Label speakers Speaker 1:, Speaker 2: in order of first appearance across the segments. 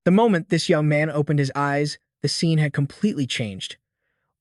Speaker 1: The moment this young man opened his eyes, the scene had completely changed.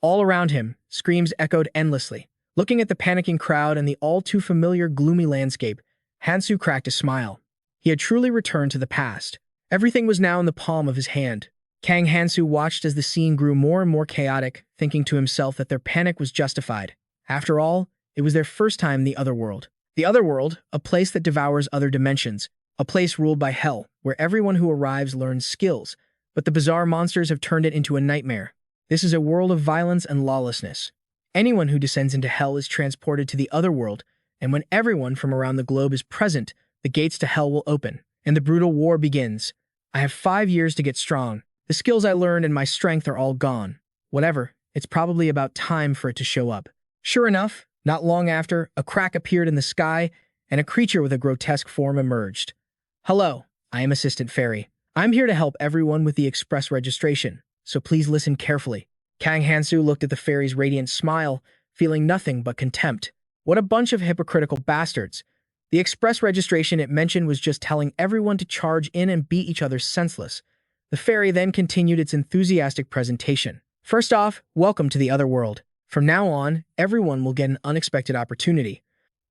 Speaker 1: All around him, screams echoed endlessly. Looking at the panicking crowd and the all-too-familiar gloomy landscape, Hansu cracked a smile. He had truly returned to the past. Everything was now in the palm of his hand. Kang Hansu watched as the scene grew more and more chaotic, thinking to himself that their panic was justified. After all, it was their first time in the Otherworld. The Otherworld, a place that devours other dimensions, a place ruled by hell, where everyone who arrives learns skills, but the bizarre monsters have turned it into a nightmare. This is a world of violence and lawlessness. Anyone who descends into hell is transported to the Otherworld, and when everyone from around the globe is present, the gates to hell will open, and the brutal war begins. I have 5 years to get strong. The skills I learned and my strength are all gone. Whatever, it's probably about time for it to show up. Sure enough, not long after, a crack appeared in the sky, and a creature with a grotesque form emerged. Hello, I am Assistant Fairy. I'm here to help everyone with the express registration, so please listen carefully. Kang Hansu looked at the fairy's radiant smile, feeling nothing but contempt. What a bunch of hypocritical bastards. The express registration it mentioned was just telling everyone to charge in and beat each other senseless. The fairy then continued its enthusiastic presentation. First off, welcome to the Otherworld. From now on, everyone will get an unexpected opportunity.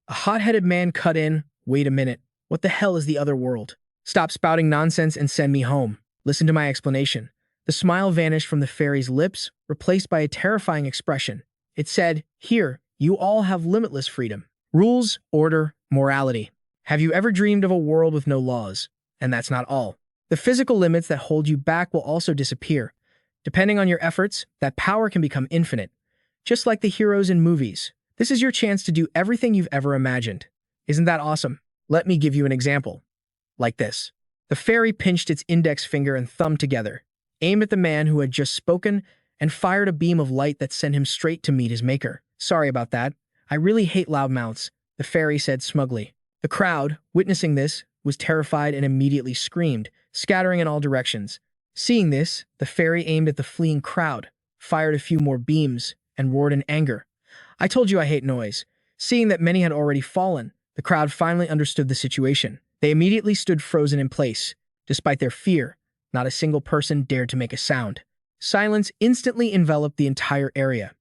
Speaker 1: A hot-headed man cut in. Wait a minute. What the hell is the Otherworld? Stop spouting nonsense and send me home. Listen to my explanation. The smile vanished from the fairy's lips, replaced by a terrifying expression. It said, "Here, you all have limitless freedom. Rules, order, morality. Have you ever dreamed of a world with no laws? And that's not all. The physical limits that hold you back will also disappear. Depending on your efforts, that power can become infinite. Just like the heroes in movies. This is your chance to do everything you've ever imagined. Isn't that awesome? Let me give you an example. Like this." The fairy pinched its index finger and thumb together, aimed at the man who had just spoken, and fired a beam of light that sent him straight to meet his maker. Sorry about that. I really hate loudmouths, the fairy said smugly. The crowd, witnessing this, was terrified and immediately screamed, scattering in all directions. Seeing this, the fairy aimed at the fleeing crowd, fired a few more beams, and roared in anger. I told you I hate noise. Seeing that many had already fallen, the crowd finally understood the situation. They immediately stood frozen in place. Despite their fear, not a single person dared to make a sound. Silence instantly enveloped the entire area.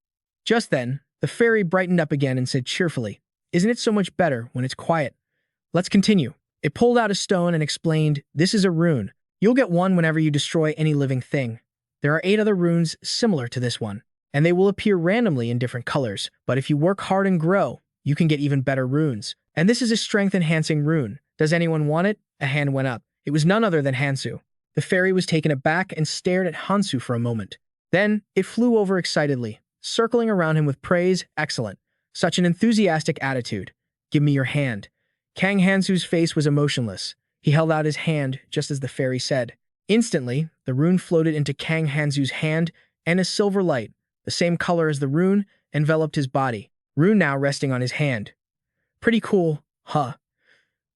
Speaker 1: Just then, the fairy brightened up again and said cheerfully, "Isn't it so much better when it's quiet? Let's continue." It pulled out a stone and explained, "This is a rune. You'll get one whenever you destroy any living thing. There are 8 other runes similar to this one, and they will appear randomly in different colors. But if you work hard and grow, you can get even better runes. And this is a strength-enhancing rune. Does anyone want it?" A hand went up. It was none other than Hansu. The fairy was taken aback and stared at Hansu for a moment. Then, it flew over excitedly, circling around him with praise. "Excellent. Such an enthusiastic attitude. Give me your hand." Kang Hansu's face was emotionless. He held out his hand, just as the fairy said. Instantly, the rune floated into Kang Hansu's hand, and a silver light, the same color as the rune, enveloped his body. Rune now resting on his hand. Pretty cool, huh?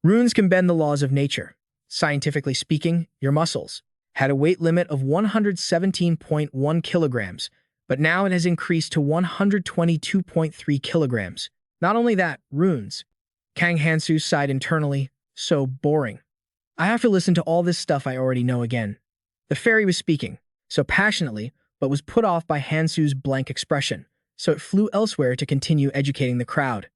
Speaker 1: Runes can bend the laws of nature. Scientifically speaking, your muscles had a weight limit of 117.1 kilograms, but now it has increased to 122.3 kilograms. Not only that, runes. Kang Hansu sighed internally. So boring. I have to listen to all this stuff I already know again. The fairy was speaking, so passionately, but was put off by Hansu's blank expression, so it flew elsewhere to continue educating the crowd.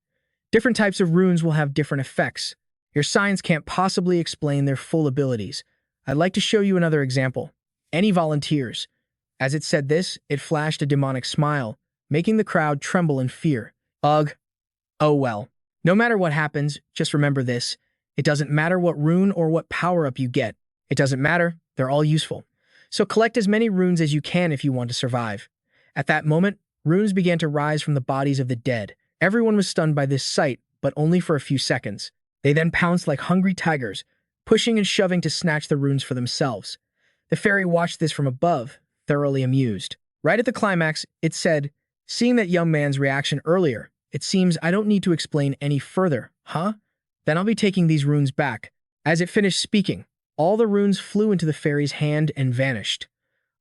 Speaker 1: Different types of runes will have different effects. Your science can't possibly explain their full abilities. I'd like to show you another example. Any volunteers? As it said this, it flashed a demonic smile, making the crowd tremble in fear. Ugh. Oh well. No matter what happens, just remember this. It doesn't matter what rune or what power-up you get. It doesn't matter. They're all useful. So collect as many runes as you can if you want to survive. At that moment, runes began to rise from the bodies of the dead. Everyone was stunned by this sight, but only for a few seconds. They then pounced like hungry tigers, pushing and shoving to snatch the runes for themselves. The fairy watched this from above, thoroughly amused. Right at the climax, it said, "Seeing that young man's reaction earlier, it seems I don't need to explain any further, huh? Then I'll be taking these runes back." As it finished speaking, all the runes flew into the fairy's hand and vanished.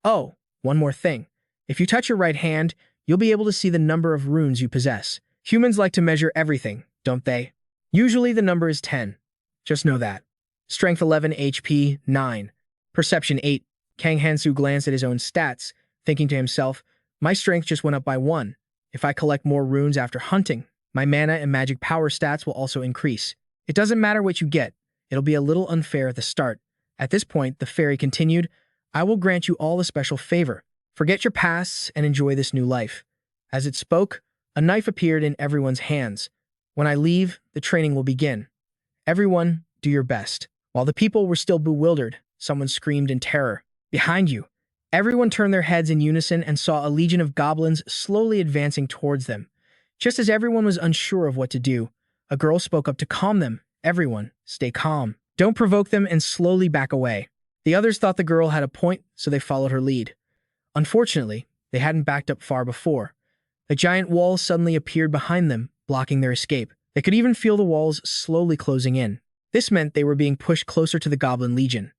Speaker 1: Oh, one more thing. If you touch your right hand, you'll be able to see the number of runes you possess. Humans like to measure everything, don't they? Usually the number is 10. Just know that. Strength 11, HP 9. Perception 8. Kang Hansu glanced at his own stats, thinking to himself, my strength just went up by 1. If I collect more runes after hunting, my mana and magic power stats will also increase. It doesn't matter what you get. It'll be a little unfair at the start. At this point, the fairy continued, I will grant you all a special favor. Forget your pasts and enjoy this new life. As it spoke, a knife appeared in everyone's hands. When I leave, the training will begin. Everyone, do your best. While the people were still bewildered, someone screamed in terror. Behind you. Everyone turned their heads in unison and saw a legion of goblins slowly advancing towards them. Just as everyone was unsure of what to do, a girl spoke up to calm them. Everyone, stay calm. Don't provoke them and slowly back away. The others thought the girl had a point, so they followed her lead. Unfortunately, they hadn't backed up far before. A giant wall suddenly appeared behind them, blocking their escape. They could even feel the walls slowly closing in. This meant they were being pushed closer to the Goblin Legion.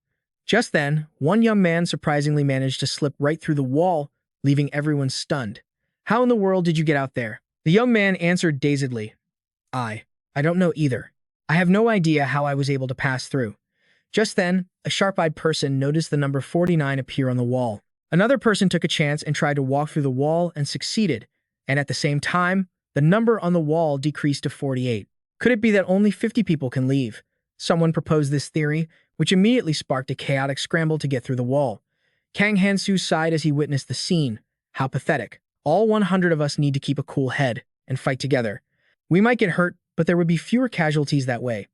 Speaker 1: Just then, one young man surprisingly managed to slip right through the wall, leaving everyone stunned. How in the world did you get out there? The young man answered dazedly. I don't know either. I have no idea how I was able to pass through. Just then, a sharp-eyed person noticed the number 49 appear on the wall. Another person took a chance and tried to walk through the wall and succeeded, and at the same time, the number on the wall decreased to 48. Could it be that only 50 people can leave? Someone proposed this theory, which immediately sparked a chaotic scramble to get through the wall. Kang Hansu sighed as he witnessed the scene. How pathetic. All 100 of us need to keep a cool head and fight together. We might get hurt, but there would be fewer casualties that way.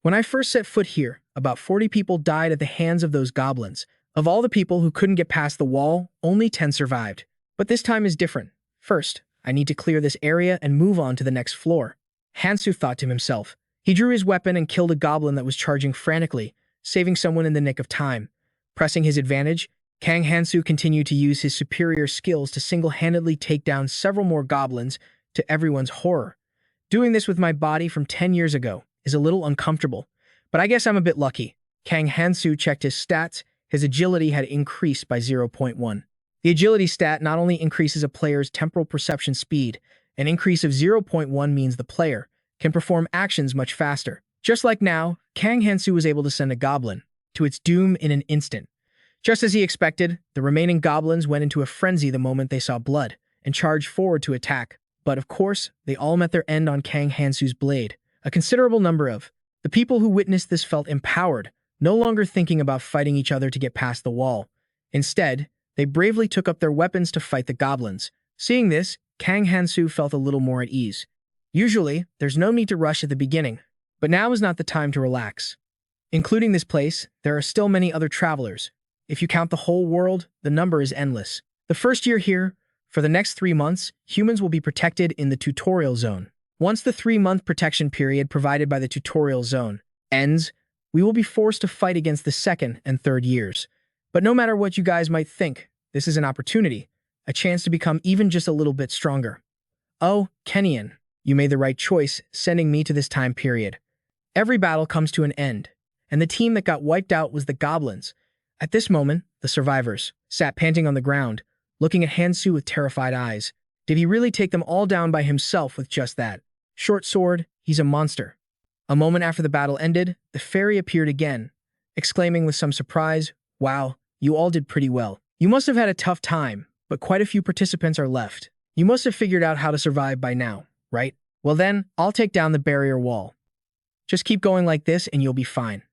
Speaker 1: When I first set foot here, about 40 people died at the hands of those goblins. Of all the people who couldn't get past the wall, only 10 survived. But this time is different. First, I need to clear this area and move on to the next floor. Hansu thought to himself. He drew his weapon and killed a goblin that was charging frantically, saving someone in the nick of time. Pressing his advantage, Kang Hansu continued to use his superior skills to single-handedly take down several more goblins, to everyone's horror. Doing this with my body from 10 years ago is a little uncomfortable, but I guess I'm a bit lucky. Kang Hansu checked his stats. His agility had increased by 0.1. The agility stat not only increases a player's temporal perception speed, an increase of 0.1 means the player can perform actions much faster. Just like now, Kang Hansu was able to send a goblin to its doom in an instant. Just as he expected, the remaining goblins went into a frenzy the moment they saw blood and charged forward to attack. But of course, they all met their end on Kang Hansu's blade. A considerable number of the people who witnessed this felt empowered, no longer thinking about fighting each other to get past the wall. Instead, they bravely took up their weapons to fight the goblins. Seeing this, Kang Hansu felt a little more at ease. Usually, there's no need to rush at the beginning, but now is not the time to relax. Including this place, there are still many other travelers. If you count the whole world, the number is endless. The first year here, for the next 3 months, humans will be protected in the tutorial zone. Once the 3-month protection period provided by the tutorial zone ends, we will be forced to fight against the 2nd and 3rd years. But no matter what you guys might think, this is an opportunity, a chance to become even just a little bit stronger. Oh, Kenian, you made the right choice sending me to this time period. Every battle comes to an end, and the team that got wiped out was the goblins. At this moment, the survivors sat panting on the ground, looking at Hansu with terrified eyes. Did he really take them all down by himself with just that short sword? He's a monster. A moment after the battle ended, the fairy appeared again, exclaiming with some surprise, wow, you all did pretty well. You must have had a tough time, but quite a few participants are left. You must have figured out how to survive by now, right? Well then, I'll take down the barrier wall. Just keep going like this and you'll be fine.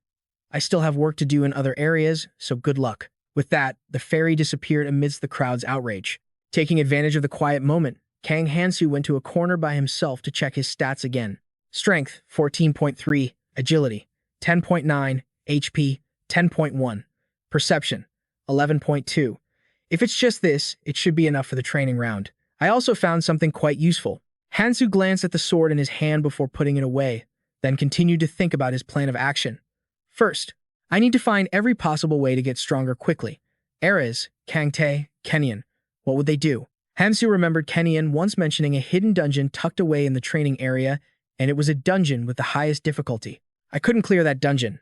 Speaker 1: I still have work to do in other areas, so good luck. With that, the fairy disappeared amidst the crowd's outrage. Taking advantage of the quiet moment, Kang Hansu went to a corner by himself to check his stats again. Strength, 14.3, Agility, 10.9, HP, 10.1, Perception, 11.2. If it's just this, it should be enough for the training round. I also found something quite useful. Hansu glanced at the sword in his hand before putting it away, then continued to think about his plan of action. First, I need to find every possible way to get stronger quickly. Eras, Kangtae, Kenian. What would they do? Hansu remembered Kenian once mentioning a hidden dungeon tucked away in the training area, and it was a dungeon with the highest difficulty. I couldn't clear that dungeon.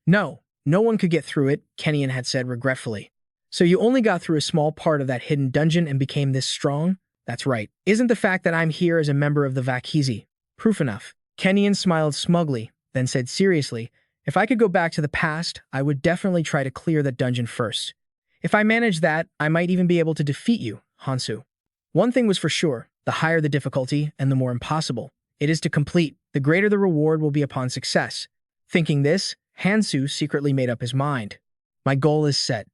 Speaker 1: No one could get through it, Kenian had said regretfully. So you only got through a small part of that hidden dungeon and became this strong? That's right. Isn't the fact that I'm here as a member of the Vakizi proof enough? Kenian smiled smugly, then said seriously, if I could go back to the past, I would definitely try to clear that dungeon first. If I manage that, I might even be able to defeat you, Hansu. One thing was for sure, the higher the difficulty and the more impossible it is to complete, the greater the reward will be upon success. Thinking this, Hansu secretly made up his mind. My goal is set.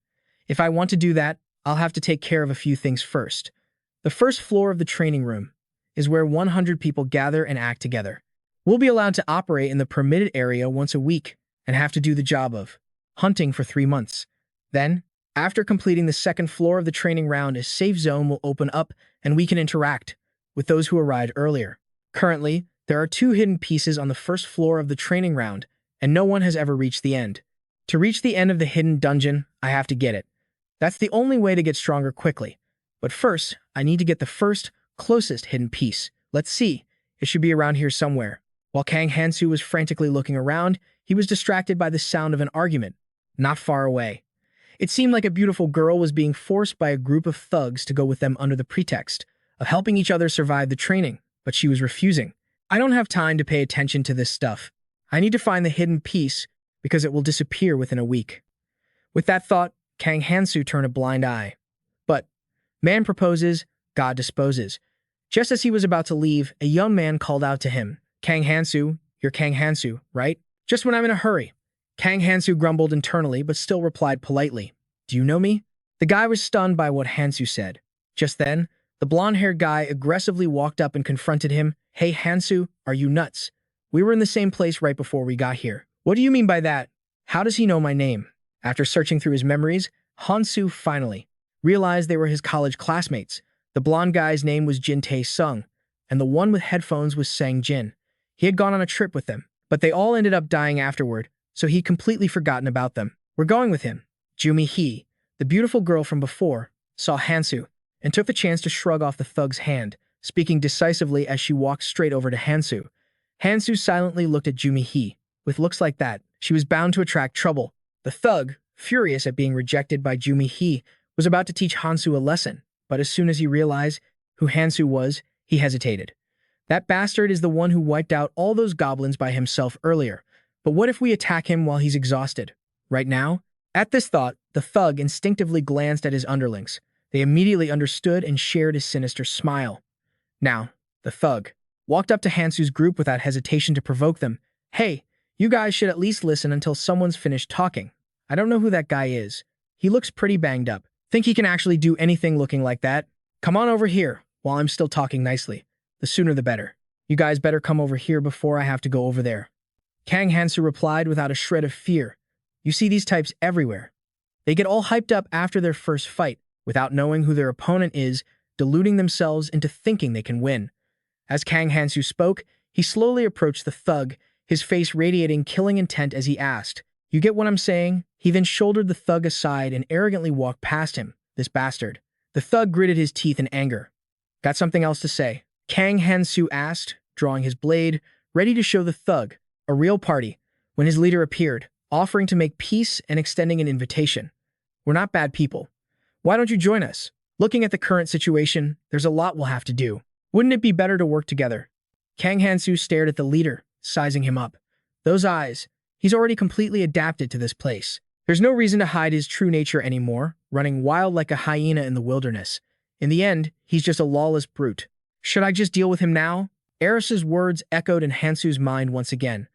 Speaker 1: If I want to do that, I'll have to take care of a few things first. The first floor of the training room is where 100 people gather and act together. We'll be allowed to operate in the permitted area once a week and have to do the job of hunting for 3 months. Then, after completing the second floor of the training round, a safe zone will open up and we can interact with those who arrived earlier. Currently, there are 2 hidden pieces on the first floor of the training round, and no one has ever reached the end. To reach the end of the hidden dungeon, I have to get it. That's the only way to get stronger quickly. But first, I need to get the first, closest hidden piece. Let's see. It should be around here somewhere. While Kang Hansu was frantically looking around, he was distracted by the sound of an argument, not far away. It seemed like a beautiful girl was being forced by a group of thugs to go with them under the pretext of helping each other survive the training, but she was refusing. I don't have time to pay attention to this stuff. I need to find the hidden piece because it will disappear within a week. With that thought, Kang Hansu turned a blind eye. But man proposes, God disposes. Just as he was about to leave, a young man called out to him, Kang Hansu, you're Kang Hansu, right? Just when I'm in a hurry. Kang Hansu grumbled internally but still replied politely, do you know me? The guy was stunned by what Hansu said. Just then, the blonde-haired guy aggressively walked up and confronted him. Hey Hansu, are you nuts? We were in the same place right before we got here. What do you mean by that? How does he know my name? After searching through his memories, Hansu finally realized they were his college classmates. The blonde guy's name was Jin Tae-sung, and the one with headphones was Sang Jin. He had gone on a trip with them, but they all ended up dying afterward, so he'd completely forgotten about them. We're going with him. Jumi Hee, the beautiful girl from before, saw Hansu and took the chance to shrug off the thug's hand, speaking decisively as she walked straight over to Hansu. Hansu silently looked at Jumi Hee. With looks like that, she was bound to attract trouble. The thug, furious at being rejected by Jumi Hee, was about to teach Hansu a lesson, but as soon as he realized who Hansu was, he hesitated. That bastard is the one who wiped out all those goblins by himself earlier. But what if we attack him while he's exhausted? Right now? At this thought, the thug instinctively glanced at his underlings. They immediately understood and shared his sinister smile. Now, the thug walked up to Hansu's group without hesitation to provoke them. Hey, you guys should at least listen until someone's finished talking. I don't know who that guy is. He looks pretty banged up. Think he can actually do anything looking like that? Come on over here while I'm still talking nicely. The sooner the better. You guys better come over here before I have to go over there. Kang Hansu replied without a shred of fear. You see these types everywhere. They get all hyped up after their first fight, without knowing who their opponent is, deluding themselves into thinking they can win. As Kang Hansu spoke, he slowly approached the thug, his face radiating killing intent as he asked, You get what I'm saying? He then shouldered the thug aside and arrogantly walked past him, this bastard. The thug gritted his teeth in anger. Got something else to say? Kang Hansu asked, drawing his blade, ready to show the thug a real party, when his leader appeared, offering to make peace and extending an invitation. We're not bad people. Why don't you join us? Looking at the current situation, there's a lot we'll have to do. Wouldn't it be better to work together? Kang Hansu stared at the leader, sizing him up. Those eyes, he's already completely adapted to this place. There's no reason to hide his true nature anymore, running wild like a hyena in the wilderness. In the end, he's just a lawless brute. Should I just deal with him now? Eris's words echoed in Hansu's mind once again.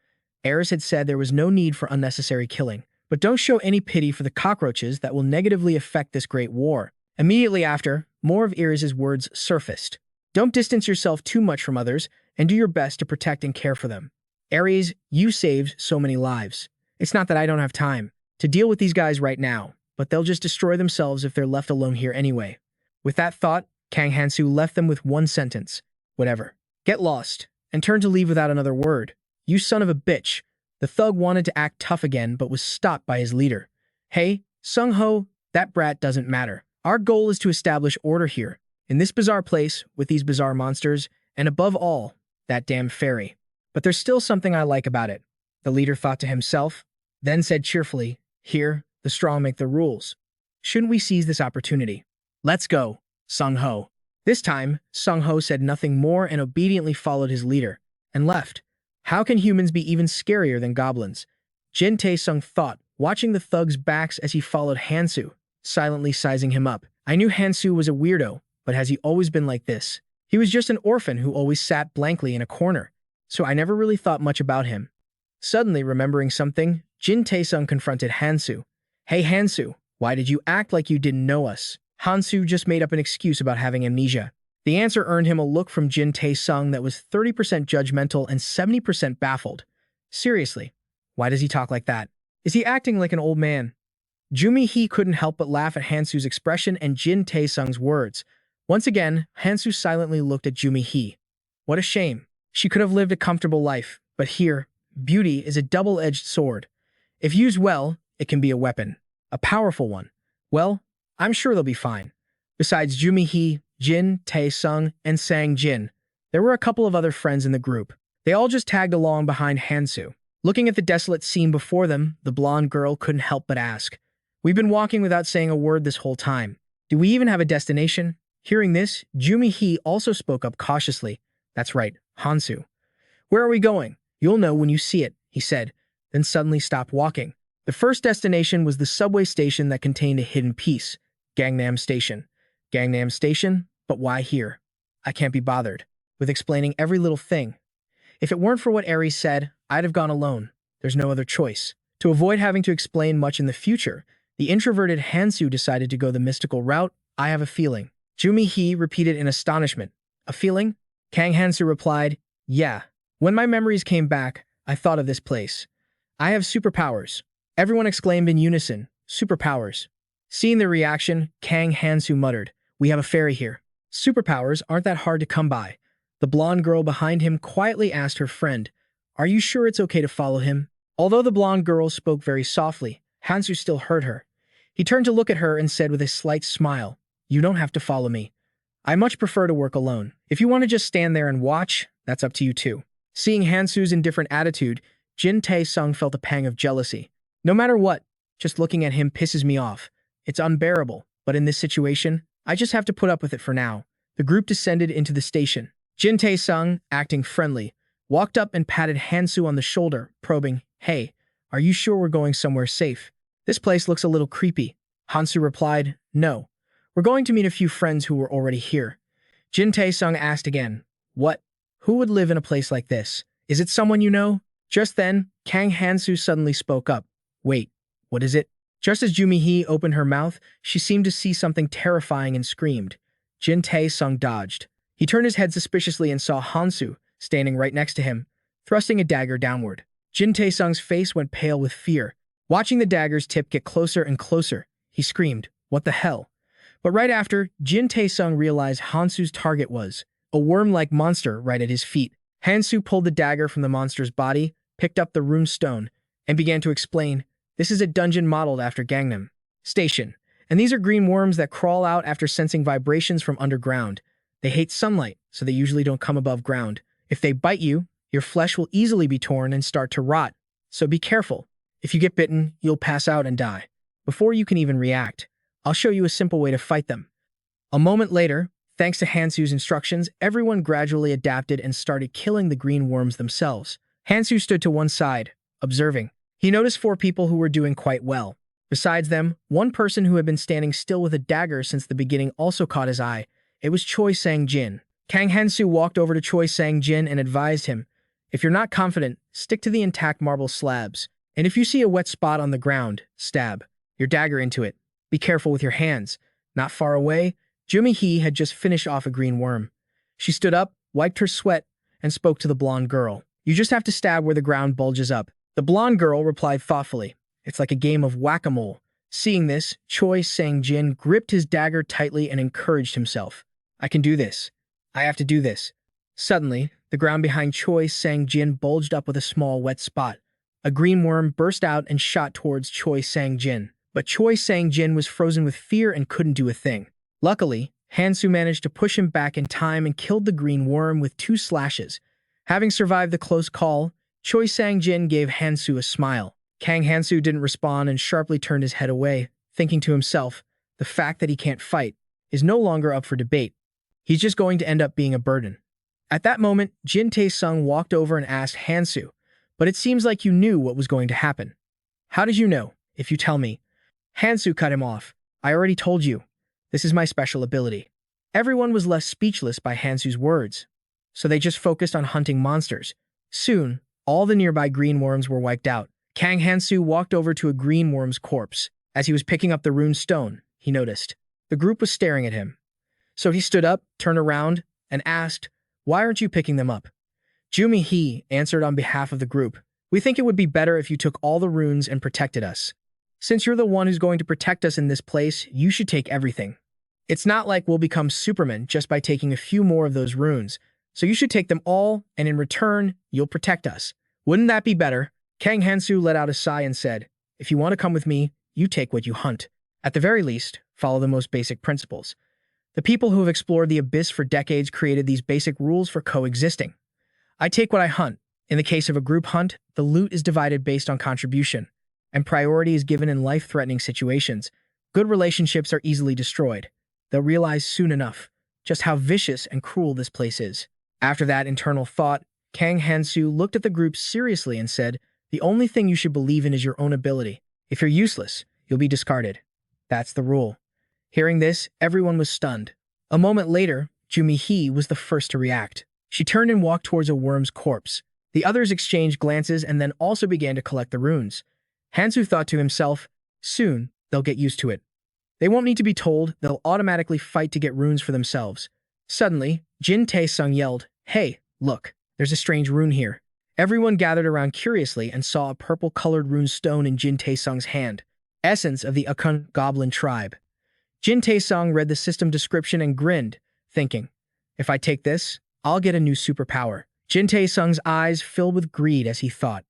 Speaker 1: Eris had said there was no need for unnecessary killing, but don't show any pity for the cockroaches that will negatively affect this great war. Immediately after, more of Eris's words surfaced. Don't distance yourself too much from others, and do your best to protect and care for them. Ares, you saved so many lives. It's not that I don't have time to deal with these guys right now, but they'll just destroy themselves if they're left alone here anyway. With that thought, Kang Hansu left them with one sentence. Whatever. Get lost, and turned to leave without another word. You son of a bitch. The thug wanted to act tough again, but was stopped by his leader. Hey, Sung-ho, that brat doesn't matter. Our goal is to establish order here, in this bizarre place, with these bizarre monsters, and above all, that damn fairy. But there's still something I like about it, the leader thought to himself, then said cheerfully, Here, the strong make the rules. Shouldn't we seize this opportunity? Let's go, Sung-ho. This time, Sung-ho said nothing more and obediently followed his leader, and left. How can humans be even scarier than goblins? Jin Tae-sung thought, watching the thug's backs as he followed Hansu. silently sizing him up. I knew Hansu was a weirdo, but has he always been like this? He was just an orphan who always sat blankly in a corner, so I never really thought much about him. Suddenly, remembering something, Jin Taesung confronted Hansu. Hey Hansu, why did you act like you didn't know us? Hansu just made up an excuse about having amnesia. The answer earned him a look from Jin Taesung that was 30% judgmental and 70% baffled. Seriously, why does he talk like that? Is he acting like an old man? Jumi-hee couldn't help but laugh at Hansu's expression and Jin Taesung's words. Once again, Hansu silently looked at Jumi-hee. What a shame. She could have lived a comfortable life, but here, beauty is a double-edged sword. If used well, it can be a weapon. A powerful one. Well, I'm sure they'll be fine. Besides Jumi-hee, Jin, Taesung, and Sang-jin, there were a couple of other friends in the group. They all just tagged along behind Hansu. Looking at the desolate scene before them, the blonde girl couldn't help but ask, "We've been walking without saying a word this whole time. Do we even have a destination?" Hearing this, Jumi-hee also spoke up cautiously. "That's right, Hansu. Where are we going? You'll know when you see it," he said, then suddenly stopped walking. The first destination was the subway station that contained a hidden piece, Gangnam Station. Gangnam Station? But why here? I can't be bothered with explaining every little thing. If it weren't for what Aries said, I'd have gone alone. There's no other choice. To avoid having to explain much in the future, the introverted Hansu decided to go the mystical route. I have a feeling. Jumi-hee repeated in astonishment. A feeling? Kang Hansu replied, yeah. When my memories came back, I thought of this place. I have superpowers. Everyone exclaimed in unison, superpowers. Seeing the reaction, Kang Hansu muttered, we have a fairy here. Superpowers aren't that hard to come by. The blonde girl behind him quietly asked her friend, are you sure it's okay to follow him? Although the blonde girl spoke very softly, Hansu still heard her. He turned to look at her and said with a slight smile, you don't have to follow me. I much prefer to work alone. If you want to just stand there and watch, that's up to you too. Seeing Hansu's indifferent attitude, Jin Taesung felt a pang of jealousy. No matter what, just looking at him pisses me off. It's unbearable, but in this situation, I just have to put up with it for now. The group descended into the station. Jin Taesung, acting friendly, walked up and patted Hansu on the shoulder, probing, hey, are you sure we're going somewhere safe? This place looks a little creepy. Hansu replied, no. We're going to meet a few friends who were already here. Jin Taesung asked again, what? Who would live in a place like this? Is it someone you know? Just then, Kang Hansu suddenly spoke up. Wait, what is it? Just as Jumi-hee opened her mouth, she seemed to see something terrifying and screamed. Jin Taesung dodged. He turned his head suspiciously and saw Hansu, standing right next to him, thrusting a dagger downward. Jin Taesung's face went pale with fear. Watching the dagger's tip get closer and closer, he screamed, what the hell? But right after, Jin Taesung realized Hansu's target was a worm-like monster right at his feet. Hansu pulled the dagger from the monster's body, picked up the rune stone, and began to explain, this is a dungeon modeled after Gangnam Station, and these are green worms that crawl out after sensing vibrations from underground. They hate sunlight, so they usually don't come above ground. If they bite you, your flesh will easily be torn and start to rot, so be careful. If you get bitten, you'll pass out and die. Before you can even react, I'll show you a simple way to fight them. A moment later, thanks to Hansu's instructions, everyone gradually adapted and started killing the green worms themselves. Hansu stood to one side, observing. He noticed 4 people who were doing quite well. Besides them, one person who had been standing still with a dagger since the beginning also caught his eye. It was Choi Sang-jin. Kang Hansu walked over to Choi Sang-jin and advised him, if you're not confident, stick to the intact marble slabs, and if you see a wet spot on the ground, stab your dagger into it. Be careful with your hands. Not far away, Jumi-hee had just finished off a green worm. She stood up, wiped her sweat, and spoke to the blonde girl. You just have to stab where the ground bulges up. The blonde girl replied thoughtfully, it's like a game of whack-a-mole. Seeing this, Choi Sang-jin gripped his dagger tightly and encouraged himself. I can do this. I have to do this. Suddenly, the ground behind Choi Sang-jin bulged up with a small wet spot. A green worm burst out and shot towards Choi Sang-jin. But Choi Sang-jin was frozen with fear and couldn't do a thing. Luckily, Hansu managed to push him back in time and killed the green worm with 2 slashes. Having survived the close call, Choi Sang-jin gave Hansu a smile. Kang Hansu didn't respond and sharply turned his head away, thinking to himself, the fact that he can't fight is no longer up for debate. He's just going to end up being a burden. At that moment, Jin Taesung walked over and asked Hansu, but it seems like you knew what was going to happen. How did you know? If you tell me. Hansu cut him off. I already told you. This is my special ability. Everyone was left speechless by Hansu's words, so they just focused on hunting monsters. Soon, all the nearby green worms were wiped out. Kang Hansu walked over to a green worm's corpse. As he was picking up the rune stone, he noticed the group was staring at him. So he stood up, turned around, and asked, "Why aren't you picking them up?" Jumi He answered on behalf of the group, "We think it would be better if you took all the runes and protected us. Since you're the one who's going to protect us in this place, you should take everything. It's not like we'll become Superman just by taking a few more of those runes, so you should take them all, and in return, you'll protect us. Wouldn't that be better?" Kang Hansu let out a sigh and said, "If you want to come with me, you take what you hunt. At the very least, follow the most basic principles. The people who have explored the abyss for decades created these basic rules for coexisting. I take what I hunt. In the case of a group hunt, the loot is divided based on contribution, and priority is given in life-threatening situations. Good relationships are easily destroyed. They'll realize soon enough just how vicious and cruel this place is." After that internal thought, Kang Hansu looked at the group seriously and said, "The only thing you should believe in is your own ability. If you're useless, you'll be discarded. That's the rule." Hearing this, everyone was stunned. A moment later, Jumi He was the first to react. She turned and walked towards a worm's corpse. The others exchanged glances and then also began to collect the runes. Hansu thought to himself, soon, they'll get used to it. They won't need to be told, they'll automatically fight to get runes for themselves. Suddenly, Jin Tae-sung yelled, "Hey, look, there's a strange rune here." Everyone gathered around curiously and saw a purple-colored rune stone in Jin Tae-sung's hand. Essence of the Akun Goblin tribe. Jin Tae-sung read the system description and grinned, thinking, "If I take this, I'll get a new superpower." Jin Tae-sung's eyes filled with greed as he thought,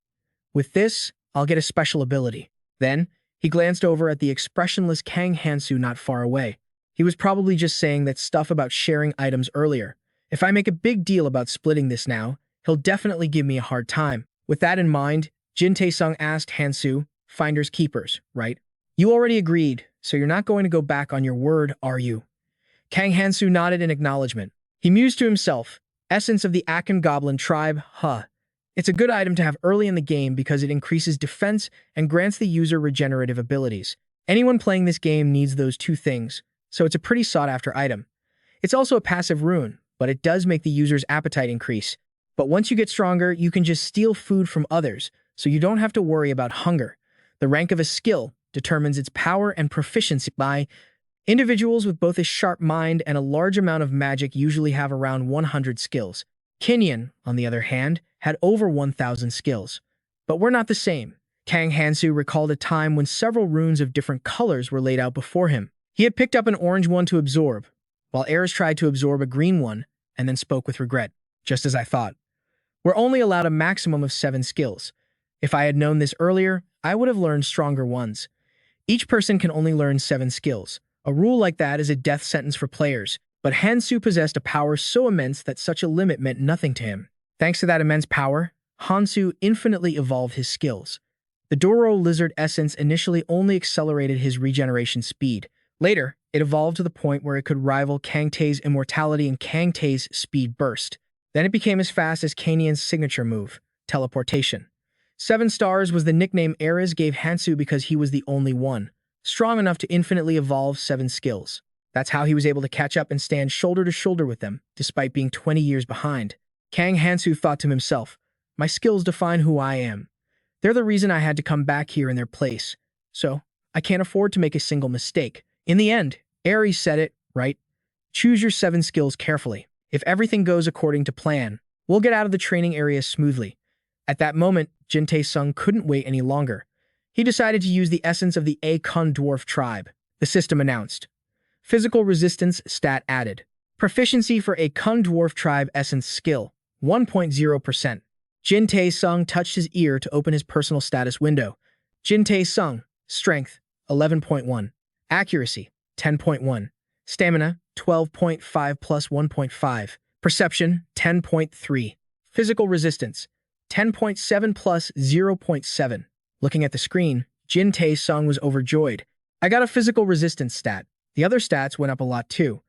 Speaker 1: "With this, I'll get a special ability." Then, he glanced over at the expressionless Kang Hansu not far away. He was probably just saying that stuff about sharing items earlier. If I make a big deal about splitting this now, he'll definitely give me a hard time. With that in mind, Jin Tae-sung asked Hansu, "Finders keepers, right? You already agreed, so you're not going to go back on your word, are you?" Kang Hansu nodded in acknowledgement. He mused to himself, "Essence of the Akan Goblin tribe, huh. It's a good item to have early in the game because it increases defense and grants the user regenerative abilities. Anyone playing this game needs those two things, so it's a pretty sought-after item. It's also a passive rune, but it does make the user's appetite increase. But once you get stronger, you can just steal food from others, so you don't have to worry about hunger. The rank of a skill determines its power and proficiency by individuals with both a sharp mind and a large amount of magic usually have around 100 skills. Kenian, on the other hand, had over 1,000 skills. But we're not the same. Kang Hansu recalled a time when several runes of different colors were laid out before him. He had picked up an orange one to absorb, while Ares tried to absorb a green one and then spoke with regret. "Just as I thought. We're only allowed a maximum of 7 skills. If I had known this earlier, I would have learned stronger ones. Each person can only learn 7 skills. A rule like that is a death sentence for players, but Hansu possessed a power so immense that such a limit meant nothing to him. Thanks to that immense power, Hansu infinitely evolved his skills. The Doro lizard essence initially only accelerated his regeneration speed. Later, it evolved to the point where it could rival Kang Tae's immortality and Kang Tae's speed burst. Then it became as fast as Kenian's signature move, teleportation. 7 stars was the nickname Ares gave Hansu because he was the only one strong enough to infinitely evolve 7 skills. That's how he was able to catch up and stand shoulder to shoulder with them, despite being 20 years behind. Kang Hansu thought to himself, "My skills define who I am. They're the reason I had to come back here in their place. So, I can't afford to make a single mistake." In the end, Ares said it, right? Choose your 7 skills carefully. If everything goes according to plan, we'll get out of the training area smoothly. At that moment, Jin Tae-sung couldn't wait any longer. He decided to use the essence of the Akun dwarf tribe. The system announced. Physical resistance stat added. Proficiency for Akun dwarf tribe essence skill, 1.0%. Jin Tae-sung touched his ear to open his personal status window. Jin Tae-sung, strength, 11.1. Accuracy, 10.1. Stamina, 12.5 plus 1.5. Perception, 10.3. Physical resistance, 10.7 plus 0.7. Looking at the screen, Jin Tae-sung was overjoyed. "I got a physical resistance stat." The other stats went up a lot too.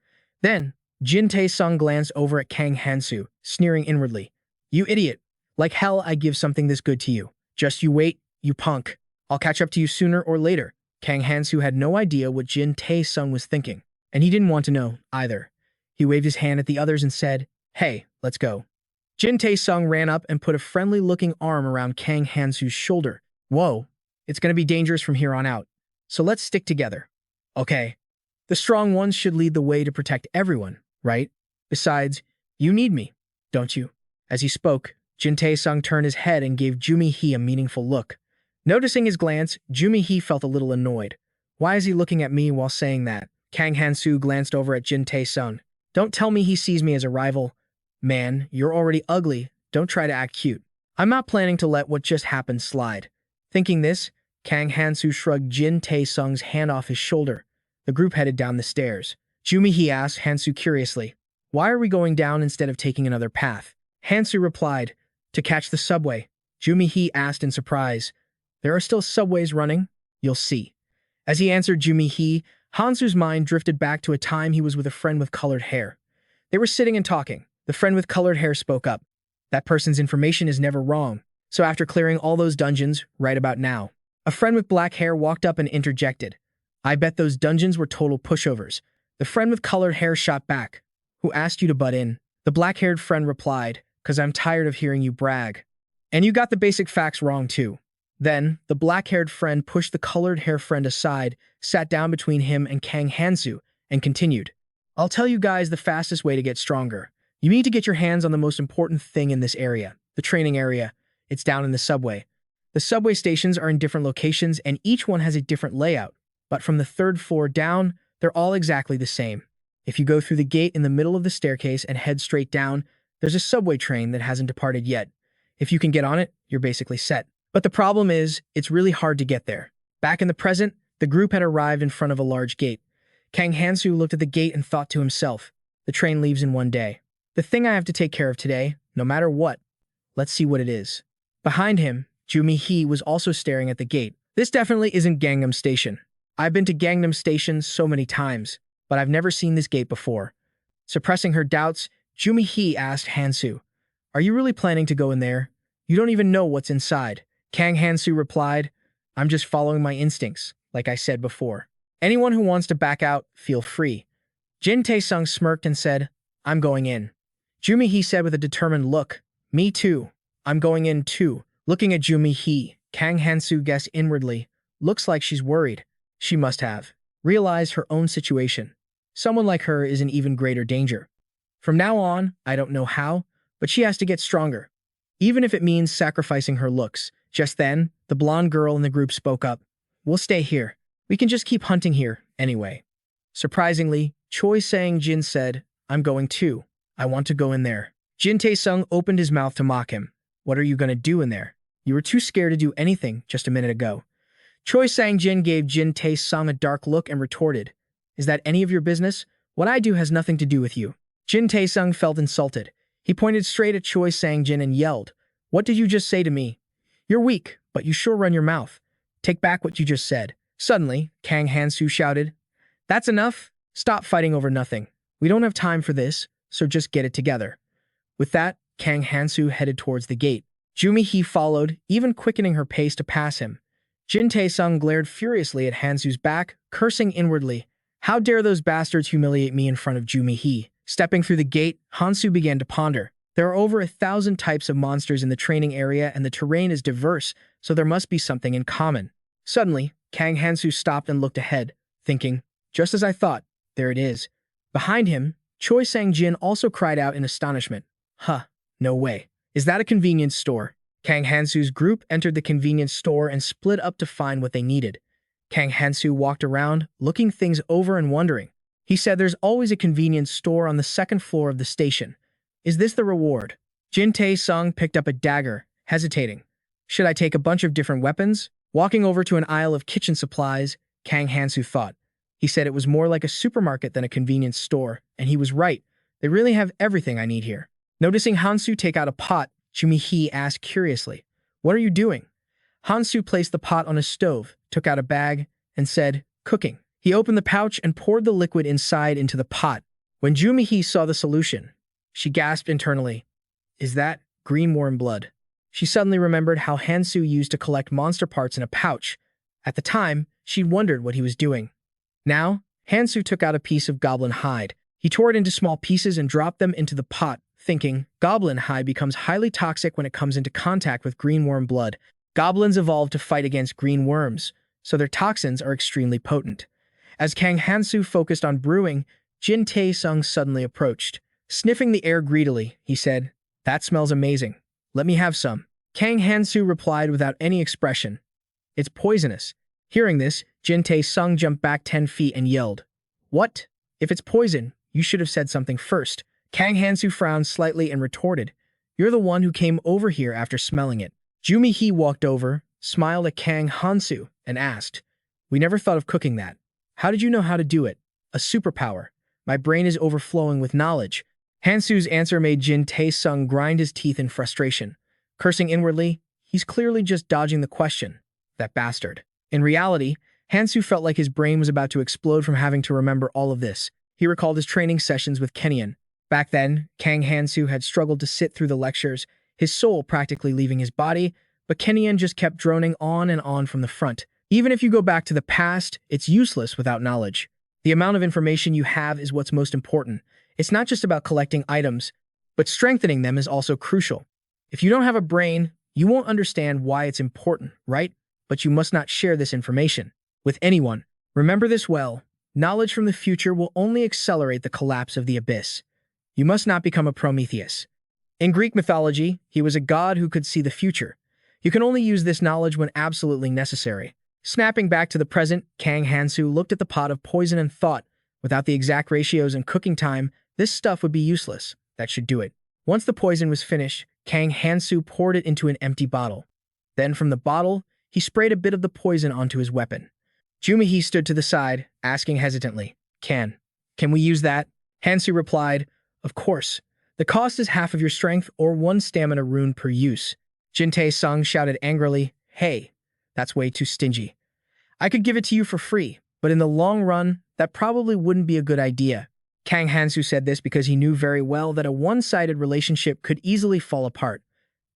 Speaker 1: Then, Jin Tae-sung glanced over at Kang Hansu, sneering inwardly. "You idiot. Like hell I'd give something this good to you. Just you wait, you punk. I'll catch up to you sooner or later." Kang Hansu had no idea what Jin Tae-sung was thinking, and he didn't want to know either. He waved his hand at the others and said, "Hey, let's go." Jin Tae-sung ran up and put a friendly-looking arm around Kang Hansu's shoulder. "Whoa, it's going to be dangerous from here on out, so let's stick together." "Okay. The strong ones should lead the way to protect everyone, right? Besides, you need me, don't you?" As he spoke, Jin Tae-sung turned his head and gave Jumi-hee a meaningful look. Noticing his glance, Jumi-hee felt a little annoyed. Why is he looking at me while saying that? Kang Hansu glanced over at Jin Tae-sung. "Don't tell me he sees me as a rival. Man, you're already ugly. Don't try to act cute." I'm not planning to let what just happened slide. Thinking this, Kang Hansu shrugged Jin Tae-sung's hand off his shoulder. The group headed down the stairs. Jumi-hee asked Hansu curiously, "Why are we going down instead of taking another path?" Hansu replied, "To catch the subway." Jumi-hee asked in surprise, "There are still subways running?" "You'll see." As he answered Jumi-hee, Hansu's mind drifted back to a time he was with a friend with colored hair. They were sitting and talking. The friend with colored hair spoke up. "That person's information is never wrong. So after clearing all those dungeons, right about now." A friend with black hair walked up and interjected, "I bet those dungeons were total pushovers." The friend with colored hair shot back, "Who asked you to butt in?" The black-haired friend replied, "'Cause I'm tired of hearing you brag. And you got the basic facts wrong too." Then, the black-haired friend pushed the colored hair friend aside, sat down between him and Kang Hansu, and continued, "I'll tell you guys the fastest way to get stronger. You need to get your hands on the most important thing in this area, the training area. It's down in the subway. The subway stations are in different locations and each one has a different layout, but from the third floor down, they're all exactly the same. If you go through the gate in the middle of the staircase and head straight down, there's a subway train that hasn't departed yet. If you can get on it, you're basically set. But the problem is, it's really hard to get there." Back in the present, the group had arrived in front of a large gate. Kang Hansu looked at the gate and thought to himself, "The train leaves in 1 day. The thing I have to take care of today, no matter what. Let's see what it is." Behind him, Jumi-hee was also staring at the gate. "This definitely isn't Gangnam Station. I've been to Gangnam Station so many times, but I've never seen this gate before." Suppressing her doubts, Jumi-hee asked Hansu, "Are you really planning to go in there? You don't even know what's inside." Kang Hansu replied, "I'm just following my instincts, like I said before. Anyone who wants to back out, feel free." Jin Tae-sung smirked and said, "I'm going in." Jumi-hee said with a determined look, "Me too. I'm going in too." Looking at Jumi-hee, Kang Hansu guessed inwardly, "Looks like she's worried." She must have realized her own situation. Someone like her is in even greater danger. From now on, I don't know how, but she has to get stronger, even if it means sacrificing her looks. Just then, the blonde girl in the group spoke up. "We'll stay here. We can just keep hunting here, anyway." Surprisingly, Choi Sang-jin said, "I'm going too. I want to go in there." Jin Tae-sung opened his mouth to mock him. "What are you going to do in there? You were too scared to do anything just a minute ago." Choi Sang-jin gave Jin Tae-sung a dark look and retorted, "Is that any of your business? What I do has nothing to do with you." Jin Tae-sung felt insulted. He pointed straight at Choi Sang-jin and yelled, "What did you just say to me? You're weak, but you sure run your mouth. Take back what you just said." Suddenly, Kang Hansu shouted, "That's enough. Stop fighting over nothing. We don't have time for this, so just get it together." With that, Kang Hansu headed towards the gate. Jumi-hee followed, even quickening her pace to pass him. Jin Tae-sung glared furiously at Hansu's back, cursing inwardly, "How dare those bastards humiliate me in front of Jumi-hee?" Stepping through the gate, Hansu began to ponder. There are over 1,000 types of monsters in the training area and the terrain is diverse, so there must be something in common. Suddenly, Kang Hansu stopped and looked ahead, thinking, "Just as I thought, there it is." Behind him, Choi Sang-jin also cried out in astonishment, "Huh, no way. Is that a convenience store?" Kang Hansu's group entered the convenience store and split up to find what they needed. Kang Hansu walked around, looking things over and wondering. He said there's always a convenience store on the second floor of the station. Is this the reward? Jin Tae-sung picked up a dagger, hesitating. Should I take a bunch of different weapons? Walking over to an aisle of kitchen supplies, Kang Hansu thought. He said it was more like a supermarket than a convenience store, and he was right. They really have everything I need here. Noticing Hansu take out a pot, Jumi-hee asked curiously, "What are you doing?" Hansu placed the pot on a stove, took out a bag, and said, "Cooking." He opened the pouch and poured the liquid inside into the pot. When Jumi-hee saw the solution, she gasped internally, "Is that green warm blood?" She suddenly remembered how Hansu used to collect monster parts in a pouch. At the time, She'd wondered what he was doing. Now, Hansu took out a piece of goblin hide. He tore it into small pieces and dropped them into the pot, thinking, goblin hide becomes highly toxic when it comes into contact with green worm blood. Goblins evolved to fight against green worms, so their toxins are extremely potent. As Kang Hansu focused on brewing, Jin Tae-sung suddenly approached. Sniffing the air greedily, he said, "That smells amazing. Let me have some." Kang Hansu replied without any expression, "It's poisonous." Hearing this, Jin Tae-sung jumped back 10 feet and yelled, "What? If it's poison, you should have said something first." Kang Hansu frowned slightly and retorted, "You're the one who came over here after smelling it." Jumi Hee walked over, smiled at Kang Hansu, and asked, "We never thought of cooking that. How did you know how to do it?" "A superpower. My brain is overflowing with knowledge." Hansu's answer made Jin Tae-sung grind his teeth in frustration. Cursing inwardly, he's clearly just dodging the question. That bastard. In reality, Hansu felt like his brain was about to explode from having to remember all of this. He recalled his training sessions with Kenian. Back then, Kang Hansu had struggled to sit through the lectures, his soul practically leaving his body, but Kenian just kept droning on and on from the front. Even if you go back to the past, it's useless without knowledge. The amount of information you have is what's most important. It's not just about collecting items, but strengthening them is also crucial. If you don't have a brain, you won't understand why it's important, right? But you must not share this information with anyone. Remember this well. Knowledge from the future will only accelerate the collapse of the abyss. You must not become a Prometheus. In Greek mythology, he was a god who could see the future. You can only use this knowledge when absolutely necessary. Snapping back to the present, Kang Hansu looked at the pot of poison and thought, without the exact ratios and cooking time, this stuff would be useless. That should do it. Once the poison was finished, Kang Hansu poured it into an empty bottle. Then from the bottle, he sprayed a bit of the poison onto his weapon. Jumi-hee stood to the side, asking hesitantly, Can we use that?" Hansu replied, "Of course. The cost is half of your strength or 1 stamina rune per use." Jin Tae-sung shouted angrily, "Hey, that's way too stingy. I could give it to you for free, but in the long run, that probably wouldn't be a good idea." Kang Hansu said this because he knew very well that a one-sided relationship could easily fall apart.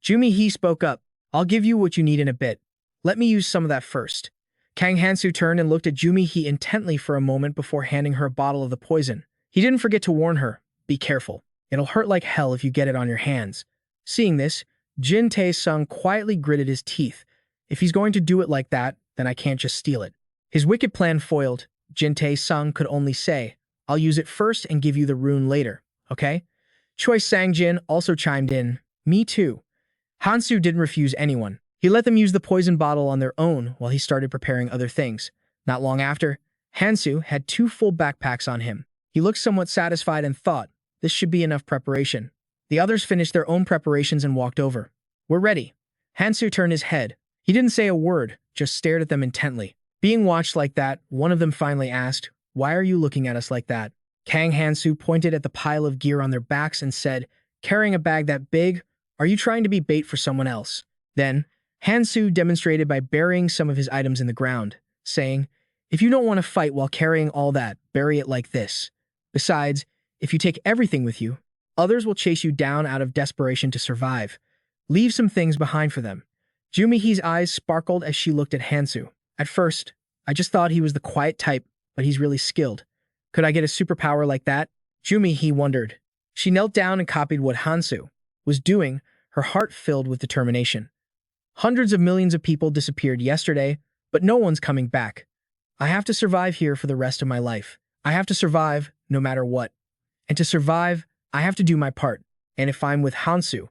Speaker 1: Jumi-hee spoke up, "I'll give you what you need in a bit. Let me use some of that first." Kang Hansu turned and looked at Jumi-hee intently for a moment before handing her a bottle of the poison. He didn't forget to warn her, "Be careful. It'll hurt like hell if you get it on your hands." Seeing this, Jin Tae-sung quietly gritted his teeth. If he's going to do it like that, then I can't just steal it. His wicked plan foiled, Jin Tae-sung could only say, "I'll use it first and give you the rune later, okay?" Choi Sang-jin also chimed in, "Me too." Hansu didn't refuse anyone. He let them use the poison bottle on their own while he started preparing other things. Not long after, Hansu had 2 full backpacks on him. He looked somewhat satisfied and thought, this should be enough preparation. The others finished their own preparations and walked over. "We're ready." Hansu turned his head. He didn't say a word, just stared at them intently. Being watched like that, one of them finally asked, "Why are you looking at us like that?" Kang Hansu pointed at the pile of gear on their backs and said, "Carrying a bag that big? Are you trying to be bait for someone else?" Then, Hansu demonstrated by burying some of his items in the ground, saying, "If you don't want to fight while carrying all that, bury it like this. Besides, if you take everything with you, others will chase you down out of desperation to survive. Leave some things behind for them." Jumi-hee's eyes sparkled as she looked at Hansu. "At first, I just thought he was the quiet type, but he's really skilled. Could I get a superpower like that?" Jumi-hee wondered. She knelt down and copied what Hansu was doing, her heart filled with determination. Hundreds of millions of people disappeared yesterday, but no one's coming back. I have to survive here for the rest of my life. I have to survive no matter what. And to survive, I have to do my part. And if I'm with Hansu.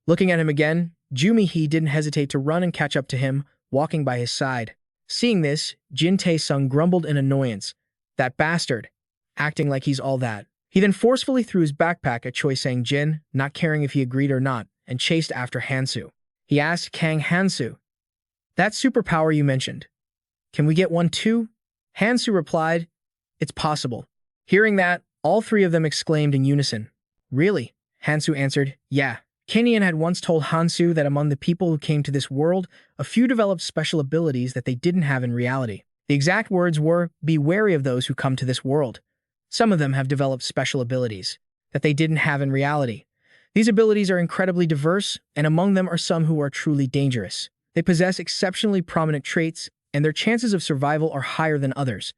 Speaker 1: Looking at him again, Jumi-hee didn't hesitate to run and catch up to him, walking by his side. Seeing this, Jin Tae-sung grumbled in annoyance. That bastard, acting like he's all that. He then forcefully threw his backpack at Choi Sang-jin, not caring if he agreed or not, and chased after Hansu. He asked Kang Hansu, "That superpower you mentioned, can we get one too?" Hansu replied, "It's possible." Hearing that, all 3 of them exclaimed in unison. "Really?" Hansu answered, "Yeah." Kenian had once told Hansu that among the people who came to this world, a few developed special abilities that they didn't have in reality. The exact words were, "Be wary of those who come to this world." Some of them have developed special abilities that they didn't have in reality. These abilities are incredibly diverse, and among them are some who are truly dangerous. They possess exceptionally prominent traits, and their chances of survival are higher than others.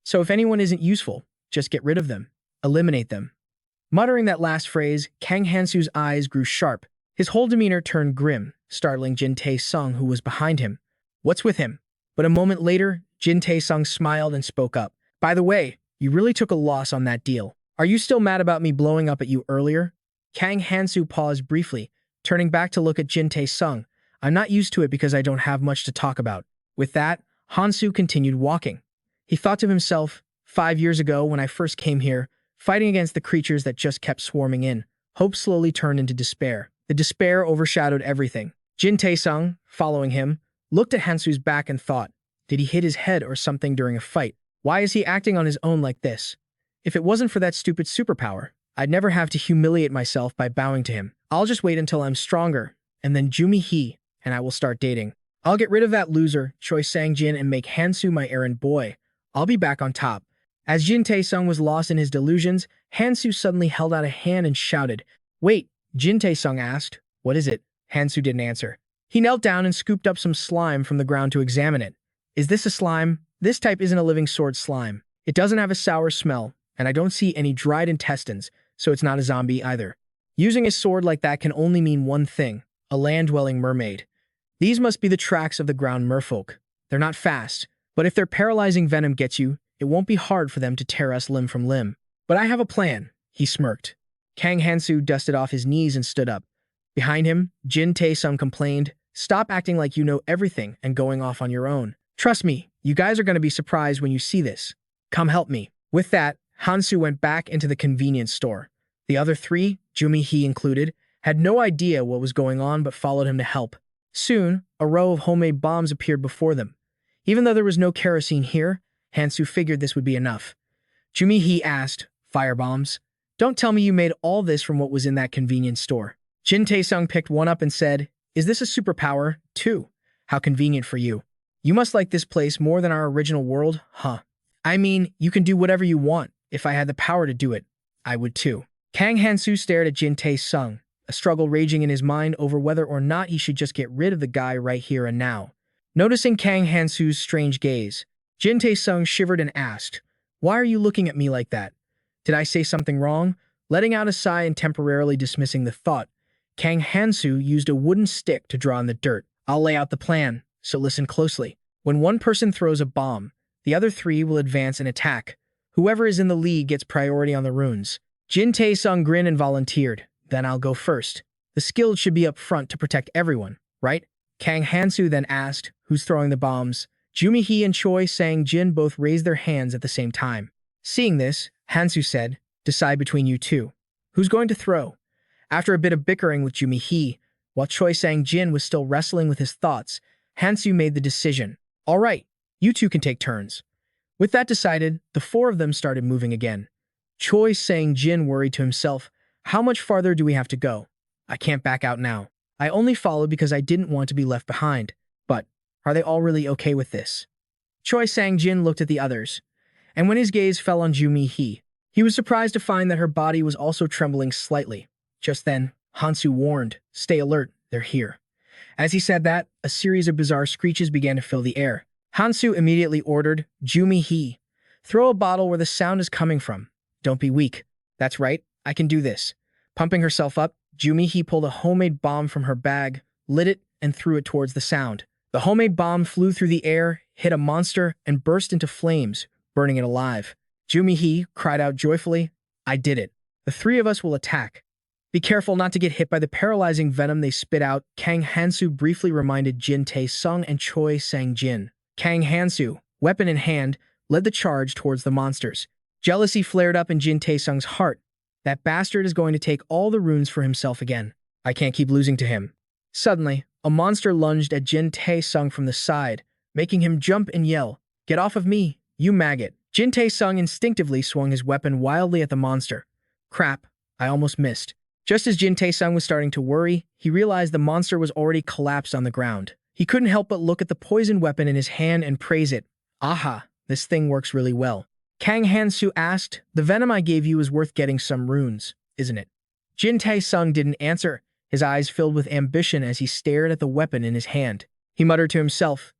Speaker 1: So if anyone isn't useful, just get rid of them. Eliminate them. Muttering that last phrase, Kang Hansu's eyes grew sharp. His whole demeanor turned grim, startling Jin Tae-sung, who was behind him. What's with him? But a moment later, Jin Tae-sung smiled and spoke up. By the way, you really took a loss on that deal. Are you still mad about me blowing up at you earlier? Kang Hansu paused briefly, turning back to look at Jin Tae-sung. I'm not used to it because I don't have much to talk about. With that, Hansu continued walking. He thought to himself, 5 years ago when I first came here, fighting against the creatures that just kept swarming in, hope slowly turned into despair. The despair overshadowed everything. Jin Tae-sung, following him, looked at Hansu's back and thought, did he hit his head or something during a fight? Why is he acting on his own like this? If it wasn't for that stupid superpower, I'd never have to humiliate myself by bowing to him. I'll just wait until I'm stronger, and then Jumi-hee, and I will start dating. I'll get rid of that loser, Choi Sang-jin, and make Hansu my errand boy. I'll be back on top. As Jin Tae-sung was lost in his delusions, Hansu suddenly held out a hand and shouted, Wait, Jin Tae-sung asked, What is it? Hansu didn't answer. He knelt down and scooped up some slime from the ground to examine it. Is this a slime? This type isn't a living sword slime. It doesn't have a sour smell, and I don't see any dried intestines, so it's not a zombie either. Using a sword like that can only mean one thing, a land-dwelling mermaid. These must be the tracks of the ground merfolk. They're not fast, but if their paralyzing venom gets you, it won't be hard for them to tear us limb from limb. But I have a plan, he smirked. Kang Hansu dusted off his knees and stood up. Behind him, Jin Tae-sung complained, Stop acting like you know everything and going off on your own. Trust me, you guys are going to be surprised when you see this. Come help me. With that, Hansu went back into the convenience store. The other three, Jumi-hee included, had no idea what was going on but followed him to help. Soon, a row of homemade bombs appeared before them. Even though there was no kerosene here, Hansu figured this would be enough. Jumi-hee asked, Firebombs? Don't tell me you made all this from what was in that convenience store. Jin Tae-sung picked one up and said, Is this a superpower, too? How convenient for you. You must like this place more than our original world, huh? I mean, you can do whatever you want. If I had the power to do it, I would too. Kang Hansu stared at Jin Tae-sung, a struggle raging in his mind over whether or not he should just get rid of the guy right here and now. Noticing Kang Hansu's strange gaze, Jin Tae-sung shivered and asked, Why are you looking at me like that? Did I say something wrong? Letting out a sigh and temporarily dismissing the thought, Kang Hansu used a wooden stick to draw in the dirt. I'll lay out the plan, so listen closely. When one person throws a bomb, the other three will advance and attack. Whoever is in the lead gets priority on the runes. Jin Tae-sung grinned and volunteered. Then I'll go first. The skilled should be up front to protect everyone, right? Kang Hansu then asked, Who's throwing the bombs? Jumi-hee and Choi Sang-jin both raised their hands at the same time. Seeing this, Hansu said, Decide between you two. Who's going to throw? After a bit of bickering with Jumi-hee, while Choi Sang-jin was still wrestling with his thoughts, Hansu made the decision. All right, you two can take turns. With that decided, the four of them started moving again. Choi Sang-jin worried to himself, How much farther do we have to go? I can't back out now. I only followed because I didn't want to be left behind. But, are they all really okay with this? Choi Sang-jin looked at the others, and when his gaze fell on Jumi-hee, he was surprised to find that her body was also trembling slightly. Just then, Hansu warned, Stay alert, they're here. As he said that, a series of bizarre screeches began to fill the air. Hansu immediately ordered, Jumi-hee, throw a bottle where the sound is coming from. Don't be weak. That's right, I can do this. Pumping herself up, Jumi-hee pulled a homemade bomb from her bag, lit it, and threw it towards the sound. The homemade bomb flew through the air, hit a monster, and burst into flames, burning it alive. Jumi-hee cried out joyfully, I did it. The three of us will attack. Be careful not to get hit by the paralyzing venom they spit out, Kang Hansu briefly reminded Jin Tae-sung and Choi Sang-jin. Kang Hansu, weapon in hand, led the charge towards the monsters. Jealousy flared up in Jin Tae-sung's heart. That bastard is going to take all the runes for himself again. I can't keep losing to him. Suddenly, a monster lunged at Jin Tae-sung from the side, making him jump and yell, Get off of me, you maggot. Jin Tae-sung instinctively swung his weapon wildly at the monster. Crap, I almost missed. Just as Jin Tae-sung was starting to worry, he realized the monster was already collapsed on the ground. He couldn't help but look at the poisoned weapon in his hand and praise it. Aha, this thing works really well. Kang Hansu asked, The venom I gave you is worth getting some runes, isn't it? Jin Tae-sung didn't answer, his eyes filled with ambition as he stared at the weapon in his hand. He muttered to himself,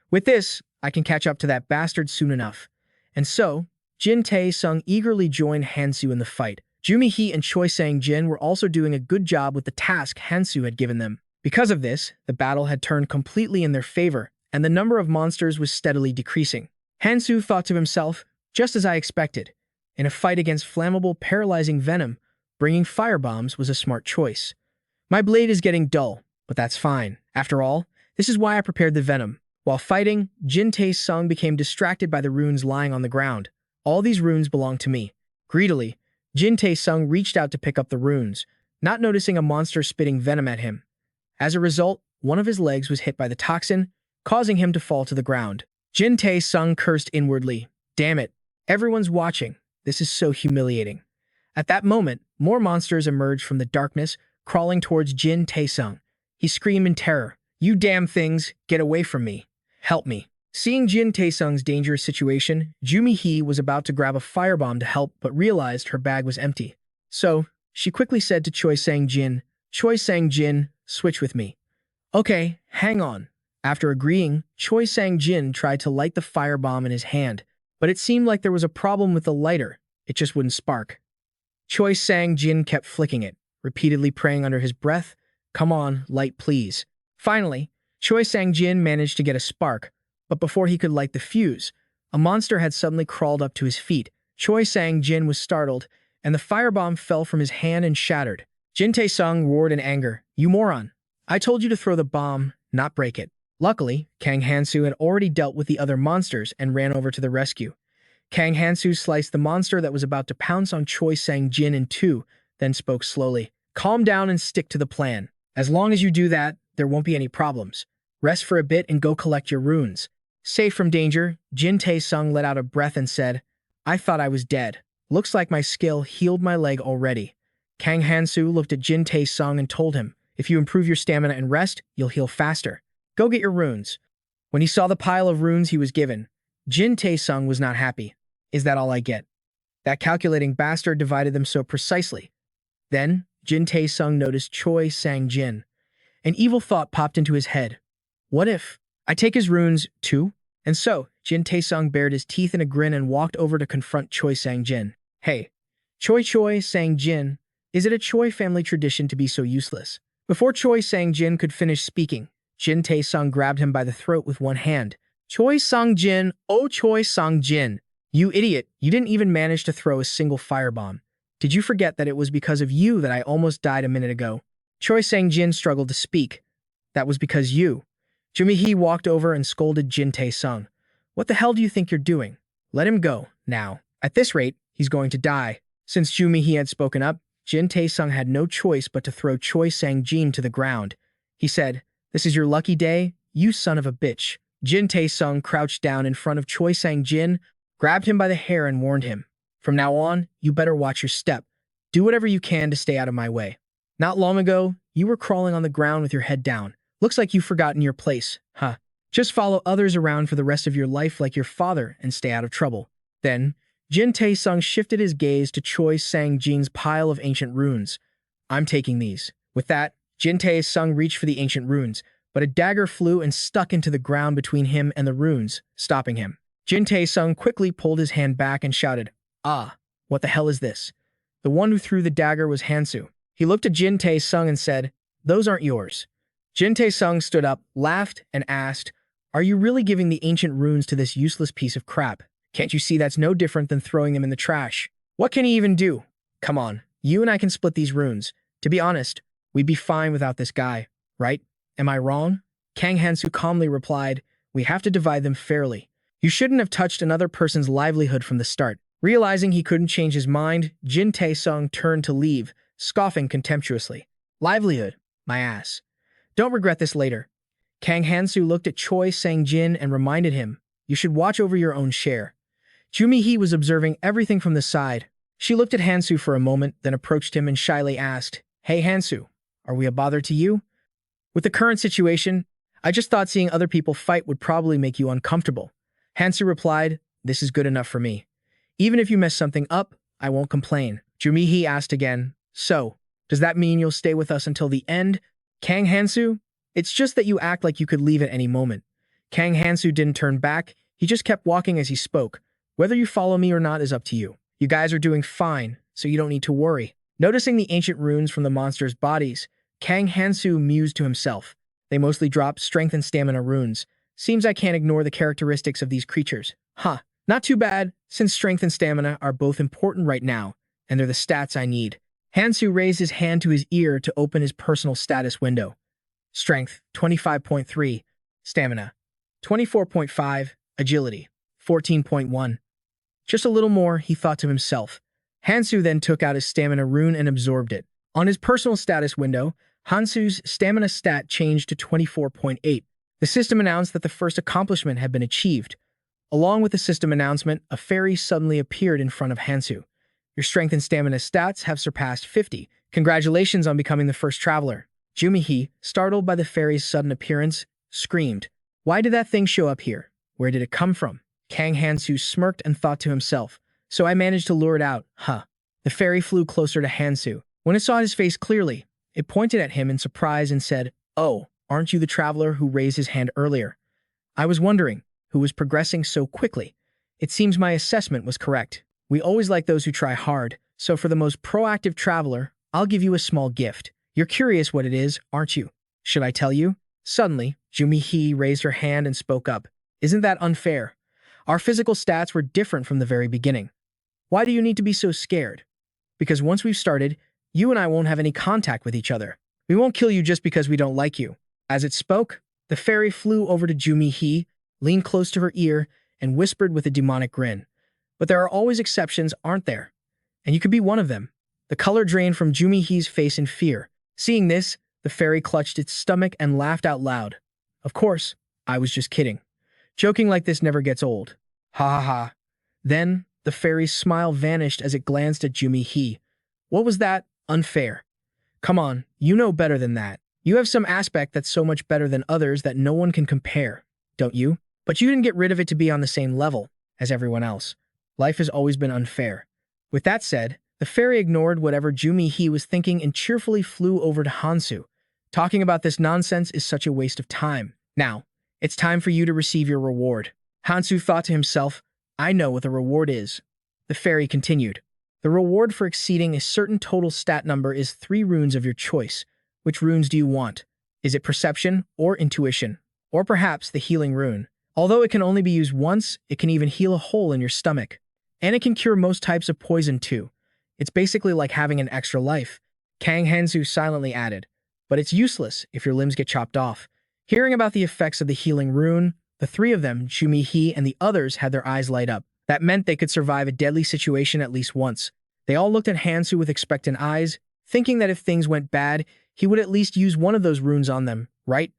Speaker 1: With this, I can catch up to that bastard soon enough. And so, Jin Tae-sung eagerly joined Hansu in the fight. Jumi-hee and Choi Sang-jin were also doing a good job with the task Hansu had given them. Because of this, the battle had turned completely in their favor, and the number of monsters was steadily decreasing. Hansu thought to himself, just as I expected, in a fight against flammable, paralyzing venom, bringing firebombs was a smart choice. My blade is getting dull, but that's fine. After all, this is why I prepared the venom. While fighting, Jin Tae-sung became distracted by the runes lying on the ground. All these runes belong to me. Greedily, Jin Tae-sung reached out to pick up the runes, not noticing a monster spitting venom at him. As a result, one of his legs was hit by the toxin, causing him to fall to the ground. Jin Tae-sung cursed inwardly. Damn it, everyone's watching. This is so humiliating. At that moment, more monsters emerged from the darkness, crawling towards Jin Tae-sung. He screamed in terror. You damn things, get away from me. Help me. Seeing Jin Tae-sung's dangerous situation, Jumi-hee was about to grab a firebomb to help but realized her bag was empty. So, she quickly said to Choi Sang-jin, Choi Sang-jin, switch with me. Okay, hang on. After agreeing, Choi Sang-jin tried to light the firebomb in his hand, but it seemed like there was a problem with the lighter. It just wouldn't spark. Choi Sang-jin kept flicking it, repeatedly praying under his breath, come on, light please. Finally, Choi Sang-jin managed to get a spark, but before he could light the fuse, a monster had suddenly crawled up to his feet. Choi Sang-jin was startled, and the firebomb fell from his hand and shattered. Jin Tae-sung roared in anger, you moron. I told you to throw the bomb, not break it. Luckily, Kang Hansu had already dealt with the other monsters and ran over to the rescue. Kang Hansu sliced the monster that was about to pounce on Choi Sang-jin in two, then spoke slowly. Calm down and stick to the plan. As long as you do that, there won't be any problems. Rest for a bit and go collect your runes. Safe from danger, Jin Tae-sung let out a breath and said, I thought I was dead. Looks like my skill healed my leg already. Kang Hansu looked at Jin Tae-sung and told him, if you improve your stamina and rest, you'll heal faster. Go get your runes. When he saw the pile of runes he was given, Jin Tae-sung was not happy. Is that all I get? That calculating bastard divided them so precisely. Then, Jin Tae-sung noticed Choi Sang-jin. An evil thought popped into his head. What if I take his runes, too? And so, Jin Tae-sung bared his teeth in a grin and walked over to confront Choi Sang-jin. Hey, Choi Sang-jin, is it a Choi family tradition to be so useless? Before Choi Sang-jin could finish speaking, Jin Tae-sung grabbed him by the throat with one hand. Choi Sang-jin, oh Choi Sang-jin, you idiot, you didn't even manage to throw a single firebomb. Did you forget that it was because of you that I almost died a minute ago? Choi Sang-jin struggled to speak. That was because you. Jumi-hee walked over and scolded Jin Tae-sung. What the hell do you think you're doing? Let him go, now. At this rate, he's going to die. Since Jumi-hee had spoken up, Jin Tae-sung had no choice but to throw Choi Sang-jin to the ground. He said, this is your lucky day, you son of a bitch. Jin Tae-sung crouched down in front of Choi Sang-jin, grabbed him by the hair and warned him. From now on, you better watch your step. Do whatever you can to stay out of my way. Not long ago, you were crawling on the ground with your head down. Looks like you've forgotten your place, huh? Just follow others around for the rest of your life like your father and stay out of trouble. Then, Jin Tae-sung shifted his gaze to Choi Sang-jin's pile of ancient runes. I'm taking these. With that, Jin Tae-sung reached for the ancient runes, but a dagger flew and stuck into the ground between him and the runes, stopping him. Jin Tae-sung quickly pulled his hand back and shouted, Ah, what the hell is this? The one who threw the dagger was Hansu. He looked at Jin Tae-sung and said, those aren't yours. Jin Tae-sung stood up, laughed, and asked, are you really giving the ancient runes to this useless piece of crap? Can't you see that's no different than throwing them in the trash? What can he even do? Come on, you and I can split these runes. To be honest, we'd be fine without this guy, right? Am I wrong? Kang Hansu calmly replied, we have to divide them fairly. You shouldn't have touched another person's livelihood from the start. Realizing he couldn't change his mind, Jin Tae-sung turned to leave, scoffing contemptuously. Livelihood, my ass. Don't regret this later. Kang Hansu looked at Choi Sang-jin and reminded him, you should watch over your own share. Jumi-hee was observing everything from the side. She looked at Hansu for a moment, then approached him and shyly asked, hey Hansu, are we a bother to you? With the current situation, I just thought seeing other people fight would probably make you uncomfortable. Hansu replied, this is good enough for me. Even if you mess something up, I won't complain. Jumi-hee asked again, so, does that mean you'll stay with us until the end? Kang Hansu, it's just that you act like you could leave at any moment. Kang Hansu didn't turn back. He just kept walking as he spoke. Whether you follow me or not is up to you. You guys are doing fine, so you don't need to worry. Noticing the ancient runes from the monsters' bodies, Kang Hansu mused to himself. They mostly drop strength and stamina runes. Seems I can't ignore the characteristics of these creatures. Huh, not too bad, since strength and stamina are both important right now, and they're the stats I need. Hansu raised his hand to his ear to open his personal status window. Strength, 25.3. Stamina, 24.5. Agility, 14.1. Just a little more, he thought to himself. Hansu then took out his stamina rune and absorbed it. On his personal status window, Hansu's stamina stat changed to 24.8. The system announced that the first accomplishment had been achieved. Along with the system announcement, a fairy suddenly appeared in front of Hansu. Your strength and stamina stats have surpassed 50. Congratulations on becoming the first traveler. Jumihi, startled by the fairy's sudden appearance, screamed. Why did that thing show up here? Where did it come from? Kang Hansu smirked and thought to himself. So I managed to lure it out, huh? The fairy flew closer to Hansu. When it saw his face clearly, it pointed at him in surprise and said, Oh, aren't you the traveler who raised his hand earlier? I was wondering, who was progressing so quickly? It seems my assessment was correct. We always like those who try hard, so for the most proactive traveler, I'll give you a small gift. You're curious what it is, aren't you? Should I tell you? Suddenly, Jumihi raised her hand and spoke up. Isn't that unfair? Our physical stats were different from the very beginning. Why do you need to be so scared? Because once we've started, you and I won't have any contact with each other. We won't kill you just because we don't like you. As it spoke, the fairy flew over to Jumihi, leaned close to her ear, and whispered with a demonic grin. But there are always exceptions, aren't there? And you could be one of them. The color drained from Jumihi's face in fear. Seeing this, the fairy clutched its stomach and laughed out loud. Of course, I was just kidding. Joking like this never gets old. Ha ha ha. Then, the fairy's smile vanished as it glanced at Jumihi. What was that? Unfair. Come on, you know better than that. You have some aspect that's so much better than others that no one can compare, don't you? But you didn't get rid of it to be on the same level as everyone else. Life has always been unfair. With that said, the fairy ignored whatever Jumihi was thinking and cheerfully flew over to Hansu. Talking about this nonsense is such a waste of time. Now, it's time for you to receive your reward. Hansu thought to himself, I know what the reward is. The fairy continued. The reward for exceeding a certain total stat number is 3 runes of your choice. Which runes do you want? Is it perception or intuition? Or perhaps the healing rune? Although it can only be used once, it can even heal a hole in your stomach. And it can cure most types of poison too. It's basically like having an extra life. Kang Hansu silently added. But it's useless if your limbs get chopped off. Hearing about the effects of the healing rune, the 3 of them, Jumihi and the others, had their eyes light up. That meant they could survive a deadly situation at least once. They all looked at Hansu with expectant eyes, thinking that if things went bad, he would at least use one of those runes on them, right?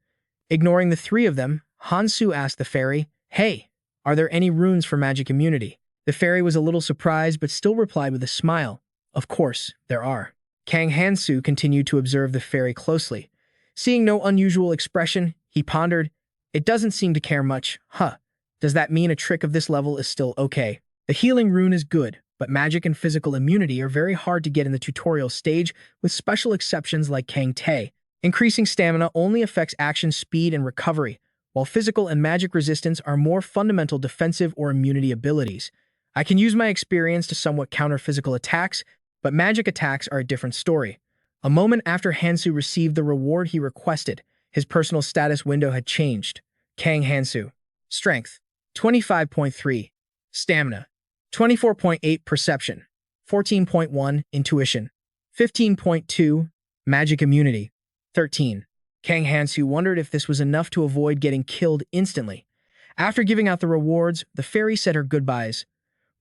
Speaker 1: Ignoring the 3 of them, Hansu asked the fairy, Hey, are there any runes for magic immunity? The fairy was a little surprised but still replied with a smile. Of course, there are. Kang Hansu continued to observe the fairy closely. Seeing no unusual expression, he pondered, It doesn't seem to care much, huh? Does that mean a trick of this level is still okay? The healing rune is good, but magic and physical immunity are very hard to get in the tutorial stage, with special exceptions like Kang Tae. Increasing stamina only affects action speed and recovery, while physical and magic resistance are more fundamental defensive or immunity abilities. I can use my experience to somewhat counter physical attacks, but magic attacks are a different story. A moment after Hansu received the reward he requested, his personal status window had changed. Kang Hansu. Strength, 25.3. Stamina, 24.8. Perception, 14.1. Intuition, 15.2. Magic immunity, 13. Kang Hansu wondered if this was enough to avoid getting killed instantly. After giving out the rewards, the fairy said her goodbyes.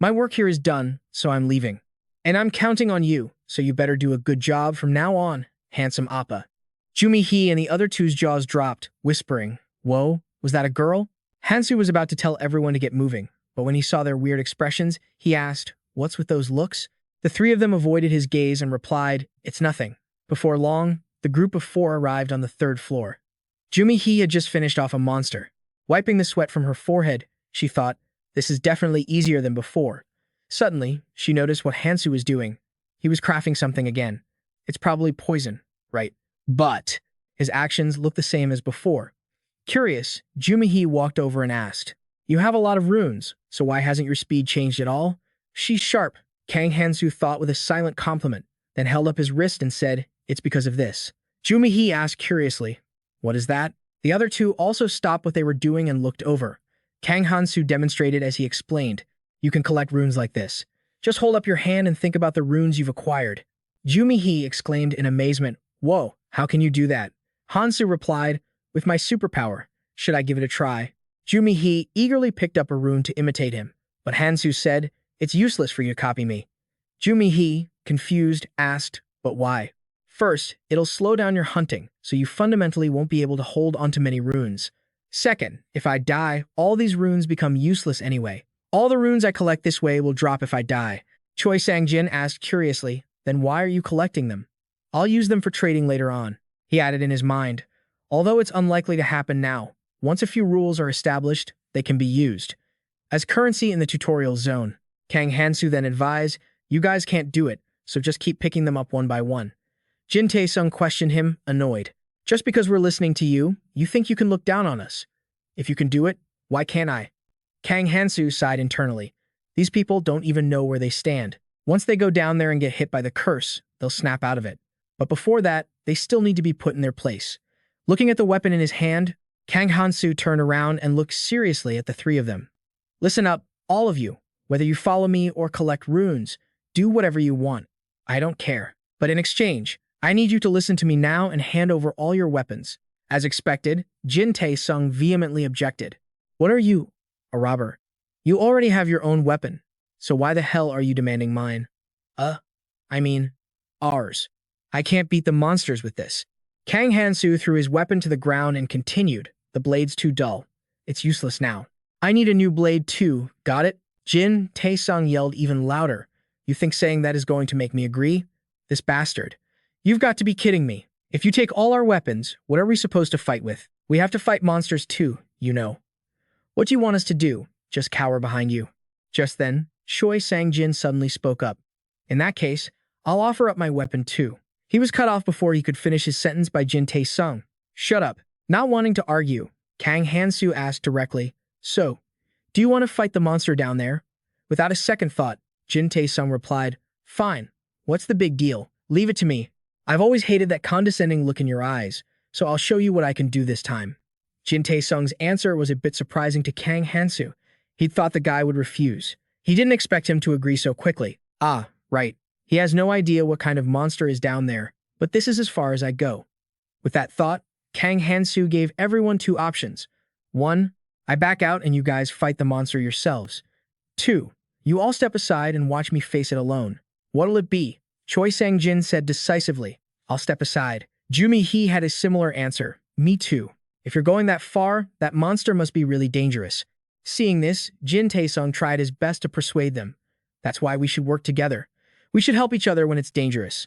Speaker 1: My work here is done, so I'm leaving. And I'm counting on you, so you better do a good job from now on, handsome Appa. Jumihi and the other two's jaws dropped, whispering, Whoa, was that a girl? Hansu was about to tell everyone to get moving, but when he saw their weird expressions, he asked, What's with those looks? The 3 of them avoided his gaze and replied, It's nothing. Before long, the group of 4 arrived on the 3rd floor. Jumihi had just finished off a monster. Wiping the sweat from her forehead, she thought, This is definitely easier than before. Suddenly, she noticed what Hansu was doing. He was crafting something again. It's probably poison, right? But his actions looked the same as before. Curious, Jumihi walked over and asked, "You have a lot of runes, so why hasn't your speed changed at all?" "She's sharp," Kang Hansu thought with a silent compliment, then held up his wrist and said, "It's because of this." Jumihi asked curiously, "What is that?" The other two also stopped what they were doing and looked over. Kang Hansu demonstrated as he explained, "You can collect runes like this. Just hold up your hand and think about the runes you've acquired." Jumihi exclaimed in amazement, "Whoa, how can you do that?" Hansu replied, "With my superpower. Should I give it a try?" Jumihi eagerly picked up a rune to imitate him, but Hansu said, "It's useless for you to copy me." Jumihi, confused, asked, "But why?" "First, it'll slow down your hunting, so you fundamentally won't be able to hold onto many runes. Second, if I die, all these runes become useless anyway. All the runes I collect this way will drop if I die." Choi Sang-jin asked curiously, "Then why are you collecting them?" "I'll use them for trading later on," he added in his mind. "Although it's unlikely to happen now, once a few rules are established, they can be used as currency in the tutorial zone." Kang Hansu then advised, "You guys can't do it, so just keep picking them up one by one." Jin Tae-sung questioned him, annoyed. "Just because we're listening to you, you think you can look down on us? If you can do it, why can't I?" Kang Hansu sighed internally. These people don't even know where they stand. Once they go down there and get hit by the curse, they'll snap out of it. But before that, they still need to be put in their place. Looking at the weapon in his hand, Kang Hansu turned around and looked seriously at the three of them. "Listen up, all of you. Whether you follow me or collect runes, do whatever you want. I don't care. But in exchange, I need you to listen to me now and hand over all your weapons." As expected, Jin Tae-sung vehemently objected. "What are you? A robber? You already have your own weapon, so why the hell are you demanding mine?" I mean, ours. I can't beat the monsters with this." Kang Hansu threw his weapon to the ground and continued, "The blade's too dull. It's useless now. I need a new blade too, got it?" Jin Tae-sung yelled even louder. "You think saying that is going to make me agree? This bastard. You've got to be kidding me. If you take all our weapons, what are we supposed to fight with? We have to fight monsters too, you know. What do you want us to do? Just cower behind you?" Just then, Choi Sang-jin suddenly spoke up. "In that case, I'll offer up my weapon too." He was cut off before he could finish his sentence by Jin Tae-sung. "Shut up." Not wanting to argue, Kang Hansu asked directly, "So, do you want to fight the monster down there?" Without a second thought, Jin Tae-sung replied, "Fine. What's the big deal? Leave it to me. I've always hated that condescending look in your eyes, so I'll show you what I can do this time." Jin Tae-sung's answer was a bit surprising to Kang Hansu. He'd thought the guy would refuse. He didn't expect him to agree so quickly. "Ah, right. He has no idea what kind of monster is down there, but this is as far as I go." With that thought, Kang Hansu gave everyone two options. 1. I back out and you guys fight the monster yourselves. 2. You all step aside and watch me face it alone. What'll it be? Choi Sang-jin said decisively, "I'll step aside." Jumi-hee had a similar answer. "Me too. If you're going that far, that monster must be really dangerous." Seeing this, Jin Tae-sung tried his best to persuade them. "That's why we should work together. We should help each other when it's dangerous."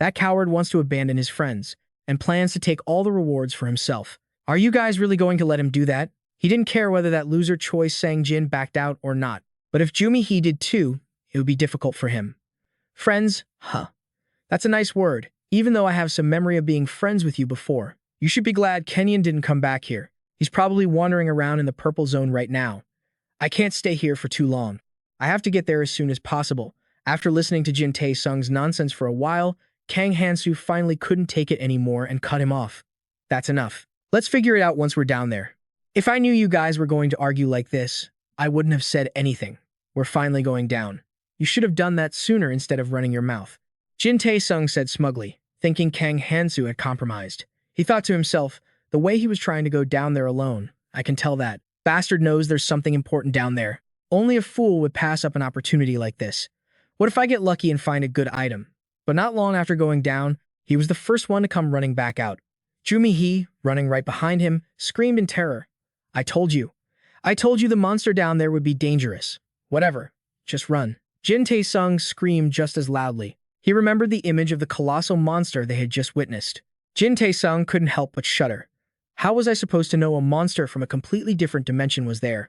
Speaker 1: That coward wants to abandon his friends and plans to take all the rewards for himself. Are you guys really going to let him do that? He didn't care whether that loser Choi Sang-jin backed out or not. But if Jumi-hee did too, it would be difficult for him. Friends? Huh. That's a nice word, even though I have some memory of being friends with you before. You should be glad Kenian didn't come back here. He's probably wandering around in the purple zone right now. I can't stay here for too long. I have to get there as soon as possible. After listening to Jin Tae-sung's nonsense for a while, Kang Hansu finally couldn't take it anymore and cut him off. "That's enough. Let's figure it out once we're down there. If I knew you guys were going to argue like this, I wouldn't have said anything. We're finally going down. You should have done that sooner instead of running your mouth." Jin Tae-sung said smugly, thinking Kang Hansu had compromised. He thought to himself, the way he was trying to go down there alone, I can tell that bastard knows there's something important down there. Only a fool would pass up an opportunity like this. What if I get lucky and find a good item? But not long after going down, he was the first one to come running back out. Jumi-hee, running right behind him, screamed in terror. I told you the monster down there would be dangerous. Whatever, just run." Jin Tae-sung screamed just as loudly. He remembered the image of the colossal monster they had just witnessed. Jin Tae-sung couldn't help but shudder. How was I supposed to know a monster from a completely different dimension was there?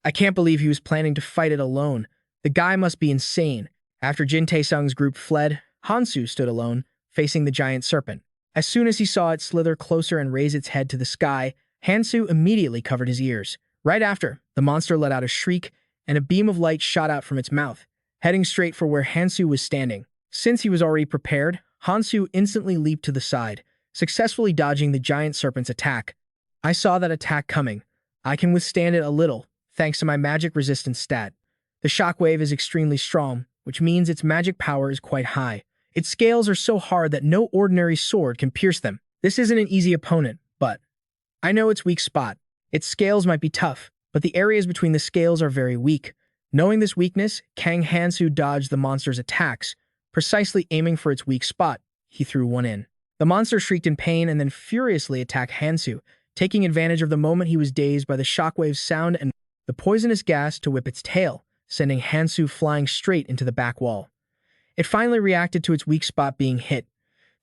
Speaker 1: I can't believe he was planning to fight it alone. The guy must be insane. After Jin Tae-sung's group fled, Hansu stood alone, facing the giant serpent. As soon as he saw it slither closer and raise its head to the sky, Hansu immediately covered his ears. Right after, the monster let out a shriek, and a beam of light shot out from its mouth, heading straight for where Hansu was standing. Since he was already prepared, Hansu instantly leaped to the side, successfully dodging the giant serpent's attack. I saw that attack coming. I can withstand it a little, thanks to my magic resistance stat. The shockwave is extremely strong, which means its magic power is quite high. Its scales are so hard that no ordinary sword can pierce them. This isn't an easy opponent, but I know its weak spot. Its scales might be tough, but the areas between the scales are very weak. Knowing this weakness, Kang Hansu dodged the monster's attacks, precisely aiming for its weak spot. He threw one in. The monster shrieked in pain and then furiously attacked Hansu, taking advantage of the moment he was dazed by the shockwave's sound and the poisonous gas to whip its tail, sending Hansu flying straight into the back wall. It finally reacted to its weak spot being hit.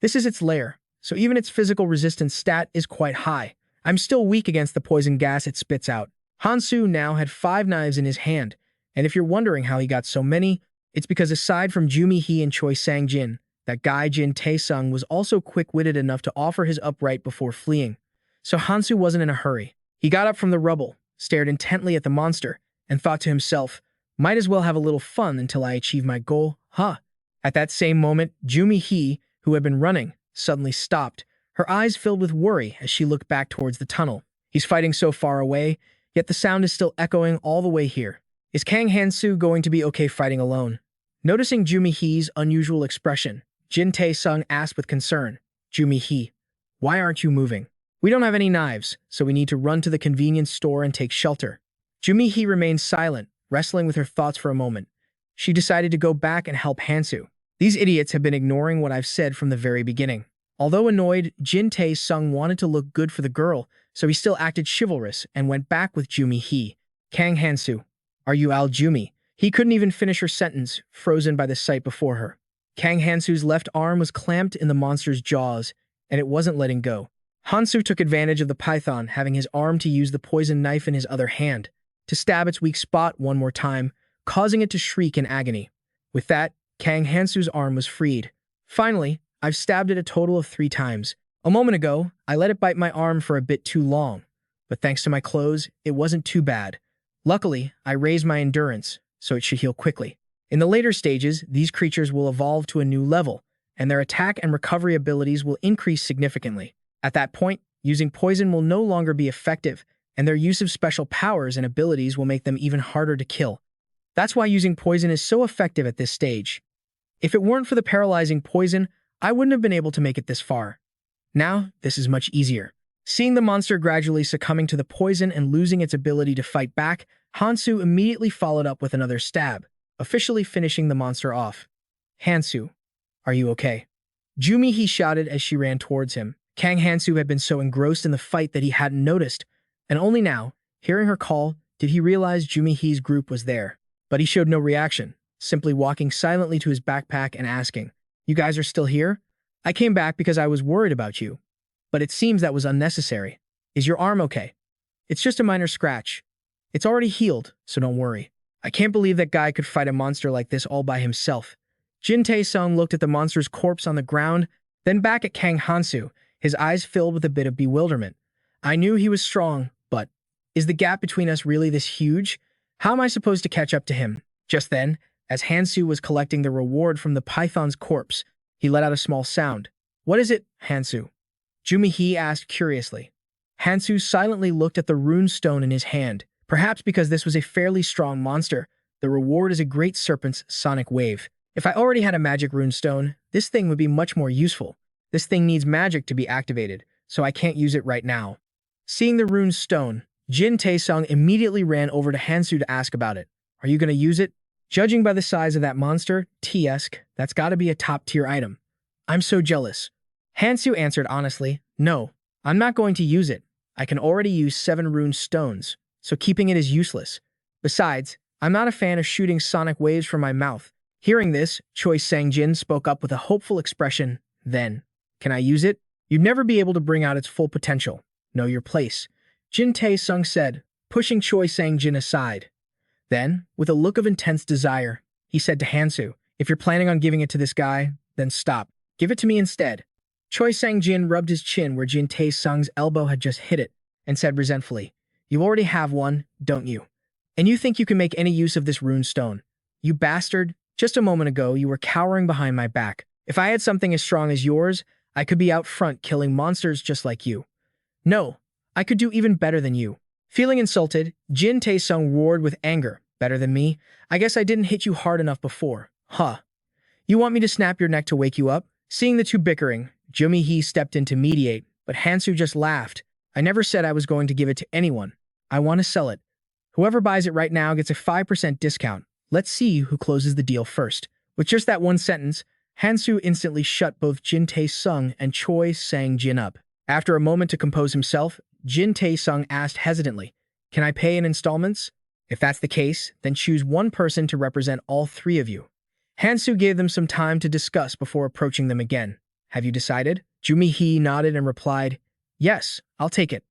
Speaker 1: This is its lair, so even its physical resistance stat is quite high. I'm still weak against the poison gas it spits out. Hansu now had 5 knives in his hand, and if you're wondering how he got so many, it's because aside from Jumi-hee and Choi Sang-jin, that guy Jin Tae-sung was also quick-witted enough to offer his upright before fleeing. So Hansu wasn't in a hurry. He got up from the rubble, stared intently at the monster, and thought to himself, might as well have a little fun until I achieve my goal, huh? At that same moment, Jumi-hee, who had been running, suddenly stopped. Her eyes filled with worry as she looked back towards the tunnel. He's fighting so far away, yet the sound is still echoing all the way here. Is Kang Hansu going to be okay fighting alone? Noticing Jumi-hee's unusual expression, Jin Tae-sung asked with concern, Jumi-hee, why aren't you moving? We don't have any knives, so we need to run to the convenience store and take shelter. Jumi-hee remained silent, wrestling with her thoughts for a moment. She decided to go back and help Hansu. These idiots have been ignoring what I've said from the very beginning. Although annoyed, Jin Tae-sung wanted to look good for the girl, so he still acted chivalrous and went back with Jumi-hee. Kang Hansu, are you Al Jumi? He couldn't even finish her sentence, frozen by the sight before her. Kang Hansu's left arm was clamped in the monster's jaws, and it wasn't letting go. Hansu took advantage of the python having his arm to use the poison knife in his other hand, to stab its weak spot one more time, causing it to shriek in agony. With that, Kang Hansu's arm was freed. Finally, I've stabbed it a total of 3 times. A moment ago, I let it bite my arm for a bit too long, but thanks to my clothes, it wasn't too bad. Luckily, I raised my endurance, so it should heal quickly. In the later stages, these creatures will evolve to a new level, and their attack and recovery abilities will increase significantly. At that point, using poison will no longer be effective, and their use of special powers and abilities will make them even harder to kill. That's why using poison is so effective at this stage. If it weren't for the paralyzing poison, I wouldn't have been able to make it this far. Now, this is much easier. Seeing the monster gradually succumbing to the poison and losing its ability to fight back, Hansu immediately followed up with another stab, officially finishing the monster off. Hansu, are you okay? Jumi-hee shouted as she ran towards him. Kang Hansu had been so engrossed in the fight that he hadn't noticed, and only now, hearing her call, did he realize Jumi-hee's group was there. But he showed no reaction, simply walking silently to his backpack and asking, "You guys are still here? I came back because I was worried about you. But it seems that was unnecessary. Is your arm okay? It's just a minor scratch. It's already healed, so don't worry." I can't believe that guy could fight a monster like this all by himself. Jin Tae-sung looked at the monster's corpse on the ground, then back at Kang Hansu, his eyes filled with a bit of bewilderment. I knew he was strong, but is the gap between us really this huge? How am I supposed to catch up to him? Just then, as Hansu was collecting the reward from the python's corpse, he let out a small sound. What is it, Hansu? Jumi-hee asked curiously. Hansu silently looked at the rune stone in his hand. Perhaps because this was a fairly strong monster, the reward is a great serpent's sonic wave. If I already had a magic rune stone, this thing would be much more useful. This thing needs magic to be activated, so I can't use it right now. Seeing the rune stone, Jin Tae-sung immediately ran over to Hansu to ask about it. Are you going to use it? Judging by the size of that monster, that's gotta be a top-tier item. I'm so jealous. Hansu answered honestly, no, I'm not going to use it. I can already use 7 rune stones, so keeping it is useless. Besides, I'm not a fan of shooting sonic waves from my mouth. Hearing this, Choi Sang-jin spoke up with a hopeful expression. Then, can I use it? You'd never be able to bring out its full potential. Know your place, Jin Tae-sung said, pushing Choi Sang-jin aside. Then, with a look of intense desire, he said to Hansu, if you're planning on giving it to this guy, then stop. Give it to me instead. Choi Sang-jin rubbed his chin where Jin Tae-sung's elbow had just hit it, and said resentfully, "You already have one, don't you? And you think you can make any use of this rune stone? You bastard, just a moment ago you were cowering behind my back. If I had something as strong as yours, I could be out front killing monsters just like you. No, I could do even better than you." Feeling insulted, Jin Tae-sung roared with anger. "Better than me? I guess I didn't hit you hard enough before. Huh. You want me to snap your neck to wake you up?" Seeing the two bickering, Jumi-hee stepped in to mediate, but Hansu just laughed. "I never said I was going to give it to anyone. I want to sell it. Whoever buys it right now gets a 5% discount. Let's see who closes the deal first." With just that one sentence, Hansu instantly shut both Jin Tae-sung and Choi Sang-jin up. After a moment to compose himself, Jin Tae-sung asked hesitantly, "Can I pay in installments? If that's the case, then choose one person to represent all three of you." Hansu gave them some time to discuss before approaching them again. "Have you decided?" Jumi-hee nodded and replied, "Yes, I'll take it."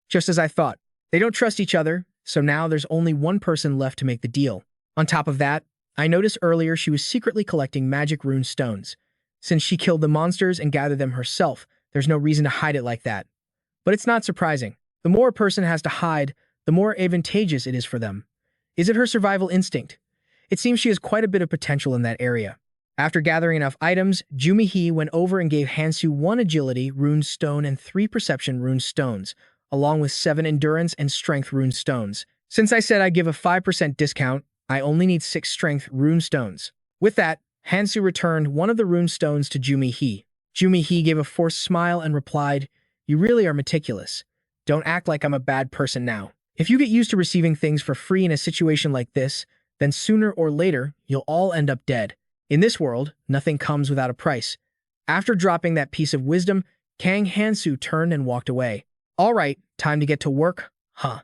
Speaker 1: Just as I thought. They don't trust each other, so now there's only one person left to make the deal. On top of that, I noticed earlier she was secretly collecting magic rune stones. Since she killed the monsters and gathered them herself, there's no reason to hide it like that. But it's not surprising. The more a person has to hide, the more advantageous it is for them. Is it her survival instinct? It seems she has quite a bit of potential in that area. After gathering enough items, Jumi-hee went over and gave Hansu 1 agility rune stone and 3 perception rune stones, along with 7 endurance and strength rune stones. Since I said I'd give a 5% discount, I only need 6 strength rune stones. With that, Hansu returned one of the rune stones to Jumi-hee. Jumi-hee gave a forced smile and replied, "You really are meticulous. Don't act like I'm a bad person now. If you get used to receiving things for free in a situation like this, then sooner or later, you'll all end up dead. In this world, nothing comes without a price." After dropping that piece of wisdom, Kang Hansu turned and walked away. "All right, time to get to work, huh?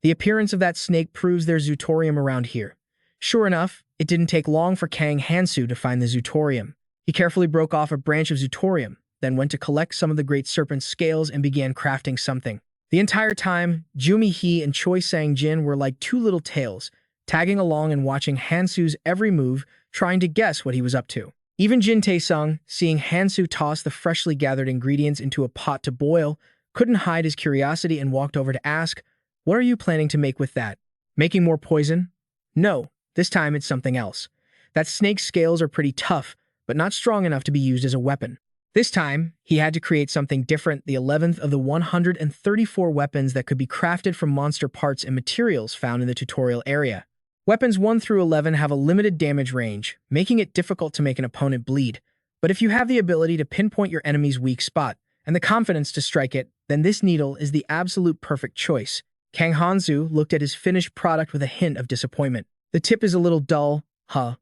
Speaker 1: The appearance of that snake proves there's zootorium around here." Sure enough, it didn't take long for Kang Hansu to find the zootorium. He carefully broke off a branch of zootorium, then went to collect some of the great serpent's scales and began crafting something. The entire time, Jumi-hee and Choi Sang-jin were like two little tails, tagging along and watching Hansu's every move, trying to guess what he was up to. Even Jin Tae-sung, seeing Hansu toss the freshly gathered ingredients into a pot to boil, couldn't hide his curiosity and walked over to ask, "What are you planning to make with that? Making more poison?" "No, this time it's something else. That snake's scales are pretty tough, but not strong enough to be used as a weapon." This time, he had to create something different, the 11th of the 134 weapons that could be crafted from monster parts and materials found in the tutorial area. Weapons 1 through 11 have a limited damage range, making it difficult to make an opponent bleed. But if you have the ability to pinpoint your enemy's weak spot, and the confidence to strike it, then this needle is the absolute perfect choice. Kang Hansu looked at his finished product with a hint of disappointment. "The tip is a little dull, huh?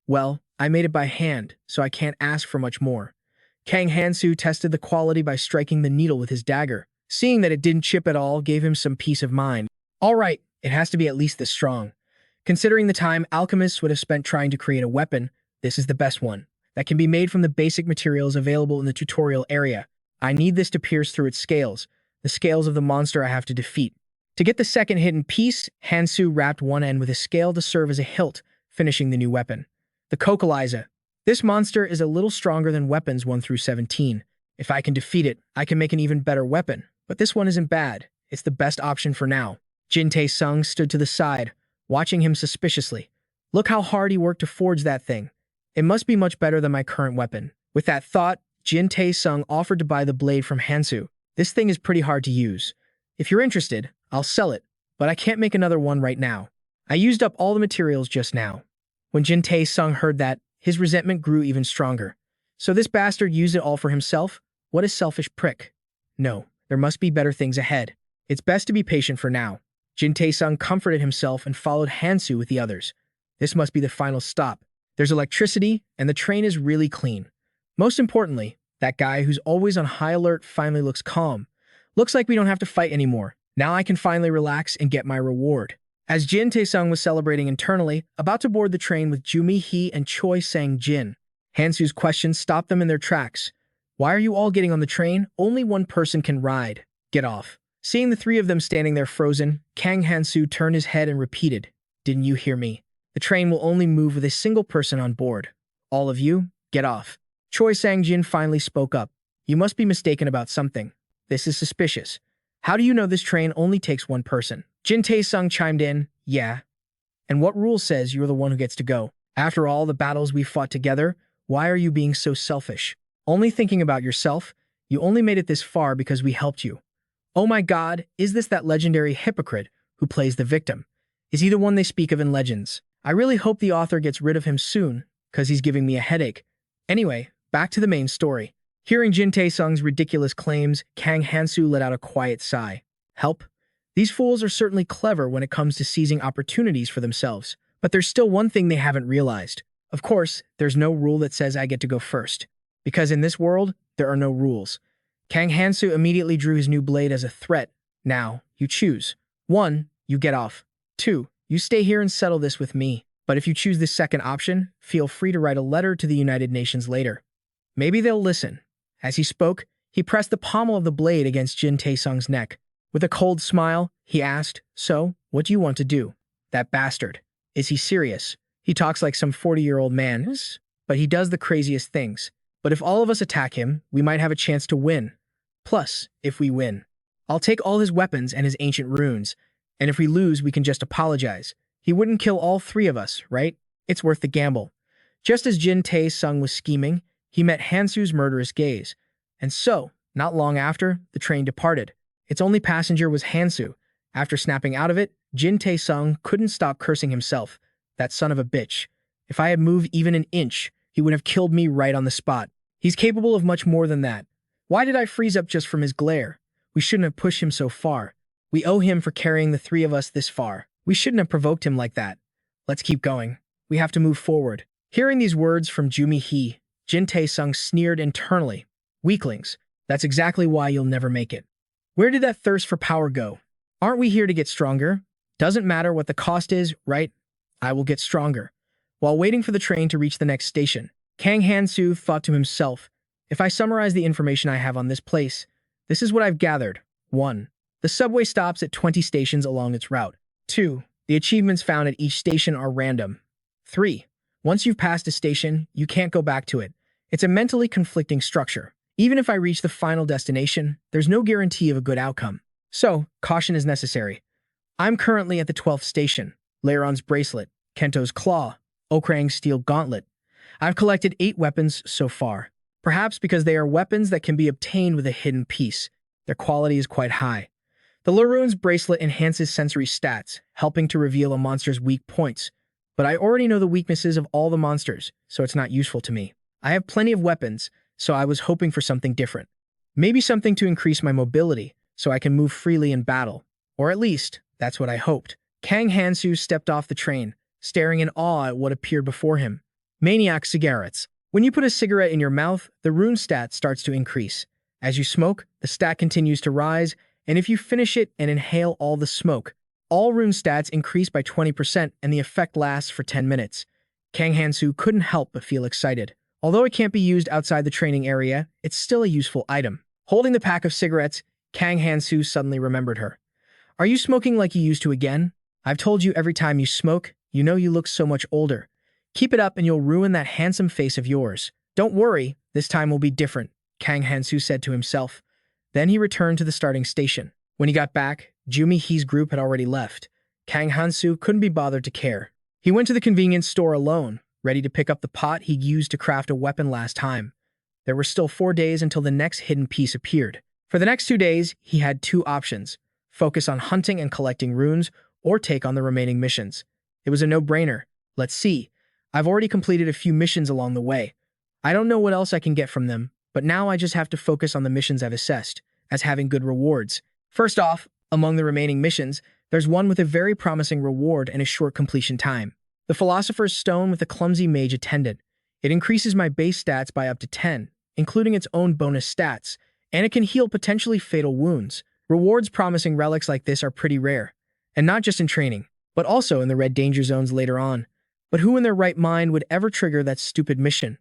Speaker 1: Well, I made it by hand, so I can't ask for much more." Kang Hansu tested the quality by striking the needle with his dagger. Seeing that it didn't chip at all gave him some peace of mind. "All right, it has to be at least this strong. Considering the time alchemists would have spent trying to create a weapon, this is the best one, that can be made from the basic materials available in the tutorial area. I need this to pierce through its scales, the scales of the monster I have to defeat." To get the second hidden piece, Hansu wrapped one end with a scale to serve as a hilt, finishing the new weapon. The Kokoliza. This monster is a little stronger than weapons 1 through 17. If I can defeat it, I can make an even better weapon. But this one isn't bad. It's the best option for now. Jin Tae-sung stood to the side, watching him suspiciously. "Look how hard he worked to forge that thing. It must be much better than my current weapon." With that thought, Jin Tae-sung offered to buy the blade from Hansu. "This thing is pretty hard to use. If you're interested, I'll sell it, but I can't make another one right now. I used up all the materials just now." When Jin Tae-sung heard that, his resentment grew even stronger. So this bastard used it all for himself? What a selfish prick. No, there must be better things ahead. It's best to be patient for now. Jin Tae-sung comforted himself and followed Hansu with the others. This must be the final stop. There's electricity, and the train is really clean. Most importantly, that guy who's always on high alert finally looks calm. Looks like we don't have to fight anymore. Now I can finally relax and get my reward. As Jin Tae-sung was celebrating internally, about to board the train with Jumi-hee and Choi Sang-jin, Hansu's question stopped them in their tracks. "Why are you all getting on the train? Only one person can ride. Get off." Seeing the three of them standing there frozen, Kang Hansu turned his head and repeated, "Didn't you hear me? The train will only move with a single person on board. All of you, get off." Choi Sang-jin finally spoke up. "You must be mistaken about something. This is suspicious. How do you know this train only takes one person? Jin Tae-sung chimed in, yeah. And what rule says you're the one who gets to go? After all the battles we fought together, why are you being so selfish? Only thinking about yourself? You only made it this far because we helped you. Oh my god, is this that legendary hypocrite who plays the victim? Is he the one they speak of in legends? I really hope the author gets rid of him soon, cause he's giving me a headache. Anyway, back to the main story. Hearing Jin Tae-sung's ridiculous claims, Kang Hansu let out a quiet sigh. Help? These fools are certainly clever when it comes to seizing opportunities for themselves. But there's still one thing they haven't realized. Of course, there's no rule that says I get to go first. Because in this world, there are no rules. Kang Hansu immediately drew his new blade as a threat. Now, you choose. 1. You get off. 2. You stay here and settle this with me. But if you choose this second option, feel free to write a letter to the United Nations later. Maybe they'll listen. As he spoke, he pressed the pommel of the blade against Jin Tae-sung's neck. With a cold smile, he asked, so, what do you want to do? That bastard. Is he serious? He talks like some 40-year-old man, but he does the craziest things. But if all of us attack him, we might have a chance to win. Plus, if we win, I'll take all his weapons and his ancient runes. And if we lose, we can just apologize. He wouldn't kill all 3 of us, right? It's worth the gamble. Just as Jin Tae-sung was scheming, he met Hansu's murderous gaze. And so, not long after, the train departed. Its only passenger was Hansu. After snapping out of it, Jin Tae-sung couldn't stop cursing himself. That son of a bitch. If I had moved even an inch, he would have killed me right on the spot. He's capable of much more than that. Why did I freeze up just from his glare? We shouldn't have pushed him so far. We owe him for carrying the 3 of us this far. We shouldn't have provoked him like that. Let's keep going. We have to move forward. Hearing these words from Jumi-hee, Jin Tae-sung sneered internally. Weaklings. That's exactly why you'll never make it. Where did that thirst for power go? Aren't we here to get stronger? Doesn't matter what the cost is, right? I will get stronger. While waiting for the train to reach the next station, Kang Hansu thought to himself, if I summarize the information I have on this place, this is what I've gathered. 1. The subway stops at 20 stations along its route. 2. The achievements found at each station are random. 3. Once you've passed a station, you can't go back to it. It's a mentally conflicting structure. Even if I reach the final destination, there's no guarantee of a good outcome. So, caution is necessary. I'm currently at the 12th station. Leiron's bracelet, Kento's claw, Okrang's steel gauntlet. I've collected 8 weapons so far. Perhaps because they are weapons that can be obtained with a hidden piece. Their quality is quite high. The Leiron's bracelet enhances sensory stats, helping to reveal a monster's weak points. But I already know the weaknesses of all the monsters, so it's not useful to me. I have plenty of weapons, so I was hoping for something different. Maybe something to increase my mobility, so I can move freely in battle. Or at least, that's what I hoped. Kang Hansu stepped off the train, staring in awe at what appeared before him. Maniac cigarettes. When you put a cigarette in your mouth, the rune stat starts to increase. As you smoke, the stat continues to rise, and if you finish it and inhale all the smoke, all rune stats increase by 20% and the effect lasts for 10 minutes. Kang Hansu couldn't help but feel excited. Although it can't be used outside the training area, it's still a useful item. Holding the pack of cigarettes, Kang Hansu suddenly remembered her. Are you smoking like you used to again? I've told you every time you smoke, you know you look so much older. Keep it up and you'll ruin that handsome face of yours. Don't worry, this time will be different, Kang Hansu said to himself. Then he returned to the starting station. When he got back, Jumi-hee's group had already left. Kang Hansu couldn't be bothered to care. He went to the convenience store alone, ready to pick up the pot he'd used to craft a weapon last time. There were still 4 days until the next hidden piece appeared. For the next 2 days, he had 2 options: focus on hunting and collecting runes, or take on the remaining missions. It was a no-brainer. Let's see. I've already completed a few missions along the way. I don't know what else I can get from them, but now I just have to focus on the missions I've assessed, as having good rewards. First off, among the remaining missions, there's one with a very promising reward and a short completion time. The Philosopher's Stone with a clumsy mage attendant. It increases my base stats by up to 10, including its own bonus stats, and it can heal potentially fatal wounds. Rewards promising relics like this are pretty rare, and not just in training, but also in the red danger zones later on. But who in their right mind would ever trigger that stupid mission?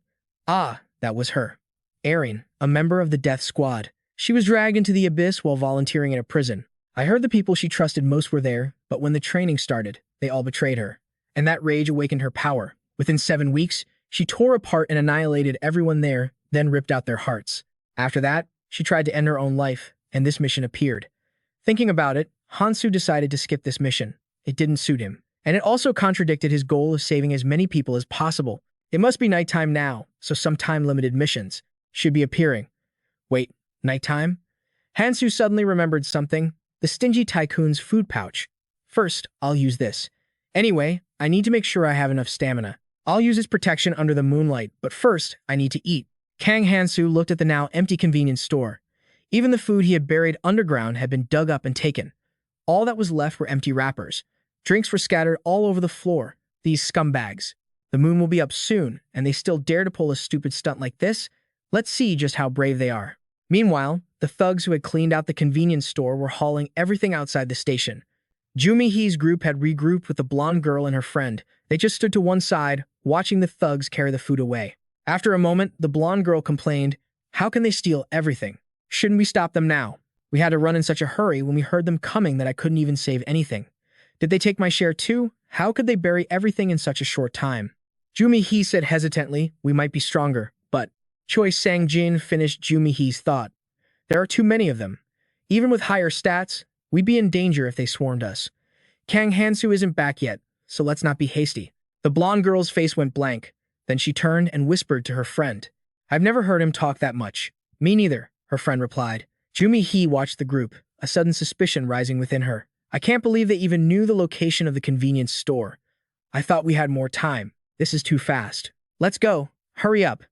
Speaker 1: Ah, that was her. Erin, a member of the Death Squad. She was dragged into the abyss while volunteering in a prison. I heard the people she trusted most were there, but when the training started, they all betrayed her. And that rage awakened her power. Within 7 weeks, she tore apart and annihilated everyone there, then ripped out their hearts. After that, she tried to end her own life, and this mission appeared. Thinking about it, Hansu decided to skip this mission. It didn't suit him. And it also contradicted his goal of saving as many people as possible. It must be nighttime now, so some time-limited missions should be appearing. Wait, nighttime? Hansu suddenly remembered something. The stingy tycoon's food pouch. First, I'll use this. Anyway, I need to make sure I have enough stamina. I'll use its protection under the moonlight, but first, I need to eat. Kang Hansu looked at the now empty convenience store. Even the food he had buried underground had been dug up and taken. All that was left were empty wrappers. Drinks were scattered all over the floor. These scumbags. The moon will be up soon, and they still dare to pull a stupid stunt like this? Let's see just how brave they are. Meanwhile, the thugs who had cleaned out the convenience store were hauling everything outside the station. Jumihee's group had regrouped with the blonde girl and her friend. They just stood to one side, watching the thugs carry the food away. After a moment, the blonde girl complained, "How can they steal everything? Shouldn't we stop them now? We had to run in such a hurry when we heard them coming that I couldn't even save anything. Did they take my share too? How could they bury everything in such a short time?" Jumihee said hesitantly, "We might be stronger, but..." Choi Sang-jin finished Jumihee's thought. "There are too many of them. Even with higher stats, we'd be in danger if they swarmed us. Kang Hansu isn't back yet, so let's not be hasty." The blonde girl's face went blank. Then she turned and whispered to her friend. "I've never heard him talk that much." "Me neither," her friend replied. Jumihee watched the group, a sudden suspicion rising within her. "I can't believe they even knew the location of the convenience store. I thought we had more time. This is too fast. Let's go. Hurry up."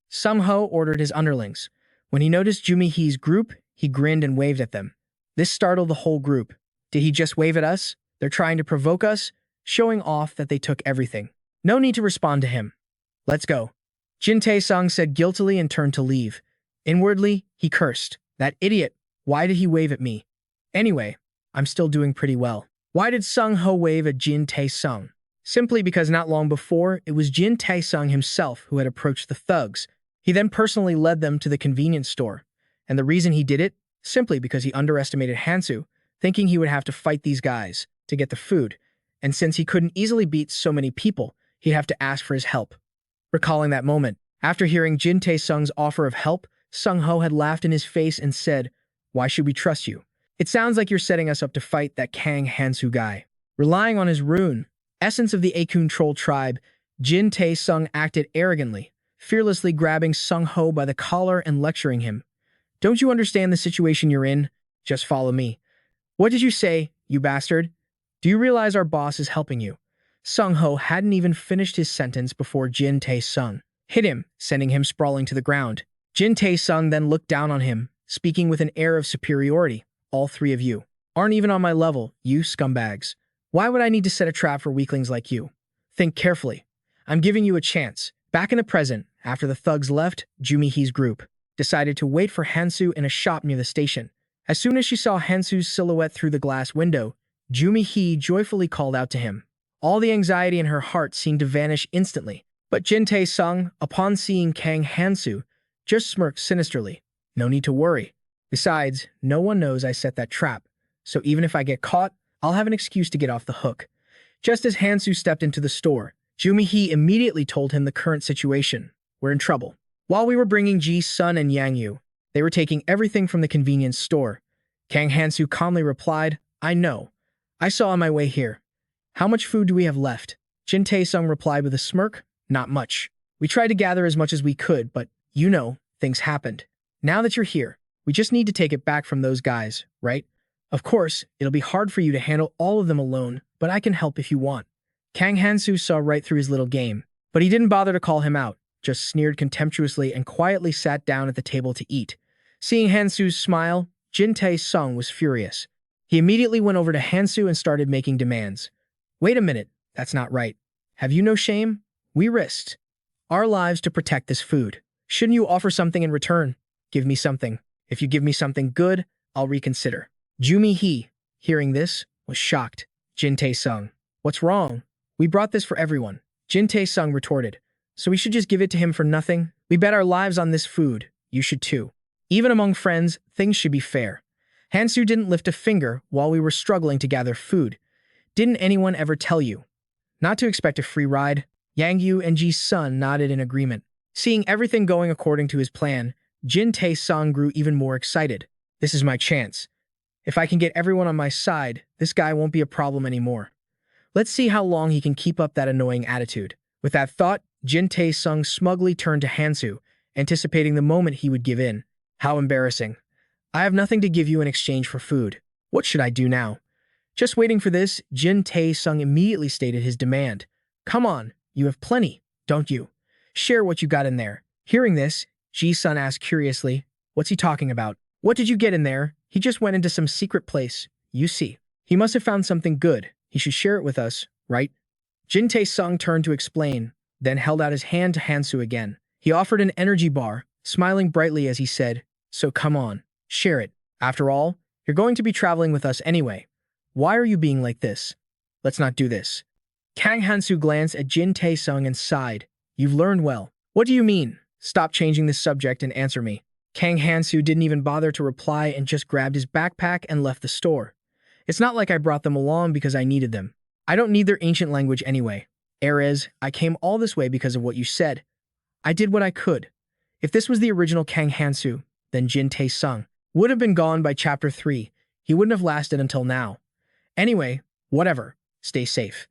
Speaker 1: Sung-ho ordered his underlings. When he noticed Jumihee's group, he grinned and waved at them. This startled the whole group. Did he just wave at us? They're trying to provoke us, showing off that they took everything. No need to respond to him. "Let's go." Jin Tae-sung said guiltily and turned to leave. Inwardly, he cursed. That idiot. Why did he wave at me? Anyway, I'm still doing pretty well. Why did Sung-ho wave at Jin Tae-sung? Simply because not long before, it was Jin Tae-sung himself who had approached the thugs. He then personally led them to the convenience store. And the reason he did it? Simply because he underestimated Hansu, thinking he would have to fight these guys to get the food. And since he couldn't easily beat so many people, he'd have to ask for his help. Recalling that moment, after hearing Jin Tae-sung's offer of help, Sung-ho had laughed in his face and said, "Why should we trust you? It sounds like you're setting us up to fight that Kang Hansu guy." Relying on his rune, essence of the Akun troll tribe, Jin Tae-sung acted arrogantly, fearlessly grabbing Sung-ho by the collar and lecturing him. "Don't you understand the situation you're in? Just follow me." "What did you say, you bastard? Do you realize our boss is helping you?" Sung-ho hadn't even finished his sentence before Jin Tae-sung hit him, sending him sprawling to the ground. Jin Tae-sung then looked down on him, speaking with an air of superiority. "All three of you aren't even on my level, you scumbags. Why would I need to set a trap for weaklings like you? Think carefully. I'm giving you a chance." Back in the present, after the thugs left, Jumihee's group decided to wait for Hansu in a shop near the station. As soon as she saw Hansu's silhouette through the glass window, Jumihee joyfully called out to him. All the anxiety in her heart seemed to vanish instantly. But Jin Tae-sung, upon seeing Kang Hansu, just smirked sinisterly. "No need to worry. Besides, no one knows I set that trap, so even if I get caught, I'll have an excuse to get off the hook." Just as Hansu stepped into the store, Jumihee immediately told him the current situation. "We're in trouble. While we were bringing Ji-sun and Yang-yu, they were taking everything from the convenience store." Kang Hansu calmly replied, "I know. I saw on my way here. How much food do we have left?" Jin Tae-sung replied with a smirk, "Not much. We tried to gather as much as we could, but, you know, things happened. Now that you're here, we just need to take it back from those guys, right? Of course, it'll be hard for you to handle all of them alone, but I can help if you want." Kang Hansu saw right through his little game, but he didn't bother to call him out, just sneered contemptuously and quietly sat down at the table to eat. Seeing Hansu's smile, Jin Tae-sung was furious. He immediately went over to Hansu and started making demands. "Wait a minute, that's not right. Have you no shame? We risked our lives to protect this food. Shouldn't you offer something in return? Give me something. If you give me something good, I'll reconsider." Jumihee, hearing this, was shocked. Jin Tae-sung, "What's wrong? We brought this for everyone." Jin Tae-sung retorted, "So we should just give it to him for nothing? We bet our lives on this food. You should too. Even among friends, things should be fair. Hansu didn't lift a finger while we were struggling to gather food. Didn't anyone ever tell you not to expect a free ride?" Yang-yu and Ji-sun nodded in agreement. Seeing everything going according to his plan, Jin Tae-sung grew even more excited. "This is my chance. If I can get everyone on my side, this guy won't be a problem anymore. Let's see how long he can keep up that annoying attitude. With that thought, Jin Tae-sung smugly turned to Hansu, anticipating the moment he would give in. How embarrassing. I have nothing to give you in exchange for food. What should I do now? Just waiting for this, Jin Tae-sung immediately stated his demand. Come on, you have plenty, don't you? Share what you got in there. Hearing this, Ji-sun asked curiously, what's he talking about? What did you get in there? He just went into some secret place. You see. He must have found something good. He should share it with us, right? Jin Tae-sung turned to explain, then held out his hand to Hansu again. He offered an energy bar, smiling brightly as he said, so come on, share it. After all, you're going to be traveling with us anyway. Why are you being like this? Let's not do this. Kang Hansu glanced at Jin Tae-sung and sighed. You've learned well. What do you mean? Stop changing this subject and answer me. Kang Hansu didn't even bother to reply and just grabbed his backpack and left the store. It's not like I brought them along because I needed them. I don't need their ancient language anyway. Erez, I came all this way because of what you said. I did what I could. If this was the original Kang Hansu, then Jin Tae-sung would have been gone by chapter 3. He wouldn't have lasted until now. Anyway, whatever. Stay safe.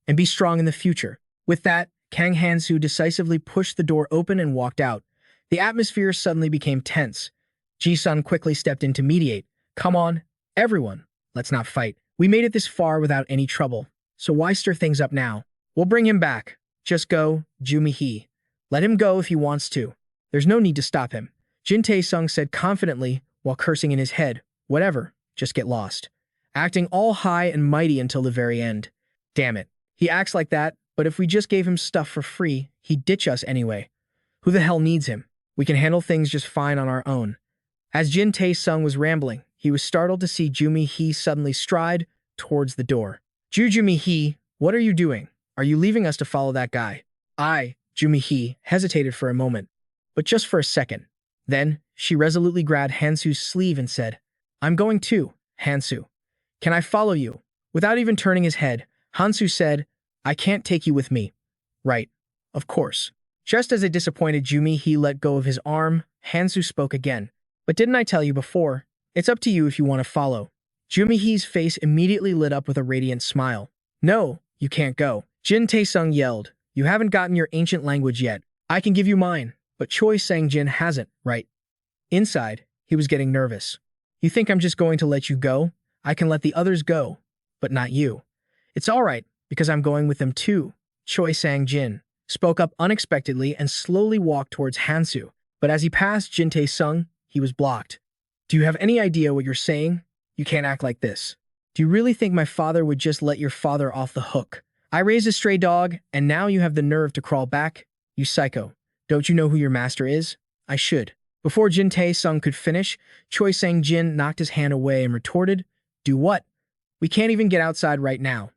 Speaker 1: And be strong in the future. With that, Kang Hansu decisively pushed the door open and walked out. The atmosphere suddenly became tense. Ji-sun quickly stepped in to mediate. Come on, everyone. Let's not fight. We made it this far without any trouble. So why stir things up now? We'll bring him back. Just go, Jumi-hee. Let him go if he wants to. There's no need to stop him. Jin Tae-sung said confidently while cursing in his head. Whatever, just get lost. Acting all high and mighty until the very end. Damn it. He acts like that, but if we just gave him stuff for free, he'd ditch us anyway. Who the hell needs him? We can handle things just fine on our own. As Jin Tae-sung was rambling, he was startled to see Jumi-hee suddenly stride towards the door. Jumi-hee, what are you doing? Are you leaving us to follow that guy? Jumi-hee hesitated for a moment, but just for a second. Then, she resolutely grabbed Hansu's sleeve and said, I'm going too, Hansu. Can I follow you? Without even turning his head, Hansu said, I can't take you with me. Right, of course. Just as a disappointed Jumi-hee let go of his arm, Hansu spoke again. But didn't I tell you before? It's up to you if you want to follow. Jumi-hee's face immediately lit up with a radiant smile. No, you can't go. Jin Tae-sung yelled, you haven't gotten your ancient language yet. I can give you mine, but Choi Sang-jin hasn't, right? Inside, he was getting nervous. You think I'm just going to let you go? I can let the others go, but not you. It's all right, because I'm going with them too. Choi Sang-jin spoke up unexpectedly and slowly walked towards Hansu, but as he passed Jin Tae-sung, he was blocked. Do you have any idea what you're saying? You can't act like this. Do you really think my father would just let your father off the hook? I raised a stray dog, and now you have the nerve to crawl back? You psycho. Don't you know who your master is? I should. Before Jin Tae-sung could finish, Choi Sang-jin knocked his hand away and retorted, do what? We can't even get outside right now.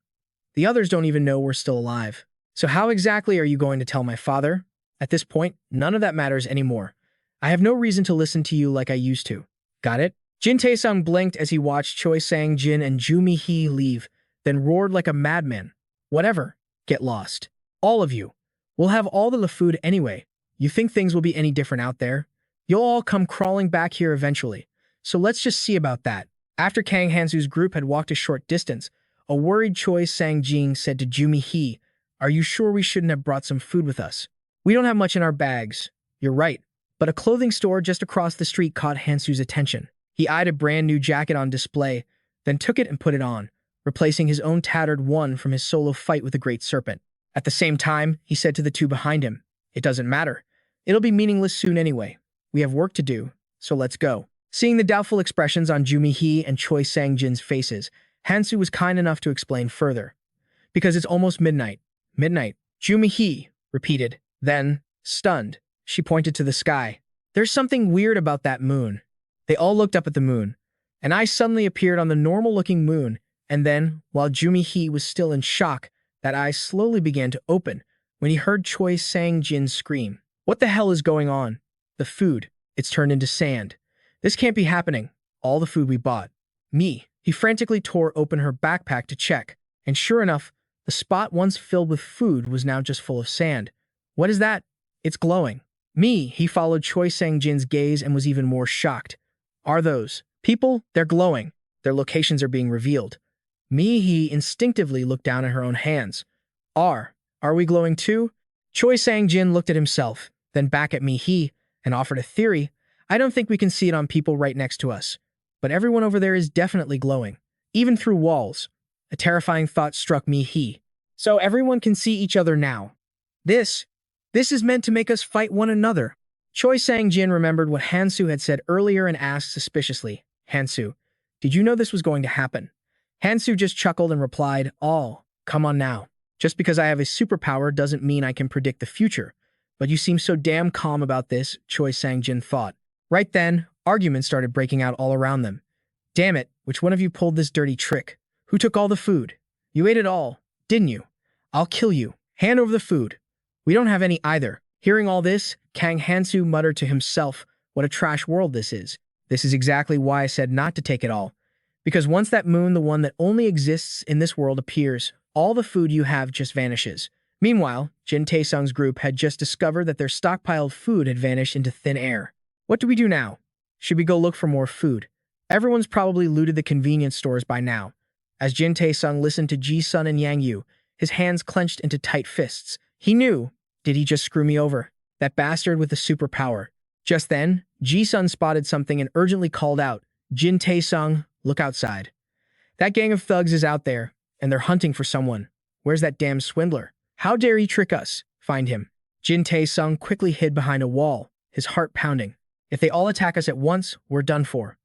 Speaker 1: The others don't even know we're still alive. So how exactly are you going to tell my father? At this point, none of that matters anymore. I have no reason to listen to you like I used to. Got it? Jin Tae-sung blinked as he watched Choi Sang-jin and Jumi-hee leave, then roared like a madman. Whatever. Get lost. All of you. We'll have all the food anyway. You think things will be any different out there? You'll all come crawling back here eventually. So let's just see about that. After Kang Hansu's group had walked a short distance, a worried Choi Sang-jin said to Jumi-hee, are you sure we shouldn't have brought some food with us? We don't have much in our bags. You're right. But a clothing store just across the street caught Hansu's attention. He eyed a brand new jacket on display, then took it and put it on, replacing his own tattered one from his solo fight with the Great Serpent. At the same time, he said to the two behind him, it doesn't matter. It'll be meaningless soon anyway. We have work to do, so let's go. Seeing the doubtful expressions on Jumi-hee and Choi Sang-jin's faces, Hansu was kind enough to explain further. Because it's almost midnight. Midnight. Jumi-hee repeated. Then, stunned, she pointed to the sky. There's something weird about that moon. They all looked up at the moon. An eye suddenly appeared on the normal-looking moon, and then, while Jumi-hee was still in shock, that eye slowly began to open when he heard Choi Sang-jin scream. What the hell is going on? The food. It's turned into sand. This can't be happening. All the food we bought. Me. He frantically tore open her backpack to check, and sure enough, the spot once filled with food was now just full of sand. What is that? It's glowing. Me. He followed Choi Sang-jin's gaze and was even more shocked. Are those people? They're glowing. Their locations are being revealed. Mi-hee instinctively looked down at her own hands. Are we glowing too? Choi Sang-jin looked at himself, then back at Mi-hee, and offered a theory. I don't think we can see it on people right next to us, but everyone over there is definitely glowing, even through walls. A terrifying thought struck Mi-hee. So everyone can see each other now. This is meant to make us fight one another. Choi Sang-jin remembered what Hansu had said earlier and asked suspiciously, Hansu, did you know this was going to happen? Hansu just chuckled and replied, oh, come on now. Just because I have a superpower doesn't mean I can predict the future. But you seem so damn calm about this, Choi Sang-jin thought. Right then, arguments started breaking out all around them. Damn it, which one of you pulled this dirty trick? Who took all the food? You ate it all, didn't you? I'll kill you. Hand over the food. We don't have any either. Hearing all this, Kang Hansu muttered to himself, what a trash world this is. This is exactly why I said not to take it all. Because once that moon, the one that only exists in this world, appears, all the food you have just vanishes. Meanwhile, Jin Tae-sung's group had just discovered that their stockpiled food had vanished into thin air. What do we do now? Should we go look for more food? Everyone's probably looted the convenience stores by now. As Jin Tae-sung listened to Ji-sun and Yang Yu, his hands clenched into tight fists. He knew, did he just screw me over? That bastard with the superpower. Just then, Ji-sun spotted something and urgently called out, Jin Tae-sung, look outside. That gang of thugs is out there, and they're hunting for someone. Where's that damn swindler? How dare he trick us? Find him. Jin Tae-sung quickly hid behind a wall, his heart pounding. If they all attack us at once, we're done for.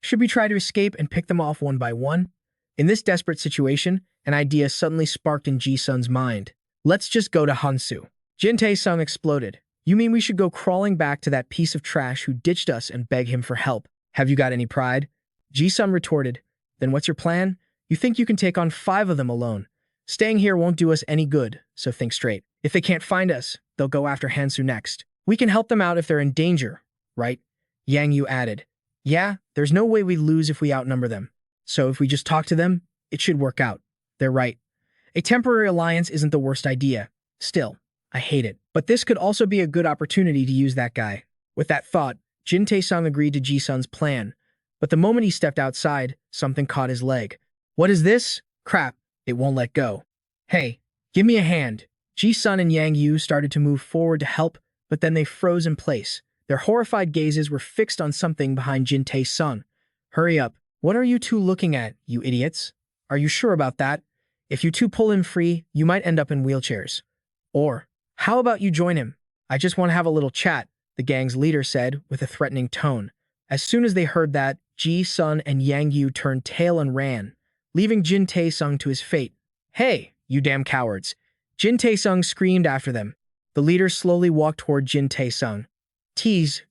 Speaker 1: Should we try to escape and pick them off one by one? In this desperate situation, an idea suddenly sparked in Ji-sun's mind. Let's just go to Hansu. Jin Tae-sung exploded. You mean we should go crawling back to that piece of trash who ditched us and beg him for help? Have you got any pride? Ji-sun retorted. Then what's your plan? You think you can take on 5 of them alone? Staying here won't do us any good, so think straight. If they can't find us, they'll go after Hansu next. We can help them out if they're in danger, right? Yang Yu added. Yeah, there's no way we lose if we outnumber them. So if we just talk to them, it should work out. They're right. A temporary alliance isn't the worst idea. Still, I hate it. But this could also be a good opportunity to use that guy. With that thought, Jin Tae-sung agreed to Ji-sun's plan. But the moment he stepped outside, something caught his leg. What is this? Crap, it won't let go. Hey, give me a hand. Ji-sun and Yang Yu started to move forward to help, but then they froze in place. Their horrified gazes were fixed on something behind Jin Tae-sung. Hurry up. What are you two looking at, you idiots? Are you sure about that? If you two pull him free, you might end up in wheelchairs. Or, how about you join him? I just want to have a little chat, the gang's leader said with a threatening tone. As soon as they heard that, Ji-sun and Yang Yu turned tail and ran, leaving Jin Tae-sung to his fate. Hey, you damn cowards. Jin Tae-sung screamed after them. The leader slowly walked toward Jin Tae-sung. Tease,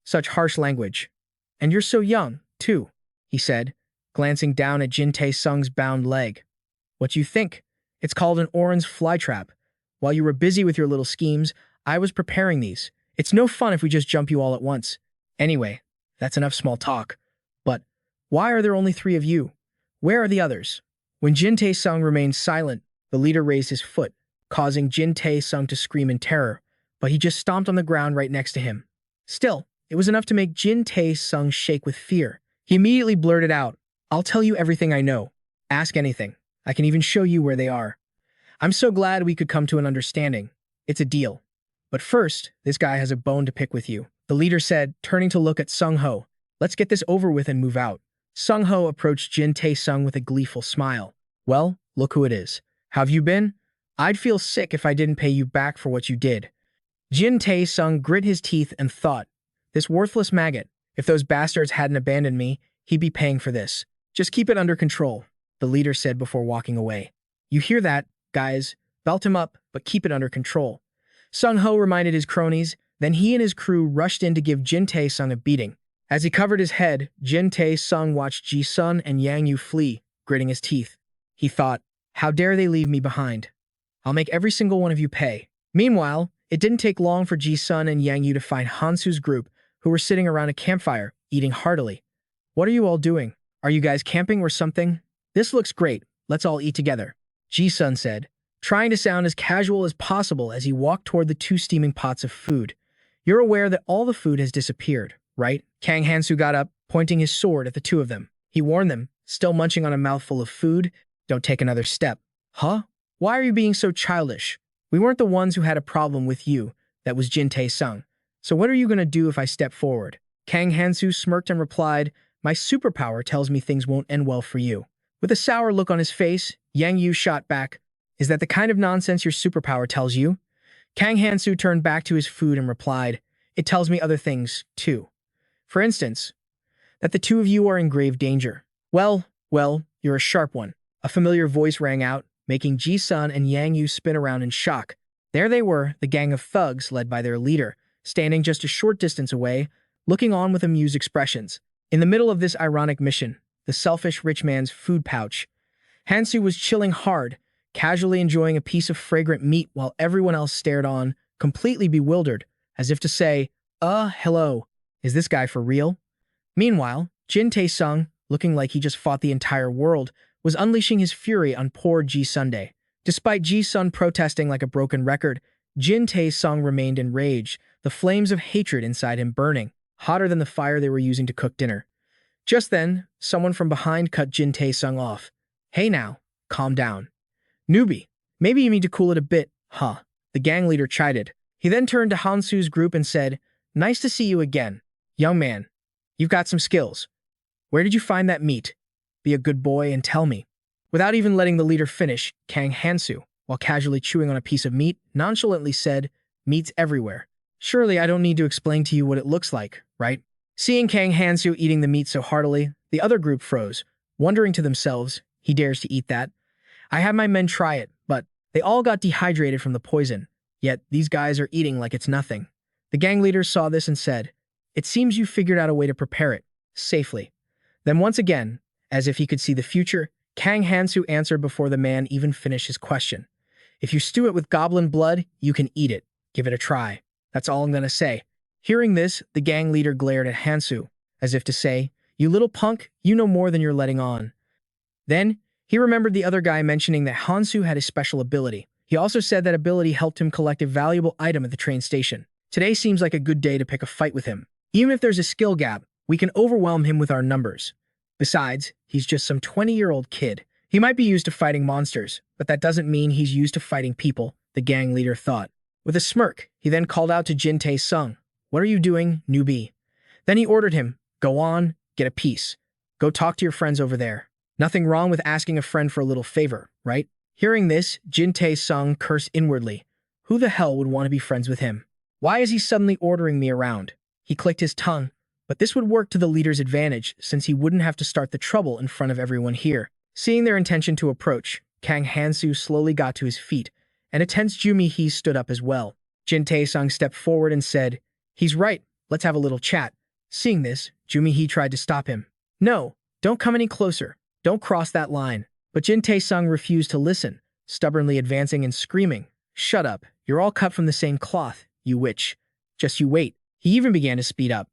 Speaker 1: such harsh language. And you're so young, too, he said, glancing down at Jin Tae-sung's bound leg. What do you think? It's called an orange flytrap. While you were busy with your little schemes, I was preparing these. It's no fun if we just jump you all at once. Anyway, that's enough small talk. But why are there only 3 of you? Where are the others? When Jin Tae-sung remained silent, the leader raised his foot, causing Jin Tae-sung to scream in terror, but he just stomped on the ground right next to him. Still, it was enough to make Jin Tae-sung shake with fear. He immediately blurted out, I'll tell you everything I know. Ask anything. I can even show you where they are. I'm so glad we could come to an understanding. It's a deal. But first, this guy has a bone to pick with you, the leader said, turning to look at Sung-ho. Let's get this over with and move out. Sung-ho approached Jin Tae-sung with a gleeful smile. Well, look who it is. How have you been? I'd feel sick if I didn't pay you back for what you did. Jin Tae-sung grit his teeth and thought, this worthless maggot, if those bastards hadn't abandoned me, he'd be paying for this. Just keep it under control, the leader said before walking away. You hear that, guys? Belt him up, but keep it under control. Sung-ho reminded his cronies, then he and his crew rushed in to give Jin Tae-sung a beating. As he covered his head, Jin Tae-sung watched Ji-sun and Yang Yu flee, gritting his teeth. He thought, how dare they leave me behind? I'll make every single one of you pay. Meanwhile, it didn't take long for Ji-sun and Yang Yu to find Hansu's group, who were sitting around a campfire, eating heartily. What are you all doing? Are you guys camping or something? This looks great. Let's all eat together, Ji-sun said, trying to sound as casual as possible as he walked toward the 2 steaming pots of food. You're aware that all the food has disappeared, right? Kang Hansu got up, pointing his sword at the two of them. He warned them, still munching on a mouthful of food, "Don't take another step." "Huh? Why are you being so childish? We weren't the ones who had a problem with you." That was Jin Tae-sung. "So what are you going to do if I step forward?" Kang Hansu smirked and replied, "My superpower tells me things won't end well for you." With a sour look on his face, Yang Yu shot back, "Is that the kind of nonsense your superpower tells you?" Kang Hansu turned back to his food and replied, "It tells me other things, too. For instance, that the two of you are in grave danger." Well, you're a sharp one." A familiar voice rang out, making Ji-sun and Yang Yu spin around in shock. There they were, the gang of thugs led by their leader, standing just a short distance away, looking on with amused expressions. In the middle of this ironic mission, the selfish rich man's food pouch, Hansu was chilling hard, casually enjoying a piece of fragrant meat while everyone else stared on, completely bewildered, as if to say, hello, is this guy for real?" Meanwhile, Jin Tae-sung, looking like he just fought the entire world, was unleashing his fury on poor Ji-sundae. Despite Ji-sun protesting like a broken record, Jin Tae-sung remained enraged, the flames of hatred inside him burning, hotter than the fire they were using to cook dinner. Just then, someone from behind cut Jin Tae-sung off. "Hey now, calm down. Newbie, maybe you need to cool it a bit, huh?" the gang leader chided. He then turned to Hansu's group and said, "Nice to see you again. Young man, you've got some skills. Where did you find that meat? Be a good boy and tell me." Without even letting the leader finish, Kang Hansu, while casually chewing on a piece of meat, nonchalantly said, "Meat's everywhere. Surely I don't need to explain to you what it looks like, right?" Seeing Kang Hansu eating the meat so heartily, the other group froze, wondering to themselves, "He dares to eat that? I had my men try it, but they all got dehydrated from the poison. Yet these guys are eating like it's nothing." The gang leaders saw this and said, "It seems you figured out a way to prepare it safely." Then once again, as if he could see the future, Kang Hansu answered before the man even finished his question. "If you stew it with goblin blood, you can eat it. Give it a try. That's all I'm gonna say." Hearing this, the gang leader glared at Hansu, as if to say, "You little punk, you know more than you're letting on." Then, he remembered the other guy mentioning that Hansu had a special ability. He also said that ability helped him collect a valuable item at the train station. Today seems like a good day to pick a fight with him. Even if there's a skill gap, we can overwhelm him with our numbers. Besides, he's just some 20-year-old kid. He might be used to fighting monsters, but that doesn't mean he's used to fighting people, the gang leader thought. With a smirk, he then called out to Jin Tae-sung, "What are you doing, newbie?" Then he ordered him, "Go on, get a piece. Go talk to your friends over there. Nothing wrong with asking a friend for a little favor, right?" Hearing this, Jin Tae-sung cursed inwardly. Who the hell would want to be friends with him? Why is he suddenly ordering me around? He clicked his tongue, but this would work to the leader's advantage since he wouldn't have to start the trouble in front of everyone here. Seeing their intention to approach, Kang Hansu slowly got to his feet, and a tense Jumi Hee stood up as well. Jin Tae-sung stepped forward and said, "He's right, let's have a little chat." Seeing this, Jumi Hee tried to stop him. "No, don't come any closer. Don't cross that line." But Jin Tae-sung refused to listen, stubbornly advancing and screaming, "Shut up, you're all cut from the same cloth, you witch. Just you wait." He even began to speed up.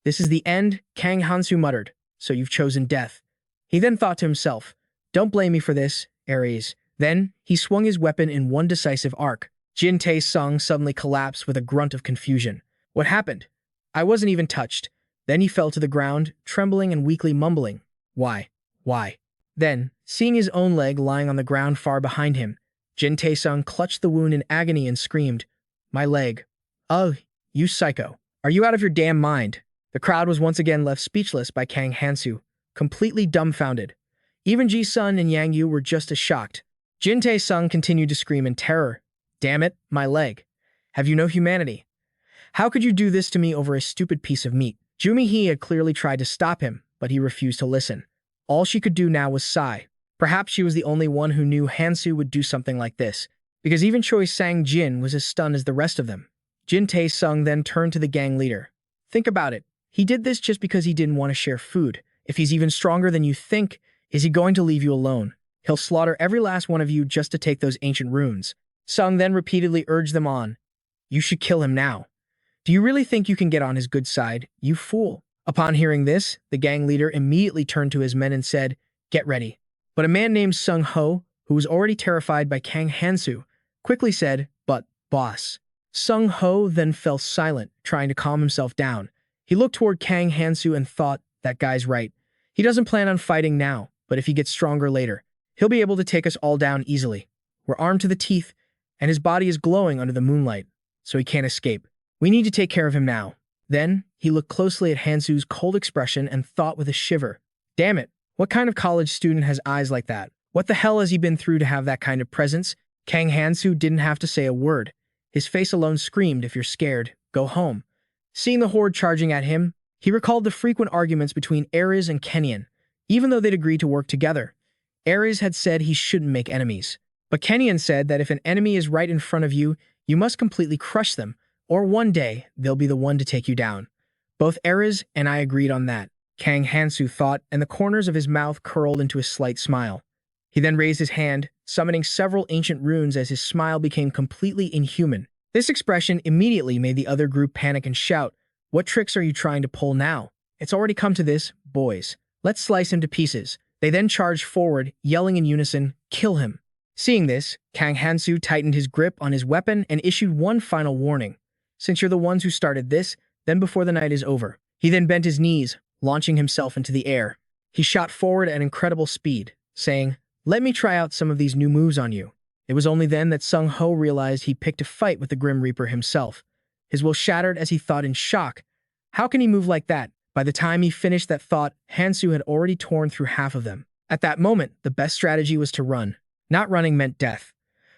Speaker 1: "This is the end," Kang Hansu muttered, "so you've chosen death." He then thought to himself, "Don't blame me for this, Ares." Then, he swung his weapon in one decisive arc. Jin Tae-sung suddenly collapsed with a grunt of confusion. "What happened? I wasn't even touched." Then he fell to the ground, trembling and weakly mumbling, Why? Then, seeing his own leg lying on the ground far behind him, Jin Tae-sung clutched the wound in agony and screamed, "My leg. Ugh, you psycho. Are you out of your damn mind?" The crowd was once again left speechless by Kang Hansu, completely dumbfounded. Even Ji-sun and Yang Yu were just as shocked. Jin Tae-sung continued to scream in terror, "Damn it, my leg. Have you no humanity? How could you do this to me over a stupid piece of meat?" Jumi Hee had clearly tried to stop him, but he refused to listen. All she could do now was sigh. Perhaps she was the only one who knew Hansu would do something like this, because even Choi Sang-jin was as stunned as the rest of them. Jin Tae-sung then turned to the gang leader. "Think about it. He did this just because he didn't want to share food. If he's even stronger than you think, is he going to leave you alone? He'll slaughter every last one of you just to take those ancient runes." Sung then repeatedly urged them on. "You should kill him now. Do you really think you can get on his good side, you fool?" Upon hearing this, the gang leader immediately turned to his men and said, "Get ready." But a man named Sung Ho, who was already terrified by Kang Hansu, quickly said, "But, boss." Sung Ho then fell silent, trying to calm himself down. He looked toward Kang Hansu and thought, that guy's right. He doesn't plan on fighting now, but if he gets stronger later, he'll be able to take us all down easily. We're armed to the teeth, and his body is glowing under the moonlight, so he can't escape. We need to take care of him now." Then, he looked closely at Hansu's cold expression and thought with a shiver, "Damn it, what kind of college student has eyes like that? What the hell has he been through to have that kind of presence?" Kang Hansu didn't have to say a word. His face alone screamed, "If you're scared, go home." Seeing the horde charging at him, he recalled the frequent arguments between Ares and Kenian. Even though they'd agreed to work together, Ares had said he shouldn't make enemies. But Kenian said that if an enemy is right in front of you, you must completely crush them, or one day they'll be the one to take you down. Both Ares and I agreed on that, Kang Hansu thought, and the corners of his mouth curled into a slight smile. He then raised his hand, summoning several ancient runes as his smile became completely inhuman. This expression immediately made the other group panic and shout, "What tricks are you trying to pull now? It's already come to this, boys. Let's slice him to pieces." They then charged forward, yelling in unison, "Kill him." Seeing this, Kang Hansu tightened his grip on his weapon and issued one final warning. "Since you're the ones who started this, then before the night is over." He then bent his knees, launching himself into the air. He shot forward at incredible speed, saying, "Let me try out some of these new moves on you." It was only then that Sung Ho realized he picked a fight with the Grim Reaper himself. His will shattered as he thought in shock. How can he move like that? By the time he finished that thought, Hansu had already torn through half of them. At that moment, the best strategy was to run. Not running meant death.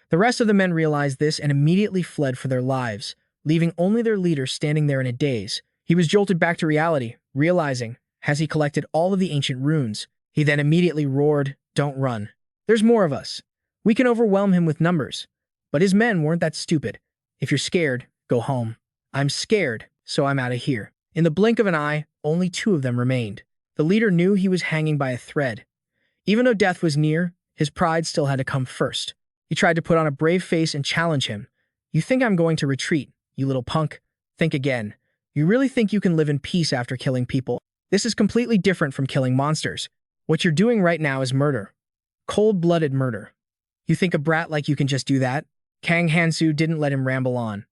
Speaker 1: The rest of the men realized this and immediately fled for their lives, leaving only their leader standing there in a daze. He was jolted back to reality, realizing, as he collected all of the ancient runes, he then immediately roared, "Don't run. There's more of us. We can overwhelm him with numbers." But his men weren't that stupid. "If you're scared, go home." "I'm scared, so I'm out of here." In the blink of an eye, only 2 of them remained. The leader knew he was hanging by a thread. Even though death was near, his pride still had to come first. He tried to put on a brave face and challenge him. "You think I'm going to retreat, you little punk? Think again. You really think you can live in peace after killing people? This is completely different from killing monsters. What you're doing right now is murder. Cold-blooded murder. You think a brat like you can just do that?" Kang Hansu didn't let him ramble on.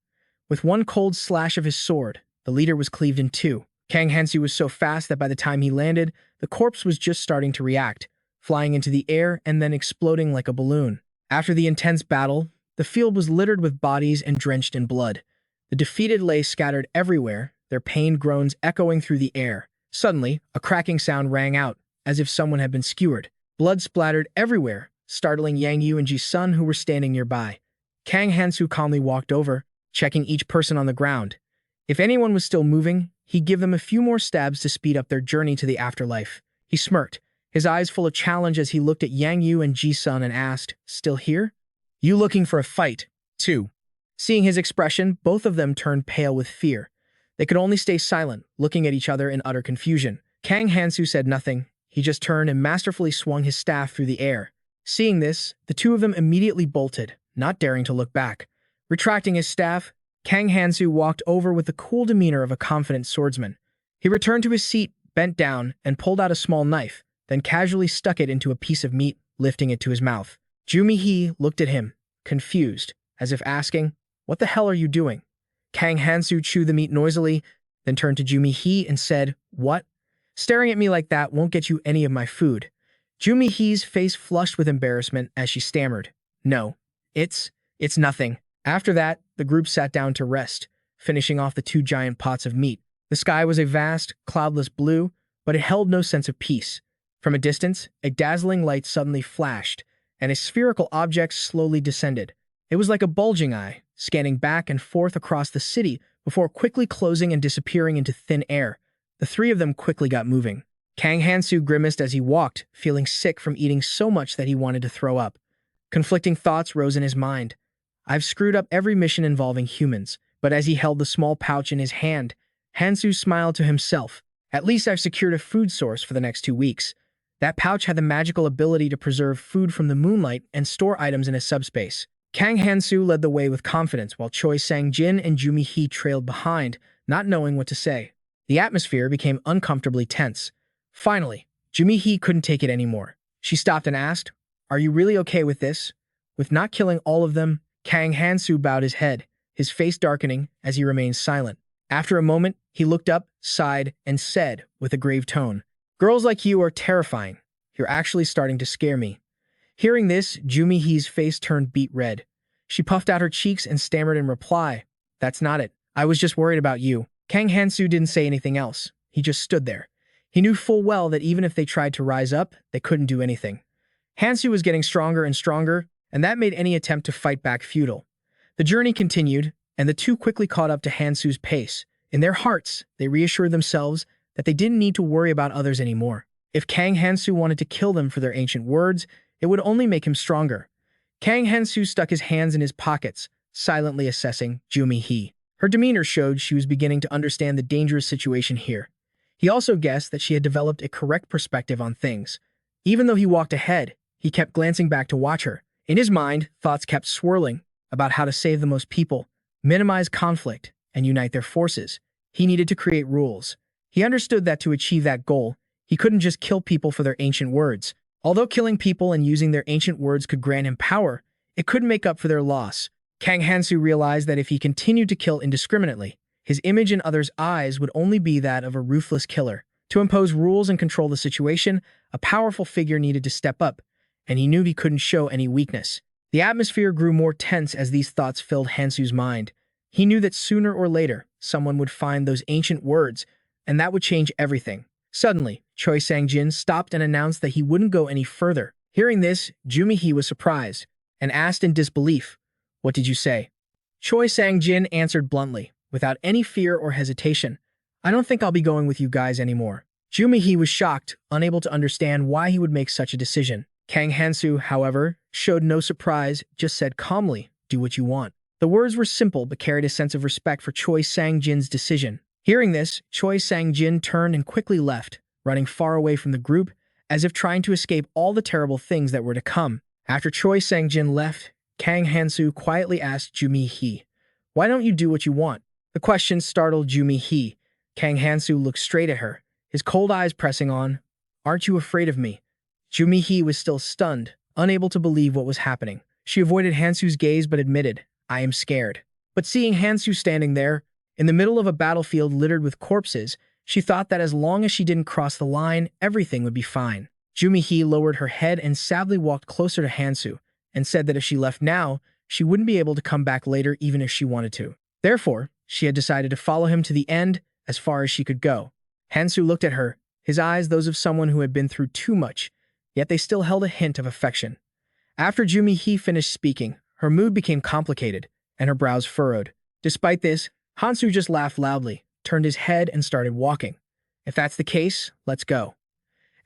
Speaker 1: With one cold slash of his sword, the leader was cleaved in 2. Kang Hansu was so fast that by the time he landed, the corpse was just starting to react, flying into the air and then exploding like a balloon. After the intense battle, the field was littered with bodies and drenched in blood. The defeated lay scattered everywhere, their pained groans echoing through the air. Suddenly, a cracking sound rang out, as if someone had been skewered. Blood splattered everywhere, startling Yang Yu and Ji Sun who were standing nearby. Kang Hansu calmly walked over, checking each person on the ground. If anyone was still moving, he'd give them a few more stabs to speed up their journey to the afterlife. He smirked, his eyes full of challenge as he looked at Yang Yu and Ji Sun and asked, "Still here? You looking for a fight, too?" Seeing his expression, both of them turned pale with fear. They could only stay silent, looking at each other in utter confusion. Kang Hansu said nothing. He just turned and masterfully swung his staff through the air. Seeing this, the 2 of them immediately bolted, not daring to look back. Retracting his staff, Kang Hansu walked over with the cool demeanor of a confident swordsman. He returned to his seat, bent down, and pulled out a small knife, then casually stuck it into a piece of meat, lifting it to his mouth. Jumi He looked at him, confused, as if asking, "What the hell are you doing?" Kang Hansu chewed the meat noisily, then turned to Jumi He and said, "What? Staring at me like that won't get you any of my food." Jumi He's face flushed with embarrassment as she stammered, "No, it's nothing." After that, the group sat down to rest, finishing off the 2 giant pots of meat. The sky was a vast, cloudless blue, but it held no sense of peace. From a distance, a dazzling light suddenly flashed, and a spherical object slowly descended. It was like a bulging eye, scanning back and forth across the city before quickly closing and disappearing into thin air. The 3 of them quickly got moving. Kang Hansu grimaced as he walked, feeling sick from eating so much that he wanted to throw up. Conflicting thoughts rose in his mind. I've screwed up every mission involving humans, but as he held the small pouch in his hand, Hansu smiled to himself. At least I've secured a food source for the next 2 weeks. That pouch had the magical ability to preserve food from the moonlight and store items in a subspace. Kang Hansu led the way with confidence while Choi Sang-jin and Jumi He trailed behind, not knowing what to say. The atmosphere became uncomfortably tense. Finally, Jumi He couldn't take it anymore. She stopped and asked, "Are you really okay with this? With not killing all of them?" Kang Hansu bowed his head, his face darkening as he remained silent. After a moment, he looked up, sighed, and said, with a grave tone, Girls like you are terrifying. You're actually starting to scare me. Hearing this, Jumihee's face turned beet red. She puffed out her cheeks and stammered in reply. That's not it. I was just worried about you. Kang Hansu didn't say anything else. He just stood there. He knew full well that even if they tried to rise up, they couldn't do anything. Hansu was getting stronger and stronger, and that made any attempt to fight back futile. The journey continued, and the two quickly caught up to Hansu's pace. In their hearts, they reassured themselves that they didn't need to worry about others anymore. If Kang Hansu wanted to kill them for their ancient words, it would only make him stronger. Kang Hansu stuck his hands in his pockets, silently assessing Jumihee. Her demeanor showed she was beginning to understand the dangerous situation here. He also guessed that she had developed a correct perspective on things. Even though he walked ahead, he kept glancing back to watch her. In his mind, thoughts kept swirling about how to save the most people, minimize conflict, and unite their forces. He needed to create rules. He understood that to achieve that goal, he couldn't just kill people for their ancient words. Although killing people and using their ancient words could grant him power, it couldn't make up for their loss. Kang Hansu realized that if he continued to kill indiscriminately, his image in others' eyes would only be that of a ruthless killer. To impose rules and control the situation, a powerful figure needed to step up, and he knew he couldn't show any weakness. The atmosphere grew more tense as these thoughts filled Hansu's mind. He knew that sooner or later, someone would find those ancient words, and that would change everything. Suddenly, Choi Sang-jin stopped and announced that he wouldn't go any further. Hearing this, Jumihee was surprised and asked in disbelief, "What did you say?" Choi Sang-jin answered bluntly, without any fear or hesitation, "I don't think I'll be going with you guys anymore." Jumihee was shocked, unable to understand why he would make such a decision. Kang Hansu, however, showed no surprise, just said calmly, "Do what you want." The words were simple but carried a sense of respect for Choi Sang-jin's decision. Hearing this, Choi Sang-jin turned and quickly left, running far away from the group, as if trying to escape all the terrible things that were to come. After Choi Sang-jin left, Kang Hansu quietly asked Jumihee, "Why don't you do what you want?" The question startled Jumihee. Kang Hansu looked straight at her, his cold eyes pressing on, "Aren't you afraid of me?" Jumihee was still stunned, unable to believe what was happening. She avoided Hansu's gaze but admitted, "I am scared." But seeing Hansu standing there, in the middle of a battlefield littered with corpses, she thought that as long as she didn't cross the line, everything would be fine. Jumihee lowered her head and sadly walked closer to Hansu, and said that if she left now, she wouldn't be able to come back later even if she wanted to. Therefore, she had decided to follow him to the end, as far as she could go. Hansu looked at her, his eyes those of someone who had been through too much, yet they still held a hint of affection. After Jumihee finished speaking, her mood became complicated, and her brows furrowed. Despite this, Hansu just laughed loudly, turned his head, and started walking. "If that's the case, let's go."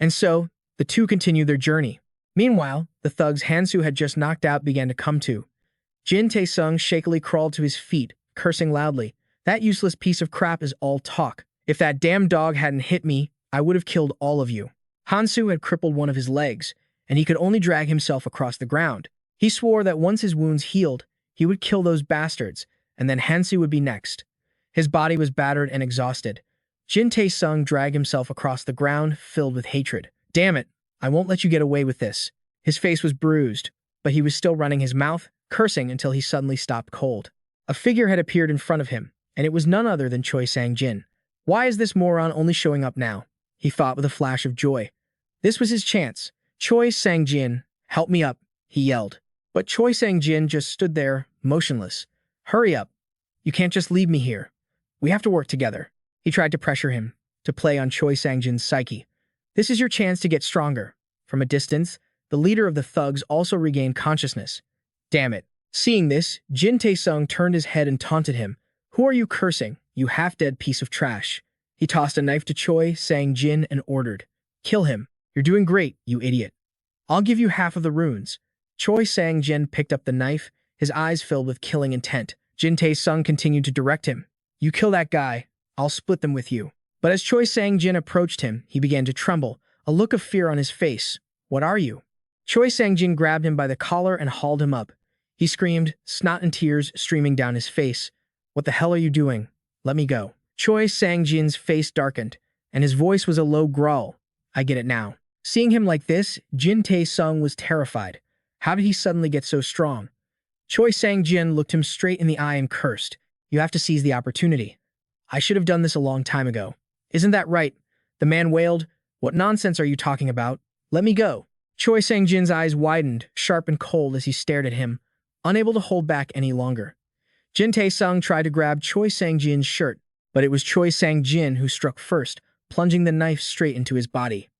Speaker 1: And so, the two continued their journey. Meanwhile, the thugs Hansu had just knocked out began to come to. Jin Tae-sung shakily crawled to his feet, cursing loudly, "That useless piece of crap is all talk. If that damn dog hadn't hit me, I would have killed all of you." Hansu had crippled one of his legs, and he could only drag himself across the ground. He swore that once his wounds healed, he would kill those bastards, and then Hansu would be next. His body was battered and exhausted. Jin Tae-sung dragged himself across the ground, filled with hatred. "Damn it, I won't let you get away with this." His face was bruised, but he was still running his mouth, cursing until he suddenly stopped cold. A figure had appeared in front of him, and it was none other than Choi Sang-jin. Why is this moron only showing up now? He thought with a flash of joy. This was his chance. "Choi Sang-jin, help me up," he yelled. But Choi Sang-jin just stood there, motionless. "Hurry up. You can't just leave me here. We have to work together." He tried to pressure him, to play on Choi Sang-jin's psyche. "This is your chance to get stronger." From a distance, the leader of the thugs also regained consciousness. "Damn it." Seeing this, Jin Tae-sung turned his head and taunted him. "Who are you cursing, you half-dead piece of trash?" He tossed a knife to Choi Sang-jin and ordered, "Kill him. You're doing great, you idiot. I'll give you half of the runes." Choi Sang-jin picked up the knife, his eyes filled with killing intent. Jin Tae-sung continued to direct him. "You kill that guy, I'll split them with you." But as Choi Sang-jin approached him, he began to tremble, a look of fear on his face. "What are you?" Choi Sang-jin grabbed him by the collar and hauled him up. He screamed, snot and tears streaming down his face. "What the hell are you doing? Let me go." Choi Sang-jin's face darkened, and his voice was a low growl. "I get it now." Seeing him like this, Jin Tae-sung was terrified. How did he suddenly get so strong? Choi Sang-jin looked him straight in the eye and cursed. "You have to seize the opportunity. I should have done this a long time ago." "Isn't that right?" The man wailed. What nonsense are you talking about? Let me go. Choi Sang-jin's eyes widened, sharp and cold as he stared at him, unable to hold back any longer. Jin Tae-sung tried to grab Choi Sang-jin's shirt, but it was Choi Sang-jin who struck first, plunging the knife straight into his body.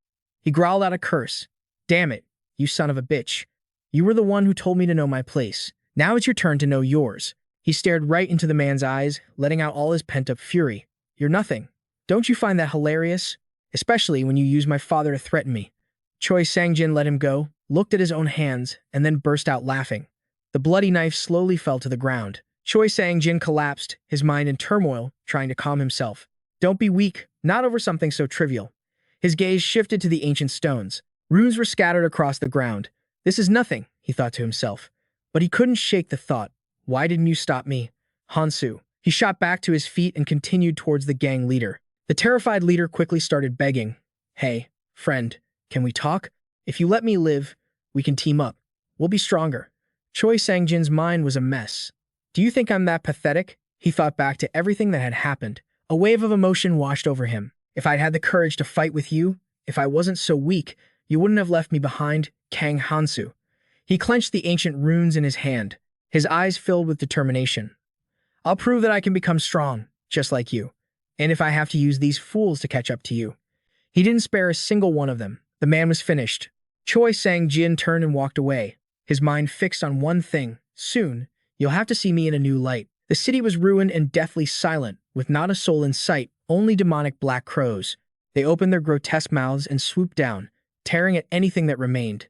Speaker 1: He growled out a curse. Damn it, you son of a bitch. You were the one who told me to know my place. Now it's your turn to know yours. He stared right into the man's eyes, letting out all his pent-up fury. You're nothing. Don't you find that hilarious? Especially when you use my father to threaten me. Choi Sang-jin let him go, looked at his own hands, and then burst out laughing. The bloody knife slowly fell to the ground. Choi Sang-jin collapsed, his mind in turmoil, trying to calm himself. Don't be weak, not over something so trivial. His gaze shifted to the ancient stones. Runes were scattered across the ground. This is nothing, he thought to himself. But he couldn't shake the thought. Why didn't you stop me? Hansu. He shot back to his feet and continued towards the gang leader. The terrified leader quickly started begging. Hey, friend, can we talk? If you let me live, we can team up. We'll be stronger. Choi Sang-jin's mind was a mess. Do you think I'm that pathetic? He thought back to everything that had happened. A wave of emotion washed over him. If I'd had the courage to fight with you, if I wasn't so weak, you wouldn't have left me behind, Kang Hansu. He clenched the ancient runes in his hand, his eyes filled with determination. I'll prove that I can become strong, just like you. And if I have to use these fools to catch up to you. He didn't spare a single one of them. The man was finished. Choi Sang-jin turned and walked away, his mind fixed on one thing. Soon, you'll have to see me in a new light. The city was ruined and deathly silent, with not a soul in sight, only demonic black crows. They opened their grotesque mouths and swooped down, tearing at anything that remained.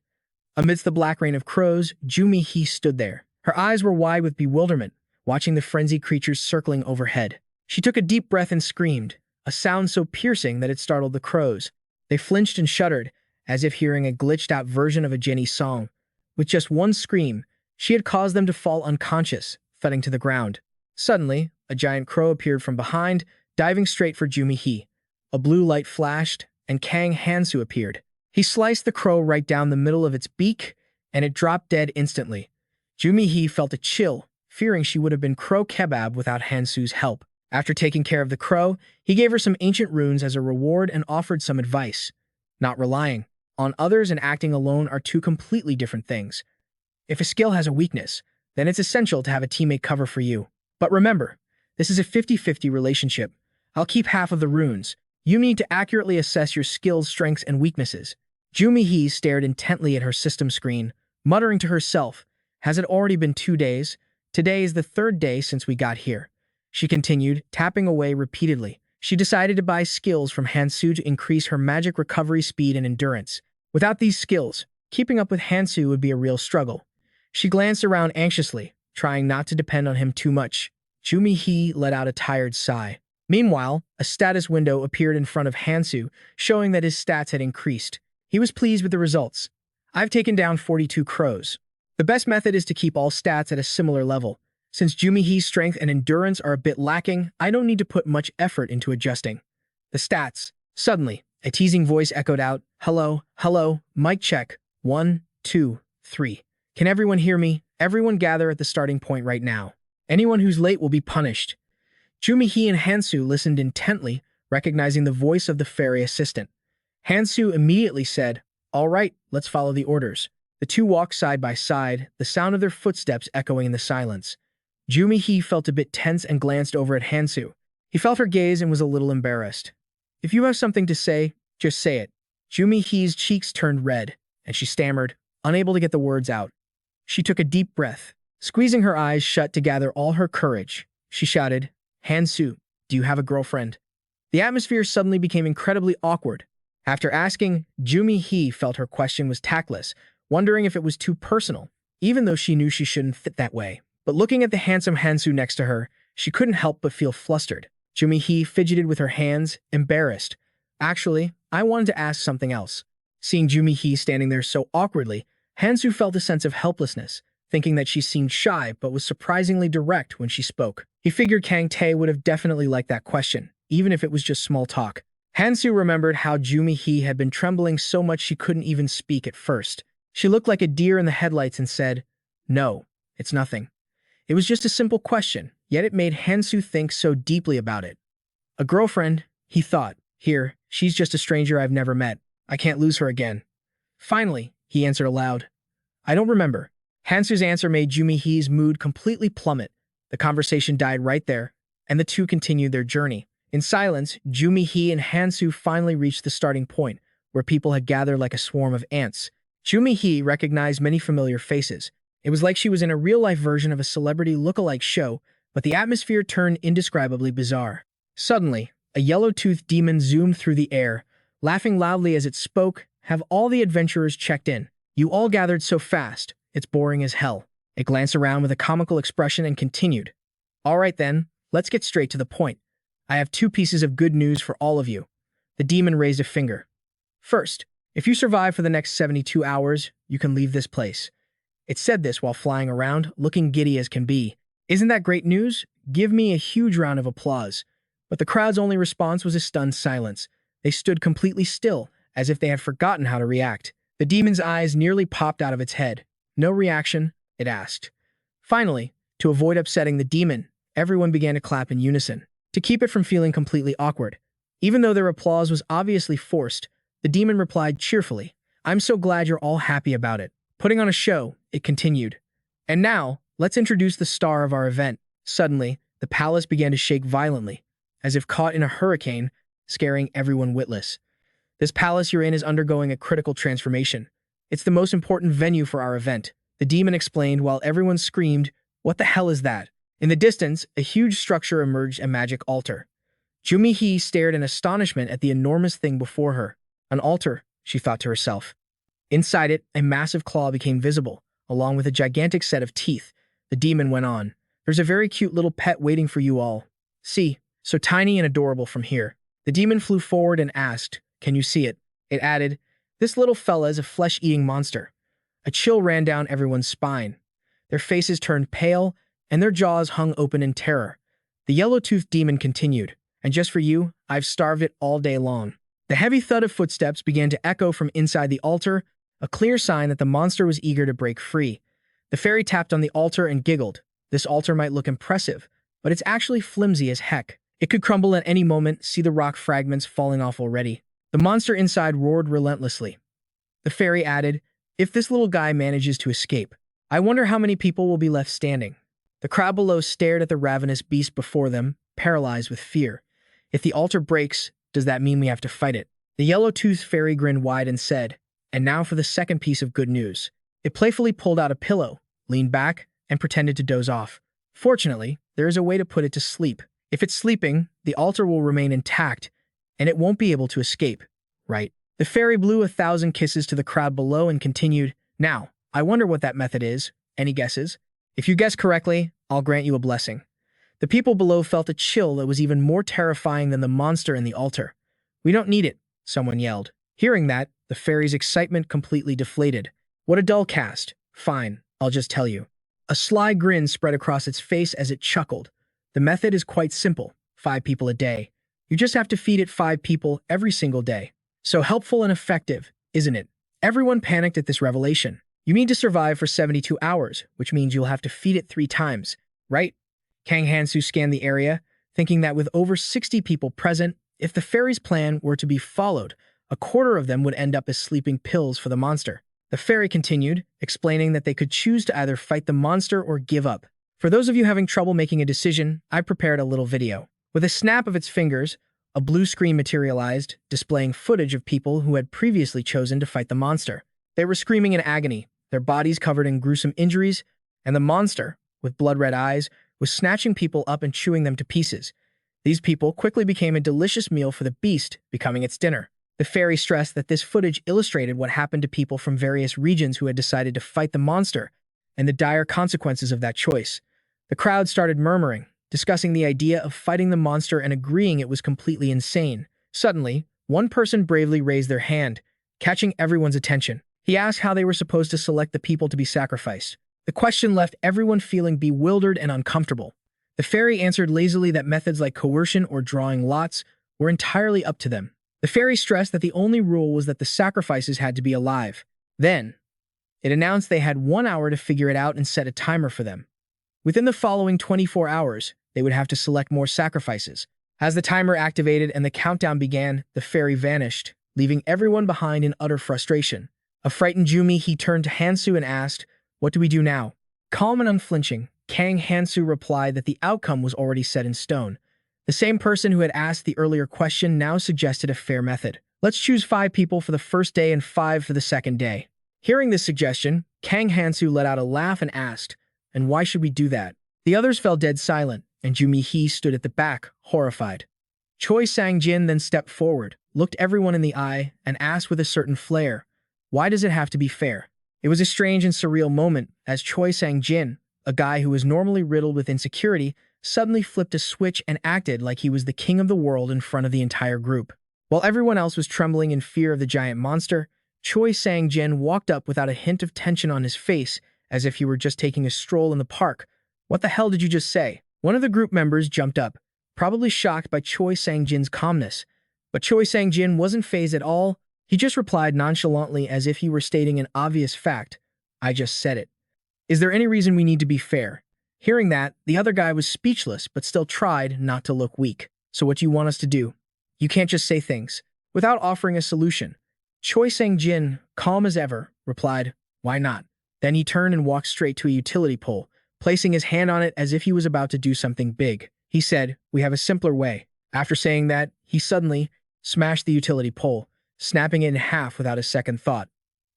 Speaker 1: Amidst the black rain of crows, Jumi-hee stood there. Her eyes were wide with bewilderment, watching the frenzied creatures circling overhead. She took a deep breath and screamed, a sound so piercing that it startled the crows. They flinched and shuddered, as if hearing a glitched-out version of a Jenny song. With just one scream, she had caused them to fall unconscious, thudding to the ground. Suddenly, a giant crow appeared from behind, diving straight for Jumi-hee. A blue light flashed, and Kang Hansu appeared. He sliced the crow right down the middle of its beak, and it dropped dead instantly. Jumi-hee felt a chill, fearing she would have been crow kebab without Hansu's help. After taking care of the crow, he gave her some ancient runes as a reward and offered some advice. Not relying on others and acting alone are two completely different things. If a skill has a weakness, then it's essential to have a teammate cover for you. But remember, this is a 50-50 relationship. I'll keep half of the runes. You need to accurately assess your skills, strengths, and weaknesses. Jumi-hee stared intently at her system screen, muttering to herself, has it already been 2 days? Today is the 3rd day since we got here. She continued, tapping away repeatedly. She decided to buy skills from Hansu to increase her magic recovery speed and endurance. Without these skills, keeping up with Hansu would be a real struggle. She glanced around anxiously, trying not to depend on him too much. Jumi-hee let out a tired sigh. Meanwhile, a status window appeared in front of Hansu, showing that his stats had increased. He was pleased with the results. I've taken down 42 crows. The best method is to keep all stats at a similar level. Since Jumi-hee's strength and endurance are a bit lacking, I don't need to put much effort into adjusting the stats. Suddenly, a teasing voice echoed out, hello, hello, mic check, 1, 2, 3. Can everyone hear me? Everyone gather at the starting point right now. Anyone who's late will be punished. Jumi-hee and Hansu listened intently, recognizing the voice of the fairy assistant. Hansu immediately said, all right, let's follow the orders. The two walked side by side, the sound of their footsteps echoing in the silence. Jumi-hee felt a bit tense and glanced over at Hansu. He felt her gaze and was a little embarrassed. If you have something to say, just say it. Jumi-hee's cheeks turned red, and she stammered, unable to get the words out. She took a deep breath. Squeezing her eyes shut to gather all her courage, she shouted, Hansu, do you have a girlfriend? The atmosphere suddenly became incredibly awkward. After asking, Jumi-hee felt her question was tactless, wondering if it was too personal, even though she knew she shouldn't fit that way. But looking at the handsome Hansu next to her, she couldn't help but feel flustered. Jumi-hee fidgeted with her hands, embarrassed. Actually, I wanted to ask something else. Seeing Jumi-hee standing there so awkwardly, Hansu felt a sense of helplessness, thinking that she seemed shy but was surprisingly direct when she spoke. He figured Kang Tae would have definitely liked that question, even if it was just small talk. Hansu remembered how Jumi-hee had been trembling so much she couldn't even speak at first. She looked like a deer in the headlights and said, no, it's nothing. It was just a simple question, yet it made Hansu think so deeply about it. A girlfriend, he thought. Here, she's just a stranger I've never met. I can't lose her again. Finally, he answered aloud. I don't remember. Hansu's answer made Jumihee's mood completely plummet. The conversation died right there, and the two continued their journey. In silence, Jumihee and Hansu finally reached the starting point, where people had gathered like a swarm of ants. Jumihee recognized many familiar faces. It was like she was in a real-life version of a celebrity look-alike show, but the atmosphere turned indescribably bizarre. Suddenly, a yellow-toothed demon zoomed through the air, laughing loudly as it spoke. Have all the adventurers checked in? You all gathered so fast. It's boring as hell. It glanced around with a comical expression and continued. All right then, let's get straight to the point. I have 2 pieces of good news for all of you. The demon raised a finger. First, if you survive for the next 72 hours, you can leave this place. It said this while flying around, looking giddy as can be. Isn't that great news? Give me a huge round of applause. But the crowd's only response was a stunned silence. They stood completely still, as if they had forgotten how to react. The demon's eyes nearly popped out of its head. No reaction, it asked. Finally, to avoid upsetting the demon, everyone began to clap in unison, to keep it from feeling completely awkward. Even though their applause was obviously forced, the demon replied cheerfully, I'm so glad you're all happy about it. Putting on a show, it continued. And now, let's introduce the star of our event. Suddenly, the palace began to shake violently, as if caught in a hurricane, scaring everyone witless. This palace you're in is undergoing a critical transformation. It's the most important venue for our event, the demon explained while everyone screamed, What the hell is that? In the distance, a huge structure emerged, a magic altar. Jumihee stared in astonishment at the enormous thing before her. An altar, she thought to herself. Inside it, a massive claw became visible, along with a gigantic set of teeth. The demon went on. There's a very cute little pet waiting for you all. See, so tiny and adorable from here. The demon flew forward and asked, Can you see it? It added, This little fella is a flesh-eating monster. A chill ran down everyone's spine. Their faces turned pale, and their jaws hung open in terror. The yellow-toothed demon continued, And just for you, I've starved it all day long. The heavy thud of footsteps began to echo from inside the altar, a clear sign that the monster was eager to break free. The fairy tapped on the altar and giggled. This altar might look impressive, but it's actually flimsy as heck. It could crumble at any moment, see the rock fragments falling off already. The monster inside roared relentlessly. The fairy added, If this little guy manages to escape, I wonder how many people will be left standing. The crowd below stared at the ravenous beast before them, paralyzed with fear. If the altar breaks, does that mean we have to fight it? The yellow-toothed fairy grinned wide and said, And now for the second piece of good news. It playfully pulled out a pillow, leaned back, and pretended to doze off. Fortunately, there is a way to put it to sleep. If it's sleeping, the altar will remain intact, and it won't be able to escape, right? The fairy blew 1,000 kisses to the crowd below and continued, Now, I wonder what that method is. Any guesses? If you guess correctly, I'll grant you a blessing. The people below felt a chill that was even more terrifying than the monster in the altar. We don't need it, someone yelled. Hearing that, the fairy's excitement completely deflated. What a dull cast. Fine, I'll just tell you. A sly grin spread across its face as it chuckled. The method is quite simple. 5 people a day. You just have to feed it 5 people every single day. So helpful and effective, isn't it? Everyone panicked at this revelation. You need to survive for 72 hours, which means you'll have to feed it 3 times, right? Kang Hansu scanned the area, thinking that with over 60 people present, if the fairy's plan were to be followed, a quarter of them would end up as sleeping pills for the monster. The fairy continued, explaining that they could choose to either fight the monster or give up. For those of you having trouble making a decision, I prepared a little video. With a snap of its fingers, a blue screen materialized, displaying footage of people who had previously chosen to fight the monster. They were screaming in agony, their bodies covered in gruesome injuries, and the monster, with blood-red eyes, was snatching people up and chewing them to pieces. These people quickly became a delicious meal for the beast, becoming its dinner. The fairy stressed that this footage illustrated what happened to people from various regions who had decided to fight the monster, and the dire consequences of that choice. The crowd started murmuring, discussing the idea of fighting the monster and agreeing it was completely insane. Suddenly, one person bravely raised their hand, catching everyone's attention. He asked how they were supposed to select the people to be sacrificed. The question left everyone feeling bewildered and uncomfortable. The fairy answered lazily that methods like coercion or drawing lots were entirely up to them. The fairy stressed that the only rule was that the sacrifices had to be alive. Then, it announced they had 1 hour to figure it out and set a timer for them. Within the following 24 hours, they would have to select more sacrifices. As the timer activated and the countdown began, the fairy vanished, leaving everyone behind in utter frustration. A frightened Jumi, he turned to Hansu and asked, "What do we do now?" Calm and unflinching, Kang Hansu replied that the outcome was already set in stone. The same person who had asked the earlier question now suggested a fair method. Let's choose 5 people for the first day and 5 for the second day. Hearing this suggestion, Kang Hansu let out a laugh and asked, "And why should we do that?" The others fell dead silent, and Jumi He stood at the back, horrified. Choi Sang-jin then stepped forward, looked everyone in the eye, and asked with a certain flair, "Why does it have to be fair?" It was a strange and surreal moment as Choi Sang-jin, a guy who was normally riddled with insecurity, suddenly flipped a switch and acted like he was the king of the world in front of the entire group. While everyone else was trembling in fear of the giant monster, Choi Sang-jin walked up without a hint of tension on his face, as if he were just taking a stroll in the park. "What the hell did you just say?" One of the group members jumped up, probably shocked by Choi Sang-jin's calmness. But Choi Sang-jin wasn't fazed at all. He just replied nonchalantly as if he were stating an obvious fact. "I just said it. Is there any reason we need to be fair?" Hearing that, the other guy was speechless but still tried not to look weak. "So what do you want us to do? You can't just say things without offering a solution." Choi Sang-jin, calm as ever, replied, "Why not?" Then he turned and walked straight to a utility pole, placing his hand on it as if he was about to do something big. He said, "We have a simpler way." After saying that, he suddenly smashed the utility pole, snapping it in half without a second thought.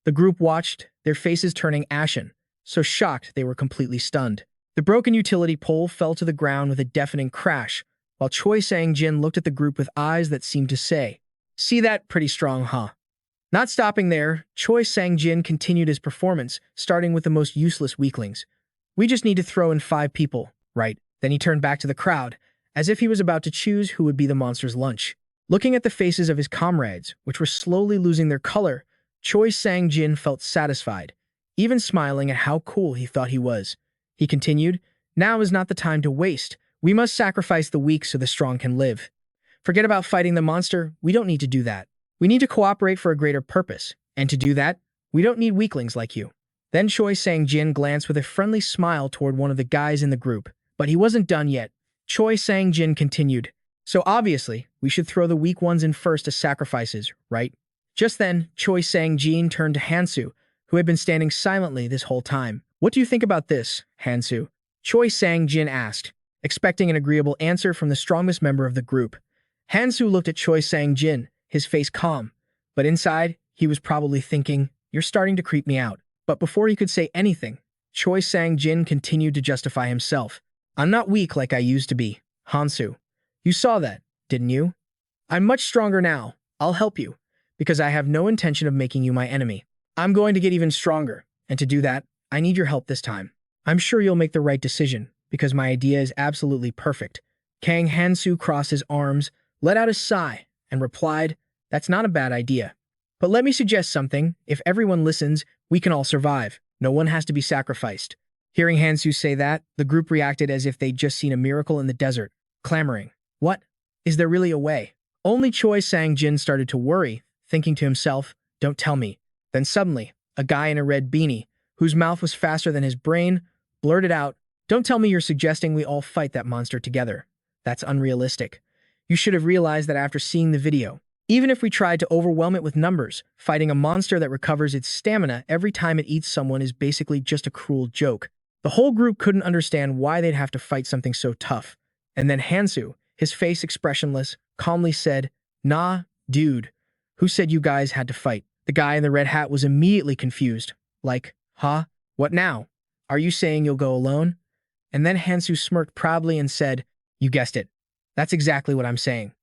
Speaker 1: The group watched, their faces turning ashen, so shocked they were completely stunned. The broken utility pole fell to the ground with a deafening crash, while Choi Sang-jin looked at the group with eyes that seemed to say, "See that? Pretty strong, huh?" Not stopping there, Choi Sang-jin continued his performance, starting with the most useless weaklings. "We just need to throw in 5 people, right?" Then he turned back to the crowd, as if he was about to choose who would be the monster's lunch. Looking at the faces of his comrades, which were slowly losing their color, Choi Sang-jin felt satisfied, even smiling at how cool he thought he was. He continued, "Now is not the time to waste. We must sacrifice the weak so the strong can live. Forget about fighting the monster. We don't need to do that. We need to cooperate for a greater purpose. And to do that, we don't need weaklings like you." Then Choi Sang-jin glanced with a friendly smile toward one of the guys in the group. But he wasn't done yet. Choi Sang-jin continued, "So obviously, we should throw the weak ones in first as sacrifices, right?" Just then, Choi Sang-jin turned to Hansu, who had been standing silently this whole time. "What do you think about this, Hansu?" Choi Sang-jin asked, expecting an agreeable answer from the strongest member of the group. Hansu looked at Choi Sang-jin, his face calm, but inside, he was probably thinking, "You're starting to creep me out." But before he could say anything, Choi Sang-jin continued to justify himself. "I'm not weak like I used to be, Hansu. You saw that, didn't you? I'm much stronger now. I'll help you, because I have no intention of making you my enemy. I'm going to get even stronger, and to do that, I need your help this time. I'm sure you'll make the right decision, because my idea is absolutely perfect." Kang Hansu crossed his arms, let out a sigh, and replied, "That's not a bad idea. But let me suggest something. If everyone listens, we can all survive. No one has to be sacrificed." Hearing Hansu say that, the group reacted as if they'd just seen a miracle in the desert, clamoring, "What? Is there really a way?" Only Choi Sang-jin started to worry, thinking to himself, "Don't tell me." Then suddenly, a guy in a red beanie, whose mouth was faster than his brain, blurted out, "Don't tell me you're suggesting we all fight that monster together. That's unrealistic. You should have realized that after seeing the video. Even if we tried to overwhelm it with numbers, fighting a monster that recovers its stamina every time it eats someone is basically just a cruel joke." The whole group couldn't understand why they'd have to fight something so tough. And then Hansu, his face expressionless, calmly said, "Nah, dude. Who said you guys had to fight?" The guy in the red hat was immediately confused. Like, "Huh? What now? Are you saying you'll go alone?" And then Hansu smirked proudly and said, "You guessed it. That's exactly what I'm saying."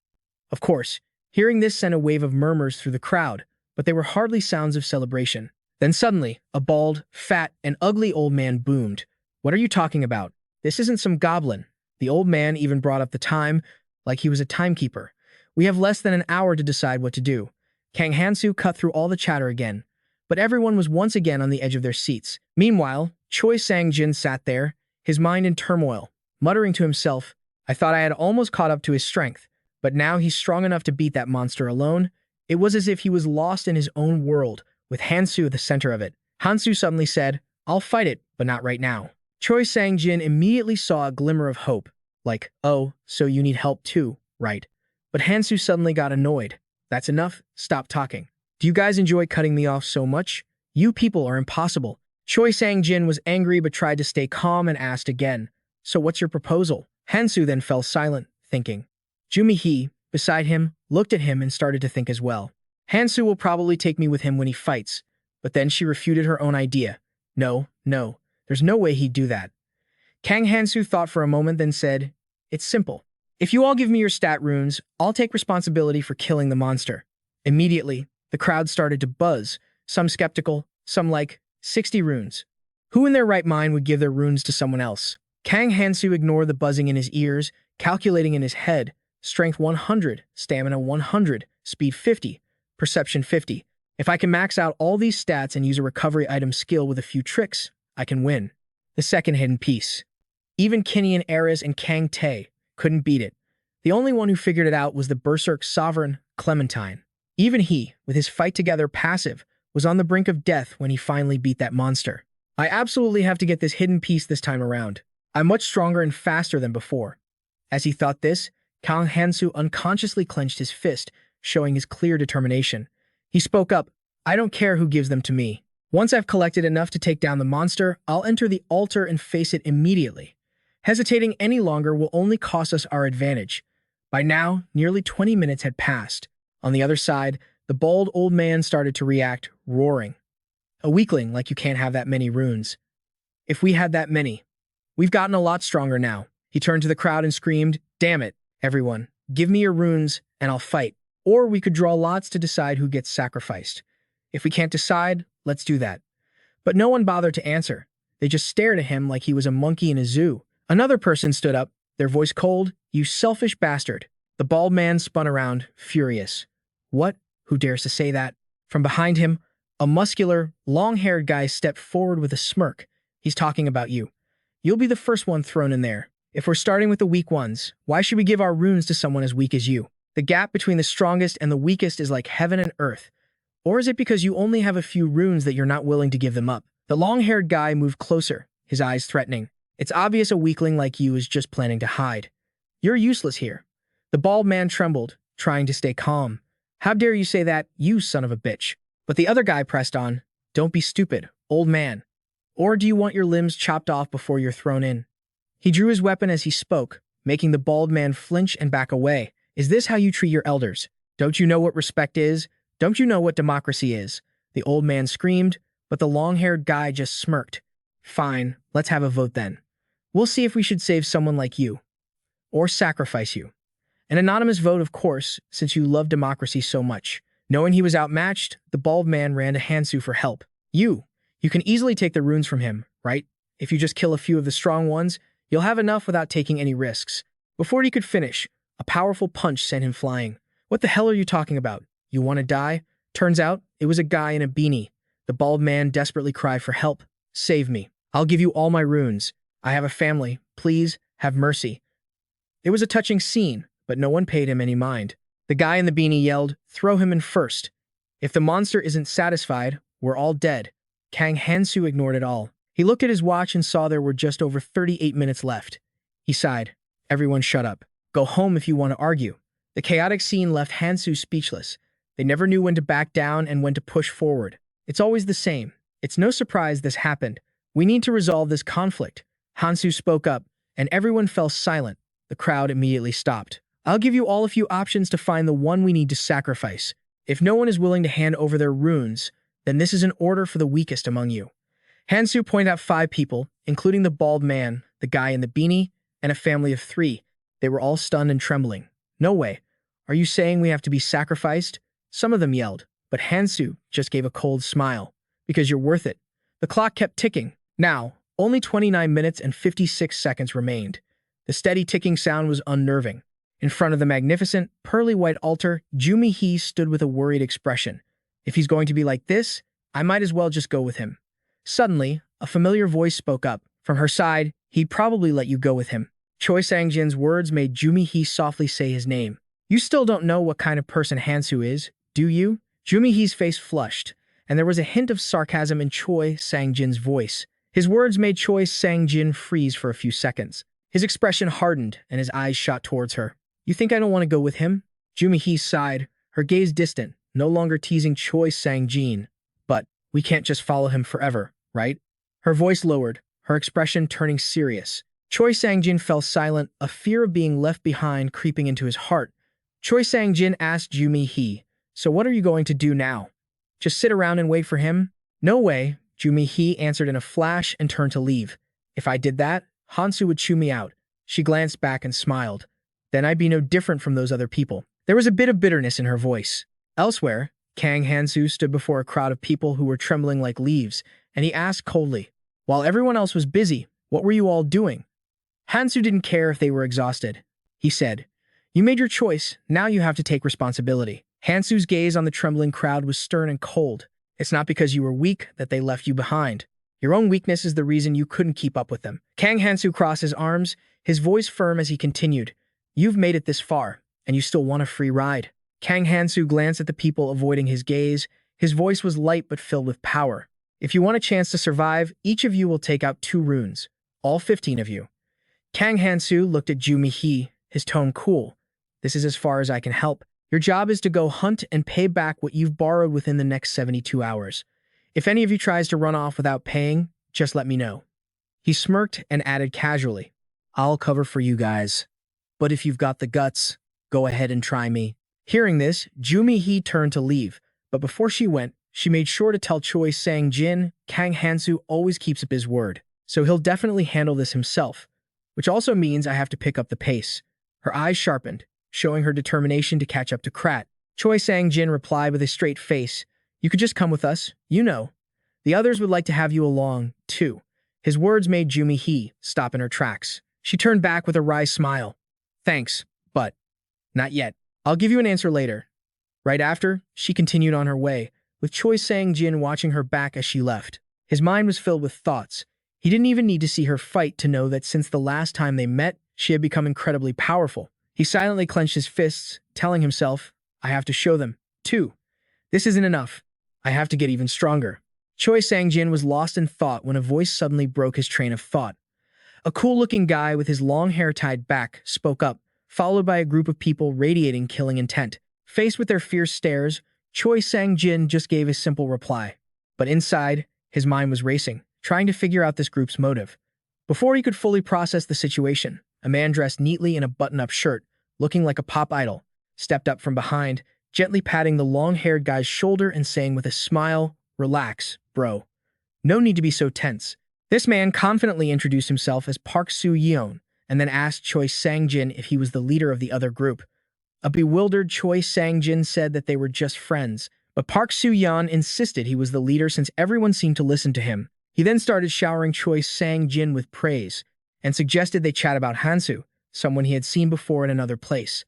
Speaker 1: Of course, hearing this sent a wave of murmurs through the crowd, but they were hardly sounds of celebration. Then suddenly, a bald, fat, and ugly old man boomed. "What are you talking about? This isn't some goblin." The old man even brought up the time, like he was a timekeeper. "We have less than an hour to decide what to do." Kang Hansu cut through all the chatter again, but everyone was once again on the edge of their seats. Meanwhile, Choi Sang-jin sat there, his mind in turmoil, muttering to himself, "I thought I had almost caught up to his strength, but now he's strong enough to beat that monster alone." It was as if he was lost in his own world, with Hansu at the center of it. Hansu suddenly said, "I'll fight it, but not right now." Choi Sang-jin immediately saw a glimmer of hope, like, "Oh, so you need help too, right? But Hansu suddenly got annoyed. That's enough. Stop talking. Do you guys enjoy cutting me off so much? You people are impossible. Choi Sang-jin was angry but tried to stay calm and asked again, so what's your proposal? Hansu then fell silent, thinking. Jumi-hee, beside him, looked at him and started to think as well. Hansu will probably take me with him when he fights, but then she refuted her own idea. No, there's no way he'd do that. Kang Hansu thought for a moment, then said, it's simple. If you all give me your stat runes, I'll take responsibility for killing the monster. Immediately, the crowd started to buzz, some skeptical, some like, 60 runes. Who in their right mind would give their runes to someone else? Kang Hansu ignored the buzzing in his ears, calculating in his head, strength 100, stamina 100, speed 50, perception 50. If I can max out all these stats and use a recovery item skill with a few tricks, I can win. The second hidden piece. Even Kenian Ares and Kang Tae couldn't beat it. The only one who figured it out was the Berserk Sovereign, Clementine. Even he, with his fight together passive, was on the brink of death when he finally beat that monster. I absolutely have to get this hidden piece this time around. I'm much stronger and faster than before. As he thought this, Kang Hansu unconsciously clenched his fist, showing his clear determination. He spoke up, I don't care who gives them to me. Once I've collected enough to take down the monster, I'll enter the altar and face it immediately. Hesitating any longer will only cost us our advantage. By now, nearly 20 minutes had passed. On the other side, the bald old man started to react, roaring. A weakling like you can't have that many runes. If we had that many. We've gotten a lot stronger now. He turned to the crowd and screamed, damn it, everyone, give me your runes and I'll fight. Or we could draw lots to decide who gets sacrificed. If we can't decide, let's do that. But no one bothered to answer. They just stared at him like he was a monkey in a zoo. Another person stood up, their voice cold, you selfish bastard. The bald man spun around, furious. What? Who dares to say that? From behind him, a muscular, long-haired guy stepped forward with a smirk. He's talking about you. You'll be the first one thrown in there. If we're starting with the weak ones, why should we give our runes to someone as weak as you? The gap between the strongest and the weakest is like heaven and earth. Or is it because you only have a few runes that you're not willing to give them up? The long-haired guy moved closer, his eyes threatening. It's obvious a weakling like you is just planning to hide. You're useless here. The bald man trembled, trying to stay calm. How dare you say that, you son of a bitch? But the other guy pressed on. Don't be stupid, old man. Or do you want your limbs chopped off before you're thrown in? He drew his weapon as he spoke, making the bald man flinch and back away. Is this how you treat your elders? Don't you know what respect is? Don't you know what democracy is? The old man screamed, but the long-haired guy just smirked. Fine, let's have a vote then. We'll see if we should save someone like you. Or sacrifice you. An anonymous vote, of course, since you love democracy so much. Knowing he was outmatched, the bald man ran to Hansu for help. You can easily take the runes from him, right? If you just kill a few of the strong ones, you'll have enough without taking any risks. Before he could finish, a powerful punch sent him flying. What the hell are you talking about? You want to die? Turns out, it was a guy in a beanie. The bald man desperately cried for help. Save me. I'll give you all my runes. I have a family. Please, have mercy. It was a touching scene, but no one paid him any mind. The guy in the beanie yelled, throw him in first. If the monster isn't satisfied, we're all dead. Kang Hansu ignored it all. He looked at his watch and saw there were just over 38 minutes left. He sighed. Everyone shut up. Go home if you want to argue. The chaotic scene left Hansu speechless. They never knew when to back down and when to push forward. It's always the same. It's no surprise this happened. We need to resolve this conflict. Hansu spoke up, and everyone fell silent. The crowd immediately stopped. I'll give you all a few options to find the one we need to sacrifice. If no one is willing to hand over their runes, then this is an order for the weakest among you. Hansu pointed out 5 people, including the bald man, the guy in the beanie, and a family of 3. They were all stunned and trembling. No way. Are you saying we have to be sacrificed? Some of them yelled, but Hansu just gave a cold smile. Because you're worth it. The clock kept ticking. Now, only 29 minutes and 56 seconds remained. The steady ticking sound was unnerving. In front of the magnificent, pearly white altar, Jumi-hee stood with a worried expression. If he's going to be like this, I might as well just go with him. Suddenly, a familiar voice spoke up. From her side, he'd probably let you go with him. Choi Sang-jin's words made Jumi-hee softly say his name. You still don't know what kind of person Hansu is, do you? Jumi-hee's face flushed, and there was a hint of sarcasm in Choi Sang-jin's voice. His words made Choi Sang-jin freeze for a few seconds. His expression hardened, and his eyes shot towards her. You think I don't want to go with him? Jumi-hee sighed, her gaze distant, no longer teasing Choi Sang-jin. But we can't just follow him forever, right? Her voice lowered, her expression turning serious. Choi Sang-jin fell silent, a fear of being left behind creeping into his heart. Choi Sang-jin asked Jumi-hee, "So what are you going to do now? Just sit around and wait for him?" "No way," Jumi-hee answered in a flash and turned to leave. "If I did that, Hansu would chew me out." She glanced back and smiled. "Then I'd be no different from those other people." There was a bit of bitterness in her voice. Elsewhere, Kang Hansu stood before a crowd of people who were trembling like leaves, and he asked coldly, "While everyone else was busy, what were you all doing?" Hansu didn't care if they were exhausted. He said, "You made your choice, now you have to take responsibility." Hansu's gaze on the trembling crowd was stern and cold. "It's not because you were weak that they left you behind. Your own weakness is the reason you couldn't keep up with them." Kang Hansu crossed his arms, his voice firm as he continued, "You've made it this far, and you still want a free ride." Kang Hansu glanced at the people, avoiding his gaze. His voice was light but filled with power. "If you want a chance to survive, each of you will take out 2 runes. All 15 of you." Kang Hansu looked at Jumi-hee, his tone cool. "This is as far as I can help. Your job is to go hunt and pay back what you've borrowed within the next 72 hours. If any of you tries to run off without paying, just let me know." He smirked and added casually, "I'll cover for you guys. But if you've got the guts, go ahead and try me." Hearing this, Jumi-hee turned to leave, but before she went, she made sure to tell Choi Sang-jin Kang Hansu always keeps up his word, so he'll definitely handle this himself, which also means I have to pick up the pace. Her eyes sharpened, showing her determination to catch up to Krat. Choi Sang-jin replied with a straight face, "You could just come with us, you know. The others would like to have you along, too." His words made Jumi-hee stop in her tracks. She turned back with a wry smile. "Thanks, but not yet. I'll give you an answer later." Right after, she continued on her way, with Choi Sang-jin watching her back as she left. His mind was filled with thoughts. He didn't even need to see her fight to know that since the last time they met, she had become incredibly powerful. He silently clenched his fists, telling himself, "I have to show them, too. This isn't enough. I have to get even stronger." Choi Sang-jin was lost in thought when a voice suddenly broke his train of thought. A cool-looking guy with his long hair tied back spoke up, followed by a group of people radiating killing intent. Faced with their fierce stares, Choi Sang-jin just gave a simple reply. But inside, his mind was racing, trying to figure out this group's motive. Before he could fully process the situation, a man dressed neatly in a button-up shirt, looking like a pop idol, stepped up from behind, gently patting the long-haired guy's shoulder and saying with a smile, "Relax, bro. No need to be so tense." This man confidently introduced himself as Park Soo-yeon, and then asked Choi Sang-jin if he was the leader of the other group. A bewildered Choi Sang-jin said that they were just friends, but Park Soo-yeon insisted he was the leader since everyone seemed to listen to him. He then started showering Choi Sang-jin with praise, and suggested they chat about Hansu, someone he had seen before in another place.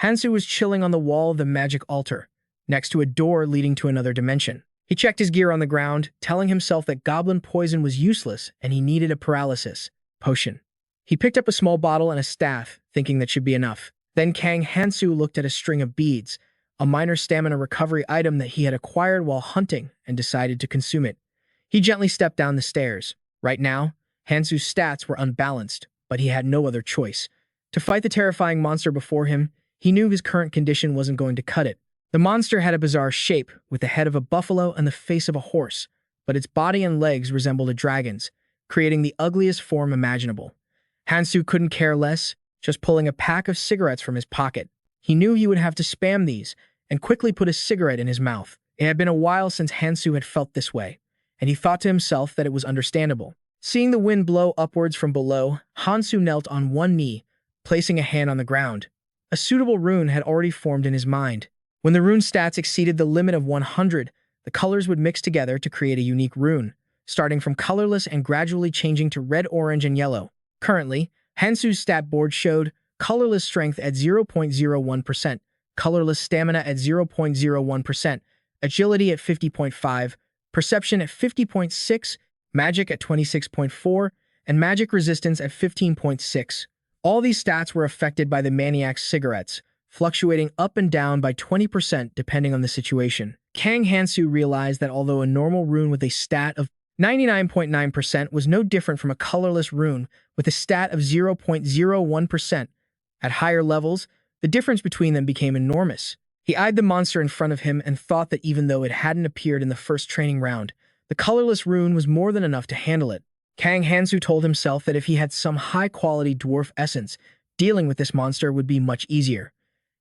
Speaker 1: Hansu was chilling on the wall of the magic altar, next to a door leading to another dimension. He checked his gear on the ground, telling himself that goblin poison was useless and he needed a paralysis potion. He picked up a small bottle and a staff, thinking that should be enough. Then Kang Hansu looked at a string of beads, a minor stamina recovery item that he had acquired while hunting, and decided to consume it. He gently stepped down the stairs. Right now, Hansu's stats were unbalanced, but he had no other choice. To fight the terrifying monster before him, he knew his current condition wasn't going to cut it. The monster had a bizarre shape, with the head of a buffalo and the face of a horse, but its body and legs resembled a dragon's, creating the ugliest form imaginable. Hansu couldn't care less, just pulling a pack of cigarettes from his pocket. He knew he would have to spam these, and quickly put a cigarette in his mouth. It had been a while since Hansu had felt this way, and he thought to himself that it was understandable. Seeing the wind blow upwards from below, Hansu knelt on one knee, placing a hand on the ground. A suitable rune had already formed in his mind. When the rune stats exceeded the limit of 100, the colors would mix together to create a unique rune, starting from colorless and gradually changing to red, orange, and yellow. Currently, Hansu's stat board showed colorless strength at 0.01%, colorless stamina at 0.01%, agility at 50.5%, perception at 50.6%, magic at 26.4%, and magic resistance at 15.6%. All these stats were affected by the maniac's cigarettes, fluctuating up and down by 20% depending on the situation. Kang Hansu realized that although a normal rune with a stat of 99.9% was no different from a colorless rune with a stat of 0.01%. At higher levels, The difference between them became enormous. He eyed the monster in front of him and thought that even though it hadn't appeared in the first training round, the colorless rune was more than enough to handle it. Kang Hansu told himself that if he had some high-quality dwarf essence, dealing with this monster would be much easier.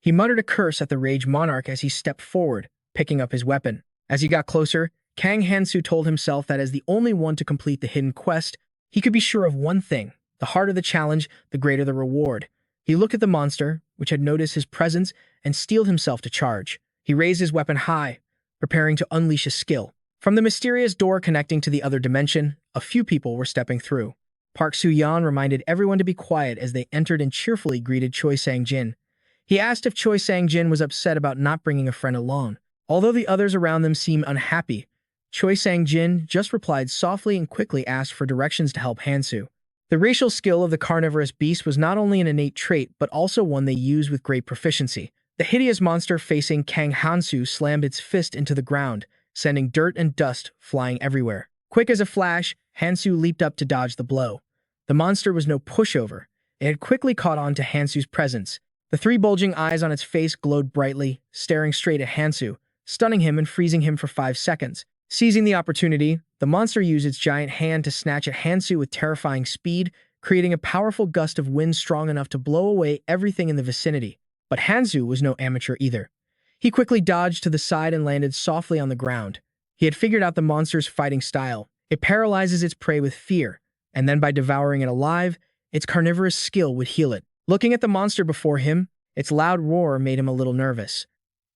Speaker 1: He muttered a curse at the rage monarch as he stepped forward, picking up his weapon. As he got closer, Kang Hansu told himself that as the only one to complete the hidden quest, he could be sure of one thing: the harder the challenge, the greater the reward. He looked at the monster, which had noticed his presence, and steeled himself to charge. He raised his weapon high, preparing to unleash his skill. From the mysterious door connecting to the other dimension, a few people were stepping through. Park Soo-yeon reminded everyone to be quiet as they entered and cheerfully greeted Choi Sang-jin. He asked if Choi Sang-jin was upset about not bringing a friend along. Although the others around them seemed unhappy, Choi Sang-jin just replied softly and quickly asked for directions to help Hansu. The racial skill of the carnivorous beast was not only an innate trait, but also one they used with great proficiency. The hideous monster facing Kang Hansu slammed its fist into the ground, sending dirt and dust flying everywhere. Quick as a flash, Hansu leaped up to dodge the blow. The monster was no pushover. It had quickly caught on to Hansu's presence. The three bulging eyes on its face glowed brightly, staring straight at Hansu, stunning him and freezing him for 5 seconds. Seizing the opportunity, the monster used its giant hand to snatch at Hansu with terrifying speed, creating a powerful gust of wind strong enough to blow away everything in the vicinity. But Hansu was no amateur either. He quickly dodged to the side and landed softly on the ground. He had figured out the monster's fighting style. It paralyzes its prey with fear, and then by devouring it alive, its carnivorous skill would heal it. Looking at the monster before him, its loud roar made him a little nervous.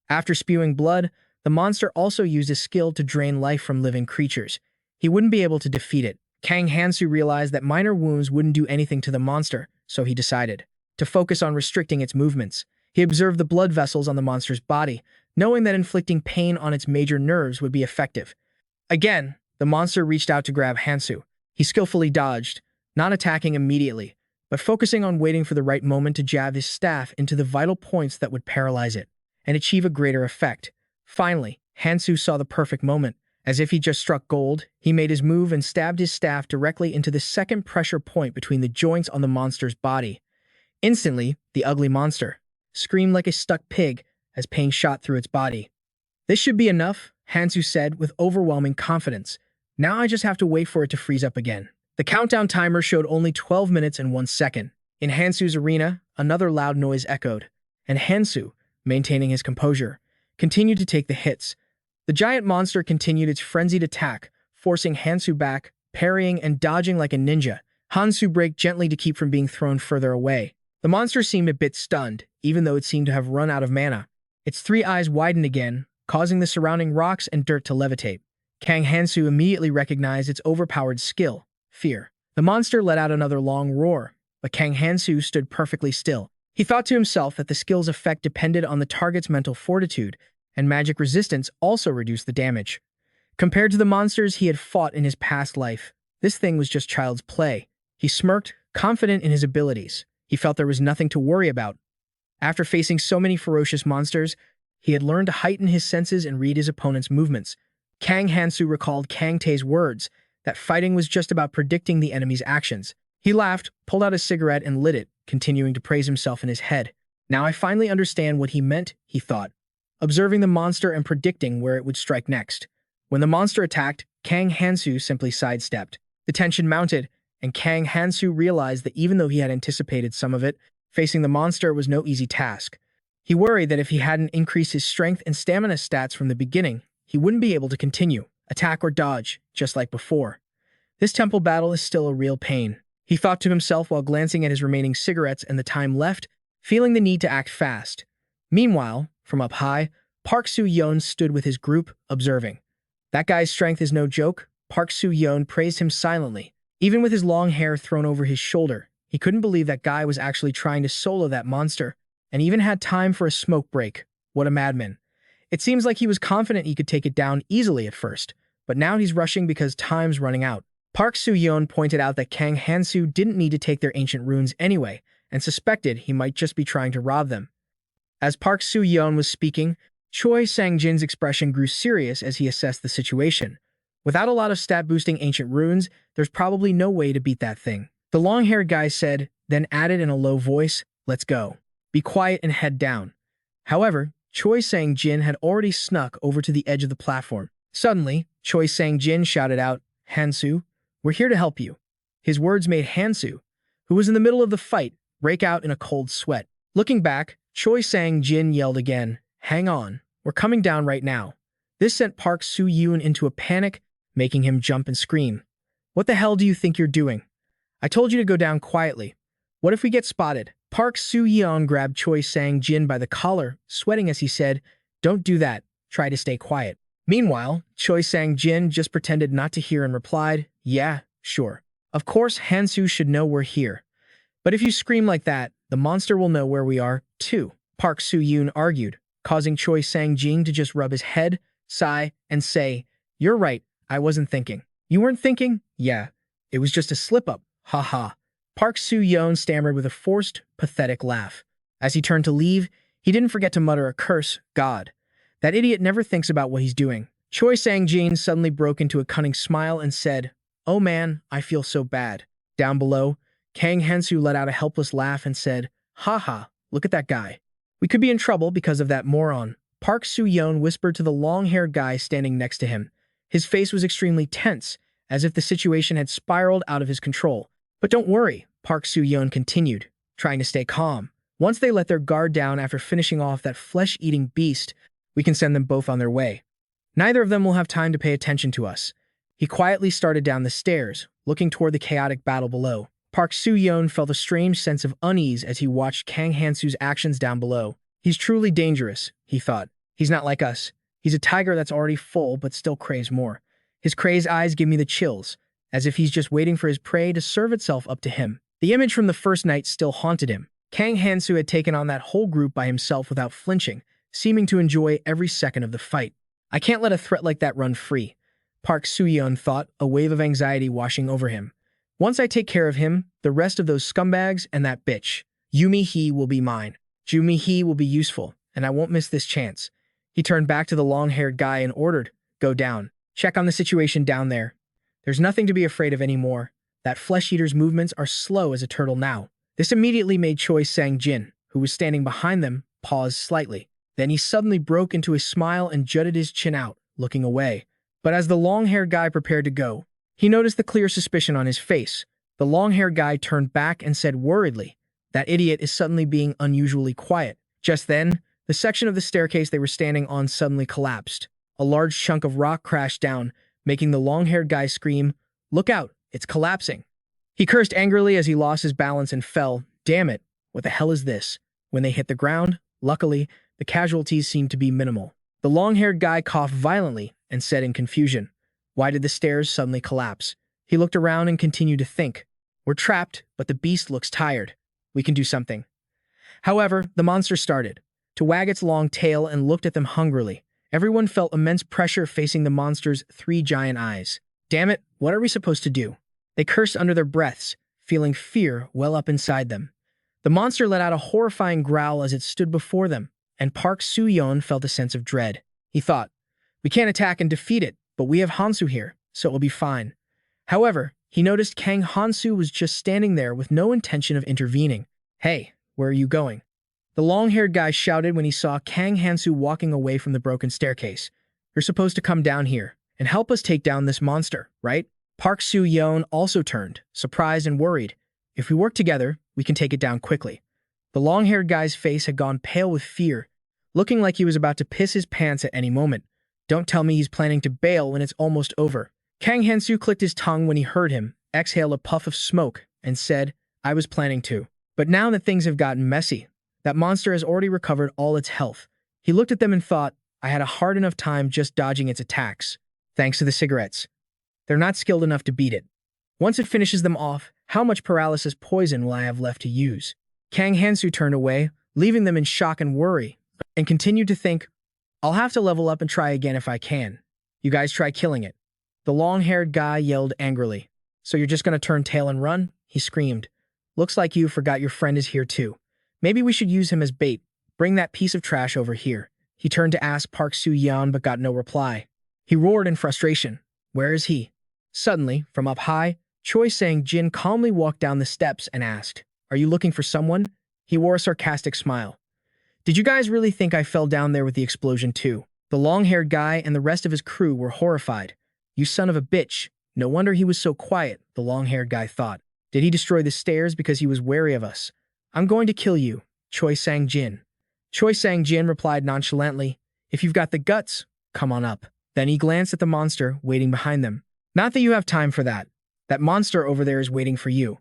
Speaker 1: After spewing blood, the monster also used his skill to drain life from living creatures. He wouldn't be able to defeat it. Kang Hansu realized that minor wounds wouldn't do anything to the monster, so he decided to focus on restricting its movements. He observed the blood vessels on the monster's body, knowing that inflicting pain on its major nerves would be effective. Again, the monster reached out to grab Hansu. He skillfully dodged, not attacking immediately, but focusing on waiting for the right moment to jab his staff into the vital points that would paralyze it and achieve a greater effect. Finally, Hansu saw the perfect moment. As if he just struck gold, he made his move and stabbed his staff directly into the second pressure point between the joints on the monster's body. Instantly, the ugly monster screamed like a stuck pig as pain shot through its body. "This should be enough," Hansu said with overwhelming confidence. "Now I just have to wait for it to freeze up again." The countdown timer showed only 12 minutes and 1 second. In Hansu's arena, another loud noise echoed, and Hansu, maintaining his composure, continued to take the hits. The giant monster continued its frenzied attack, forcing Hansu back, parrying and dodging like a ninja. Hansu braked gently to keep from being thrown further away. The monster seemed a bit stunned, even though it seemed to have run out of mana. Its 3 eyes widened again, causing the surrounding rocks and dirt to levitate. Kang Hansu immediately recognized its overpowered skill: fear. The monster let out another long roar, but Kang Hansu stood perfectly still. He thought to himself that the skill's effect depended on the target's mental fortitude, and magic resistance also reduced the damage. Compared to the monsters he had fought in his past life, this thing was just child's play. He smirked, confident in his abilities. He felt there was nothing to worry about. After facing so many ferocious monsters, he had learned to heighten his senses and read his opponent's movements. Kang Hansu recalled Kang Tae's words, that fighting was just about predicting the enemy's actions. He laughed, pulled out a cigarette and lit it, continuing to praise himself in his head. "Now I finally understand what he meant," he thought, observing the monster and predicting where it would strike next. When the monster attacked, Kang Hansu simply sidestepped. The tension mounted, and Kang Hansu realized that even though he had anticipated some of it, facing the monster was no easy task. He worried that if he hadn't increased his strength and stamina stats from the beginning, he wouldn't be able to continue, attack or dodge, just like before. This temple battle is still a real pain, he thought to himself while glancing at his remaining cigarettes and the time left, feeling the need to act fast. Meanwhile, from up high, Park Soo-yeon stood with his group, observing. "That guy's strength is no joke." Park Soo-yeon praised him silently. Even with his long hair thrown over his shoulder, he couldn't believe that guy was actually trying to solo that monster, and even had time for a smoke break. What a madman. It seems like he was confident he could take it down easily at first, but now he's rushing because time's running out. Park Soo-yeon pointed out that Kang Hansu didn't need to take their ancient runes anyway, and suspected he might just be trying to rob them. As Park Soo-yeon was speaking, Choi Sang-jin's expression grew serious as he assessed the situation. Without a lot of stat-boosting ancient runes, there's probably no way to beat that thing. The long-haired guy said, then added in a low voice, "Let's go." Be quiet and head down. However, Choi Sang-jin had already snuck over to the edge of the platform. Suddenly, Choi Sang-jin shouted out, "Hansu, we're here to help you." His words made Hansu, who was in the middle of the fight, break out in a cold sweat. Looking back, Choi Sang-jin yelled again, "Hang on, we're coming down right now." This sent Park Soo-yoon into a panic, making him jump and scream. "What the hell do you think you're doing? I told you to go down quietly. What if we get spotted?" Park Soo-yeon grabbed Choi Sang-jin by the collar, sweating as he said, "Don't do that. Try to stay quiet." Meanwhile, Choi Sang-jin just pretended not to hear and replied, "Yeah, sure. Of course Hansu should know we're here. But if you scream like that, the monster will know where we are, too." Park Soo-yoon argued, causing Choi Sang-jin to just rub his head, sigh, and say, "You're right, I wasn't thinking." "You weren't thinking?" "Yeah, it was just a slip-up. Ha ha." Park Soo-yeon stammered with a forced, pathetic laugh. As he turned to leave, he didn't forget to mutter a curse, "God. That idiot never thinks about what he's doing." Choi Sang-jin suddenly broke into a cunning smile and said, "Oh man, I feel so bad." Down below, Kang Hansu let out a helpless laugh and said, "Ha ha, look at that guy. We could be in trouble because of that moron." Park Soo-yeon whispered to the long-haired guy standing next to him. His face was extremely tense, as if the situation had spiraled out of his control. "But don't worry," Park Soo-yeon continued, trying to stay calm. "Once they let their guard down after finishing off that flesh-eating beast, we can send them both on their way. Neither of them will have time to pay attention to us." He quietly started down the stairs, looking toward the chaotic battle below. Park Soo-yeon felt a strange sense of unease as he watched Kang Hansu's actions down below. "He's truly dangerous," he thought. "He's not like us. He's a tiger that's already full but still craves more. His crazed eyes give me the chills, as if he's just waiting for his prey to serve itself up to him." The image from the first night still haunted him. Kang Hansu had taken on that whole group by himself without flinching, seeming to enjoy every second of the fight. "I can't let a threat like that run free," Park Soo-yeon thought, a wave of anxiety washing over him. "Once I take care of him, the rest of those scumbags and that bitch, Yumi-hee, will be mine. Yumi-hee will be useful, and I won't miss this chance." He turned back to the long-haired guy and ordered, "Go down. Check on the situation down there. There's nothing to be afraid of anymore. That flesh-eater's movements are slow as a turtle now." This immediately made Choi Sang-jin, who was standing behind them, pause slightly. Then he suddenly broke into a smile and jutted his chin out, looking away. But as the long-haired guy prepared to go, he noticed the clear suspicion on his face. The long-haired guy turned back and said worriedly, "That idiot is suddenly being unusually quiet." Just then, the section of the staircase they were standing on suddenly collapsed. A large chunk of rock crashed down, making the long-haired guy scream, "Look out, it's collapsing." He cursed angrily as he lost his balance and fell. "Damn it, what the hell is this?" When they hit the ground, luckily, the casualties seemed to be minimal. The long-haired guy coughed violently and said in confusion, "Why did the stairs suddenly collapse?" He looked around and continued to think. "We're trapped, but the beast looks tired. We can do something." However, the monster started to wag its long tail and looked at them hungrily. Everyone felt immense pressure facing the monster's 3 giant eyes. "Damn it, what are we supposed to do?" They cursed under their breaths, feeling fear well up inside them. The monster let out a horrifying growl as it stood before them, and Park Soo-yeon felt a sense of dread. He thought, "We can't attack and defeat it, but we have Hansu here, so it will be fine." However, he noticed Kang Hansu was just standing there with no intention of intervening. "Hey, where are you going?" The long-haired guy shouted when he saw Kang Hansu walking away from the broken staircase. "You're supposed to come down here and help us take down this monster, right?" Park Soo-yeon also turned, surprised and worried. "If we work together, we can take it down quickly." The long-haired guy's face had gone pale with fear, looking like he was about to piss his pants at any moment. "Don't tell me he's planning to bail when it's almost over." Kang Hansu clicked his tongue when he heard him, exhale a puff of smoke, and said, "I was planning to. But now that things have gotten messy, that monster has already recovered all its health." He looked at them and thought, "I had a hard enough time just dodging its attacks, thanks to the cigarettes. They're not skilled enough to beat it. Once it finishes them off, how much paralysis poison will I have left to use?" Kang Hansu turned away, leaving them in shock and worry, and continued to think, "I'll have to level up and try again if I can. You guys try killing it." The long-haired guy yelled angrily. "So you're just gonna turn tail and run?" he screamed. "Looks like you forgot your friend is here too. Maybe we should use him as bait. Bring that piece of trash over here." He turned to ask Park Soo-yeon but got no reply. He roared in frustration, "Where is he?" Suddenly, from up high, Choi Sang-jin calmly walked down the steps and asked, "Are you looking for someone?" He wore a sarcastic smile. Did you guys really think I fell down there with the explosion too? The long-haired guy and the rest of his crew were horrified. You son of a bitch. No wonder he was so quiet, the long-haired guy thought. Did he destroy the stairs because he was wary of us? I'm going to kill you, Choi Sang-jin. Choi Sang-jin replied nonchalantly, if you've got the guts, come on up. Then he glanced at the monster waiting behind them. Not that you have time for that. That monster over there is waiting for you.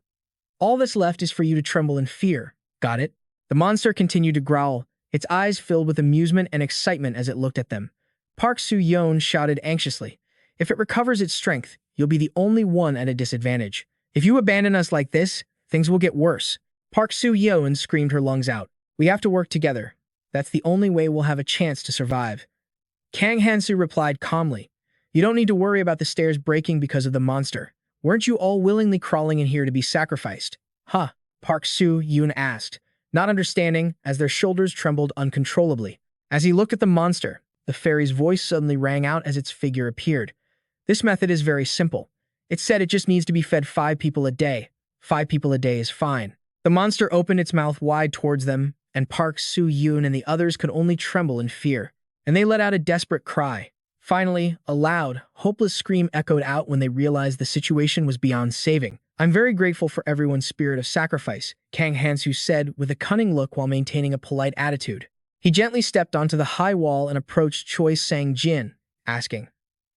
Speaker 1: All that's left is for you to tremble in fear. Got it? The monster continued to growl, its eyes filled with amusement and excitement as it looked at them. Park Soo-yeon shouted anxiously, if it recovers its strength, you'll be the only one at a disadvantage. If you abandon us like this, things will get worse. Park Soo-yeon screamed her lungs out. We have to work together. That's the only way we'll have a chance to survive. Kang Hansu replied calmly, you don't need to worry about the stairs breaking because of the monster. Weren't you all willingly crawling in here to be sacrificed? Huh, Park Soo-yeon asked, not understanding as their shoulders trembled uncontrollably. As he looked at the monster, the fairy's voice suddenly rang out as its figure appeared. This method is very simple. It said it just needs to be fed 5 people a day. 5 people a day is fine. The monster opened its mouth wide towards them, and Park Soo-yeon and the others could only tremble in fear. And they let out a desperate cry. Finally, a loud, hopeless scream echoed out when they realized the situation was beyond saving. I'm very grateful for everyone's spirit of sacrifice, Kang Hansu said with a cunning look while maintaining a polite attitude. He gently stepped onto the high wall and approached Choi Sang-jin, asking,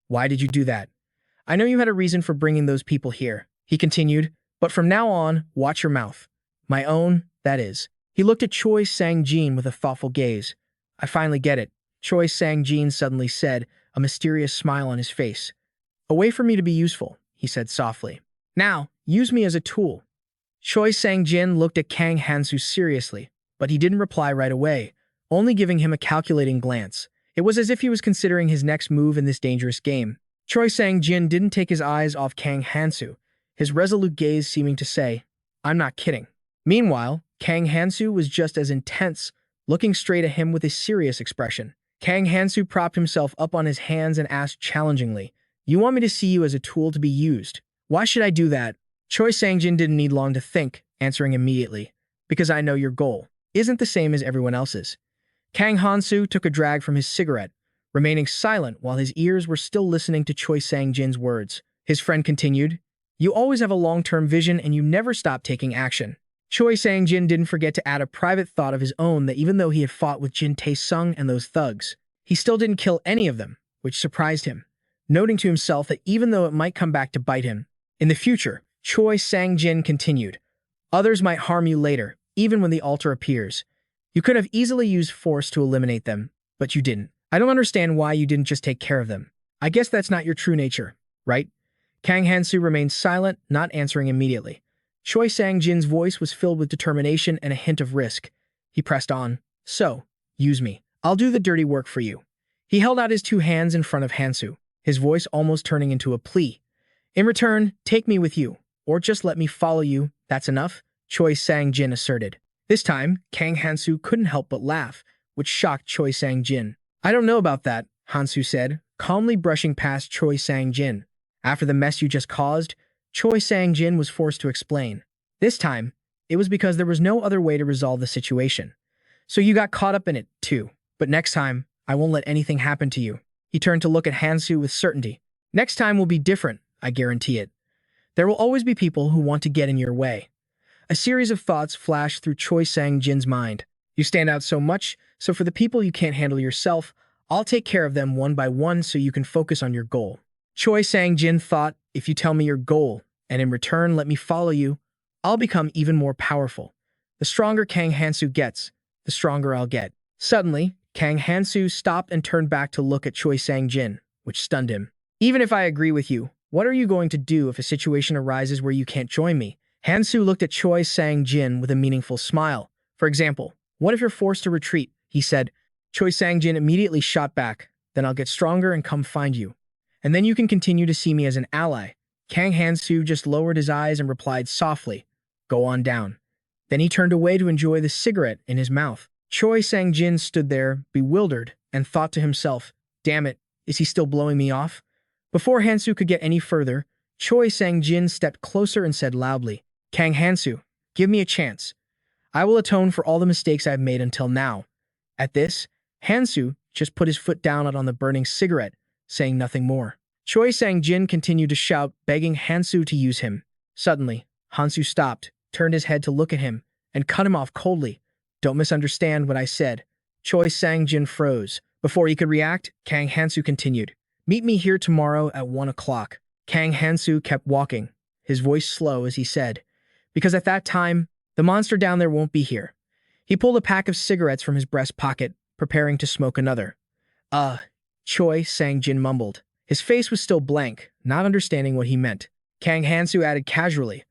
Speaker 1: why did you do that? I know you had a reason for bringing those people here, he continued, but from now on, watch your mouth. My own, that is. He looked at Choi Sang-jin with a thoughtful gaze. I finally get it, Choi Sang-jin suddenly said, a mysterious smile on his face. A way for me to be useful, he said softly. Now, use me as a tool. Choi Sang-jin looked at Kang Hansu seriously, but he didn't reply right away, only giving him a calculating glance. It was as if he was considering his next move in this dangerous game. Choi Sang-jin didn't take his eyes off Kang Hansu, his resolute gaze seeming to say, I'm not kidding. Meanwhile, Kang Hansu was just as intense, looking straight at him with a serious expression. Kang Hansu propped himself up on his hands and asked challengingly, you want me to see you as a tool to be used? Why should I do that? Choi Sang-jin didn't need long to think, answering immediately, because I know your goal isn't the same as everyone else's. Kang Hansu took a drag from his cigarette, remaining silent while his ears were still listening to Choi Sang-jin's words. His friend continued, you always have a long-term vision and you never stop taking action. Choi Sang-jin didn't forget to add a private thought of his own that even though he had fought with Jin Tae-sung and those thugs, he still didn't kill any of them, which surprised him, noting to himself that even though it might come back to bite him, in the future, Choi Sang-jin continued, others might harm you later, even when the altar appears. You could have easily used force to eliminate them, but you didn't. I don't understand why you didn't just take care of them. I guess that's not your true nature, right? Kang Hansu remained silent, not answering immediately. Choi Sang-jin's voice was filled with determination and a hint of risk. He pressed on. So, use me. I'll do the dirty work for you. He held out his 2 hands in front of Hansu, his voice almost turning into a plea. In return, take me with you, or just let me follow you. That's enough, Choi Sang-jin asserted. This time, Kang Hansu couldn't help but laugh, which shocked Choi Sang-jin. I don't know about that, Hansu said, calmly brushing past Choi Sang-jin. After the mess you just caused, Choi Sang-jin was forced to explain. This time, it was because there was no other way to resolve the situation. So you got caught up in it, too. But next time, I won't let anything happen to you. He turned to look at Hansu with certainty. Next time will be different, I guarantee it. There will always be people who want to get in your way. A series of thoughts flashed through Choi Sang-jin's mind. You stand out so much, so for the people you can't handle yourself, I'll take care of them one by one so you can focus on your goal. Choi Sang-jin thought, if you tell me your goal, and in return let me follow you, I'll become even more powerful. The stronger Kang Hansu gets, the stronger I'll get. Suddenly, Kang Hansu stopped and turned back to look at Choi Sang-jin, which stunned him. Even if I agree with you, what are you going to do if a situation arises where you can't join me? Hansu looked at Choi Sang-jin with a meaningful smile. For example, what if you're forced to retreat? He said. Choi Sang-jin immediately shot back. Then I'll get stronger and come find you. And then you can continue to see me as an ally. Kang Hansu just lowered his eyes and replied softly, go on down. Then he turned away to enjoy the cigarette in his mouth. Choi Sang-jin stood there, bewildered, and thought to himself, damn it, is he still blowing me off? Before Hansu could get any further, Choi Sang-jin stepped closer and said loudly, Kang Hansu, give me a chance. I will atone for all the mistakes I have made until now. At this, Hansu just put his foot down on the burning cigarette, saying nothing more. Choi Sang-jin continued to shout, begging Hansu to use him. Suddenly, Hansu stopped, turned his head to look at him, and cut him off coldly. Don't misunderstand what I said. Choi Sang-jin froze. Before he could react, Kang Hansu continued. Meet me here tomorrow at 1 o'clock. Kang Hansu kept walking, his voice slow as he said, because at that time, the monster down there won't be here. He pulled a pack of cigarettes from his breast pocket, preparing to smoke another. Choi Sang-jin mumbled. His face was still blank, not understanding what he meant. Kang Hansu added casually,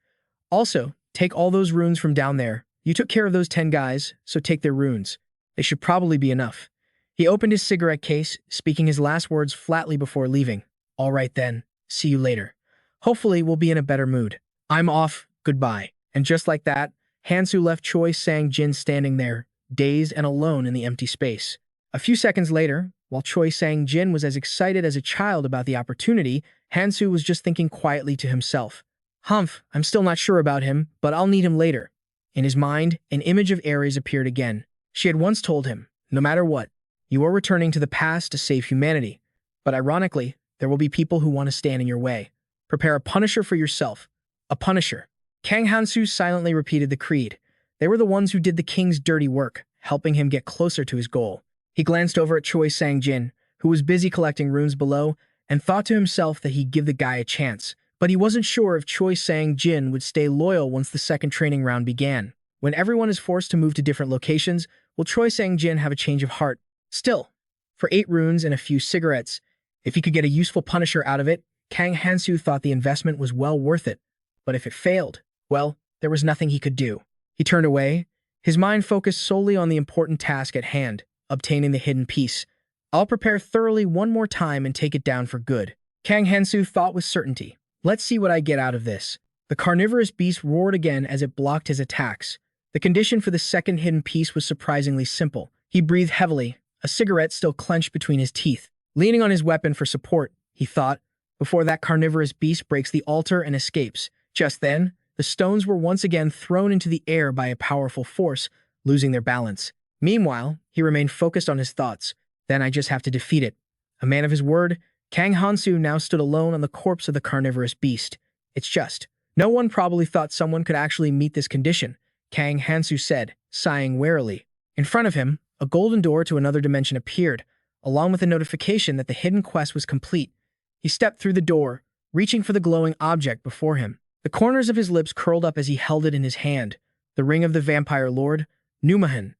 Speaker 1: also, take all those runes from down there. You took care of those 10 guys, so take their runes. They should probably be enough. He opened his cigarette case, speaking his last words flatly before leaving. All right then, see you later. Hopefully we'll be in a better mood. I'm off, goodbye. And just like that, Hansu left Choi Sang-jin standing there, dazed and alone in the empty space. A few seconds later, while Choi Sang-jin was as excited as a child about the opportunity, Hansu was just thinking quietly to himself. Humph, I'm still not sure about him, but I'll need him later. In his mind, an image of Ares appeared again. She had once told him, no matter what, you are returning to the past to save humanity. But ironically, there will be people who want to stand in your way. Prepare a punisher for yourself. A punisher. Kang Hansu silently repeated the creed. They were the ones who did the king's dirty work, helping him get closer to his goal. He glanced over at Choi Sang-jin, who was busy collecting runes below, and thought to himself that he'd give the guy a chance. But he wasn't sure if Choi Sang-jin would stay loyal once the second training round began. When everyone is forced to move to different locations, will Choi Sang-jin have a change of heart? Still, for 8 runes and a few cigarettes, if he could get a useful punisher out of it, Kang Hansu thought the investment was well worth it. But if it failed, well, there was nothing he could do. He turned away, his mind focused solely on the important task at hand, obtaining the hidden piece. I'll prepare thoroughly one more time and take it down for good. Kang Hansu thought with certainty. Let's see what I get out of this. The carnivorous beast roared again as it blocked his attacks. The condition for the second hidden piece was surprisingly simple. He breathed heavily, a cigarette still clenched between his teeth. Leaning on his weapon for support, he thought, before that carnivorous beast breaks the altar and escapes. Just then, the stones were once again thrown into the air by a powerful force, losing their balance. Meanwhile, he remained focused on his thoughts. Then I just have to defeat it. A man of his word, Kang Hansu now stood alone on the corpse of the carnivorous beast. It's just. No one probably thought someone could actually meet this condition, Kang Hansu said, sighing wearily. In front of him, a golden door to another dimension appeared, along with a notification that the hidden quest was complete. He stepped through the door, reaching for the glowing object before him. The corners of his lips curled up as he held it in his hand, the ring of the vampire lord, Numahan.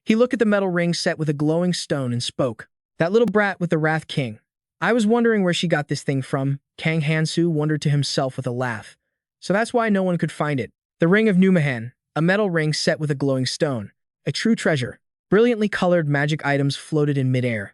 Speaker 1: He looked at the metal ring set with a glowing stone and spoke. That little brat with the Wrath King. I was wondering where she got this thing from, Kang Hansu wondered to himself with a laugh. So that's why no one could find it. The ring of Numahan, a metal ring set with a glowing stone. A true treasure. Brilliantly colored magic items floated in midair.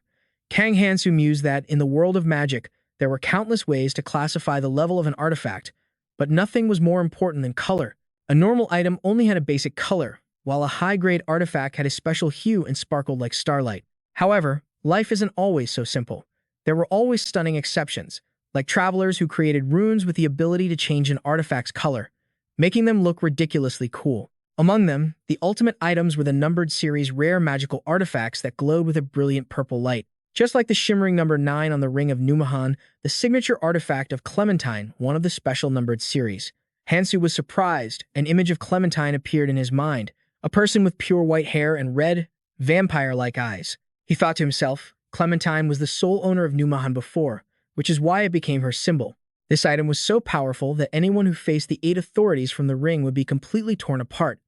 Speaker 1: Kang Hansu mused that, in the world of magic, there were countless ways to classify the level of an artifact, but nothing was more important than color. A normal item only had a basic color, while a high-grade artifact had a special hue and sparkled like starlight. However, life isn't always so simple. There were always stunning exceptions, like travelers who created runes with the ability to change an artifact's color, making them look ridiculously cool. Among them, the ultimate items were the numbered series rare magical artifacts that glowed with a brilliant purple light. Just like the shimmering number 9 on the ring of Numahan, the signature artifact of Clementine, one of the special numbered series. Hansu was surprised. An image of Clementine appeared in his mind, a person with pure white hair and red, vampire-like eyes. He thought to himself, Clementine was the sole owner of Numahan before, which is why it became her symbol. This item was so powerful that anyone who faced the 8 authorities from the ring would be completely torn apart.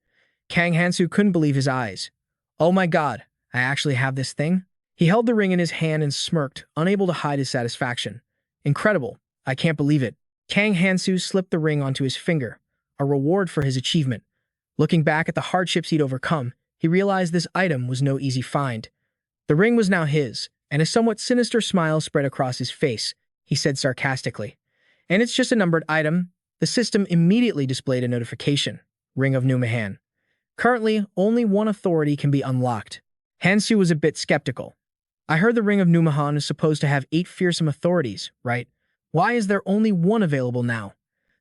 Speaker 1: Kang Hansu couldn't believe his eyes. Oh my god, I actually have this thing? He held the ring in his hand and smirked, unable to hide his satisfaction. Incredible. I can't believe it. Kang Hansu slipped the ring onto his finger, a reward for his achievement. Looking back at the hardships he'd overcome, he realized this item was no easy find. The ring was now his, and a somewhat sinister smile spread across his face. He said sarcastically. And it's just a numbered item. The system immediately displayed a notification. Ring of Numahan. Currently, only 1 authority can be unlocked. Hansu was a bit skeptical. I heard the Ring of Numahan is supposed to have 8 fearsome authorities, right? Why is there only 1 available now?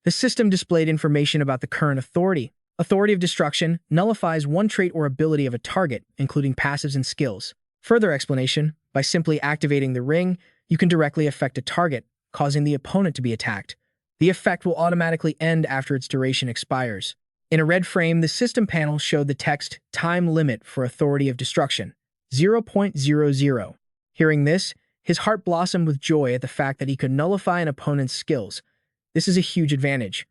Speaker 1: The system displayed information about the current authority, Authority of Destruction nullifies one trait or ability of a target, including passives and skills. Further explanation, by simply activating the ring, you can directly affect a target, causing the opponent to be attacked. The effect will automatically end after its duration expires. In a red frame, the system panel showed the text Time Limit for Authority of Destruction, 0.00. Hearing this, his heart blossomed with joy at the fact that he could nullify an opponent's skills. This is a huge advantage.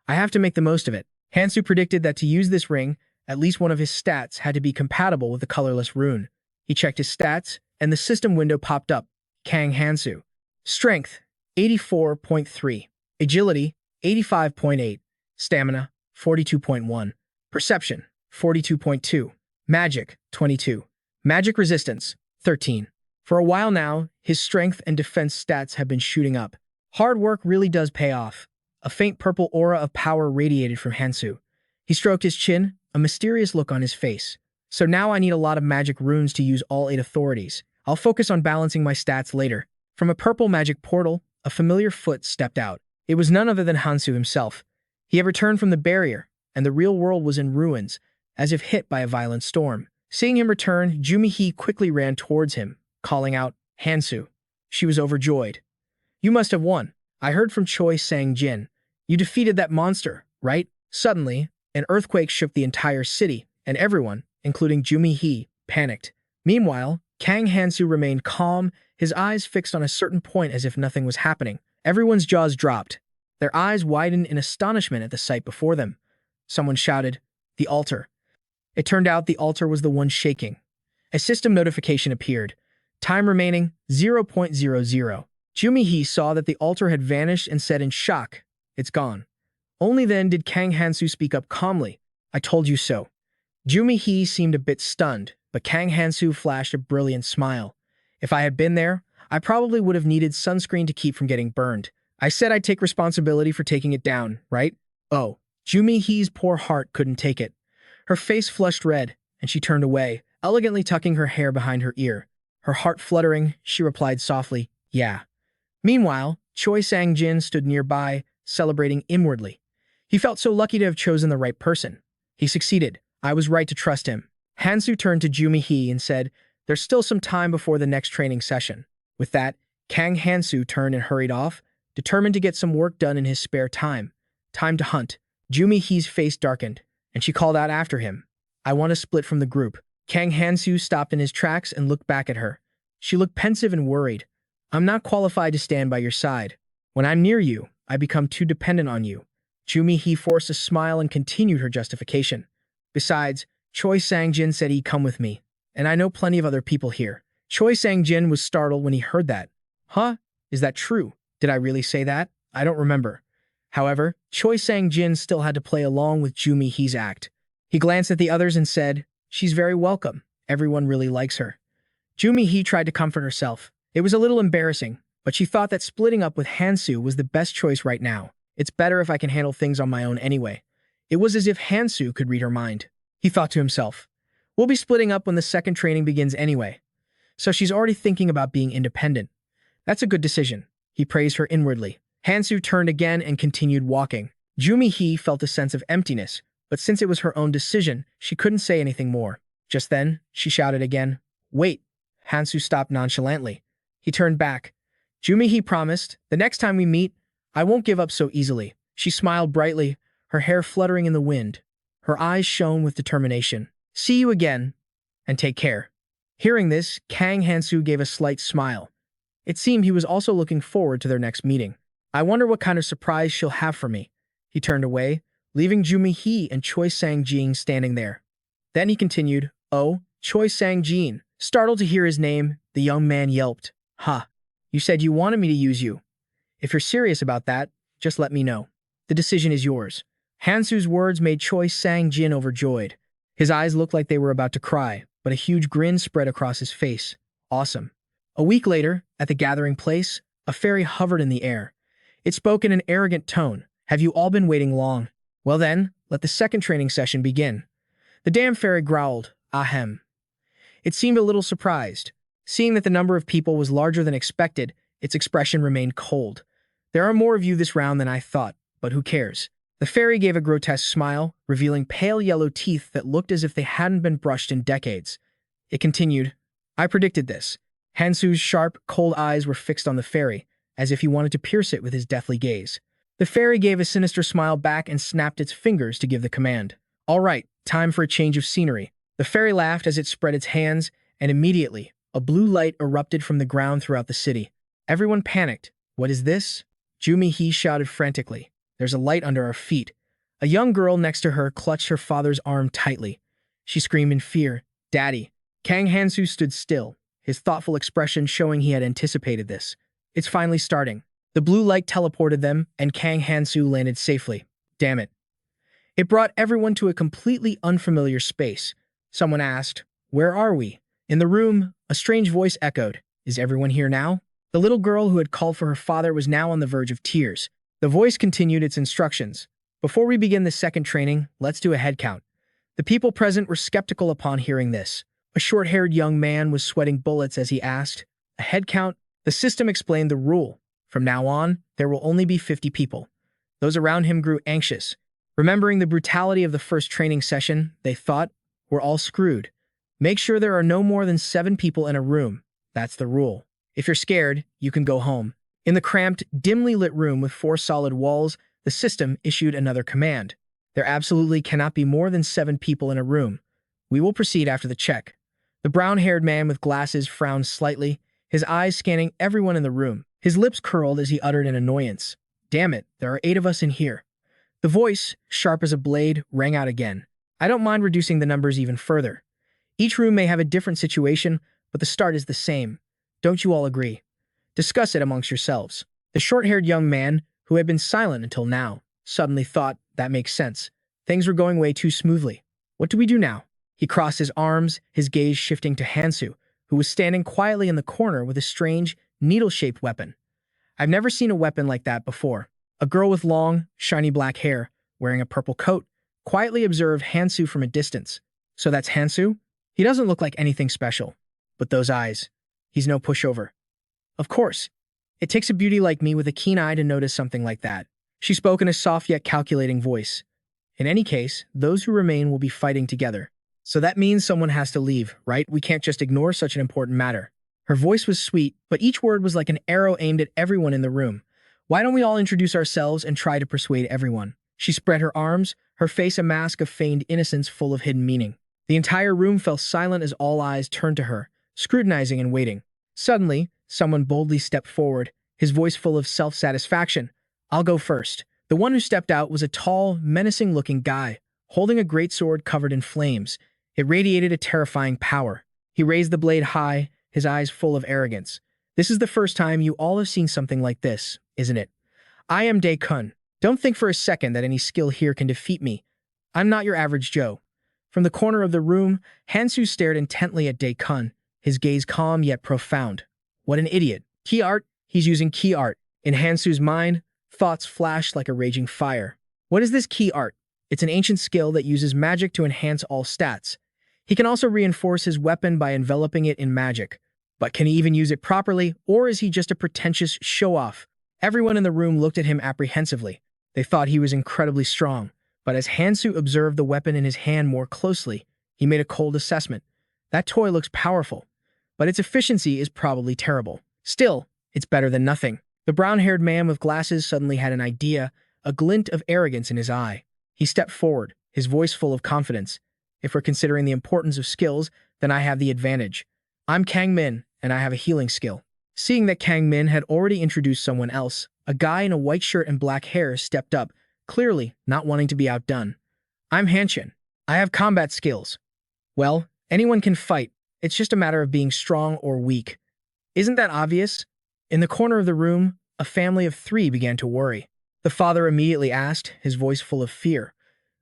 Speaker 1: I have to make the most of it. Hansu predicted that to use this ring, at least one of his stats had to be compatible with the colorless rune. He checked his stats, and the system window popped up. Kang Hansu. Strength, 84.3. Agility, 85.8. Stamina, 42.1. Perception, 42.2. Magic, 22. Magic resistance, 13. For a while now, his strength and defense stats have been shooting up. Hard work really does pay off. A faint purple aura of power radiated from Hansu. He stroked his chin, a mysterious look on his face. So now I need a lot of magic runes to use all 8 authorities. I'll focus on balancing my stats later. From a purple magic portal, a familiar foot stepped out. It was none other than Hansu himself. He had returned from the barrier, and the real world was in ruins, as if hit by a violent storm. Seeing him return, Jumihi quickly ran towards him, calling out, "Hansu." She was overjoyed. "You must have won. I heard from Choi Sang-jin. You defeated that monster, right?" Suddenly, an earthquake shook the entire city, and everyone, including Jumihi, panicked. Meanwhile, Kang Hansu remained calm, his eyes fixed on a certain point as if nothing was happening. Everyone's jaws dropped. Their eyes widened in astonishment at the sight before them. Someone shouted, "The altar." It turned out the altar was the one shaking. A system notification appeared. Time remaining, 0.00. Jumihi saw that the altar had vanished and said in shock, "It's gone." Only then did Kang Hansu speak up calmly, "I told you so." Jumihi seemed a bit stunned, but Kang Hansu flashed a brilliant smile. "If I had been there, I probably would have needed sunscreen to keep from getting burned. I said I'd take responsibility for taking it down, right?" Oh, Jumihi's poor heart couldn't take it. Her face flushed red, and she turned away, elegantly tucking her hair behind her ear. Her heart fluttering, she replied softly, "Yeah." Meanwhile, Choi Sang-jin stood nearby, celebrating inwardly. He felt so lucky to have chosen the right person. He succeeded. I was right to trust him. Hansu turned to Jumihi and said, "There's still some time before the next training session." With that, Kang Hansu turned and hurried off, determined to get some work done in his spare time. Time to hunt. Jumihi's face darkened, and she called out after him, "I want to split from the group." Kang Hansu stopped in his tracks and looked back at her. She looked pensive and worried. "I'm not qualified to stand by your side. When I'm near you, I become too dependent on you." Jumihi forced a smile and continued her justification. "Besides, Choi Sang-jin said he'd come with me, and I know plenty of other people here." Choi Sang-jin was startled when he heard that. "Huh? Is that true? Did I really say that? I don't remember." However, Choi Sang-jin still had to play along with Jumihi's act. He glanced at the others and said, "She's very welcome. Everyone really likes her." Jumihi tried to comfort herself. It was a little embarrassing, but she thought that splitting up with Hansu was the best choice right now. It's better if I can handle things on my own anyway. It was as if Hansu could read her mind. He thought to himself, "We'll be splitting up when the second training begins anyway. So she's already thinking about being independent. That's a good decision." He praised her inwardly. Hansu turned again and continued walking. Jumihi felt a sense of emptiness, but since it was her own decision, she couldn't say anything more. Just then, she shouted again, "Wait." Hansu stopped nonchalantly. He turned back. "Jumihi promised, the next time we meet, I won't give up so easily." She smiled brightly, her hair fluttering in the wind. Her eyes shone with determination. "See you again, and take care." Hearing this, Kang Hansu gave a slight smile. It seemed he was also looking forward to their next meeting. "I wonder what kind of surprise she'll have for me." He turned away, leaving Jumihi and Choi Sang-jin standing there. Then he continued, "Oh, Choi Sang-jin." Startled to hear his name, the young man yelped, "Ha! You said you wanted me to use you. If you're serious about that, just let me know. The decision is yours." Hansu's words made Choi Sang-jin overjoyed. His eyes looked like they were about to cry, but a huge grin spread across his face. Awesome. A week later, at the gathering place, a fairy hovered in the air. It spoke in an arrogant tone. "Have you all been waiting long? Well then, let the second training session begin." The damn fairy growled, "Ahem." It seemed a little surprised. Seeing that the number of people was larger than expected, its expression remained cold. "There are more of you this round than I thought, but who cares? The fairy gave a grotesque smile, revealing pale yellow teeth that looked as if they hadn't been brushed in decades. It continued, I predicted this. Hansu's sharp, cold eyes were fixed on the fairy, as if he wanted to pierce it with his deathly gaze. The fairy gave a sinister smile back and snapped its fingers to give the command. All right, time for a change of scenery. The fairy laughed as it spread its hands, and immediately, a blue light erupted from the ground throughout the city. Everyone panicked. What is this? Jumi-hee shouted frantically. There's a light under our feet. A young girl next to her clutched her father's arm tightly. She screamed in fear, Daddy. Kang Hansu stood still, his thoughtful expression showing he had anticipated this. It's finally starting. The blue light teleported them, and Kang Hansu landed safely. Damn it. It brought everyone to a completely unfamiliar space. Someone asked, Where are we? In the room, a strange voice echoed, Is everyone here now? The little girl who had called for her father was now on the verge of tears. The voice continued its instructions. Before we begin the second training, let's do a head count. The people present were skeptical upon hearing this. A short-haired young man was sweating bullets as he asked, A head count? The system explained the rule. From now on, there will only be 50 people. Those around him grew anxious. Remembering the brutality of the first training session, they thought, We're all screwed. Make sure there are no more than 7 people in a room. That's the rule. If you're scared, you can go home. In the cramped, dimly lit room with 4 solid walls, the system issued another command. There absolutely cannot be more than 7 people in a room. We will proceed after the check. The brown-haired man with glasses frowned slightly, his eyes scanning everyone in the room. His lips curled as he uttered in annoyance. Damn it, there are 8 of us in here. The voice, sharp as a blade, rang out again. I don't mind reducing the numbers even further. Each room may have a different situation, but the start is the same. Don't you all agree? Discuss it amongst yourselves. The short-haired young man, who had been silent until now, suddenly thought, that makes sense. Things were going way too smoothly. What do we do now? He crossed his arms, his gaze shifting to Hansu, who was standing quietly in the corner with a strange, needle-shaped weapon. I've never seen a weapon like that before. A girl with long, shiny black hair, wearing a purple coat, quietly observed Hansu from a distance. So that's Hansu? He doesn't look like anything special. But those eyes. He's no pushover. Of course. It takes a beauty like me with a keen eye to notice something like that. She spoke in a soft yet calculating voice. In any case, those who remain will be fighting together. So that means someone has to leave, right? We can't just ignore such an important matter. Her voice was sweet, but each word was like an arrow aimed at everyone in the room. Why don't we all introduce ourselves and try to persuade everyone? She spread her arms, her face a mask of feigned innocence full of hidden meaning. The entire room fell silent as all eyes turned to her, scrutinizing and waiting. Suddenly, someone boldly stepped forward, his voice full of self-satisfaction. I'll go first. The one who stepped out was a tall, menacing-looking guy, holding a great sword covered in flames. It radiated a terrifying power. He raised the blade high, his eyes full of arrogance. This is the first time you all have seen something like this, isn't it? I am Dae-kun. Don't think for a second that any skill here can defeat me. I'm not your average Joe. From the corner of the room, Hansu stared intently at Dae-kun, his gaze calm yet profound. What an idiot. Key art? He's using key art. In Hansu's mind, thoughts flashed like a raging fire. What is this key art? It's an ancient skill that uses magic to enhance all stats. He can also reinforce his weapon by enveloping it in magic. But can he even use it properly, or is he just a pretentious show-off? Everyone in the room looked at him apprehensively. They thought he was incredibly strong. But as Hansu observed the weapon in his hand more closely, he made a cold assessment. That toy looks powerful, but its efficiency is probably terrible. Still, it's better than nothing. The brown-haired man with glasses suddenly had an idea, a glint of arrogance in his eye. He stepped forward, his voice full of confidence. If we're considering the importance of skills, then I have the advantage. I'm Kang Min, and I have a healing skill. Seeing that Kang Min had already introduced someone else, a guy in a white shirt and black hair stepped up, clearly not wanting to be outdone. I'm Hanshin. I have combat skills. Well, anyone can fight. It's just a matter of being strong or weak. Isn't that obvious? In the corner of the room, a family of 3 began to worry. The father immediately asked, his voice full of fear.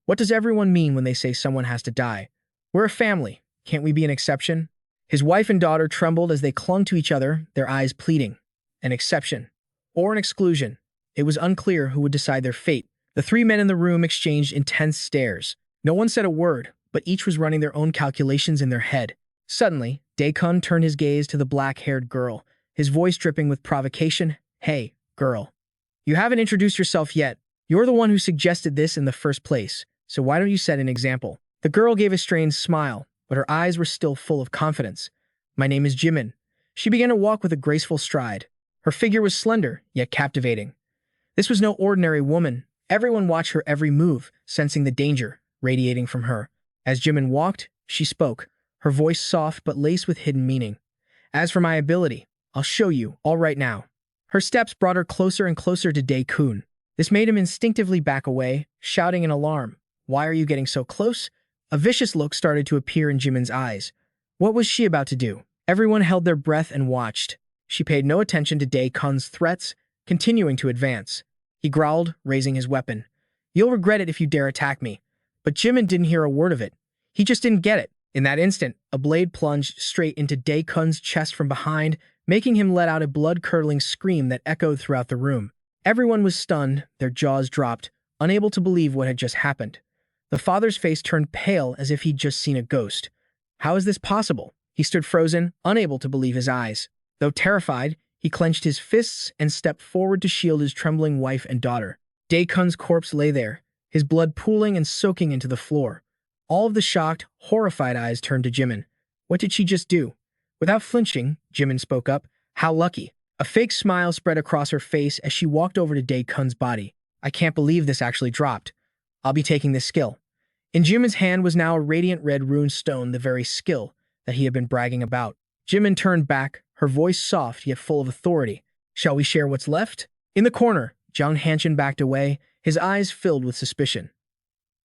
Speaker 1: What does everyone mean when they say someone has to die? We're a family. Can't we be an exception? His wife and daughter trembled as they clung to each other, their eyes pleading. An exception. Or an exclusion. It was unclear who would decide their fate. The 3 men in the room exchanged intense stares. No one said a word, but each was running their own calculations in their head. Suddenly, Dae-kun turned his gaze to the black-haired girl, his voice dripping with provocation. Hey, girl. You haven't introduced yourself yet. You're the one who suggested this in the first place, so why don't you set an example? The girl gave a strange smile, but her eyes were still full of confidence. My name is Jimin. She began to walk with a graceful stride. Her figure was slender, yet captivating. This was no ordinary woman. Everyone watched her every move, sensing the danger radiating from her. As Jimin walked, she spoke, her voice soft but laced with hidden meaning. As for my ability, I'll show you, all right now. Her steps brought her closer and closer to Dae-kun. This made him instinctively back away, shouting in alarm. Why are you getting so close? A vicious look started to appear in Jimin's eyes. What was she about to do? Everyone held their breath and watched. She paid no attention to Dae-kun's threats, continuing to advance. He growled, raising his weapon. You'll regret it if you dare attack me. But Jimin didn't hear a word of it. He just didn't get it. In that instant, a blade plunged straight into Dae-kun's chest from behind, making him let out a blood-curdling scream that echoed throughout the room. Everyone was stunned, their jaws dropped, unable to believe what had just happened. The father's face turned pale as if he'd just seen a ghost. How is this possible? He stood frozen, unable to believe his eyes. Though terrified, he clenched his fists and stepped forward to shield his trembling wife and daughter. Dae-kun's corpse lay there, his blood pooling and soaking into the floor. All of the shocked, horrified eyes turned to Jimin. What did she just do? Without flinching, Jimin spoke up. How lucky. A fake smile spread across her face as she walked over to Dae-kun's body. I can't believe this actually dropped. I'll be taking this skill. In Jimin's hand was now a radiant red rune stone, the very skill that he had been bragging about. Jimin turned back, her voice soft yet full of authority. Shall we share what's left? In the corner, Jung Hanshin backed away, his eyes filled with suspicion.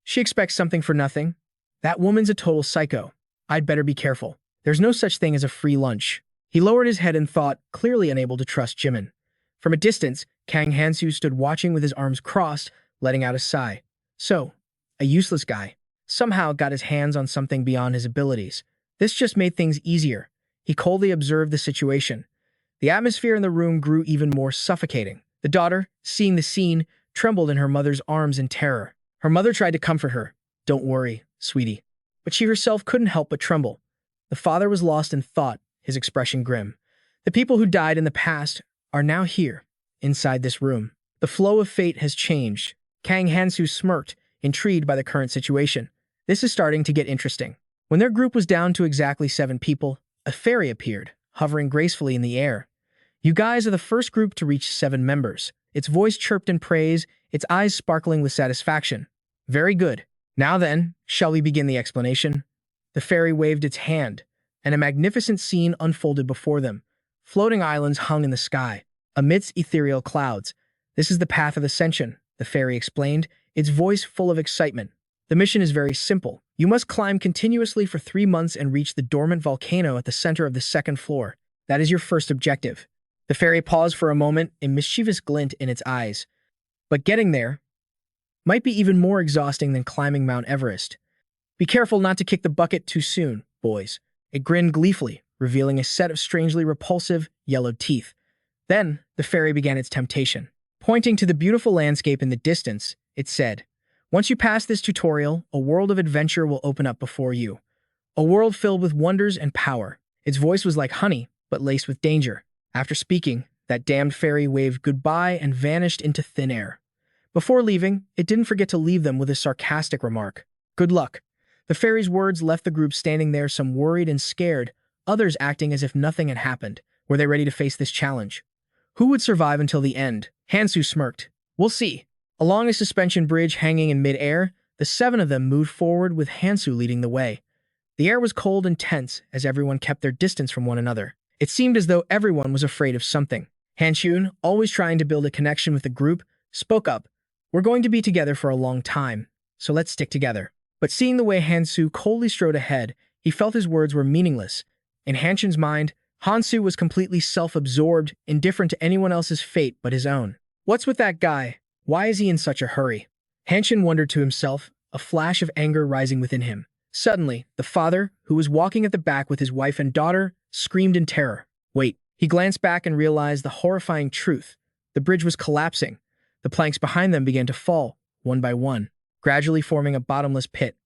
Speaker 1: She expects something for nothing? That woman's a total psycho. I'd better be careful. There's no such thing as a free lunch. He lowered his head and thought, clearly unable to trust Jimin. From a distance, Kang Hansu stood watching with his arms crossed, letting out a sigh. So, a useless guy. Somehow got his hands on something beyond his abilities. This just made things easier. He coldly observed the situation. The atmosphere in the room grew even more suffocating. The daughter, seeing the scene, trembled in her mother's arms in terror. Her mother tried to comfort her. Don't worry, sweetie. But she herself couldn't help but tremble. The father was lost in thought, his expression grim. The people who died in the past are now here, inside this room. The flow of fate has changed. Kang Hansu smirked, intrigued by the current situation. This is starting to get interesting. When their group was down to exactly 7 people, a fairy appeared, hovering gracefully in the air. You guys are the first group to reach 7 members. Its voice chirped in praise, its eyes sparkling with satisfaction. Very good. Now then, shall we begin the explanation? The fairy waved its hand, and a magnificent scene unfolded before them. Floating islands hung in the sky, amidst ethereal clouds. This is the path of ascension, the fairy explained, its voice full of excitement. The mission is very simple. You must climb continuously for 3 months and reach the dormant volcano at the center of the 2nd floor. That is your first objective. The fairy paused for a moment, a mischievous glint in its eyes. But getting there might be even more exhausting than climbing Mount Everest. Be careful not to kick the bucket too soon, boys. It grinned gleefully, revealing a set of strangely repulsive, yellowed teeth. Then, the fairy began its temptation. Pointing to the beautiful landscape in the distance, it said, once you pass this tutorial, a world of adventure will open up before you. A world filled with wonders and power. Its voice was like honey, but laced with danger. After speaking, that damned fairy waved goodbye and vanished into thin air. Before leaving, it didn't forget to leave them with a sarcastic remark. Good luck. The fairy's words left the group standing there, some worried and scared, others acting as if nothing had happened. Were they ready to face this challenge? Who would survive until the end? Hansu smirked. We'll see. Along a suspension bridge hanging in mid-air, the 7 of them moved forward with Hansu leading the way. The air was cold and tense as everyone kept their distance from one another. It seemed as though everyone was afraid of something. Hanshun, always trying to build a connection with the group, spoke up. We're going to be together for a long time, so let's stick together. But seeing the way Hansu coldly strode ahead, he felt his words were meaningless. In Hanshun's mind, Hansu was completely self-absorbed, indifferent to anyone else's fate but his own. What's with that guy? Why is he in such a hurry? Hanshun wondered to himself, a flash of anger rising within him. Suddenly, the father, who was walking at the back with his wife and daughter, screamed in terror. Wait. He glanced back and realized the horrifying truth. The bridge was collapsing. The planks behind them began to fall, one by one, gradually forming a bottomless pit.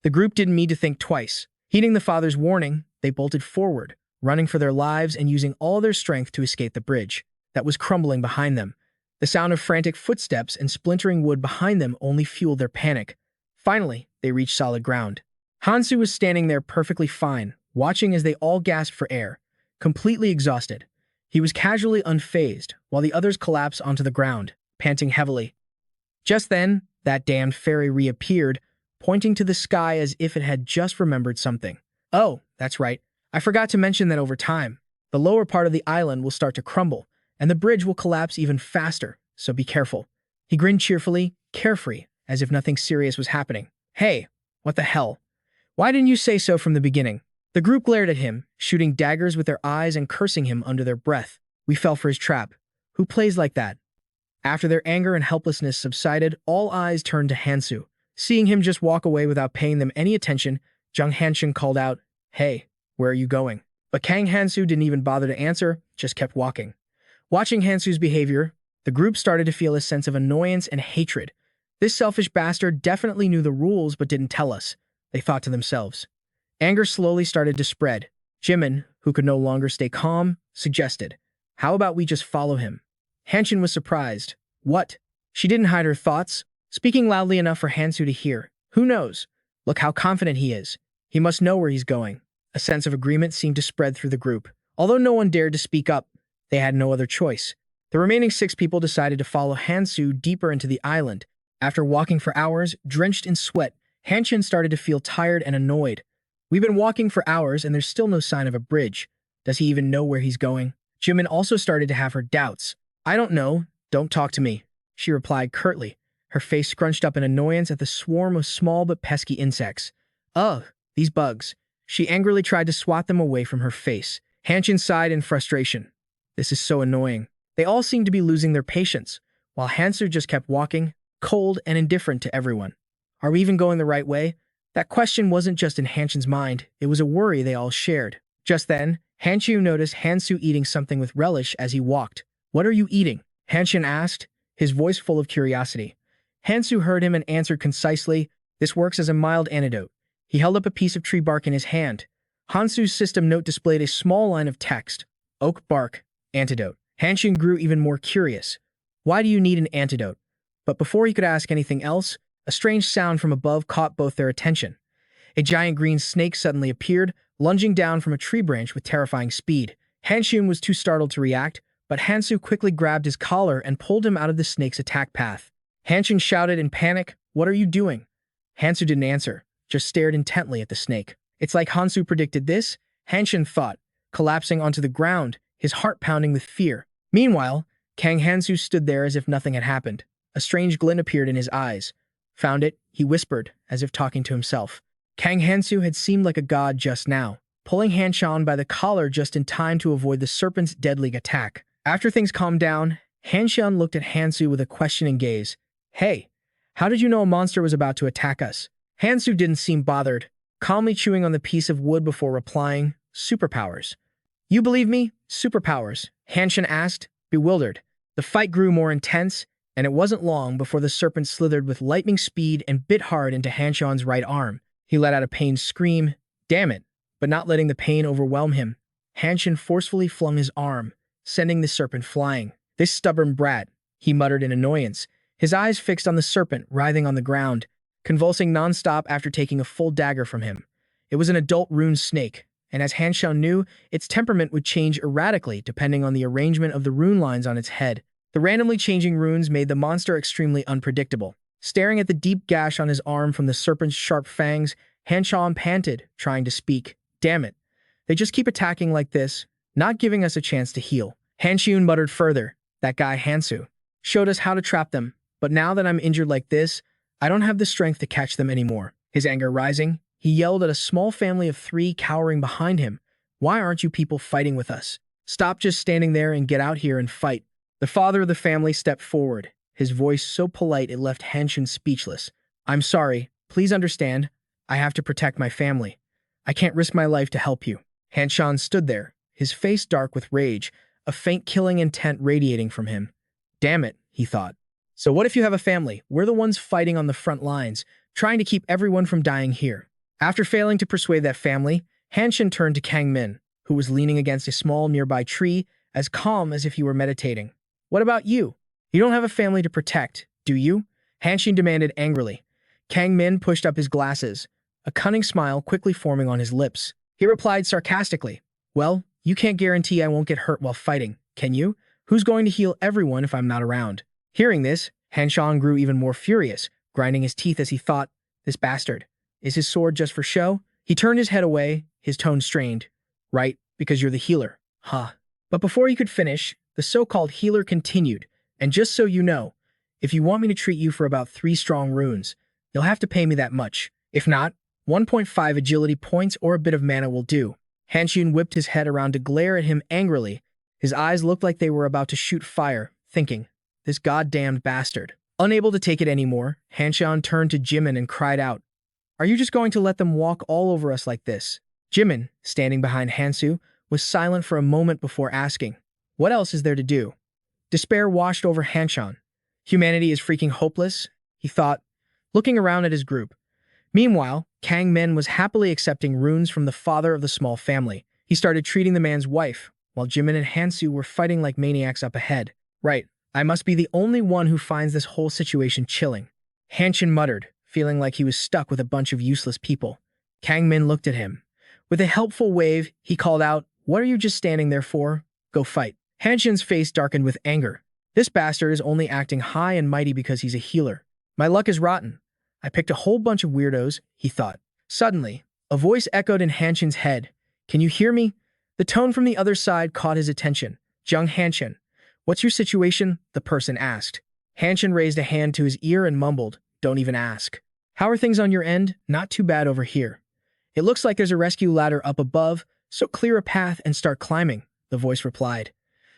Speaker 1: The group didn't need to think twice. Heeding the father's warning, they bolted forward, running for their lives and using all their strength to escape the bridge that was crumbling behind them. The sound of frantic footsteps and splintering wood behind them only fueled their panic. Finally, they reached solid ground. Hansu was standing there perfectly fine, watching as they all gasped for air, completely exhausted. He was casually unfazed, while the others collapsed onto the ground, panting heavily. Just then, that damned fairy reappeared, pointing to the sky as if it had just remembered something. Oh, that's right. I forgot to mention that over time, the lower part of the island will start to crumble, and the bridge will collapse even faster, so be careful. He grinned cheerfully, carefree, as if nothing serious was happening. Hey, what the hell? Why didn't you say so from the beginning? The group glared at him, shooting daggers with their eyes and cursing him under their breath. We fell for his trap. Who plays like that? After their anger and helplessness subsided, all eyes turned to Hansu. Seeing him just walk away without paying them any attention, Kang Hansu called out, "Hey, where are you going?" But Kang Hansu didn't even bother to answer, just kept walking. Watching Hansu's behavior, the group started to feel a sense of annoyance and hatred. This selfish bastard definitely knew the rules but didn't tell us, they thought to themselves. Anger slowly started to spread. Jimin, who could no longer stay calm, suggested, "How about we just follow him?" Hanshin was surprised. What? She didn't hide her thoughts, speaking loudly enough for Hansu to hear. Who knows? Look how confident he is. He must know where he's going. A sense of agreement seemed to spread through the group. Although no one dared to speak up, they had no other choice. The remaining 6 people decided to follow Hansu deeper into the island. After walking for hours, drenched in sweat, Hanshin started to feel tired and annoyed. We've been walking for hours and there's still no sign of a bridge. Does he even know where he's going? Jimin also started to have her doubts. I don't know. Don't talk to me, she replied curtly, her face scrunched up in annoyance at the swarm of small but pesky insects. Ugh, these bugs. She angrily tried to swat them away from her face. Hanshin sighed in frustration. This is so annoying. They all seemed to be losing their patience, while Hansu just kept walking, cold and indifferent to everyone. Are we even going the right way? That question wasn't just in Hanshin's mind, it was a worry they all shared. Just then, Hansu noticed Hansu eating something with relish as he walked. What are you eating? Hanshin asked, his voice full of curiosity. Hansu heard him and answered concisely, this works as a mild antidote. He held up a piece of tree bark in his hand. Hansu's system note displayed a small line of text. Oak bark, antidote. Hanshin grew even more curious. Why do you need an antidote? But before he could ask anything else, a strange sound from above caught both their attention. A giant green snake suddenly appeared, lunging down from a tree branch with terrifying speed. Hanshin was too startled to react, but Hansu quickly grabbed his collar and pulled him out of the snake's attack path. Hanshin shouted in panic, "What are you doing?" Hansu didn't answer, just stared intently at the snake. It's like Hansu predicted this, Hanshin thought, collapsing onto the ground, his heart pounding with fear. Meanwhile, Kang Hansu stood there as if nothing had happened. A strange glint appeared in his eyes. Found it, he whispered, as if talking to himself. Kang Hansu had seemed like a god just now, pulling Hanshin by the collar just in time to avoid the serpent's deadly attack. After things calmed down, Hanshin looked at Hansu with a questioning gaze. Hey, how did you know a monster was about to attack us? Hansu didn't seem bothered, calmly chewing on the piece of wood before replying, superpowers. You believe me? Superpowers? Hanshin asked, bewildered. The fight grew more intense, and it wasn't long before the serpent slithered with lightning speed and bit hard into Hanshin's right arm. He let out a pained scream, damn it, but not letting the pain overwhelm him. Hanshin forcefully flung his arm, sending the serpent flying. This stubborn brat, he muttered in annoyance, his eyes fixed on the serpent writhing on the ground, convulsing nonstop after taking a full dagger from him. It was an adult rune snake, and as Hanshin knew, its temperament would change erratically depending on the arrangement of the rune lines on its head. The randomly changing runes made the monster extremely unpredictable. Staring at the deep gash on his arm from the serpent's sharp fangs, Hanshin panted, trying to speak. Damn it. They just keep attacking like this, not giving us a chance to heal. Hanshin muttered further. That guy Hansu showed us how to trap them, but now that I'm injured like this, I don't have the strength to catch them anymore. His anger rising, he yelled at a small family of 3 cowering behind him. Why aren't you people fighting with us? Stop just standing there and get out here and fight. The father of the family stepped forward, his voice so polite it left Hanshin speechless. I'm sorry, please understand. I have to protect my family. I can't risk my life to help you. Hanshin stood there, his face dark with rage, a faint killing intent radiating from him. Damn it, he thought. So what if you have a family? We're the ones fighting on the front lines, trying to keep everyone from dying here. After failing to persuade that family, Hanshin turned to Kang Min, who was leaning against a small nearby tree, as calm as if he were meditating. What about you? You don't have a family to protect, do you? Hanshin demanded angrily. Kang Min pushed up his glasses, a cunning smile quickly forming on his lips. He replied sarcastically, well, you can't guarantee I won't get hurt while fighting, can you? Who's going to heal everyone if I'm not around? Hearing this, Hanshan grew even more furious, grinding his teeth as he thought, this bastard. Is his sword just for show? He turned his head away, his tone strained. Right, because you're the healer. Huh. But before he could finish, the so-called healer continued, and just so you know, if you want me to treat you for about 3 strong runes, you'll have to pay me that much. If not, 1.5 agility points or a bit of mana will do. Hanshin whipped his head around to glare at him angrily. His eyes looked like they were about to shoot fire, thinking, this goddamned bastard. Unable to take it anymore, Hanshan turned to Jimin and cried out, are you just going to let them walk all over us like this? Jimin, standing behind Hansu, was silent for a moment before asking, what else is there to do? Despair washed over Hanshan. Humanity is freaking hopeless, he thought, looking around at his group. Meanwhile, Kang Min was happily accepting runes from the father of the small family. He started treating the man's wife, while Jimin and Hansu were fighting like maniacs up ahead. Right, I must be the only one who finds this whole situation chilling. Hanshin muttered, feeling like he was stuck with a bunch of useless people. Kang Min looked at him. With a helpful wave, he called out, what are you just standing there for? Go fight. Hanshin's face darkened with anger. This bastard is only acting high and mighty because he's a healer. My luck is rotten. I picked a whole bunch of weirdos, he thought. Suddenly, a voice echoed in Hanshin's head. Can you hear me? The tone from the other side caught his attention. Jung Hanshin. What's your situation? The person asked. Hanshin raised a hand to his ear and mumbled, don't even ask. How are things on your end? Not too bad over here. It looks like there's a rescue ladder up above, so clear a path and start climbing, the voice replied.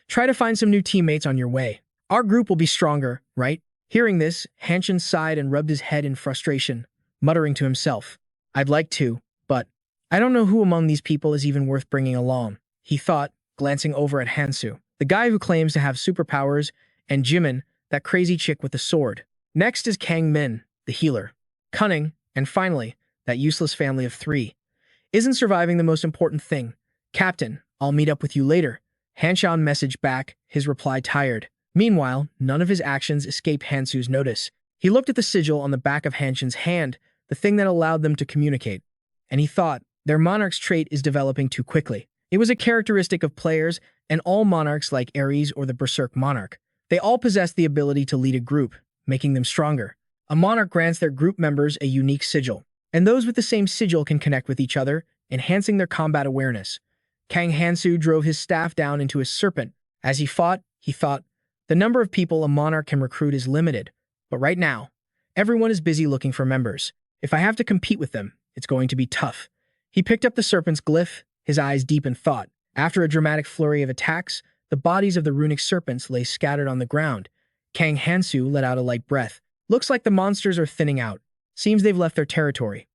Speaker 1: Try to find some new teammates on your way. Our group will be stronger, right? Hearing this, Hanshin sighed and rubbed his head in frustration, muttering to himself, I'd like to, but I don't know who among these people is even worth bringing along, he thought, glancing over at Hansu, the guy who claims to have superpowers, and Jimin, that crazy chick with the sword. Next is Kang Min, the healer. Cunning, and finally, that useless family of 3. Isn't surviving the most important thing? Captain, I'll meet up with you later. Hanshan messaged back, his reply tired. Meanwhile, none of his actions escaped Hansu's notice. He looked at the sigil on the back of Hanshin's hand, the thing that allowed them to communicate, and he thought, their monarch's trait is developing too quickly. It was a characteristic of players, and all monarchs like Ares or the Berserk monarch. They all possess the ability to lead a group, making them stronger. A monarch grants their group members a unique sigil, and those with the same sigil can connect with each other, enhancing their combat awareness. Kang Hansu drove his staff down into a serpent. As he fought, he thought, the number of people a monarch can recruit is limited, but right now, everyone is busy looking for members. If I have to compete with them, it's going to be tough. He picked up the serpent's glyph, his eyes deep in thought. After a dramatic flurry of attacks, the bodies of the runic serpents lay scattered on the ground. Kang Hansu let out a light breath. Looks like the monsters are thinning out. Seems they've left their territory.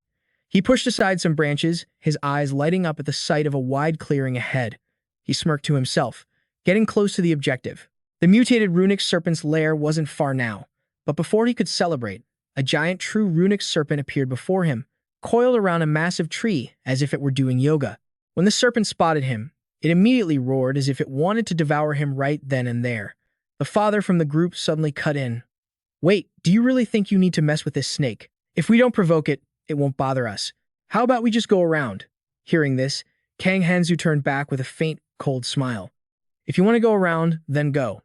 Speaker 1: He pushed aside some branches, his eyes lighting up at the sight of a wide clearing ahead. He smirked to himself, getting close to the objective. The mutated runic serpent's lair wasn't far now, but before he could celebrate, a giant true runic serpent appeared before him, coiled around a massive tree as if it were doing yoga. When the serpent spotted him, it immediately roared as if it wanted to devour him right then and there. The father from the group suddenly cut in. Wait, do you really think you need to mess with this snake? If we don't provoke it, it won't bother us. How about we just go around? Hearing this, Kang Hansu turned back with a faint, cold smile. If you want to go around, then go.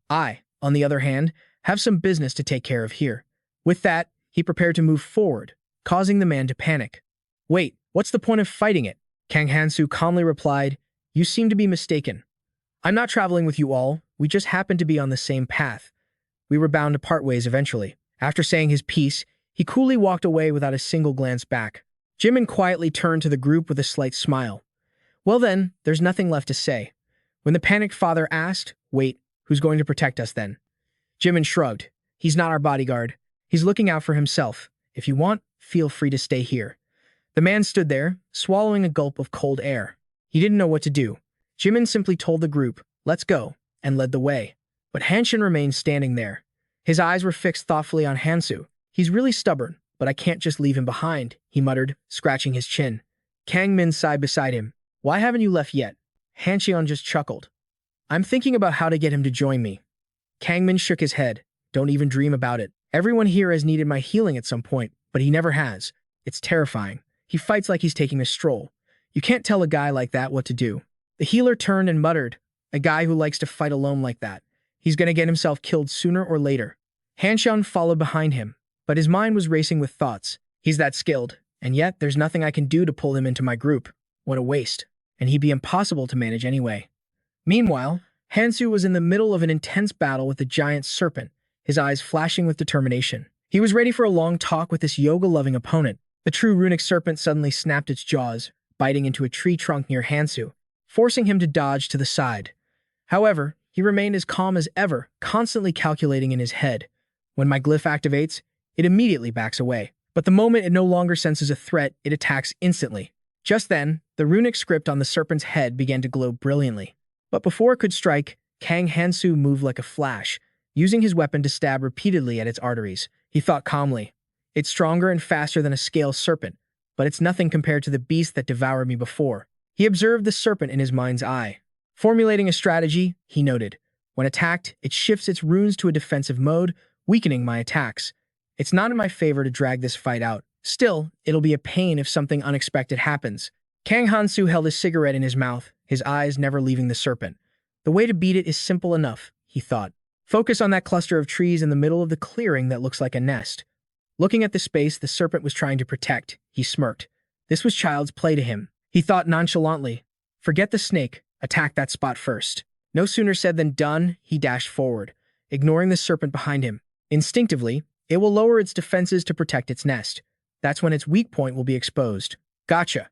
Speaker 1: I, on the other hand, have some business to take care of here. With that, he prepared to move forward, causing the man to panic. Wait, what's the point of fighting it? Kang Hansu calmly replied, you seem to be mistaken. I'm not traveling with you all, we just happen to be on the same path. We were bound to part ways eventually. After saying his piece, he coolly walked away without a single glance back. Jimin quietly turned to the group with a slight smile. Well then, there's nothing left to say. When the panicked father asked, wait, who's going to protect us then? Jimin shrugged. He's not our bodyguard. He's looking out for himself. If you want, feel free to stay here. The man stood there, swallowing a gulp of cold air. He didn't know what to do. Jimin simply told the group, let's go, and led the way. But Hanshin remained standing there. His eyes were fixed thoughtfully on Hansu. He's really stubborn, but I can't just leave him behind, he muttered, scratching his chin. Kang Min sighed beside him. Why haven't you left yet? Hanshin just chuckled. I'm thinking about how to get him to join me. Kangmin shook his head. Don't even dream about it. Everyone here has needed my healing at some point, but he never has. It's terrifying. He fights like he's taking a stroll. You can't tell a guy like that what to do. The healer turned and muttered, a guy who likes to fight alone like that. He's gonna get himself killed sooner or later. Hanshan followed behind him, but his mind was racing with thoughts. He's that skilled, and yet there's nothing I can do to pull him into my group. What a waste. And he'd be impossible to manage anyway. Meanwhile, Hansu was in the middle of an intense battle with the giant serpent, his eyes flashing with determination. He was ready for a long talk with this yoga-loving opponent. The true runic serpent suddenly snapped its jaws, biting into a tree trunk near Hansu, forcing him to dodge to the side. However, he remained as calm as ever, constantly calculating in his head. When my glyph activates, it immediately backs away. But the moment it no longer senses a threat, it attacks instantly. Just then, the runic script on the serpent's head began to glow brilliantly. But before it could strike, Kang Hansu moved like a flash, using his weapon to stab repeatedly at its arteries. He thought calmly, it's stronger and faster than a scale serpent, but it's nothing compared to the beast that devoured me before. He observed the serpent in his mind's eye. Formulating a strategy, he noted, when attacked, it shifts its runes to a defensive mode, weakening my attacks. It's not in my favor to drag this fight out. Still, it'll be a pain if something unexpected happens. Kang Hansu held a cigarette in his mouth, his eyes never leaving the serpent. The way to beat it is simple enough, he thought. Focus on that cluster of trees in the middle of the clearing that looks like a nest. Looking at the space the serpent was trying to protect, he smirked. This was child's play to him. He thought nonchalantly, forget the snake, attack that spot first. No sooner said than done, he dashed forward, ignoring the serpent behind him. Instinctively, it will lower its defenses to protect its nest. That's when its weak point will be exposed. Gotcha.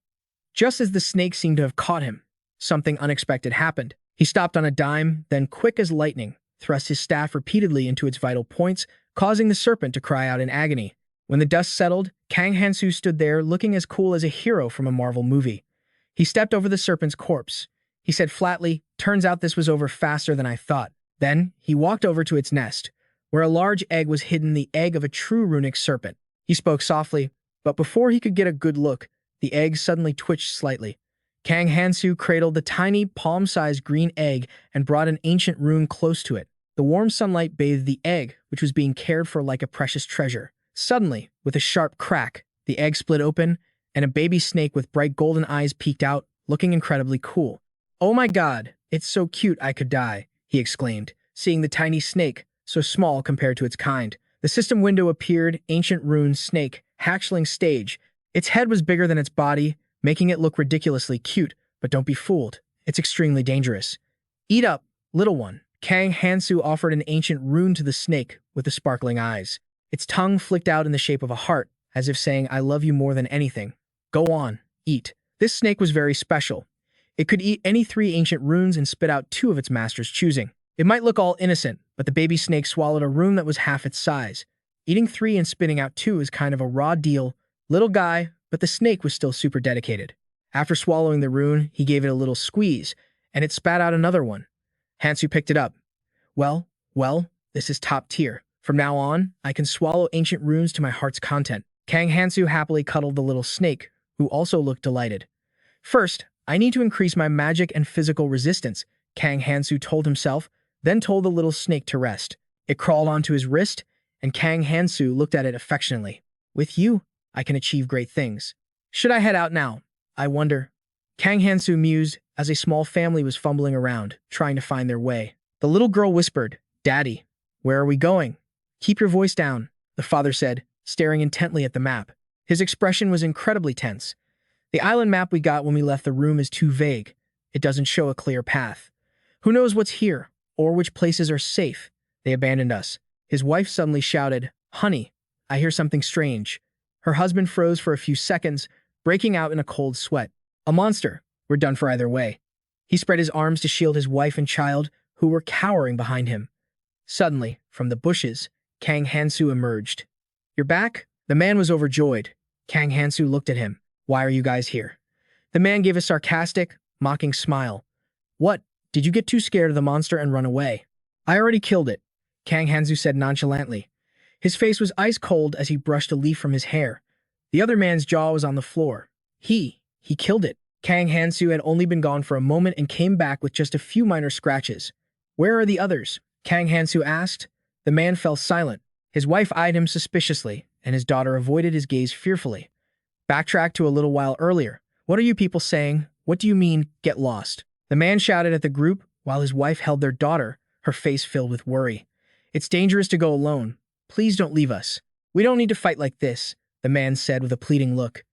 Speaker 1: Just as the snake seemed to have caught him, something unexpected happened. He stopped on a dime, then quick as lightning, thrust his staff repeatedly into its vital points, causing the serpent to cry out in agony. When the dust settled, Kang Hansu stood there looking as cool as a hero from a Marvel movie. He stepped over the serpent's corpse. He said flatly, turns out this was over faster than I thought. Then, he walked over to its nest, where a large egg was hidden, the egg of a true runic serpent. He spoke softly, but before he could get a good look, the egg suddenly twitched slightly. Kang Hansu cradled the tiny, palm-sized green egg and brought an ancient rune close to it. The warm sunlight bathed the egg, which was being cared for like a precious treasure. Suddenly, with a sharp crack, the egg split open, and a baby snake with bright golden eyes peeked out, looking incredibly cool. Oh my god, it's so cute I could die, he exclaimed, seeing the tiny snake, so small compared to its kind. The system window appeared, ancient rune snake, hatchling stage. Its head was bigger than its body, making it look ridiculously cute, but don't be fooled. It's extremely dangerous. Eat up, little one. Kang Hansu offered an ancient rune to the snake with the sparkling eyes. Its tongue flicked out in the shape of a heart, as if saying, I love you more than anything. Go on, eat. This snake was very special. It could eat any 3 ancient runes and spit out 2 of its master's choosing. It might look all innocent, but the baby snake swallowed a rune that was half its size. Eating 3 and spitting out 2 is kind of a raw deal. Little guy, but the snake was still super dedicated. After swallowing the rune, he gave it a little squeeze, and it spat out another one. Hansu picked it up. Well, this is top tier. From now on, I can swallow ancient runes to my heart's content. Kang Hansu happily cuddled the little snake, who also looked delighted. First, I need to increase my magic and physical resistance, Kang Hansu told himself, then told the little snake to rest. It crawled onto his wrist, and Kang Hansu looked at it affectionately. With you, I can achieve great things. Should I head out now? I wonder. Kang Hansu mused as a small family was fumbling around, trying to find their way. The little girl whispered, Daddy, where are we going? Keep your voice down, the father said, staring intently at the map. His expression was incredibly tense. The island map we got when we left the room is too vague. It doesn't show a clear path. Who knows what's here, or which places are safe? They abandoned us. His wife suddenly shouted, Honey, I hear something strange. Her husband froze for a few seconds, breaking out in a cold sweat. A monster. We're done for either way. He spread his arms to shield his wife and child, who were cowering behind him. Suddenly, from the bushes, Kang Hansu emerged. You're back? The man was overjoyed. Kang Hansu looked at him. Why are you guys here? The man gave a sarcastic, mocking smile. What? Did you get too scared of the monster and run away? I already killed it, Kang Hansu said nonchalantly. His face was ice cold as he brushed a leaf from his hair. The other man's jaw was on the floor. He killed it. Kang Hansu had only been gone for a moment and came back with just a few minor scratches. Where are the others? Kang Hansu asked. The man fell silent. His wife eyed him suspiciously, and his daughter avoided his gaze fearfully. Backtrack to a little while earlier. What are you people saying? What do you mean, get lost? The man shouted at the group while his wife held their daughter, her face filled with worry. It's dangerous to go alone. Please don't leave us. We don't need to fight like this, the man said with a pleading look.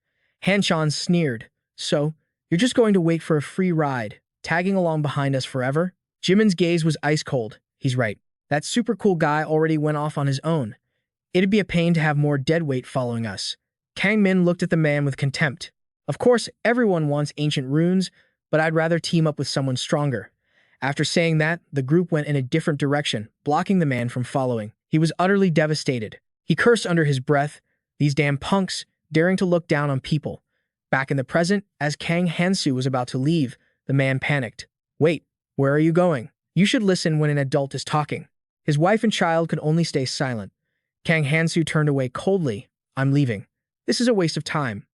Speaker 1: Han-chan sneered. So, you're just going to wait for a free ride, tagging along behind us forever? Jimin's gaze was ice cold. He's right. That super cool guy already went off on his own. It'd be a pain to have more deadweight following us. Kang Min looked at the man with contempt. Of course, everyone wants ancient runes, but I'd rather team up with someone stronger. After saying that, the group went in a different direction, blocking the man from following. He was utterly devastated. He cursed under his breath, these damn punks, daring to look down on people. Back in the present, as Kang Hansu was about to leave, the man panicked. Wait, where are you going? You should listen when an adult is talking. His wife and child could only stay silent. Kang Hansu turned away coldly. I'm leaving. This is a waste of time.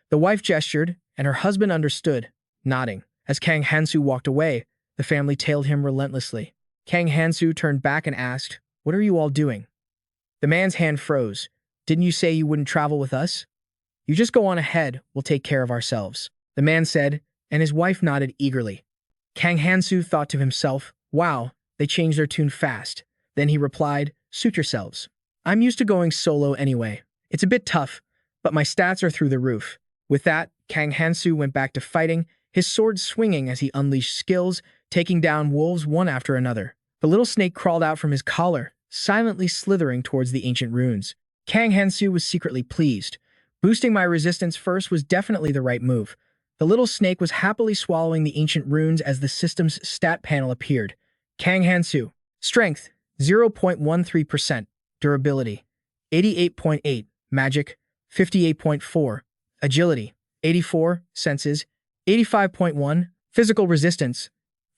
Speaker 1: The wife gestured, and her husband understood, nodding. As Kang Hansu walked away, the family tailed him relentlessly. Kang Hansu turned back and asked, What are you all doing? The man's hand froze. Didn't you say you wouldn't travel with us? You just go on ahead, we'll take care of ourselves. The man said, and his wife nodded eagerly. Kang Hansu thought to himself, wow, they changed their tune fast. Then he replied, suit yourselves. I'm used to going solo anyway. It's a bit tough, but my stats are through the roof. With that, Kang Hansu went back to fighting, his sword swinging as he unleashed skills, taking down wolves one after another. The little snake crawled out from his collar, silently slithering towards the ancient runes. Kang Hansu was secretly pleased. Boosting my resistance first was definitely the right move. The little snake was happily swallowing the ancient runes as the system's stat panel appeared. Kang Hansu. Strength, 0.13%. Durability, 88.8. Magic, 58.4. Agility, 84. Senses, 85.1. Physical resistance,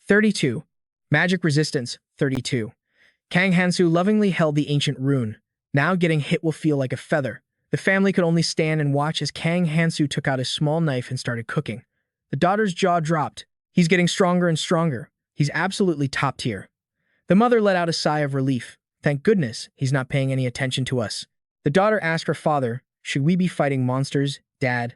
Speaker 1: 32. Magic resistance, 32. Kang Hansu lovingly held the ancient rune. Now getting hit will feel like a feather. The family could only stand and watch as Kang Hansu took out his small knife and started cooking. The daughter's jaw dropped. He's getting stronger and stronger. He's absolutely top tier. The mother let out a sigh of relief. Thank goodness he's not paying any attention to us. The daughter asked her father, should we be fighting monsters, Dad?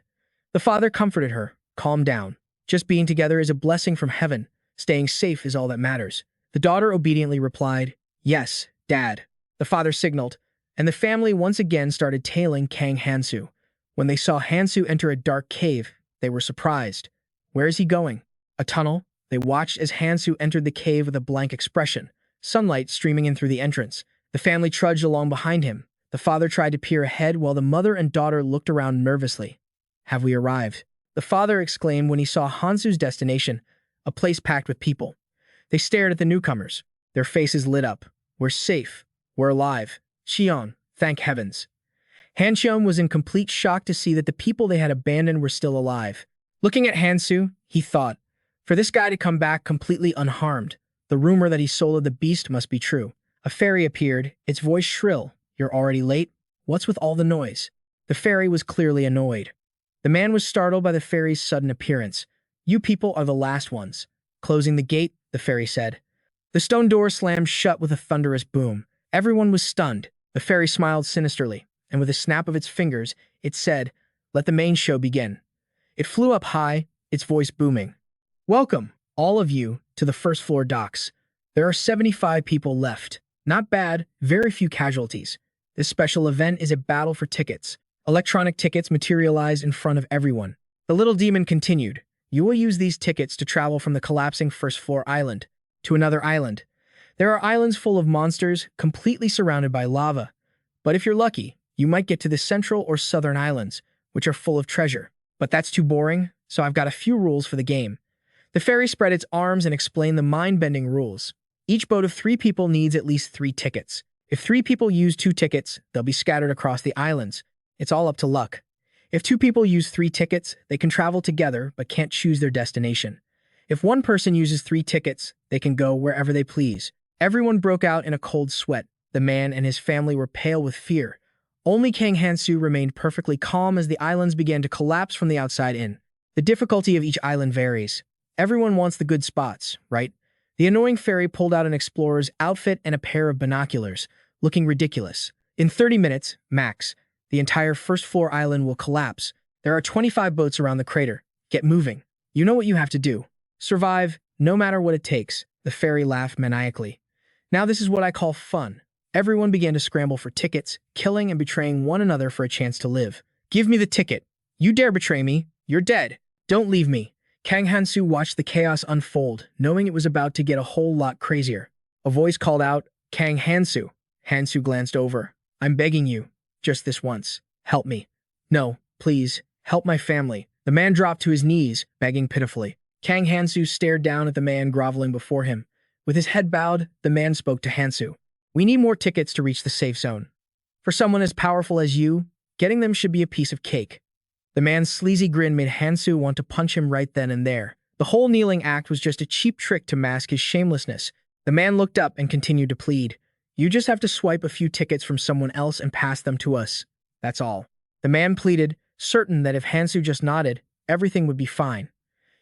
Speaker 1: The father comforted her. Calm down. Just being together is a blessing from heaven. Staying safe is all that matters. The daughter obediently replied, yes, Dad. The father signaled, and the family once again started tailing Kang Hansu. When they saw Hansu enter a dark cave, they were surprised. Where is he going? A tunnel? They watched as Hansu entered the cave with a blank expression, sunlight streaming in through the entrance. The family trudged along behind him. The father tried to peer ahead while the mother and daughter looked around nervously. Have we arrived? The father exclaimed when he saw Hansu's destination, a place packed with people. They stared at the newcomers. Their faces lit up. We're safe. We're alive. Xion, thank heavens. Han-cheon was in complete shock to see that the people they had abandoned were still alive. Looking at Hansu, he thought, for this guy to come back completely unharmed, the rumor that he soloed the beast must be true. A fairy appeared, its voice shrill. You're already late? What's with all the noise? The fairy was clearly annoyed. The man was startled by the fairy's sudden appearance. You people are the last ones. Closing the gate, the fairy said. The stone door slammed shut with a thunderous boom. Everyone was stunned. The fairy smiled sinisterly, and with a snap of its fingers, it said, let the main show begin. It flew up high, its voice booming. Welcome, all of you, to the first floor docks. There are 75 people left. Not bad, very few casualties. This special event is a battle for tickets. Electronic tickets materialized in front of everyone. The little demon continued. You will use these tickets to travel from the collapsing first floor island to another island. There are islands full of monsters, completely surrounded by lava. But if you're lucky, you might get to the central or southern islands, which are full of treasure. But that's too boring, so I've got a few rules for the game. The fairy spread its arms and explained the mind-bending rules. Each boat of 3 people needs at least 3 tickets. If 3 people use 2 tickets, they'll be scattered across the islands. It's all up to luck. If 2 people use 3 tickets, they can travel together but can't choose their destination. If 1 person uses 3 tickets, they can go wherever they please. Everyone broke out in a cold sweat. The man and his family were pale with fear. Only Kang Hansu remained perfectly calm as the islands began to collapse from the outside in. The difficulty of each island varies. Everyone wants the good spots, right? The annoying fairy pulled out an explorer's outfit and a pair of binoculars, looking ridiculous. In 30 minutes, max, the entire first-floor island will collapse. There are 25 boats around the crater. Get moving. You know what you have to do. Survive, no matter what it takes. The fairy laughed maniacally. Now this is what I call fun. Everyone began to scramble for tickets, killing and betraying one another for a chance to live. Give me the ticket. You dare betray me, you're dead. Don't leave me. Kang Hansu watched the chaos unfold, knowing it was about to get a whole lot crazier. A voice called out, Kang Hansu. Hansu glanced over. I'm begging you, just this once. Help me. No, please, help my family. The man dropped to his knees, begging pitifully. Kang Hansu stared down at the man groveling before him. With his head bowed, the man spoke to Hansu. We need more tickets to reach the safe zone. For someone as powerful as you, getting them should be a piece of cake. The man's sleazy grin made Hansu want to punch him right then and there. The whole kneeling act was just a cheap trick to mask his shamelessness. The man looked up and continued to plead. You just have to swipe a few tickets from someone else and pass them to us. That's all. The man pleaded, certain that if Hansu just nodded, everything would be fine.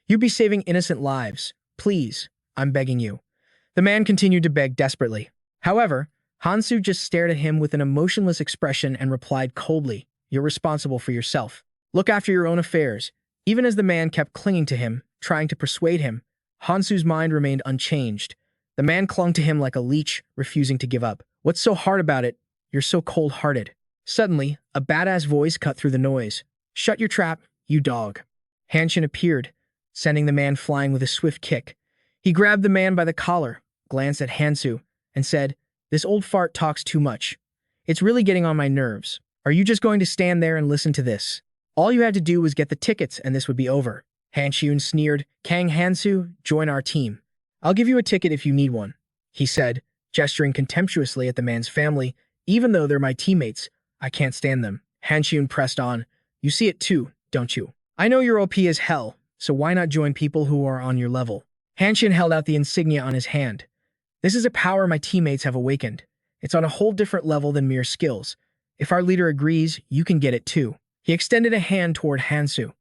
Speaker 1: You'd be saving innocent lives. Please, I'm begging you. The man continued to beg desperately. However, Hansu just stared at him with an emotionless expression and replied coldly, You're responsible for yourself. Look after your own affairs. Even as the man kept clinging to him, trying to persuade him, Hansu's mind remained unchanged. The man clung to him like a leech, refusing to give up. What's so hard about it? You're so cold-hearted. Suddenly, a badass voice cut through the noise. Shut your trap, you dog. Hanshin appeared, sending the man flying with a swift kick. He grabbed the man by the collar, glanced at Hansu, and said, This old fart talks too much. It's really getting on my nerves. Are you just going to stand there and listen to this? All you had to do was get the tickets and this would be over. Hanshun sneered, Kang Hansu, join our team. I'll give you a ticket if you need one, he said, gesturing contemptuously at the man's family. Even though they're my teammates, I can't stand them. Hanshun pressed on. You see it too, don't you? I know you're OP as hell, so why not join people who are on your level? Hanshin held out the insignia on his hand. This is a power my teammates have awakened. It's on a whole different level than mere skills. If our leader agrees, you can get it too. He extended a hand toward Hansu.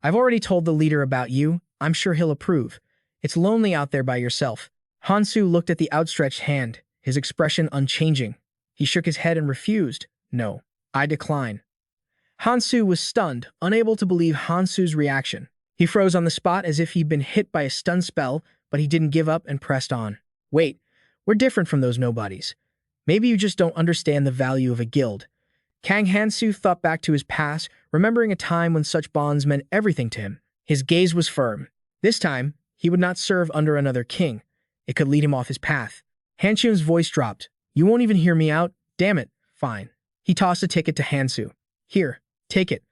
Speaker 1: I've already told the leader about you. I'm sure he'll approve. It's lonely out there by yourself. Hansu looked at the outstretched hand, his expression unchanging. He shook his head and refused. No, I decline. Hansu was stunned, unable to believe Hansu's reaction. He froze on the spot as if he'd been hit by a stun spell, but he didn't give up and pressed on. Wait, we're different from those nobodies. Maybe you just don't understand the value of a guild. Kang Hansu thought back to his past, remembering a time when such bonds meant everything to him. His gaze was firm. This time, he would not serve under another king. It could lead him off his path. Hanshun's voice dropped. You won't even hear me out? Damn it. Fine. He tossed a ticket to Hansu. Here, take it.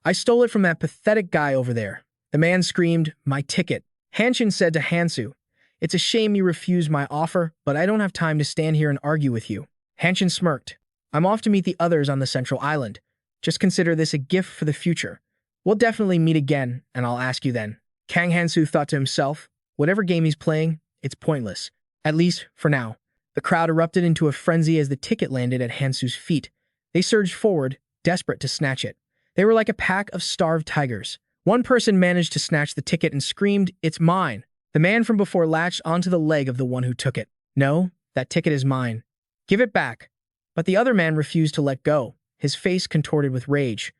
Speaker 1: I stole it from that pathetic guy over there. The man screamed, my ticket. Hanshun said to Hansu, It's a shame you refused my offer, but I don't have time to stand here and argue with you. Hanshun smirked. I'm off to meet the others on the central island. Just consider this a gift for the future. We'll definitely meet again, and I'll ask you then. Kang Hansu thought to himself, whatever game he's playing, it's pointless. At least, for now. The crowd erupted into a frenzy as the ticket landed at Hansu's feet. They surged forward, desperate to snatch it. They were like a pack of starved tigers. One person managed to snatch the ticket and screamed, It's mine. The man from before latched onto the leg of the one who took it. No, that ticket is mine. Give it back. But the other man refused to let go, his face contorted with rage.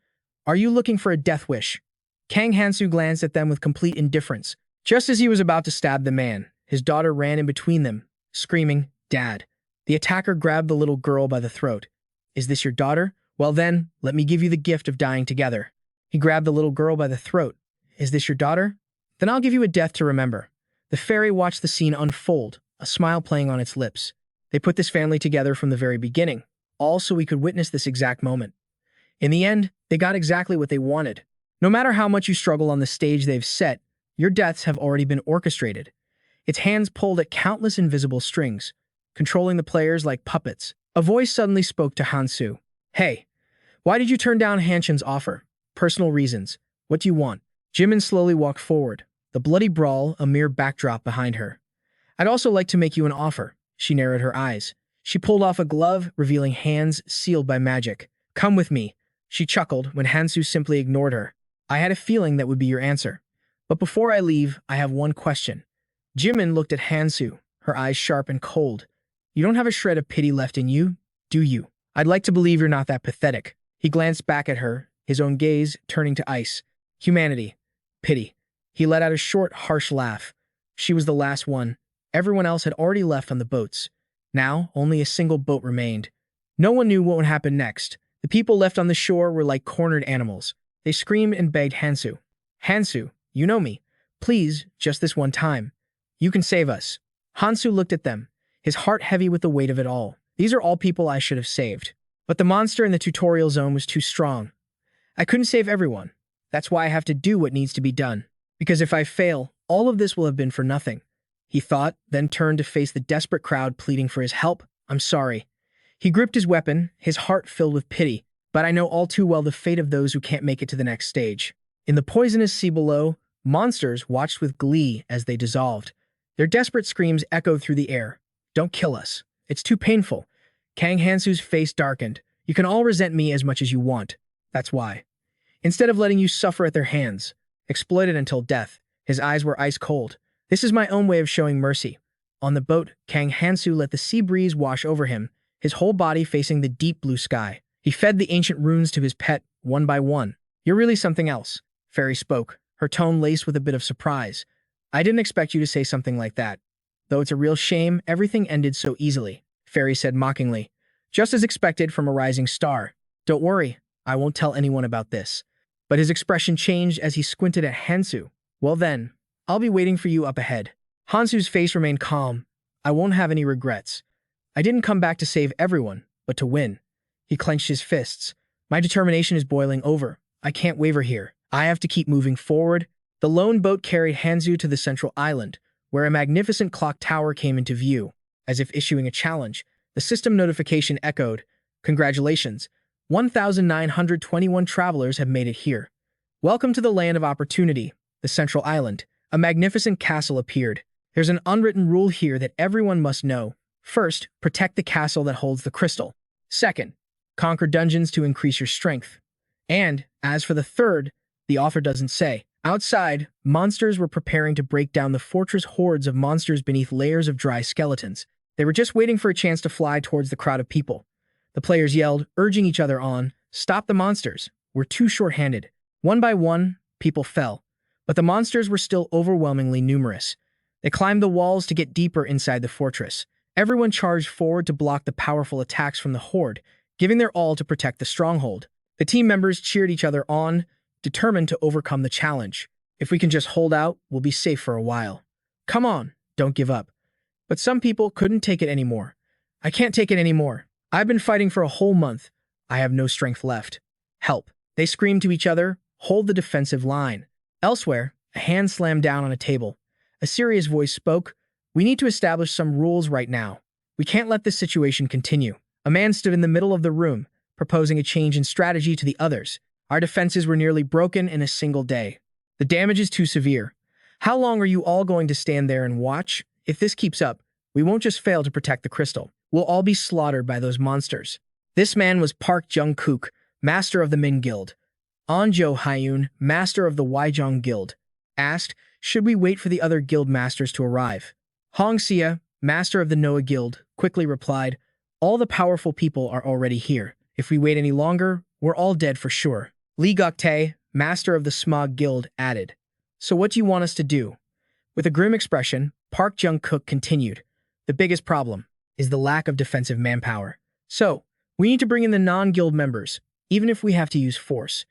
Speaker 1: Are you looking for a death wish? Kang Hansu glanced at them with complete indifference. Just as he was about to stab the man, his daughter ran in between them, screaming, Dad. The attacker grabbed the little girl by the throat. Is this your daughter? Well then, let me give you the gift of dying together. He grabbed the little girl by the throat. Is this your daughter? Then I'll give you a death to remember. The fairy watched the scene unfold, a smile playing on its lips. They put this family together from the very beginning, all so we could witness this exact moment. In the end, they got exactly what they wanted. No matter how much you struggle on the stage they've set, your deaths have already been orchestrated. Its hands pulled at countless invisible strings, controlling the players like puppets. A voice suddenly spoke to Hansu. Hey, why did you turn down Hanshun's offer? Personal reasons. What do you want? Jimin slowly walked forward, the bloody brawl a mere backdrop behind her. I'd also like to make you an offer. She narrowed her eyes. She pulled off a glove, revealing hands sealed by magic. Come with me. She chuckled when Hansu simply ignored her. I had a feeling that would be your answer. But before I leave, I have one question. Jimin looked at Hansu, her eyes sharp and cold. You don't have a shred of pity left in you, do you? I'd like to believe you're not that pathetic. He glanced back at her, his own gaze turning to ice. Humanity. Pity. He let out a short, harsh laugh. She was the last one. Everyone else had already left on the boats. Now, only a single boat remained. No one knew what would happen next. The people left on the shore were like cornered animals. They screamed and begged Hansu. Hansu, you know me. Please, just this one time. You can save us. Hansu looked at them, his heart heavy with the weight of it all. These are all people I should have saved. But the monster in the tutorial zone was too strong. I couldn't save everyone. That's why I have to do what needs to be done. Because if I fail, all of this will have been for nothing. He thought, then turned to face the desperate crowd pleading for his help. I'm sorry. He gripped his weapon, his heart filled with pity, but I know all too well the fate of those who can't make it to the next stage. In the poisonous sea below, monsters watched with glee as they dissolved. Their desperate screams echoed through the air. Don't kill us. It's too painful. Kang Hansu's face darkened. You can all resent me as much as you want. That's why. Instead of letting you suffer at their hands, exploited until death, his eyes were ice cold. This is my own way of showing mercy. On the boat, Kang Hansu let the sea breeze wash over him, his whole body facing the deep blue sky. He fed the ancient runes to his pet, one by one. You're really something else. Fairy spoke, her tone laced with a bit of surprise. I didn't expect you to say something like that. Though it's a real shame, everything ended so easily, Fairy said mockingly. Just as expected from a rising star. Don't worry, I won't tell anyone about this. But his expression changed as he squinted at Hansu. Well then, I'll be waiting for you up ahead. Hansu's face remained calm. I won't have any regrets. I didn't come back to save everyone, but to win. He clenched his fists. My determination is boiling over. I can't waver here. I have to keep moving forward. The lone boat carried Hansu to the central island, where a magnificent clock tower came into view. As if issuing a challenge, the system notification echoed. Congratulations. 1,921 travelers have made it here. Welcome to the land of opportunity, the central island. A magnificent castle appeared. There's an unwritten rule here that everyone must know. First, protect the castle that holds the crystal. Second, conquer dungeons to increase your strength. And, as for the third, the author doesn't say. Outside, monsters were preparing to break down the fortress. Hordes of monsters beneath layers of dry skeletons. They were just waiting for a chance to fly towards the crowd of people. The players yelled, urging each other on. Stop the monsters. We're too short-handed. One by one, people fell. But the monsters were still overwhelmingly numerous. They climbed the walls to get deeper inside the fortress. Everyone charged forward to block the powerful attacks from the horde, giving their all to protect the stronghold. The team members cheered each other on, determined to overcome the challenge. If we can just hold out, we'll be safe for a while. Come on, don't give up. But some people couldn't take it anymore. I can't take it anymore. I've been fighting for a whole month. I have no strength left. Help. They screamed to each other, hold the defensive line. Elsewhere, a hand slammed down on a table. A serious voice spoke. We need to establish some rules right now. We can't let this situation continue. A man stood in the middle of the room, proposing a change in strategy to the others. Our defenses were nearly broken in a single day. The damage is too severe. How long are you all going to stand there and watch? If this keeps up, we won't just fail to protect the crystal. We'll all be slaughtered by those monsters. This man was Park Jung-kook, master of the Min Guild. Anjo Hyun, master of the Waijong Guild, asked, should we wait for the other guild masters to arrive? Hong Xia, master of the Noah Guild, quickly replied, all the powerful people are already here. If we wait any longer, we're all dead for sure. Lee Goktae, master of the Smog Guild, added, so what do you want us to do? With a grim expression, Park Jung-kook continued, the biggest problem is the lack of defensive manpower. So, we need to bring in the non-guild members, even if we have to use force.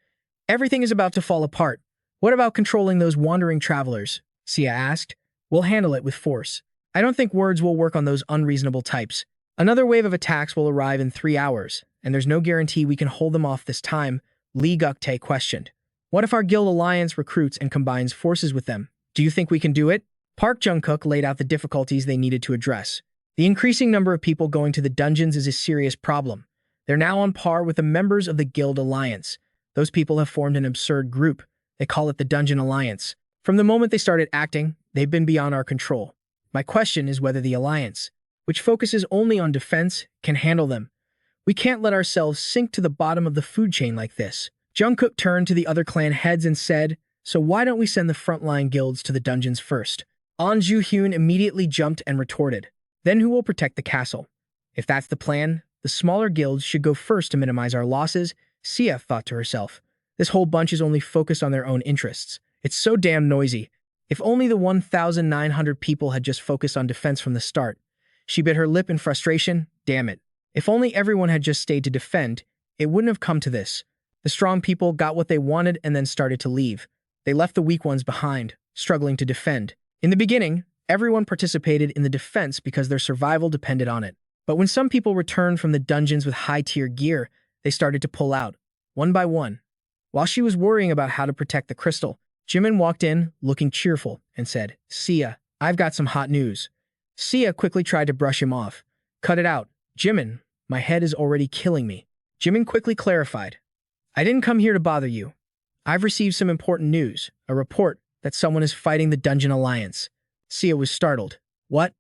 Speaker 1: Everything is about to fall apart. What about controlling those wandering travelers? Xia asked. We'll handle it with force. I don't think words will work on those unreasonable types. Another wave of attacks will arrive in 3 hours, and there's no guarantee we can hold them off this time, Lee Guktae questioned. What if our guild alliance recruits and combines forces with them? Do you think we can do it? Park Jung-kook laid out the difficulties they needed to address. The increasing number of people going to the dungeons is a serious problem. They're now on par with the members of the Guild Alliance. Those people have formed an absurd group. They call it the Dungeon Alliance. From the moment they started acting, they've been beyond our control. My question is whether the Alliance, which focuses only on defense, can handle them. We can't let ourselves sink to the bottom of the food chain like this. Jungkook turned to the other clan heads and said, so why don't we send the frontline guilds to the dungeons first? An Ju-hyun immediately jumped and retorted. Then who will protect the castle? If that's the plan, the smaller guilds should go first to minimize our losses, Sia thought to herself. This whole bunch is only focused on their own interests. It's so damn noisy. If only the 1,900 people had just focused on defense from the start. She bit her lip in frustration. Damn it. If only everyone had just stayed to defend, it wouldn't have come to this. The strong people got what they wanted and then started to leave. They left the weak ones behind, struggling to defend. In the beginning, everyone participated in the defense because their survival depended on it. But when some people returned from the dungeons with high-tier gear, they started to pull out, one by one. While she was worrying about how to protect the crystal, Jimin walked in, looking cheerful, and said, Sia, I've got some hot news. Sia quickly tried to brush him off. Cut it out. Jimin, my head is already killing me. Jimin quickly clarified. I didn't come here to bother you. I've received some important news, a report that someone is fighting the Dungeon Alliance. Sia was startled. What?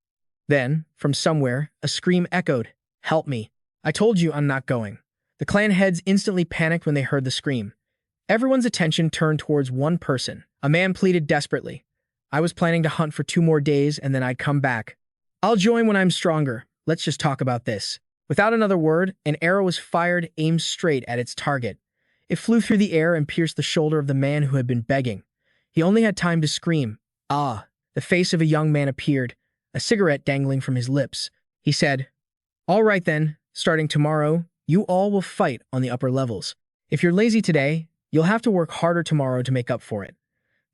Speaker 1: Then, from somewhere, a scream echoed. Help me. I told you I'm not going. The clan heads instantly panicked when they heard the scream. Everyone's attention turned towards one person. A man pleaded desperately. I was planning to hunt for 2 more days and then I'd come back. I'll join when I'm stronger. Let's just talk about this. Without another word, an arrow was fired, aimed straight at its target. It flew through the air and pierced the shoulder of the man who had been begging. He only had time to scream. Ah! The face of a young man appeared, a cigarette dangling from his lips. He said, All right then, starting tomorrow, you all will fight on the upper levels. If you're lazy today, you'll have to work harder tomorrow to make up for it.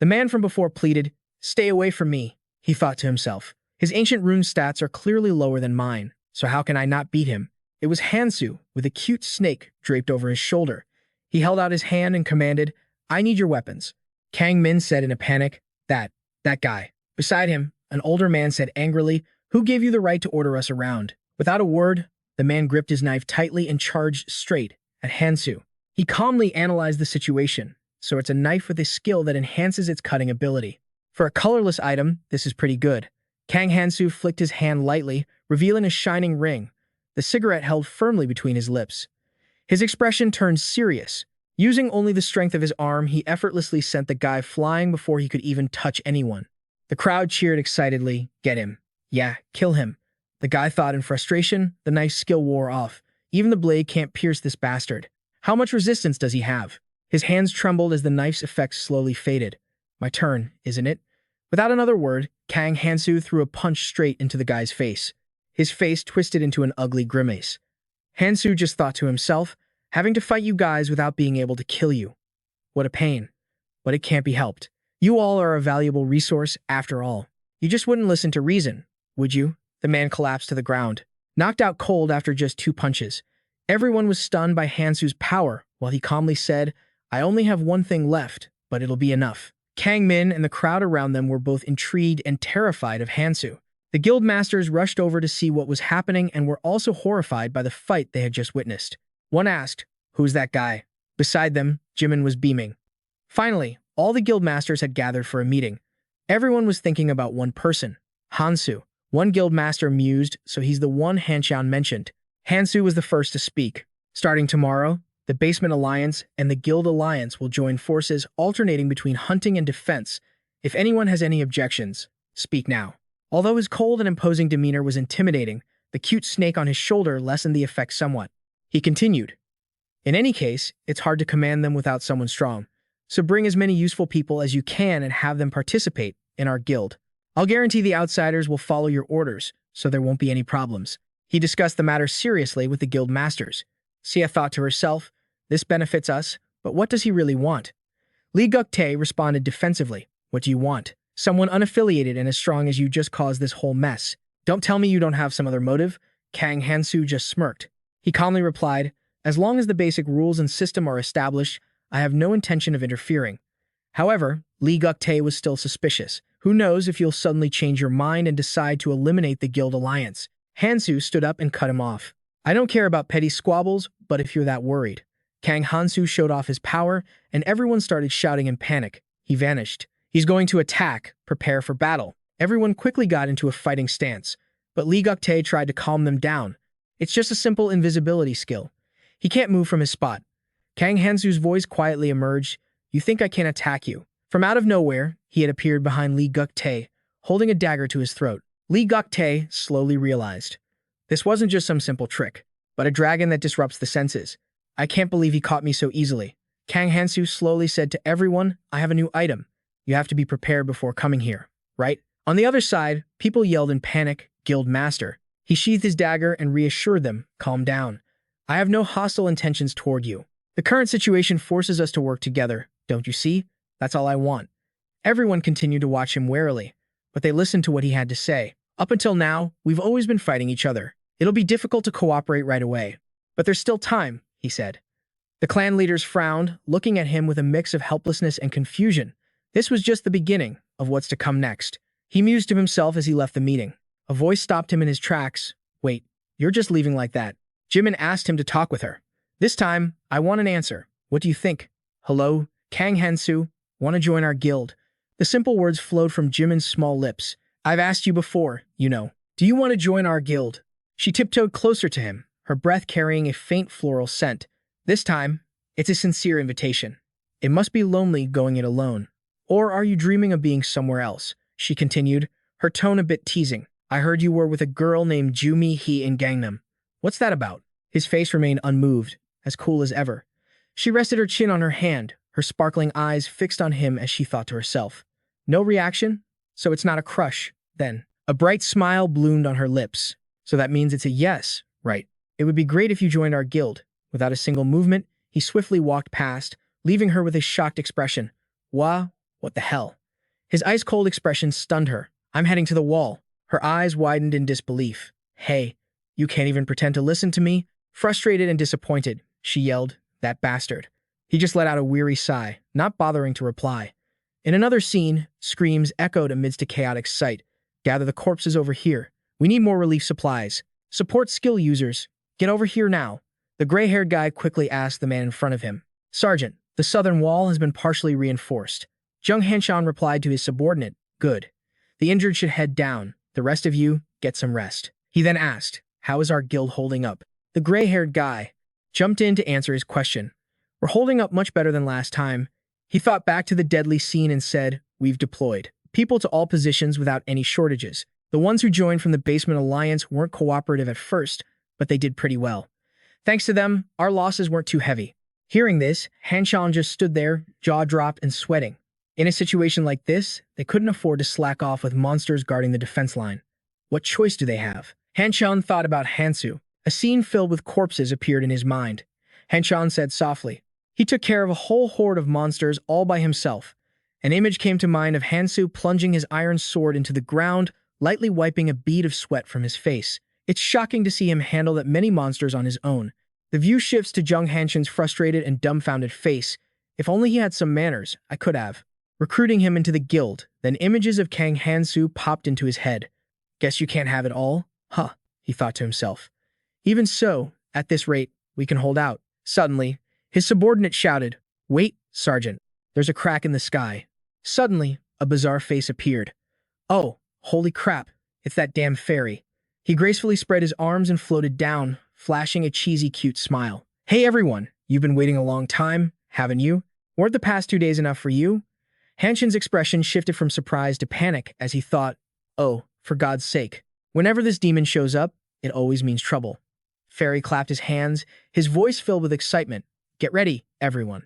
Speaker 1: The man from before pleaded, Stay away from me, he thought to himself. His ancient rune stats are clearly lower than mine, so how can I not beat him? It was Hansu, with a cute snake draped over his shoulder. He held out his hand and commanded, I need your weapons. Kang Min said in a panic, That guy. Beside him, an older man said angrily, Who gave you the right to order us around? Without a word, the man gripped his knife tightly and charged straight at Hansu. He calmly analyzed the situation, so it's a knife with a skill that enhances its cutting ability. For a colorless item, this is pretty good. Kang Hansu flicked his hand lightly, revealing a shining ring, the cigarette held firmly between his lips. His expression turned serious. Using only the strength of his arm, he effortlessly sent the guy flying before he could even touch anyone. The crowd cheered excitedly, Get him. Yeah, kill him. The guy thought in frustration. The knife's skill wore off. Even the blade can't pierce this bastard. How much resistance does he have? His hands trembled as the knife's effects slowly faded. My turn, isn't it? Without another word, Kang Hansu threw a punch straight into the guy's face. His face twisted into an ugly grimace. Hansu just thought to himself, having to fight you guys without being able to kill you. What a pain. But it can't be helped. You all are a valuable resource after all. You just wouldn't listen to reason, would you? The man collapsed to the ground, knocked out cold after just 2 punches. Everyone was stunned by Hansu's power, while he calmly said, I only have one thing left, but it'll be enough. Kang Min and the crowd around them were both intrigued and terrified of Hansu. The guild masters rushed over to see what was happening and were also horrified by the fight they had just witnessed. One asked, Who's that guy? Beside them, Jimin was beaming. Finally, all the guild masters had gathered for a meeting. Everyone was thinking about one person, Hansu. One guild master mused, so he's the one Hanshan mentioned. Hansu was the first to speak. Starting tomorrow, the Basement Alliance and the Guild Alliance will join forces, alternating between hunting and defense. If anyone has any objections, speak now. Although his cold and imposing demeanor was intimidating, the cute snake on his shoulder lessened the effect somewhat. He continued, In any case, it's hard to command them without someone strong. So bring as many useful people as you can and have them participate in our guild. I'll guarantee the outsiders will follow your orders, so there won't be any problems. He discussed the matter seriously with the guild masters. Sia thought to herself, This benefits us, but what does he really want? Lee Guk-tae responded defensively. What do you want? Someone unaffiliated and as strong as you just caused this whole mess. Don't tell me you don't have some other motive. Kang Hansu just smirked. He calmly replied, As long as the basic rules and system are established, I have no intention of interfering. However, Lee Guk-tae was still suspicious. Who knows if you'll suddenly change your mind and decide to eliminate the Guild Alliance. Hansu stood up and cut him off. I don't care about petty squabbles, but if you're that worried. Kang Hansu showed off his power, and everyone started shouting in panic. He vanished. He's going to attack. Prepare for battle. Everyone quickly got into a fighting stance, but Lee Guk-tae tried to calm them down. It's just a simple invisibility skill. He can't move from his spot. Kang Hansu's voice quietly emerged. You think I can't attack you? From out of nowhere, he had appeared behind Lee Guk-tae, holding a dagger to his throat. Li Goktae slowly realized. This wasn't just some simple trick, but a dragon that disrupts the senses. I can't believe he caught me so easily. Kang Hansu slowly said to everyone, I have a new item. You have to be prepared before coming here, right? On the other side, people yelled in panic, Guild Master. He sheathed his dagger and reassured them, calm down. I have no hostile intentions toward you. The current situation forces us to work together, don't you see? That's all I want. Everyone continued to watch him warily, but they listened to what he had to say. Up until now, we've always been fighting each other. It'll be difficult to cooperate right away, but there's still time, he said. The clan leaders frowned, looking at him with a mix of helplessness and confusion. This was just the beginning of what's to come next. He mused to himself as he left the meeting. A voice stopped him in his tracks. Wait, you're just leaving like that? Jimin asked him to talk with her. This time, I want an answer. What do you think? Hello, Kang Hansu, want to join our guild? The simple words flowed from Jimin's small lips. I've asked you before, you know. Do you want to join our guild? She tiptoed closer to him, her breath carrying a faint floral scent. This time, it's a sincere invitation. It must be lonely going it alone. Or are you dreaming of being somewhere else? She continued, her tone a bit teasing. I heard you were with a girl named Jumi Hee in Gangnam. What's that about? His face remained unmoved, as cool as ever. She rested her chin on her hand, her sparkling eyes fixed on him as she thought to herself. No reaction? So it's not a crush, then. A bright smile bloomed on her lips. So that means it's a yes, right? It would be great if you joined our guild. Without a single movement, he swiftly walked past, leaving her with a shocked expression. What the hell? His ice-cold expression stunned her. I'm heading to the wall. Her eyes widened in disbelief. Hey, you can't even pretend to listen to me? Frustrated and disappointed, she yelled, that bastard. He just let out a weary sigh, not bothering to reply. In another scene, screams echoed amidst a chaotic sight. Gather the corpses over here. We need more relief supplies. Support skill users. Get over here now. The gray-haired guy quickly asked the man in front of him. Sergeant, the southern wall has been partially reinforced. Jung Hanshan replied to his subordinate. Good. The injured should head down. The rest of you, get some rest. He then asked, how is our guild holding up? The gray-haired guy jumped in to answer his question. We're holding up much better than last time. He thought back to the deadly scene and said, we've deployed people to all positions without any shortages. The ones who joined from the Basement Alliance weren't cooperative at first, but they did pretty well. Thanks to them, our losses weren't too heavy. Hearing this, Hanshan just stood there, jaw dropped and sweating. In a situation like this, they couldn't afford to slack off with monsters guarding the defense line. What choice do they have? Hanshan thought about Hansu. A scene filled with corpses appeared in his mind. Hanshan said softly, he took care of a whole horde of monsters all by himself. An image came to mind of Hansu plunging his iron sword into the ground, lightly wiping a bead of sweat from his face. It's shocking to see him handle that many monsters on his own. The view shifts to Jung Hanshan's frustrated and dumbfounded face. If only he had some manners, I could have. Recruiting him into the guild, then images of Kang Hansu popped into his head. Guess you can't have it all? Huh, he thought to himself. Even so, at this rate, we can hold out. Suddenly, his subordinate shouted, Wait, Sergeant, there's a crack in the sky. Suddenly, a bizarre face appeared. Oh, holy crap, it's that damn fairy. He gracefully spread his arms and floated down, flashing a cheesy, cute smile. Hey everyone, you've been waiting a long time, haven't you? Weren't the past 2 days enough for you? Hanshan's expression shifted from surprise to panic as he thought, oh, for God's sake. Whenever this demon shows up, it always means trouble. Fairy clapped his hands, his voice filled with excitement. Get ready, everyone.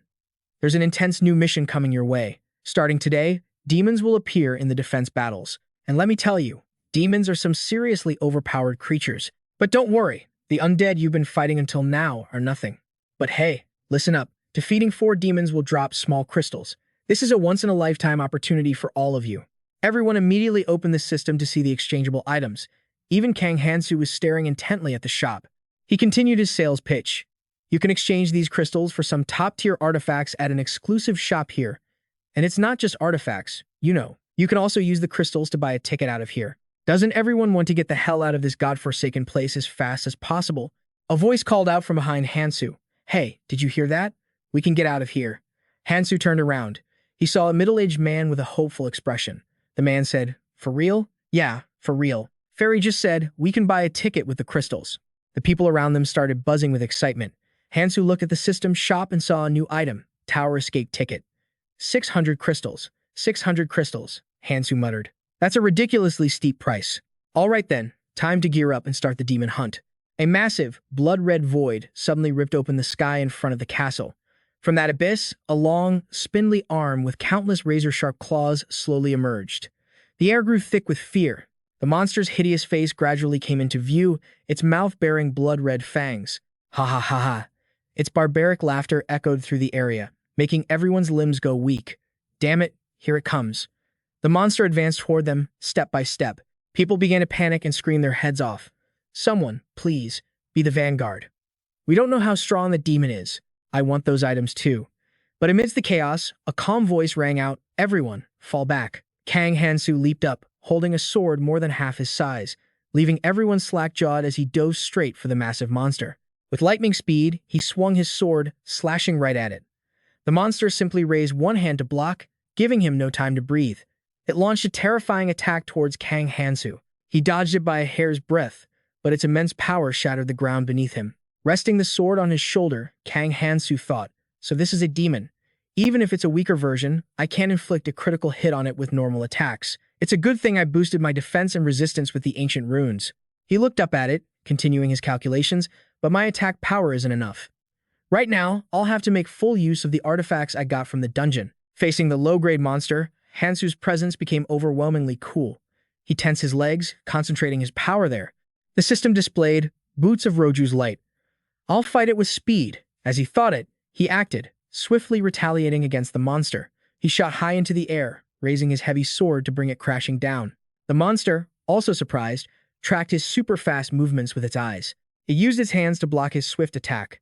Speaker 1: There's an intense new mission coming your way. Starting today, demons will appear in the defense battles. And let me tell you, demons are some seriously overpowered creatures. But don't worry, the undead you've been fighting until now are nothing. But hey, listen up. Defeating 4 demons will drop small crystals. This is a once-in-a-lifetime opportunity for all of you. Everyone immediately opened the system to see the exchangeable items. Even Kang Hansu was staring intently at the shop. He continued his sales pitch. You can exchange these crystals for some top-tier artifacts at an exclusive shop here. And it's not just artifacts, you know. You can also use the crystals to buy a ticket out of here. Doesn't everyone want to get the hell out of this godforsaken place as fast as possible? A voice called out from behind Hansu. Hey, did you hear that? We can get out of here. Hansu turned around. He saw a middle-aged man with a hopeful expression. The man said, for real? Yeah, for real. Fairy just said, we can buy a ticket with the crystals. The people around them started buzzing with excitement. Hansu looked at the system shop and saw a new item, Tower Escape Ticket. 600 crystals. 600 crystals, Hansu muttered. That's a ridiculously steep price. All right then, time to gear up and start the demon hunt. A massive, blood-red void suddenly ripped open the sky in front of the castle. From that abyss, a long, spindly arm with countless razor-sharp claws slowly emerged. The air grew thick with fear. The monster's hideous face gradually came into view, its mouth bearing blood-red fangs. Ha ha ha ha. Its barbaric laughter echoed through the area, making everyone's limbs go weak. Damn it, here it comes. The monster advanced toward them, step by step. People began to panic and scream their heads off. Someone, please, be the vanguard. We don't know how strong the demon is. I want those items too. But amidst the chaos, a calm voice rang out, everyone, fall back. Kang Hansu leaped up, holding a sword more than half his size, leaving everyone slack-jawed as he dove straight for the massive monster. With lightning speed, he swung his sword, slashing right at it. The monster simply raised one hand to block, giving him no time to breathe. It launched a terrifying attack towards Kang Hansu. He dodged it by a hair's breadth, but its immense power shattered the ground beneath him. Resting the sword on his shoulder, Kang Hansu thought, so this is a demon. Even if it's a weaker version, I can't inflict a critical hit on it with normal attacks. It's a good thing I boosted my defense and resistance with the ancient runes. He looked up at it, continuing his calculations, but my attack power isn't enough. Right now, I'll have to make full use of the artifacts I got from the dungeon. Facing the low-grade monster, Hansu's presence became overwhelmingly cool. He tensed his legs, concentrating his power there. The system displayed Boots of Roju's Light. I'll fight it with speed. As he thought it, he acted, swiftly retaliating against the monster. He shot high into the air, raising his heavy sword to bring it crashing down. The monster, also surprised, tracked his super-fast movements with its eyes. It used its hands to block his swift attack.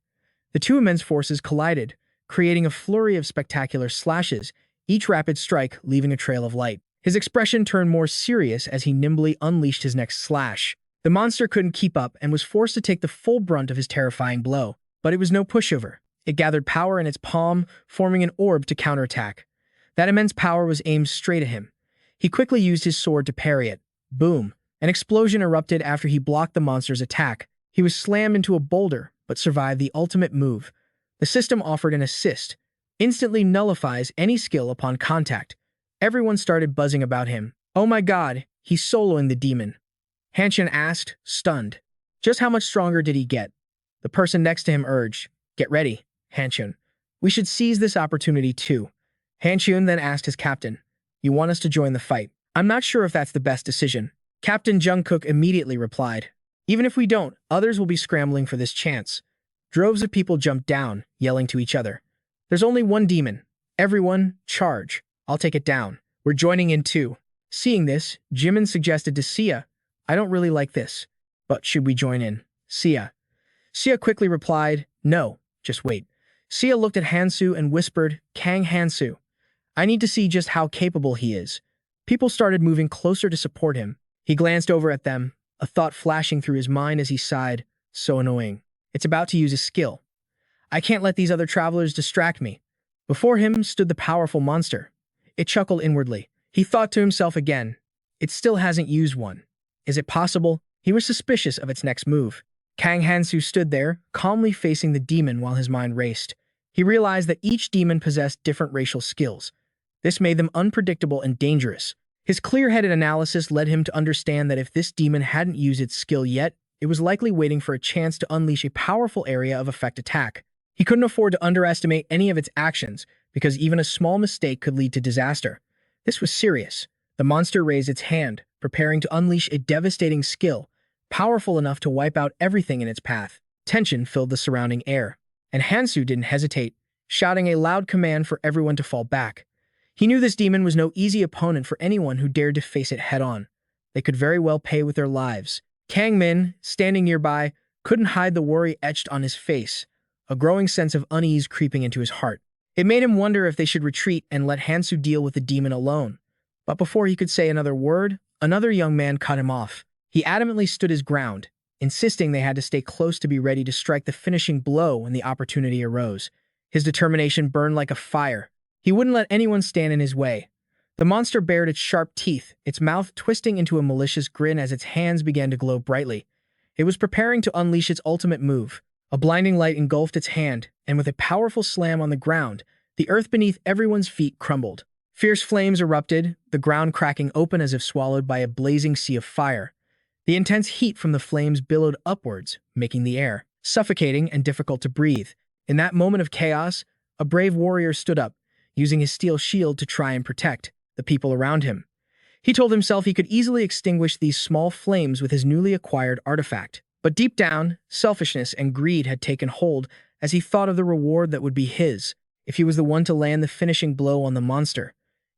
Speaker 1: The two immense forces collided, creating a flurry of spectacular slashes, each rapid strike leaving a trail of light. His expression turned more serious as he nimbly unleashed his next slash. The monster couldn't keep up and was forced to take the full brunt of his terrifying blow. But it was no pushover. It gathered power in its palm, forming an orb to counterattack. That immense power was aimed straight at him. He quickly used his sword to parry it. Boom! An explosion erupted after he blocked the monster's attack. He was slammed into a boulder, but survived the ultimate move. The system offered an assist. Instantly nullifies any skill upon contact. Everyone started buzzing about him. Oh my god, he's soloing the demon. Hanchun asked, stunned. Just how much stronger did he get? The person next to him urged, get ready, Hanchun. We should seize this opportunity too. Hanchun then asked his captain, you want us to join the fight? I'm not sure if that's the best decision. Captain Jungkook immediately replied, even if we don't, others will be scrambling for this chance. Droves of people jumped down, yelling to each other. There's only one demon. Everyone, charge. I'll take it down. We're joining in too. Seeing this, Jimin suggested to Sia, I don't really like this, but should we join in? Sia quickly replied, no, just wait. Sia looked at Hansu and whispered, Kang Hansu. I need to see just how capable he is. People started moving closer to support him. He glanced over at them, a thought flashing through his mind as he sighed, so annoying. It's about to use a skill. I can't let these other travelers distract me. Before him stood the powerful monster. It chuckled inwardly. He thought to himself again, it still hasn't used one. Is it possible? He was suspicious of its next move. Kang Hansu stood there, calmly facing the demon while his mind raced. He realized that each demon possessed different racial skills. This made them unpredictable and dangerous. His clear-headed analysis led him to understand that if this demon hadn't used its skill yet, it was likely waiting for a chance to unleash a powerful area of effect attack. He couldn't afford to underestimate any of its actions, because even a small mistake could lead to disaster. This was serious. The monster raised its hand, preparing to unleash a devastating skill, powerful enough to wipe out everything in its path. Tension filled the surrounding air, and Hansu didn't hesitate, shouting a loud command for everyone to fall back. He knew this demon was no easy opponent for anyone who dared to face it head-on. They could very well pay with their lives. Kang Min, standing nearby, couldn't hide the worry etched on his face, a growing sense of unease creeping into his heart. It made him wonder if they should retreat and let Hansu deal with the demon alone. But before he could say another word, another young man cut him off. He adamantly stood his ground, insisting they had to stay close to be ready to strike the finishing blow when the opportunity arose. His determination burned like a fire. He wouldn't let anyone stand in his way. The monster bared its sharp teeth, its mouth twisting into a malicious grin as its hands began to glow brightly. It was preparing to unleash its ultimate move. A blinding light engulfed its hand, and with a powerful slam on the ground, the earth beneath everyone's feet crumbled. Fierce flames erupted, the ground cracking open as if swallowed by a blazing sea of fire. The intense heat from the flames billowed upwards, making the air suffocating and difficult to breathe. In that moment of chaos, a brave warrior stood up, using his steel shield to try and protect the people around him. He told himself he could easily extinguish these small flames with his newly acquired artifact. But deep down, selfishness and greed had taken hold as he thought of the reward that would be his if he was the one to land the finishing blow on the monster.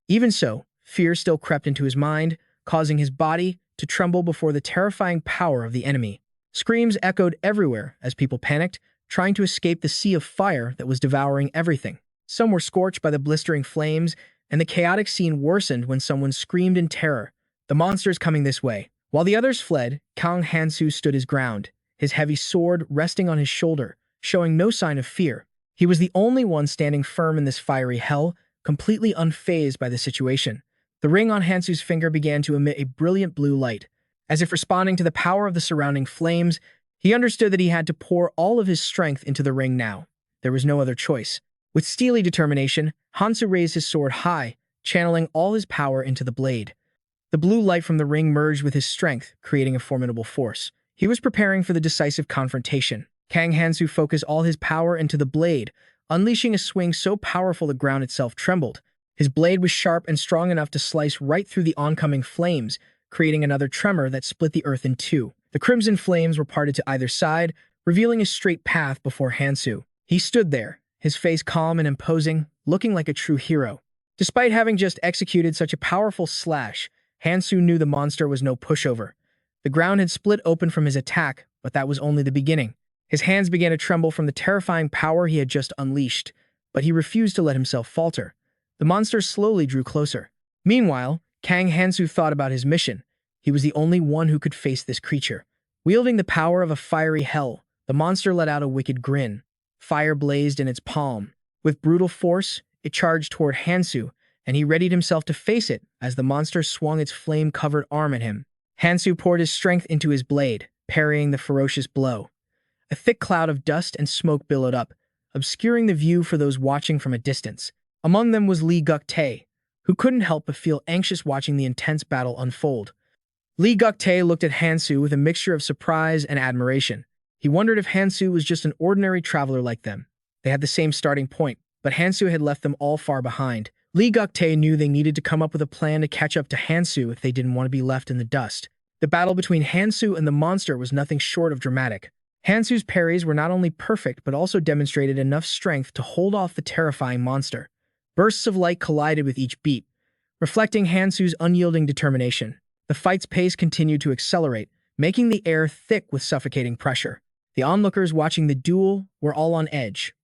Speaker 1: Even so, fear still crept into his mind, causing his body to tremble before the terrifying power of the enemy. Screams echoed everywhere as people panicked, trying to escape the sea of fire that was devouring everything. Some were scorched by the blistering flames, and the chaotic scene worsened when someone screamed in terror, "The monster's coming this way." While the others fled, Kang Hansu stood his ground, his heavy sword resting on his shoulder, showing no sign of fear. He was the only one standing firm in this fiery hell, completely unfazed by the situation. The ring on Hansu's finger began to emit a brilliant blue light. As if responding to the power of the surrounding flames, he understood that he had to pour all of his strength into the ring now. There was no other choice. With steely determination, Hansu raised his sword high, channeling all his power into the blade. The blue light from the ring merged with his strength, creating a formidable force. He was preparing for the decisive confrontation. Kang Hansu focused all his power into the blade, unleashing a swing so powerful the ground itself trembled. His blade was sharp and strong enough to slice right through the oncoming flames, creating another tremor that split the earth in two. The crimson flames were parted to either side, revealing a straight path before Hansu. He stood there, his face calm and imposing, looking like a true hero. Despite having just executed such a powerful slash, Hansu knew the monster was no pushover. The ground had split open from his attack, but that was only the beginning. His hands began to tremble from the terrifying power he had just unleashed, but he refused to let himself falter. The monster slowly drew closer. Meanwhile, Kang Hansu thought about his mission. He was the only one who could face this creature. Wielding the power of a fiery hell, the monster let out a wicked grin. Fire blazed in its palm. With brutal force, it charged toward Hansu, and he readied himself to face it as the monster swung its flame-covered arm at him. Hansu poured his strength into his blade, parrying the ferocious blow. A thick cloud of dust and smoke billowed up, obscuring the view for those watching from a distance. Among them was Lee Guk-tae, who couldn't help but feel anxious watching the intense battle unfold. Lee Guk-tae looked at Hansu with a mixture of surprise and admiration. He wondered if Hansu was just an ordinary traveler like them. They had the same starting point, but Hansu had left them all far behind. Lee Guk-tae knew they needed to come up with a plan to catch up to Hansu if they didn't want to be left in the dust. The battle between Hansu and the monster was nothing short of dramatic. Hansu's parries were not only perfect but also demonstrated enough strength to hold off the terrifying monster. Bursts of light collided with each beat, reflecting Hansu's unyielding determination. The fight's pace continued to accelerate, making the air thick with suffocating pressure. The onlookers watching the duel were all on edge.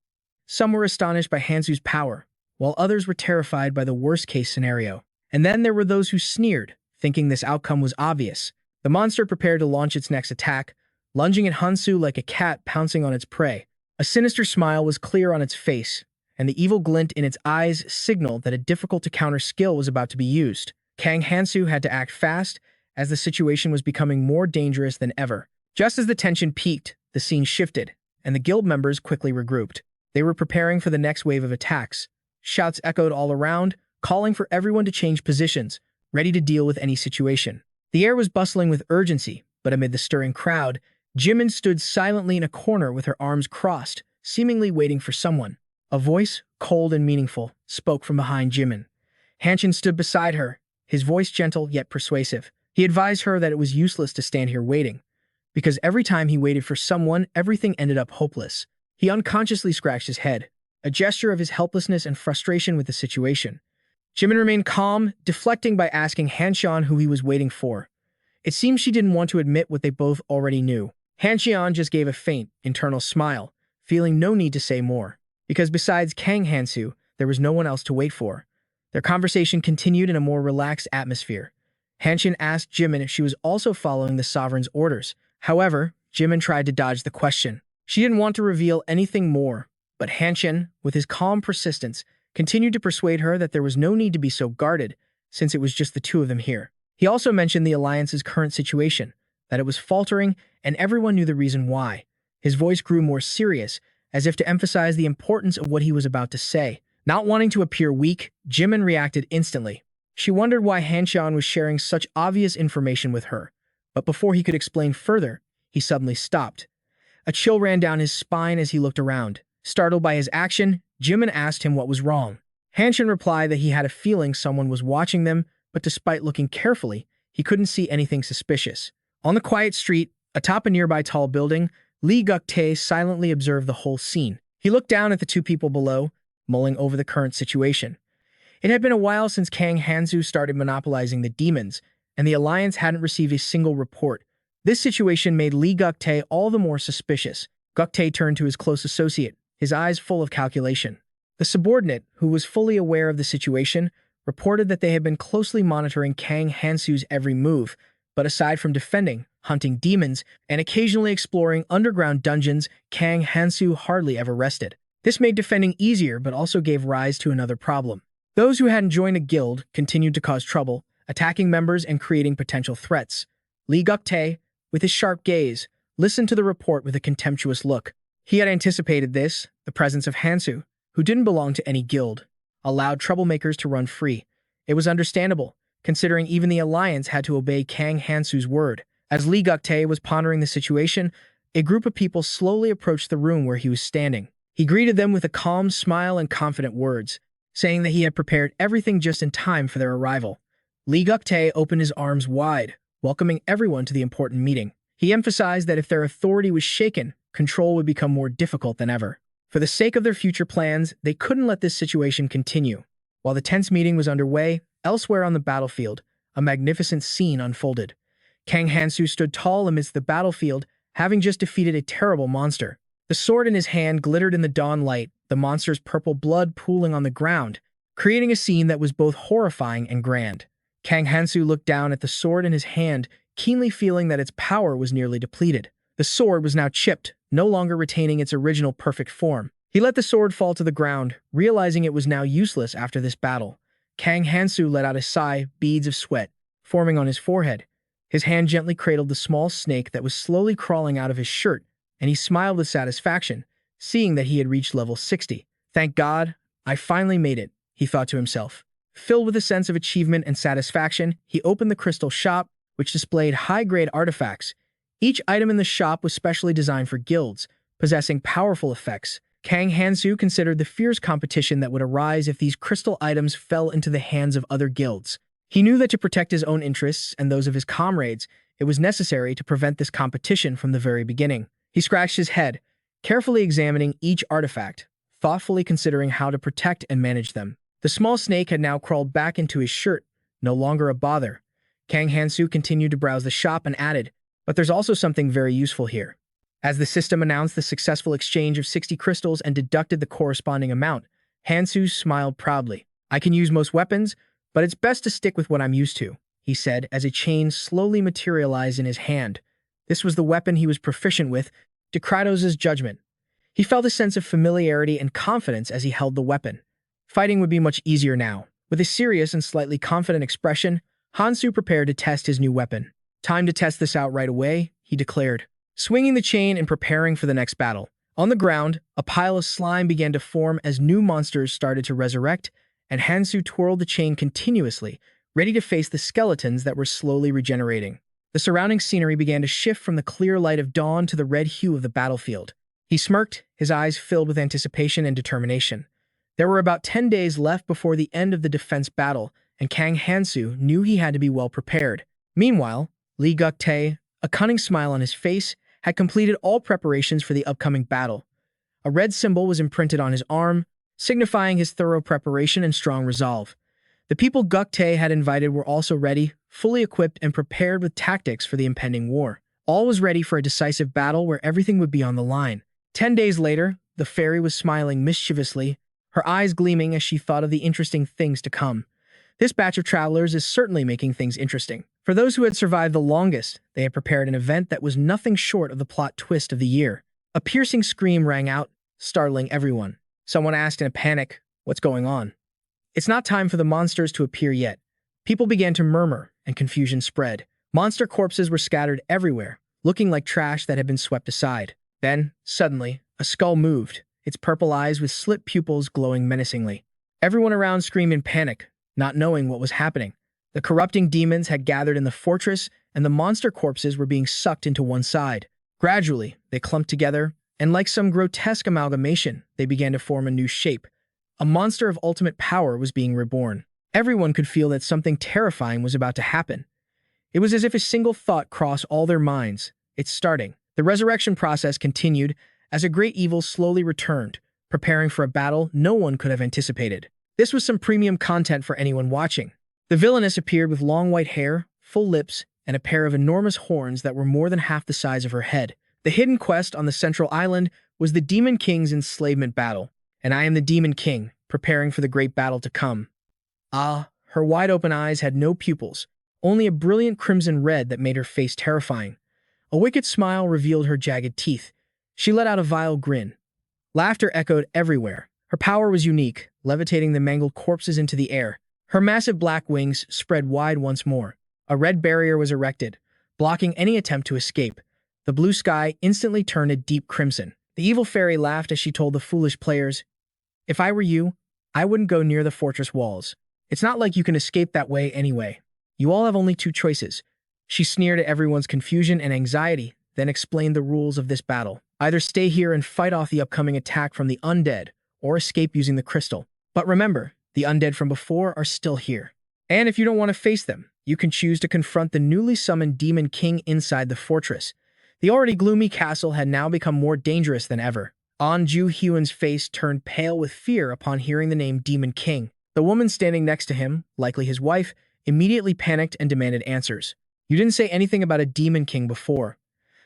Speaker 1: Some were astonished by Hansu's power, while others were terrified by the worst-case scenario. And then there were those who sneered, thinking this outcome was obvious. The monster prepared to launch its next attack, lunging at Hansu like a cat pouncing on its prey. A sinister smile was clear on its face, and the evil glint in its eyes signaled that a difficult-to-counter skill was about to be used. Kang Hansu had to act fast, as the situation was becoming more dangerous than ever. Just as the tension peaked, the scene shifted, and the guild members quickly regrouped. They were preparing for the next wave of attacks. Shouts echoed all around, calling for everyone to change positions, ready to deal with any situation. The air was bustling with urgency, but amid the stirring crowd, Jimin stood silently in a corner with her arms crossed, seemingly waiting for someone. A voice, cold and meaningful, spoke from behind Jimin. Hanshin stood beside her, his voice gentle yet persuasive. He advised her that it was useless to stand here waiting, because every time he waited for someone, everything ended up hopeless. He unconsciously scratched his head, a gesture of his helplessness and frustration with the situation. Jimin remained calm, deflecting by asking Hanshin who he was waiting for. It seemed she didn't want to admit what they both already knew. Hanshin just gave a faint, internal smile, feeling no need to say more, because besides Kang Hansu, there was no one else to wait for. Their conversation continued in a more relaxed atmosphere. Hanshin asked Jimin if she was also following the Sovereign's orders. However, Jimin tried to dodge the question. She didn't want to reveal anything more, but Hanshin, with his calm persistence, continued to persuade her that there was no need to be so guarded, since it was just the two of them here. He also mentioned the Alliance's current situation, that it was faltering, and everyone knew the reason why. His voice grew more serious, as if to emphasize the importance of what he was about to say. Not wanting to appear weak, Jimin reacted instantly. She wondered why Hanxian was sharing such obvious information with her, but before he could explain further, he suddenly stopped. A chill ran down his spine as he looked around. Startled by his action, Jimin asked him what was wrong. Hanxian replied that he had a feeling someone was watching them, but despite looking carefully, he couldn't see anything suspicious. On the quiet street, atop a nearby tall building, Lee Guk-tae silently observed the whole scene. He looked down at the two people below, mulling over the current situation. It had been a while since Kang Hansu started monopolizing the demons, and the Alliance hadn't received a single report. This situation made Lee Guk-tae all the more suspicious. Guk-tae turned to his close associate, his eyes full of calculation. The subordinate, who was fully aware of the situation, reported that they had been closely monitoring Kang Hansu's every move, but aside from defending, hunting demons, and occasionally exploring underground dungeons, Kang Hansu hardly ever rested. This made defending easier but also gave rise to another problem. Those who hadn't joined a guild continued to cause trouble, attacking members and creating potential threats. Lee Guk-tae, with his sharp gaze, listened to the report with a contemptuous look. He had anticipated this. The presence of Hansu, who didn't belong to any guild, allowed troublemakers to run free. It was understandable, considering even the Alliance had to obey Kang Hansu's word. As Lee Guk-tae was pondering the situation, a group of people slowly approached the room where he was standing. He greeted them with a calm smile and confident words, saying that he had prepared everything just in time for their arrival. Lee Guk-tae opened his arms wide, welcoming everyone to the important meeting. He emphasized that if their authority was shaken, control would become more difficult than ever. For the sake of their future plans, they couldn't let this situation continue. While the tense meeting was underway, elsewhere on the battlefield, a magnificent scene unfolded. Kang Hansu stood tall amidst the battlefield, having just defeated a terrible monster. The sword in his hand glittered in the dawn light, the monster's purple blood pooling on the ground, creating a scene that was both horrifying and grand. Kang Hansu looked down at the sword in his hand, keenly feeling that its power was nearly depleted. The sword was now chipped, no longer retaining its original perfect form. He let the sword fall to the ground, realizing it was now useless after this battle. Kang Hansu let out a sigh, beads of sweat forming on his forehead. His hand gently cradled the small snake that was slowly crawling out of his shirt, and he smiled with satisfaction, seeing that he had reached level 60. Thank God, I finally made it, he thought to himself. Filled with a sense of achievement and satisfaction, he opened the crystal shop, which displayed high-grade artifacts. Each item in the shop was specially designed for guilds, possessing powerful effects. Kang Hansu considered the fierce competition that would arise if these crystal items fell into the hands of other guilds. He knew that to protect his own interests and those of his comrades, it was necessary to prevent this competition from the very beginning. He scratched his head, carefully examining each artifact, thoughtfully considering how to protect and manage them. The small snake had now crawled back into his shirt, no longer a bother. Kang Hansu continued to browse the shop and added, but there's also something very useful here. As the system announced the successful exchange of 60 crystals and deducted the corresponding amount, Hansu smiled proudly. I can use most weapons, but it's best to stick with what I'm used to, he said as a chain slowly materialized in his hand. This was the weapon he was proficient with, Dekrytos' judgment. He felt a sense of familiarity and confidence as he held the weapon. Fighting would be much easier now. With a serious and slightly confident expression, Hansu prepared to test his new weapon. Time to test this out right away, he declared, swinging the chain and preparing for the next battle. On the ground, a pile of slime began to form as new monsters started to resurrect, and Hansu twirled the chain continuously, ready to face the skeletons that were slowly regenerating. The surrounding scenery began to shift from the clear light of dawn to the red hue of the battlefield. He smirked, his eyes filled with anticipation and determination. There were about 10 days left before the end of the defense battle, and Kang Hansu knew he had to be well prepared. Meanwhile, Lee Guk-tae, a cunning smile on his face, had completed all preparations for the upcoming battle. A red symbol was imprinted on his arm, signifying his thorough preparation and strong resolve. The people Guk-tae had invited were also ready, fully equipped and prepared with tactics for the impending war. All was ready for a decisive battle where everything would be on the line. 10 days later, the fairy was smiling mischievously, her eyes gleaming as she thought of the interesting things to come. This batch of travelers is certainly making things interesting. For those who had survived the longest, they had prepared an event that was nothing short of the plot twist of the year. A piercing scream rang out, startling everyone. Someone asked in a panic, "What's going on?" It's not time for the monsters to appear yet. People began to murmur, and confusion spread. Monster corpses were scattered everywhere, looking like trash that had been swept aside. Then, suddenly, a skull moved, its purple eyes with slit pupils glowing menacingly. Everyone around screamed in panic, not knowing what was happening. The corrupting demons had gathered in the fortress, and the monster corpses were being sucked into one side. Gradually, they clumped together, and like some grotesque amalgamation, they began to form a new shape. A monster of ultimate power was being reborn. Everyone could feel that something terrifying was about to happen. It was as if a single thought crossed all their minds. It's starting. The resurrection process continued as a great evil slowly returned, preparing for a battle no one could have anticipated. This was some premium content for anyone watching. The villainess appeared with long white hair, full lips, and a pair of enormous horns that were more than half the size of her head. The hidden quest on the central island was the Demon King's enslavement battle, and I am the Demon King, preparing for the great battle to come. Ah, her wide-open eyes had no pupils, only a brilliant crimson red that made her face terrifying. A wicked smile revealed her jagged teeth. She let out a vile grin. Laughter echoed everywhere. Her power was unique, levitating the mangled corpses into the air. Her massive black wings spread wide once more. A red barrier was erected, blocking any attempt to escape. The blue sky instantly turned a deep crimson. The evil fairy laughed as she told the foolish players, "If I were you, I wouldn't go near the fortress walls. It's not like you can escape that way anyway. You all have only two choices." She sneered at everyone's confusion and anxiety, then explained the rules of this battle. Either stay here and fight off the upcoming attack from the undead, or escape using the crystal. But remember, the undead from before are still here. And if you don't want to face them, you can choose to confront the newly summoned Demon King inside the fortress. The already gloomy castle had now become more dangerous than ever. An Ju-hyun's face turned pale with fear upon hearing the name Demon King. The woman standing next to him, likely his wife, immediately panicked and demanded answers. "You didn't say anything about a Demon King before."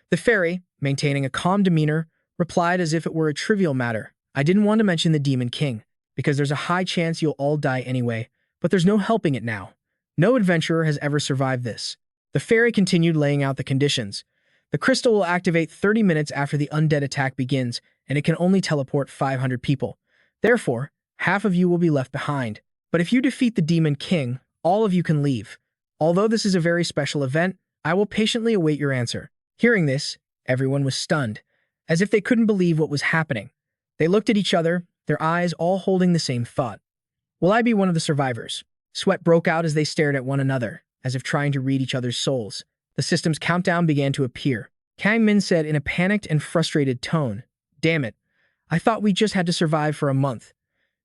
Speaker 1: The fairy, maintaining a calm demeanor, replied as if it were a trivial matter. "I didn't want to mention the Demon King, because there's a high chance you'll all die anyway, but there's no helping it now. No adventurer has ever survived this." The fairy continued laying out the conditions. The crystal will activate 30 minutes after the undead attack begins, and it can only teleport 500 people. Therefore, half of you will be left behind. But if you defeat the Demon King, all of you can leave. Although this is a very special event, I will patiently await your answer." Hearing this, everyone was stunned, as if they couldn't believe what was happening. They looked at each other, their eyes all holding the same thought. Will I be one of the survivors? Sweat broke out as they stared at one another, as if trying to read each other's souls. The system's countdown began to appear. Kang Min said in a panicked and frustrated tone, "Damn it, I thought we just had to survive for a month."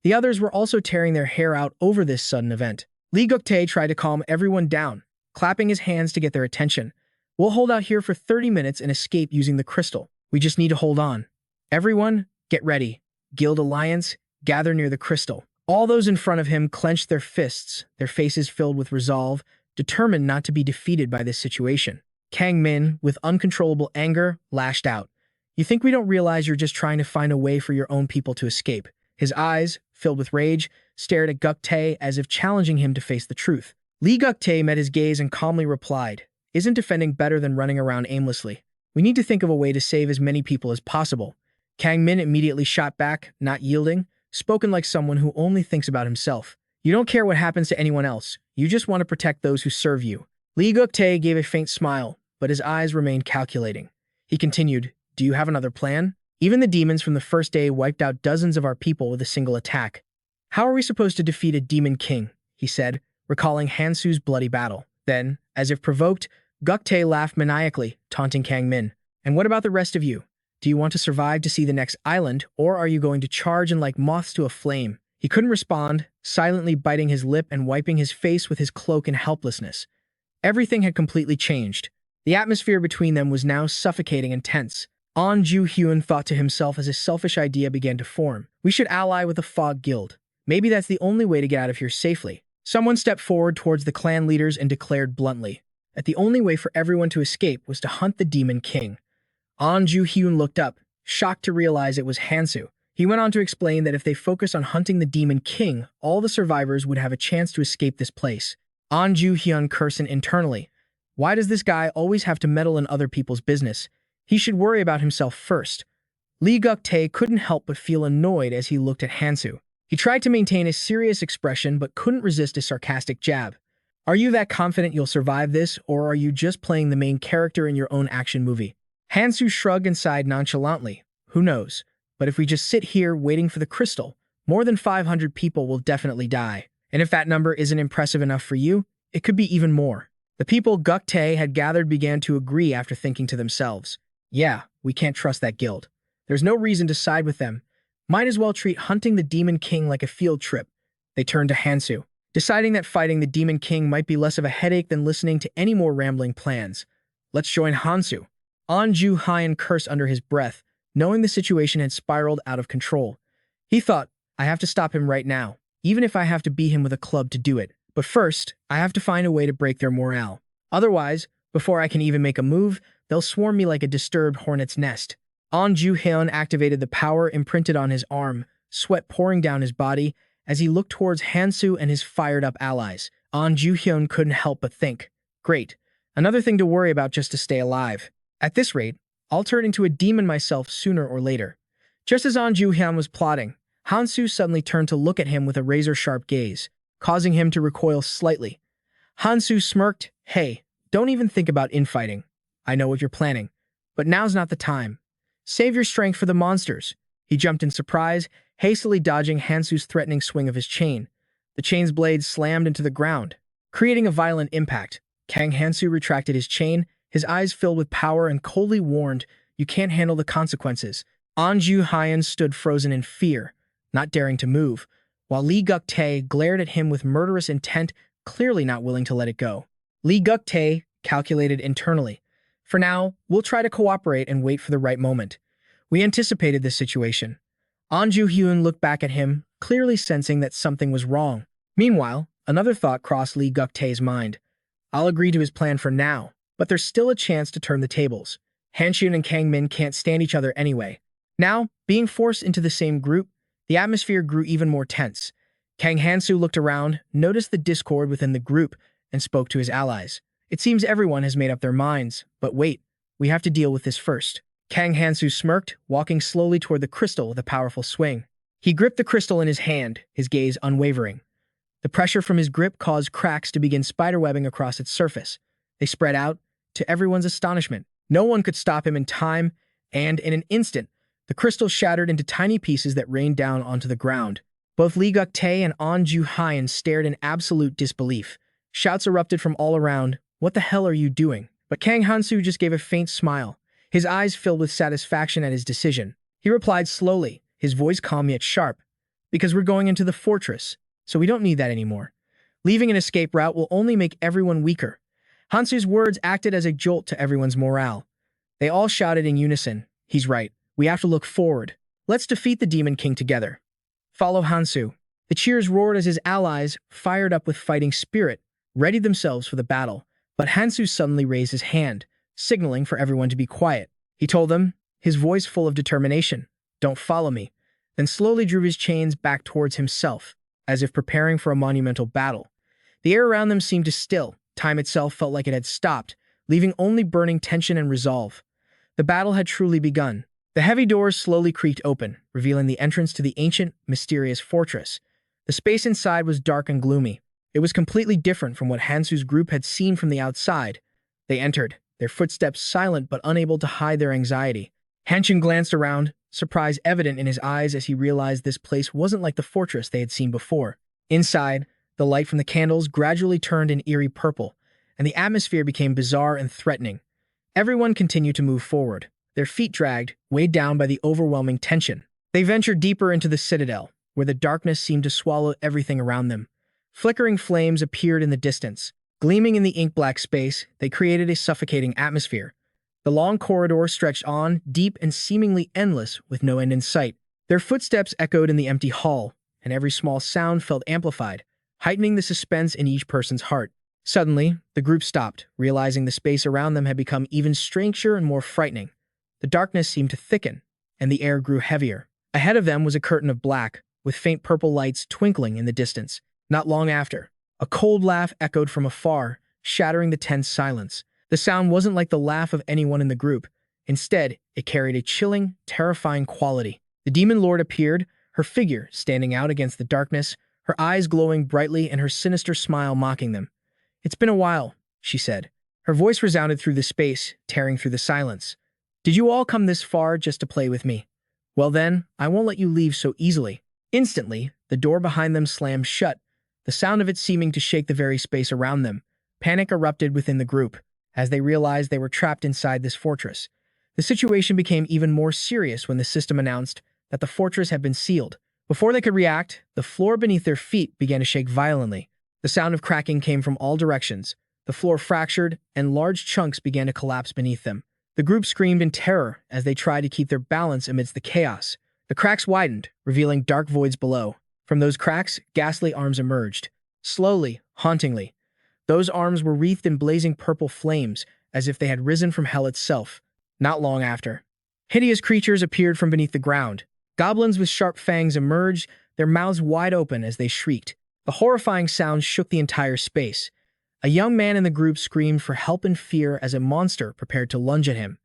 Speaker 1: The others were also tearing their hair out over this sudden event. Lee Guk-tae tried to calm everyone down, clapping his hands to get their attention. "We'll hold out here for 30 minutes and escape using the crystal. We just need to hold on. Everyone, get ready. Guild Alliance, gather near the crystal." All those in front of him clenched their fists, their faces filled with resolve, determined not to be defeated by this situation. Kang Min, with uncontrollable anger, lashed out. "You think we don't realize you're just trying to find a way for your own people to escape?" His eyes, filled with rage, stared at Guk-tae as if challenging him to face the truth. Lee Guk-tae met his gaze and calmly replied, "Isn't defending better than running around aimlessly? We need to think of a way to save as many people as possible." Kang Min immediately shot back, not yielding, spoken like someone who only thinks about himself. "You don't care what happens to anyone else. You just want to protect those who serve you." Lee Guk-tae gave a faint smile, but his eyes remained calculating. He continued, "Do you have another plan? Even the demons from the first day wiped out dozens of our people with a single attack. How are we supposed to defeat a Demon King?" he said, recalling Hansu's bloody battle. Then, as if provoked, Guk-tae laughed maniacally, taunting Kang Min. "And what about the rest of you? Do you want to survive to see the next island, or are you going to charge in like moths to a flame?" He couldn't respond, silently biting his lip and wiping his face with his cloak in helplessness. Everything had completely changed. The atmosphere between them was now suffocating and tense. An Ju-hyun thought to himself as a selfish idea began to form. "We should ally with the Fog Guild. Maybe that's the only way to get out of here safely." Someone stepped forward towards the clan leaders and declared bluntly that the only way for everyone to escape was to hunt the Demon King. An Ju-hyun looked up, shocked to realize it was Hansu. He went on to explain that if they focus on hunting the Demon King, all the survivors would have a chance to escape this place. An Ju-hyun cursed internally. Why does this guy always have to meddle in other people's business? He should worry about himself first. Lee Guk-tae couldn't help but feel annoyed as he looked at Hansu. He tried to maintain a serious expression but couldn't resist a sarcastic jab. "Are you that confident you'll survive this, or are you just playing the main character in your own action movie?" Hansu shrugged and sighed nonchalantly. "Who knows? But if we just sit here waiting for the crystal, more than 500 people will definitely die. And if that number isn't impressive enough for you, it could be even more. The people Guktae had gathered began to agree after thinking to themselves, yeah, we can't trust that guild. There's no reason to side with them. Might as well treat hunting the Demon King like a field trip. They turned to Hansu, deciding that fighting the Demon King might be less of a headache than listening to any more rambling plans. Let's join Hansu. Anju Hyan cursed under his breath, knowing the situation had spiraled out of control. He thought, I have to stop him right now, even if I have to beat him with a club to do it. But first, I have to find a way to break their morale. Otherwise, before I can even make a move, they'll swarm me like a disturbed hornet's nest. Anju Hyun activated the power imprinted on his arm, sweat pouring down his body as he looked towards Hansu and his fired-up allies. Anju Hyun couldn't help but think, great, another thing to worry about just to stay alive. At this rate, I'll turn into a demon myself sooner or later. Just as Anju Hyun was plotting, Hansu suddenly turned to look at him with a razor-sharp gaze, causing him to recoil slightly. Hansu smirked, hey, don't even think about infighting. I know what you're planning, but now's not the time. Save your strength for the monsters. He jumped in surprise, hastily dodging Hansu's threatening swing of his chain. The chain's blade slammed into the ground, creating a violent impact. Kang Hansu retracted his chain, his eyes filled with power and coldly warned, you can't handle the consequences. Anju Hyan stood frozen in fear, not daring to move, while Lee Guktae glared at him with murderous intent, clearly not willing to let it go. Lee Guktae calculated internally. For now, we'll try to cooperate and wait for the right moment. We anticipated this situation. Anju Hyun looked back at him, clearly sensing that something was wrong. Meanwhile, another thought crossed Lee Guktae's mind. I'll agree to his plan for now, but there's still a chance to turn the tables. Hanshun and Kang Min can't stand each other anyway. Now, being forced into the same group, the atmosphere grew even more tense. Kang Hansu looked around, noticed the discord within the group, and spoke to his allies. It seems everyone has made up their minds, but wait, we have to deal with this first. Kang Hansu smirked, walking slowly toward the crystal with a powerful swing. He gripped the crystal in his hand, his gaze unwavering. The pressure from his grip caused cracks to begin spiderwebbing across its surface. They spread out, to everyone's astonishment. No one could stop him in time, and in an instant, the crystal shattered into tiny pieces that rained down onto the ground. Both Lee Guktae and Anju Hyan stared in absolute disbelief. Shouts erupted from all around, what the hell are you doing? But Kang Hansu just gave a faint smile, his eyes filled with satisfaction at his decision. He replied slowly, his voice calm yet sharp, because we're going into the fortress, so we don't need that anymore. Leaving an escape route will only make everyone weaker. Hansu's words acted as a jolt to everyone's morale. They all shouted in unison, he's right, we have to look forward. Let's defeat the Demon King together. Follow Hansu. The cheers roared as his allies, fired up with fighting spirit, readied themselves for the battle. But Hansu suddenly raised his hand, signaling for everyone to be quiet. He told them, his voice full of determination, don't follow me, then slowly drew his chains back towards himself, as if preparing for a monumental battle. The air around them seemed to still. Time itself felt like it had stopped, leaving only burning tension and resolve. The battle had truly begun. The heavy doors slowly creaked open, revealing the entrance to the ancient, mysterious fortress. The space inside was dark and gloomy. It was completely different from what Hansu's group had seen from the outside. They entered, their footsteps silent but unable to hide their anxiety. Hanshun glanced around, surprise evident in his eyes as he realized this place wasn't like the fortress they had seen before. Inside, the light from the candles gradually turned an eerie purple, and the atmosphere became bizarre and threatening. Everyone continued to move forward, their feet dragged, weighed down by the overwhelming tension. They ventured deeper into the citadel, where the darkness seemed to swallow everything around them. Flickering flames appeared in the distance. Gleaming in the ink-black space, they created a suffocating atmosphere. The long corridor stretched on, deep and seemingly endless, with no end in sight. Their footsteps echoed in the empty hall, and every small sound felt amplified, heightening the suspense in each person's heart. Suddenly, the group stopped, realizing the space around them had become even stranger and more frightening. The darkness seemed to thicken, and the air grew heavier. Ahead of them was a curtain of black, with faint purple lights twinkling in the distance. Not long after, a cold laugh echoed from afar, shattering the tense silence. The sound wasn't like the laugh of anyone in the group. Instead, it carried a chilling, terrifying quality. The Demon Lord appeared, her figure standing out against the darkness, her eyes glowing brightly and her sinister smile mocking them. It's been a while, she said. Her voice resounded through the space, tearing through the silence. Did you all come this far just to play with me? Well then, I won't let you leave so easily. Instantly, the door behind them slammed shut, the sound of it seeming to shake the very space around them. Panic erupted within the group, as they realized they were trapped inside this fortress. The situation became even more serious when the system announced that the fortress had been sealed. Before they could react, the floor beneath their feet began to shake violently. The sound of cracking came from all directions. The floor fractured, and large chunks began to collapse beneath them. The group screamed in terror as they tried to keep their balance amidst the chaos. The cracks widened, revealing dark voids below. From those cracks, ghastly arms emerged. Slowly, hauntingly. Those arms were wreathed in blazing purple flames, as if they had risen from hell itself. Not long after, hideous creatures appeared from beneath the ground. Goblins with sharp fangs emerged, their mouths wide open as they shrieked. The horrifying sound shook the entire space. A young man in the group screamed for help in fear as a monster prepared to lunge at him.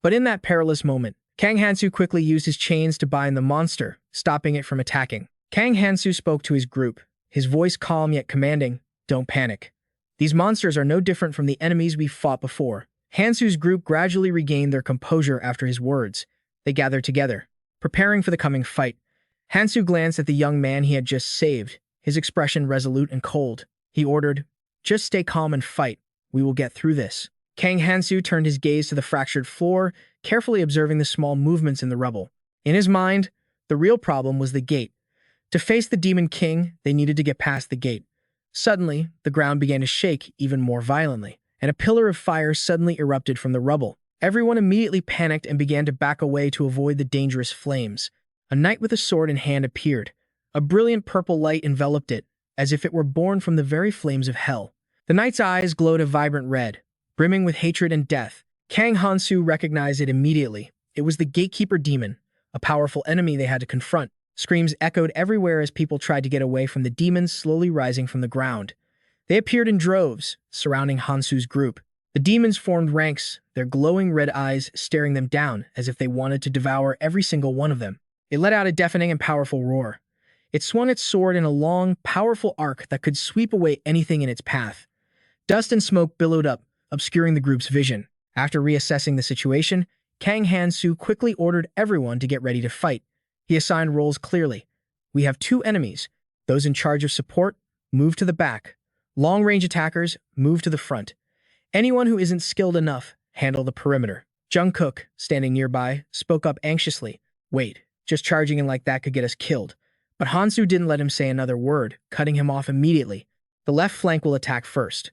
Speaker 1: But in that perilous moment, Kang Hansu quickly used his chains to bind the monster, stopping it from attacking. Kang Hansu spoke to his group, his voice calm yet commanding, "Don't panic. These monsters are no different from the enemies we've fought before." Hansu's group gradually regained their composure after his words. They gathered together, preparing for the coming fight. Hansu glanced at the young man he had just saved, his expression resolute and cold. He ordered, "Just stay calm and fight. We will get through this." Kang Hansu turned his gaze to the fractured floor, carefully observing the small movements in the rubble. In his mind, the real problem was the gate. To face the Demon King, they needed to get past the gate. Suddenly, the ground began to shake even more violently, and a pillar of fire suddenly erupted from the rubble. Everyone immediately panicked and began to back away to avoid the dangerous flames. A knight with a sword in hand appeared. A brilliant purple light enveloped it, as if it were born from the very flames of hell. The knight's eyes glowed a vibrant red, brimming with hatred and death. Kang Hansu recognized it immediately. It was the Gatekeeper demon, a powerful enemy they had to confront. Screams echoed everywhere as people tried to get away from the demons slowly rising from the ground. They appeared in droves, surrounding Hansu's group. The demons formed ranks, their glowing red eyes staring them down as if they wanted to devour every single one of them. It let out a deafening and powerful roar. It swung its sword in a long, powerful arc that could sweep away anything in its path. Dust and smoke billowed up, obscuring the group's vision. After reassessing the situation, Kang Hansu quickly ordered everyone to get ready to fight. He assigned roles clearly. We have two enemies. Those in charge of support, move to the back. Long-range attackers, move to the front. Anyone who isn't skilled enough, handle the perimeter. Jungkook, standing nearby, spoke up anxiously. Wait, just charging in like that could get us killed. But Hansu didn't let him say another word, cutting him off immediately. The left flank will attack first.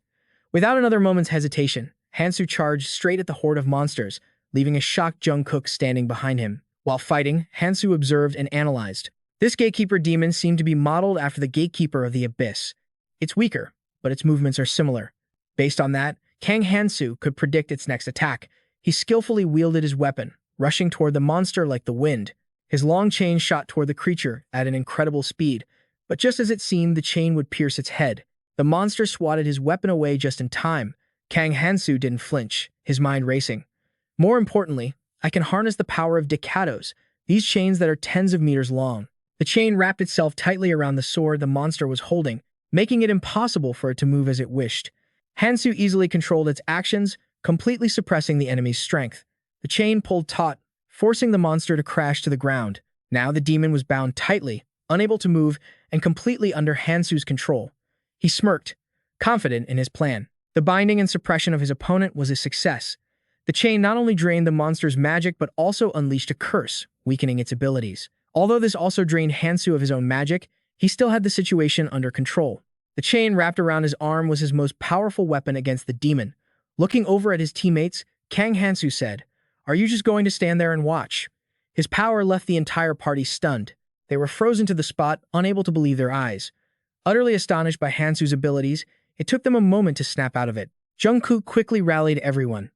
Speaker 1: Without another moment's hesitation, Hansu charged straight at the horde of monsters, leaving a shocked Jungkook standing behind him. While fighting, Hansu observed and analyzed. This Gatekeeper demon seemed to be modeled after the Gatekeeper of the Abyss. It's weaker, but its movements are similar. Based on that, Kang Hansu could predict its next attack. He skillfully wielded his weapon, rushing toward the monster like the wind. His long chain shot toward the creature at an incredible speed, but just as it seemed the chain would pierce its head, the monster swatted his weapon away just in time. Kang Hansu didn't flinch, his mind racing. More importantly, I can harness the power of Dekados, these chains that are tens of meters long. The chain wrapped itself tightly around the sword the monster was holding, making it impossible for it to move as it wished. Hansu easily controlled its actions, completely suppressing the enemy's strength. The chain pulled taut, forcing the monster to crash to the ground. Now the demon was bound tightly, unable to move, and completely under Hansu's control. He smirked, confident in his plan. The binding and suppression of his opponent was a success. The chain not only drained the monster's magic but also unleashed a curse, weakening its abilities. Although this also drained Hansu of his own magic, he still had the situation under control. The chain wrapped around his arm was his most powerful weapon against the demon. Looking over at his teammates, Kang Hansu said, "Are you just going to stand there and watch?" His power left the entire party stunned. They were frozen to the spot, unable to believe their eyes. Utterly astonished by Hansu's abilities, it took them a moment to snap out of it. Jungkook quickly rallied everyone.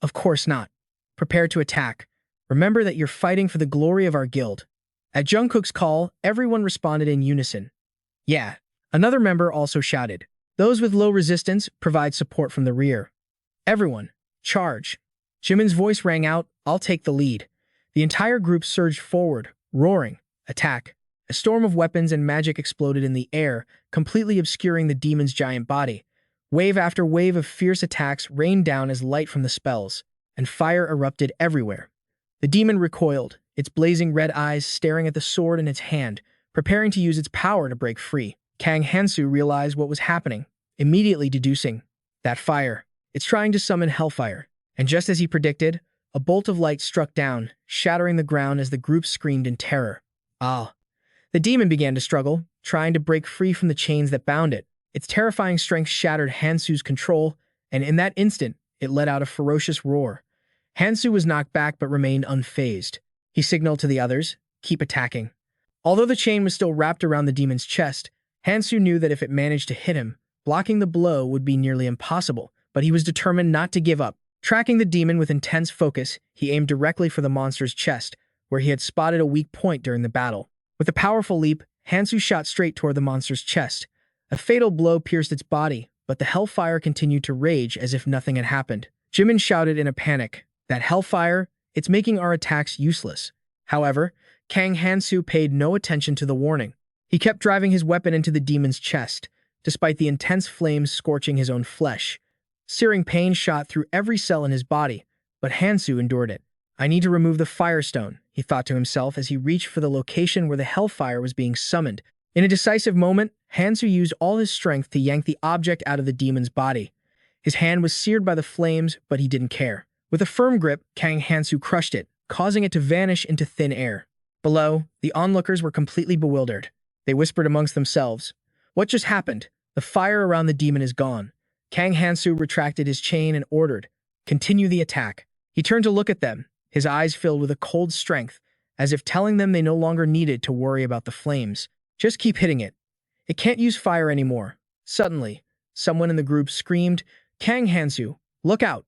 Speaker 1: "Of course not. Prepare to attack. Remember that you're fighting for the glory of our guild." At Jungkook's call, everyone responded in unison. "Yeah." Another member also shouted. "Those with low resistance, provide support from the rear. Everyone, charge." Jimin's voice rang out, "I'll take the lead." The entire group surged forward, roaring, "Attack." A storm of weapons and magic exploded in the air, completely obscuring the demon's giant body. Wave after wave of fierce attacks rained down as light from the spells, and fire erupted everywhere. The demon recoiled, its blazing red eyes staring at the sword in its hand, preparing to use its power to break free. Kang Hansu realized what was happening, immediately deducing, that fire. It's trying to summon hellfire. And just as he predicted, a bolt of light struck down, shattering the ground as the group screamed in terror. Ah! The demon began to struggle, trying to break free from the chains that bound it. Its terrifying strength shattered Hansu's control, and in that instant, it let out a ferocious roar. Hansu was knocked back but remained unfazed. He signaled to the others, "Keep attacking." Although the chain was still wrapped around the demon's chest, Hansu knew that if it managed to hit him, blocking the blow would be nearly impossible, but he was determined not to give up. Tracking the demon with intense focus, he aimed directly for the monster's chest, where he had spotted a weak point during the battle. With a powerful leap, Hansu shot straight toward the monster's chest. A fatal blow pierced its body, but the hellfire continued to rage as if nothing had happened. Jimin shouted in a panic, "That hellfire, it's making our attacks useless." However, Kang Hansu paid no attention to the warning. He kept driving his weapon into the demon's chest, despite the intense flames scorching his own flesh. Searing pain shot through every cell in his body, but Hansu endured it. "I need to remove the firestone," he thought to himself as he reached for the location where the hellfire was being summoned. In a decisive moment, Hansu used all his strength to yank the object out of the demon's body. His hand was seared by the flames, but he didn't care. With a firm grip, Kang Hansu crushed it, causing it to vanish into thin air. Below, the onlookers were completely bewildered. They whispered amongst themselves, "What just happened? The fire around the demon is gone." Kang Hansu retracted his chain and ordered, "Continue the attack." He turned to look at them, his eyes filled with a cold strength, as if telling them they no longer needed to worry about the flames. "Just keep hitting it. It can't use fire anymore." Suddenly, someone in the group screamed, "Kang Hansu, look out!"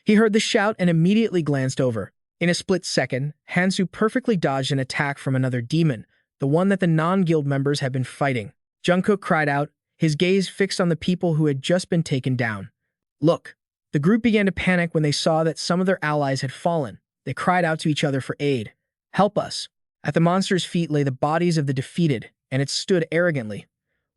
Speaker 1: He heard the shout and immediately glanced over. In a split second, Hansu perfectly dodged an attack from another demon, the one that the non-guild members had been fighting. Jungkook cried out, his gaze fixed on the people who had just been taken down. "Look!" The group began to panic when they saw that some of their allies had fallen. They cried out to each other for aid. "Help us!" At the monster's feet lay the bodies of the defeated, and it stood arrogantly,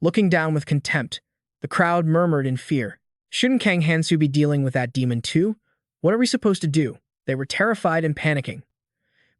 Speaker 1: looking down with contempt. The crowd murmured in fear. Shouldn't Kang Hansu be dealing with that demon too? What are we supposed to do? They were terrified and panicking.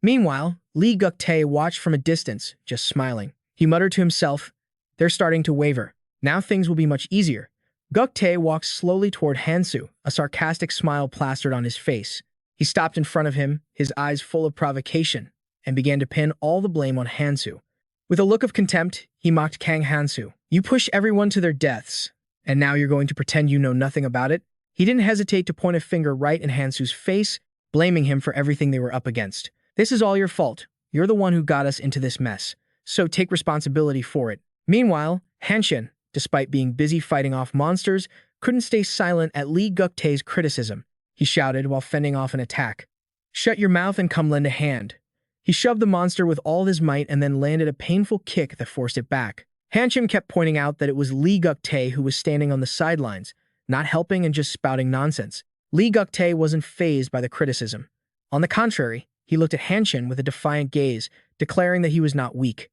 Speaker 1: Meanwhile, Lee Guk-tae watched from a distance, just smiling. He muttered to himself, "They're starting to waver. Now things will be much easier." Guk-tae walked slowly toward Hansu, a sarcastic smile plastered on his face. He stopped in front of him, his eyes full of provocation, and began to pin all the blame on Hansu. With a look of contempt, he mocked Kang Hansu. "You push everyone to their deaths, and now you're going to pretend you know nothing about it?" He didn't hesitate to point a finger right in Hansu's face, blaming him for everything they were up against. "This is all your fault. You're the one who got us into this mess, so take responsibility for it." Meanwhile, Hanshin, despite being busy fighting off monsters, couldn't stay silent at Lee Guk-tae's criticism. He shouted while fending off an attack. "Shut your mouth and come lend a hand." He shoved the monster with all his might and then landed a painful kick that forced it back. Hanshin kept pointing out that it was Lee Guk-tae who was standing on the sidelines, not helping and just spouting nonsense. Lee Guk-tae wasn't fazed by the criticism. On the contrary, he looked at Hanshin with a defiant gaze, declaring that he was not weak.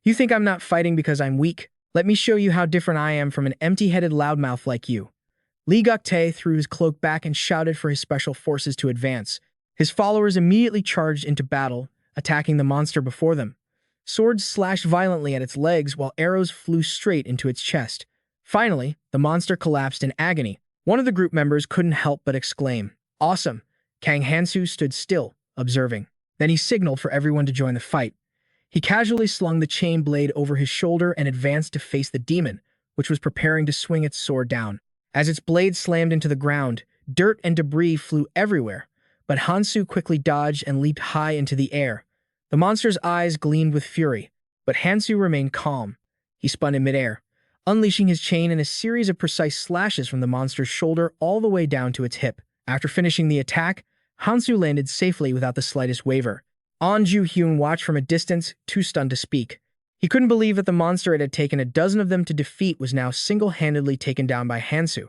Speaker 1: "You think I'm not fighting because I'm weak? Let me show you how different I am from an empty-headed loudmouth like you." Lee Guk-tae threw his cloak back and shouted for his special forces to advance. His followers immediately charged into battle, attacking the monster before them. Swords slashed violently at its legs while arrows flew straight into its chest. Finally, the monster collapsed in agony. One of the group members couldn't help but exclaim, "Awesome!" Kang Hansu stood still, observing. Then he signaled for everyone to join the fight. He casually slung the chain blade over his shoulder and advanced to face the demon, which was preparing to swing its sword down. As its blade slammed into the ground, dirt and debris flew everywhere, but Hansu quickly dodged and leaped high into the air. The monster's eyes gleamed with fury, but Hansu remained calm. He spun in midair, unleashing his chain in a series of precise slashes from the monster's shoulder all the way down to its hip. After finishing the attack, Hansu landed safely without the slightest waver. An Ju-hyun watched from a distance, too stunned to speak. He couldn't believe that the monster it had taken a dozen of them to defeat was now single-handedly taken down by Hansu.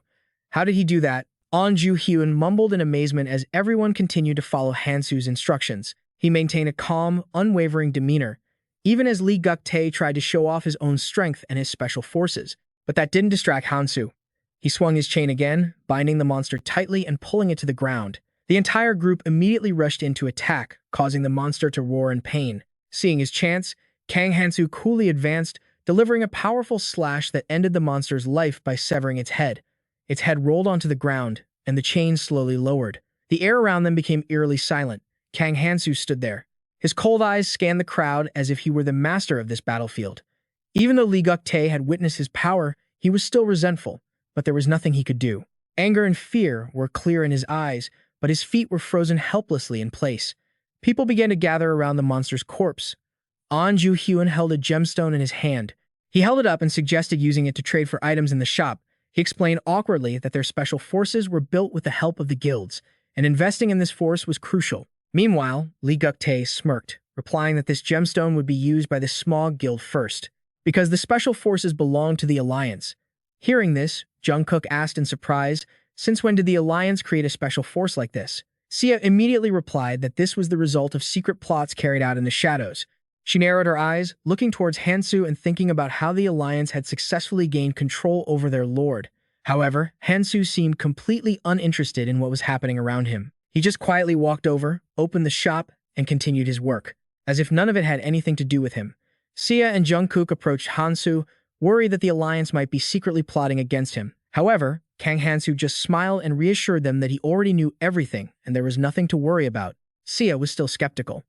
Speaker 1: How did he do that? An Ju-hyun mumbled in amazement as everyone continued to follow Hansu's instructions. He maintained a calm, unwavering demeanor, even as Lee Guk-tae tried to show off his own strength and his special forces. But that didn't distract Hansu. He swung his chain again, binding the monster tightly and pulling it to the ground. The entire group immediately rushed in to attack, causing the monster to roar in pain. Seeing his chance, Kang Hansu coolly advanced, delivering a powerful slash that ended the monster's life by severing its head. Its head rolled onto the ground, and the chain slowly lowered. The air around them became eerily silent. Kang Hansu stood there. His cold eyes scanned the crowd as if he were the master of this battlefield. Even though Lee Guk-tae had witnessed his power, he was still resentful, but there was nothing he could do. Anger and fear were clear in his eyes, but his feet were frozen helplessly in place. People began to gather around the monster's corpse. An Ju-hyun held a gemstone in his hand. He held it up and suggested using it to trade for items in the shop. He explained awkwardly that their special forces were built with the help of the guilds, and investing in this force was crucial. Meanwhile, Lee Guk-tae smirked, replying that this gemstone would be used by the small guild first, because the special forces belonged to the Alliance. Hearing this, Jungkook asked in surprise, since when did the Alliance create a special force like this? Sia immediately replied that this was the result of secret plots carried out in the shadows. She narrowed her eyes, looking towards Hansu and thinking about how the Alliance had successfully gained control over their lord. However, Hansu seemed completely uninterested in what was happening around him. He just quietly walked over, opened the shop, and continued his work, as if none of it had anything to do with him. Sia and Jungkook approached Hansu, worried that the Alliance might be secretly plotting against him. However, Kang Hansu just smiled and reassured them that he already knew everything and there was nothing to worry about. Sia was still skeptical.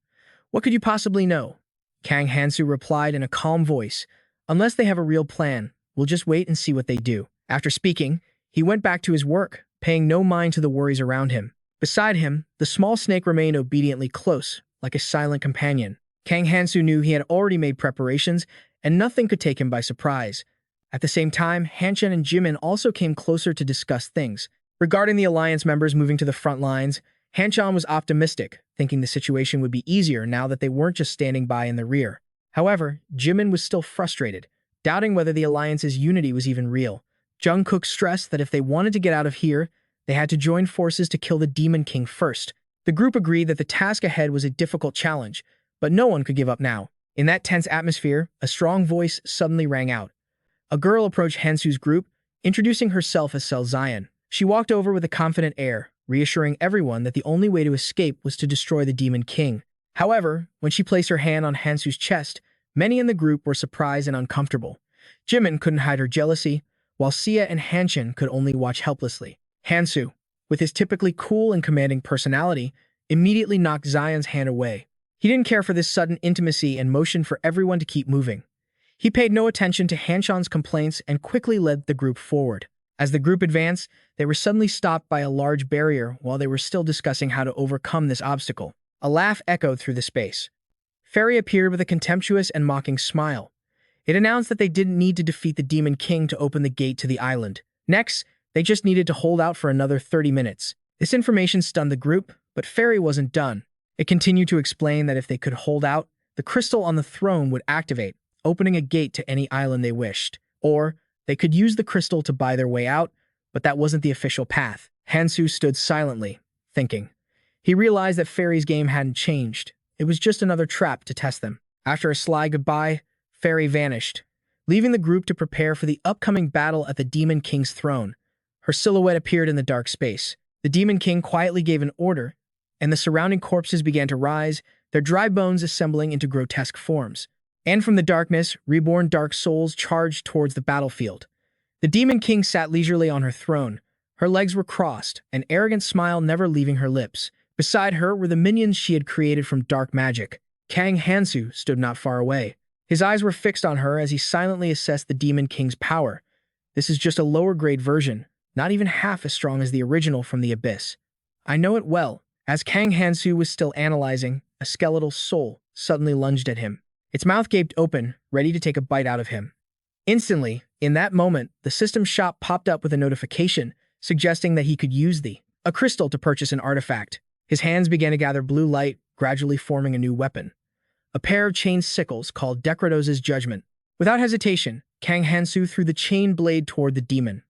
Speaker 1: What could you possibly know? Kang Hansu replied in a calm voice, unless they have a real plan, we'll just wait and see what they do. After speaking, he went back to his work, paying no mind to the worries around him. Beside him, the small snake remained obediently close, like a silent companion. Kang Hansu knew he had already made preparations, and nothing could take him by surprise. At the same time, Hanchan and Jimin also came closer to discuss things. Regarding the Alliance members moving to the front lines, Hanchan was optimistic, thinking the situation would be easier now that they weren't just standing by in the rear. However, Jimin was still frustrated, doubting whether the Alliance's unity was even real. Jungkook stressed that if they wanted to get out of here, they had to join forces to kill the Demon King first. The group agreed that the task ahead was a difficult challenge, but no one could give up now. In that tense atmosphere, a strong voice suddenly rang out. A girl approached Hansu's group, introducing herself as Sel Zion. She walked over with a confident air, reassuring everyone that the only way to escape was to destroy the Demon King. However, when she placed her hand on Hansu's chest, many in the group were surprised and uncomfortable. Jimin couldn't hide her jealousy, while Sia and Hanchan could only watch helplessly. Hansu, with his typically cool and commanding personality, immediately knocked Zion's hand away. He didn't care for this sudden intimacy and motioned for everyone to keep moving. He paid no attention to Hanchan's complaints and quickly led the group forward. As the group advanced, they were suddenly stopped by a large barrier while they were still discussing how to overcome this obstacle. A laugh echoed through the space. Fairy appeared with a contemptuous and mocking smile. It announced that they didn't need to defeat the Demon King to open the gate to the island. Next, they just needed to hold out for another 30 minutes. This information stunned the group, but Fairy wasn't done. It continued to explain that if they could hold out, the crystal on the throne would activate, opening a gate to any island they wished. Or, they could use the crystal to buy their way out, but that wasn't the official path. Hansu stood silently, thinking. He realized that Fairy's game hadn't changed. It was just another trap to test them. After a sly goodbye, Fairy vanished, leaving the group to prepare for the upcoming battle at the Demon King's throne. Her silhouette appeared in the dark space. The Demon King quietly gave an order, and the surrounding corpses began to rise, their dry bones assembling into grotesque forms. And from the darkness, reborn dark souls charged towards the battlefield. The Demon King sat leisurely on her throne. Her legs were crossed, an arrogant smile never leaving her lips. Beside her were the minions she had created from dark magic. Kang Hansu stood not far away. His eyes were fixed on her as he silently assessed the Demon King's power. This is just a lower-grade version, not even half as strong as the original from the Abyss. I know it well. As Kang Hansu was still analyzing, a skeletal soul suddenly lunged at him. Its mouth gaped open, ready to take a bite out of him. Instantly, in that moment, the system shop popped up with a notification, suggesting that he could use a crystal to purchase an artifact. His hands began to gather blue light, gradually forming a new weapon. A pair of chain sickles called Dekrados's Judgment. Without hesitation, Kang Hansu threw the chain blade toward the demon.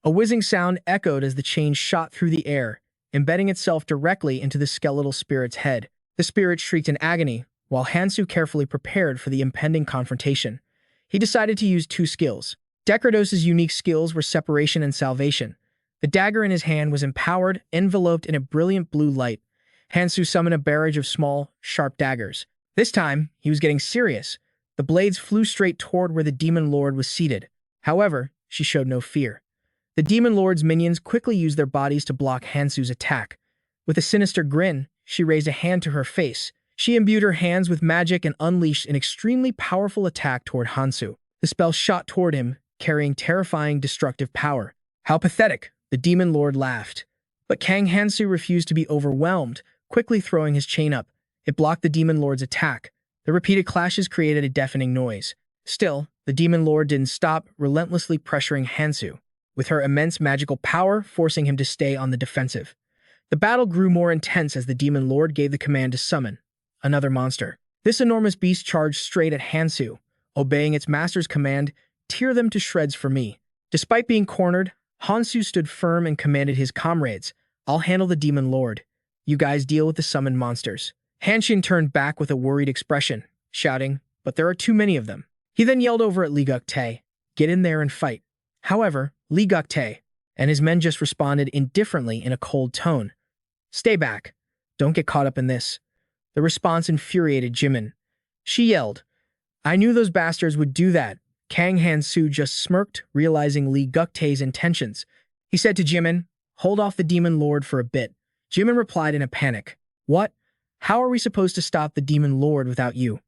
Speaker 1: A whizzing sound echoed as the chain shot through the air, embedding itself directly into the skeletal spirit's head. The spirit shrieked in agony, while Hansu carefully prepared for the impending confrontation. He decided to use two skills. Dekrados's unique skills were separation and salvation. The dagger in his hand was empowered, enveloped in a brilliant blue light. Hansu summoned a barrage of small, sharp daggers. This time, he was getting serious, The blades flew straight toward where the Demon Lord was seated. However, she showed no fear. The Demon Lord's minions quickly used their bodies to block Hansu's attack. With a sinister grin, she raised a hand to her face. She imbued her hands with magic and unleashed an extremely powerful attack toward Hansu. The spell shot toward him, carrying terrifying destructive power. How pathetic, the Demon Lord laughed. But Kang Hansu refused to be overwhelmed, quickly throwing his chain up. It blocked the Demon Lord's attack. The repeated clashes created a deafening noise. Still, the Demon Lord didn't stop, relentlessly pressuring Hansu, with her immense magical power forcing him to stay on the defensive. The battle grew more intense as the Demon Lord gave the command to summon another monster. This enormous beast charged straight at Hansu, obeying its master's command, "Tear them to shreds for me." Despite being cornered, Hansu stood firm and commanded his comrades, "I'll handle the Demon Lord. You guys deal with the summoned monsters." Hanshin turned back with a worried expression, shouting, "But there are too many of them." He then yelled over at Lee Guk-tae, "Get in there and fight." However, Lee Guk-tae and his men just responded indifferently in a cold tone. "Stay back. Don't get caught up in this." The response infuriated Jimin. She yelled, "I knew those bastards would do that." Kang Hansu just smirked, realizing Lee Guk-tae's intentions. He said to Jimin, "Hold off the Demon Lord for a bit." Jimin replied in a panic, "What? How are we supposed to stop the Demon Lord without you?"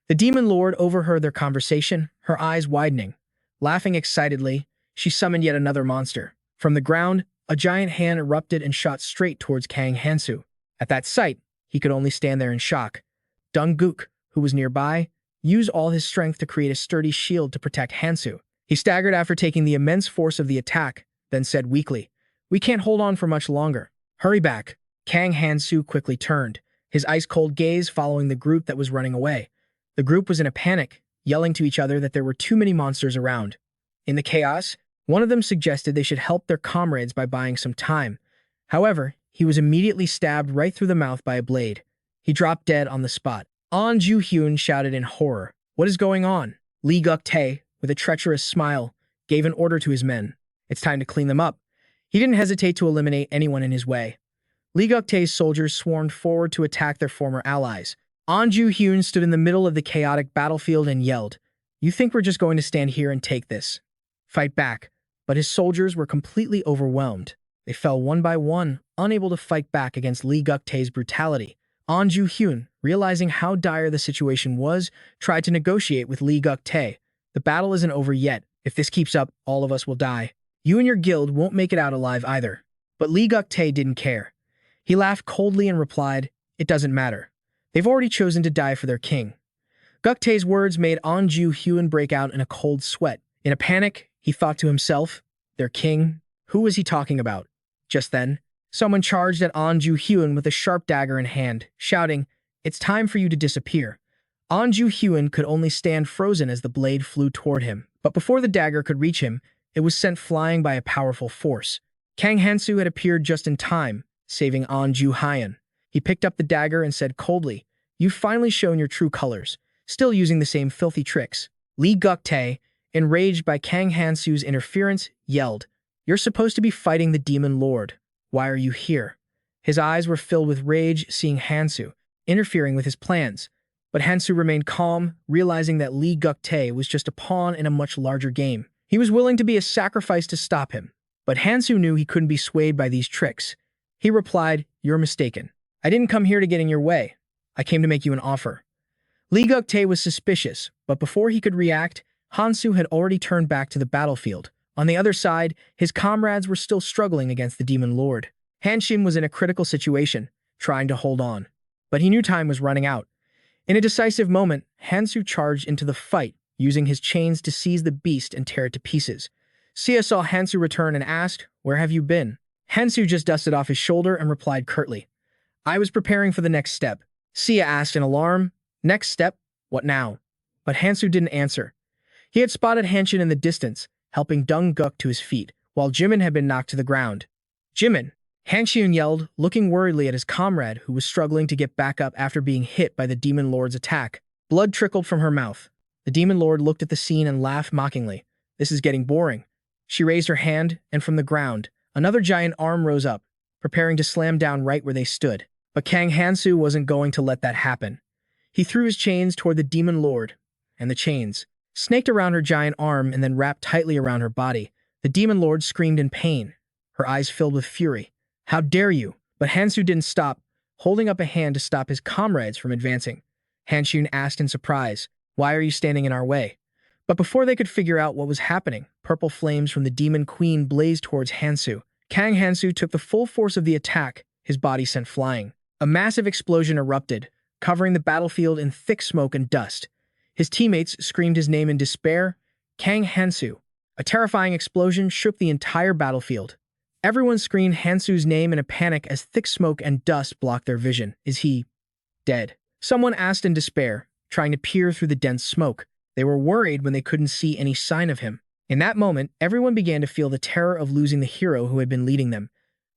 Speaker 1: The Demon Lord overheard their conversation, her eyes widening. Laughing excitedly, she summoned yet another monster. From the ground, a giant hand erupted and shot straight towards Kang Hansu. At that sight, he could only stand there in shock. Dong-guk, who was nearby, used all his strength to create a sturdy shield to protect Hansu. He staggered after taking the immense force of the attack, then said weakly, "We can't hold on for much longer. Hurry back." Kang Hansu quickly turned, his ice-cold gaze following the group that was running away. The group was in a panic, yelling to each other that there were too many monsters around. In the chaos, one of them suggested they should help their comrades by buying some time. However, he was immediately stabbed right through the mouth by a blade. He dropped dead on the spot. An Ju-hyun shouted in horror, "What is going on?" Lee Guk-tae, with a treacherous smile, gave an order to his men. "It's time to clean them up." He didn't hesitate to eliminate anyone in his way. Lee Guk-tae's soldiers swarmed forward to attack their former allies. An Ju-hyun stood in the middle of the chaotic battlefield and yelled, "You think we're just going to stand here and take this? Fight back." But his soldiers were completely overwhelmed. They fell one by one, unable to fight back against Lee Guk-tae's brutality. An Ju-hyun, realizing how dire the situation was, tried to negotiate with Lee Guk-tae. "The battle isn't over yet. If this keeps up, all of us will die. You and your guild won't make it out alive either." But Lee Guk-tae didn't care. He laughed coldly and replied, "It doesn't matter. They've already chosen to die for their king." Guk-tae's words made An Ju-hyun break out in a cold sweat. In a panic, he thought to himself, "Their king? Who was he talking about?" Just then, someone charged at An Ju-hyun with a sharp dagger in hand, shouting, "It's time for you to disappear." An Ju-hyun could only stand frozen as the blade flew toward him. But before the dagger could reach him, it was sent flying by a powerful force. Kang Hansu had appeared just in time, saving An Ju-hyun. He picked up the dagger and said coldly, "You've finally shown your true colors, still using the same filthy tricks." Lee Guk-tae, enraged by Kang Hansu's interference, yelled, "You're supposed to be fighting the Demon Lord. Why are you here?" His eyes were filled with rage seeing Hansu interfering with his plans. But Hansu remained calm, realizing that Lee Guk-tae was just a pawn in a much larger game. He was willing to be a sacrifice to stop him. But Hansu knew he couldn't be swayed by these tricks. He replied, "You're mistaken. I didn't come here to get in your way. I came to make you an offer." Lee Guk-tae was suspicious, but before he could react, Hansu had already turned back to the battlefield. On the other side, his comrades were still struggling against the Demon Lord. Hanshin was in a critical situation, trying to hold on. But he knew time was running out. In a decisive moment, Hansu charged into the fight, using his chains to seize the beast and tear it to pieces. Sia saw Hansu return and asked, "Where have you been?" Hansu just dusted off his shoulder and replied curtly, "I was preparing for the next step." Sia asked in alarm, "Next step? What now?" But Hansu didn't answer. He had spotted Hanshin in the distance, helping Dong-guk to his feet, while Jimin had been knocked to the ground. "Jimin!" Hanshin yelled, looking worriedly at his comrade who was struggling to get back up after being hit by the Demon Lord's attack. Blood trickled from her mouth. The Demon Lord looked at the scene and laughed mockingly. "This is getting boring." She raised her hand, and from the ground, another giant arm rose up, preparing to slam down right where they stood. But Kang Hansu wasn't going to let that happen. He threw his chains toward the Demon Lord, and the chains snaked around her giant arm and then wrapped tightly around her body. The demon lord screamed in pain, her eyes filled with fury. "How dare you?" But Hansu didn't stop, holding up a hand to stop his comrades from advancing. Hanshun asked in surprise, "Why are you standing in our way?" But before they could figure out what was happening, purple flames from the demon queen blazed towards Hansu. Kang Hansu took the full force of the attack, his body sent flying. A massive explosion erupted, covering the battlefield in thick smoke and dust. His teammates screamed his name in despair, "Kang Hansu." A terrifying explosion shook the entire battlefield. Everyone screamed Hansu's name in a panic as thick smoke and dust blocked their vision. "Is he dead?" Someone asked in despair, trying to peer through the dense smoke. They were worried when they couldn't see any sign of him. In that moment, everyone began to feel the terror of losing the hero who had been leading them.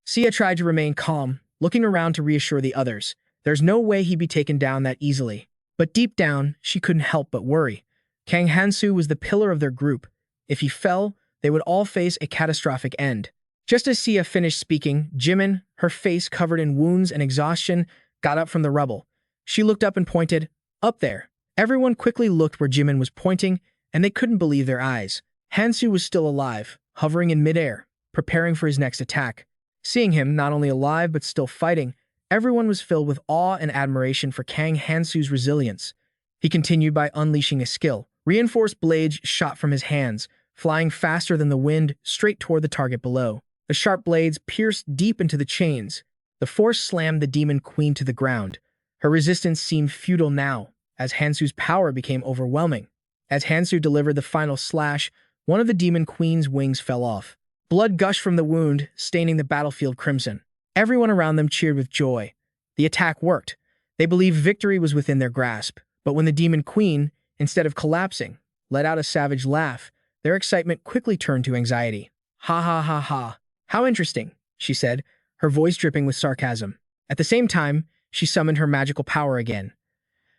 Speaker 1: Sia tried to remain calm, looking around to reassure the others. There's no way he'd be taken down that easily. But deep down, she couldn't help but worry. Kang Hansu was the pillar of their group. If he fell, they would all face a catastrophic end. Just as Sia finished speaking, Jimin, her face covered in wounds and exhaustion, got up from the rubble. She looked up and pointed, "Up there." Everyone quickly looked where Jimin was pointing, and they couldn't believe their eyes. Hansu was still alive, hovering in midair, preparing for his next attack. Seeing him not only alive but still fighting, everyone was filled with awe and admiration for Kang Hansu's resilience. He continued by unleashing a skill. Reinforced blades shot from his hands, flying faster than the wind straight toward the target below. The sharp blades pierced deep into the chains. The force slammed the demon queen to the ground. Her resistance seemed futile now, as Hansu's power became overwhelming. As Hansu delivered the final slash, one of the demon queen's wings fell off. Blood gushed from the wound, staining the battlefield crimson. Everyone around them cheered with joy. The attack worked. They believed victory was within their grasp. But when the demon queen, instead of collapsing, let out a savage laugh, their excitement quickly turned to anxiety. "Ha ha ha ha. How interesting," she said, her voice dripping with sarcasm. At the same time, she summoned her magical power again.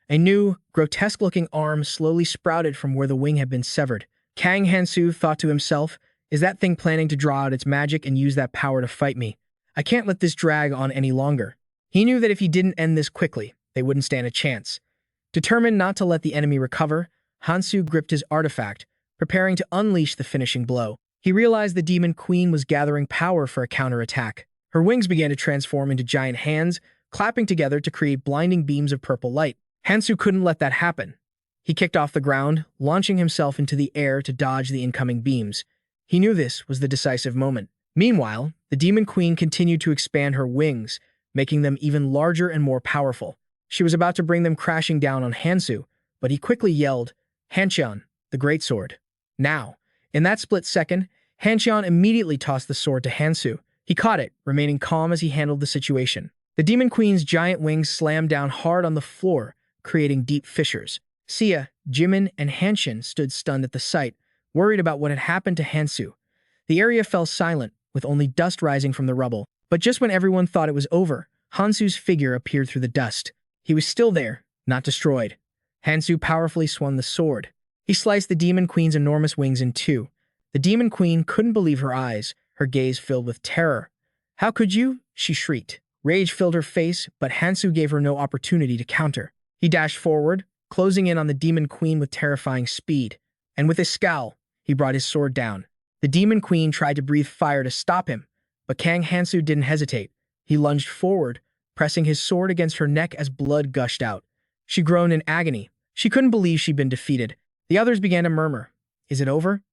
Speaker 1: A new, grotesque-looking arm slowly sprouted from where the wing had been severed. Kang Hansu thought to himself, "Is that thing planning to draw out its magic and use that power to fight me? I can't let this drag on any longer." He knew that if he didn't end this quickly, they wouldn't stand a chance. Determined not to let the enemy recover, Hansu gripped his artifact, preparing to unleash the finishing blow. He realized the demon queen was gathering power for a counterattack. Her wings began to transform into giant hands, clapping together to create blinding beams of purple light. Hansu couldn't let that happen. He kicked off the ground, launching himself into the air to dodge the incoming beams. He knew this was the decisive moment. Meanwhile, the demon queen continued to expand her wings, making them even larger and more powerful. She was about to bring them crashing down on Hansu, but he quickly yelled, "Hancheon, the great sword." Now, in that split second, Hancheon immediately tossed the sword to Hansu. He caught it, remaining calm as he handled the situation. The demon queen's giant wings slammed down hard on the floor, creating deep fissures. Sia, Jimin, and Hanshin stood stunned at the sight, worried about what had happened to Hansu. The area fell silent, with only dust rising from the rubble. But just when everyone thought it was over, Hansu's figure appeared through the dust. He was still there, not destroyed. Hansu powerfully swung the sword. He sliced the demon queen's enormous wings in two. The demon queen couldn't believe her eyes, her gaze filled with terror. "How could you?" she shrieked. Rage filled her face, but Hansu gave her no opportunity to counter. He dashed forward, closing in on the demon queen with terrifying speed. And with a scowl, he brought his sword down. The demon queen tried to breathe fire to stop him, but Kang Hansu didn't hesitate. He lunged forward, pressing his sword against her neck as blood gushed out. She groaned in agony. She couldn't believe she'd been defeated. The others began to murmur, "Is it over?"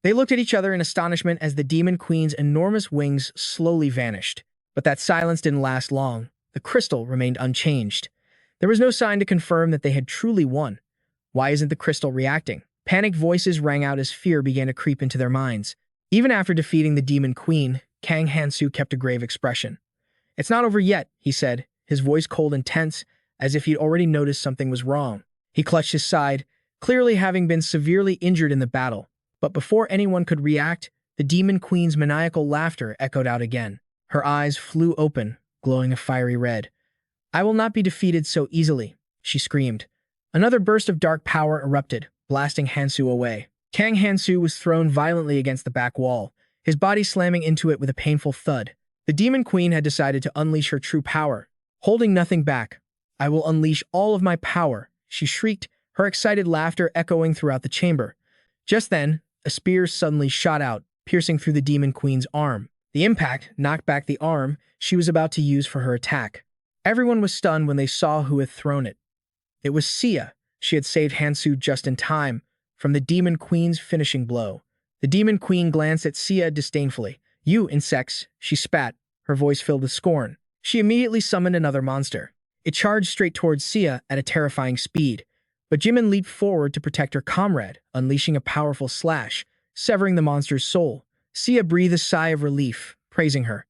Speaker 1: They looked at each other in astonishment as the demon queen's enormous wings slowly vanished. But that silence didn't last long. The crystal remained unchanged. There was no sign to confirm that they had truly won. Why isn't the crystal reacting? Panicked voices rang out as fear began to creep into their minds. Even after defeating the demon queen, Kang Hansu kept a grave expression. "It's not over yet," he said, his voice cold and tense, as if he'd already noticed something was wrong. He clutched his side, clearly having been severely injured in the battle. But before anyone could react, the demon queen's maniacal laughter echoed out again. Her eyes flew open, glowing a fiery red. "I will not be defeated so easily," she screamed. Another burst of dark power erupted, blasting Hansu away. Kang Hansu was thrown violently against the back wall, his body slamming into it with a painful thud. The demon queen had decided to unleash her true power. Holding nothing back, "I will unleash all of my power," she shrieked, her excited laughter echoing throughout the chamber. Just then, a spear suddenly shot out, piercing through the Demon Queen's arm. The impact knocked back the arm she was about to use for her attack. Everyone was stunned when they saw who had thrown it. It was Sia. She had saved Hansu just in time from the Demon Queen's finishing blow. The Demon Queen glanced at Sia disdainfully. "You insects," she spat, her voice filled with scorn. She immediately summoned another monster. It charged straight towards Sia at a terrifying speed, but Jimin leaped forward to protect her comrade, unleashing a powerful slash, severing the monster's soul. Sia breathed a sigh of relief, praising her.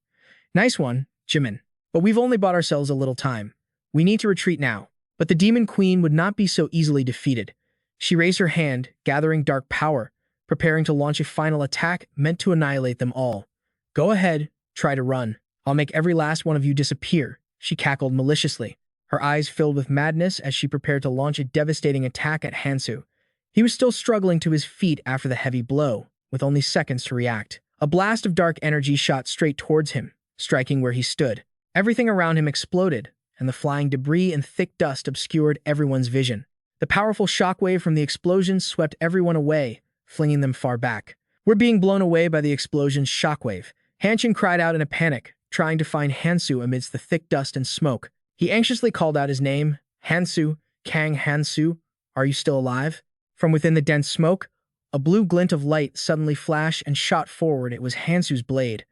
Speaker 1: "Nice one, Jimin. But we've only bought ourselves a little time. We need to retreat now." But the Demon Queen would not be so easily defeated. She raised her hand, gathering dark power, preparing to launch a final attack meant to annihilate them all. "Go ahead, try to run. I'll make every last one of you disappear," she cackled maliciously, her eyes filled with madness as she prepared to launch a devastating attack at Hansu. He was still struggling to his feet after the heavy blow, with only seconds to react. A blast of dark energy shot straight towards him, striking where he stood. Everything around him exploded, and the flying debris and thick dust obscured everyone's vision. The powerful shockwave from the explosion swept everyone away, flinging them far back. "We're being blown away by the explosion's shockwave," Hanshin cried out in a panic, trying to find Hansu amidst the thick dust and smoke. He anxiously called out his name. "Hansu, Kang Hansu, are you still alive?" From within the dense smoke, a blue glint of light suddenly flashed and shot forward. It was Hansu's blade.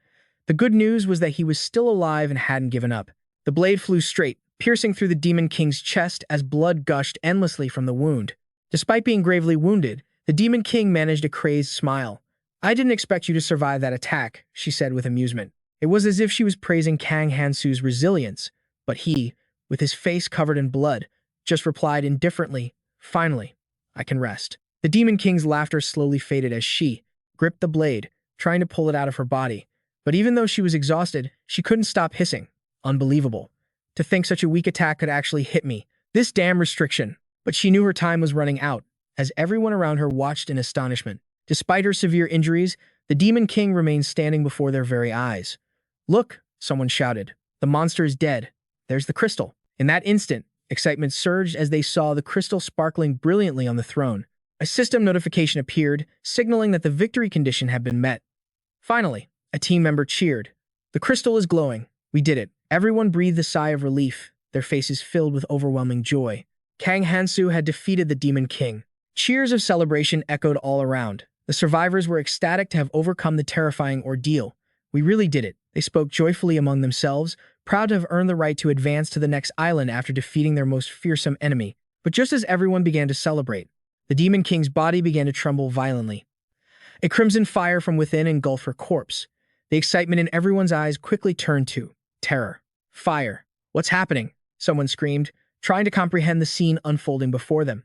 Speaker 1: The good news was that he was still alive and hadn't given up. The blade flew straight, piercing through the Demon King's chest as blood gushed endlessly from the wound. Despite being gravely wounded, the Demon King managed a crazed smile. "I didn't expect you to survive that attack," she said with amusement. It was as if she was praising Kang Hansu's resilience, but he, with his face covered in blood, just replied indifferently, "Finally, I can rest." The Demon King's laughter slowly faded as she gripped the blade, trying to pull it out of her body. But even though she was exhausted, she couldn't stop hissing. "Unbelievable. To think such a weak attack could actually hit me. This damn restriction." But she knew her time was running out, as everyone around her watched in astonishment. Despite her severe injuries, the Demon King remained standing before their very eyes. "Look," someone shouted. "The monster is dead. There's the crystal." In that instant, excitement surged as they saw the crystal sparkling brilliantly on the throne. A system notification appeared, signaling that the victory condition had been met. Finally, a team member cheered. "The crystal is glowing. We did it." Everyone breathed a sigh of relief, their faces filled with overwhelming joy. Kang Hansu had defeated the Demon King. Cheers of celebration echoed all around. The survivors were ecstatic to have overcome the terrifying ordeal. "We really did it," they spoke joyfully among themselves, proud to have earned the right to advance to the next island after defeating their most fearsome enemy. But just as everyone began to celebrate, the Demon King's body began to tremble violently. A crimson fire from within engulfed her corpse. The excitement in everyone's eyes quickly turned to terror. "Fire! What's happening?" someone screamed, trying to comprehend the scene unfolding before them.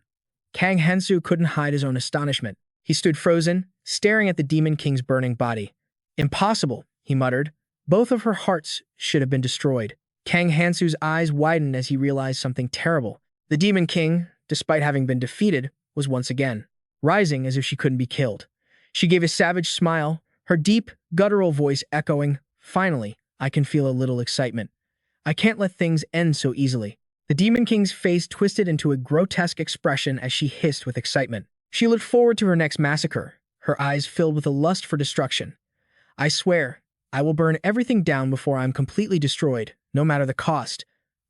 Speaker 1: Kang Hansu couldn't hide his own astonishment. He stood frozen, staring at the Demon King's burning body. "Impossible," he muttered. "Both of her hearts should have been destroyed." Kang Hansu's eyes widened as he realized something terrible. The Demon King, despite having been defeated, was once again rising as if she couldn't be killed. She gave a savage smile, her deep, guttural voice echoing, "Finally, I can feel a little excitement. I can't let things end so easily." The Demon King's face twisted into a grotesque expression as she hissed with excitement. She looked forward to her next massacre, her eyes filled with a lust for destruction. "I swear, I will burn everything down before I am completely destroyed, no matter the cost.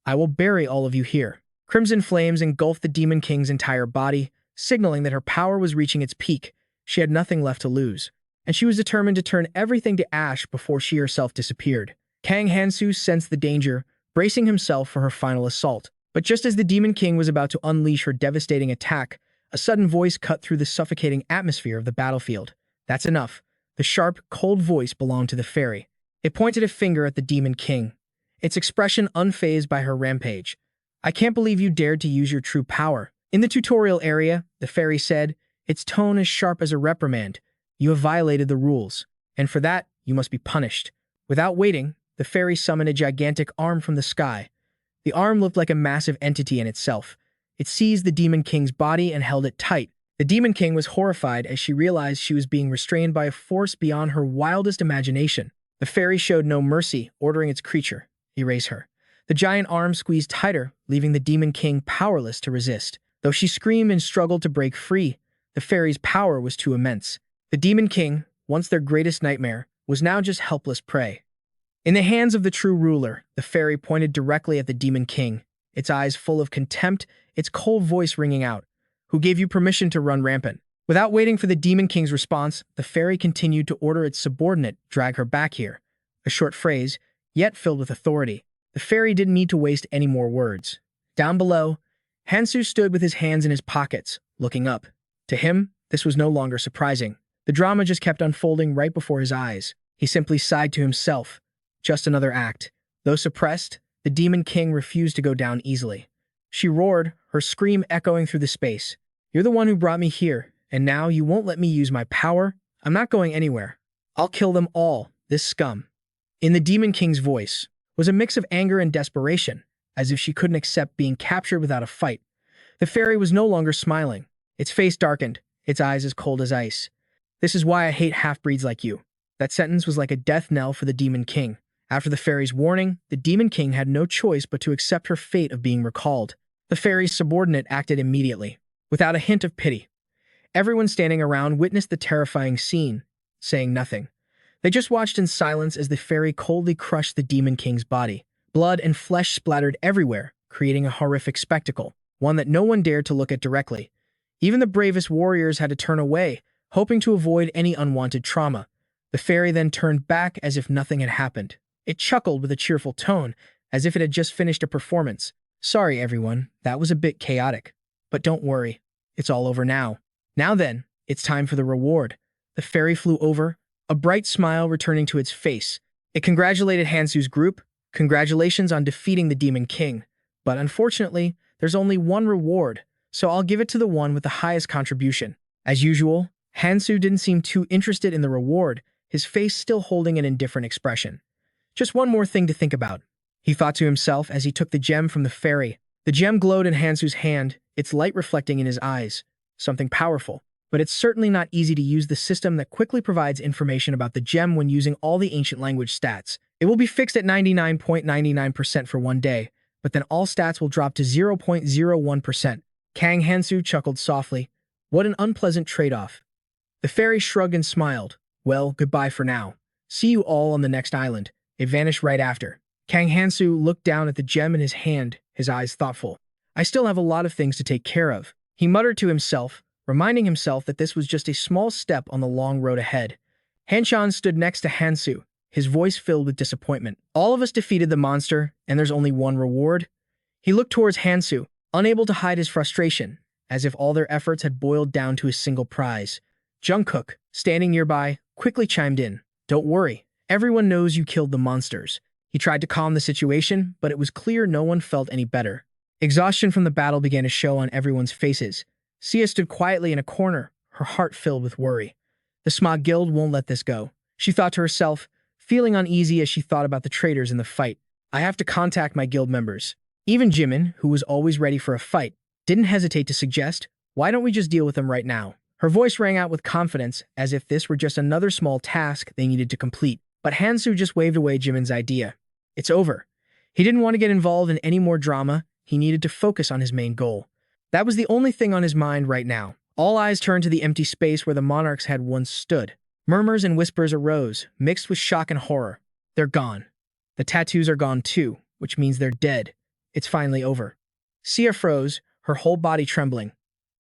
Speaker 1: I will bury all of you here." Crimson flames engulfed the Demon King's entire body, signaling that her power was reaching its peak. She had nothing left to lose, and she was determined to turn everything to ash before she herself disappeared. Kang Hansu sensed the danger, bracing himself for her final assault. But just as the Demon King was about to unleash her devastating attack, a sudden voice cut through the suffocating atmosphere of the battlefield. "That's enough." The sharp, cold voice belonged to the fairy. It pointed a finger at the Demon King, its expression unfazed by her rampage. "I can't believe you dared to use your true power." In the tutorial area, the fairy said, its tone as sharp as a reprimand. "You have violated the rules, and for that, you must be punished." Without waiting, the fairy summoned a gigantic arm from the sky. The arm looked like a massive entity in itself. It seized the Demon King's body and held it tight. The Demon King was horrified as she realized she was being restrained by a force beyond her wildest imagination. The fairy showed no mercy, ordering its creature, "Erase her." The giant arm squeezed tighter, leaving the Demon King powerless to resist. Though she screamed and struggled to break free, the fairy's power was too immense. The Demon King, once their greatest nightmare, was now just helpless prey. In the hands of the true ruler, the fairy pointed directly at the Demon King, its eyes full of contempt, its cold voice ringing out. "Who gave you permission to run rampant?" Without waiting for the Demon King's response, the fairy continued to order its subordinate drag her back here. A short phrase, yet filled with authority. The fairy didn't need to waste any more words. Down below, Hansu stood with his hands in his pockets, looking up. To him, this was no longer surprising. The drama just kept unfolding right before his eyes. He simply sighed to himself. Just another act. Though suppressed, the Demon King refused to go down easily. She roared, her scream echoing through the space. "You're the one who brought me here, and now you won't let me use my power? I'm not going anywhere. I'll kill them all, this scum." In the Demon King's voice was a mix of anger and desperation, as if she couldn't accept being captured without a fight. The fairy was no longer smiling. Its face darkened, its eyes as cold as ice. "This is why I hate half-breeds like you." That sentence was like a death knell for the Demon King. After the fairy's warning, the Demon King had no choice but to accept her fate of being recalled. The fairy's subordinate acted immediately, without a hint of pity. Everyone standing around witnessed the terrifying scene, saying nothing. They just watched in silence as the fairy coldly crushed the Demon King's body. Blood and flesh splattered everywhere, creating a horrific spectacle, one that no one dared to look at directly. Even the bravest warriors had to turn away, hoping to avoid any unwanted trauma. The fairy then turned back as if nothing had happened. It chuckled with a cheerful tone, as if it had just finished a performance. "Sorry, everyone, that was a bit chaotic. But don't worry, it's all over now. Now then, it's time for the reward." The fairy flew over, a bright smile returning to its face. It congratulated Hansu's group. "Congratulations on defeating the Demon King. But unfortunately, there's only one reward, so I'll give it to the one with the highest contribution." As usual, Hansu didn't seem too interested in the reward, his face still holding an indifferent expression. "Just one more thing to think about," he thought to himself as he took the gem from the fairy. The gem glowed in Hansu's hand, its light reflecting in his eyes. Something powerful. But it's certainly not easy to use the system that quickly provides information about the gem when using all the ancient language stats. It will be fixed at 99.99% for one day, but then all stats will drop to 0.01%. Kang Hansu chuckled softly. What an unpleasant trade-off. The fairy shrugged and smiled. "Well, goodbye for now. See you all on the next island." It vanished right after. Kang Hansu looked down at the gem in his hand, his eyes thoughtful. "I still have a lot of things to take care of," he muttered to himself, reminding himself that this was just a small step on the long road ahead. Hanchan stood next to Hansu, his voice filled with disappointment. "All of us defeated the monster, and there's only one reward?" He looked towards Hansu, unable to hide his frustration, as if all their efforts had boiled down to a single prize. Jungkook, standing nearby, quickly chimed in. "Don't worry, everyone knows you killed the monsters." He tried to calm the situation, but it was clear no one felt any better. Exhaustion from the battle began to show on everyone's faces. Sia stood quietly in a corner, her heart filled with worry. The Smog Guild won't let this go, she thought to herself, feeling uneasy as she thought about the traitors in the fight. "I have to contact my guild members." Even Jimin, who was always ready for a fight, didn't hesitate to suggest, "Why don't we just deal with them right now?" Her voice rang out with confidence, as if this were just another small task they needed to complete. But Hansu just waved away Jimin's idea. It's over. He didn't want to get involved in any more drama. He needed to focus on his main goal. That was the only thing on his mind right now. All eyes turned to the empty space where the monarchs had once stood. Murmurs and whispers arose, mixed with shock and horror. They're gone. The tattoos are gone too, which means they're dead. It's finally over. Sia froze, her whole body trembling.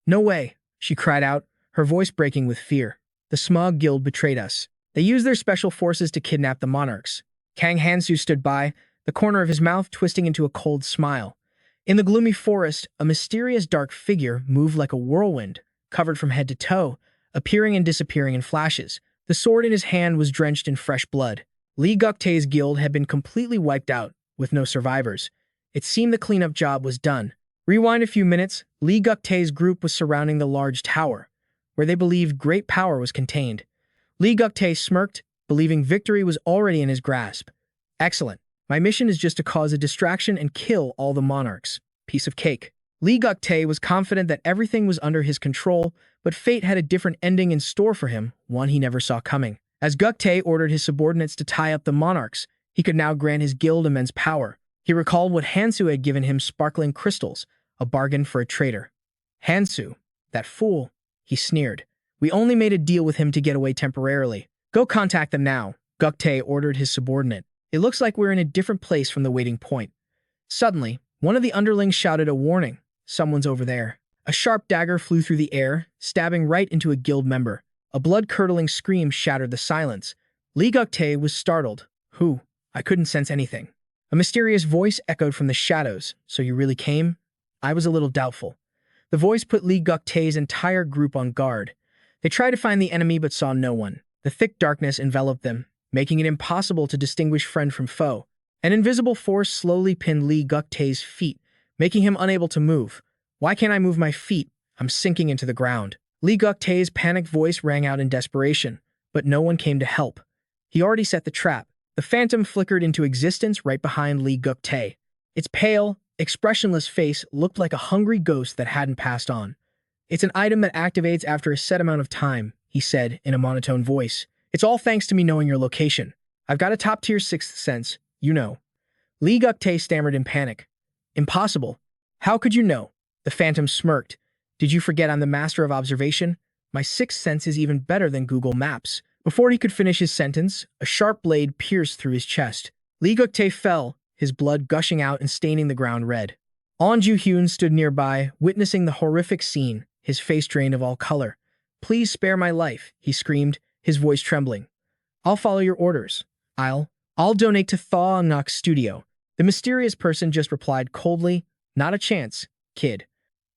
Speaker 1: "No way," she cried out, her voice breaking with fear. "The Smog Guild betrayed us. They used their special forces to kidnap the monarchs." Kang Hansu stood by, the corner of his mouth twisting into a cold smile. In the gloomy forest, a mysterious dark figure moved like a whirlwind, covered from head to toe, appearing and disappearing in flashes. The sword in his hand was drenched in fresh blood. Lee Guktae's guild had been completely wiped out, with no survivors. It seemed the cleanup job was done. Rewind a few minutes, Lee Guktae's group was surrounding the large tower, where they believed great power was contained. Lee Guktae smirked, believing victory was already in his grasp. "Excellent. My mission is just to cause a distraction and kill all the monarchs. Piece of cake." Lee Guktae was confident that everything was under his control, but fate had a different ending in store for him, one he never saw coming. As Guktae ordered his subordinates to tie up the monarchs, he could now grant his guild immense power. He recalled what Hansu had given him, sparkling crystals, a bargain for a traitor. Hansu, that fool, he sneered. We only made a deal with him to get away temporarily. Go contact them now, Guktae ordered his subordinate. It looks like we're in a different place from the waiting point. Suddenly, one of the underlings shouted a warning. Someone's over there. A sharp dagger flew through the air, stabbing right into a guild member. A blood-curdling scream shattered the silence. Lee Guktae was startled. Who? I couldn't sense anything. A mysterious voice echoed from the shadows. So you really came? I was a little doubtful. The voice put Lee Guktae's entire group on guard. They tried to find the enemy but saw no one. The thick darkness enveloped them, making it impossible to distinguish friend from foe. An invisible force slowly pinned Lee Guktae's feet, making him unable to move. Why can't I move my feet? I'm sinking into the ground. Lee Guktae's panicked voice rang out in desperation, but no one came to help. He already set the trap. The phantom flickered into existence right behind Lee Guktae. Its pale, expressionless face looked like a hungry ghost that hadn't passed on. It's an item that activates after a set amount of time, he said in a monotone voice. It's all thanks to me knowing your location. I've got a top-tier sixth sense, you know. Lee Guktae stammered in panic. Impossible. How could you know? The phantom smirked. Did you forget I'm the master of observation? My sixth sense is even better than Google Maps. Before he could finish his sentence, a sharp blade pierced through his chest. Lee Guktae fell, his blood gushing out and staining the ground red. An Ju-hyun stood nearby, witnessing the horrific scene, his face drained of all color. Please spare my life, he screamed, his voice trembling. I'll follow your orders. I'll donate to Thaw Ngok's studio. The mysterious person just replied coldly, not a chance, kid.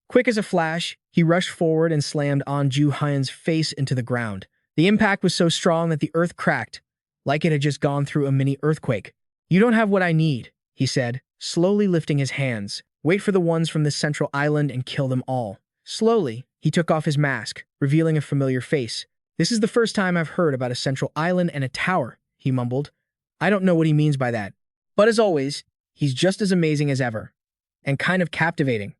Speaker 1: Quick as a flash, he rushed forward and slammed An Ju-hyun's face into the ground. The impact was so strong that the earth cracked, like it had just gone through a mini earthquake. You don't have what I need, he said, slowly lifting his hands. Wait for the ones from this central island and kill them all. Slowly, he took off his mask, revealing a familiar face. This is the first time I've heard about a central island and a tower, he mumbled. I don't know what he means by that. But as always, he's just as amazing as ever. And kind of captivating.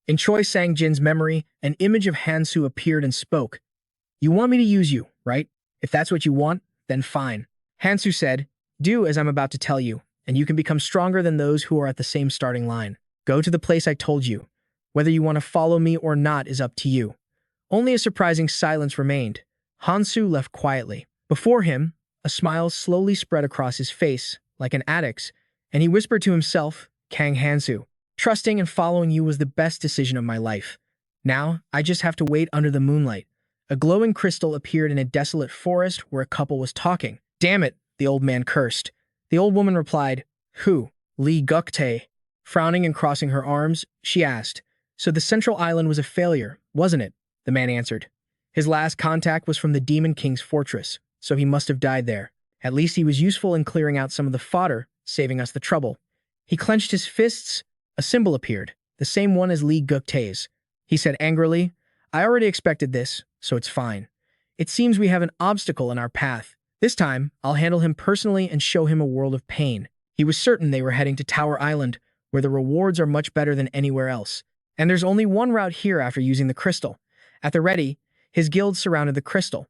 Speaker 1: In Choi Sang-jin's memory, an image of Hansu appeared and spoke. You want me to use you, right? If that's what you want, then fine. Hansu said, do as I'm about to tell you, and you can become stronger than those who are at the same starting line. Go to the place I told you. Whether you want to follow me or not is up to you. Only a surprising silence remained. Hansu left quietly. Before him, a smile slowly spread across his face, like an addict's, and he whispered to himself, Kang Hansu. Trusting and following you was the best decision of my life. Now, I just have to wait under the moonlight. A glowing crystal appeared in a desolate forest where a couple was talking. Damn it, the old man cursed. The old woman replied, Who? Lee Guktae. Frowning and crossing her arms, she asked, So the central island was a failure, wasn't it? The man answered. His last contact was from the Demon King's fortress, so he must have died there. At least he was useful in clearing out some of the fodder, saving us the trouble. He clenched his fists. A symbol appeared, the same one as Lee Guktae's. He said angrily, I already expected this, so it's fine. It seems we have an obstacle in our path. This time, I'll handle him personally and show him a world of pain. He was certain they were heading to Tower Island, where the rewards are much better than anywhere else. And there's only one route here after using the crystal. At the ready, his guild surrounded the crystal.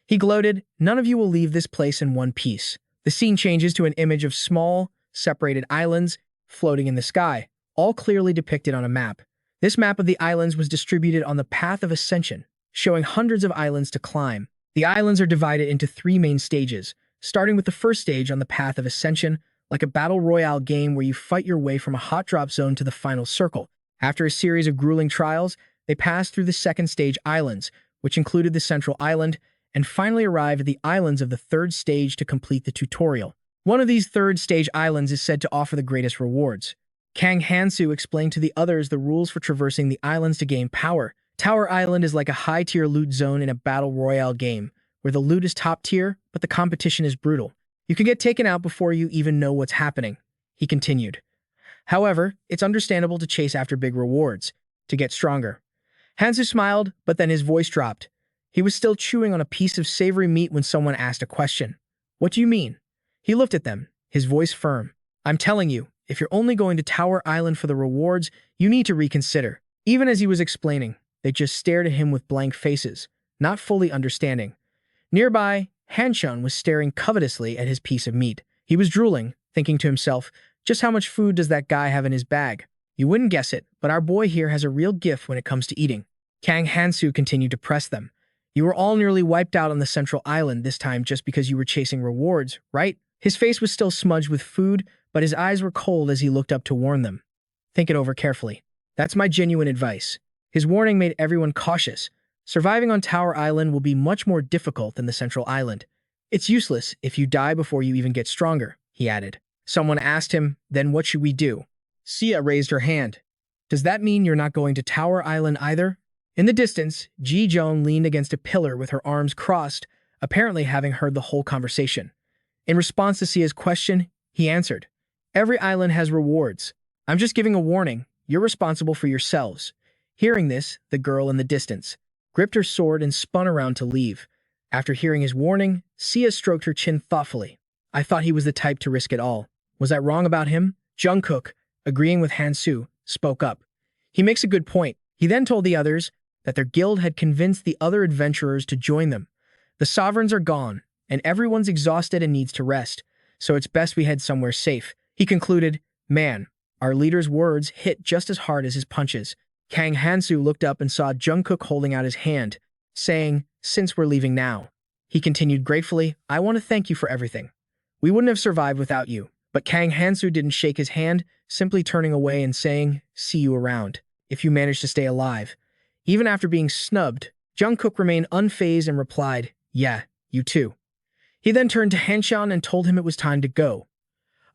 Speaker 1: He gloated, None of you will leave this place in one piece. The scene changes to an image of small, separated islands floating in the sky, all clearly depicted on a map. This map of the islands was distributed on the path of ascension, showing hundreds of islands to climb. The islands are divided into 3 main stages, starting with the first stage on the path of ascension, like a battle royale game where you fight your way from a hot drop zone to the final circle. After a series of grueling trials, they passed through the second stage islands, which included the central island, and finally arrived at the islands of the third stage to complete the tutorial. One of these third stage islands is said to offer the greatest rewards. Kang Hansu explained to the others the rules for traversing the islands to gain power. Tower Island is like a high-tier loot zone in a battle royale game, where the loot is top tier, but the competition is brutal. You can get taken out before you even know what's happening, he continued. However, it's understandable to chase after big rewards, to get stronger. Hansu smiled, but then his voice dropped. He was still chewing on a piece of savory meat when someone asked a question. What do you mean? He looked at them, his voice firm. I'm telling you, if you're only going to Tower Island for the rewards, you need to reconsider. Even as he was explaining, they just stared at him with blank faces, not fully understanding. Nearby, Hanchun was staring covetously at his piece of meat. He was drooling, thinking to himself, just how much food does that guy have in his bag? You wouldn't guess it, but our boy here has a real gift when it comes to eating. Kang Hansu continued to press them. You were all nearly wiped out on the central island this time just because you were chasing rewards, right? His face was still smudged with food, but his eyes were cold as he looked up to warn them. Think it over carefully. That's my genuine advice. His warning made everyone cautious. Surviving on Tower Island will be much more difficult than the central island. It's useless if you die before you even get stronger, he added. Someone asked him, then what should we do? Sia raised her hand. Does that mean you're not going to Tower Island either? In the distance, Ji Jong leaned against a pillar with her arms crossed, apparently having heard the whole conversation. In response to Sia's question, he answered, Every island has rewards. I'm just giving a warning. You're responsible for yourselves. Hearing this, the girl in the distance gripped her sword and spun around to leave. After hearing his warning, Sia stroked her chin thoughtfully. I thought he was the type to risk it all. Was I wrong about him? Jungkook, agreeing with Hansu, spoke up. He makes a good point. He then told the others that their guild had convinced the other adventurers to join them. The sovereigns are gone, and everyone's exhausted and needs to rest, so it's best we head somewhere safe. He concluded, Man, our leader's words hit just as hard as his punches. Kang Hansu looked up and saw Jungkook holding out his hand, saying, Since we're leaving now. He continued gratefully, I want to thank you for everything. We wouldn't have survived without you. But Kang Hansu didn't shake his hand, simply turning away and saying, See you around, if you manage to stay alive. Even after being snubbed, Jungkook remained unfazed and replied, Yeah, you too. He then turned to Hanshan and told him it was time to go.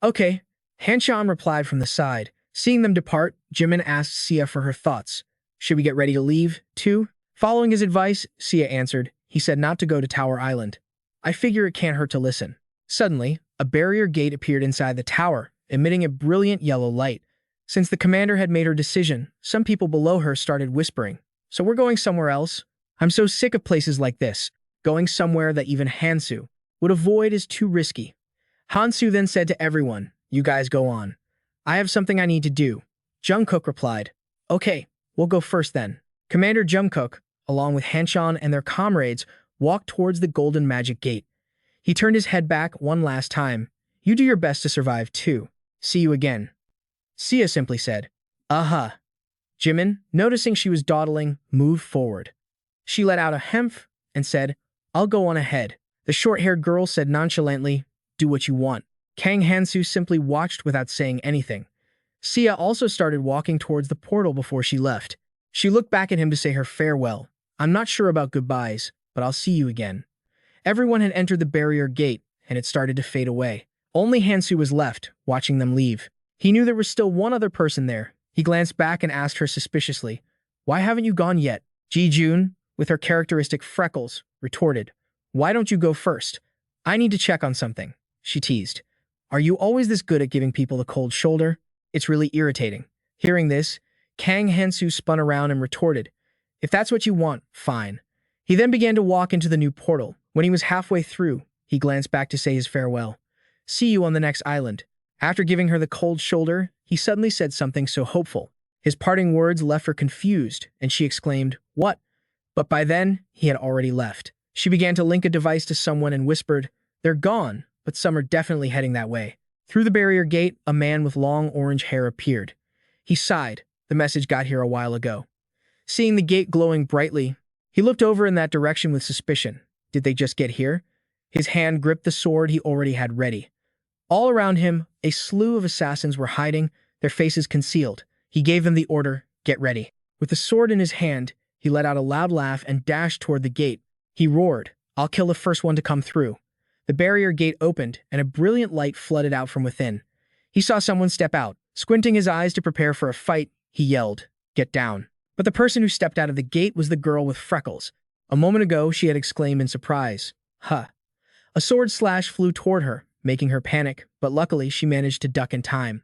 Speaker 1: Okay, Hanshan replied from the side. Seeing them depart, Jimin asked Sia for her thoughts. Should we get ready to leave, too? Following his advice, Sia answered. He said not to go to Tower Island. I figure it can't hurt to listen. Suddenly, a barrier gate appeared inside the tower, emitting a brilliant yellow light. Since the commander had made her decision, some people below her started whispering. So we're going somewhere else? I'm so sick of places like this. Going somewhere that even Hansu would avoid is too risky. Hansu then said to everyone, You guys go on. I have something I need to do. Jungkook replied, Okay, we'll go first then. Commander Jungkook, along with Hanshan and their comrades, walked towards the golden magic gate. He turned his head back one last time. You do your best to survive too. See you again. Sia simply said, Uh-huh. Jimin, noticing she was dawdling, moved forward. She let out a hemph and said, I'll go on ahead. The short-haired girl said nonchalantly, Do what you want. Kang Hansu simply watched without saying anything. Sia also started walking towards the portal before she left. She looked back at him to say her farewell. I'm not sure about goodbyes, but I'll see you again. Everyone had entered the barrier gate, and it started to fade away. Only Hansu was left, watching them leave. He knew there was still one other person there. He glanced back and asked her suspiciously, Why haven't you gone yet? Ji-Jun, with her characteristic freckles, retorted, Why don't you go first? I need to check on something, she teased. Are you always this good at giving people the cold shoulder? It's really irritating. Hearing this, Kang Hansu spun around and retorted, If that's what you want, fine. He then began to walk into the new portal. When he was halfway through, he glanced back to say his farewell. See you on the next island. After giving her the cold shoulder, he suddenly said something so hopeful. His parting words left her confused, and she exclaimed, What? But by then, he had already left. She began to link a device to someone and whispered, They're gone, but some are definitely heading that way. Through the barrier gate, a man with long orange hair appeared. He sighed. The message got here a while ago. Seeing the gate glowing brightly, he looked over in that direction with suspicion. Did they just get here? His hand gripped the sword he already had ready. All around him, a slew of assassins were hiding, their faces concealed. He gave them the order, Get ready. With the sword in his hand, he let out a loud laugh and dashed toward the gate. He roared, I'll kill the first one to come through. The barrier gate opened, and a brilliant light flooded out from within. He saw someone step out. Squinting his eyes to prepare for a fight, he yelled, Get down. But the person who stepped out of the gate was the girl with freckles. A moment ago, she had exclaimed in surprise, Huh. A sword slash flew toward her, making her panic, but luckily she managed to duck in time.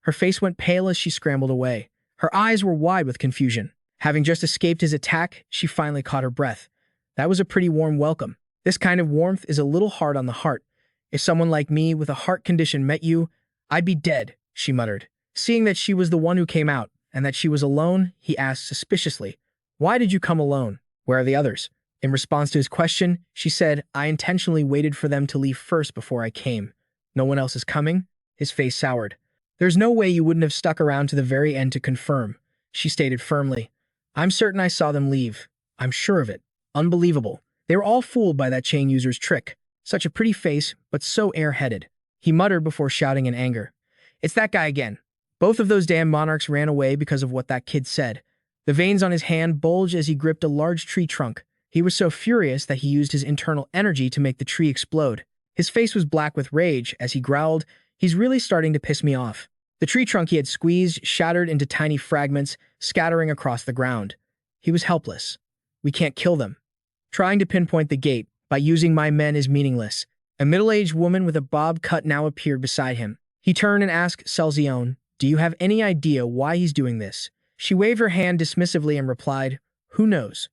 Speaker 1: Her face went pale as she scrambled away. Her eyes were wide with confusion. Having just escaped his attack, she finally caught her breath. That was a pretty warm welcome. This kind of warmth is a little hard on the heart. If someone like me with a heart condition met you, I'd be dead, she muttered. Seeing that she was the one who came out, and that she was alone, he asked suspiciously, Why did you come alone? Where are the others? In response to his question, she said, I intentionally waited for them to leave first before I came. No one else is coming? His face soured. There's no way you wouldn't have stuck around to the very end to confirm, she stated firmly. I'm certain I saw them leave. I'm sure of it. Unbelievable. They were all fooled by that chain user's trick. Such a pretty face, but so airheaded. He muttered before shouting in anger. It's that guy again. Both of those damn monarchs ran away because of what that kid said. The veins on his hand bulged as he gripped a large tree trunk. He was so furious that he used his internal energy to make the tree explode. His face was black with rage as he growled, "He's really starting to piss me off." The tree trunk he had squeezed shattered into tiny fragments, scattering across the ground. He was helpless. We can't kill them. Trying to pinpoint the gate by using my men is meaningless. A middle-aged woman with a bob cut now appeared beside him. He turned and asked Selzione, "Do you have any idea why he's doing this?" She waved her hand dismissively and replied, "Who knows?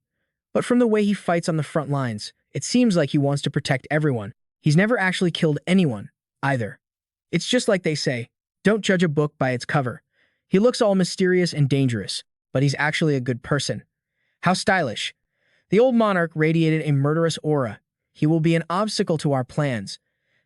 Speaker 1: But from the way he fights on the front lines, it seems like he wants to protect everyone. He's never actually killed anyone, either. It's just like they say, don't judge a book by its cover. He looks all mysterious and dangerous, but he's actually a good person. How stylish." The old monarch radiated a murderous aura. "He will be an obstacle to our plans."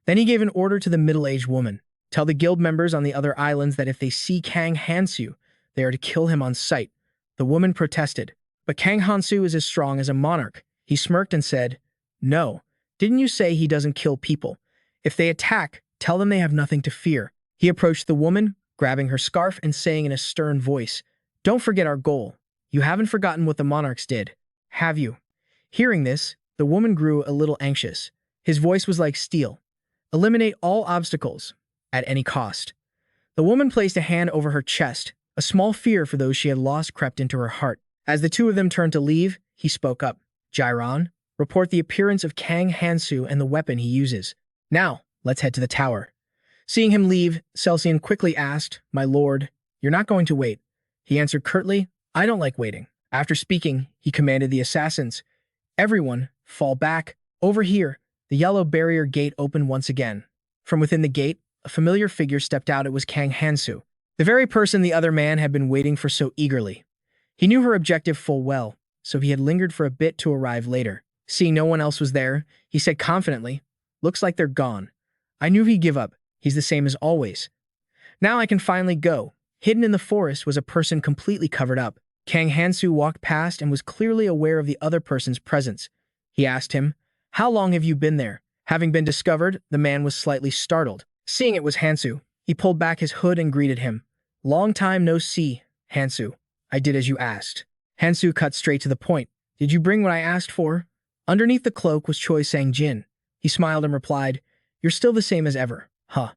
Speaker 1: Then he gave an order to the middle-aged woman. "Tell the guild members on the other islands that if they see Kang Hansu, they are to kill him on sight." The woman protested. "But Kang Hansu is as strong as a monarch." He smirked and said, "No, didn't you say he doesn't kill people? If they attack, tell them they have nothing to fear." He approached the woman, grabbing her scarf and saying in a stern voice, "Don't forget our goal. You haven't forgotten what the monarchs did, have you?" Hearing this, the woman grew a little anxious. His voice was like steel. "Eliminate all obstacles, at any cost." The woman placed a hand over her chest. A small fear for those she had lost crept into her heart. As the two of them turned to leave, he spoke up. "Jiron, report the appearance of Kang Hansu and the weapon he uses. Now, let's head to the tower." Seeing him leave, Selzione quickly asked, "My lord, you're not going to wait?" He answered curtly, "I don't like waiting." After speaking, he commanded the assassins, "Everyone, fall back. Over here." The yellow barrier gate opened once again. From within the gate, a familiar figure stepped out. It was Kang Hansu, the very person the other man had been waiting for so eagerly. He knew her objective full well, so he had lingered for a bit to arrive later. Seeing no one else was there, he said confidently, "Looks like they're gone. I knew he'd give up. He's the same as always. Now I can finally go." Hidden in the forest was a person completely covered up. Kang Hansu walked past and was clearly aware of the other person's presence. He asked him, "How long have you been there?" Having been discovered, the man was slightly startled. Seeing it was Hansu, he pulled back his hood and greeted him. "Long time no see, Hansu. I did as you asked." Hansu cut straight to the point. "Did you bring what I asked for?" Underneath the cloak was Choi Sang-jin. He smiled and replied, "You're still the same as ever." "Huh.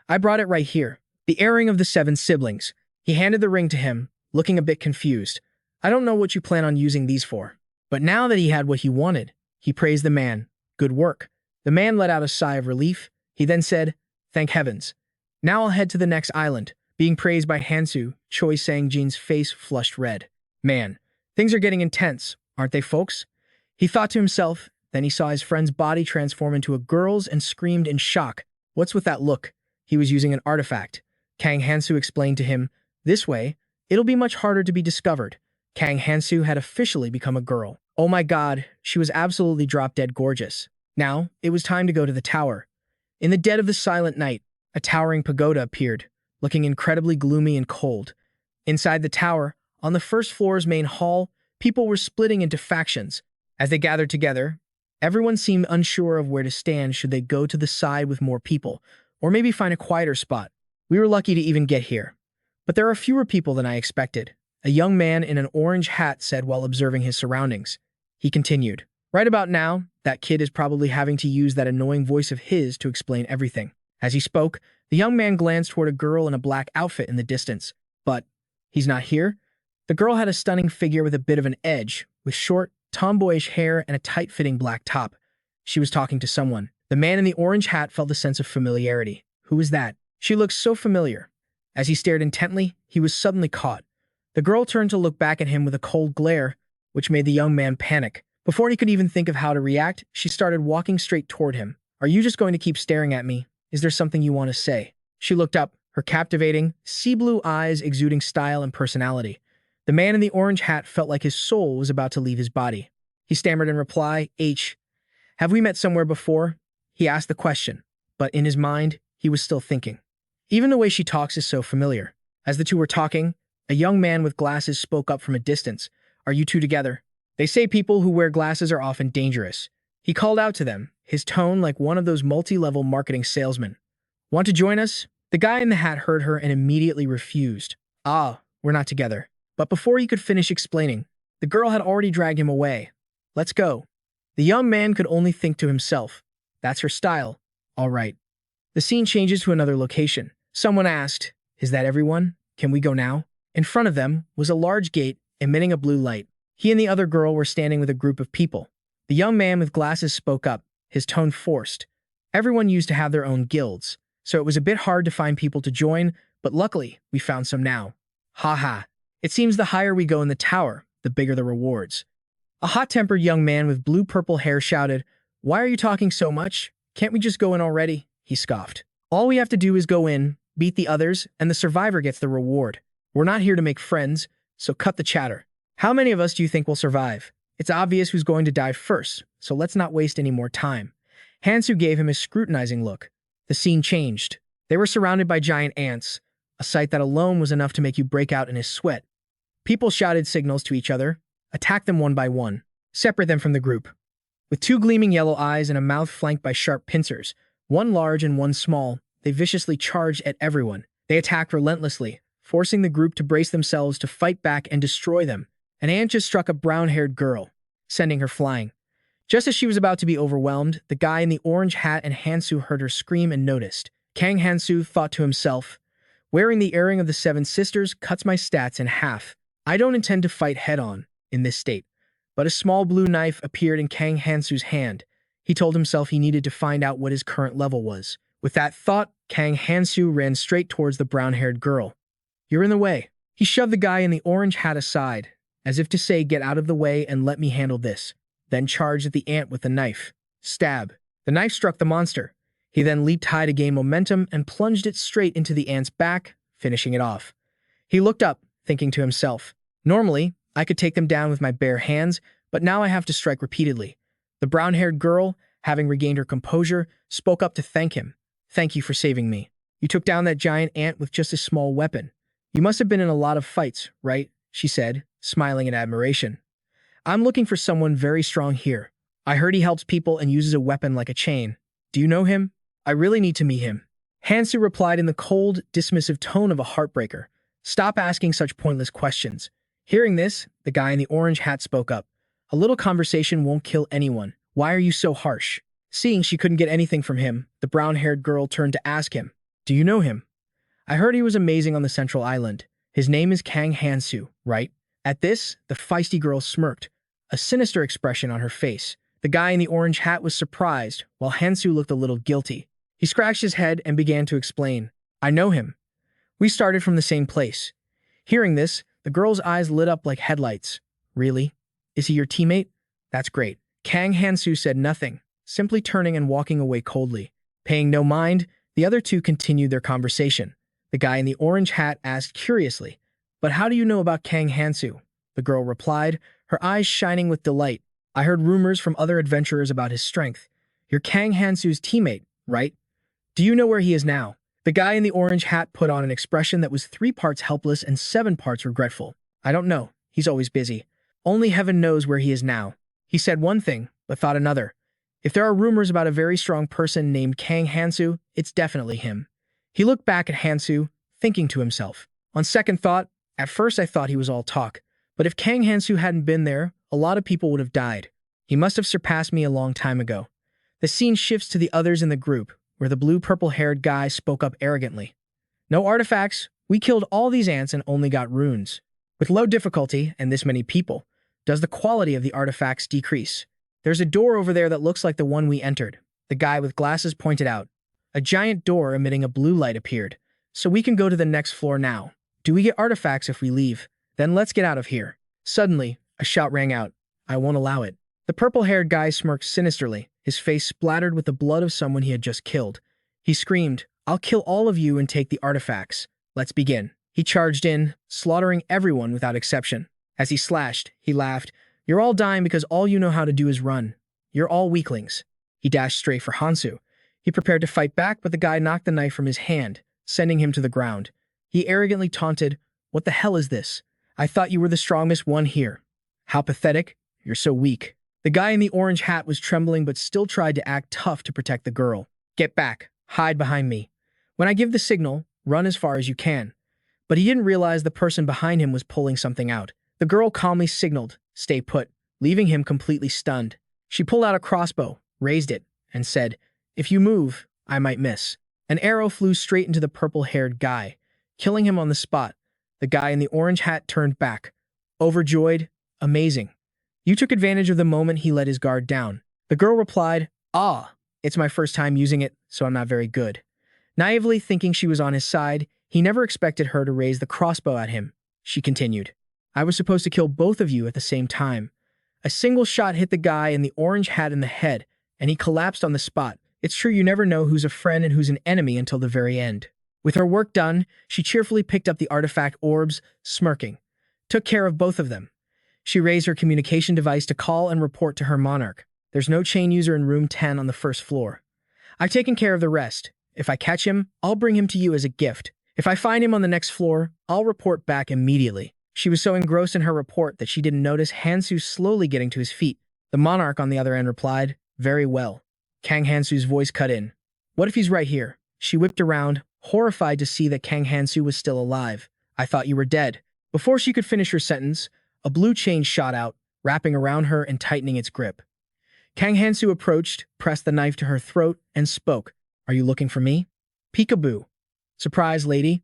Speaker 1: I brought it right here. The earring of the 7 siblings." He handed the ring to him, looking a bit confused. "I don't know what you plan on using these for." But now that he had what he wanted, he praised the man. "Good work." The man let out a sigh of relief. He then said, "Thank heavens. Now I'll head to the next island." Being praised by Hansu, Choi Sang-jin's face flushed red. "Man, things are getting intense, aren't they, folks?" He thought to himself. Then he saw his friend's body transform into a girl's and screamed in shock. "What's with that look?" He was using an artifact. Kang Hansu explained to him, "This way, it'll be much harder to be discovered." Kang Hansu had officially become a girl. Oh my god, she was absolutely drop-dead gorgeous. Now, it was time to go to the tower. In the dead of the silent night, a towering pagoda appeared, looking incredibly gloomy and cold. Inside the tower, on the first floor's main hall, people were splitting into factions. As they gathered together, everyone seemed unsure of where to stand. Should they go to the side with more people, or maybe find a quieter spot? We were lucky to even get here. But there are fewer people than I expected, a young man in an orange hat said while observing his surroundings. He continued, "Right about now, that kid is probably having to use that annoying voice of his to explain everything." As he spoke, the young man glanced toward a girl in a black outfit in the distance. "But he's not here?" The girl had a stunning figure with a bit of an edge, with short, tomboyish hair and a tight-fitting black top. She was talking to someone. The man in the orange hat felt a sense of familiarity. Who was that? She looked so familiar. As he stared intently, he was suddenly caught. The girl turned to look back at him with a cold glare, which made the young man panic. Before he could even think of how to react, she started walking straight toward him. "Are you just going to keep staring at me? Is there something you want to say?" She looked up, her captivating, sea-blue eyes exuding style and personality. The man in the orange hat felt like his soul was about to leave his body. He stammered in reply, "Have we met somewhere before?" He asked the question, but in his mind, he was still thinking. Even the way she talks is so familiar. As the two were talking, a young man with glasses spoke up from a distance. Are you two together? They say people who wear glasses are often dangerous. He called out to them, his tone like one of those multi-level marketing salesmen. Want to join us? The guy in the hat heard her and immediately refused. Ah, we're not together. But before he could finish explaining, the girl had already dragged him away. Let's go. The young man could only think to himself, that's her style. All right. The scene changes to another location. Someone asked, is that everyone? Can we go now? In front of them was a large gate emitting a blue light. He and the other girl were standing with a group of people. The young man with glasses spoke up, his tone forced. Everyone used to have their own guilds, so it was a bit hard to find people to join, but luckily, we found some now. Ha ha. It seems the higher we go in the tower, the bigger the rewards. A hot-tempered young man with blue-purple hair shouted, why are you talking so much? Can't we just go in already? He scoffed. All we have to do is go in, beat the others, and the survivor gets the reward. We're not here to make friends, so cut the chatter. How many of us do you think will survive? It's obvious who's going to die first, so let's not waste any more time. Hansu gave him a scrutinizing look. The scene changed. They were surrounded by giant ants, a sight that alone was enough to make you break out in a sweat. People shouted signals to each other, attacked them one by one, separate them from the group. With two gleaming yellow eyes and a mouth flanked by sharp pincers, one large and one small, they viciously charged at everyone. They attacked relentlessly, forcing the group to brace themselves to fight back and destroy them. An ant just struck a brown-haired girl, sending her flying. Just as she was about to be overwhelmed, the guy in the orange hat and Hansu heard her scream and noticed. Kang Hansu thought to himself, wearing the earring of the Seven Sisters cuts my stats in half. I don't intend to fight head-on in this state. But a small blue knife appeared in Kang Hansu's hand. He told himself he needed to find out what his current level was. With that thought, Kang Hansu ran straight towards the brown-haired girl. You're in the way. He shoved the guy in the orange hat aside, as if to say, get out of the way and let me handle this, then charged at the ant with the knife. Stab. The knife struck the monster. He then leaped high to gain momentum and plunged it straight into the ant's back, finishing it off. He looked up, thinking to himself, normally, I could take them down with my bare hands, but now I have to strike repeatedly. The brown-haired girl, having regained her composure, spoke up to thank him. Thank you for saving me. You took down that giant ant with just a small weapon. You must have been in a lot of fights, right? She said, smiling in admiration. I'm looking for someone very strong here. I heard he helps people and uses a weapon like a chain. Do you know him? I really need to meet him. Hansu replied in the cold, dismissive tone of a heartbreaker. Stop asking such pointless questions. Hearing this, the guy in the orange hat spoke up. A little conversation won't kill anyone. Why are you so harsh? Seeing she couldn't get anything from him, the brown-haired girl turned to ask him, do you know him? I heard he was amazing on the central island. His name is Kang Hansu, right? At this, the feisty girl smirked, a sinister expression on her face. The guy in the orange hat was surprised, while Hansu looked a little guilty. He scratched his head and began to explain. I know him. We started from the same place. Hearing this, the girl's eyes lit up like headlights. Really? Is he your teammate? That's great. Kang Hansu said nothing, simply turning and walking away coldly. Paying no mind, the other two continued their conversation. The guy in the orange hat asked curiously, but how do you know about Kang Hansu? The girl replied, her eyes shining with delight. I heard rumors from other adventurers about his strength. You're Kang Hansu's teammate, right? Do you know where he is now? The guy in the orange hat put on an expression that was 3 parts helpless and 7 parts regretful. I don't know. He's always busy. Only heaven knows where he is now. He said one thing, but thought another. If there are rumors about a very strong person named Kang Hansu, it's definitely him. He looked back at Hansu, thinking to himself. On second thought, at first I thought he was all talk, but if Kang Hansu hadn't been there, a lot of people would have died. He must have surpassed me a long time ago. The scene shifts to the others in the group, where the blue-purple-haired guy spoke up arrogantly. No artifacts. We killed all these ants and only got runes. With low difficulty and this many people, does the quality of the artifacts decrease? There's a door over there that looks like the one we entered. The guy with glasses pointed out. A giant door emitting a blue light appeared. So we can go to the next floor now. Do we get artifacts if we leave? Then let's get out of here. Suddenly, a shout rang out. I won't allow it. The purple-haired guy smirked sinisterly, his face splattered with the blood of someone he had just killed. He screamed, I'll kill all of you and take the artifacts. Let's begin. He charged in, slaughtering everyone without exception. As he slashed, he laughed. You're all dying because all you know how to do is run. You're all weaklings. He dashed straight for Hansu. He prepared to fight back, but the guy knocked the knife from his hand, sending him to the ground. He arrogantly taunted, What the hell is this? I thought you were the strongest one here. How pathetic. You're so weak. The guy in the orange hat was trembling but still tried to act tough to protect the girl. Get back. Hide behind me. When I give the signal, run as far as you can. But he didn't realize the person behind him was pulling something out. The girl calmly signaled, stay put, leaving him completely stunned. She pulled out a crossbow, raised it, and said, if you move, I might miss. An arrow flew straight into the purple-haired guy, killing him on the spot. The guy in the orange hat turned back. Overjoyed, amazing. You took advantage of the moment he let his guard down. The girl replied, it's my first time using it, so I'm not very good. Naively thinking she was on his side, he never expected her to raise the crossbow at him. She continued, I was supposed to kill both of you at the same time. A single shot hit the guy in the orange hat in the head, and he collapsed on the spot. It's true you never know who's a friend and who's an enemy until the very end. With her work done, she cheerfully picked up the artifact orbs, smirking. Took care of both of them. She raised her communication device to call and report to her monarch. There's no chain user in room 10 on the first floor. I've taken care of the rest. If I catch him, I'll bring him to you as a gift. If I find him on the next floor, I'll report back immediately. She was so engrossed in her report that she didn't notice Hansu slowly getting to his feet. The monarch on the other end replied, very well. Kang Hansu's voice cut in. What if he's right here? She whipped around, horrified to see that Kang Hansu was still alive. I thought you were dead. Before she could finish her sentence, a blue chain shot out, wrapping around her and tightening its grip. Kang Hansu approached, pressed the knife to her throat, and spoke. Are you looking for me? Peekaboo. Surprise, lady.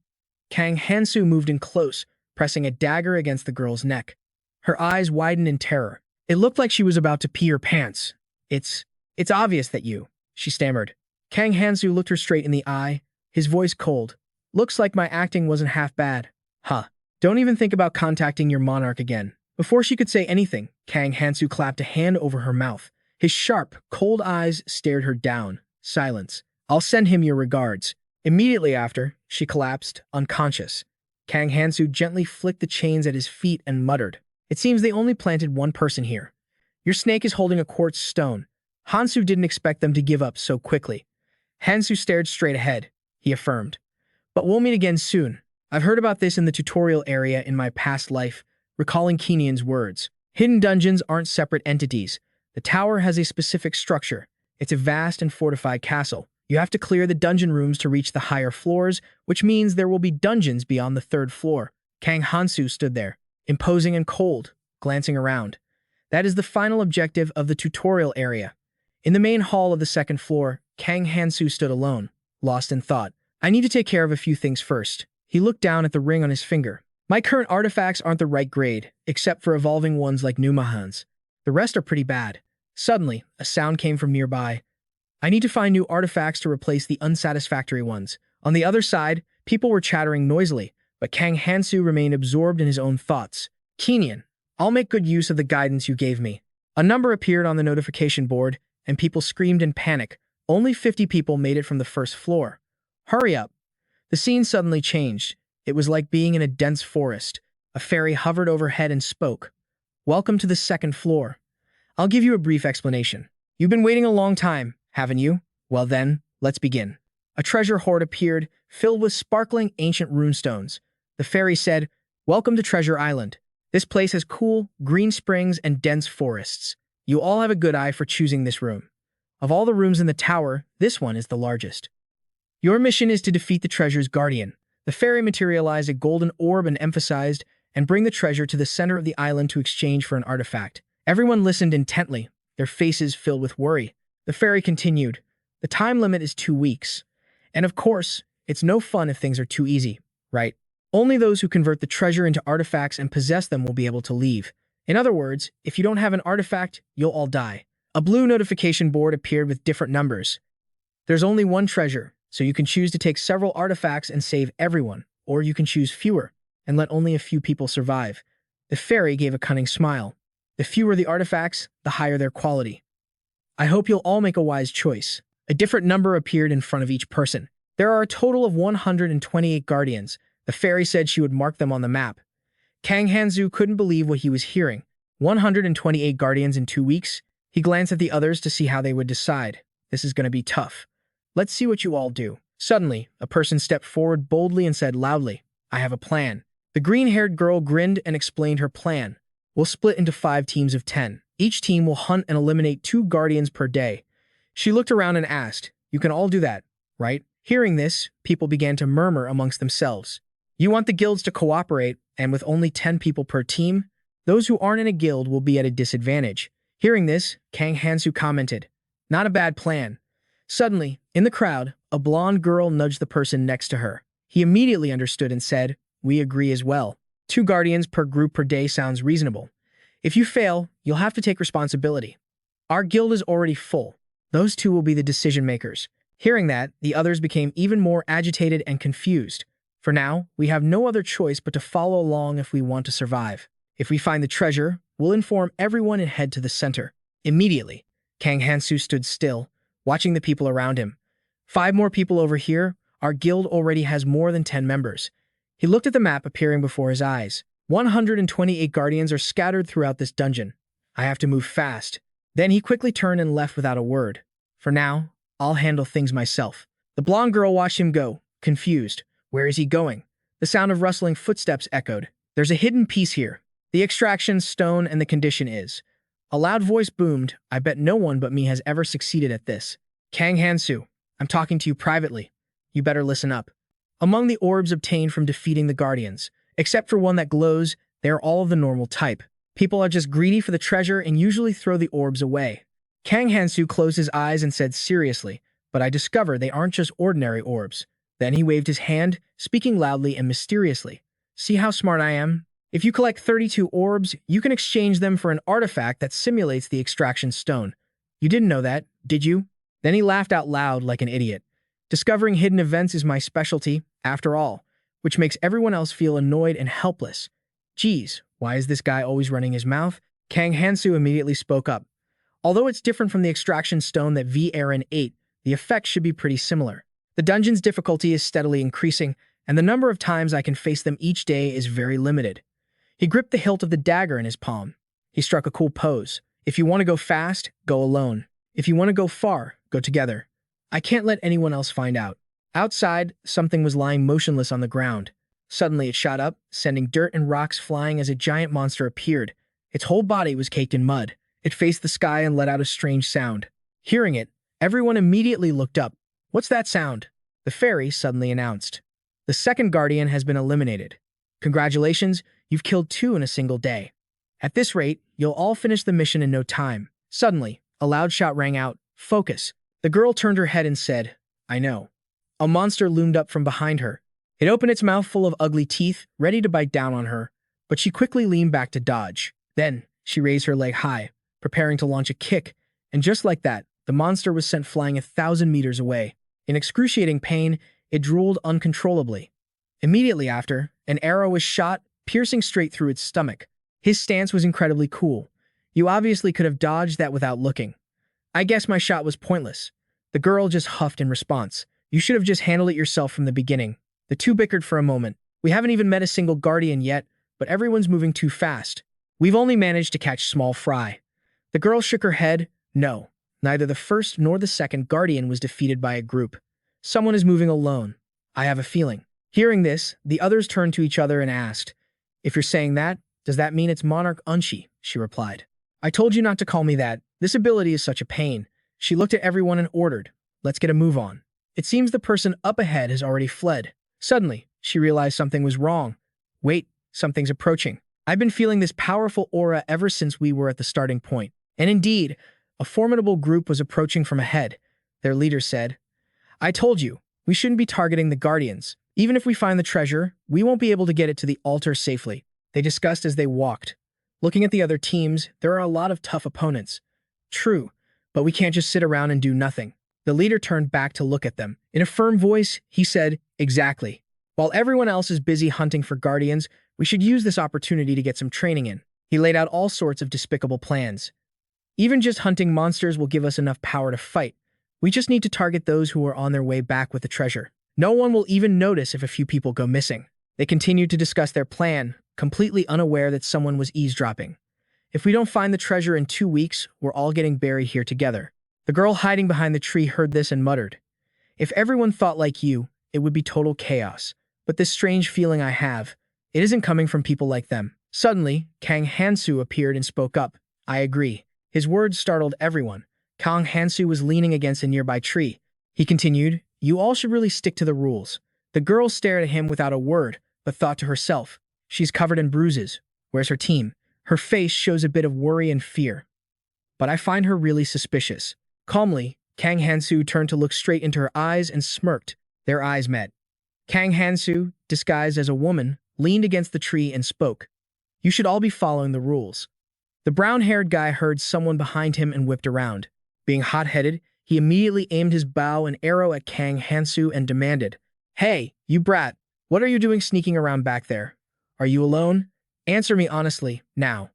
Speaker 1: Kang Hansu moved in close, pressing a dagger against the girl's neck. Her eyes widened in terror. It looked like she was about to pee her pants. It's obvious that you, she stammered. Kang Hansu looked her straight in the eye, his voice cold. Looks like my acting wasn't half bad. Huh. Don't even think about contacting your monarch again. Before she could say anything, Kang Hansu clapped a hand over her mouth. His sharp, cold eyes stared her down. Silence. I'll send him your regards. Immediately after, she collapsed, unconscious. Kang Hansu gently flicked the chains at his feet and muttered, it seems they only planted one person here. Your snake is holding a quartz stone. Hansu didn't expect them to give up so quickly. Hansu stared straight ahead. He affirmed, but we'll meet again soon. I've heard about this in the tutorial area in my past life, recalling Kenian's words. Hidden dungeons aren't separate entities. The tower has a specific structure. It's a vast and fortified castle. You have to clear the dungeon rooms to reach the higher floors, which means there will be dungeons beyond the third floor. Kang Hansu stood there, imposing and cold, glancing around. That is the final objective of the tutorial area. In the main hall of the second floor, Kang Hansu stood alone, lost in thought. I need to take care of a few things first. He looked down at the ring on his finger. My current artifacts aren't the right grade, except for evolving ones like Numahans. The rest are pretty bad. Suddenly, a sound came from nearby. I need to find new artifacts to replace the unsatisfactory ones. On the other side, people were chattering noisily, but Kang Hansu remained absorbed in his own thoughts. Kenian, I'll make good use of the guidance you gave me. A number appeared on the notification board, and people screamed in panic. Only 50 people made it from the first floor. Hurry up. The scene suddenly changed. It was like being in a dense forest. A fairy hovered overhead and spoke. Welcome to the second floor. I'll give you a brief explanation. You've been waiting a long time, haven't you? Well then, let's begin. A treasure hoard appeared, filled with sparkling ancient runestones. The fairy said, welcome to Treasure Island. This place has cool, green springs and dense forests. You all have a good eye for choosing this room. Of all the rooms in the tower, this one is the largest. Your mission is to defeat the treasure's guardian. The fairy materialized a golden orb and emphasized, and bring the treasure to the center of the island to exchange for an artifact. Everyone listened intently, their faces filled with worry. The fairy continued, the time limit is 2 weeks. And of course, it's no fun if things are too easy, right? Only those who convert the treasure into artifacts and possess them will be able to leave. In other words, if you don't have an artifact, you'll all die. A blue notification board appeared with different numbers. There's only one treasure, so you can choose to take several artifacts and save everyone, or you can choose fewer and let only a few people survive. The fairy gave a cunning smile. The fewer the artifacts, the higher their quality. I hope you'll all make a wise choice. A different number appeared in front of each person. There are a total of 128 guardians. The fairy said she would mark them on the map. Kang Hansu couldn't believe what he was hearing. 128 guardians in 2 weeks? He glanced at the others to see how they would decide. This is going to be tough. Let's see what you all do. Suddenly, a person stepped forward boldly and said loudly, I have a plan. The green-haired girl grinned and explained her plan. We'll split into 5 teams of 10. Each team will hunt and eliminate 2 guardians per day. She looked around and asked, "You can all do that, right?" Hearing this, people began to murmur amongst themselves. You want the guilds to cooperate, and with only 10 people per team, those who aren't in a guild will be at a disadvantage. Hearing this, Kang Hansu commented, "Not a bad plan." Suddenly, in the crowd, a blonde girl nudged the person next to her. He immediately understood and said, "We agree as well. 2 guardians per group per day sounds reasonable. If you fail, you'll have to take responsibility. Our guild is already full. Those 2 will be the decision makers." Hearing that, the others became even more agitated and confused. For now, we have no other choice but to follow along if we want to survive. If we find the treasure, we'll inform everyone and head to the center. Immediately, Kang Hansu stood still, watching the people around him. 5 more people over here. Our guild already has more than 10 members. He looked at the map appearing before his eyes. 128 guardians are scattered throughout this dungeon. I have to move fast. Then he quickly turned and left without a word. For now, I'll handle things myself. The blonde girl watched him go, confused. Where is he going? The sound of rustling footsteps echoed. There's a hidden piece here. The extraction stone and the condition is. A loud voice boomed. I bet no one but me has ever succeeded at this. Kang Hansu, I'm talking to you privately. You better listen up. Among the orbs obtained from defeating the guardians, except for one that glows, they are all of the normal type. People are just greedy for the treasure and usually throw the orbs away. Kang Hansu closed his eyes and said seriously, but I discover they aren't just ordinary orbs. Then he waved his hand, speaking loudly and mysteriously. See how smart I am? If you collect 32 orbs, you can exchange them for an artifact that simulates the extraction stone. You didn't know that, did you? Then he laughed out loud like an idiot. Discovering hidden events is my specialty, after all, which makes everyone else feel annoyed and helpless. Geez, why is this guy always running his mouth? Kang Hansu immediately spoke up. Although it's different from the extraction stone that VRN 8, the effect should be pretty similar. The dungeon's difficulty is steadily increasing, and the number of times I can face them each day is very limited. He gripped the hilt of the dagger in his palm. He struck a cool pose. If you want to go fast, go alone. If you want to go far, go together. I can't let anyone else find out. Outside, something was lying motionless on the ground. Suddenly it shot up, sending dirt and rocks flying as a giant monster appeared. Its whole body was caked in mud. It faced the sky and let out a strange sound. Hearing it, everyone immediately looked up. What's that sound? The fairy suddenly announced. The second guardian has been eliminated. Congratulations, you've killed 2 in a single day. At this rate, you'll all finish the mission in no time. Suddenly, a loud shout rang out. Focus. The girl turned her head and said, I know. A monster loomed up from behind her. It opened its mouth full of ugly teeth, ready to bite down on her, but she quickly leaned back to dodge. Then, she raised her leg high, preparing to launch a kick, and just like that, the monster was sent flying 1,000 meters away. In excruciating pain, it drooled uncontrollably. Immediately after, an arrow was shot, piercing straight through its stomach. His stance was incredibly cool. You obviously could have dodged that without looking. I guess my shot was pointless. The girl just huffed in response. You should have just handled it yourself from the beginning. The 2 bickered for a moment. We haven't even met a single guardian yet, but everyone's moving too fast. We've only managed to catch small fry. The girl shook her head. No, neither the first nor the second guardian was defeated by a group. Someone is moving alone. I have a feeling. Hearing this, the others turned to each other and asked, If you're saying that, does that mean it's Monarch Unshi? She replied. I told you not to call me that. This ability is such a pain. She looked at everyone and ordered, Let's get a move on. It seems the person up ahead has already fled. Suddenly, she realized something was wrong. Wait, something's approaching. I've been feeling this powerful aura ever since we were at the starting point. And indeed, a formidable group was approaching from ahead. Their leader said, I told you, we shouldn't be targeting the guardians. Even if we find the treasure, we won't be able to get it to the altar safely. They discussed as they walked. Looking at the other teams, there are a lot of tough opponents. True, but we can't just sit around and do nothing. The leader turned back to look at them. In a firm voice, he said, Exactly. While everyone else is busy hunting for guardians, we should use this opportunity to get some training in. He laid out all sorts of despicable plans. Even just hunting monsters will give us enough power to fight. We just need to target those who are on their way back with the treasure. No one will even notice if a few people go missing. They continued to discuss their plan, completely unaware that someone was eavesdropping. If we don't find the treasure in 2 weeks, we're all getting buried here together. The girl hiding behind the tree heard this and muttered, If everyone thought like you, it would be total chaos. But this strange feeling I have, it isn't coming from people like them. Suddenly, Kang Hansu appeared and spoke up. I agree. His words startled everyone. Kang Hansu was leaning against a nearby tree. He continued, you all should really stick to the rules. The girl stared at him without a word, but thought to herself, she's covered in bruises. Where's her team? Her face shows a bit of worry and fear. But I find her really suspicious. Calmly, Kang Hansu turned to look straight into her eyes and smirked. Their eyes met. Kang Hansu, disguised as a woman, leaned against the tree and spoke. You should all be following the rules. The brown-haired guy heard someone behind him and whipped around. Being hot-headed, he immediately aimed his bow and arrow at Kang Hansu and demanded, Hey, you brat, what are you doing sneaking around back there? Are you alone? Answer me honestly, now.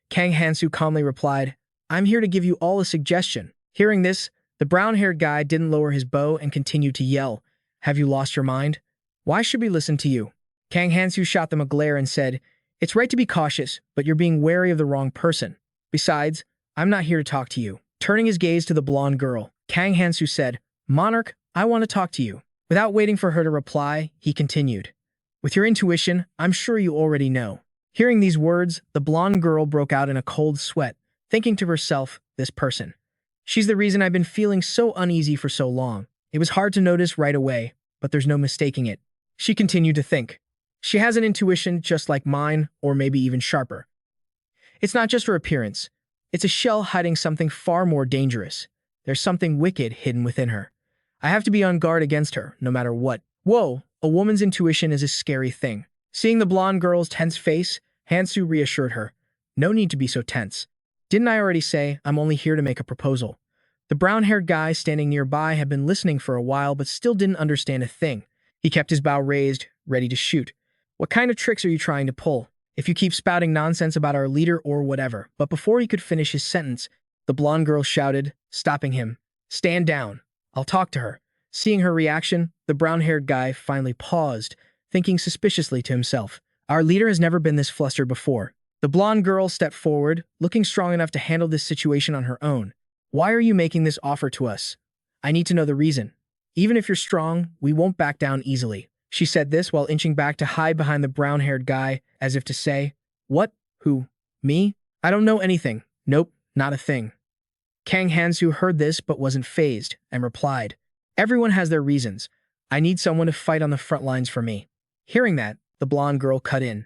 Speaker 1: Kang Hansu calmly replied, I'm here to give you all a suggestion. Hearing this, the brown-haired guy didn't lower his bow and continued to yell, Have you lost your mind? Why should we listen to you? Kang Hansu shot them a glare and said, It's right to be cautious, but you're being wary of the wrong person. Besides, I'm not here to talk to you. Turning his gaze to the blonde girl, Kang Hansu said, Monarch, I want to talk to you. Without waiting for her to reply, he continued, With your intuition, I'm sure you already know. Hearing these words, the blonde girl broke out in a cold sweat, thinking to herself, this person. She's the reason I've been feeling so uneasy for so long. It was hard to notice right away, but there's no mistaking it. She continued to think. She has an intuition just like mine, or maybe even sharper. It's not just her appearance. It's a shell hiding something far more dangerous. There's something wicked hidden within her. I have to be on guard against her, no matter what. Whoa, a woman's intuition is a scary thing. Seeing the blonde girl's tense face, Hansu reassured her. No need to be so tense. Didn't I already say I'm only here to make a proposal? The brown-haired guy standing nearby had been listening for a while but still didn't understand a thing. He kept his bow raised, ready to shoot. What kind of tricks are you trying to pull? If you keep spouting nonsense about our leader or whatever. But before he could finish his sentence, the blonde girl shouted, stopping him. Stand down. I'll talk to her. Seeing her reaction, the brown-haired guy finally paused, thinking suspiciously to himself. Our leader has never been this flustered before. The blonde girl stepped forward, looking strong enough to handle this situation on her own. Why are you making this offer to us? I need to know the reason. Even if you're strong, we won't back down easily. She said this while inching back to hide behind the brown-haired guy, as if to say, What? Who? Me? I don't know anything. Nope, not a thing. Kang Hansu heard this but wasn't fazed, and replied, Everyone has their reasons. I need someone to fight on the front lines for me. Hearing that, the blonde girl cut in.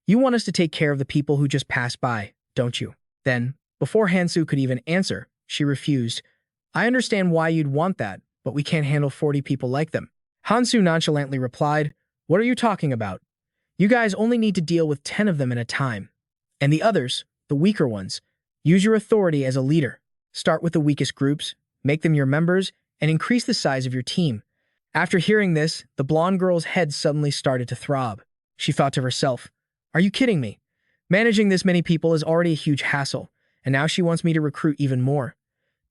Speaker 1: You want us to take care of the people who just passed by, don't you? Then, before Hansu could even answer, she refused. I understand why you'd want that, but we can't handle 40 people like them. Hansu nonchalantly replied, What are you talking about? You guys only need to deal with 10 of them at a time. And the others, the weaker ones, use your authority as a leader. Start with the weakest groups, make them your members, and increase the size of your team. After hearing this, the blonde girl's head suddenly started to throb. She thought to herself, Are you kidding me? Managing this many people is already a huge hassle, and now she wants me to recruit even more.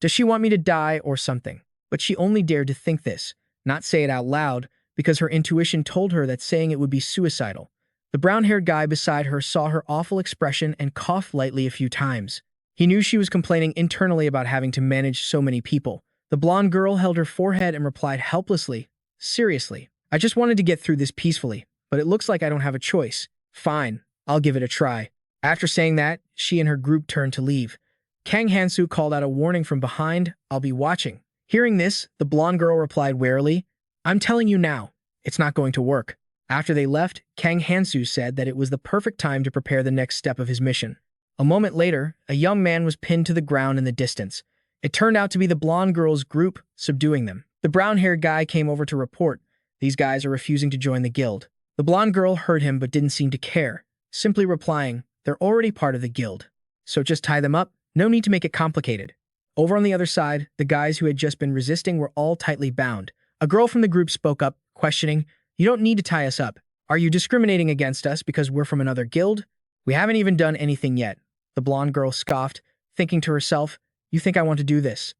Speaker 1: Does she want me to die or something? But she only dared to think this, not say it out loud, because her intuition told her that saying it would be suicidal. The brown-haired guy beside her saw her awful expression and coughed lightly a few times. He knew she was complaining internally about having to manage so many people. The blonde girl held her forehead and replied helplessly, Seriously, I just wanted to get through this peacefully, but it looks like I don't have a choice. Fine, I'll give it a try. After saying that, she and her group turned to leave. Kang Hansu called out a warning from behind, I'll be watching. Hearing this, the blonde girl replied warily, I'm telling you now, it's not going to work. After they left, Kang Hansu said that it was the perfect time to prepare the next step of his mission. A moment later, a young man was pinned to the ground in the distance. It turned out to be the blonde girl's group, subduing them. The brown-haired guy came over to report, These guys are refusing to join the guild. The blonde girl heard him but didn't seem to care, simply replying, They're already part of the guild. So just tie them up, no need to make it complicated. Over on the other side, the guys who had just been resisting were all tightly bound. A girl from the group spoke up, questioning, You don't need to tie us up. Are you discriminating against us because we're from another guild? We haven't even done anything yet. The blonde girl scoffed, thinking to herself, You think I want to do this?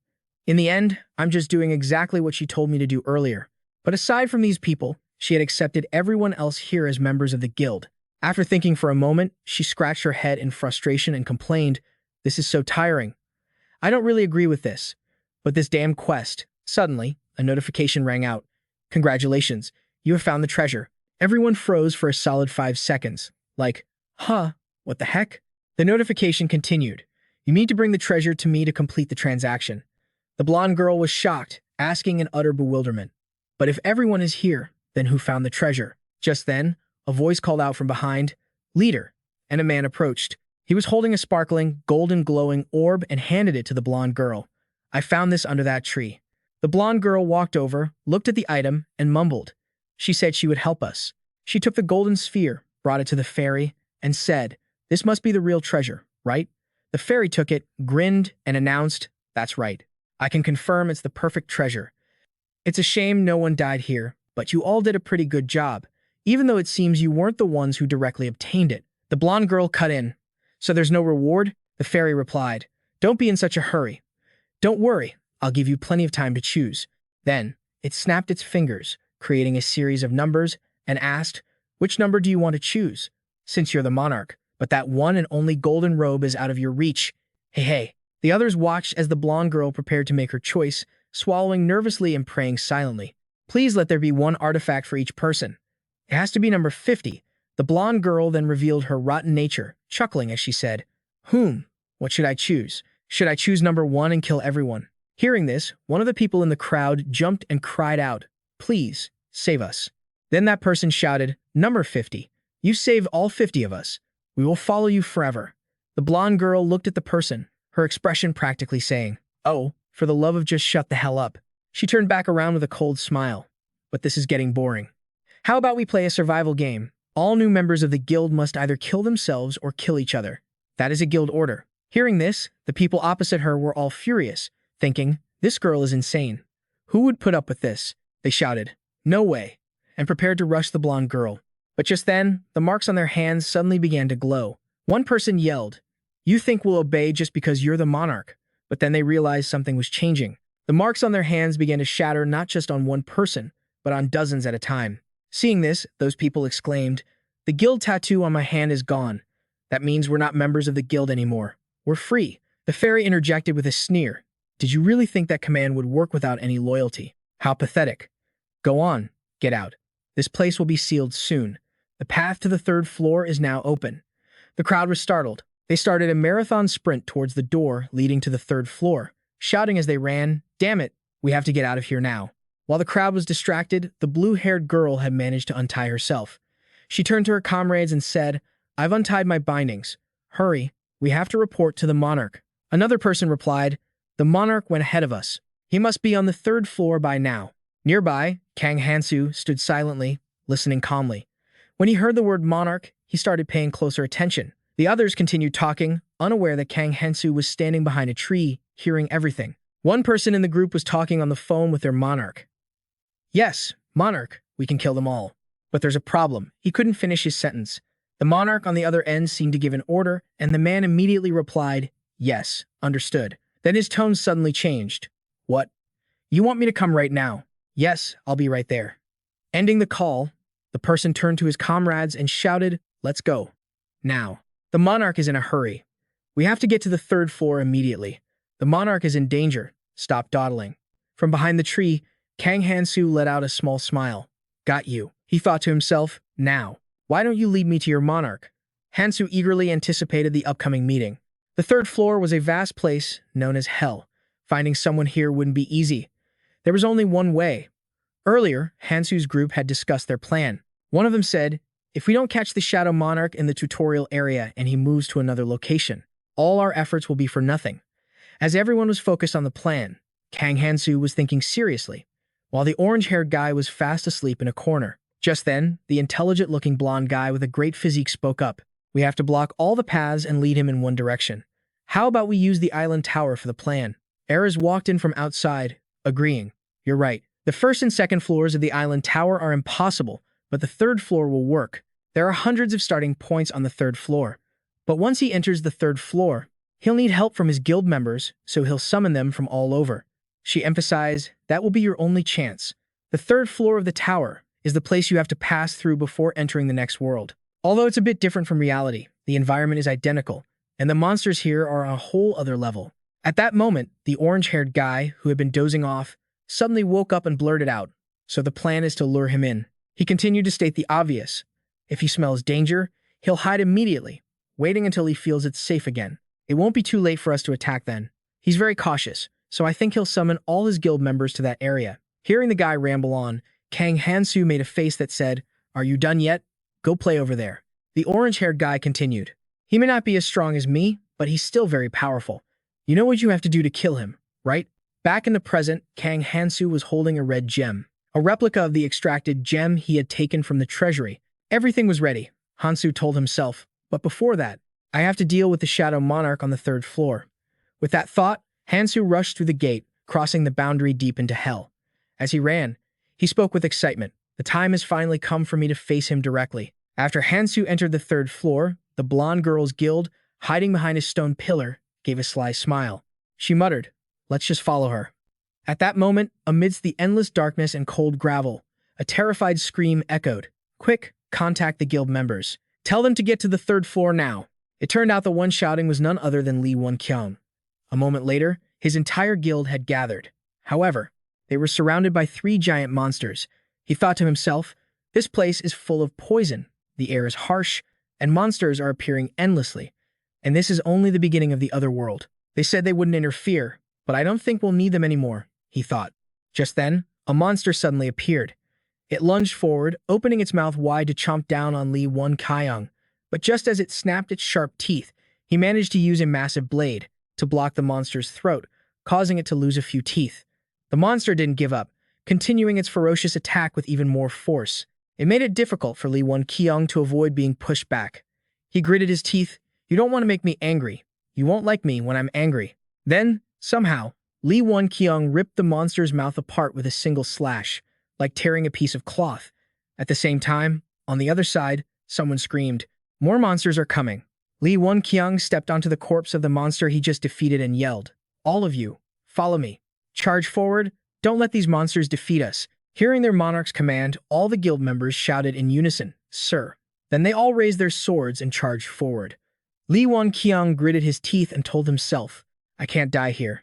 Speaker 1: In the end, I'm just doing exactly what she told me to do earlier. But aside from these people, she had accepted everyone else here as members of the guild. After thinking for a moment, she scratched her head in frustration and complained, This is so tiring. I don't really agree with this. But this damn quest. Suddenly, a notification rang out. Congratulations, you have found the treasure. Everyone froze for a solid 5 seconds. Like, huh, What the heck? The notification continued. You need to bring the treasure to me to complete the transaction. The blonde girl was shocked, asking in utter bewilderment. But if everyone is here, then who found the treasure? Just then, a voice called out from behind, "Leader," and a man approached. He was holding a sparkling, golden glowing orb and handed it to the blonde girl. "I found this under that tree." The blonde girl walked over, looked at the item, and mumbled. She said she would help us. She took the golden sphere, brought it to the fairy, and said, "This must be the real treasure, right?" The fairy took it, grinned, and announced, "That's right. I can confirm it's the perfect treasure. It's a shame no one died here, but you all did a pretty good job, even though it seems you weren't the ones who directly obtained it." The blonde girl cut in. "So there's no reward?" The fairy replied. "Don't be in such a hurry. Don't worry, I'll give you plenty of time to choose." Then, it snapped its fingers, creating a series of numbers, and asked, "Which number do you want to choose? Since you're the monarch, but that one and only golden robe is out of your reach. Hey. The others watched as the blonde girl prepared to make her choice, swallowing nervously and praying silently. "Please let there be one artifact for each person. It has to be number 50. The blonde girl then revealed her rotten nature, chuckling as she said, What should I choose? Should I choose number 1 and kill everyone?" Hearing this, one of the people in the crowd jumped and cried out, "Please, save us." Then that person shouted, "Number 50. You save all 50 of us. We will follow you forever." The blonde girl looked at the person, her expression practically saying, "Oh, for the love of just shut the hell up." She turned back around with a cold smile. "But this is getting boring. How about we play a survival game? All new members of the guild must either kill themselves or kill each other. That is a guild order." Hearing this, the people opposite her were all furious, thinking, "This girl is insane. Who would put up with this?" They shouted, "No way," and prepared to rush the blonde girl. But just then, the marks on their hands suddenly began to glow. One person yelled, "You think we'll obey just because you're the monarch?" But then they realized something was changing. The marks on their hands began to shatter not just on one person, but on dozens at a time. Seeing this, those people exclaimed, "The guild tattoo on my hand is gone. That means we're not members of the guild anymore. We're free." The fairy interjected with a sneer. "Did you really think that command would work without any loyalty? How pathetic. Go on, get out. This place will be sealed soon. The path to the 3rd floor is now open." The crowd was startled. They started a marathon sprint towards the door leading to the 3rd floor, shouting as they ran, "Damn it, we have to get out of here now." While the crowd was distracted, the blue-haired girl had managed to untie herself. She turned to her comrades and said, "I've untied my bindings. Hurry, we have to report to the monarch." Another person replied, "The monarch went ahead of us. He must be on the 3rd floor by now." Nearby, Kang Hansu stood silently, listening calmly. When he heard the word monarch, he started paying closer attention. The others continued talking, unaware that Kang Hansu was standing behind a tree, hearing everything. One person in the group was talking on the phone with their monarch. "Yes, monarch, we can kill them all. But there's a problem." He couldn't finish his sentence. The monarch on the other end seemed to give an order, and the man immediately replied, "Yes, understood." Then his tone suddenly changed. "What? You want me to come right now?" "Yes, I'll be right there." Ending the call, the person turned to his comrades and shouted, "Let's go. Now." The monarch is in a hurry. "We have to get to the 3rd floor immediately. The monarch is in danger. Stop dawdling." From behind the tree, Kang Hansu let out a small smile. "Got you," he thought to himself. "Now, why don't you lead me to your monarch?" Hansu eagerly anticipated the upcoming meeting. The 3rd floor was a vast place known as Hell. Finding someone here wouldn't be easy. There was only one way. Earlier, Hansu's group had discussed their plan. One of them said, "If we don't catch the Shadow Monarch in the tutorial area and he moves to another location, all our efforts will be for nothing." As everyone was focused on the plan, Kang Hansu was thinking seriously, while the orange-haired guy was fast asleep in a corner. Just then, the intelligent-looking blonde guy with a great physique spoke up. "We have to block all the paths and lead him in one direction. How about we use the island tower for the plan?" Eris walked in from outside, agreeing. "You're right. The 1st and 2nd floors of the island tower are impossible, but the 3rd floor will work. There are hundreds of starting points on the 3rd floor. But once he enters the 3rd floor, he'll need help from his guild members, so he'll summon them from all over." She emphasized, "That will be your only chance. The 3rd floor of the tower is the place you have to pass through before entering the next world. Although it's a bit different from reality, the environment is identical, and the monsters here are on a whole other level." At that moment, the orange-haired guy, who had been dozing off, suddenly woke up and blurted out, "So the plan is to lure him in." He continued to state the obvious. "If he smells danger, he'll hide immediately. waiting until he feels it's safe again. It won't be too late for us to attack then. He's very cautious, so I think he'll summon all his guild members to that area. Hearing the guy ramble on, Kang Hansu made a face that said, "Are you done yet? Go play over there." The orange-haired guy continued. "He may not be as strong as me, but he's still very powerful. You know what you have to do to kill him, right?" Back in the present, Kang Hansu was holding a red gem, a replica of the extracted gem he had taken from the treasury. Everything was ready, Hansu told himself, but before that, I have to deal with the Shadow Monarch on the 3rd floor. With that thought, Hansu rushed through the gate, crossing the boundary deep into hell. As he ran, he spoke with excitement. The time has finally come for me to face him directly. After Hansu entered the 3rd floor, the blonde girl's guild, hiding behind a stone pillar, gave a sly smile. She muttered, "Let's just follow her." At that moment, amidst the endless darkness and cold gravel, a terrified scream echoed. "Quick, contact the guild members. Tell them to get to the 3rd floor now." It turned out the one shouting was none other than Lee Won-kyung. A moment later, his entire guild had gathered. However, they were surrounded by 3 giant monsters. He thought to himself, this place is full of poison, the air is harsh, and monsters are appearing endlessly. And this is only the beginning of the Otherworld. They said they wouldn't interfere, but I don't think we'll need them anymore, he thought. Just then, a monster suddenly appeared. It lunged forward, opening its mouth wide to chomp down on Lee Won-kyung. But just as it snapped its sharp teeth, he managed to use a massive blade to block the monster's throat, causing it to lose a few teeth. The monster didn't give up, continuing its ferocious attack with even more force. It made it difficult for Lee Won-kyung to avoid being pushed back. He gritted his teeth. "You don't want to make me angry. You won't like me when I'm angry." Then, somehow, Lee Won-kyung ripped the monster's mouth apart with a single slash, like tearing a piece of cloth. At the same time, on the other side, someone screamed, "More monsters are coming." Lee Won-kyung stepped onto the corpse of the monster he just defeated and yelled, "All of you, follow me. Charge forward. Don't let these monsters defeat us." Hearing their monarch's command, all the guild members shouted in unison, "Sir." Then they all raised their swords and charged forward. Lee Won-kyung gritted his teeth and told himself, "I can't die here.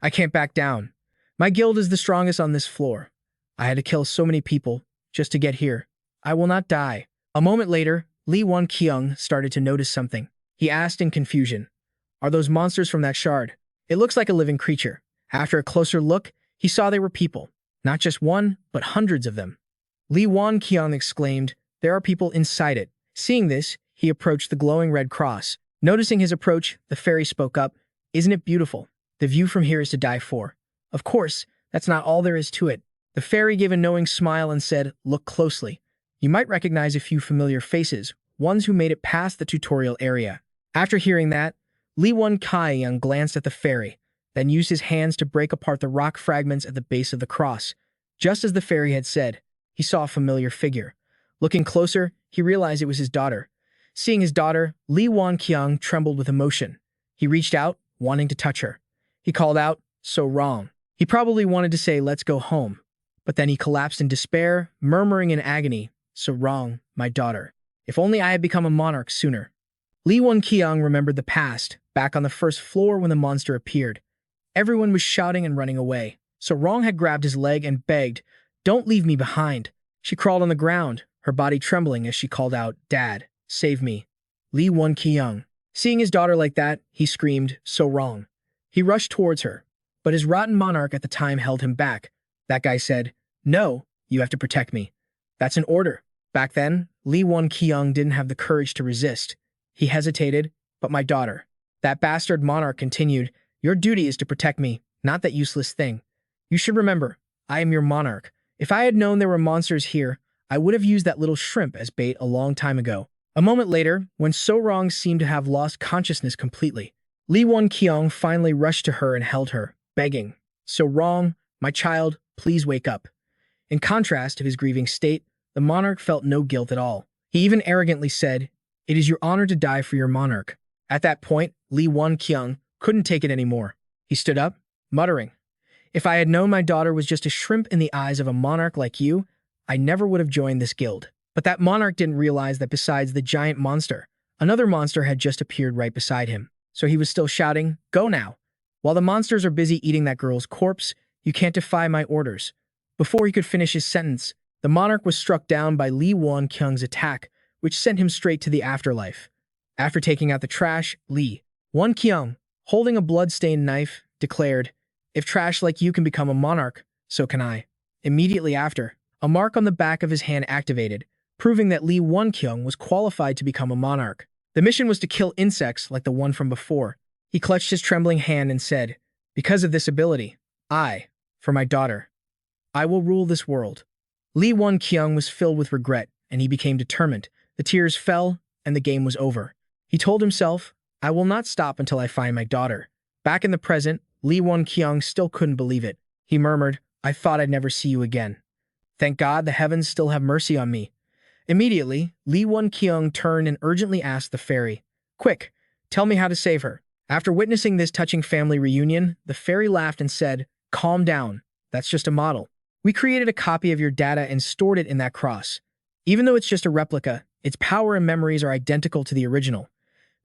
Speaker 1: I can't back down. My guild is the strongest on this floor. I had to kill so many people just to get here. I will not die." A moment later, Lee Won-kyung started to notice something. He asked in confusion, "Are those monsters from that shard?" It looks like a living creature. After a closer look, he saw they were people. Not just one, but hundreds of them. Lee Won-kyung exclaimed, "There are people inside it." Seeing this, he approached the glowing red cross. Noticing his approach, the fairy spoke up, "Isn't it beautiful? The view from here is to die for." Of course, that's not all there is to it. The fairy gave a knowing smile and said, "Look closely. You might recognize a few familiar faces, ones who made it past the tutorial area." After hearing that, Lee Won-kyung glanced at the fairy, then used his hands to break apart the rock fragments at the base of the cross. Just as the fairy had said, he saw a familiar figure. Looking closer, he realized it was his daughter. Seeing his daughter, Lee Won-kyung trembled with emotion. He reached out, wanting to touch her. He called out, "So wrong." He probably wanted to say, "Let's go home." But then he collapsed in despair, murmuring in agony, "So wrong, my daughter. If only I had become a monarch sooner." Lee Won-kyung remembered the past, back on the 1st floor when the monster appeared. Everyone was shouting and running away. So Wrong had grabbed his leg and begged, "Don't leave me behind." She crawled on the ground, her body trembling as she called out, "Dad, save me." Lee Won-kyung. Seeing his daughter like that, he screamed, "So Wrong." He rushed towards her, but his rotten monarch at the time held him back. That guy said, "No, you have to protect me. That's an order." Back then, Lee Won-kyung didn't have the courage to resist. He hesitated, "But my daughter." That bastard monarch continued, "Your duty is to protect me, not that useless thing. You should remember, I am your monarch. If I had known there were monsters here, I would have used that little shrimp as bait a long time ago." A moment later, when So Wrong seemed to have lost consciousness completely, Lee Won-kyung finally rushed to her and held her, begging, "So Wrong, my child, please wake up." In contrast to his grieving state, the monarch felt no guilt at all. He even arrogantly said, "It is your honor to die for your monarch." At that point, Lee Won-kyung couldn't take it anymore. He stood up, muttering, "If I had known my daughter was just a shrimp in the eyes of a monarch like you, I never would have joined this guild." But that monarch didn't realize that besides the giant monster, another monster had just appeared right beside him. So he was still shouting, "Go now. While the monsters are busy eating that girl's corpse, you can't defy my orders." Before he could finish his sentence, the monarch was struck down by Lee Won-kyung's attack, which sent him straight to the afterlife. After taking out the trash, Lee Won-kyung, holding a blood-stained knife, declared, "If trash like you can become a monarch, so can I." Immediately after, a mark on the back of his hand activated, proving that Lee Won-kyung was qualified to become a monarch. The mission was to kill insects like the one from before. He clutched his trembling hand and said, "Because of this ability, for my daughter, I will rule this world." Lee Won-kyung was filled with regret, and he became determined. The tears fell, and the game was over. He told himself, "I will not stop until I find my daughter." Back in the present, Lee Won-kyung still couldn't believe it. He murmured, "I thought I'd never see you again. Thank God the heavens still have mercy on me." Immediately, Lee Won-kyung turned and urgently asked the fairy, "Quick, tell me how to save her." After witnessing this touching family reunion, the fairy laughed and said, "Calm down. That's just a model. We created a copy of your data and stored it in that cross. Even though it's just a replica, its power and memories are identical to the original.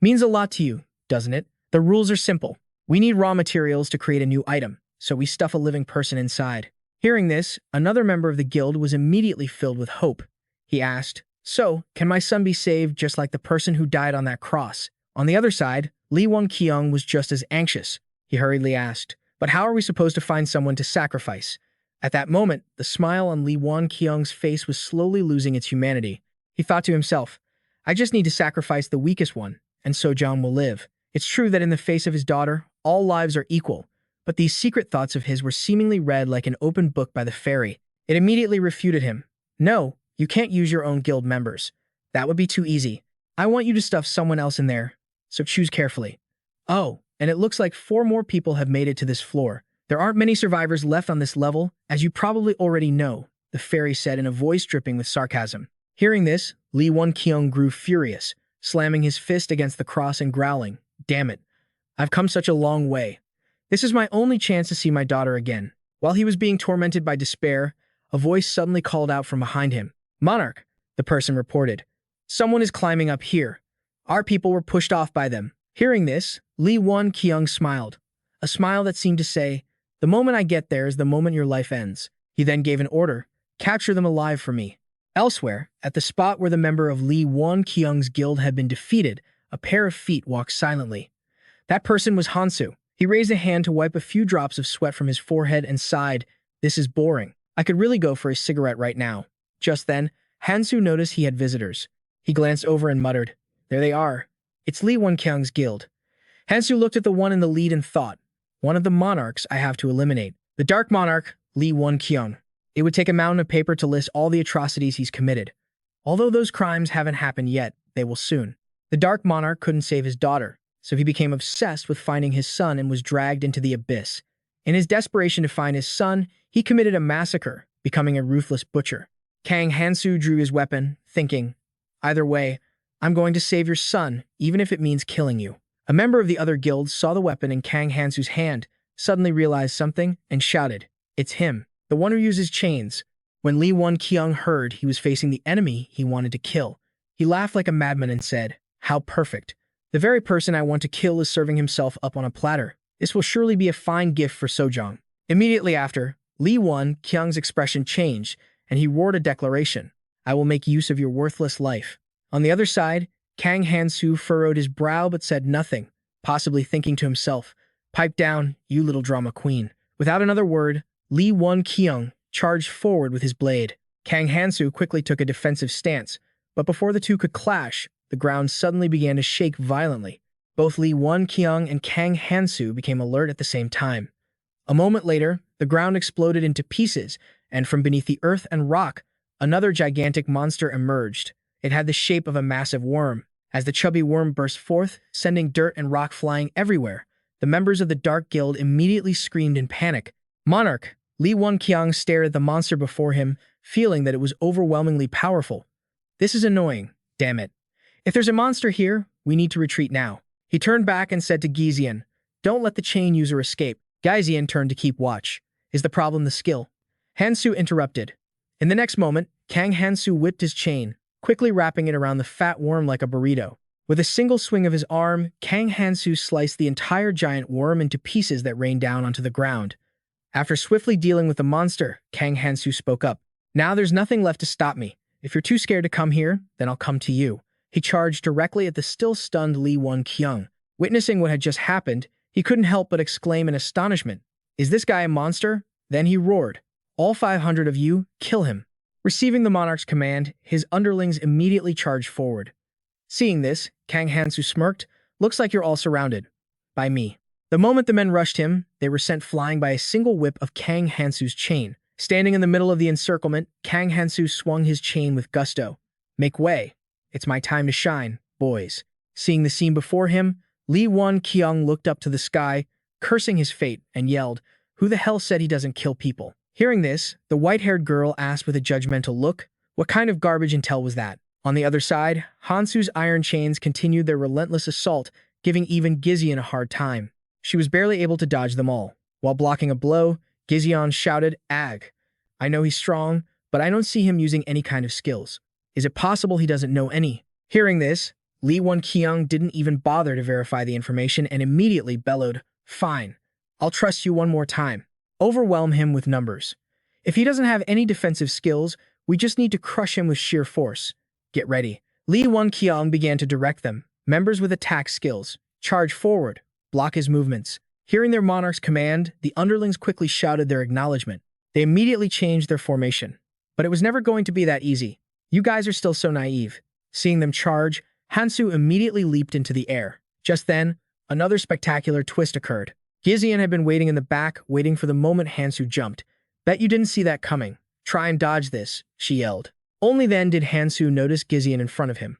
Speaker 1: Means a lot to you, doesn't it? The rules are simple. We need raw materials to create a new item, so we stuff a living person inside." Hearing this, another member of the guild was immediately filled with hope. He asked, "So, can my son be saved just like the person who died on that cross?" On the other side, Lee Won-kyung was just as anxious. He hurriedly asked, "But how are we supposed to find someone to sacrifice?" At that moment, the smile on Lee Won-kyung's face was slowly losing its humanity. He thought to himself, "I just need to sacrifice the weakest one, and Sojong will live." It's true that in the face of his daughter, all lives are equal, but these secret thoughts of his were seemingly read like an open book by the fairy. It immediately refuted him. "No, you can't use your own guild members. That would be too easy. I want you to stuff someone else in there, so choose carefully." Oh, and it looks like 4 more people have made it to this floor. "There aren't many survivors left on this level, as you probably already know," the fairy said in a voice dripping with sarcasm. Hearing this, Lee Won-kyung grew furious, slamming his fist against the cross and growling, "Damn it. I've come such a long way. This is my only chance to see my daughter again." While he was being tormented by despair, a voice suddenly called out from behind him. "Monarch," the person reported. "Someone is climbing up here. Our people were pushed off by them." Hearing this, Lee Won-kyung smiled, a smile that seemed to say, "The moment I get there is the moment your life ends." He then gave an order, "Capture them alive for me." Elsewhere, at the spot where the member of Lee Won-kyung's guild had been defeated, a pair of feet walked silently. That person was Hansu. He raised a hand to wipe a few drops of sweat from his forehead and sighed, "This is boring. I could really go for a cigarette right now." Just then, Hansu noticed he had visitors. He glanced over and muttered, "There they are. It's Lee Won-kyung's guild." Hansu looked at the one in the lead and thought, "One of the monarchs I have to eliminate. The Dark Monarch, Lee Won-kyung. It would take a mountain of paper to list all the atrocities he's committed. Although those crimes haven't happened yet, they will soon." The Dark Monarch couldn't save his daughter, so he became obsessed with finding his son and was dragged into the abyss. In his desperation to find his son, he committed a massacre, becoming a ruthless butcher. Kang Hansu drew his weapon, thinking, "Either way, I'm going to save your son, even if it means killing you." A member of the other guild saw the weapon in Kang Hansu's hand, suddenly realized something, and shouted, "It's him, the one who uses chains." When Lee Won-kyung heard he was facing the enemy he wanted to kill, he laughed like a madman and said, "How perfect. The very person I want to kill is serving himself up on a platter. This will surely be a fine gift for Sojong." Immediately after, Lee Won-kyung's expression changed, and he roared a declaration, "I will make use of your worthless life." On the other side, Kang Hansu furrowed his brow but said nothing, possibly thinking to himself, "Pipe down, you little drama queen." Without another word, Lee Won-kyung charged forward with his blade. Kang Hansu quickly took a defensive stance, but before the two could clash, the ground suddenly began to shake violently. Both Lee Won-kyung and Kang Hansu became alert at the same time. A moment later, the ground exploded into pieces, and from beneath the earth and rock, another gigantic monster emerged. It had the shape of a massive worm. As the chubby worm burst forth, sending dirt and rock flying everywhere, the members of the Dark Guild immediately screamed in panic. "Monarch!" Lee Won-kyung stared at the monster before him, feeling that it was overwhelmingly powerful. "This is annoying, damn it. If there's a monster here, we need to retreat now." He turned back and said to Gizian, "Don't let the chain user escape." Gizian turned to keep watch. "Is the problem the skill?" Hansu interrupted. In the next moment, Kang Hansu whipped his chain, quickly wrapping it around the fat worm like a burrito. With a single swing of his arm, Kang Hansu sliced the entire giant worm into pieces that rained down onto the ground. After swiftly dealing with the monster, Kang Hansu spoke up. "Now there's nothing left to stop me. If you're too scared to come here, then I'll come to you." He charged directly at the still-stunned Lee Won-kyung. Witnessing what had just happened, he couldn't help but exclaim in astonishment, "Is this guy a monster?" Then he roared, "All 500 of you, kill him." Receiving the monarch's command, his underlings immediately charged forward. Seeing this, Kang Hansu smirked, "Looks like you're all surrounded. By me." The moment the men rushed him, they were sent flying by a single whip of Kang Hansu's chain. Standing in the middle of the encirclement, Kang Hansu swung his chain with gusto. "Make way. It's my time to shine, boys." Seeing the scene before him, Lee Won-kyung looked up to the sky, cursing his fate, and yelled, "Who the hell said he doesn't kill people?" Hearing this, the white-haired girl asked with a judgmental look, "What kind of garbage intel was that?" On the other side, Hansu's iron chains continued their relentless assault, giving even Gizian a hard time. She was barely able to dodge them all. While blocking a blow, Gizian shouted, "Ag. I know he's strong, but I don't see him using any kind of skills. Is it possible he doesn't know any?" Hearing this, Lee Won-kyung didn't even bother to verify the information and immediately bellowed, "Fine. I'll trust you one more time. Overwhelm him with numbers. If he doesn't have any defensive skills, we just need to crush him with sheer force. Get ready." Lee Won-kyung began to direct them. Members with attack skills, charge forward, block his movements. Hearing their monarch's command, the underlings quickly shouted their acknowledgement. They immediately changed their formation. But it was never going to be that easy. "You guys are still so naive." Seeing them charge, Hansu immediately leaped into the air. Just then, another spectacular twist occurred. Gizian had been waiting in the back, waiting for the moment Hansu jumped. "Bet you didn't see that coming. Try and dodge this," she yelled. Only then did Hansu notice Gizian in front of him.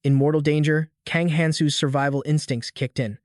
Speaker 1: In mortal danger, Kang Hansu's survival instincts kicked in.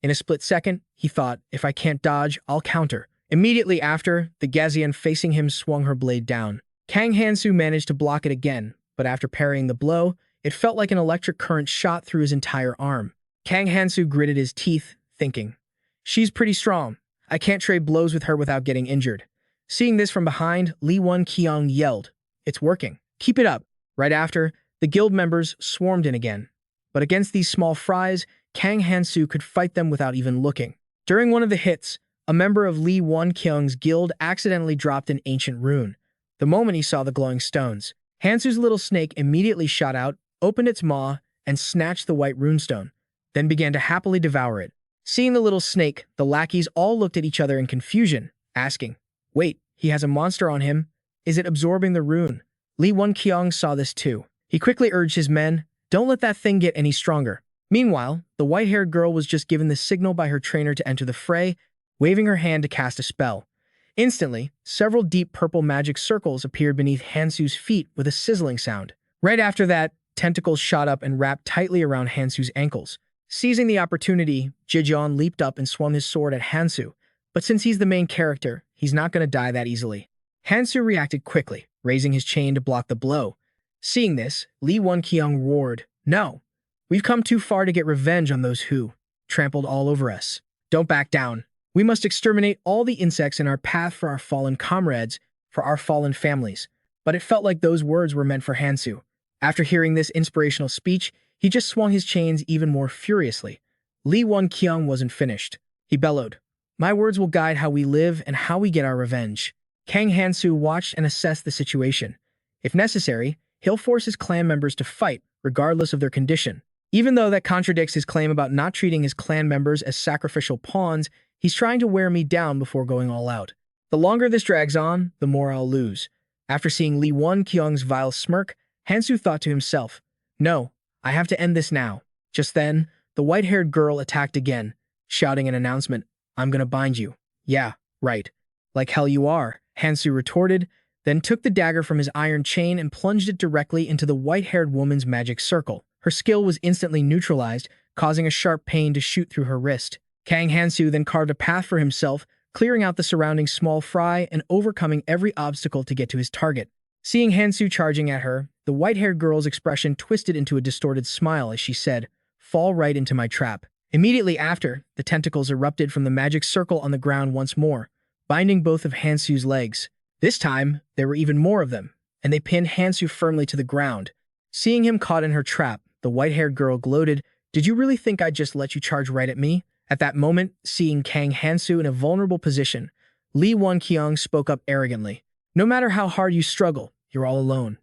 Speaker 1: In a split second, he thought, "If I can't dodge, I'll counter." Immediately after, the Gizian facing him swung her blade down. Kang Hansu managed to block it again, but after parrying the blow, it felt like an electric current shot through his entire arm. Kang Hansu gritted his teeth, thinking, "She's pretty strong. I can't trade blows with her without getting injured." Seeing this from behind, Lee Won-kyung yelled, "It's working. Keep it up." Right after, the guild members swarmed in again. But against these small fries, Kang Hansu could fight them without even looking. During one of the hits, a member of Lee Won-kyung's guild accidentally dropped an ancient rune. The moment he saw the glowing stones, Hansu's little snake immediately shot out, opened its maw, and snatched the white runestone, then began to happily devour it. Seeing the little snake, the lackeys all looked at each other in confusion, asking, "Wait, he has a monster on him. Is it absorbing the rune?" Lee Won-kyung saw this too. He quickly urged his men, "Don't let that thing get any stronger." Meanwhile, the white-haired girl was just given the signal by her trainer to enter the fray, waving her hand to cast a spell. Instantly, several deep purple magic circles appeared beneath Hansu's feet with a sizzling sound. Right after that, tentacles shot up and wrapped tightly around Hansu's ankles. Seizing the opportunity, Jijeon leaped up and swung his sword at Hansu. But since he's the main character, he's not going to die that easily. Hansu reacted quickly, raising his chain to block the blow. Seeing this, Lee Won-kyung roared, "No! We've come too far to get revenge on those who trampled all over us. Don't back down. We must exterminate all the insects in our path for our fallen comrades, for our fallen families." But it felt like those words were meant for Hansu. After hearing this inspirational speech, he just swung his chains even more furiously. Lee Won-kyung wasn't finished. He bellowed, "My words will guide how we live and how we get our revenge." Kang Hansu watched and assessed the situation. If necessary, he'll force his clan members to fight, regardless of their condition. Even though that contradicts his claim about not treating his clan members as sacrificial pawns, he's trying to wear me down before going all out. The longer this drags on, the more I'll lose. After seeing Lee Won-kyung's vile smirk, Hansu thought to himself, "No, I have to end this now." Just then, the white-haired girl attacked again, shouting an announcement, "I'm gonna bind you." "Yeah, right. Like hell you are," Hansu retorted, then took the dagger from his iron chain and plunged it directly into the white-haired woman's magic circle. Her skill was instantly neutralized, causing a sharp pain to shoot through her wrist. Kang Hansu then carved a path for himself, clearing out the surrounding small fry and overcoming every obstacle to get to his target. Seeing Hansu charging at her, the white-haired girl's expression twisted into a distorted smile as she said, "Fall right into my trap." Immediately after, the tentacles erupted from the magic circle on the ground once more, binding both of Hansu's legs. This time, there were even more of them, and they pinned Hansu firmly to the ground. Seeing him caught in her trap, the white-haired girl gloated, "Did you really think I'd just let you charge right at me?" At that moment, seeing Kang Hansu in a vulnerable position, Lee Won-kyung spoke up arrogantly, "No matter how hard you struggle, you're all alone.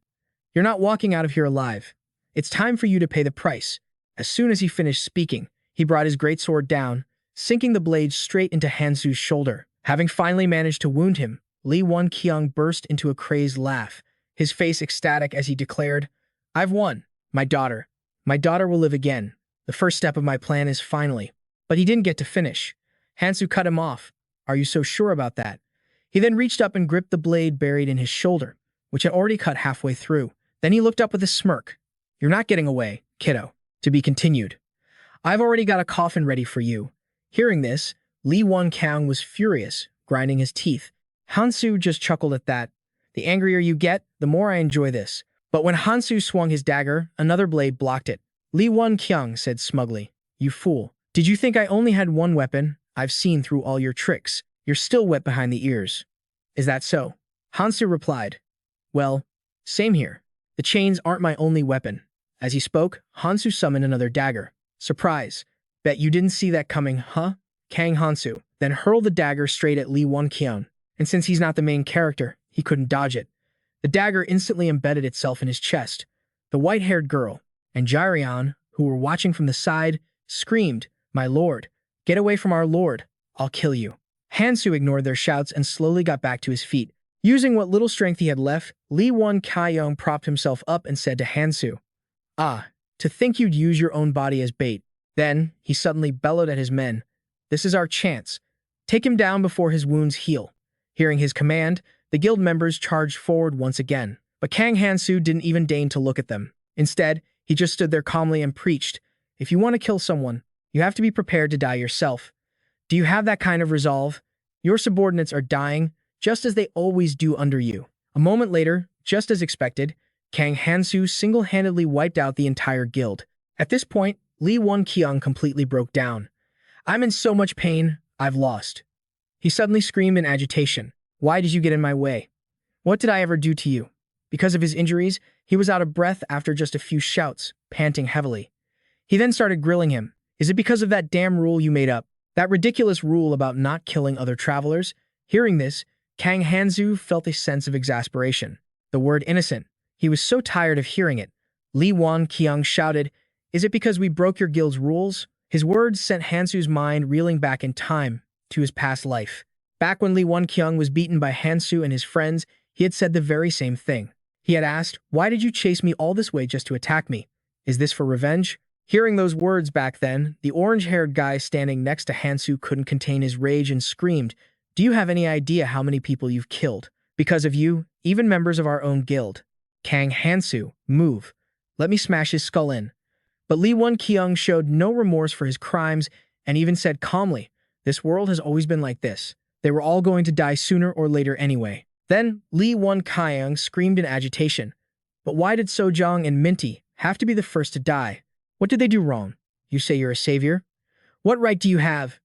Speaker 1: You're not walking out of here alive. It's time for you to pay the price." As soon as he finished speaking, he brought his greatsword down, sinking the blade straight into Hansu's shoulder. Having finally managed to wound him, Lee Won-kyung burst into a crazed laugh, his face ecstatic as he declared, "I've won. My daughter. My daughter will live again. The first step of my plan is finally—" But he didn't get to finish. Hansu cut him off. "Are you so sure about that?" He then reached up and gripped the blade buried in his shoulder, which had already cut halfway through. Then he looked up with a smirk. "You're not getting away, kiddo." To be continued. "I've already got a coffin ready for you." Hearing this, Lee Won-kyung was furious, grinding his teeth. Hansu just chuckled at that. "The angrier you get, the more I enjoy this." But when Hansu swung his dagger, another blade blocked it. Lee Won-kyung said smugly, "You fool. Did you think I only had one weapon? I've seen through all your tricks. You're still wet behind the ears." "Is that so?" Hansu replied. "Well, same here. The chains aren't my only weapon." As he spoke, Hansu summoned another dagger. "Surprise. Bet you didn't see that coming, huh?" Kang Hansu then hurled the dagger straight at Lee Won-kyung, and since he's not the main character, he couldn't dodge it. The dagger instantly embedded itself in his chest. The white-haired girl and Jirion, who were watching from the side, screamed, "My lord, get away from our lord. I'll kill you." Hansu ignored their shouts and slowly got back to his feet. Using what little strength he had left, Lee Won-kyung propped himself up and said to Hansu, "Ah, to think you'd use your own body as bait." Then, he suddenly bellowed at his men, "This is our chance. Take him down before his wounds heal." Hearing his command, the guild members charged forward once again. But Kang Hansu didn't even deign to look at them. Instead, he just stood there calmly and preached, "If you want to kill someone, you have to be prepared to die yourself. Do you have that kind of resolve? Your subordinates are dying, just as they always do under you." A moment later, just as expected, Kang Hansu single-handedly wiped out the entire guild. At this point, Lee Won-kyung completely broke down. "I'm in so much pain, I've lost." He suddenly screamed in agitation. "Why did you get in my way? What did I ever do to you?" Because of his injuries, he was out of breath after just a few shouts, panting heavily. He then started grilling him. "Is it because of that damn rule you made up? That ridiculous rule about not killing other travelers?" Hearing this, Kang Hansu felt a sense of exasperation. The word innocent. He was so tired of hearing it. Lee Won-kyung shouted, "Is it because we broke your guild's rules?" His words sent Hansu's mind reeling back in time to his past life. Back when Lee Won-kyung was beaten by Hansu and his friends, he had said the very same thing. He had asked, "Why did you chase me all this way just to attack me? Is this for revenge?" Hearing those words back then, the orange-haired guy standing next to Hansu couldn't contain his rage and screamed, "Do you have any idea how many people you've killed? Because of you, even members of our own guild." Kang Hansu, "Move. Let me smash his skull in." But Lee Won-kyung showed no remorse for his crimes and even said calmly, "This world has always been like this. They were all going to die sooner or later anyway." Then Lee Won-kyung screamed in agitation, "But why did Sojong and Minty have to be the first to die? What did they do wrong? You say you're a savior? What right do you have?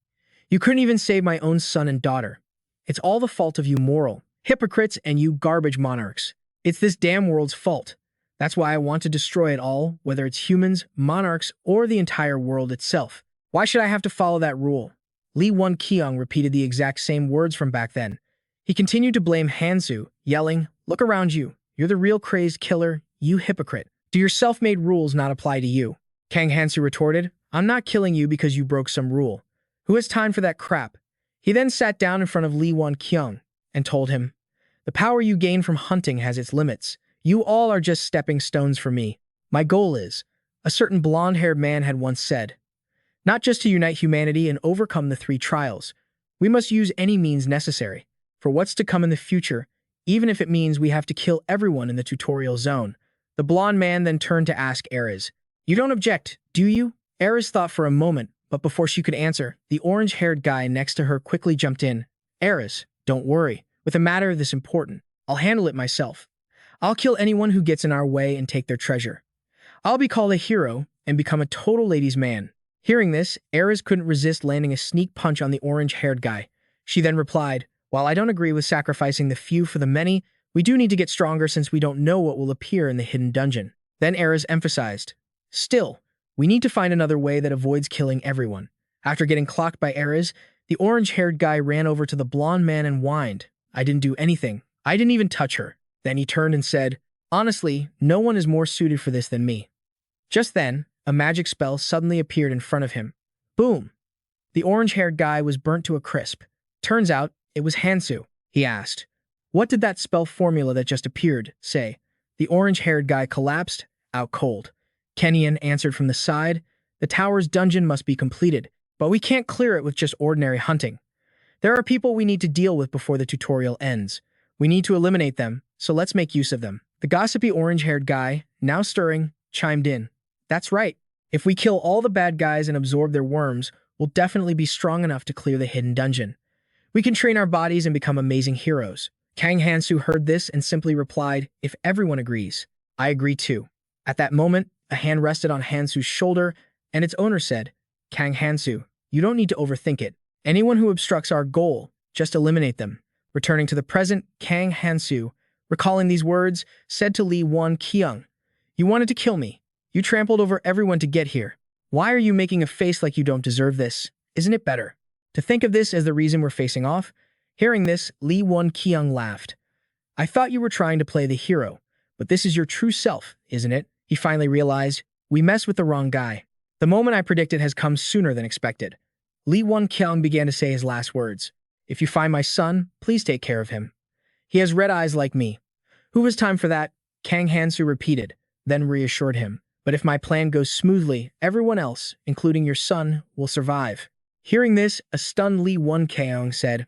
Speaker 1: You couldn't even save my own son and daughter. It's all the fault of you moral hypocrites and you garbage monarchs. It's this damn world's fault. That's why I want to destroy it all, whether it's humans, monarchs, or the entire world itself. Why should I have to follow that rule?" Lee Won-kyung repeated the exact same words from back then. He continued to blame Hansu, yelling, "Look around you. You're the real crazed killer, you hypocrite. Do your self-made rules not apply to you?" Kang Hansu retorted, "I'm not killing you because you broke some rule. Who has time for that crap?" He then sat down in front of Lee Won-kyung and told him, "The power you gain from hunting has its limits. You all are just stepping stones for me. My goal is," a certain blonde-haired man had once said, "not just to unite humanity and overcome the three trials. We must use any means necessary for what's to come in the future, even if it means we have to kill everyone in the tutorial zone." The blonde man then turned to ask Ares, "You don't object, do you?" Ares thought for a moment, but before she could answer, the orange-haired guy next to her quickly jumped in. "Ares, don't worry. With a matter this important, I'll handle it myself. I'll kill anyone who gets in our way and take their treasure. I'll be called a hero and become a total ladies' man." Hearing this, Ares couldn't resist landing a sneak punch on the orange-haired guy. She then replied, "While I don't agree with sacrificing the few for the many, we do need to get stronger since we don't know what will appear in the hidden dungeon." Then Ares emphasized, "Still, we need to find another way that avoids killing everyone." After getting clocked by Ares, the orange-haired guy ran over to the blonde man and whined, "I didn't do anything. I didn't even touch her." Then he turned and said, "Honestly, no one is more suited for this than me." Just then, a magic spell suddenly appeared in front of him. Boom! The orange-haired guy was burnt to a crisp. Turns out, it was Hansu. He asked, "What did that spell formula that just appeared say?" The orange-haired guy collapsed, out cold. Kenian answered from the side, "The tower's dungeon must be completed, but we can't clear it with just ordinary hunting. There are people we need to deal with before the tutorial ends. We need to eliminate them, so let's make use of them." The gossipy orange-haired guy, now stirring, chimed in. "That's right. If we kill all the bad guys and absorb their worms, we'll definitely be strong enough to clear the hidden dungeon. We can train our bodies and become amazing heroes." Kang Hansu heard this and simply replied, "If everyone agrees, I agree too." At that moment, a hand rested on Hansu's shoulder, and its owner said, "Kang Hansu, you don't need to overthink it. Anyone who obstructs our goal, just eliminate them." Returning to the present, Kang Hansu, recalling these words, said to Lee Won-kyung, "You wanted to kill me. You trampled over everyone to get here. Why are you making a face like you don't deserve this? Isn't it better to think of this as the reason we're facing off?" Hearing this, Lee Won-kyung laughed. "I thought you were trying to play the hero, but this is your true self, isn't it?" He finally realized, "We messed with the wrong guy. The moment I predicted has come sooner than expected." Lee Won-kyung began to say his last words. "If you find my son, please take care of him. He has red eyes like me." "Who has time for that?" Kang Hansu repeated, then reassured him. "But if my plan goes smoothly, everyone else, including your son, will survive." Hearing this, a stunned Lee Won-kyung said,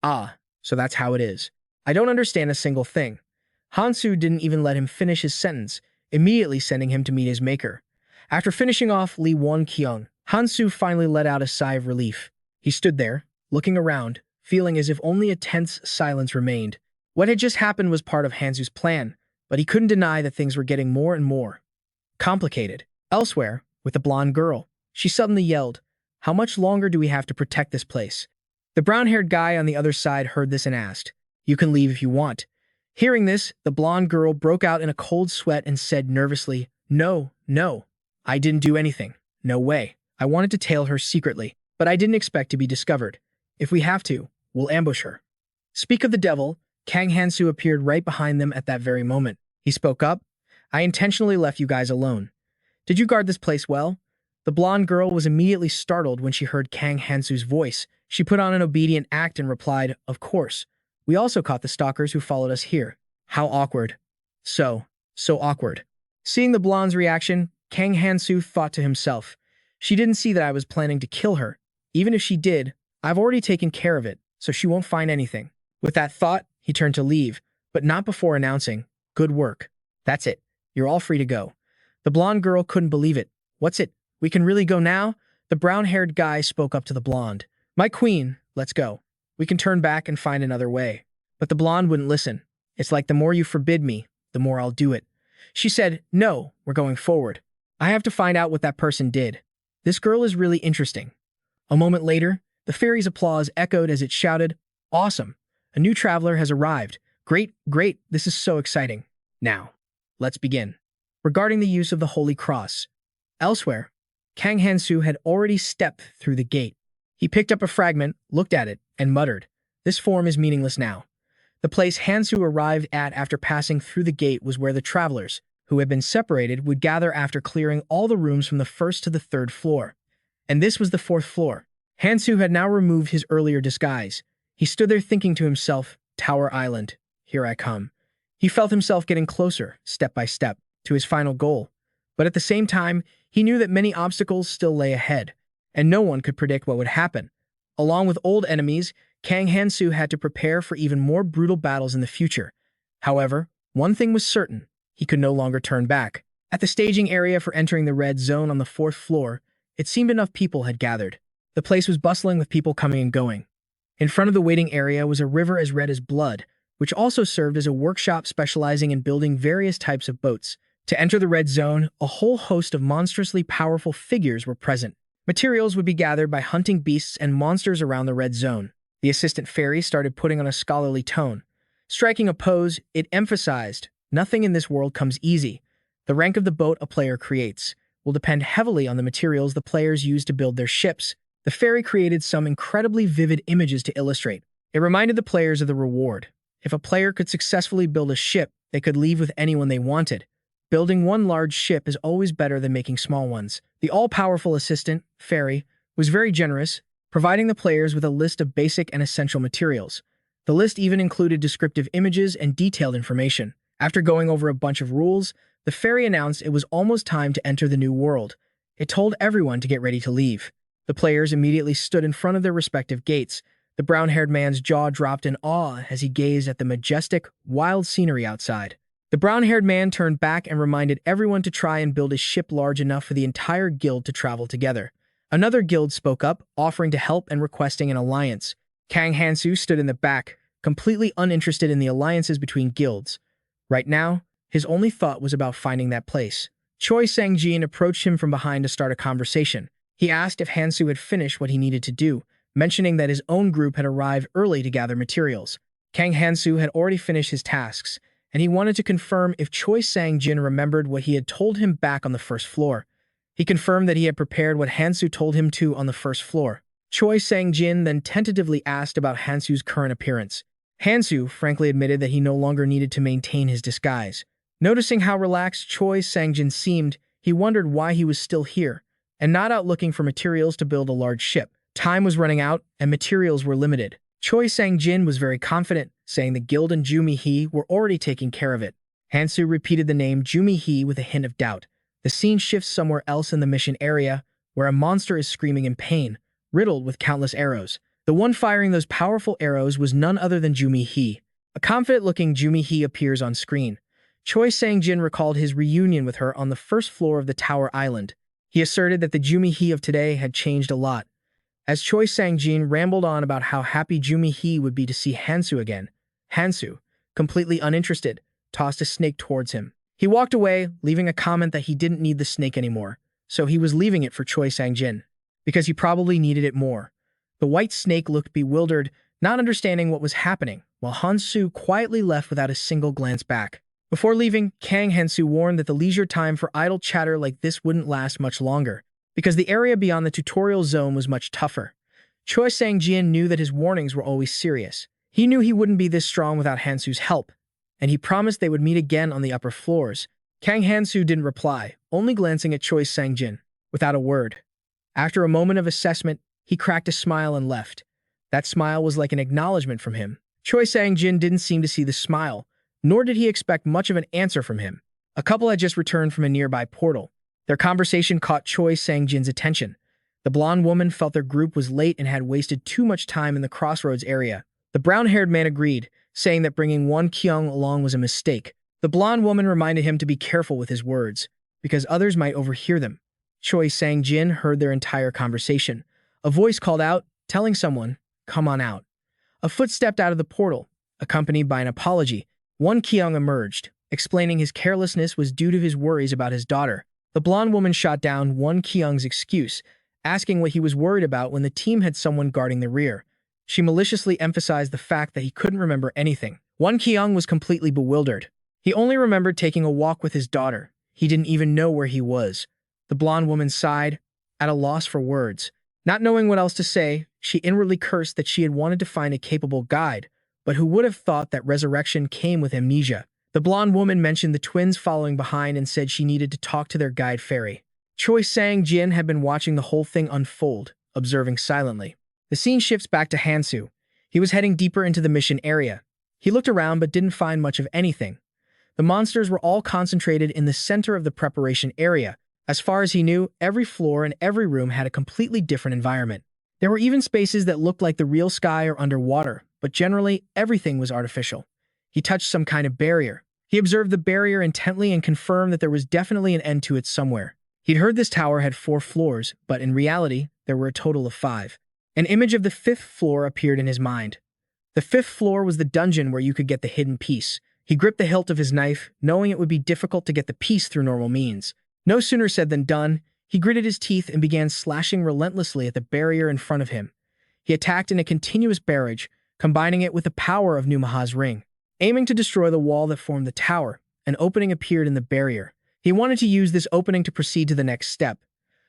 Speaker 1: "Ah, so that's how it is. I don't understand a single thing." Hansu didn't even let him finish his sentence, immediately sending him to meet his maker. After finishing off Lee Won-kyung, Hansu finally let out a sigh of relief. He stood there, looking around, feeling as if only a tense silence remained. What had just happened was part of Hansu's plan, but he couldn't deny that things were getting more and more complicated. Elsewhere, with the blonde girl, she suddenly yelled, "How much longer do we have to protect this place?" The brown-haired guy on the other side heard this and asked, "You can leave if you want." Hearing this, the blonde girl broke out in a cold sweat and said nervously, "No, no, I didn't do anything. No way. I wanted to tail her secretly, but I didn't expect to be discovered. If we have to, we'll ambush her." Speak of the devil, Kang Hansu appeared right behind them at that very moment. He spoke up, "I intentionally left you guys alone. Did you guard this place well?" The blonde girl was immediately startled when she heard Kang Hansu's voice. She put on an obedient act and replied, "Of course. We also caught the stalkers who followed us here." How awkward. So awkward. Seeing the blonde's reaction, Kang Hansu thought to himself, "She didn't see that I was planning to kill her. Even if she did, I've already taken care of it, so she won't find anything." With that thought, he turned to leave, but not before announcing, "Good work. That's it. You're all free to go." The blonde girl couldn't believe it. "What's it? We can really go now?" The brown-haired guy spoke up to the blonde. "My queen, let's go. We can turn back and find another way." But the blonde wouldn't listen. "It's like the more you forbid me, the more I'll do it." She said, "No, we're going forward. I have to find out what that person did. This girl is really interesting." A moment later, the fairy's applause echoed as it shouted, "Awesome! A new traveler has arrived. Great, great, this is so exciting. Now, let's begin." Regarding the use of the Holy Cross. Elsewhere, Kang Hansu had already stepped through the gate. He picked up a fragment, looked at it, and muttered, "This form is meaningless now." The place Hansu arrived at after passing through the gate was where the travelers, who had been separated, would gather after clearing all the rooms from the first to the third floor. And this was the fourth floor. Hansu had now removed his earlier disguise. He stood there thinking to himself, "Tower Island, here I come." He felt himself getting closer, step by step, to his final goal. But at the same time, he knew that many obstacles still lay ahead, and no one could predict what would happen. Along with old enemies, Kang Hansu had to prepare for even more brutal battles in the future. However, one thing was certain, he could no longer turn back. At the staging area for entering the red zone on the fourth floor, it seemed enough people had gathered. The place was bustling with people coming and going. In front of the waiting area was a river as red as blood, which also served as a workshop specializing in building various types of boats. To enter the red zone, a whole host of monstrously powerful figures were present. Materials would be gathered by hunting beasts and monsters around the red zone. The assistant fairy started putting on a scholarly tone. Striking a pose, it emphasized, "Nothing in this world comes easy. The rank of the boat a player creates will depend heavily on the materials the players use to build their ships." The fairy created some incredibly vivid images to illustrate. It reminded the players of the reward. If a player could successfully build a ship, they could leave with anyone they wanted. Building one large ship is always better than making small ones. The all-powerful assistant, Fairy, was very generous, providing the players with a list of basic and essential materials. The list even included descriptive images and detailed information. After going over a bunch of rules, the Fairy announced it was almost time to enter the new world. It told everyone to get ready to leave. The players immediately stood in front of their respective gates. The brown-haired man's jaw dropped in awe as he gazed at the majestic, wild scenery outside. The brown-haired man turned back and reminded everyone to try and build a ship large enough for the entire guild to travel together. Another guild spoke up, offering to help and requesting an alliance. Kang Hansu stood in the back, completely uninterested in the alliances between guilds. Right now, his only thought was about finding that place. Choi Sang-jin approached him from behind to start a conversation. He asked if Hansu had finished what he needed to do, mentioning that his own group had arrived early to gather materials. Kang Hansu had already finished his tasks, and he wanted to confirm if Choi Sang-jin remembered what he had told him back on the first floor. He confirmed that he had prepared what Hansu told him to on the first floor. Choi Sang-jin then tentatively asked about Hansu's current appearance. Hansu frankly admitted that he no longer needed to maintain his disguise. Noticing how relaxed Choi Sang-jin seemed, he wondered why he was still here, and not out looking for materials to build a large ship. Time was running out, and materials were limited. Choi Sang-jin was very confident, saying the guild and Jumi-hee were already taking care of it. Hansu repeated the name Jumi-hee with a hint of doubt. The scene shifts somewhere else in the mission area, where a monster is screaming in pain, riddled with countless arrows. The one firing those powerful arrows was none other than Jumi-hee. A confident-looking Jumi-hee appears on screen. Choi Sang-jin recalled his reunion with her on the first floor of the Tower Island. He asserted that the Jumi-hee of today had changed a lot. As Choi Sang-jin rambled on about how happy Jumi-hee would be to see Hansu again, Hansu, completely uninterested, tossed a snake towards him. He walked away, leaving a comment that he didn't need the snake anymore, so he was leaving it for Choi Sang-jin, because he probably needed it more. The white snake looked bewildered, not understanding what was happening, while Hansu quietly left without a single glance back. Before leaving, Kang Hansu warned that the leisure time for idle chatter like this wouldn't last much longer, because the area beyond the tutorial zone was much tougher. Choi Sang-jin knew that his warnings were always serious. He knew he wouldn't be this strong without Hansu's help, and he promised they would meet again on the upper floors. Kang Hansu didn't reply, only glancing at Choi Sang-jin, without a word. After a moment of assessment, he cracked a smile and left. That smile was like an acknowledgement from him. Choi Sang-jin didn't seem to see the smile, nor did he expect much of an answer from him. A couple had just returned from a nearby portal. Their conversation caught Choi Sang-jin's attention. The blonde woman felt their group was late and had wasted too much time in the crossroads area. The brown-haired man agreed, saying that bringing Won Kyung along was a mistake. The blonde woman reminded him to be careful with his words, because others might overhear them. Choi Sang-jin heard their entire conversation. A voice called out, telling someone, "Come on out." A foot stepped out of the portal, accompanied by an apology. Won Kyung emerged, explaining his carelessness was due to his worries about his daughter. The blonde woman shot down Won Kyung's excuse, asking what he was worried about when the team had someone guarding the rear. She maliciously emphasized the fact that he couldn't remember anything. Won Kyung was completely bewildered. He only remembered taking a walk with his daughter. He didn't even know where he was. The blonde woman sighed, at a loss for words. Not knowing what else to say, she inwardly cursed that she had wanted to find a capable guide, but who would have thought that resurrection came with amnesia? The blonde woman mentioned the twins following behind and said she needed to talk to their guide Fairy. Choi Sang-jin had been watching the whole thing unfold, observing silently. The scene shifts back to Hansu. He was heading deeper into the mission area. He looked around but didn't find much of anything. The monsters were all concentrated in the center of the preparation area. As far as he knew, every floor and every room had a completely different environment. There were even spaces that looked like the real sky or underwater, but generally, everything was artificial. He touched some kind of barrier. He observed the barrier intently and confirmed that there was definitely an end to it somewhere. He'd heard this tower had 4 floors, but in reality, there were a total of 5. An image of the 5th floor appeared in his mind. The 5th floor was the dungeon where you could get the hidden piece. He gripped the hilt of his knife, knowing it would be difficult to get the piece through normal means. No sooner said than done. He gritted his teeth and began slashing relentlessly at the barrier in front of him. He attacked in a continuous barrage, combining it with the power of Numaha's ring. Aiming to destroy the wall that formed the tower, an opening appeared in the barrier. He wanted to use this opening to proceed to the next step.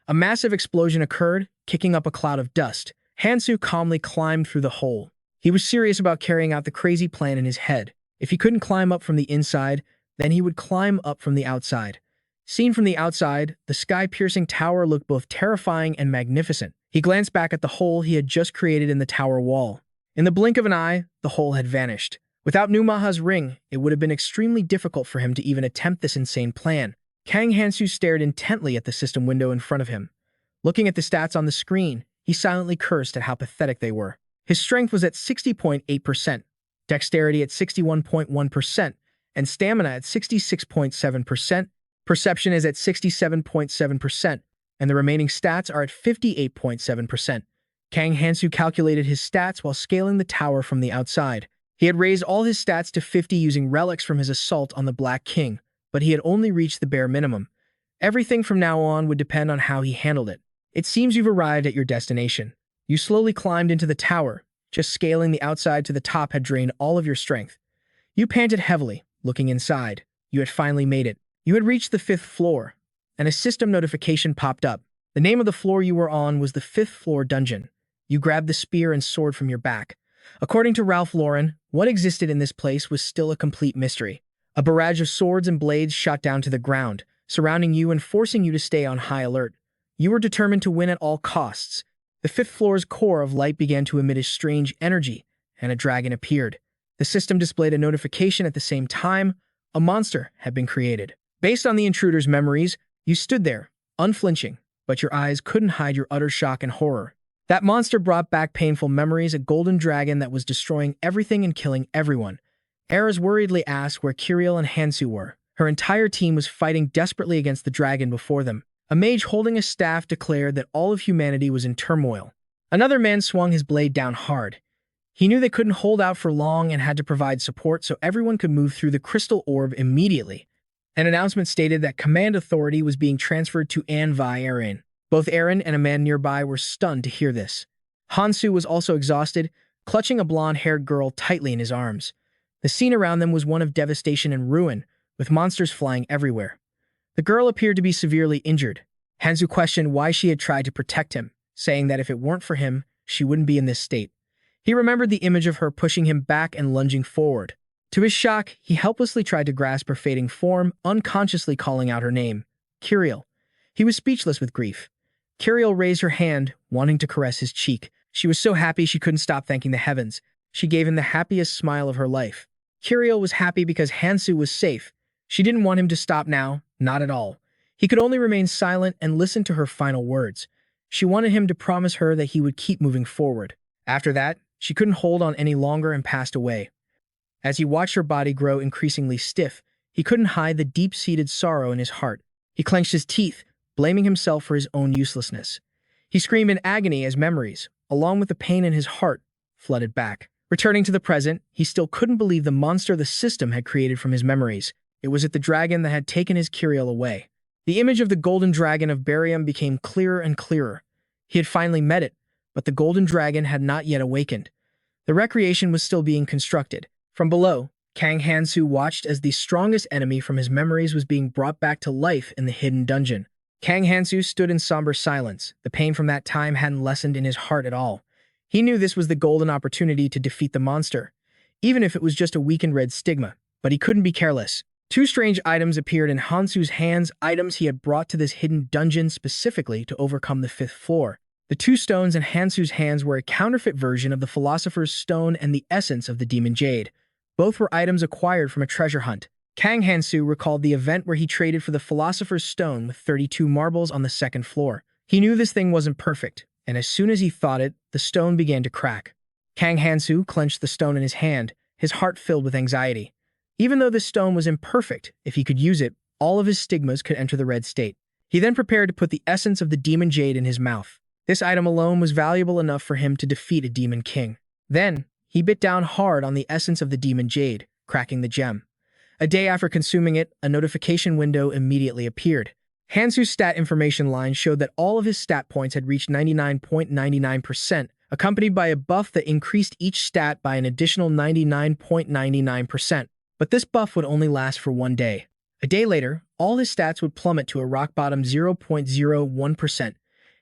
Speaker 1: A massive explosion occurred, kicking up a cloud of dust. Hansu calmly climbed through the hole. He was serious about carrying out the crazy plan in his head. If he couldn't climb up from the inside, Then he would climb up from the outside. Seen from the outside, the sky-piercing tower looked both terrifying and magnificent. He glanced back at the hole he had just created in the tower wall. In the blink of an eye, the hole had vanished. Without Numaha's ring, it would have been extremely difficult for him to even attempt this insane plan. Kang Hansu stared intently at the system window in front of him. Looking at the stats on the screen, he silently cursed at how pathetic they were. His strength was at 60.8%, dexterity at 61.1%, and stamina at 66.7%. Perception is at 67.7%, and the remaining stats are at 58.7%. Kang Hansu calculated his stats while scaling the tower from the outside. He had raised all his stats to 50 using relics from his assault on the Black King, but he had only reached the bare minimum. Everything from now on would depend on how he handled it. It seems you've arrived at your destination. You slowly climbed into the tower. Just scaling the outside to the top had drained all of your strength. You panted heavily, looking inside. You had finally made it. You had reached the 5th floor, and a system notification popped up. The name of the floor you were on was the 5th floor dungeon. You grabbed the spear and sword from your back. According to Ralph Lauren, what existed in this place was still a complete mystery. A barrage of swords and blades shot down to the ground, surrounding you and forcing you to stay on high alert. You were determined to win at all costs. The 5th floor's core of light began to emit a strange energy, and a dragon appeared. The system displayed a notification at the same time. A monster had been created. Based on the intruder's memories, you stood there, unflinching, but your eyes couldn't hide your utter shock and horror. That monster brought back painful memories, a golden dragon that was destroying everything and killing everyone. Eris worriedly asked where Kiriel and Hansu were. Her entire team was fighting desperately against the dragon before them. A mage holding a staff declared that all of humanity was in turmoil. Another man swung his blade down hard. He knew they couldn't hold out for long and had to provide support so everyone could move through the crystal orb immediately. An announcement stated that command authority was being transferred to Anvi Aaron. Both Aaron and a man nearby were stunned to hear this. Hansu was also exhausted, clutching a blonde-haired girl tightly in his arms. The scene around them was one of devastation and ruin, with monsters flying everywhere. The girl appeared to be severely injured. Hansu questioned why she had tried to protect him, saying that if it weren't for him, she wouldn't be in this state. He remembered the image of her pushing him back and lunging forward. To his shock, he helplessly tried to grasp her fading form, unconsciously calling out her name, Kiriel. He was speechless with grief. Kiriel raised her hand, wanting to caress his cheek. She was so happy she couldn't stop thanking the heavens. She gave him the happiest smile of her life. Kiriel was happy because Hansu was safe. She didn't want him to stop now, not at all. He could only remain silent and listen to her final words. She wanted him to promise her that he would keep moving forward. After that, she couldn't hold on any longer and passed away. As he watched her body grow increasingly stiff, he couldn't hide the deep-seated sorrow in his heart. He clenched his teeth, blaming himself for his own uselessness. He screamed in agony as memories, along with the pain in his heart, flooded back. Returning to the present, he still couldn't believe the monster the system had created from his memories. It was the dragon that had taken his Kiriel away. The image of the golden dragon of Barium became clearer and clearer. He had finally met it, but the golden dragon had not yet awakened. The recreation was still being constructed. From below, Kang Hansu watched as the strongest enemy from his memories was being brought back to life in the hidden dungeon. Kang Hansu stood in somber silence. The pain from that time hadn't lessened in his heart at all. He knew this was the golden opportunity to defeat the monster, even if it was just a weakened red stigma, but he couldn't be careless. Two strange items appeared in Hansu's hands, items he had brought to this hidden dungeon specifically to overcome the 5th floor. The two stones in Hansu's hands were a counterfeit version of the Philosopher's Stone and the essence of the Demon Jade. Both were items acquired from a treasure hunt. Kang Hansu recalled the event where he traded for the Philosopher's Stone with 32 marbles on the 2nd floor. He knew this thing wasn't perfect, and as soon as he thought it, the stone began to crack. Kang Hansu clenched the stone in his hand, his heart filled with anxiety. Even though the stone was imperfect, if he could use it, all of his stigmas could enter the red state. He then prepared to put the essence of the Demon Jade in his mouth. This item alone was valuable enough for him to defeat a Demon King. Then, he bit down hard on the essence of the Demon Jade, cracking the gem. A day after consuming it, a notification window immediately appeared. Hansu's stat information line showed that all of his stat points had reached 99.99%, accompanied by a buff that increased each stat by an additional 99.99%. But this buff would only last for one day. A day later, all his stats would plummet to a rock-bottom 0.01%.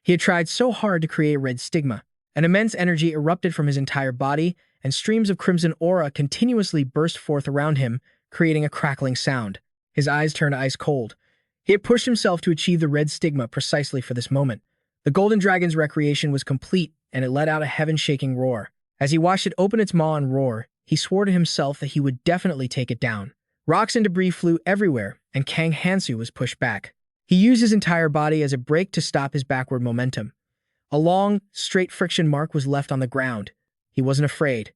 Speaker 1: He had tried so hard to create a red stigma. An immense energy erupted from his entire body, and streams of crimson aura continuously burst forth around him, creating a crackling sound. His eyes turned ice cold. He had pushed himself to achieve the red stigma precisely for this moment. The golden dragon's recreation was complete, and it let out a heaven-shaking roar. As he watched it open its maw and roar, he swore to himself that he would definitely take it down. Rocks and debris flew everywhere, and Kang Hansu was pushed back. He used his entire body as a brake to stop his backward momentum. A long, straight friction mark was left on the ground. He wasn't afraid.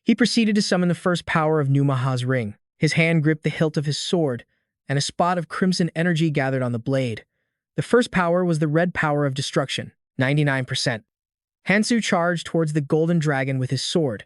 Speaker 1: He proceeded to summon the first power of Numaha's ring. His hand gripped the hilt of his sword, and a spot of crimson energy gathered on the blade. The first power was the red power of destruction, 99%. Hansu charged towards the golden dragon with his sword.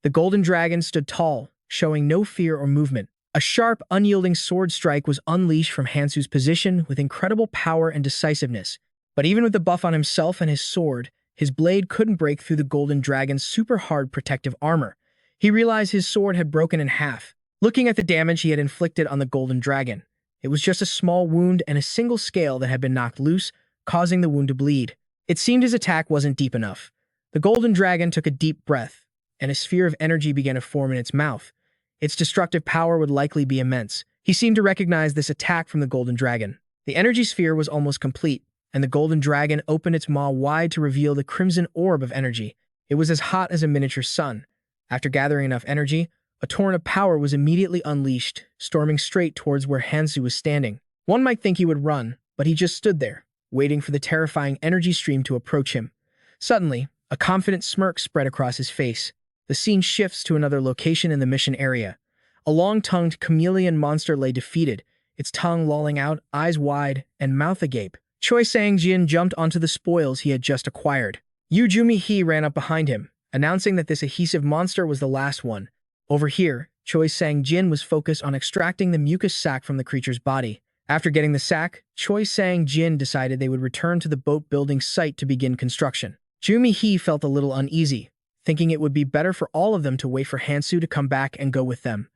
Speaker 1: The golden dragon stood tall, showing no fear or movement. A sharp, unyielding sword strike was unleashed from Hansu's position with incredible power and decisiveness. But even with the buff on himself and his sword, his blade couldn't break through the golden dragon's super hard protective armor. He realized his sword had broken in half. Looking at the damage he had inflicted on the golden dragon, it was just a small wound and a single scale that had been knocked loose, causing the wound to bleed. It seemed his attack wasn't deep enough. The golden dragon took a deep breath, and a sphere of energy began to form in its mouth. Its destructive power would likely be immense. He seemed to recognize this attack from the golden dragon. The energy sphere was almost complete, and the golden dragon opened its maw wide to reveal the crimson orb of energy. It was as hot as a miniature sun. After gathering enough energy, a torrent of power was immediately unleashed, storming straight towards where Hansu was standing. One might think he would run, but he just stood there, waiting for the terrifying energy stream to approach him. Suddenly, a confident smirk spread across his face. The scene shifts to another location in the mission area. A long-tongued chameleon monster lay defeated, its tongue lolling out, eyes wide, and mouth agape. Choi Sang-jin jumped onto the spoils he had just acquired. Yu Jumi-hee ran up behind him, announcing that this adhesive monster was the last one. Over here, Choi Sang-jin was focused on extracting the mucus sac from the creature's body. After getting the sac, Choi Sang-jin decided they would return to the boat-building site to begin construction. Jumi-hee felt a little uneasy, thinking it would be better for all of them to wait for Hansu to come back and go with them.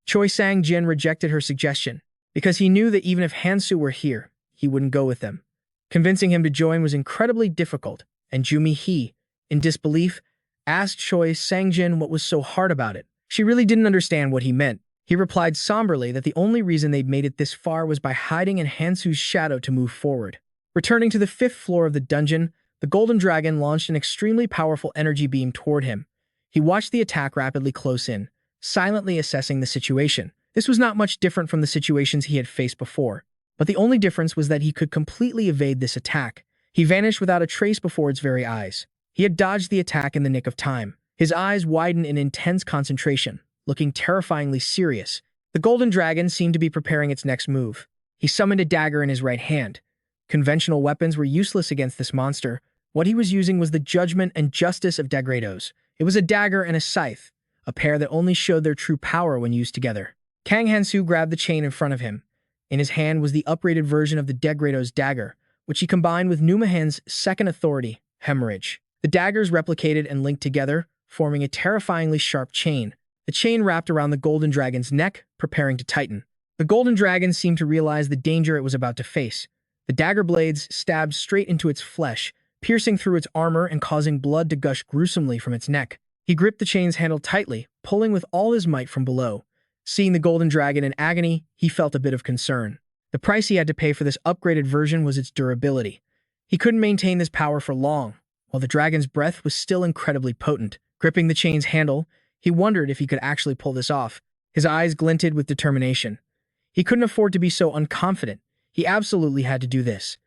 Speaker 1: Choi Sang-jin rejected her suggestion, because he knew that even if Hansu were here, he wouldn't go with them. Convincing him to join was incredibly difficult, and Jumi-hee, in disbelief, asked Choi Sang-jin what was so hard about it. She really didn't understand what he meant. He replied somberly that the only reason they'd made it this far was by hiding in Hansu's shadow to move forward. Returning to the 5th floor of the dungeon, the golden dragon launched an extremely powerful energy beam toward him. He watched the attack rapidly close in, silently assessing the situation. This was not much different from the situations he had faced before, but the only difference was that he could completely evade this attack. He vanished without a trace before its very eyes. He had dodged the attack in the nick of time. His eyes widened in intense concentration, looking terrifyingly serious. The golden dragon seemed to be preparing its next move. He summoned a dagger in his right hand. Conventional weapons were useless against this monster. What he was using was the judgment and justice of Degrados. It was a dagger and a scythe, a pair that only showed their true power when used together. Kang Hansu grabbed the chain in front of him. In his hand was the upgraded version of the Degrados dagger, which he combined with Numahan's second authority, hemorrhage. The daggers replicated and linked together, forming a terrifyingly sharp chain. The chain wrapped around the golden dragon's neck, preparing to tighten. The golden dragon seemed to realize the danger it was about to face. The dagger blades stabbed straight into its flesh, piercing through its armor and causing blood to gush gruesomely from its neck. He gripped the chain's handle tightly, pulling with all his might from below. Seeing the golden dragon in agony, he felt a bit of concern. The price he had to pay for this upgraded version was its durability. He couldn't maintain this power for long, while the dragon's breath was still incredibly potent. Gripping the chain's handle, he wondered if he could actually pull this off. His eyes glinted with determination. He couldn't afford to be so unconfident. He absolutely had to do this.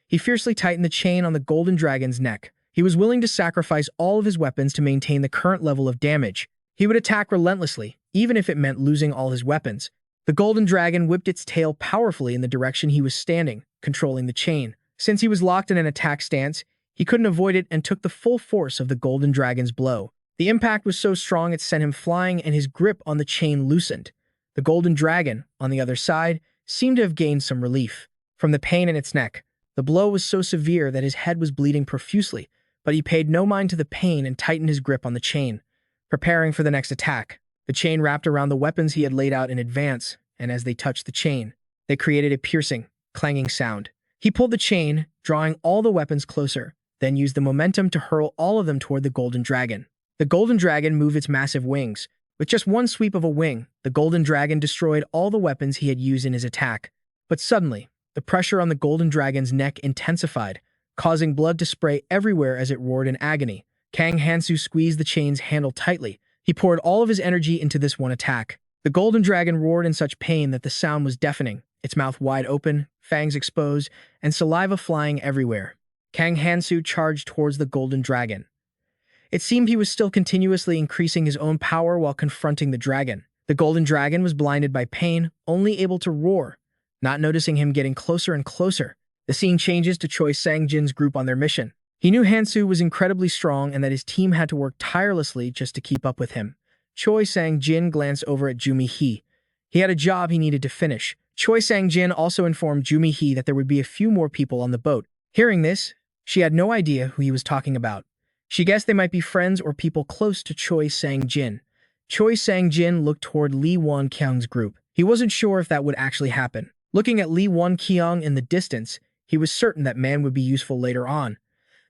Speaker 1: He fiercely tightened the chain on the golden dragon's neck. He was willing to sacrifice all of his weapons to maintain the current level of damage. He would attack relentlessly, even if it meant losing all his weapons. The golden dragon whipped its tail powerfully in the direction he was standing, controlling the chain. Since he was locked in an attack stance, he couldn't avoid it and took the full force of the golden dragon's blow. The impact was so strong it sent him flying and his grip on the chain loosened. The golden dragon, on the other side, seemed to have gained some relief from the pain in its neck. The blow was so severe that his head was bleeding profusely, but he paid no mind to the pain and tightened his grip on the chain, preparing for the next attack. The chain wrapped around the weapons he had laid out in advance, and as they touched the chain, they created a piercing, clanging sound. He pulled the chain, drawing all the weapons closer, then used the momentum to hurl all of them toward the golden dragon. The golden dragon moved its massive wings, With just one sweep of a wing, the golden dragon destroyed all the weapons he had used in his attack. But suddenly, the pressure on the golden dragon's neck intensified, causing blood to spray everywhere as it roared in agony. Kang Hansu squeezed the chain's handle tightly. He poured all of his energy into this one attack. The golden dragon roared in such pain that the sound was deafening, its mouth wide open, fangs exposed, and saliva flying everywhere. Kang Hansu charged towards the golden dragon. It seemed he was still continuously increasing his own power while confronting the dragon. The golden dragon was blinded by pain, only able to roar, not noticing him getting closer and closer. The scene changes to Choi Sang-jin's group on their mission. He knew Hansu was incredibly strong and that his team had to work tirelessly just to keep up with him. Choi Sang-jin glanced over at Jumi Hee. He had a job he needed to finish. Choi Sang-jin also informed Jumi Hee that there would be a few more people on the boat. Hearing this, she had no idea who he was talking about. She guessed they might be friends or people close to Choi Sang-jin. Choi Sang-jin looked toward Lee Won-kyung's group. He wasn't sure if that would actually happen. Looking at Lee Won-kyung in the distance, he was certain that man would be useful later on.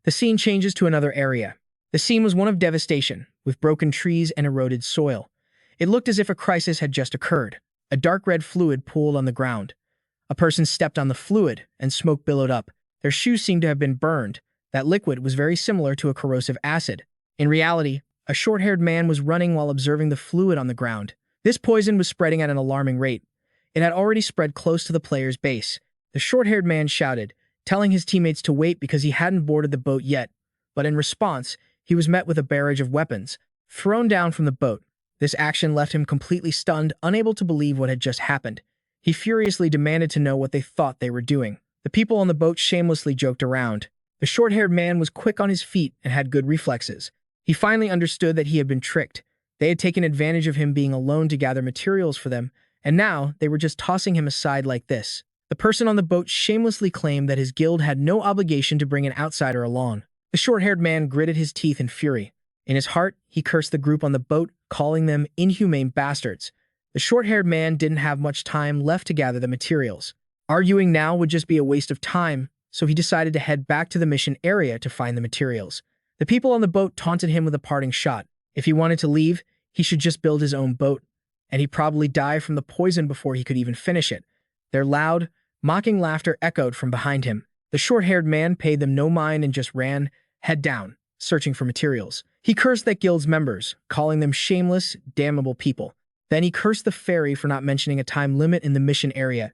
Speaker 1: The scene changes to another area. The scene was one of devastation, with broken trees and eroded soil. It looked as if a crisis had just occurred. A dark red fluid pooled on the ground. A person stepped on the fluid, and smoke billowed up. Their shoes seemed to have been burned. That liquid was very similar to a corrosive acid. In reality, a short-haired man was running while observing the fluid on the ground. This poison was spreading at an alarming rate. It had already spread close to the player's base. The short-haired man shouted, telling his teammates to wait because he hadn't boarded the boat yet. But in response, he was met with a barrage of weapons, thrown down from the boat. This action left him completely stunned, unable to believe what had just happened. He furiously demanded to know what they thought they were doing. The people on the boat shamelessly joked around. The short-haired man was quick on his feet and had good reflexes. He finally understood that he had been tricked. They had taken advantage of him being alone to gather materials for them, and now they were just tossing him aside like this. The person on the boat shamelessly claimed that his guild had no obligation to bring an outsider along. The short-haired man gritted his teeth in fury. In his heart, he cursed the group on the boat, calling them inhumane bastards. The short-haired man didn't have much time left to gather the materials. Arguing now would just be a waste of time, so he decided to head back to the mission area to find the materials. The people on the boat taunted him with a parting shot. If he wanted to leave, he should just build his own boat, and he'd probably die from the poison before he could even finish it. Their loud, mocking laughter echoed from behind him. The short-haired man paid them no mind and just ran, head down, searching for materials. He cursed that guild's members, calling them shameless, damnable people. Then he cursed the fairy for not mentioning a time limit in the mission area.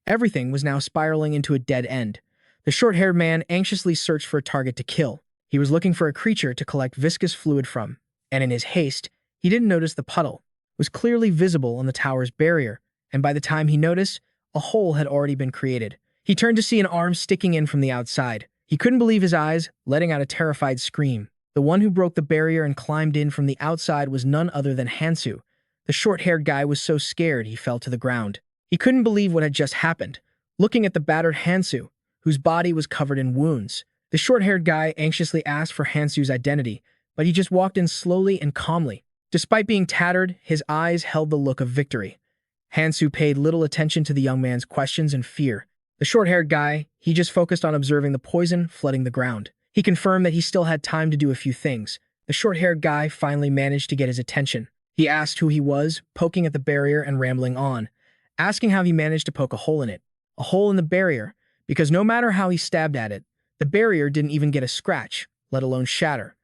Speaker 1: Everything was now spiraling into a dead end. The short-haired man anxiously searched for a target to kill. He was looking for a creature to collect viscous fluid from, and in his haste, he didn't notice the puddle. It was clearly visible on the tower's barrier, and by the time he noticed, a hole had already been created. He turned to see an arm sticking in from the outside. He couldn't believe his eyes, letting out a terrified scream. The one who broke the barrier and climbed in from the outside was none other than Hansu. The short-haired guy was so scared he fell to the ground. He couldn't believe what had just happened. Looking at the battered Hansu, whose body was covered in wounds, the short-haired guy anxiously asked for Hansu's identity, but he just walked in slowly and calmly. Despite being tattered, his eyes held the look of victory. Hansu paid little attention to the young man's questions and fear. The short-haired guy, he just focused on observing the poison flooding the ground. He confirmed that he still had time to do a few things. The short-haired guy finally managed to get his attention. He asked who he was, poking at the barrier and rambling on, asking how he managed to poke a hole in it. A hole in the barrier, because no matter how he stabbed at it, the barrier didn't even get a scratch, let alone shatter.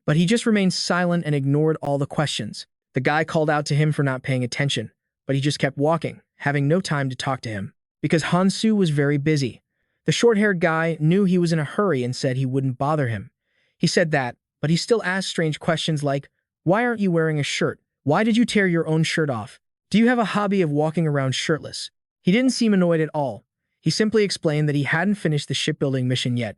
Speaker 1: But he just remained silent and ignored all the questions. The guy called out to him for not paying attention, but he just kept walking, having no time to talk to him, because Hansu was very busy. The short-haired guy knew he was in a hurry and said he wouldn't bother him. He said that, but he still asked strange questions like, "Why aren't you wearing a shirt? Why did you tear your own shirt off? Do you have a hobby of walking around shirtless?" He didn't seem annoyed at all. He simply explained that he hadn't finished the shipbuilding mission yet,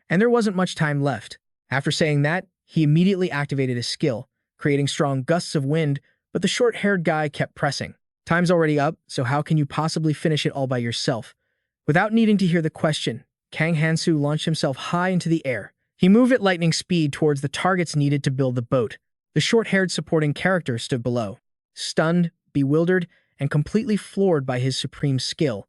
Speaker 1: and there wasn't much time left. After saying that, he immediately activated his skill, creating strong gusts of wind, but the short-haired guy kept pressing. "Time's already up, so how can you possibly finish it all by yourself?" Without needing to hear the question, Kang Hansu launched himself high into the air. He moved at lightning speed towards the targets needed to build the boat. The short-haired supporting character stood below, stunned, bewildered, and completely floored by his supreme skill.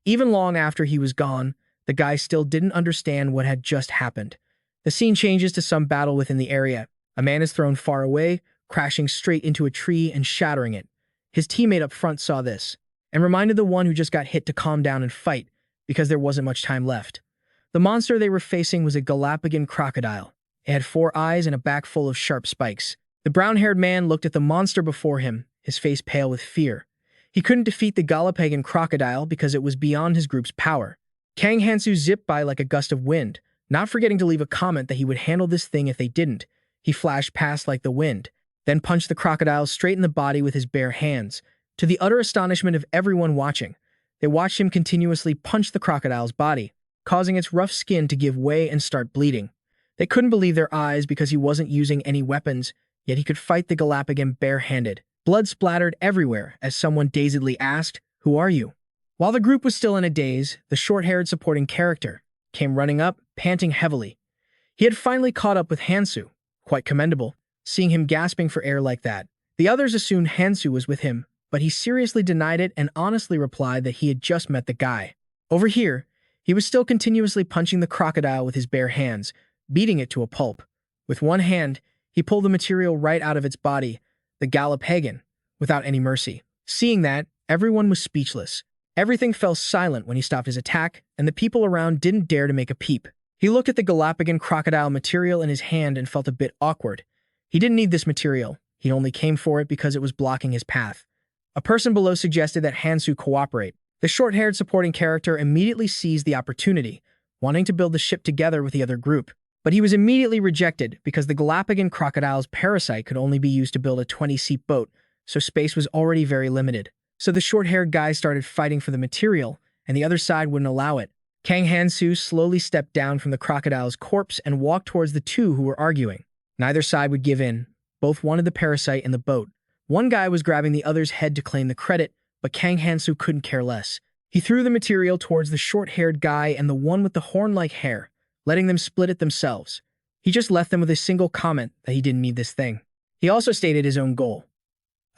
Speaker 1: Even long after he was gone, the guy still didn't understand what had just happened. The scene changes to some battle within the area. A man is thrown far away, crashing straight into a tree and shattering it. His teammate up front saw this, and reminded the one who just got hit to calm down and fight, because there wasn't much time left. The monster they were facing was a Galapagos crocodile. It had 4 eyes and a back full of sharp spikes. The brown-haired man looked at the monster before him, his face pale with fear. He couldn't defeat the Galapagos crocodile because it was beyond his group's power. Kang Hansu zipped by like a gust of wind, not forgetting to leave a comment that he would handle this thing if they didn't. He flashed past like the wind, then punched the crocodile straight in the body with his bare hands. To the utter astonishment of everyone watching, they watched him continuously punch the crocodile's body, causing its rough skin to give way and start bleeding. They couldn't believe their eyes because he wasn't using any weapons, yet he could fight the Galapagos bare-handed. Blood splattered everywhere as someone dazedly asked, "Who are you?" While the group was still in a daze, the short-haired supporting character came running up, panting heavily. He had finally caught up with Hansu, quite commendable, seeing him gasping for air like that. The others assumed Hansu was with him, but he seriously denied it and honestly replied that he had just met the guy. Over here, he was still continuously punching the crocodile with his bare hands, beating it to a pulp. With one hand, he pulled the material right out of its body, the Galapagos, without any mercy. Seeing that, everyone was speechless. Everything fell silent when he stopped his attack, and the people around didn't dare to make a peep. He looked at the Galapagos crocodile material in his hand and felt a bit awkward. He didn't need this material. He only came for it because it was blocking his path. A person below suggested that Hansu cooperate. The short-haired supporting character immediately seized the opportunity, wanting to build the ship together with the other group. But he was immediately rejected because the Galapagos crocodile's parasite could only be used to build a 20-seat boat, so space was already very limited. So the short-haired guy started fighting for the material, and the other side wouldn't allow it. Kang Hansu slowly stepped down from the crocodile's corpse and walked towards the two who were arguing. Neither side would give in. Both wanted the parasite in the boat. One guy was grabbing the other's head to claim the credit, but Kang Hansu couldn't care less. He threw the material towards the short-haired guy and the one with the horn-like hair, letting them split it themselves. He just left them with a single comment that he didn't need this thing. He also stated his own goal: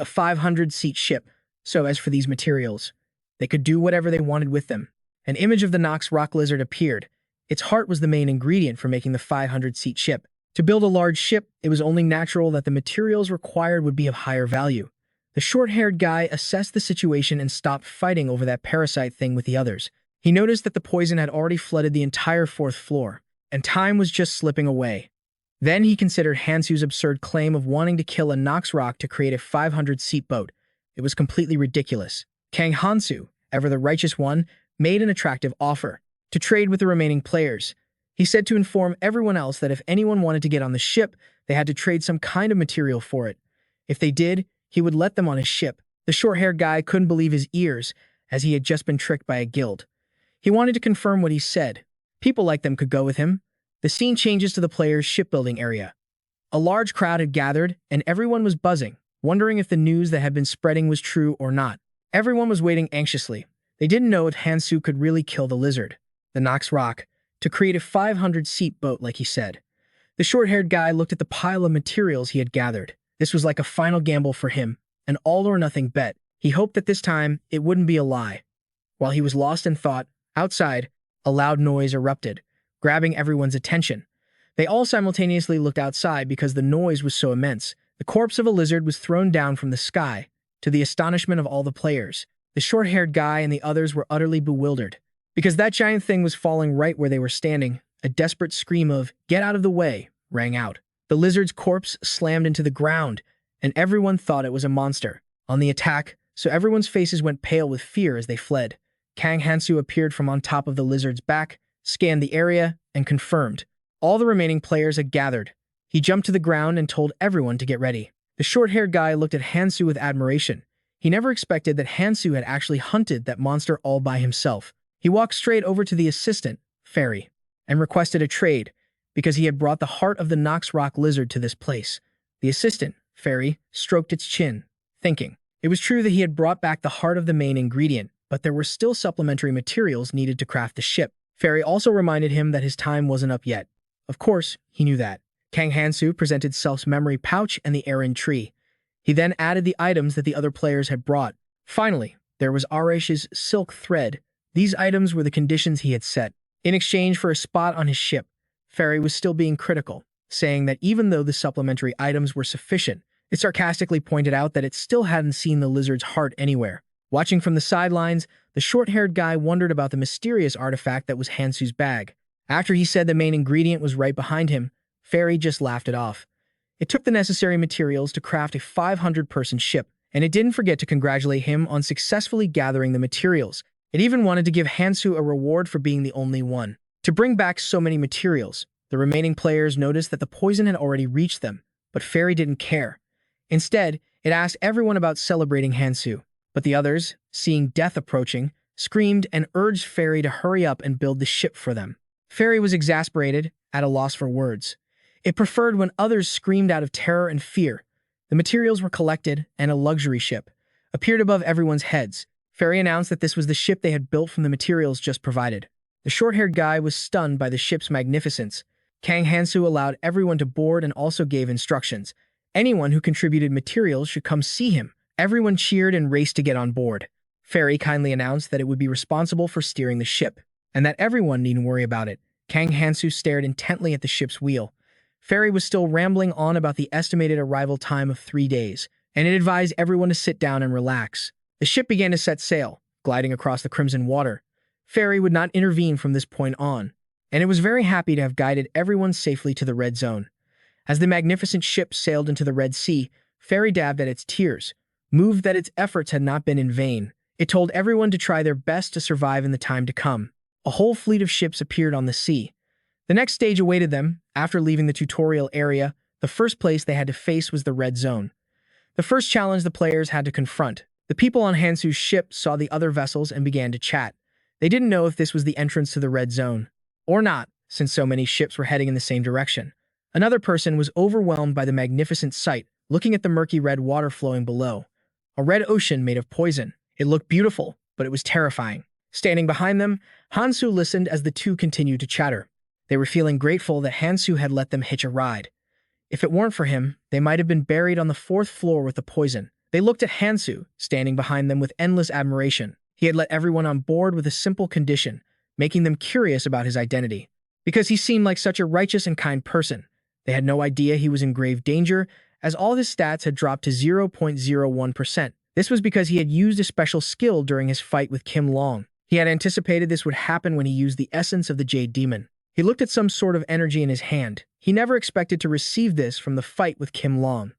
Speaker 1: a 500-seat ship. So as for these materials, they could do whatever they wanted with them. An image of the Nox rock lizard appeared. Its heart was the main ingredient for making the 500-seat ship. To build a large ship, it was only natural that the materials required would be of higher value. The short-haired guy assessed the situation and stopped fighting over that parasite thing with the others. He noticed that the poison had already flooded the entire 4th floor, and time was just slipping away. Then he considered Hansu's absurd claim of wanting to kill a Nox rock to create a 500-seat boat. It was completely ridiculous. Kang Hansu, ever the righteous one, made an attractive offer to trade with the remaining players. He said to inform everyone else that if anyone wanted to get on the ship, they had to trade some kind of material for it. If they did, he would let them on his ship. The short-haired guy couldn't believe his ears, as he had just been tricked by a guild. He wanted to confirm what he said. People like them could go with him. The scene changes to the players' shipbuilding area. A large crowd had gathered, and everyone was buzzing, wondering if the news that had been spreading was true or not. Everyone was waiting anxiously. They didn't know if Hansu could really kill the lizard, the Nox rock, to create a 500-seat boat like he said. The short-haired guy looked at the pile of materials he had gathered. This was like a final gamble for him, an all-or-nothing bet. He hoped that this time it wouldn't be a lie. While he was lost in thought, outside, a loud noise erupted, grabbing everyone's attention. They all simultaneously looked outside because the noise was so immense. The corpse of a lizard was thrown down from the sky, to the astonishment of all the players. The short-haired guy and the others were utterly bewildered. Because that giant thing was falling right where they were standing, a desperate scream of, "Get out of the way," rang out. The lizard's corpse slammed into the ground, and everyone thought it was a monster on the attack, so everyone's faces went pale with fear as they fled. Kang Hansu appeared from on top of the lizard's back, scanned the area, and confirmed. All the remaining players had gathered. He jumped to the ground and told everyone to get ready. The short-haired guy looked at Hansu with admiration. He never expected that Hansu had actually hunted that monster all by himself. He walked straight over to the assistant, Fairy, and requested a trade, because he had brought the heart of the Nox rock lizard to this place. The assistant, Fairy, stroked its chin, thinking. It was true that he had brought back the heart of the main ingredient, but there were still supplementary materials needed to craft the ship. Fairy also reminded him that his time wasn't up yet. Of course, he knew that. Kang Hansu presented Self's memory pouch and the errand tree. He then added the items that the other players had brought. Finally, there was Aresh's silk thread. These items were the conditions he had set. In exchange for a spot on his ship, Fairy was still being critical, saying that even though the supplementary items were sufficient, It sarcastically pointed out that it still hadn't seen the lizard's heart anywhere. Watching from the sidelines, the short-haired guy wondered about the mysterious artifact that was Hansu's bag. After he said the main ingredient was right behind him, Fairy just laughed it off. It took the necessary materials to craft a 500-person ship, and it didn't forget to congratulate him on successfully gathering the materials. It even wanted to give Hansu a reward for being the only one to bring back so many materials. The remaining players noticed that the poison had already reached them, but Fairy didn't care. Instead, it asked everyone about celebrating Hansu. But the others, seeing death approaching, screamed and urged Fairy to hurry up and build the ship for them. Fairy was exasperated, at a loss for words. It preferred when others screamed out of terror and fear. The materials were collected, and a luxury ship appeared above everyone's heads. Fairy announced that this was the ship they had built from the materials just provided. The short-haired guy was stunned by the ship's magnificence. Kang Hansu allowed everyone to board and also gave instructions. Anyone who contributed materials should come see him. Everyone cheered and raced to get on board. Fairy kindly announced that it would be responsible for steering the ship, and that everyone needn't worry about it. Kang Hansu stared intently at the ship's wheel. Fairy was still rambling on about the estimated arrival time of 3 days, and it advised everyone to sit down and relax. The ship began to set sail, gliding across the crimson water. Fairy would not intervene from this point on, and it was very happy to have guided everyone safely to the red zone. As the magnificent ship sailed into the Red Sea, Fairy dabbed at its tears, moved that its efforts had not been in vain. It told everyone to try their best to survive in the time to come. A whole fleet of ships appeared on the sea. The next stage awaited them. After leaving the tutorial area, the first place they had to face was the red zone. The first challenge the players had to confront. The people on Hansu's ship saw the other vessels and began to chat. They didn't know if this was the entrance to the red zone or not, since so many ships were heading in the same direction. Another person was overwhelmed by the magnificent sight, looking at the murky red water flowing below. A red ocean made of poison. It looked beautiful, but it was terrifying. Standing behind them, Hansu listened as the two continued to chatter. They were feeling grateful that Hansu had let them hitch a ride. If it weren't for him, they might have been buried on the 4th floor with the poison. They looked at Hansu, standing behind them with endless admiration. He had let everyone on board with a simple condition, making them curious about his identity. Because he seemed like such a righteous and kind person, they had no idea he was in grave danger, as all his stats had dropped to 0.01%. This was because he had used a special skill during his fight with Kim Long. He had anticipated this would happen when he used the essence of the Jade Demon. He looked at some sort of energy in his hand. He never expected to receive this from the fight with Kim Long.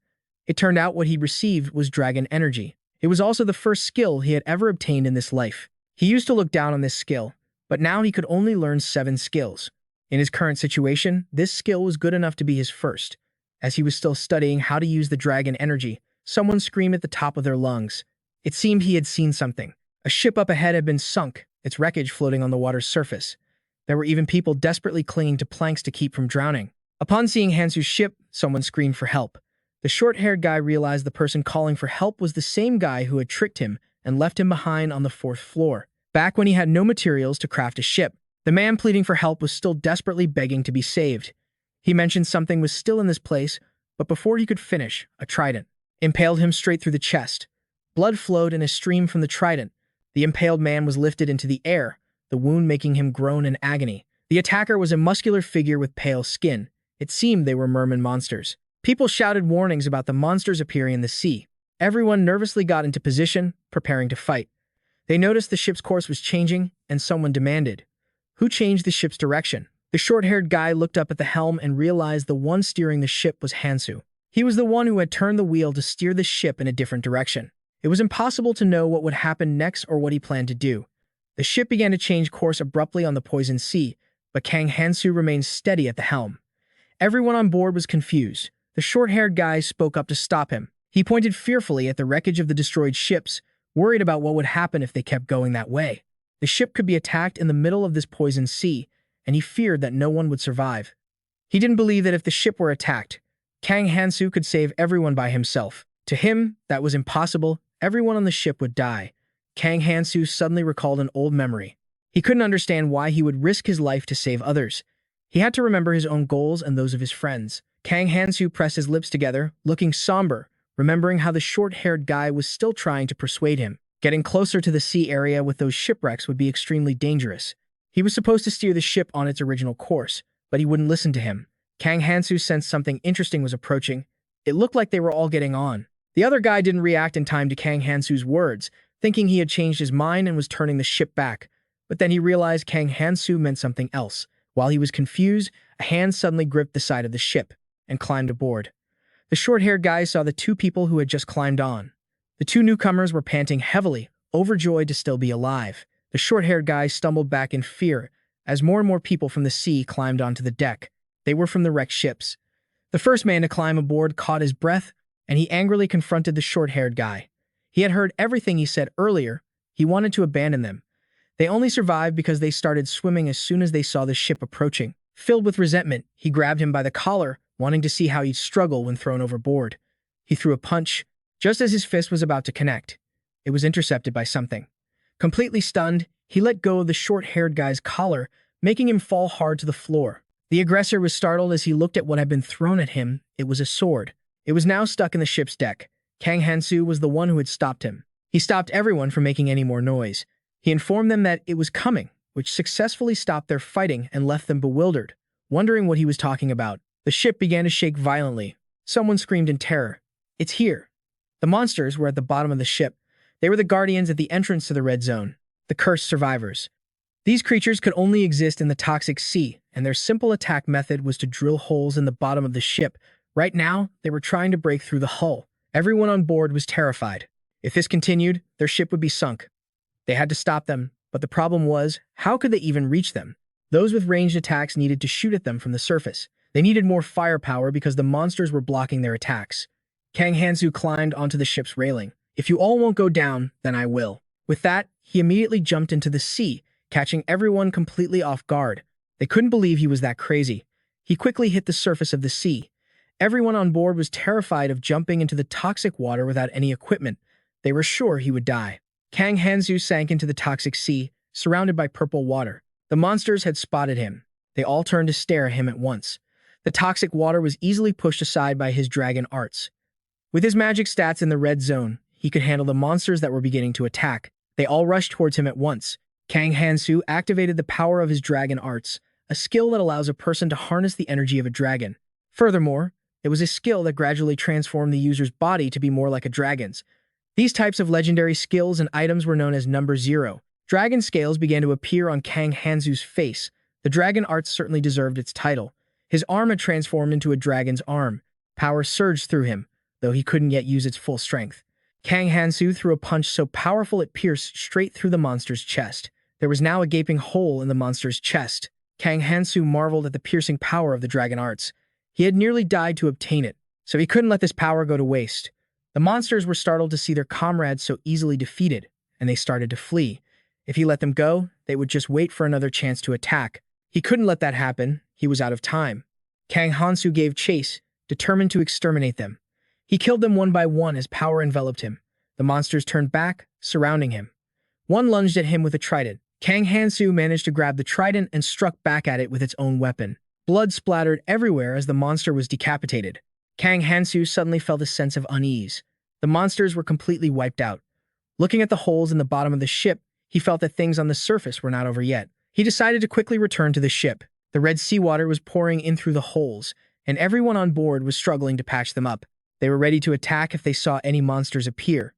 Speaker 1: It turned out what he received was dragon energy. It was also the first skill he had ever obtained in this life. He used to look down on this skill, but now he could only learn 7 skills. In his current situation, this skill was good enough to be his first. As he was still studying how to use the dragon energy, someone screamed at the top of their lungs. It seemed he had seen something. A ship up ahead had been sunk, its wreckage floating on the water's surface. There were even people desperately clinging to planks to keep from drowning. Upon seeing Hansu's ship, someone screamed for help. The short-haired guy realized the person calling for help was the same guy who had tricked him and left him behind on the 4th floor, back when he had no materials to craft a ship. The man pleading for help was still desperately begging to be saved. He mentioned something was still in this place, but before he could finish, a trident impaled him straight through the chest. Blood flowed in a stream from the trident. The impaled man was lifted into the air, the wound making him groan in agony. The attacker was a muscular figure with pale skin. It seemed they were merman monsters. People shouted warnings about the monsters appearing in the sea. Everyone nervously got into position, preparing to fight. They noticed the ship's course was changing, and someone demanded, "Who changed the ship's direction?" The short-haired guy looked up at the helm and realized the one steering the ship was Hansu. He was the one who had turned the wheel to steer the ship in a different direction. It was impossible to know what would happen next or what he planned to do. The ship began to change course abruptly on the poison sea, but Kang Hansu remained steady at the helm. Everyone on board was confused. The short-haired guy spoke up to stop him. He pointed fearfully at the wreckage of the destroyed ships, worried about what would happen if they kept going that way. The ship could be attacked in the middle of this poison sea, and he feared that no one would survive. He didn't believe that if the ship were attacked, Kang Hansu could save everyone by himself. To him, that was impossible. Everyone on the ship would die. Kang Hansu suddenly recalled an old memory. He couldn't understand why he would risk his life to save others. He had to remember his own goals and those of his friends. Kang Hansu pressed his lips together, looking somber, remembering how the short-haired guy was still trying to persuade him. Getting closer to the sea area with those shipwrecks would be extremely dangerous. He was supposed to steer the ship on its original course, but he wouldn't listen to him. Kang Hansu sensed something interesting was approaching. It looked like they were all getting on. The other guy didn't react in time to Kang Hansu's words, thinking he had changed his mind and was turning the ship back. But then he realized Kang Hansu meant something else. While he was confused, a hand suddenly gripped the side of the ship and climbed aboard. The short-haired guy saw the two people who had just climbed on. The two newcomers were panting heavily, overjoyed to still be alive. The short-haired guy stumbled back in fear as more and more people from the sea climbed onto the deck. They were from the wrecked ships. The first man to climb aboard caught his breath, and he angrily confronted the short-haired guy. He had heard everything he said earlier. He wanted to abandon them. They only survived because they started swimming as soon as they saw the ship approaching. Filled with resentment, he grabbed him by the collar, wanting to see how he'd struggle when thrown overboard. He threw a punch. Just as his fist was about to connect, it was intercepted by something. Completely stunned, he let go of the short-haired guy's collar, making him fall hard to the floor. The aggressor was startled as he looked at what had been thrown at him. It was a sword. It was now stuck in the ship's deck. Kang Hansu was the one who had stopped him. He stopped everyone from making any more noise. He informed them that it was coming, which successfully stopped their fighting and left them bewildered, wondering what he was talking about. The ship began to shake violently. Someone screamed in terror. "It's here!" The monsters were at the bottom of the ship. They were the guardians at the entrance to the red zone, the cursed survivors. These creatures could only exist in the toxic sea, and their simple attack method was to drill holes in the bottom of the ship. Right now, they were trying to break through the hull. Everyone on board was terrified. If this continued, their ship would be sunk. They had to stop them, but the problem was, how could they even reach them? Those with ranged attacks needed to shoot at them from the surface. They needed more firepower because the monsters were blocking their attacks. Kang Hansu climbed onto the ship's railing. "If you all won't go down, then I will." With that, he immediately jumped into the sea, catching everyone completely off guard. They couldn't believe he was that crazy. He quickly hit the surface of the sea. Everyone on board was terrified of jumping into the toxic water without any equipment. They were sure he would die. Kang Hansu sank into the toxic sea, surrounded by purple water. The monsters had spotted him. They all turned to stare at him at once. The toxic water was easily pushed aside by his dragon arts. With his magic stats in the red zone, he could handle the monsters that were beginning to attack. They all rushed towards him at once. Kang Hansu activated the power of his dragon arts, a skill that allows a person to harness the energy of a dragon. Furthermore, it was a skill that gradually transformed the user's body to be more like a dragon's. These types of legendary skills and items were known as number 0. Dragon scales began to appear on Kang Hansu's face. The dragon arts certainly deserved its title. His arm had transformed into a dragon's arm. Power surged through him, though he couldn't yet use its full strength. Kang Hansu threw a punch so powerful it pierced straight through the monster's chest. There was now a gaping hole in the monster's chest. Kang Hansu marveled at the piercing power of the dragon arts. He had nearly died to obtain it, so he couldn't let this power go to waste. The monsters were startled to see their comrades so easily defeated, and they started to flee. If he let them go, they would just wait for another chance to attack. He couldn't let that happen. He was out of time. Kang Hansu gave chase, determined to exterminate them. He killed them one by one as power enveloped him. The monsters turned back, surrounding him. One lunged at him with a trident. Kang Hansu managed to grab the trident and struck back at it with its own weapon. Blood splattered everywhere as the monster was decapitated. Kang Hansu suddenly felt a sense of unease. The monsters were completely wiped out. Looking at the holes in the bottom of the ship, he felt that things on the surface were not over yet. He decided to quickly return to the ship. The red seawater was pouring in through the holes, and everyone on board was struggling to patch them up. They were ready to attack if they saw any monsters appear.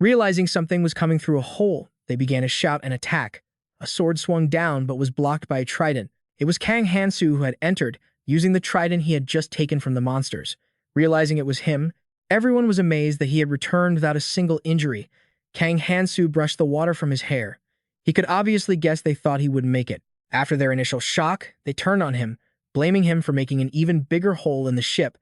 Speaker 1: Realizing something was coming through a hole, they began to shout and attack. A sword swung down but was blocked by a trident. It was Kang Hansu who had entered, using the trident he had just taken from the monsters. Realizing it was him, everyone was amazed that he had returned without a single injury. Kang Hansu brushed the water from his hair. He could obviously guess they thought he wouldn't make it. After their initial shock, they turned on him, blaming him for making an even bigger hole in the ship.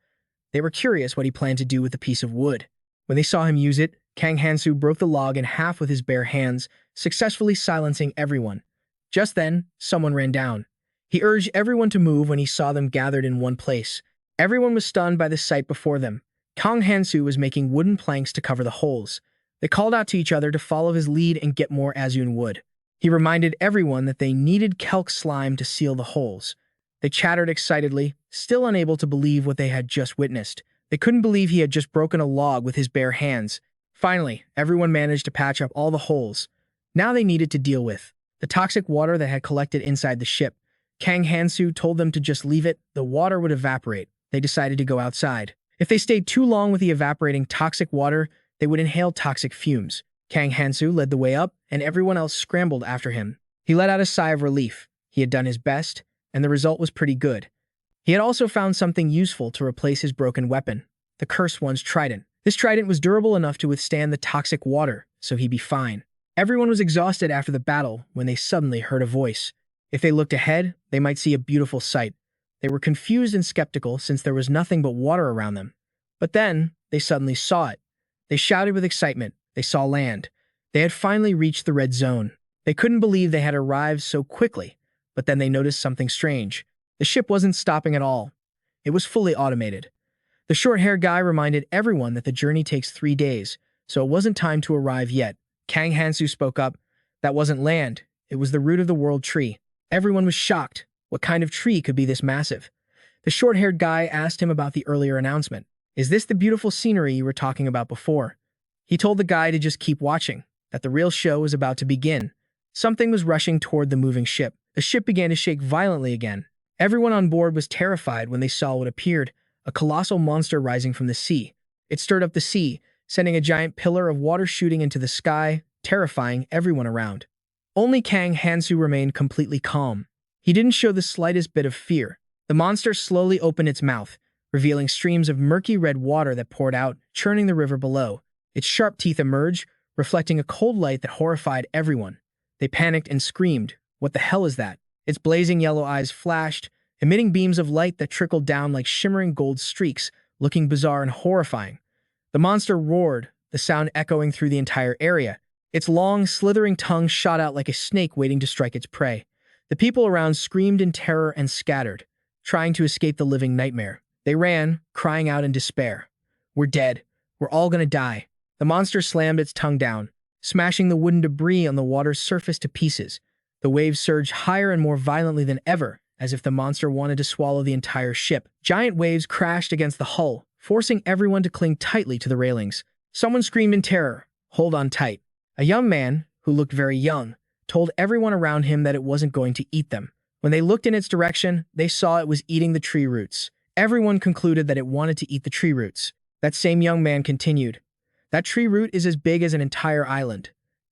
Speaker 1: They were curious what he planned to do with the piece of wood. When they saw him use it, Kang Hansu broke the log in half with his bare hands, successfully silencing everyone. Just then, someone ran down. He urged everyone to move when he saw them gathered in one place. Everyone was stunned by the sight before them. Kang Hansu was making wooden planks to cover the holes. They called out to each other to follow his lead and get more Azun wood. He reminded everyone that they needed kelp slime to seal the holes. They chattered excitedly, still unable to believe what they had just witnessed. They couldn't believe he had just broken a log with his bare hands. Finally, everyone managed to patch up all the holes. Now they needed to deal with the toxic water that had collected inside the ship. Kang Hansu told them to just leave it. The water would evaporate. They decided to go outside. If they stayed too long with the evaporating toxic water, they would inhale toxic fumes. Kang Hansu led the way up, and everyone else scrambled after him. He let out a sigh of relief. He had done his best, and the result was pretty good. He had also found something useful to replace his broken weapon, the cursed one's trident. This trident was durable enough to withstand the toxic water, so he'd be fine. Everyone was exhausted after the battle when they suddenly heard a voice. If they looked ahead, they might see a beautiful sight. They were confused and skeptical since there was nothing but water around them. But then, they suddenly saw it. They shouted with excitement. They saw land. They had finally reached the red zone. They couldn't believe they had arrived so quickly, but then they noticed something strange. The ship wasn't stopping at all. It was fully automated. The short-haired guy reminded everyone that the journey takes 3 days, so it wasn't time to arrive yet. Kang Hansu spoke up. That wasn't land. It was the root of the world tree. Everyone was shocked. What kind of tree could be this massive? The short-haired guy asked him about the earlier announcement. Is this the beautiful scenery you were talking about before? He told the guy to just keep watching, that the real show was about to begin. Something was rushing toward the moving ship. The ship began to shake violently again. Everyone on board was terrified when they saw what appeared, a colossal monster rising from the sea. It stirred up the sea, sending a giant pillar of water shooting into the sky, terrifying everyone around. Only Kang Hansu remained completely calm. He didn't show the slightest bit of fear. The monster slowly opened its mouth, revealing streams of murky red water that poured out, churning the river below. Its sharp teeth emerged, reflecting a cold light that horrified everyone. They panicked and screamed, "What the hell is that?" Its blazing yellow eyes flashed, emitting beams of light that trickled down like shimmering gold streaks, looking bizarre and horrifying. The monster roared, the sound echoing through the entire area. Its long, slithering tongue shot out like a snake waiting to strike its prey. The people around screamed in terror and scattered, trying to escape the living nightmare. They ran, crying out in despair. "We're dead. We're all gonna die." The monster slammed its tongue down, smashing the wooden debris on the water's surface to pieces. The waves surged higher and more violently than ever, as if the monster wanted to swallow the entire ship. Giant waves crashed against the hull, forcing everyone to cling tightly to the railings. Someone screamed in terror, "Hold on tight." A young man, who looked very young, told everyone around him that it wasn't going to eat them. When they looked in its direction, they saw it was eating the tree roots. Everyone concluded that it wanted to eat the tree roots. That same young man continued, "That tree root is as big as an entire island."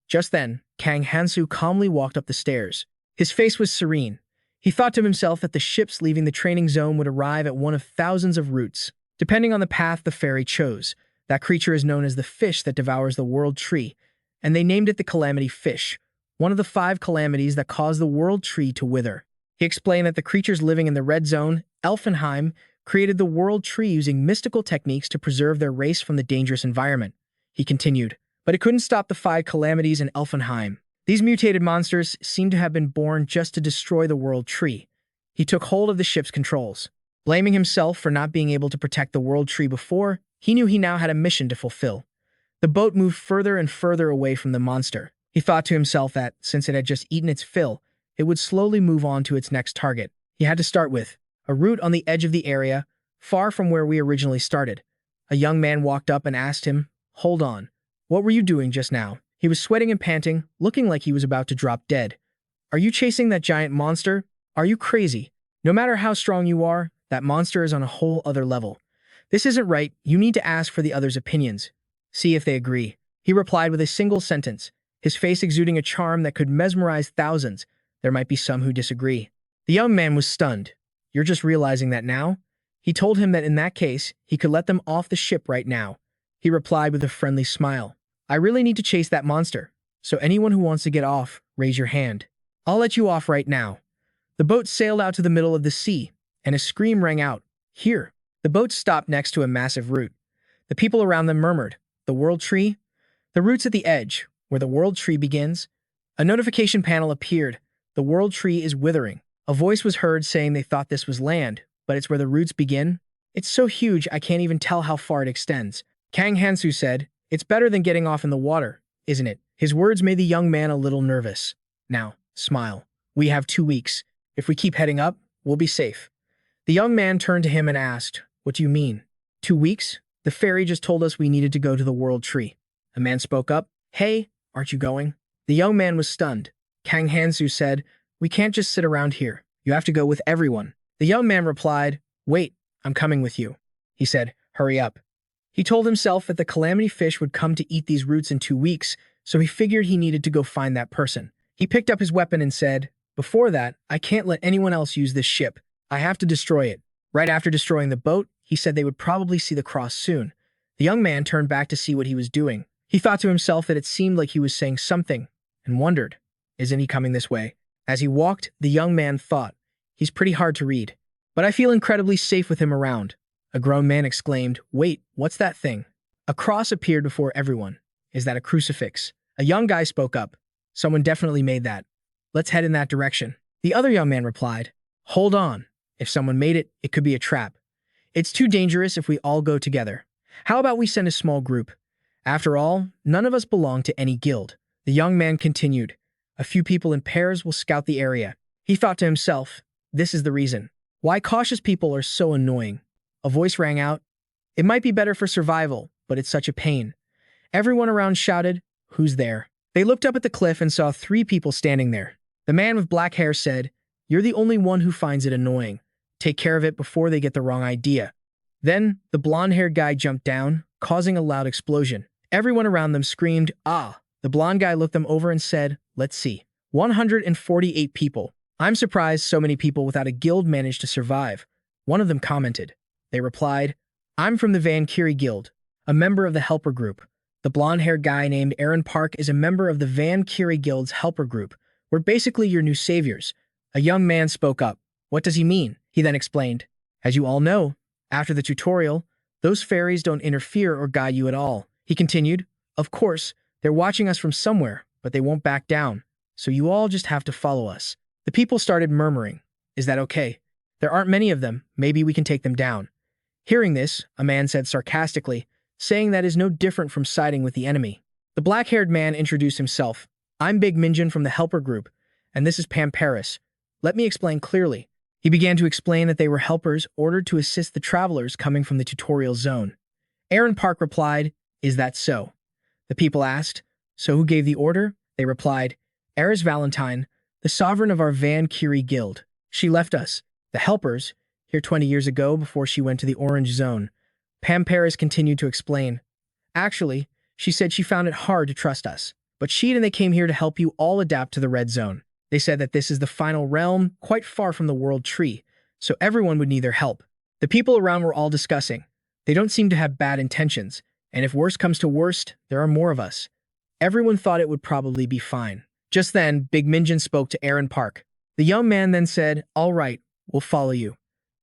Speaker 1: Just then, Kang Hansu calmly walked up the stairs. His face was serene. He thought to himself that the ships leaving the training zone would arrive at one of thousands of routes. Depending on the path the ferry chose, that creature is known as the fish that devours the world tree, and they named it the calamity fish, one of the 5 calamities that cause the world tree to wither. He explained that the creatures living in the red zone, Elfenheim, created the world tree using mystical techniques to preserve their race from the dangerous environment. He continued, but it couldn't stop the 5 calamities in Elfenheim. These mutated monsters seemed to have been born just to destroy the world tree. He took hold of the ship's controls. Blaming himself for not being able to protect the world tree before, he knew he now had a mission to fulfill. The boat moved further and further away from the monster. He thought to himself that, since it had just eaten its fill, it would slowly move on to its next target. He had to start with a route on the edge of the area, far from where we originally started. A young man walked up and asked him, "Hold on. What were you doing just now?" He was sweating and panting, looking like he was about to drop dead. "Are you chasing that giant monster? Are you crazy? No matter how strong you are, that monster is on a whole other level. This isn't right. You need to ask for the others' opinions. See if they agree." He replied with a single sentence, his face exuding a charm that could mesmerize thousands. There might be some who disagree. The young man was stunned. "You're just realizing that now?" He told him that in that case, he could let them off the ship right now. He replied with a friendly smile, "I really need to chase that monster, so anyone who wants to get off, raise your hand. I'll let you off right now." The boat sailed out to the middle of the sea, and a scream rang out, "Here!" The boat stopped next to a massive root. The people around them murmured, "The world tree?" "The root's at the edge, where the world tree begins." A notification panel appeared. "The world tree is withering." A voice was heard saying they thought this was land, but it's where the roots begin. "It's so huge I can't even tell how far it extends." Kang Hansu said, "It's better than getting off in the water, isn't it?" His words made the young man a little nervous. "Now, smile. We have 2 weeks. If we keep heading up, we'll be safe." The young man turned to him and asked, "What do you mean? 2 weeks? The fairy just told us we needed to go to the world tree." A man spoke up, "Hey, aren't you going?" The young man was stunned. Kang Hansu said, "We can't just sit around here. You have to go with everyone." The young man replied, "Wait, I'm coming with you." He said, Hurry up. He told himself that the calamity fish would come to eat these roots in 2 weeks, so he figured he needed to go find that person. He picked up his weapon and said, "Before that, I can't let anyone else use this ship. I have to destroy it." Right after destroying the boat, he said they would probably see the cross soon. The young man turned back to see what he was doing. He thought to himself that it seemed like he was saying something, and wondered, isn't he coming this way? As he walked, the young man thought, he's pretty hard to read, but I feel incredibly safe with him around. A grown man exclaimed, "Wait, what's that thing?" A cross appeared before everyone. "Is that a crucifix?" A young guy spoke up. "Someone definitely made that. Let's head in that direction." The other young man replied, "Hold on. If someone made it, it could be a trap. It's too dangerous if we all go together. How about we send a small group? After all, none of us belong to any guild." The young man continued, "A few people in pairs will scout the area." He thought to himself, this is the reason why cautious people are so annoying. A voice rang out, "It might be better for survival, but it's such a pain." Everyone around shouted, "Who's there?" They looked up at the cliff and saw 3 people standing there. The man with black hair said, "You're the only one who finds it annoying. Take care of it before they get the wrong idea." Then, the blonde-haired guy jumped down, causing a loud explosion. Everyone around them screamed, "Ah!" The blonde guy looked them over and said, "Let's see. 148 people. I'm surprised so many people without a guild managed to survive." One of them commented. They replied, "I'm from the Van Kiri Guild, a member of the Helper Group." The blonde-haired guy named Aaron Park is a member of the Van Kiri Guild's Helper Group. "We're basically your new saviors." A young man spoke up. "What does he mean?" He then explained, "As you all know, after the tutorial, those fairies don't interfere or guide you at all." He continued, "Of course, they're watching us from somewhere, but they won't back down, so you all just have to follow us." The people started murmuring, "Is that okay? There aren't many of them, maybe we can take them down." Hearing this, a man said sarcastically, saying that is no different from siding with the enemy. The black-haired man introduced himself. "I'm Big Minjin from the Helper Group, and this is Pam Paris. Let me explain clearly." He began to explain that they were helpers ordered to assist the travelers coming from the tutorial zone. Aaron Park replied, "Is that so?" The people asked, "So who gave the order?" They replied, "Eris Valentine, the sovereign of our Van Kiri Guild. She left us, the helpers, here 20 years ago before she went to the Orange Zone." Pam Paris continued to explain. "Actually, she said she found it hard to trust us, but she and they came here to help you all adapt to the Red Zone. They said that this is the final realm, quite far from the World Tree, so everyone would need their help." The people around were all discussing. They don't seem to have bad intentions, and if worst comes to worst, there are more of us. Everyone thought it would probably be fine. Just then, Big Minjin spoke to Aaron Park. The young man then said, "All right, we'll follow you."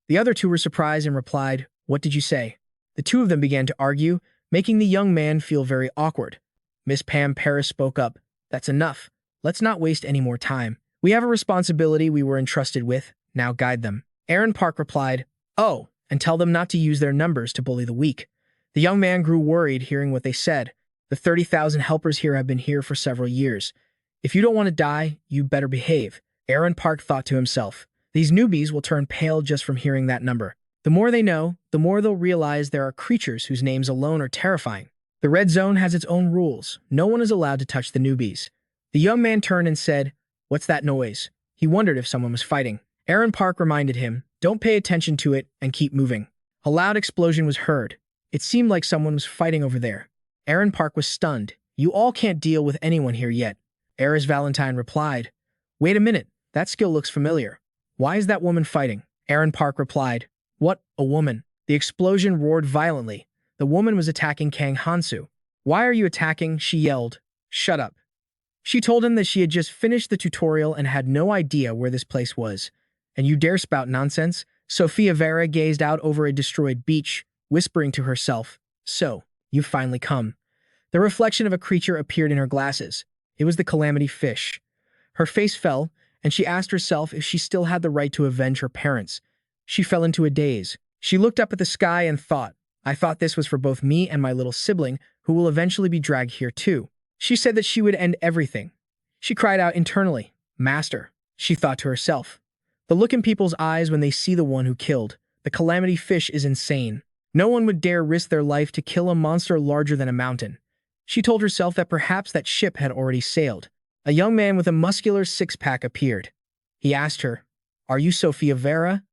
Speaker 1: The other 2 were surprised and replied, "What did you say?" The 2 of them began to argue, making the young man feel very awkward. Miss Pam Paris spoke up, "That's enough. Let's not waste any more time. We have a responsibility we were entrusted with. Now guide them." Aaron Park replied, "Oh, and tell them not to use their numbers to bully the weak." The young man grew worried hearing what they said. "The 30,000 helpers here have been here for several years. If you don't want to die, you better behave." Aaron Park thought to himself, "These newbies will turn pale just from hearing that number. The more they know, the more they'll realize there are creatures whose names alone are terrifying. The Red Zone has its own rules. No one is allowed to touch the newbies." The young man turned and said, "What's that noise?" He wondered if someone was fighting. Aaron Park reminded him, "Don't pay attention to it and keep moving." A loud explosion was heard. It seemed like someone was fighting over there. Aaron Park was stunned. "You all can't deal with anyone here yet." Eris Valentine replied, "Wait a minute, that skill looks familiar. Why is that woman fighting?" Aaron Park replied, "What, a woman?" The explosion roared violently. The woman was attacking Kang Hansu. "Why are you attacking?" she yelled. "Shut up." She told him that she had just finished the tutorial and had no idea where this place was. "And you dare spout nonsense?" Sofia Vera gazed out over a destroyed beach, whispering to herself, "So, you've finally come." The reflection of a creature appeared in her glasses. It was the calamity fish. Her face fell, and she asked herself if she still had the right to avenge her parents. She fell into a daze. She looked up at the sky and thought, "I thought this was for both me and my little sibling, who will eventually be dragged here too." She said that she would end everything. She cried out internally, "Master," she thought to herself. The look in people's eyes when they see the one who killed the calamity fish is insane. No one would dare risk their life to kill a monster larger than a mountain. She told herself that perhaps that ship had already sailed. A young man with a muscular six-pack appeared. He asked her, "Are you Sofia Vera?"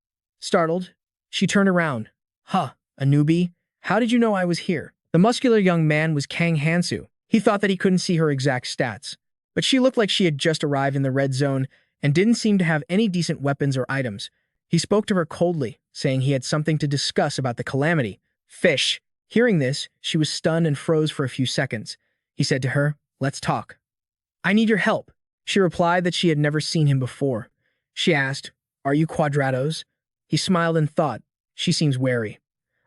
Speaker 1: Startled, she turned around. "Huh, a newbie? How did you know I was here? The muscular young man was Kang Hansu. He thought that he couldn't see her exact stats, but she looked like she had just arrived in the red zone and didn't seem to have any decent weapons or items. He spoke to her coldly, saying he had something to discuss about the calamity. Fish. Hearing this, she was stunned and froze for a few seconds. He said to her, "Let's talk." "I need your help." She replied that she had never seen him before. She asked, "Are you Quadrados?" He smiled and thought, "She seems wary.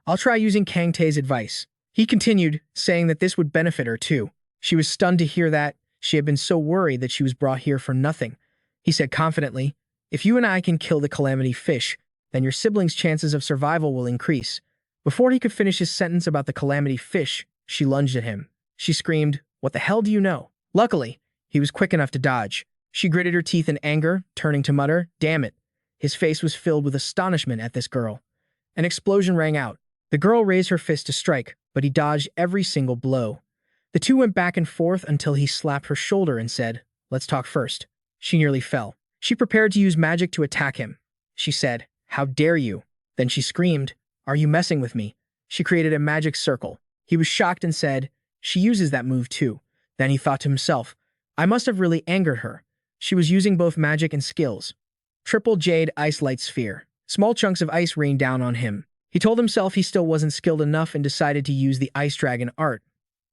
Speaker 1: I'll try using Kang Tae's advice." He continued, saying that this would benefit her too. She was stunned to hear that. She had been so worried that she was brought here for nothing. He said confidently, "If you and I can kill the calamity fish, then your siblings' chances of survival will increase." Before he could finish his sentence about the calamity fish, she lunged at him. She screamed, "What the hell do you know?" Luckily, he was quick enough to dodge. She gritted her teeth in anger, turning to mutter, "Damn it." His face was filled with astonishment at this girl. An explosion rang out. The girl raised her fist to strike, but he dodged every single blow. The two went back and forth until he slapped her shoulder and said, "Let's talk first." She nearly fell. She prepared to use magic to attack him. She said, "How dare you?" Then she screamed, "Are you messing with me?" She created a magic circle. He was shocked and said, "She uses that move too." Then he thought to himself, "I must have really angered her." She was using both magic and skills. Triple Jade Ice Light Sphere. Small chunks of ice rained down on him. He told himself he still wasn't skilled enough and decided to use the Ice Dragon art.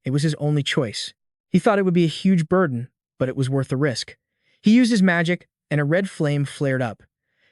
Speaker 1: It was his only choice. He thought it would be a huge burden, but it was worth the risk. He used his magic, and a red flame flared up.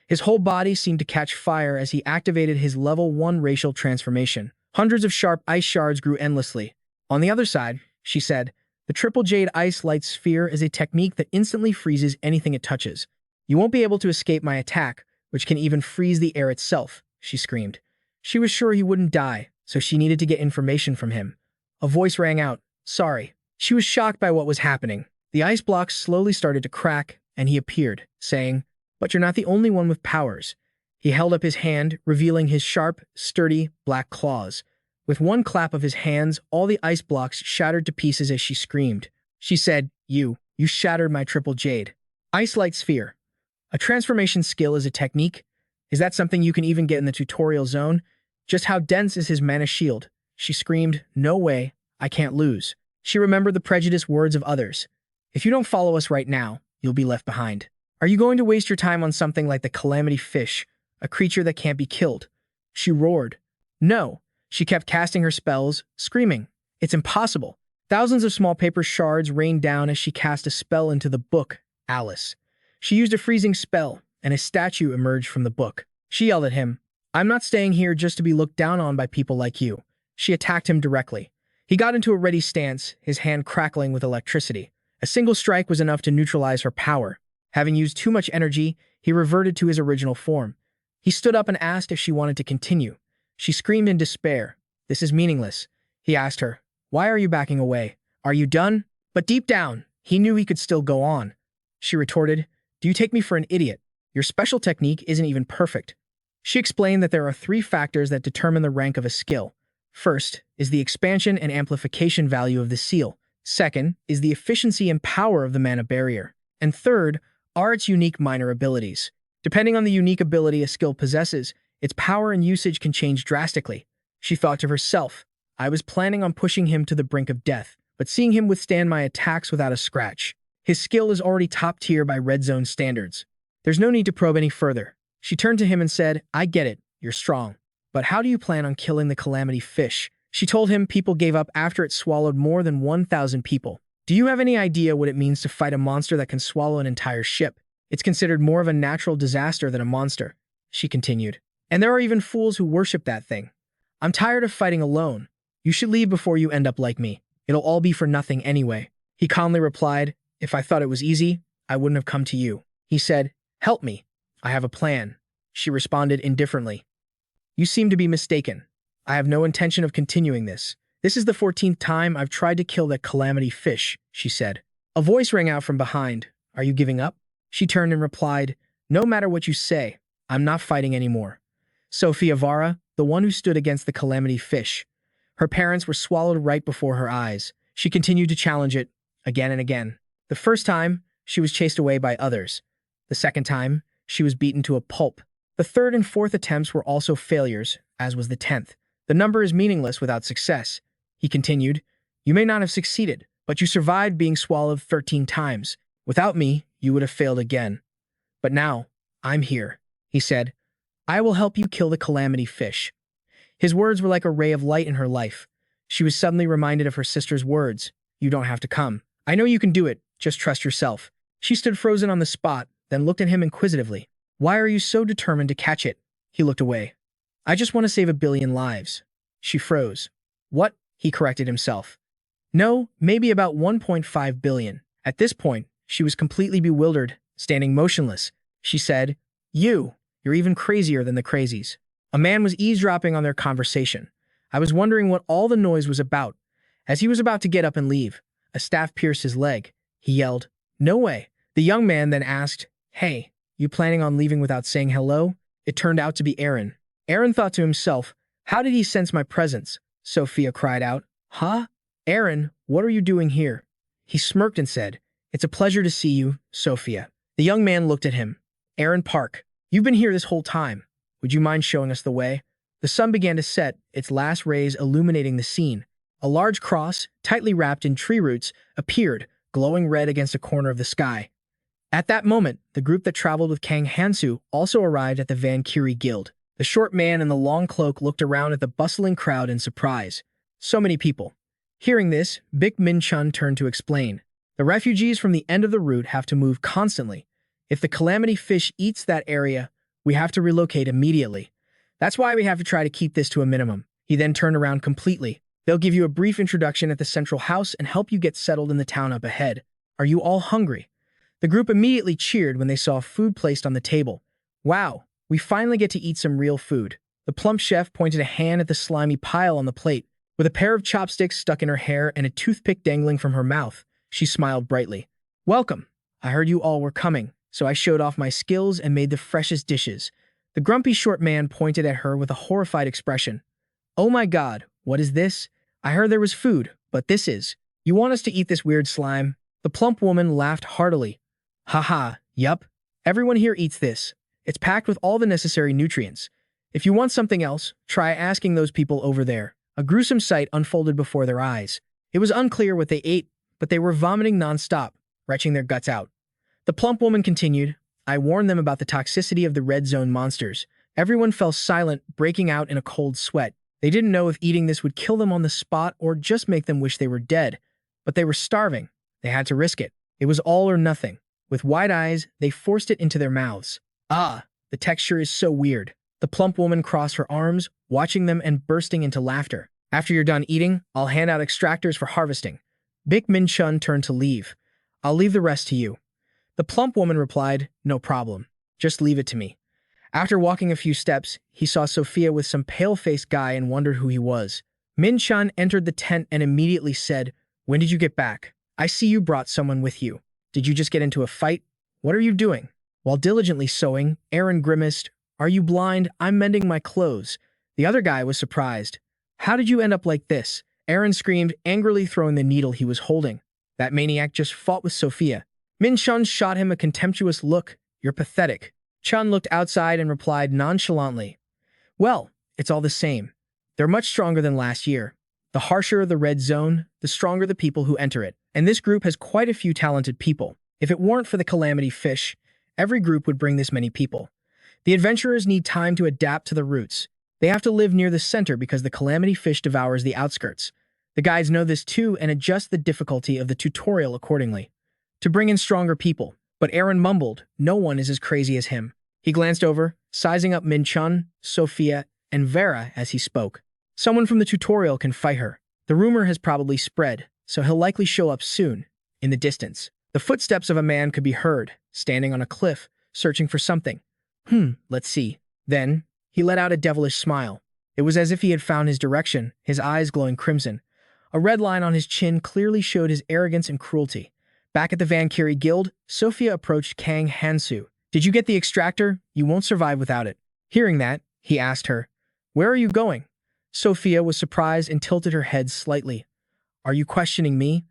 Speaker 1: His whole body seemed to catch fire as he activated his level 1 racial transformation. Hundreds of sharp ice shards grew endlessly. On the other side, she said, "The Triple Jade Ice Light Sphere is a technique that instantly freezes anything it touches. You won't be able to escape my attack, which can even freeze the air itself," she screamed. She was sure he wouldn't die, so she needed to get information from him. A voice rang out, "Sorry." She was shocked by what was happening. The ice blocks slowly started to crack, and he appeared, saying, "But you're not the only one with powers." He held up his hand, revealing his sharp, sturdy, black claws. With one clap of his hands, all the ice blocks shattered to pieces as she screamed. She said, You shattered my Triple Jade Ice Light Sphere. A transformation skill is a technique? Is that something you can even get in the tutorial zone? Just how dense is his mana shield?" She screamed, "No way, I can't lose." She remembered the prejudiced words of others. "If you don't follow us right now, you'll be left behind. Are you going to waste your time on something like the calamity fish, a creature that can't be killed?" She roared. "No." She kept casting her spells, screaming, "It's impossible." Thousands of small paper shards rained down as she cast a spell into the book, Alice. She used a freezing spell, and a statue emerged from the book. She yelled at him, "I'm not staying here just to be looked down on by people like you." She attacked him directly. He got into a ready stance, his hand crackling with electricity. A single strike was enough to neutralize her power. Having used too much energy, he reverted to his original form. He stood up and asked if she wanted to continue. She screamed in despair. "This is meaningless." He asked her, "Why are you backing away? Are you done?" But deep down, he knew he could still go on. She retorted, "Do you take me for an idiot? Your special technique isn't even perfect." She explained that there are 3 factors that determine the rank of a skill. First is the expansion and amplification value of the seal. Second is the efficiency and power of the mana barrier. And third are its unique minor abilities. Depending on the unique ability a skill possesses, its power and usage can change drastically. She thought to herself, "I was planning on pushing him to the brink of death, but seeing him withstand my attacks without a scratch. His skill is already top tier by Red Zone standards. There's no need to probe any further." She turned to him and said, "I get it, you're strong. But how do you plan on killing the calamity fish?" She told him people gave up after it swallowed more than 1,000 people. "Do you have any idea what it means to fight a monster that can swallow an entire ship? It's considered more of a natural disaster than a monster," she continued. "And there are even fools who worship that thing. I'm tired of fighting alone. You should leave before you end up like me. It'll all be for nothing anyway." He calmly replied, "If I thought it was easy, I wouldn't have come to you." He said, "Help me. I have a plan." She responded indifferently, "You seem to be mistaken. I have no intention of continuing this. This is the 14th time I've tried to kill that calamity fish," she said. A voice rang out from behind. "Are you giving up?" She turned and replied, "No matter what you say, I'm not fighting anymore." Sophia Vara, the one who stood against the calamity fish. Her parents were swallowed right before her eyes. She continued to challenge it, again and again. The first time, she was chased away by others. The second time, she was beaten to a pulp. The third and fourth attempts were also failures, as was the 10th. The number is meaningless without success. He continued, you may not have succeeded, but you survived being swallowed 13 times. Without me, you would have failed again. But now, I'm here, he said. I will help you kill the calamity fish. His words were like a ray of light in her life. She was suddenly reminded of her sister's words. You don't have to come. I know you can do it. Just trust yourself. She stood frozen on the spot, then looked at him inquisitively. Why are you so determined to catch it? He looked away. I just want to save 1 billion lives. She froze. What? He corrected himself. No, maybe about 1.5 billion. At this point, she was completely bewildered, standing motionless. She said, you're even crazier than the crazies. A man was eavesdropping on their conversation. I was wondering what all the noise was about. As he was about to get up and leave, a staff pierced his leg. He yelled, no way. The young man then asked, hey, you planning on leaving without saying hello? It turned out to be Aaron. Aaron thought to himself, how did he sense my presence? Sophia cried out. Huh? Aaron, what are you doing here? He smirked and said, it's a pleasure to see you, Sophia. The young man looked at him. Aaron Park, you've been here this whole time. Would you mind showing us the way? The sun began to set, its last rays illuminating the scene. A large cross, tightly wrapped in tree roots, appeared, glowing red against a corner of the sky. At that moment, the group that traveled with Kang Hansu also arrived at the Valkyrie Guild. The short man in the long cloak looked around at the bustling crowd in surprise. So many people. Hearing this, Bik Min-chun turned to explain. The refugees from the end of the route have to move constantly. If the calamity fish eats that area, we have to relocate immediately. That's why we have to try to keep this to a minimum. He then turned around completely. They'll give you a brief introduction at the central house and help you get settled in the town up ahead. Are you all hungry? The group immediately cheered when they saw food placed on the table. Wow, we finally get to eat some real food. The plump chef pointed a hand at the slimy pile on the plate. With a pair of chopsticks stuck in her hair and a toothpick dangling from her mouth, she smiled brightly. Welcome. I heard you all were coming, so I showed off my skills and made the freshest dishes. The grumpy short man pointed at her with a horrified expression. Oh my god, what is this? I heard there was food, but this is. You want us to eat this weird slime? The plump woman laughed heartily. Haha, yup. Everyone here eats this. It's packed with all the necessary nutrients. If you want something else, try asking those people over there. A gruesome sight unfolded before their eyes. It was unclear what they ate, but they were vomiting nonstop, retching their guts out. The plump woman continued, I warned them about the toxicity of the red zone monsters. Everyone fell silent, breaking out in a cold sweat. They didn't know if eating this would kill them on the spot or just make them wish they were dead. But they were starving. They had to risk it. It was all or nothing. With wide eyes, they forced it into their mouths. Ah, the texture is so weird. The plump woman crossed her arms, watching them and bursting into laughter. After you're done eating, I'll hand out extractors for harvesting. Bik Min-chun turned to leave. I'll leave the rest to you. The plump woman replied, no problem. Just leave it to me. After walking a few steps, he saw Sophia with some pale-faced guy and wondered who he was. Min-chun entered the tent and immediately said, when did you get back? I see you brought someone with you. Did you just get into a fight? What are you doing? While diligently sewing, Aaron grimaced, are you blind? I'm mending my clothes. The other guy was surprised. How did you end up like this? Aaron screamed, angrily throwing the needle he was holding. That maniac just fought with Sophia. Min-chun shot him a contemptuous look. You're pathetic. Chun looked outside and replied nonchalantly. Well, it's all the same. They're much stronger than last year. The harsher the red zone, the stronger the people who enter it. And this group has quite a few talented people. If it weren't for the calamity fish, every group would bring this many people. The adventurers need time to adapt to the routes. They have to live near the center because the calamity fish devours the outskirts. The guides know this too and adjust the difficulty of the tutorial accordingly. To bring in stronger people. But Aaron mumbled, no one is as crazy as him. He glanced over, sizing up Min-chun, Sophia, and Vera as he spoke. Someone from the tutorial can fight her. The rumor has probably spread, so he'll likely show up soon. In the distance, the footsteps of a man could be heard, standing on a cliff, searching for something. Let's see. Then, he let out a devilish smile. It was as if he had found his direction, his eyes glowing crimson. A red line on his chin clearly showed his arrogance and cruelty. Back at the Valkyrie Guild, Sophia approached Kang Hansu. Did you get the extractor? You won't survive without it. Hearing that, he asked her, where are you going? Sophia was surprised and tilted her head slightly. Are you questioning me?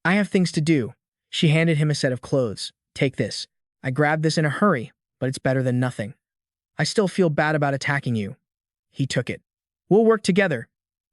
Speaker 1: I have things to do. She handed him a set of clothes. Take this. I grabbed this in a hurry, but it's better than nothing. I still feel bad about attacking you. He took it. We'll work together.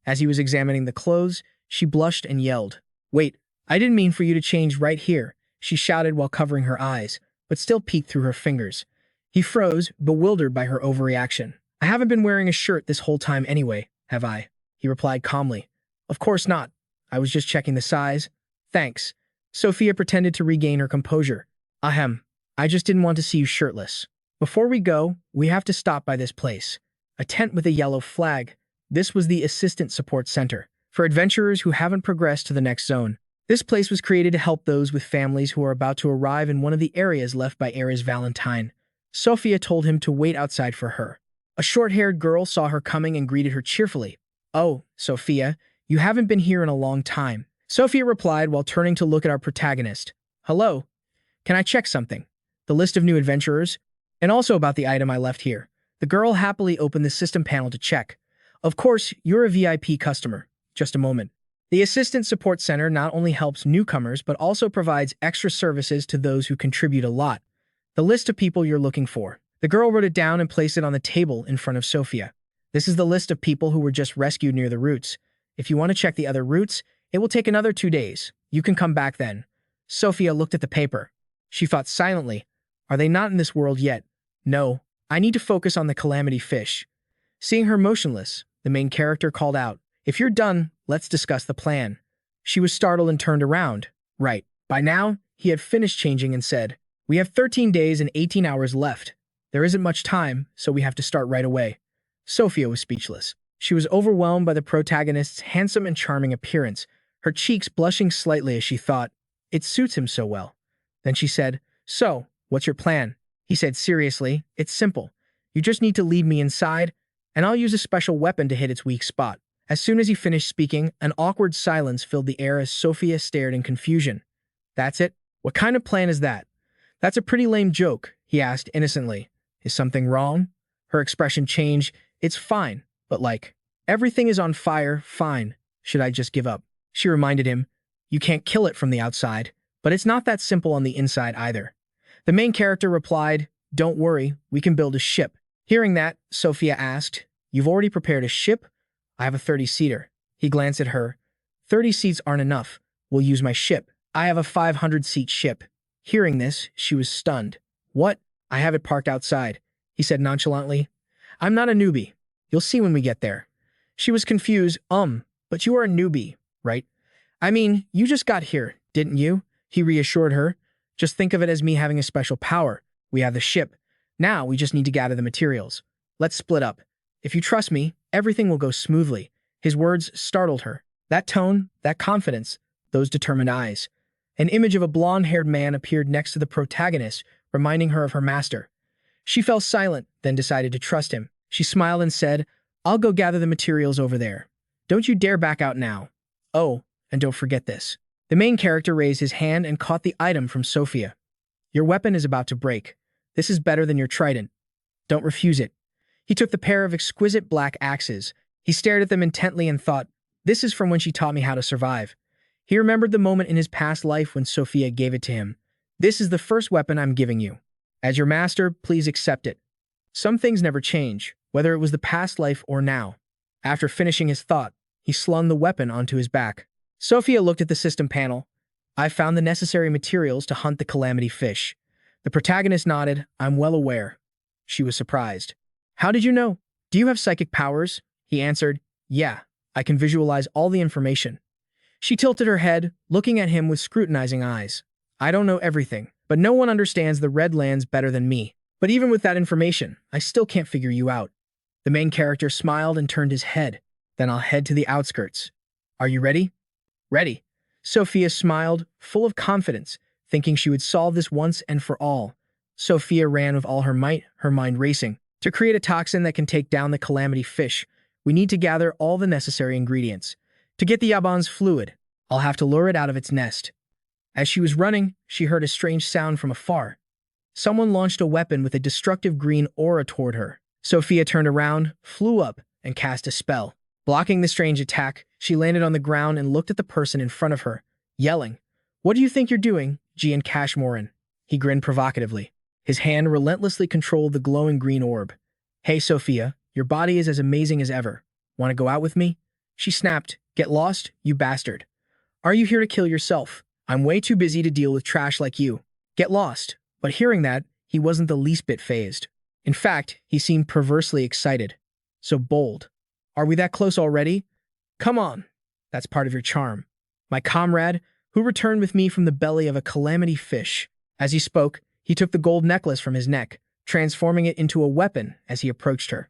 Speaker 1: As he was examining the clothes, she blushed and yelled. Wait, I didn't mean for you to change right here, she shouted while covering her eyes, but still peeked through her fingers. He froze, bewildered by her overreaction. I haven't been wearing a shirt this whole time anyway, have I? He replied calmly. Of course not. I was just checking the size. Thanks. Sophia pretended to regain her composure. Ahem. I just didn't want to see you shirtless. Before we go, we have to stop by this place. A tent with a yellow flag. This was the Assistant Support Center for adventurers who haven't progressed to the next zone. This place was created to help those with families who are about to arrive in one of the areas left by Ares Valentine. Sophia told him to wait outside for her. A short-haired girl saw her coming and greeted her cheerfully. Oh, Sophia, you haven't been here in a long time. Sophia replied while turning to look at our protagonist. Hello. Can I check something? The list of new adventurers? And also about the item I left here. The girl happily opened the system panel to check. Of course, you're a VIP customer. Just a moment. The Assistant Support Center not only helps newcomers but also provides extra services to those who contribute a lot. The list of people you're looking for. The girl wrote it down and placed it on the table in front of Sophia. This is the list of people who were just rescued near the routes. If you want to check the other routes, it will take another 2 days. You can come back then. Sophia looked at the paper. She thought silently. Are they not in this world yet? No. I need to focus on the calamity fish. Seeing her motionless, the main character called out. If you're done, let's discuss the plan. She was startled and turned around. Right. By now, he had finished changing and said, We have 13 days and 18 hours left. There isn't much time, so we have to start right away. Sophia was speechless. She was overwhelmed by the protagonist's handsome and charming appearance, her cheeks blushing slightly as she thought, it suits him so well. Then she said, So, what's your plan? He said seriously, It's simple. You just need to lead me inside, and I'll use a special weapon to hit its weak spot. As soon as he finished speaking, an awkward silence filled the air as Sophia stared in confusion. That's it? What kind of plan is that? That's a pretty lame joke, he asked innocently. Is something wrong? Her expression changed. It's fine, but like, everything is on fire, fine. Should I just give up? She reminded him, You can't kill it from the outside, but it's not that simple on the inside either. The main character replied, Don't worry, we can build a ship. Hearing that, Sophia asked, You've already prepared a ship? I have a 30-seater. He glanced at her. 30 seats aren't enough. We'll use my ship. I have a 500-seat ship. Hearing this, she was stunned. What? I have it parked outside, he said nonchalantly. I'm not a newbie. You'll see when we get there. She was confused. But you are a newbie, right? I mean, you just got here, didn't you? He reassured her. Just think of it as me having a special power. We have the ship. Now we just need to gather the materials. Let's split up. If you trust me, everything will go smoothly. His words startled her. That tone, that confidence, those determined eyes. An image of a blonde-haired man appeared next to the protagonist, reminding her of her master. She fell silent, then decided to trust him. She smiled and said, I'll go gather the materials over there. Don't you dare back out now. Oh, and don't forget this. The main character raised his hand and caught the item from Sophia. Your weapon is about to break. This is better than your trident. Don't refuse it. He took the pair of exquisite black axes. He stared at them intently and thought, This is from when she taught me how to survive. He remembered the moment in his past life when Sophia gave it to him. This is the first weapon I'm giving you. As your master, please accept it. Some things never change, whether it was the past life or now. After finishing his thought, he slung the weapon onto his back. Sophia looked at the system panel. I've found the necessary materials to hunt the calamity fish. The protagonist nodded. I'm well aware. She was surprised. How did you know? Do you have psychic powers? He answered. Yeah, I can visualize all the information. She tilted her head, looking at him with scrutinizing eyes. I don't know everything, but no one understands the Red Lands better than me. But even with that information, I still can't figure you out. The main character smiled and turned his head. Then I'll head to the outskirts. Are you ready? Ready. Sophia smiled, full of confidence, thinking she would solve this once and for all. Sophia ran with all her might, her mind racing. To create a toxin that can take down the calamity fish, we need to gather all the necessary ingredients. To get the Yaban's fluid, I'll have to lure it out of its nest. As she was running, she heard a strange sound from afar. Someone launched a weapon with a destructive green aura toward her. Sophia turned around, flew up, and cast a spell. Blocking the strange attack, she landed on the ground and looked at the person in front of her, yelling, What do you think you're doing, Gian Cashmoran? He grinned provocatively. His hand relentlessly controlled the glowing green orb. Hey, Sophia, your body is as amazing as ever. Want to go out with me? She snapped. Get lost, you bastard. Are you here to kill yourself? I'm way too busy to deal with trash like you. Get lost. But hearing that, he wasn't the least bit fazed. In fact, he seemed perversely excited. So bold. Are we that close already? Come on. That's part of your charm. My comrade, who returned with me from the belly of a calamity fish. As he spoke, he took the gold necklace from his neck, transforming it into a weapon as he approached her.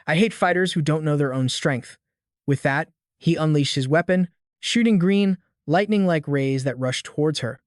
Speaker 1: I hate fighters who don't know their own strength. With that, he unleashed his weapon, shooting green, lightning-like rays that rushed towards her.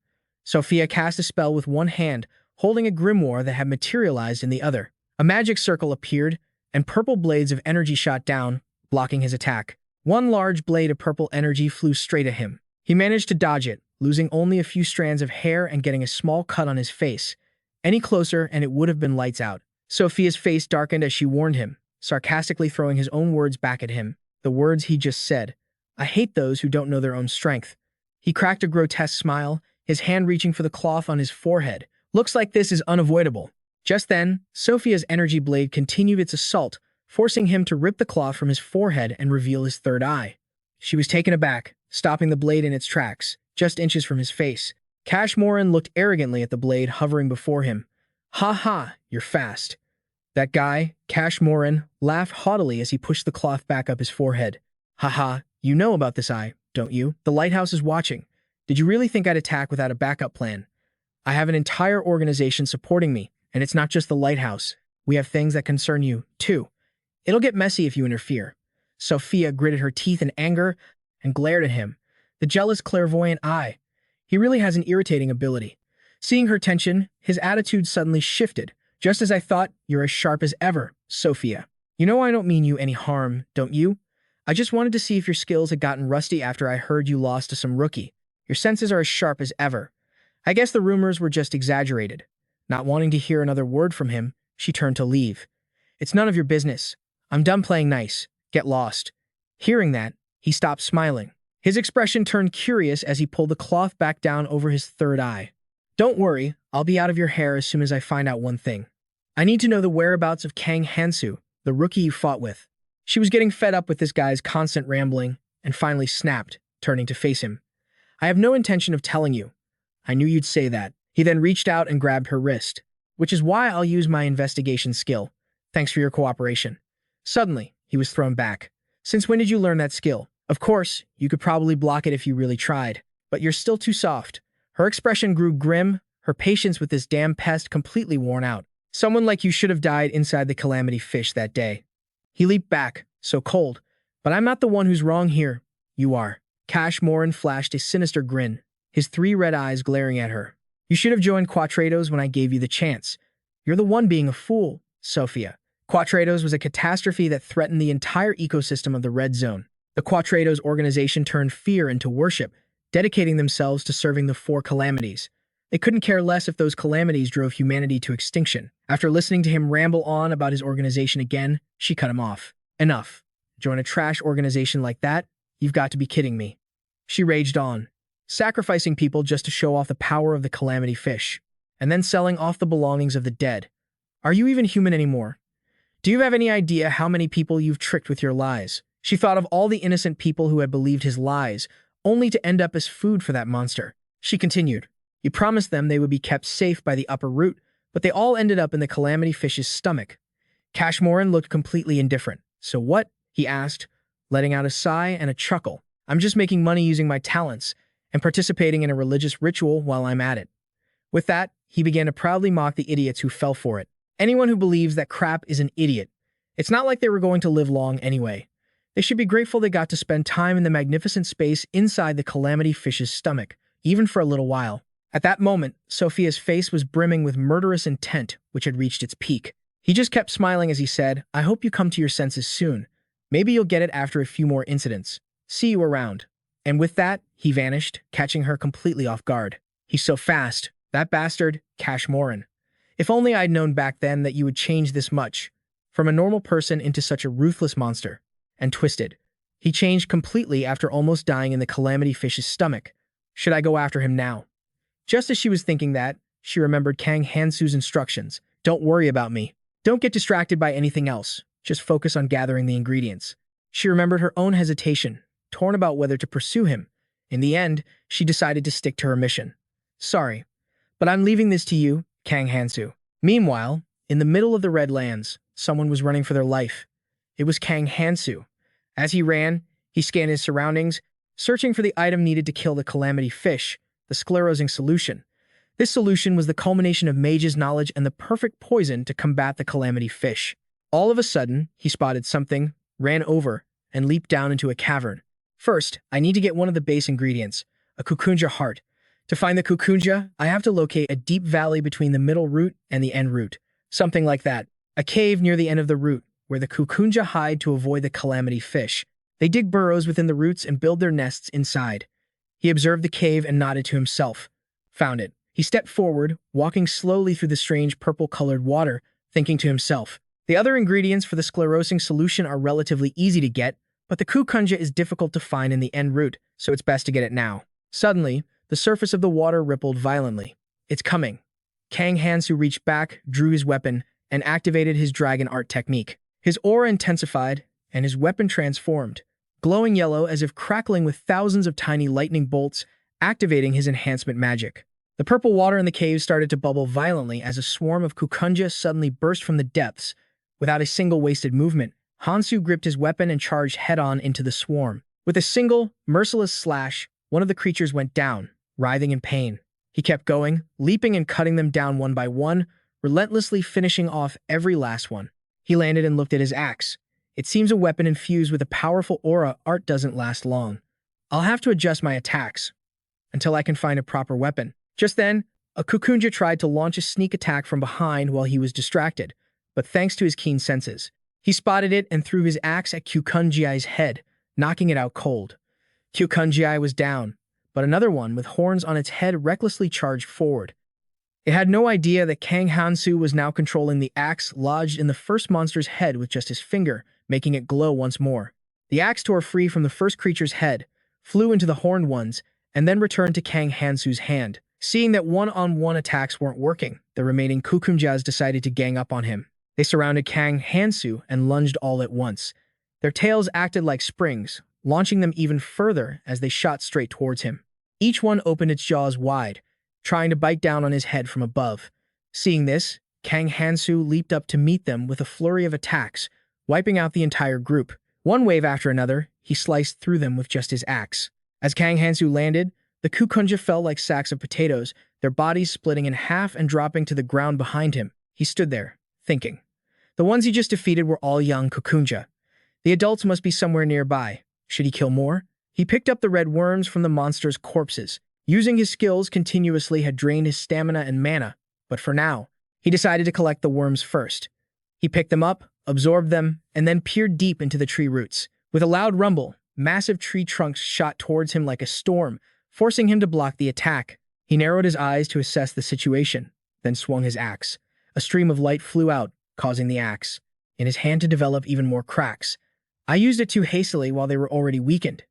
Speaker 1: Sophia cast a spell with one hand, holding a grimoire that had materialized in the other. A magic circle appeared, and purple blades of energy shot down, blocking his attack. One large blade of purple energy flew straight at him. He managed to dodge it, losing only a few strands of hair and getting a small cut on his face. Any closer and it would have been lights out. Sophia's face darkened as she warned him, sarcastically throwing his own words back at him. The words he just said. I hate those who don't know their own strength. He cracked a grotesque smile, his hand reaching for the cloth on his forehead. Looks like this is unavoidable. Just then, Sophia's energy blade continued its assault, forcing him to rip the cloth from his forehead and reveal his third eye. She was taken aback, stopping the blade in its tracks, just inches from his face. Cash Morin looked arrogantly at the blade hovering before him. Ha ha, you're fast. That guy, Cash Morin, laughed haughtily as he pushed the cloth back up his forehead. Ha ha, you know about this eye, don't you? The lighthouse is watching. Did you really think I'd attack without a backup plan? I have an entire organization supporting me, and it's not just the lighthouse. We have things that concern you, too. It'll get messy if you interfere. Sophia gritted her teeth in anger and glared at him. The jealous, clairvoyant eye. He really has an irritating ability. Seeing her tension, his attitude suddenly shifted. Just as I thought, you're as sharp as ever, Sophia. You know I don't mean you any harm, don't you? I just wanted to see if your skills had gotten rusty after I heard you lost to some rookie. Your senses are as sharp as ever. I guess the rumors were just exaggerated. Not wanting to hear another word from him, she turned to leave. It's none of your business. I'm done playing nice. Get lost. Hearing that, he stopped smiling. His expression turned curious as he pulled the cloth back down over his third eye. Don't worry, I'll be out of your hair as soon as I find out one thing. I need to know the whereabouts of Kang Hansu, the rookie you fought with. She was getting fed up with this guy's constant rambling and finally snapped, turning to face him. I have no intention of telling you. I knew you'd say that. He then reached out and grabbed her wrist, which is why I'll use my investigation skill. Thanks for your cooperation. Suddenly, he was thrown back. Since when did you learn that skill? Of course, you could probably block it if you really tried, but you're still too soft. Her expression grew grim, her patience with this damn pest completely worn out. Someone like you should have died inside the calamity fish that day. He leaped back, so cold. But I'm not the one who's wrong here. You are. Cash Morin flashed a sinister grin, his 3 red eyes glaring at her. You should have joined Quatrados when I gave you the chance. You're the one being a fool, Sophia. Quatrados was a catastrophe that threatened the entire ecosystem of the Red Zone. The Quatrados organization turned fear into worship, dedicating themselves to serving the 4 calamities. They couldn't care less if those calamities drove humanity to extinction. After listening to him ramble on about his organization again, she cut him off. Enough. Join a trash organization like that? You've got to be kidding me. She raged on, sacrificing people just to show off the power of the calamity fish, and then selling off the belongings of the dead. Are you even human anymore? Do you have any idea how many people you've tricked with your lies? She thought of all the innocent people who had believed his lies, only to end up as food for that monster. She continued. You promised them they would be kept safe by the upper root, but they all ended up in the calamity fish's stomach. Cash Morin looked completely indifferent. So what? He asked, letting out a sigh and a chuckle. I'm just making money using my talents and participating in a religious ritual while I'm at it. With that, he began to proudly mock the idiots who fell for it. Anyone who believes that crap is an idiot. It's not like they were going to live long anyway. They should be grateful they got to spend time in the magnificent space inside the calamity fish's stomach, even for a little while. At that moment, Sophia's face was brimming with murderous intent, which had reached its peak. He just kept smiling as he said, I hope you come to your senses soon. Maybe you'll get it after a few more incidents. See you around. And with that, he vanished, catching her completely off guard. He's so fast. That bastard, Cash Morin. If only I'd known back then that you would change this much. From a normal person into such a ruthless monster. And twisted. He changed completely after almost dying in the calamity fish's stomach. Should I go after him now? Just as she was thinking that, she remembered Kang Hansu's instructions. Don't worry about me. Don't get distracted by anything else. Just focus on gathering the ingredients. She remembered her own hesitation, torn about whether to pursue him. In the end, she decided to stick to her mission. Sorry, but I'm leaving this to you, Kang Hansu. Meanwhile, in the middle of the Red Lands, someone was running for their life. It was Kang Hansu. As he ran, he scanned his surroundings, searching for the item needed to kill the calamity fish, the sclerosing solution. This solution was the culmination of mage's knowledge and the perfect poison to combat the calamity fish. All of a sudden, he spotted something, ran over, and leaped down into a cavern. First, I need to get one of the base ingredients, a kukunja heart. To find the kukunja, I have to locate a deep valley between the middle root and the end root. Something like that. A cave near the end of the root, where the kukunja hide to avoid the calamity fish. They dig burrows within the roots and build their nests inside. He observed the cave and nodded to himself. Found it. He stepped forward, walking slowly through the strange purple-colored water, thinking to himself. The other ingredients for the sclerosing solution are relatively easy to get, but the kukunja is difficult to find in the end root, so it's best to get it now. Suddenly, the surface of the water rippled violently. It's coming. Kang Hansu reached back, drew his weapon, and activated his dragon art technique. His aura intensified, and his weapon transformed, glowing yellow as if crackling with thousands of tiny lightning bolts, activating his enhancement magic. The purple water in the cave started to bubble violently as a swarm of kukunja suddenly burst from the depths. Without a single wasted movement, Hansu gripped his weapon and charged head-on into the swarm. With a single, merciless slash, one of the creatures went down, writhing in pain. He kept going, leaping and cutting them down one by one, relentlessly finishing off every last one. He landed and looked at his axe. It seems a weapon infused with a powerful aura art doesn't last long. I'll have to adjust my attacks until I can find a proper weapon. Just then, a kukunja tried to launch a sneak attack from behind while he was distracted, but thanks to his keen senses, he spotted it and threw his axe at Kukunji's head, knocking it out cold. Kukunji was down, but another one with horns on its head recklessly charged forward. It had no idea that Kang Hansu was now controlling the axe lodged in the first monster's head with just his finger, making it glow once more. The axe tore free from the first creature's head, flew into the horned ones, and then returned to Kang Hansu's hand. Seeing that one-on-one attacks weren't working, the remaining kukunjas decided to gang up on him. They surrounded Kang Hansu and lunged all at once. Their tails acted like springs, launching them even further as they shot straight towards him. Each one opened its jaws wide, trying to bite down on his head from above. Seeing this, Kang Hansu leaped up to meet them with a flurry of attacks, wiping out the entire group. One wave after another, he sliced through them with just his axe. As Kang Hansu landed, the kukunja fell like sacks of potatoes, their bodies splitting in half and dropping to the ground behind him. He stood there, thinking. The ones he just defeated were all young kukunja. The adults must be somewhere nearby. Should he kill more? He picked up the red worms from the monster's corpses. Using his skills continuously had drained his stamina and mana, but for now, he decided to collect the worms first. He picked them up, absorbed them, and then peered deep into the tree roots. With a loud rumble, massive tree trunks shot towards him like a storm, forcing him to block the attack. He narrowed his eyes to assess the situation, then swung his axe. A stream of light flew out, causing the axe in his hand to develop even more cracks. I used it too hastily while they were already weakened.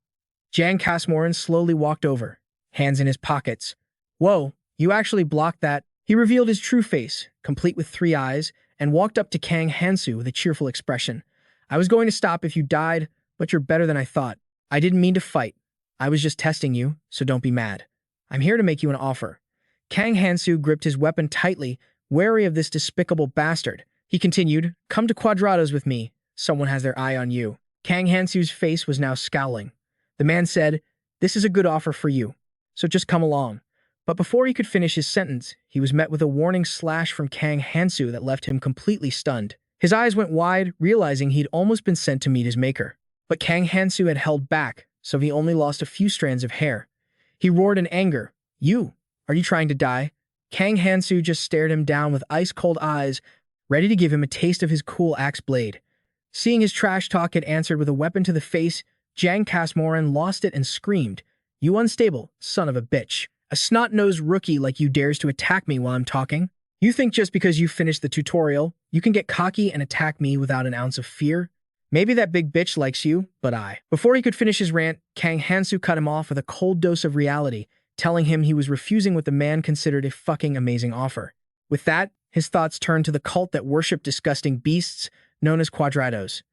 Speaker 1: Jan Kasmorin slowly walked over, hands in his pockets. Whoa, you actually blocked that. He revealed his true face, complete with 3 eyes, and walked up to Kang Hansu with a cheerful expression. I was going to stop if you died, but you're better than I thought. I didn't mean to fight. I was just testing you, so don't be mad. I'm here to make you an offer. Kang Hansu gripped his weapon tightly, wary of this despicable bastard. He continued, come to Quadrados with me. Someone has their eye on you. Kang Hansu's face was now scowling. The man said, this is a good offer for you, so just come along. But before he could finish his sentence, he was met with a warning slash from Kang Hansu that left him completely stunned. His eyes went wide, realizing he'd almost been sent to meet his maker. But Kang Hansu had held back, so he only lost a few strands of hair. He roared in anger. Are you trying to die? Kang Hansu just stared him down with ice-cold eyes, ready to give him a taste of his cool axe blade. Seeing his trash talk had answered with a weapon to the face, Jan Kasmorin lost it and screamed, you unstable son of a bitch. A snot-nosed rookie like you dares to attack me while I'm talking? You think just because you finished the tutorial, you can get cocky and attack me without an ounce of fear? Maybe that big bitch likes you, but I. Before he could finish his rant, Kang Hansu cut him off with a cold dose of reality, telling him he was refusing what the man considered a fucking amazing offer. With that, his thoughts turned to the cult that worshipped disgusting beasts known as Quadrados.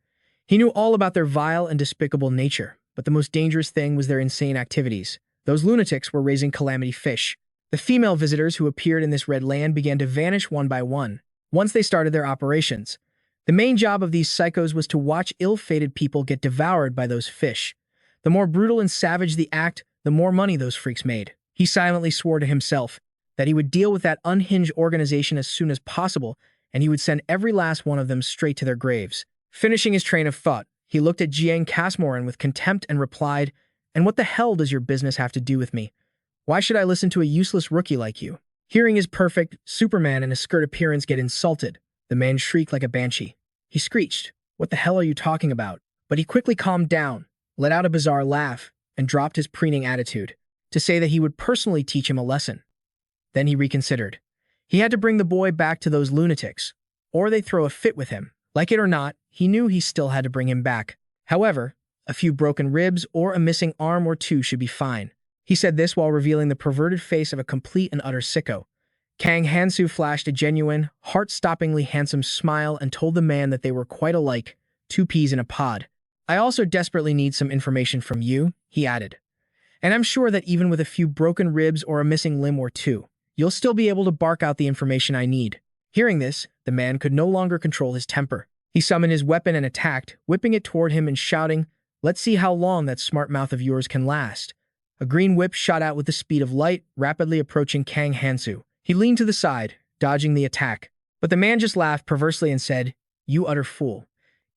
Speaker 1: He knew all about their vile and despicable nature, but the most dangerous thing was their insane activities. Those lunatics were raising calamity fish. The female visitors who appeared in this red land began to vanish one by one, once they started their operations. The main job of these psychos was to watch ill-fated people get devoured by those fish. The more brutal and savage the act, the more money those freaks made. He silently swore to himself that he would deal with that unhinged organization as soon as possible, and he would send every last one of them straight to their graves. Finishing his train of thought, he looked at Jiang Kasmoran with contempt and replied, "And what the hell does your business have to do with me? Why should I listen to a useless rookie like you?" Hearing his perfect Superman in a skirt appearance get insulted, the man shrieked like a banshee. He screeched, "What the hell are you talking about?" But he quickly calmed down, let out a bizarre laugh, and dropped his preening attitude to say that he would personally teach him a lesson. Then he reconsidered. He had to bring the boy back to those lunatics, or they'd throw a fit with him. Like it or not, he knew he still had to bring him back. However, a few broken ribs or a missing arm or two should be fine. He said this while revealing the perverted face of a complete and utter sicko. Kang Hansu flashed a genuine, heart-stoppingly handsome smile and told the man that they were quite alike, two peas in a pod. "I also desperately need some information from you," he added. "And I'm sure that even with a few broken ribs or a missing limb or two, you'll still be able to bark out the information I need." Hearing this, the man could no longer control his temper. He summoned his weapon and attacked, whipping it toward him and shouting, "Let's see how long that smart mouth of yours can last." A green whip shot out with the speed of light, rapidly approaching Kang Hansu. He leaned to the side, dodging the attack. But the man just laughed perversely and said, "You utter fool."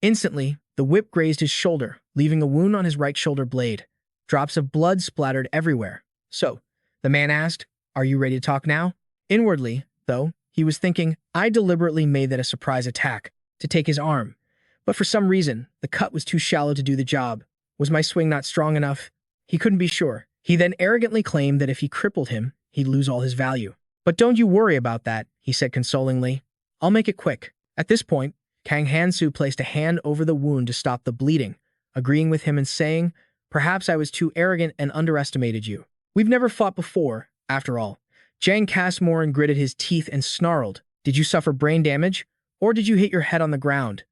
Speaker 1: Instantly, the whip grazed his shoulder, leaving a wound on his right shoulder blade. Drops of blood splattered everywhere. "So," the man asked, "are you ready to talk now?" Inwardly, though, he was thinking, "I deliberately made that a surprise attack, to take his arm. But for some reason, the cut was too shallow to do the job. Was my swing not strong enough?" He couldn't be sure. He then arrogantly claimed that if he crippled him, he'd lose all his value. "But don't you worry about that," he said consolingly. "I'll make it quick." At this point, Kang Hansu placed a hand over the wound to stop the bleeding, agreeing with him and saying, "Perhaps I was too arrogant and underestimated you. We've never fought before, after all." Jiang Kasmoran gritted his teeth and snarled, "Did you suffer brain damage? Or did you hit your head on the ground?"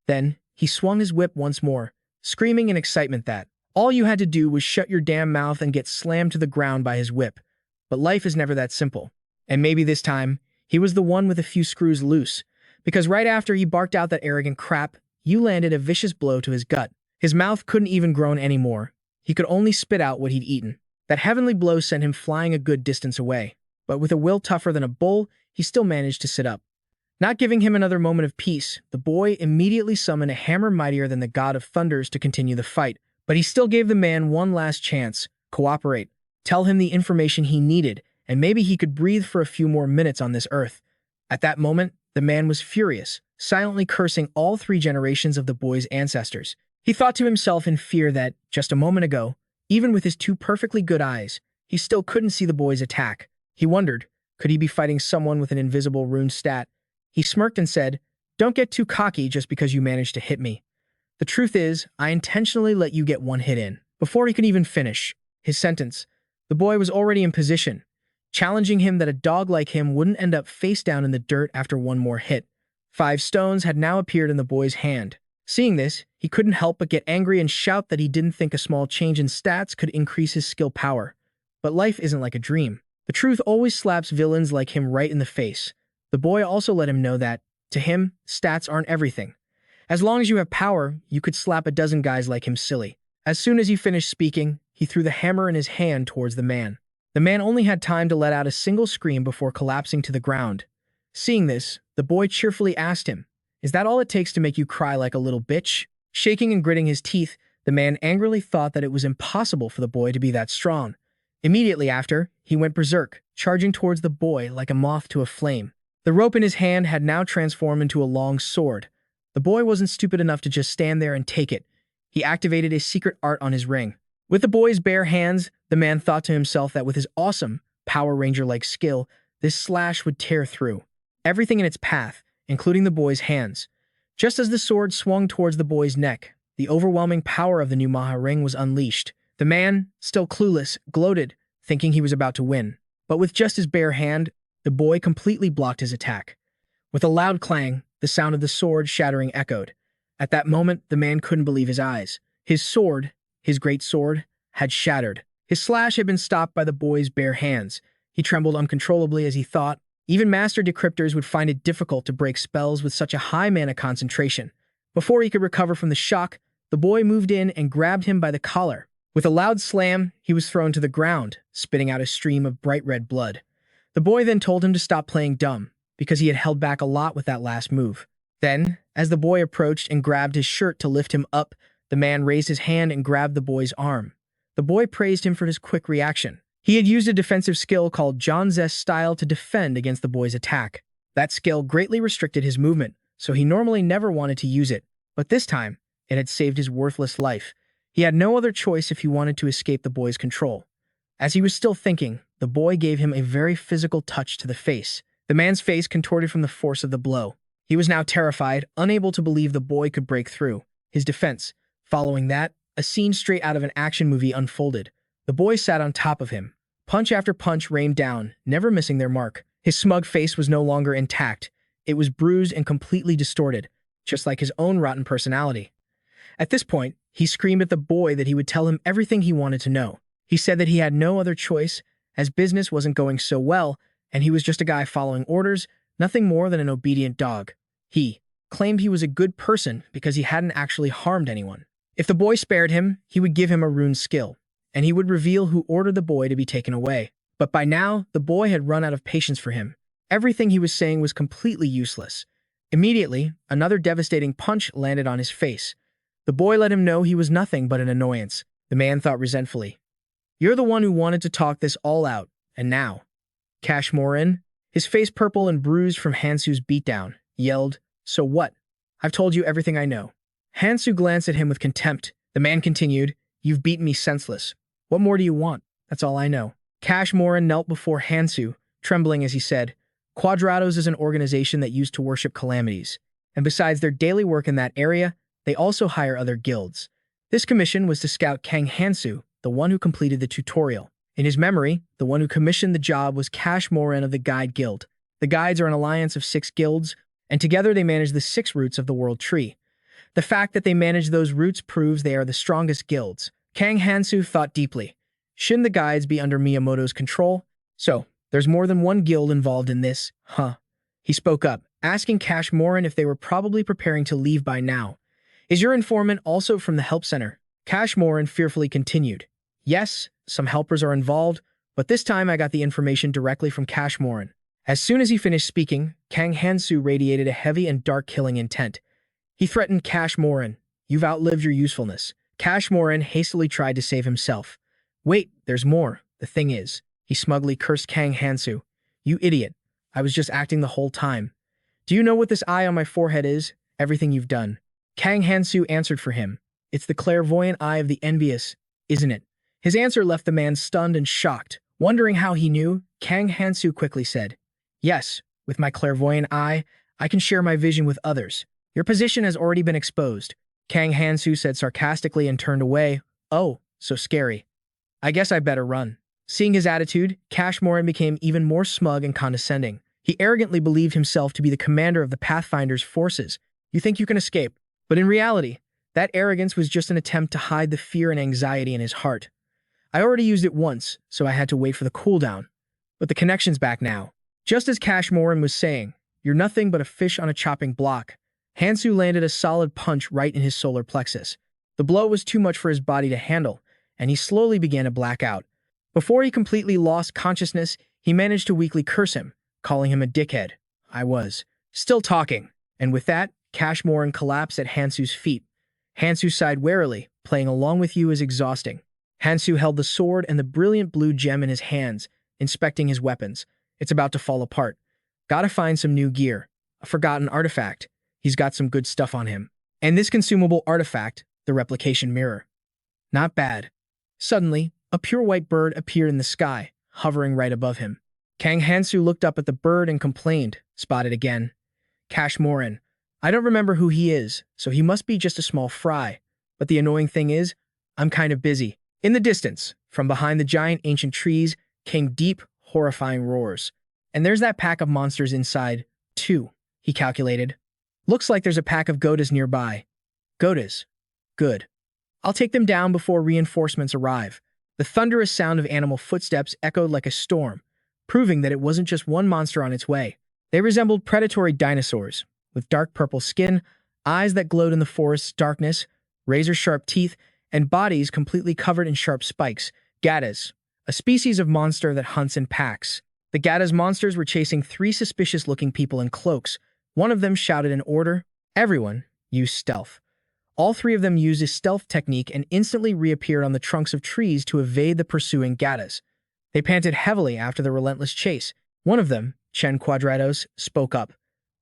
Speaker 1: Then, he swung his whip once more, screaming in excitement that all you had to do was shut your damn mouth and get slammed to the ground by his whip. But life is never that simple. And maybe this time, he was the one with a few screws loose, because right after he barked out that arrogant crap, you landed a vicious blow to his gut. His mouth couldn't even groan anymore. He could only spit out what he'd eaten. That heavenly blow sent him flying a good distance away. But with a will tougher than a bull, he still managed to sit up. Not giving him another moment of peace, the boy immediately summoned a hammer mightier than the god of thunders to continue the fight. But he still gave the man one last chance. Cooperate. Tell him the information he needed, and maybe he could breathe for a few more minutes on this earth. At that moment, the man was furious, silently cursing all 3 generations of the boy's ancestors. He thought to himself in fear that, just a moment ago, even with his 2 perfectly good eyes, he still couldn't see the boy's attack. He wondered, could he be fighting someone with an invisible rune stat? He smirked and said, "Don't get too cocky just because you managed to hit me. The truth is, I intentionally let you get one hit in." Before he could even finish his sentence, the boy was already in position, challenging him that a dog like him wouldn't end up face down in the dirt after one more hit. 5 stones had now appeared in the boy's hand. Seeing this, he couldn't help but get angry and shout that he didn't think a small change in stats could increase his skill power. But life isn't like a dream. The truth always slaps villains like him right in the face. The boy also let him know that, to him, stats aren't everything. As long as you have power, you could slap a dozen guys like him silly. As soon as he finished speaking, he threw the hammer in his hand towards the man. The man only had time to let out a single scream before collapsing to the ground. Seeing this, the boy cheerfully asked him, "Is that all it takes to make you cry like a little bitch?" Shaking and gritting his teeth, the man angrily thought that it was impossible for the boy to be that strong. Immediately after, he went berserk, charging towards the boy like a moth to a flame. The rope in his hand had now transformed into a long sword. The boy wasn't stupid enough to just stand there and take it. He activated his secret art on his ring. With the boy's bare hands, the man thought to himself that with his awesome, Power Ranger-like skill, this slash would tear through everything in its path, including the boy's hands. Just as the sword swung towards the boy's neck, the overwhelming power of the new Maha ring was unleashed. The man, still clueless, gloated, thinking he was about to win. But with just his bare hand, the boy completely blocked his attack. With a loud clang, the sound of the sword shattering echoed. At that moment, the man couldn't believe his eyes. His sword, his great sword, had shattered. His slash had been stopped by the boy's bare hands. He trembled uncontrollably as he thought. Even master decryptors would find it difficult to break spells with such a high mana concentration. Before he could recover from the shock, the boy moved in and grabbed him by the collar. With a loud slam, he was thrown to the ground, spitting out a stream of bright red blood. The boy then told him to stop playing dumb, because he had held back a lot with that last move. Then, as the boy approached and grabbed his shirt to lift him up, the man raised his hand and grabbed the boy's arm. The boy praised him for his quick reaction. He had used a defensive skill called John's S style to defend against the boy's attack. That skill greatly restricted his movement, so he normally never wanted to use it. But this time, it had saved his worthless life. He had no other choice if he wanted to escape the boy's control. As he was still thinking, the boy gave him a very physical touch to the face. The man's face contorted from the force of the blow. He was now terrified, unable to believe the boy could break through. His defense. Following that, a scene straight out of an action movie unfolded. The boy sat on top of him. Punch after punch rained down, never missing their mark. His smug face was no longer intact. It was bruised and completely distorted, just like his own rotten personality. At this point, he screamed at the boy that he would tell him everything he wanted to know. He said that he had no other choice, as business wasn't going so well, and he was just a guy following orders, nothing more than an obedient dog. He claimed he was a good person because he hadn't actually harmed anyone. If the boy spared him, he would give him a rune skill, and he would reveal who ordered the boy to be taken away. But by now, the boy had run out of patience for him. Everything he was saying was completely useless. Immediately, another devastating punch landed on his face. The boy let him know he was nothing but an annoyance. The man thought resentfully, "You're the one who wanted to talk this all out, and now." Cash Morin, his face purple and bruised from Hansu's beatdown, yelled, "So what? I've told you everything I know." Hansu glanced at him with contempt. The man continued, "You've beaten me senseless. What more do you want? That's all I know." Cash Morin knelt before Hansu, trembling as he said, "Quadrados is an organization that used to worship calamities, and besides their daily work in that area, they also hire other guilds. This commission was to scout Kang Hansu, the one who completed the tutorial. In his memory, the one who commissioned the job was Cash Morin of the Guide Guild. The Guides are an alliance of 6 guilds, and together they manage the 6 roots of the world tree. The fact that they manage those roots proves they are the strongest guilds." Kang Hansu thought deeply. Shouldn't the Guides be under Miyamoto's control? So, there's more than one guild involved in this, huh? He spoke up, asking Cash Morin if they were probably preparing to leave by now. "Is your informant also from the help center?" Cash Morin fearfully continued. "Yes, some helpers are involved, but this time I got the information directly from Cash Morin." As soon as he finished speaking, Kang Hansu radiated a heavy and dark killing intent. He threatened Cash Morin, "You've outlived your usefulness." Cash Morin hastily tried to save himself. "Wait, there's more. The thing is," he smugly cursed Kang Hansu, "You idiot. I was just acting the whole time. Do you know what this eye on my forehead is? Everything you've done." Kang Hansu answered for him. "It's the clairvoyant eye of the envious, isn't it?" His answer left the man stunned and shocked. Wondering how he knew, Kang Hansu quickly said, "Yes, with my clairvoyant eye, I can share my vision with others. Your position has already been exposed." Kang Hansu said sarcastically and turned away. "Oh, so scary. I guess I better run." Seeing his attitude, Cash Morin became even more smug and condescending. He arrogantly believed himself to be the commander of the Pathfinder's forces. "You think you can escape?" But in reality, that arrogance was just an attempt to hide the fear and anxiety in his heart. "I already used it once, so I had to wait for the cooldown. But the connection's back now." Just as Cash Morin was saying, "You're nothing but a fish on a chopping block," Hansu landed a solid punch right in his solar plexus. The blow was too much for his body to handle, and he slowly began to black out. Before he completely lost consciousness, he managed to weakly curse him, calling him a dickhead. "I was still talking." And with that, Cash Morin collapsed at Hansu's feet. Hansu sighed warily. "Playing along with you is exhausting." Hansu held the sword and the brilliant blue gem in his hands, inspecting his weapons. "It's about to fall apart. Gotta find some new gear. A forgotten artifact. He's got some good stuff on him. And this consumable artifact, the replication mirror. Not bad." Suddenly, a pure white bird appeared in the sky, hovering right above him. Kang Hansu looked up at the bird and complained, "Spotted again. Cash Morin. I don't remember who he is, so he must be just a small fry. But the annoying thing is, I'm kind of busy." In the distance, from behind the giant ancient trees, came deep, horrifying roars. "And there's that pack of monsters inside, too," he calculated. "Looks like there's a pack of godas nearby. Godas. Good. I'll take them down before reinforcements arrive. The thunderous sound of animal footsteps echoed like a storm, proving that it wasn't just one monster on its way. They resembled predatory dinosaurs, with dark purple skin, eyes that glowed in the forest's darkness, razor-sharp teeth, and bodies completely covered in sharp spikes. Gadas, a species of monster that hunts in packs. The Gadas monsters were chasing three suspicious-looking people in cloaks. One of them shouted an order. Everyone, use stealth. All three of them used a stealth technique and instantly reappeared on the trunks of trees to evade the pursuing Gadas. They panted heavily after the relentless chase. One of them, Chen Quadrados, spoke up.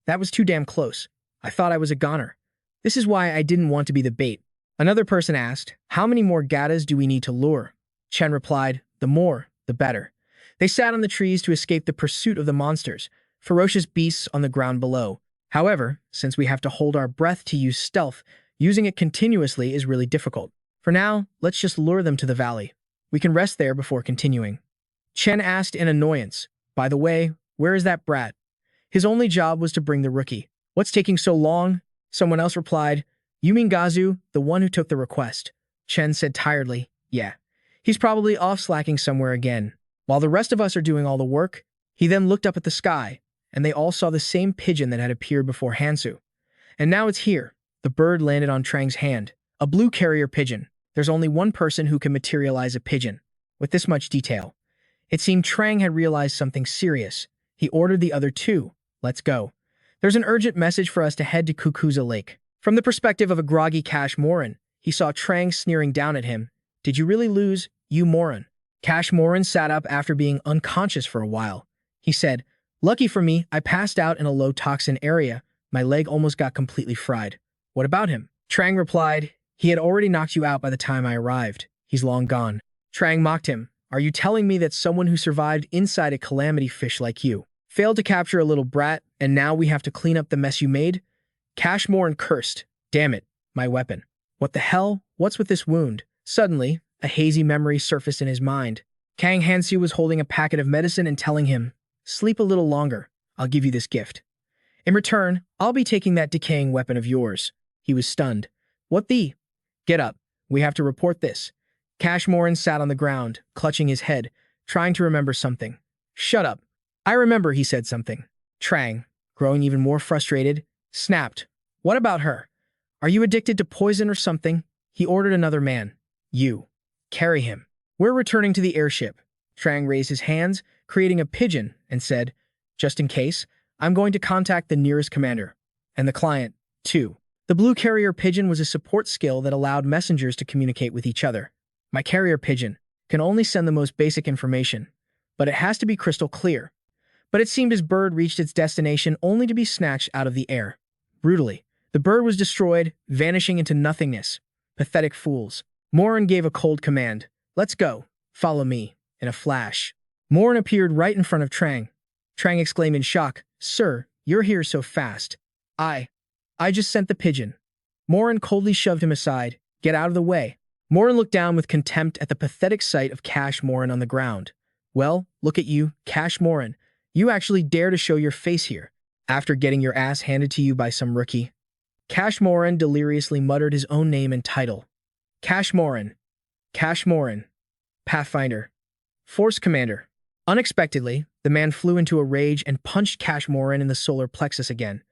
Speaker 1: That was too damn close. I thought I was a goner. This is why I didn't want to be the bait. Another person asked, how many more Gadas do we need to lure? Chen replied, the more, the better. They sat on the trees to escape the pursuit of the monsters, ferocious beasts on the ground below. However, since we have to hold our breath to use stealth, using it continuously is really difficult. For now, let's just lure them to the valley. We can rest there before continuing. Chen asked in annoyance, by the way, where is that brat? His only job was to bring the rookie. What's taking so long? Someone else replied, you mean Gazu, the one who took the request? Chen said tiredly, yeah. He's probably off slacking somewhere again. While the rest of us are doing all the work, he then looked up at the sky, and they all saw the same pigeon that had appeared before Hansu. And now it's here. The bird landed on Trang's hand. A blue carrier pigeon. There's only one person who can materialize a pigeon. With this much detail. It seemed Trang had realized something serious. He ordered the other two. Let's go. There's an urgent message for us to head to Kukuza Lake. From the perspective of a groggy Cash Moran, he saw Trang sneering down at him. Did you really lose, you Moran? Cash Moran sat up after being unconscious for a while. He said, lucky for me, I passed out in a low-toxin area. My leg almost got completely fried. What about him? Trang replied, he had already knocked you out by the time I arrived. He's long gone. Trang mocked him. Are you telling me that someone who survived inside a calamity fish like you failed to capture a little brat, and now we have to clean up the mess you made? Cash Moran cursed. Damn it, my weapon. What the hell? What's with this wound? Suddenly, a hazy memory surfaced in his mind. Kang Hansu was holding a packet of medicine and telling him, sleep a little longer. I'll give you this gift. In return, I'll be taking that decaying weapon of yours. He was stunned. What the? Get up. We have to report this. Cash Moran sat on the ground, clutching his head, trying to remember something. Shut up. I remember he said something. Trang, growing even more frustrated, snapped. What about her? Are you addicted to poison or something? He ordered another man. You. Carry him. We're returning to the airship. Trang raised his hands, creating a pigeon, and said, just in case, I'm going to contact the nearest commander. And the client, too. The blue carrier pigeon was a support skill that allowed messengers to communicate with each other. My carrier pigeon can only send the most basic information, but it has to be crystal clear. But it seemed his bird reached its destination only to be snatched out of the air. Brutally, the bird was destroyed, vanishing into nothingness. Pathetic fools. Moran gave a cold command. Let's go. Follow me. In a flash, Moran appeared right in front of Trang. Trang exclaimed in shock, Sir, you're here so fast. I just sent the pigeon. Moran coldly shoved him aside. Get out of the way. Moran looked down with contempt at the pathetic sight of Cash Moran on the ground. Well, look at you, Cash Moran. You actually dare to show your face here, after getting your ass handed to you by some rookie. Cash Moran deliriously muttered his own name and title. Cash Moran. Cash Moran. Pathfinder. Force Commander. Unexpectedly, the man flew into a rage and punched Cash Moran in the solar plexus again.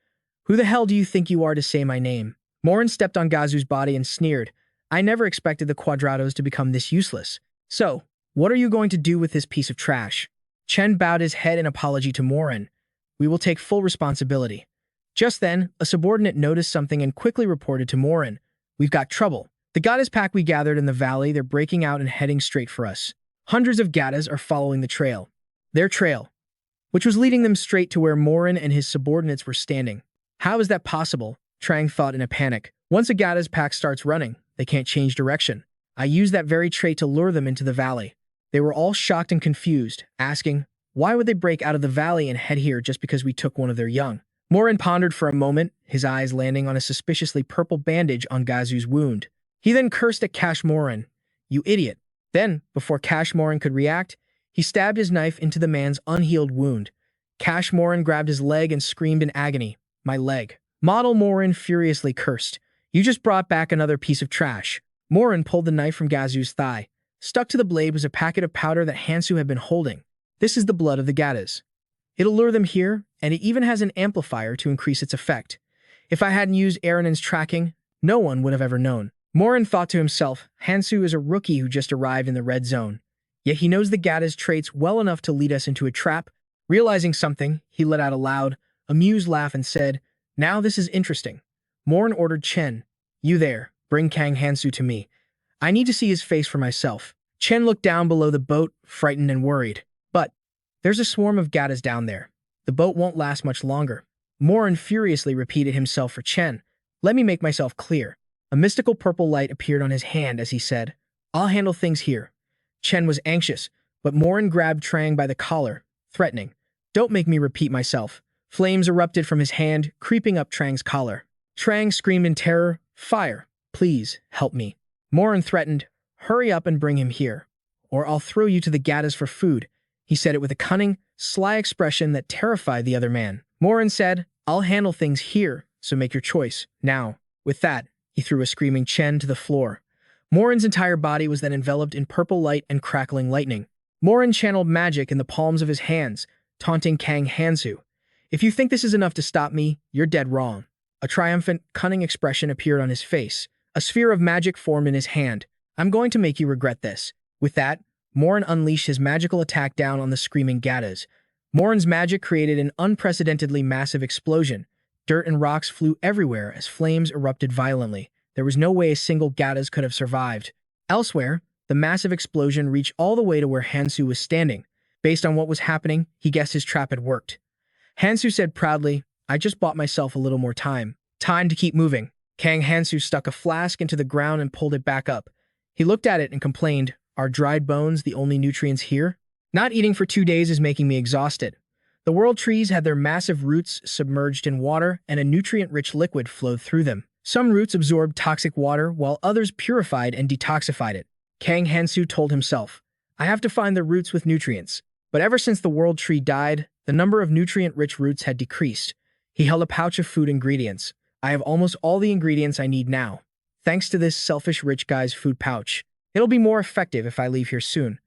Speaker 1: Who the hell do you think you are to say my name? Moran stepped on Gazu's body and sneered. I never expected the Quadrados to become this useless. So, what are you going to do with this piece of trash? Chen bowed his head in apology to Moran. We will take full responsibility. Just then, a subordinate noticed something and quickly reported to Moran. We've got trouble. The goddess pack we gathered in the valley, they're breaking out and heading straight for us. Hundreds of Gadas are following the trail. Their trail, which was leading them straight to where Moran and his subordinates were standing. How is that possible? Trang thought in a panic. Once a Gadas pack starts running, they can't change direction. I used that very trait to lure them into the valley. They were all shocked and confused, asking, why would they break out of the valley and head here just because we took one of their young? Moran pondered for a moment, his eyes landing on a suspiciously purple bandage on Gazu's wound. He then cursed at Cash Moran. You idiot. Then, before Cash Moran could react, he stabbed his knife into the man's unhealed wound. Cash Moran grabbed his leg and screamed in agony. My leg. Model Moran furiously cursed. You just brought back another piece of trash. Morin pulled the knife from Gazu's thigh. Stuck to the blade was a packet of powder that Hansu had been holding. This is the blood of the Gadas. It'll lure them here, and it even has an amplifier to increase its effect. If I hadn't used Erin's tracking, no one would have ever known. Morin thought to himself, Hansu is a rookie who just arrived in the red zone. Yet he knows the Gadas traits well enough to lead us into a trap. Realizing something, he let out a loud, amused laugh and said, "Now this is interesting." Morin ordered Chen, "You there, bring Kang Hansu to me. I need to see his face for myself." Chen looked down below the boat, frightened and worried. But there's a swarm of Gadas down there. The boat won't last much longer. Morin furiously repeated himself for Chen. "Let me make myself clear." A mystical purple light appeared on his hand as he said, "I'll handle things here." Chen was anxious, but Morin grabbed Trang by the collar, threatening, "Don't make me repeat myself." Flames erupted from his hand, creeping up Trang's collar. Trang screamed in terror, "Fire! Please, help me." Morin threatened, "Hurry up and bring him here, or I'll throw you to the Gadas for food." He said it with a cunning, sly expression that terrified the other man. Morin said, "I'll handle things here, so make your choice, now." With that, he threw a screaming Chen to the floor. Morin's entire body was then enveloped in purple light and crackling lightning. Morin channeled magic in the palms of his hands, taunting Kang Hansu. "If you think this is enough to stop me, you're dead wrong." A triumphant, cunning expression appeared on his face. A sphere of magic formed in his hand. "I'm going to make you regret this." With that, Morin unleashed his magical attack down on the screaming Gadas. Morin's magic created an unprecedentedly massive explosion. Dirt and rocks flew everywhere as flames erupted violently. There was no way a single Gadas could have survived. Elsewhere, the massive explosion reached all the way to where Hansu was standing. Based on what was happening, he guessed his trap had worked. Hansu said proudly, "I just bought myself a little more time. Time to keep moving." Kang Hansu stuck a flask into the ground and pulled it back up. He looked at it and complained, "Are dried bones the only nutrients here? Not eating for 2 days is making me exhausted." The world trees had their massive roots submerged in water, and a nutrient-rich liquid flowed through them. Some roots absorbed toxic water, while others purified and detoxified it. Kang Hansu told himself, "I have to find the roots with nutrients." But ever since the world tree died, the number of nutrient-rich roots had decreased. He held a pouch of food ingredients. "I have almost all the ingredients I need now, thanks to this selfish rich guy's food pouch. It'll be more effective if I leave here soon.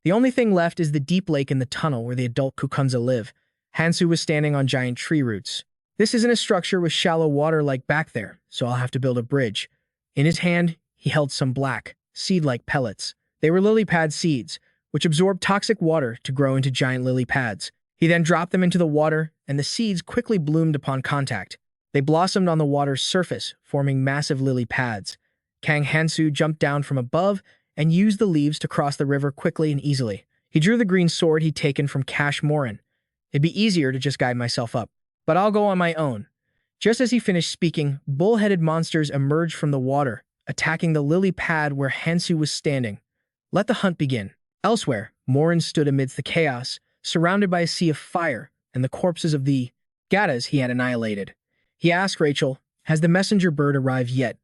Speaker 1: The only thing left is the deep lake in the tunnel where the adult Kukunza live." Hansu was standing on giant tree roots. "This isn't a structure with shallow water like back there, so I'll have to build a bridge." In his hand, he held some black, seed-like pellets. They were lily pad seeds, which absorbed toxic water to grow into giant lily pads. He then dropped them into the water, and the seeds quickly bloomed upon contact. They blossomed on the water's surface, forming massive lily pads. Kang Hansu jumped down from above and used the leaves to cross the river quickly and easily. He drew the green sword he'd taken from Cash Morin. "It'd be easier to just guide myself up, but I'll go on my own." Just as he finished speaking, bull-headed monsters emerged from the water, attacking the lily pad where Hansu was standing. Let the hunt begin. Elsewhere, Morin stood amidst the chaos, surrounded by a sea of fire and the corpses of the Gadas he had annihilated. He asked Rachel, "Has the messenger bird arrived yet?"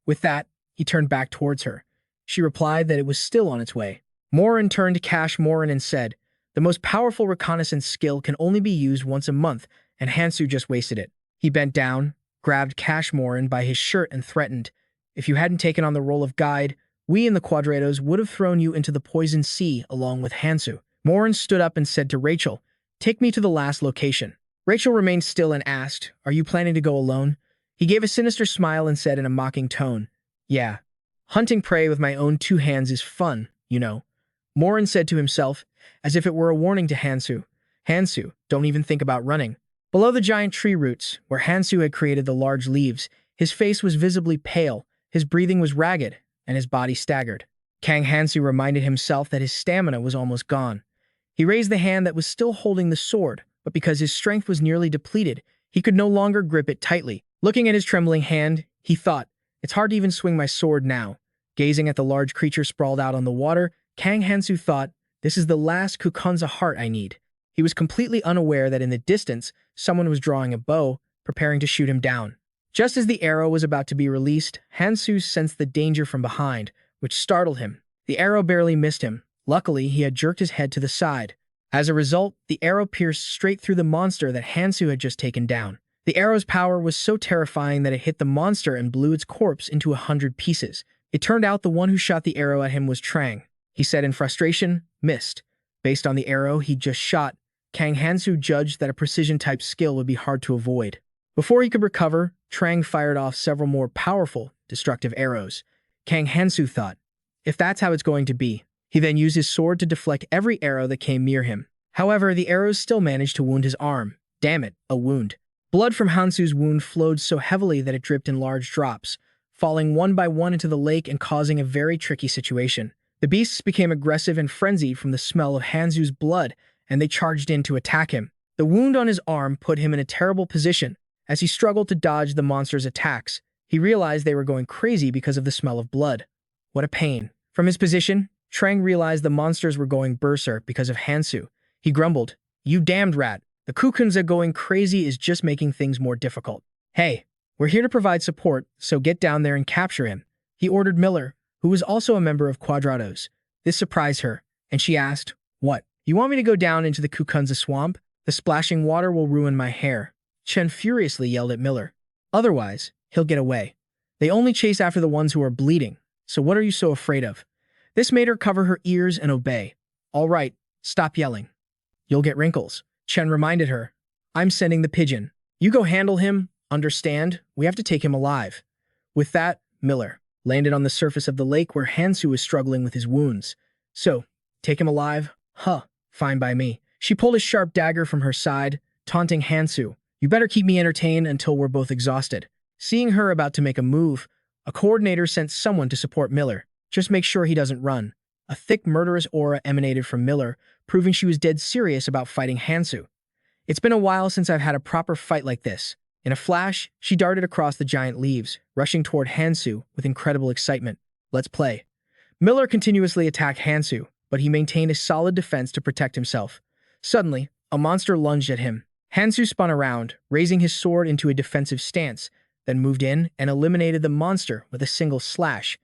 Speaker 1: With that, he turned back towards her. She replied that it was still on its way. Morin turned to Cash Morin and said, "The most powerful reconnaissance skill can only be used once a month, and Hansu just wasted it." He bent down, grabbed Cash Morin by his shirt and threatened, "If you hadn't taken on the role of guide, we in the Quadrados would have thrown you into the poison sea along with Hansu." Morin stood up and said to Rachel, "Take me to the last location." Rachel remained still and asked, "Are you planning to go alone?" He gave a sinister smile and said in a mocking tone, "Yeah. Hunting prey with my own 2 hands is fun, you know." Morin said to himself, as if it were a warning to Hansu, "Hansu, don't even think about running." Below the giant tree roots, where Hansu had created the large leaves, his face was visibly pale, his breathing was ragged, and his body staggered. Kang Hansu reminded himself that his stamina was almost gone. He raised the hand that was still holding the sword, but because his strength was nearly depleted, he could no longer grip it tightly. Looking at his trembling hand, he thought, "It's hard to even swing my sword now." Gazing at the large creature sprawled out on the water, Kang Hansu thought, "This is the last Kukunza heart I need." He was completely unaware that in the distance, someone was drawing a bow, preparing to shoot him down. Just as the arrow was about to be released, Hansu sensed the danger from behind, which startled him. The arrow barely missed him. Luckily, he had jerked his head to the side. As a result, the arrow pierced straight through the monster that Hansu had just taken down. The arrow's power was so terrifying that it hit the monster and blew its corpse into 100 pieces. It turned out the one who shot the arrow at him was Trang. He said in frustration, missed. Based on the arrow he'd just shot, Kang Hansu judged that a precision-type skill would be hard to avoid. Before he could recover, Trang fired off several more powerful, destructive arrows. Kang Hansu thought, if that's how it's going to be. He then used his sword to deflect every arrow that came near him. However, the arrows still managed to wound his arm. Damn it, a wound. Blood from Hansu's wound flowed so heavily that it dripped in large drops, falling one by one into the lake and causing a very tricky situation. The beasts became aggressive and frenzied from the smell of Hansu's blood, and they charged in to attack him. The wound on his arm put him in a terrible position. As he struggled to dodge the monster's attacks, he realized they were going crazy because of the smell of blood. What a pain. From his position, Trang realized the monsters were going berserk because of Hansu. He grumbled, "You damned rat. The Kukunza going crazy is just making things more difficult. Hey, we're here to provide support, so get down there and capture him," he ordered Miller, who was also a member of Quadrados. This surprised her, and she asked, "What? You want me to go down into the Kukunza swamp? The splashing water will ruin my hair." Chen furiously yelled at Miller. "Otherwise, he'll get away. They only chase after the ones who are bleeding, so what are you so afraid of?" This made her cover her ears and obey. "All right, stop yelling. You'll get wrinkles," Chen reminded her. "I'm sending the pigeon. You go handle him, understand? We have to take him alive." With that, Miller landed on the surface of the lake where Hansu was struggling with his wounds. "So, take him alive? Huh, fine by me." She pulled a sharp dagger from her side, taunting Hansu. "You better keep me entertained until we're both exhausted." Seeing her about to make a move, a coordinator sent someone to support Miller. "Just make sure he doesn't run." A thick, murderous aura emanated from Miller, proving she was dead serious about fighting Hansu. "It's been a while since I've had a proper fight like this." In a flash, she darted across the giant leaves, rushing toward Hansu with incredible excitement. "Let's play." Miller continuously attacked Hansu, but he maintained a solid defense to protect himself. Suddenly, a monster lunged at him. Hansu spun around, raising his sword into a defensive stance, then moved in and eliminated the monster with a single slash.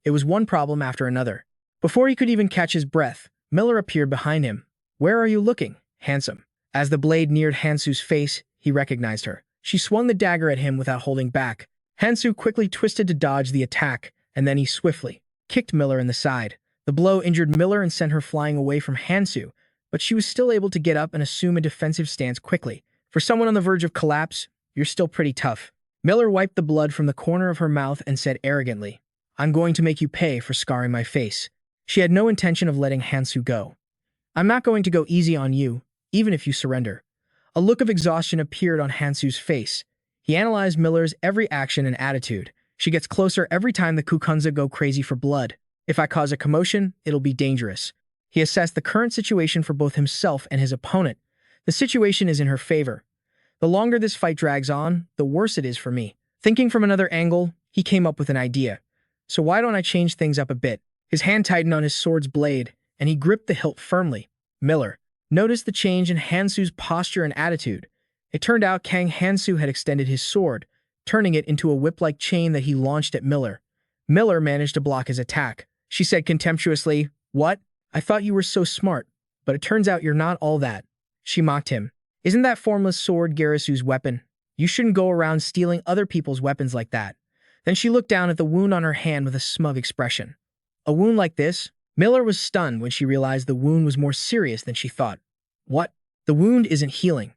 Speaker 1: It was one problem after another. Before he could even catch his breath, Miller appeared behind him. "Where are you looking, handsome?" As the blade neared Hansu's face, he recognized her. She swung the dagger at him without holding back. Hansu quickly twisted to dodge the attack, and then he swiftly kicked Miller in the side. The blow injured Miller and sent her flying away from Hansu, but she was still able to get up and assume a defensive stance quickly. For someone on the verge of collapse, you're still pretty tough. Miller wiped the blood from the corner of her mouth and said arrogantly, "I'm going to make you pay for scarring my face." She had no intention of letting Hansu go. "I'm not going to go easy on you, even if you surrender." A look of exhaustion appeared on Hansu's face. He analyzed Miller's every action and attitude. "She gets closer every time the Kukunza go crazy for blood. If I cause a commotion, it'll be dangerous." He assessed the current situation for both himself and his opponent. The situation is in her favor. The longer this fight drags on, the worse it is for me. Thinking from another angle, he came up with an idea. "So why don't I change things up a bit?" His hand tightened on his sword's blade, and he gripped the hilt firmly. Miller noticed the change in Hansu's posture and attitude. It turned out Kang Hansu had extended his sword, turning it into a whip-like chain that he launched at Miller. Miller managed to block his attack. She said contemptuously, "What? I thought you were so smart, but it turns out you're not all that." She mocked him. "Isn't that formless sword Garisu's weapon? You shouldn't go around stealing other people's weapons like that." Then she looked down at the wound on her hand with a smug expression. "A wound like this?" Miller was stunned when she realized the wound was more serious than she thought. "What? The wound isn't healing.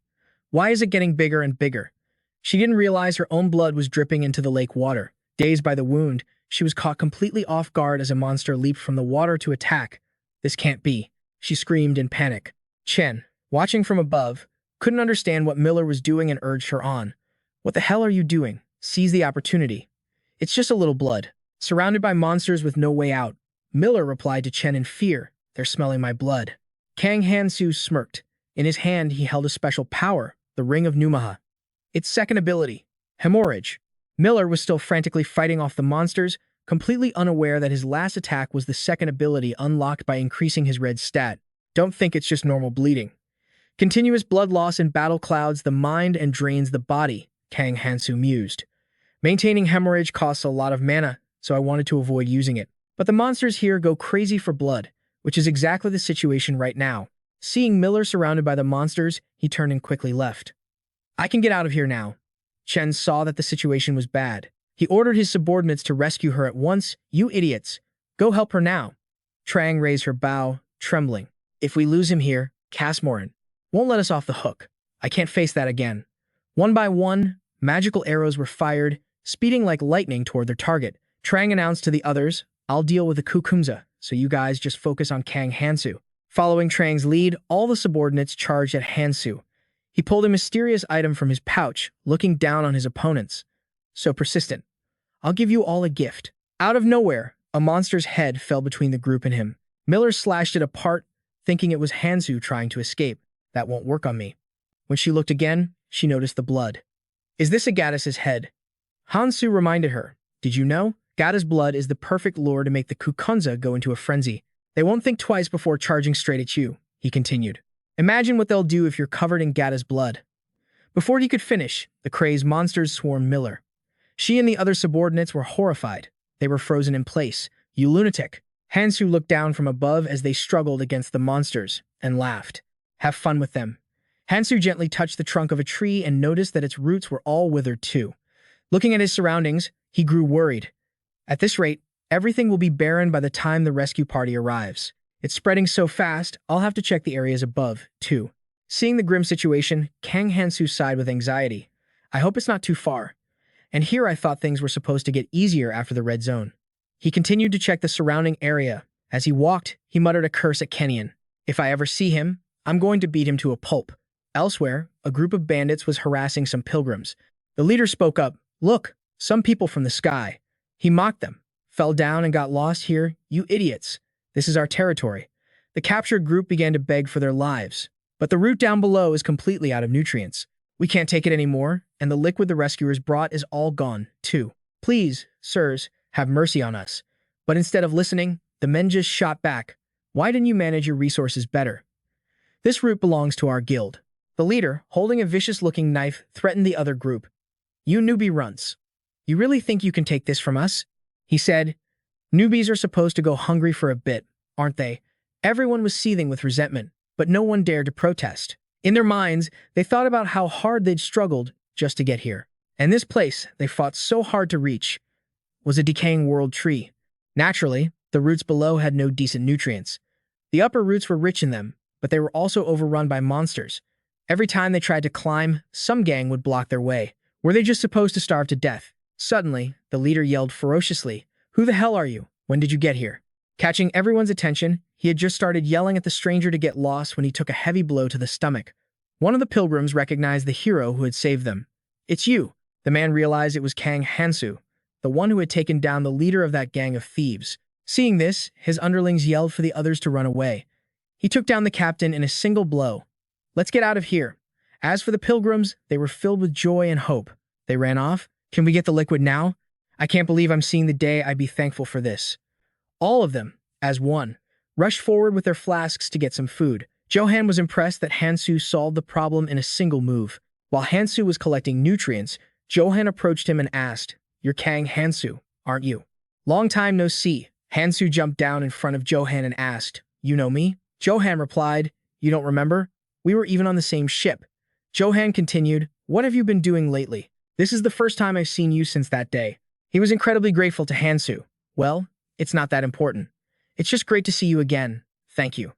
Speaker 1: Why is it getting bigger and bigger?" She didn't realize her own blood was dripping into the lake water. Dazed by the wound, she was caught completely off guard as a monster leaped from the water to attack. "This can't be," she screamed in panic. Chen, watching from above, couldn't understand what Miller was doing and urged her on. "What the hell are you doing? Seize the opportunity. It's just a little blood." Surrounded by monsters with no way out, Miller replied to Chen in fear, "They're smelling my blood." Kang Hansu smirked. In his hand, he held a special power, the Ring of Numaha. Its second ability, Hemorrhage. Miller was still frantically fighting off the monsters, completely unaware that his last attack was the second ability unlocked by increasing his red stat. "Don't think it's just normal bleeding. Continuous blood loss in battle clouds the mind and drains the body," Kang Hansu mused. "Maintaining hemorrhage costs a lot of mana, so I wanted to avoid using it. But the monsters here go crazy for blood, which is exactly the situation right now." Seeing Miller surrounded by the monsters, he turned and quickly left. "I can get out of here now. Chen saw that the situation was bad. He ordered his subordinates to rescue her at once. You idiots! Go help her now. Trang raised her bow, trembling. If we lose him here, Casmoran won't let us off the hook. I can't face that again. One by one, magical arrows were fired, speeding like lightning toward their target. Trang announced to the others, I'll deal with the Kukumza, so you guys just focus on Kang Hansu. Following Trang's lead, all the subordinates charged at Hansu. He pulled a mysterious item from his pouch, looking down on his opponents. So persistent. I'll give you all a gift. Out of nowhere, a monster's head fell between the group and him. Miller slashed it apart, thinking it was Hansu trying to escape. That won't work on me. When she looked again, she noticed the blood. Is this Agatis's head? Hansu reminded her. Did you know? Gata's blood is the perfect lure to make the Kukunza go into a frenzy. They won't think twice before charging straight at you, he continued. Imagine what they'll do if you're covered in Gata's blood. Before he could finish, the crazed monsters swarmed Miller. She and the other subordinates were horrified. They were frozen in place. You lunatic. Hansu looked down from above as they struggled against the monsters and laughed. Have fun with them. Hansu gently touched the trunk of a tree and noticed that its roots were all withered too. Looking at his surroundings, he grew worried. At this rate, everything will be barren by the time the rescue party arrives. It's spreading so fast, I'll have to check the areas above, too. Seeing the grim situation, Kang Hansu sighed with anxiety. I hope it's not too far. And here I thought things were supposed to get easier after the red zone. He continued to check the surrounding area. As he walked, he muttered a curse at Kenian. If I ever see him, I'm going to beat him to a pulp. Elsewhere, a group of bandits was harassing some pilgrims. The leader spoke up. Look, some people from the sky. He mocked them. Fell down and got lost here, you idiots. This is our territory. The captured group began to beg for their lives. But the route down below is completely out of nutrients. We can't take it anymore, and the liquid the rescuers brought is all gone, too. Please, sirs, have mercy on us. But instead of listening, the men just shot back. Why didn't you manage your resources better? This route belongs to our guild. The leader, holding a vicious-looking knife, threatened the other group. You newbie runts. You really think you can take this from us? He said. Newbies are supposed to go hungry for a bit, aren't they? Everyone was seething with resentment, but no one dared to protest. In their minds, they thought about how hard they'd struggled just to get here. And this place they fought so hard to reach was a decaying world tree. Naturally, the roots below had no decent nutrients. The upper roots were rich in them, but they were also overrun by monsters. Every time they tried to climb, some gang would block their way. Were they just supposed to starve to death? Suddenly, the leader yelled ferociously, Who the hell are you? When did you get here? Catching everyone's attention, he had just started yelling at the stranger to get lost when he took a heavy blow to the stomach. One of the pilgrims recognized the hero who had saved them. It's you. The man realized it was Kang Hansu, the one who had taken down the leader of that gang of thieves. Seeing this, his underlings yelled for the others to run away. He took down the captain in a single blow. Let's get out of here. As for the pilgrims, they were filled with joy and hope. They ran off. Can we get the liquid now? I can't believe I'm seeing the day I'd be thankful for this. All of them, as one, rushed forward with their flasks to get some food. Johan was impressed that Hansu solved the problem in a single move. While Hansu was collecting nutrients, Johan approached him and asked, You're Kang Hansu, aren't you? Long time no see. Hansu jumped down in front of Johan and asked, You know me? Johan replied, You don't remember? We were even on the same ship. Johan continued, What have you been doing lately? This is the first time I've seen you since that day. He was incredibly grateful to Hansu. Well, it's not that important. It's just great to see you again. Thank you.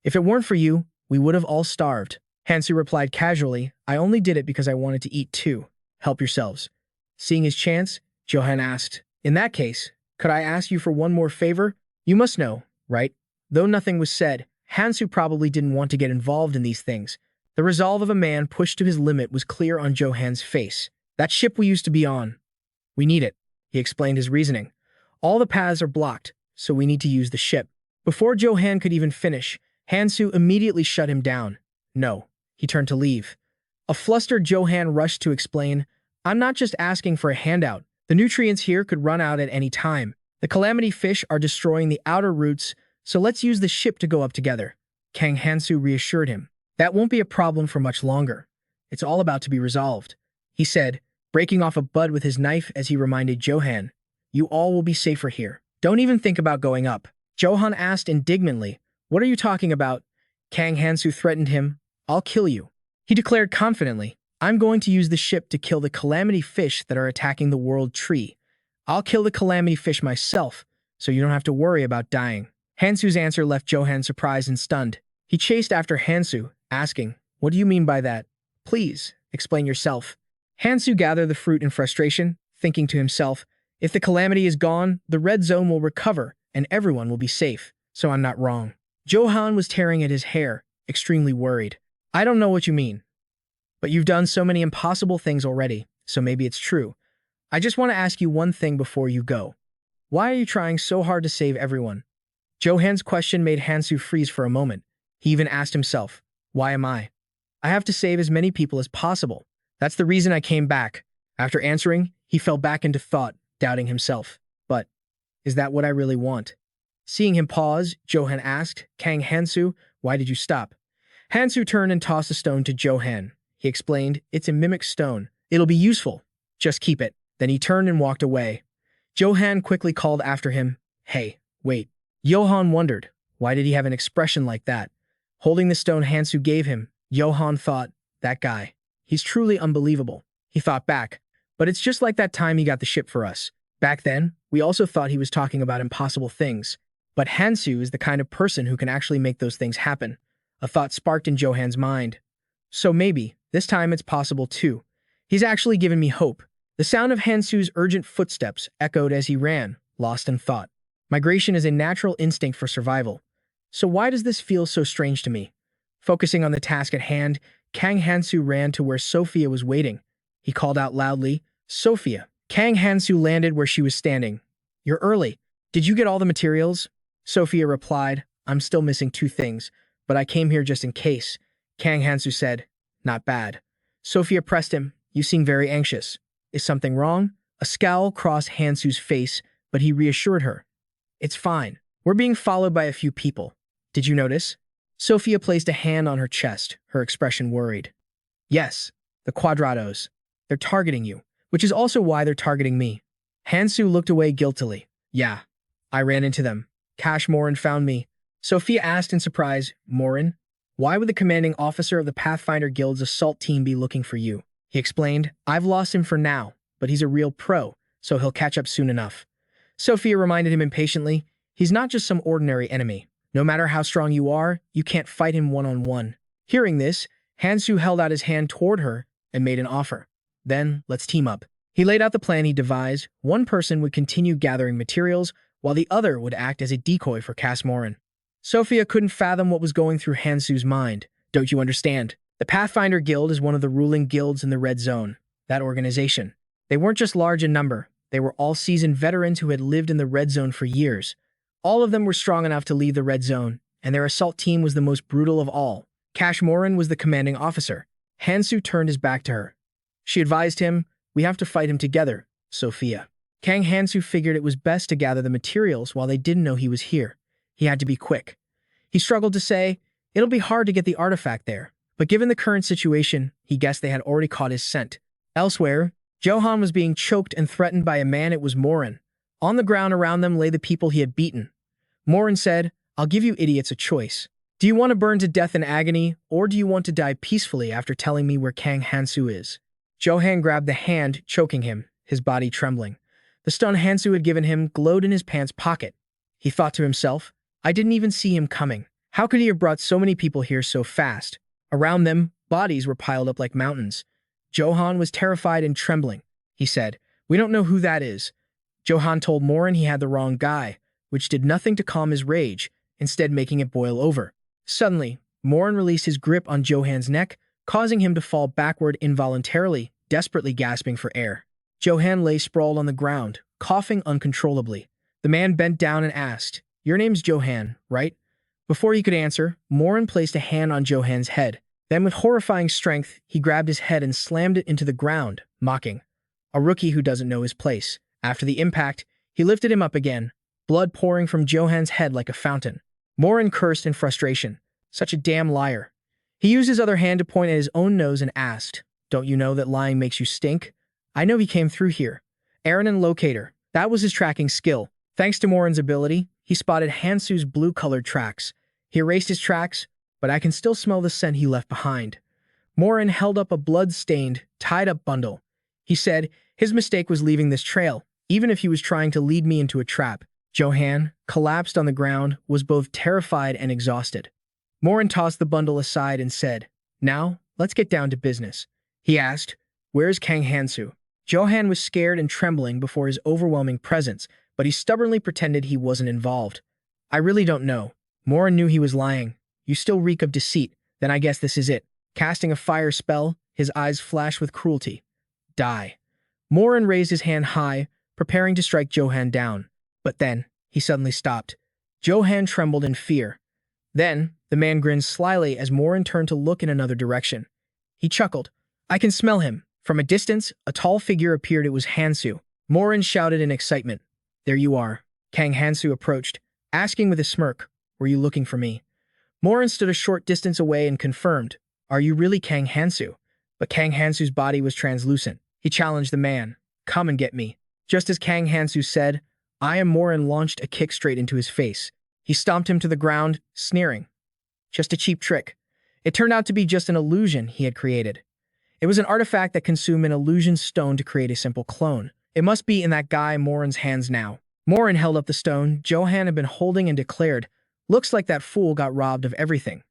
Speaker 1: If it weren't for you, we would have all starved. Hansu replied casually, I only did it because I wanted to eat too. Help yourselves. Seeing his chance, Johan asked, In that case, could I ask you for one more favor? You must know, right? Though nothing was said, Hansu probably didn't want to get involved in these things. The resolve of a man pushed to his limit was clear on Johan's face. That ship we used to be on. We need it. He explained his reasoning. All the paths are blocked, so we need to use the ship. Before Johan could even finish, Hansu immediately shut him down. No. He turned to leave. A flustered Johan rushed to explain, I'm not just asking for a handout. The nutrients here could run out at any time. The calamity fish are destroying the outer roots, so let's use the ship to go up together. Kang Hansu reassured him. That won't be a problem for much longer. It's all about to be resolved. He said, breaking off a bud with his knife as he reminded Johan, You all will be safer here. Don't even think about going up. Johan asked indignantly, What are you talking about? Kang Hansu threatened him, I'll kill you. He declared confidently, I'm going to use the ship to kill the calamity fish that are attacking the world tree. I'll kill the calamity fish myself, so you don't have to worry about dying. Hansu's answer left Johan surprised and stunned. He chased after Hansu, asking, "What do you mean by that? Please, explain yourself." Hansu gathered the fruit in frustration, thinking to himself, if the calamity is gone, the red zone will recover and everyone will be safe, so I'm not wrong. Johan was tearing at his hair, extremely worried. I don't know what you mean, but you've done so many impossible things already, so maybe it's true. I just want to ask you one thing before you go. Why are you trying so hard to save everyone? Johan's question made Hansu freeze for a moment. He even asked himself, why am I? I have to save as many people as possible. That's the reason I came back. After answering, he fell back into thought, doubting himself. But, is that what I really want? Seeing him pause, Johan asked, Kang Hansu, why did you stop? Hansu turned and tossed a stone to Johan. He explained, it's a mimic stone. It'll be useful. Just keep it. Then he turned and walked away. Johan quickly called after him, hey, wait. Johan wondered, why did he have an expression like that? Holding the stone Hansu gave him, Johan thought, that guy. He's truly unbelievable. He thought back, but it's just like that time he got the ship for us. Back then, we also thought he was talking about impossible things. But Hansu is the kind of person who can actually make those things happen. A thought sparked in Johan's mind. So maybe, this time it's possible too. He's actually given me hope. The sound of Hansu's urgent footsteps echoed as he ran, lost in thought. Migration is a natural instinct for survival. So why does this feel so strange to me? Focusing on the task at hand, Kang Hansu ran to where Sophia was waiting. He called out loudly, Sophia. Kang Hansu landed where she was standing. You're early. Did you get all the materials? Sophia replied, I'm still missing 2 things, but I came here just in case. Kang Hansu said, not bad. Sophia pressed him, you seem very anxious. Is something wrong? A scowl crossed Hansu's face, but he reassured her. It's fine. We're being followed by a few people. Did you notice? Sophia placed a hand on her chest, her expression worried. Yes, the Quadrados. They're targeting you, which is also why they're targeting me. Hansu looked away guiltily. Yeah, I ran into them. Cash Morin found me. Sophia asked in surprise, Morin? Why would the commanding officer of the Pathfinder Guild's assault team be looking for you? He explained, I've lost him for now, but he's a real pro, so he'll catch up soon enough. Sophia reminded him impatiently, he's not just some ordinary enemy. No matter how strong you are, you can't fight him one-on-one. Hearing this, Hansu held out his hand toward her and made an offer. Then, let's team up. He laid out the plan he devised. One person would continue gathering materials, while the other would act as a decoy for Cass Morin. Sophia couldn't fathom what was going through Hansu's mind. Don't you understand? The Pathfinder Guild is one of the ruling guilds in the Red Zone. That organization. They weren't just large in number. They were all seasoned veterans who had lived in the Red Zone for years. All of them were strong enough to leave the Red Zone, and their assault team was the most brutal of all. Cash Morin was the commanding officer. Hansu turned his back to her. She advised him, we have to fight him together, Sophia. Kang Hansu figured it was best to gather the materials while they didn't know he was here. He had to be quick. He struggled to say, it'll be hard to get the artifact there. But given the current situation, he guessed they had already caught his scent. Elsewhere, Johan was being choked and threatened by a man. It was Morin. On the ground around them lay the people he had beaten. Morin said, I'll give you idiots a choice. Do you want to burn to death in agony, or do you want to die peacefully after telling me where Kang Hansu is? Johan grabbed the hand, choking him, his body trembling. The stun Hansu had given him glowed in his pants pocket. He thought to himself, I didn't even see him coming. How could he have brought so many people here so fast? Around them, bodies were piled up like mountains. Johan was terrified and trembling. He said, we don't know who that is. Johan told Morin he had the wrong guy, which did nothing to calm his rage, instead making it boil over. Suddenly, Morin released his grip on Johan's neck, causing him to fall backward involuntarily, desperately gasping for air. Johan lay sprawled on the ground, coughing uncontrollably. The man bent down and asked, your name's Johan, right? Before he could answer, Morin placed a hand on Johan's head. Then with horrifying strength, he grabbed his head and slammed it into the ground, mocking. A rookie who doesn't know his place. After the impact, he lifted him up again, blood pouring from Johan's head like a fountain. Morin cursed in frustration. Such a damn liar. He used his other hand to point at his own nose and asked, don't you know that lying makes you stink? I know he came through here. Aaron and Locator. That was his tracking skill. Thanks to Morin's ability, he spotted Hansu's blue-colored tracks. He erased his tracks, but I can still smell the scent he left behind. Morin held up a blood-stained, tied-up bundle. He said his mistake was leaving this trail, even if he was trying to lead me into a trap. Johan, collapsed on the ground, was both terrified and exhausted. Morin tossed the bundle aside and said, "Now, let's get down to business." He asked, "Where's Kang Hansu?" Johan was scared and trembling before his overwhelming presence, but he stubbornly pretended he wasn't involved. "I really don't know." Morin knew he was lying. "You still reek of deceit. Then I guess this is it." Casting a fire spell, his eyes flashed with cruelty. "Die." Morin raised his hand high, preparing to strike Johan down. But then, he suddenly stopped. Johan trembled in fear. Then, the man grinned slyly as Morin turned to look in another direction. He chuckled. "I can smell him." From a distance, a tall figure appeared. It was Hansu. Morin shouted in excitement. "There you are." Kang Hansu approached, asking with a smirk, "Were you looking for me?" Morin stood a short distance away and confirmed, "Are you really Kang Hansu?" But Kang Hansu's body was translucent. He challenged the man, "Come and get me." Just as Kang Hansu said, I am Morin launched a kick straight into his face. He stomped him to the ground, sneering. Just a cheap trick. It turned out to be just an illusion he had created. It was an artifact that consumed an illusion stone to create a simple clone. It must be in that guy Morin's hands now. Morin held up the stone Johan had been holding and declared, "Looks like that fool got robbed of everything.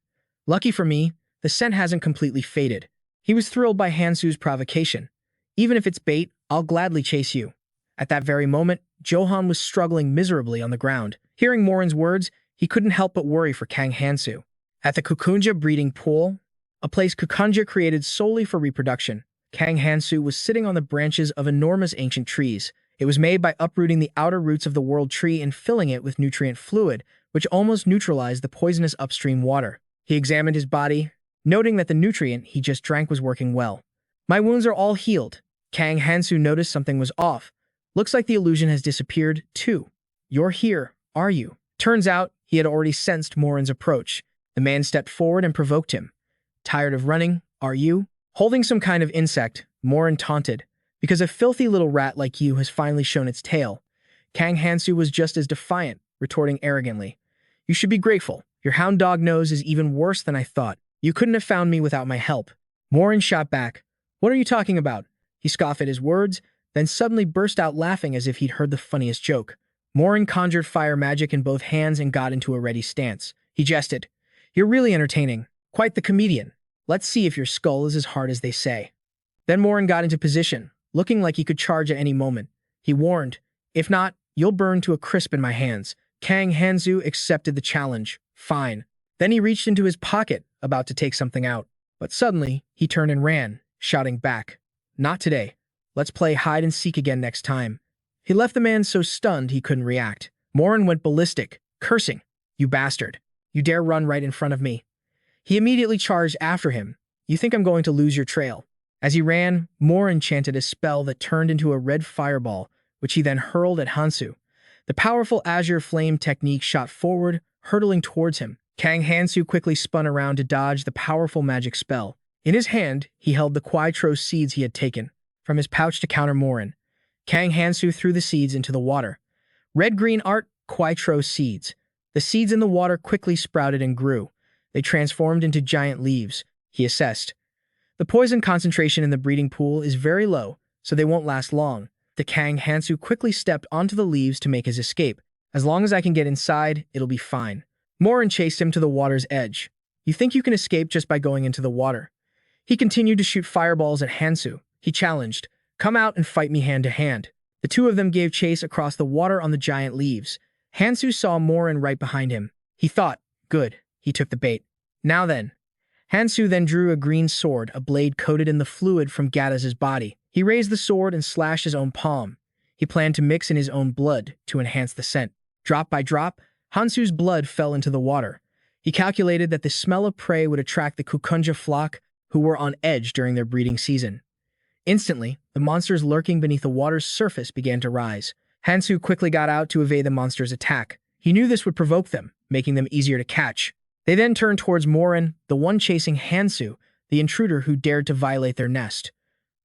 Speaker 1: Lucky for me, the scent hasn't completely faded." He was thrilled by Hansu's provocation. "Even if it's bait, I'll gladly chase you." At that very moment, Johan was struggling miserably on the ground. Hearing Morin's words, he couldn't help but worry for Kang Hansu. At the Kukunja breeding pool, a place Kukunja created solely for reproduction, Kang Hansu was sitting on the branches of enormous ancient trees. It was made by uprooting the outer roots of the world tree and filling it with nutrient fluid, which almost neutralized the poisonous upstream water. He examined his body, noting that the nutrient he just drank was working well. "My wounds are all healed." Kang Hansu noticed something was off. "Looks like the illusion has disappeared, too." "You're here, are you?" Turns out, he had already sensed Morin's approach. The man stepped forward and provoked him. "Tired of running, are you?" Holding some kind of insect, Morin taunted. "Because a filthy little rat like you has finally shown its tail." Kang Hansu was just as defiant, retorting arrogantly. "You should be grateful. Your hound dog nose is even worse than I thought. You couldn't have found me without my help." Morin shot back. "What are you talking about?" He scoffed at his words, then suddenly burst out laughing as if he'd heard the funniest joke. Morin conjured fire magic in both hands and got into a ready stance. He jested. "You're really entertaining. Quite the comedian. Let's see if your skull is as hard as they say." Then Morin got into position, looking like he could charge at any moment. He warned, "If not, you'll burn to a crisp in my hands." Kang Hansu accepted the challenge. Fine. Then he reached into his pocket, about to take something out. But suddenly, he turned and ran, shouting back, "Not today. Let's play hide and seek again next time." He left the man so stunned he couldn't react. Morin went ballistic, cursing, "You bastard. You dare run right in front of me." He immediately charged after him. "You think I'm going to lose your trail?" As he ran, Morin chanted a spell that turned into a red fireball, which he then hurled at Hansu. The powerful azure flame technique shot forward, hurtling towards him. Kang Hansu quickly spun around to dodge the powerful magic spell. In his hand, he held the Quaitro seeds he had taken from his pouch to counter Morin. Kang Hansu threw the seeds into the water. Red-green art, Quaitro seeds. The seeds in the water quickly sprouted and grew. They transformed into giant leaves. He assessed. The poison concentration in the breeding pool is very low, so they won't last long. The Kang Hansu quickly stepped onto the leaves to make his escape. "As long as I can get inside, it'll be fine." Morin chased him to the water's edge. "You think you can escape just by going into the water?" He continued to shoot fireballs at Hansu. He challenged, "Come out and fight me hand to hand." The two of them gave chase across the water on the giant leaves. Hansu saw Morin right behind him. He thought, "Good, he took the bait. Now then." Hansu then drew a green sword, a blade coated in the fluid from Gaddaz's body. He raised the sword and slashed his own palm. He planned to mix in his own blood to enhance the scent. Drop by drop, Hansu's blood fell into the water. He calculated that the smell of prey would attract the Kukunja flock, who were on edge during their breeding season. Instantly, the monsters lurking beneath the water's surface began to rise. Hansu quickly got out to evade the monsters' attack. He knew this would provoke them, making them easier to catch. They then turned towards Morin, the one chasing Hansu, the intruder who dared to violate their nest.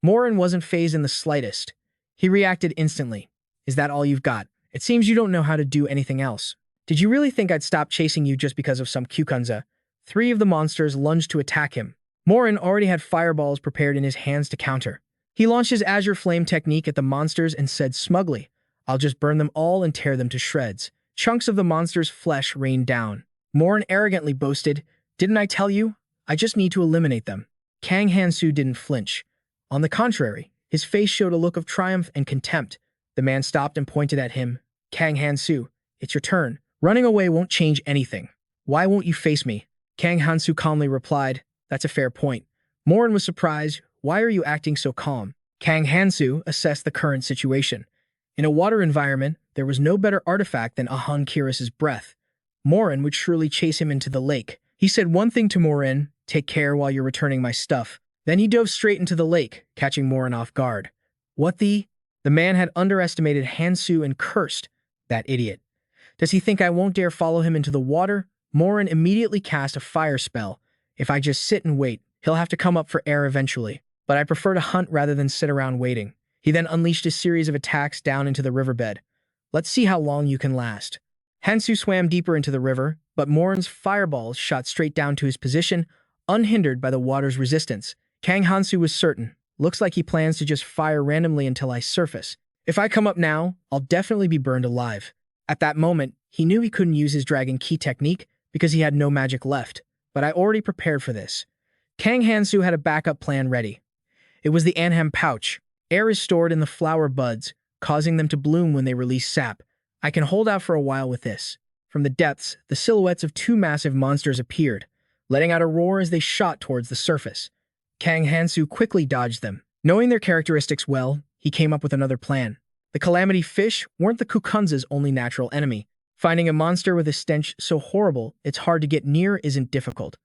Speaker 1: Morin wasn't fazed in the slightest. He reacted instantly. "Is that all you've got? It seems you don't know how to do anything else. Did you really think I'd stop chasing you just because of some Kukunza?" Three of the monsters lunged to attack him. Morin already had fireballs prepared in his hands to counter. He launched his Azure Flame technique at the monsters and said smugly, "I'll just burn them all and tear them to shreds." Chunks of the monster's flesh rained down. Morin arrogantly boasted, "Didn't I tell you? I just need to eliminate them." Kang Hansu didn't flinch. On the contrary, his face showed a look of triumph and contempt. The man stopped and pointed at him. "Kang Hansu, it's your turn. Running away won't change anything. Why won't you face me?" Kang Hansu calmly replied, "That's a fair point." Morin was surprised. "Why are you acting so calm?" Kang Hansu assessed the current situation. In a water environment, there was no better artifact than Ahun Kiris's breath. Morin would surely chase him into the lake. He said one thing to Morin, "Take care while you're returning my stuff." Then he dove straight into the lake, catching Morin off guard. What the? The man had underestimated Hansu and cursed. That idiot. Does he think I won't dare follow him into the water? Morin immediately cast a fire spell. If I just sit and wait, he'll have to come up for air eventually. But I prefer to hunt rather than sit around waiting. He then unleashed a series of attacks down into the riverbed. Let's see how long you can last. Hansu swam deeper into the river, but Morin's fireballs shot straight down to his position, unhindered by the water's resistance. Kang Hansu was certain. Looks like he plans to just fire randomly until I surface. If I come up now, I'll definitely be burned alive. At that moment, he knew he couldn't use his Dragon Key technique because he had no magic left, but I already prepared for this. Kang Hansu had a backup plan ready. It was the Anham pouch. Air is stored in the flower buds, causing them to bloom when they release sap. I can hold out for a while with this. From the depths, the silhouettes of two massive monsters appeared, letting out a roar as they shot towards the surface. Kang Hansu quickly dodged them. Knowing their characteristics well, he came up with another plan. The calamity fish weren't the Kukunza's only natural enemy. Finding a monster with a stench so horrible it's hard to get near isn't difficult.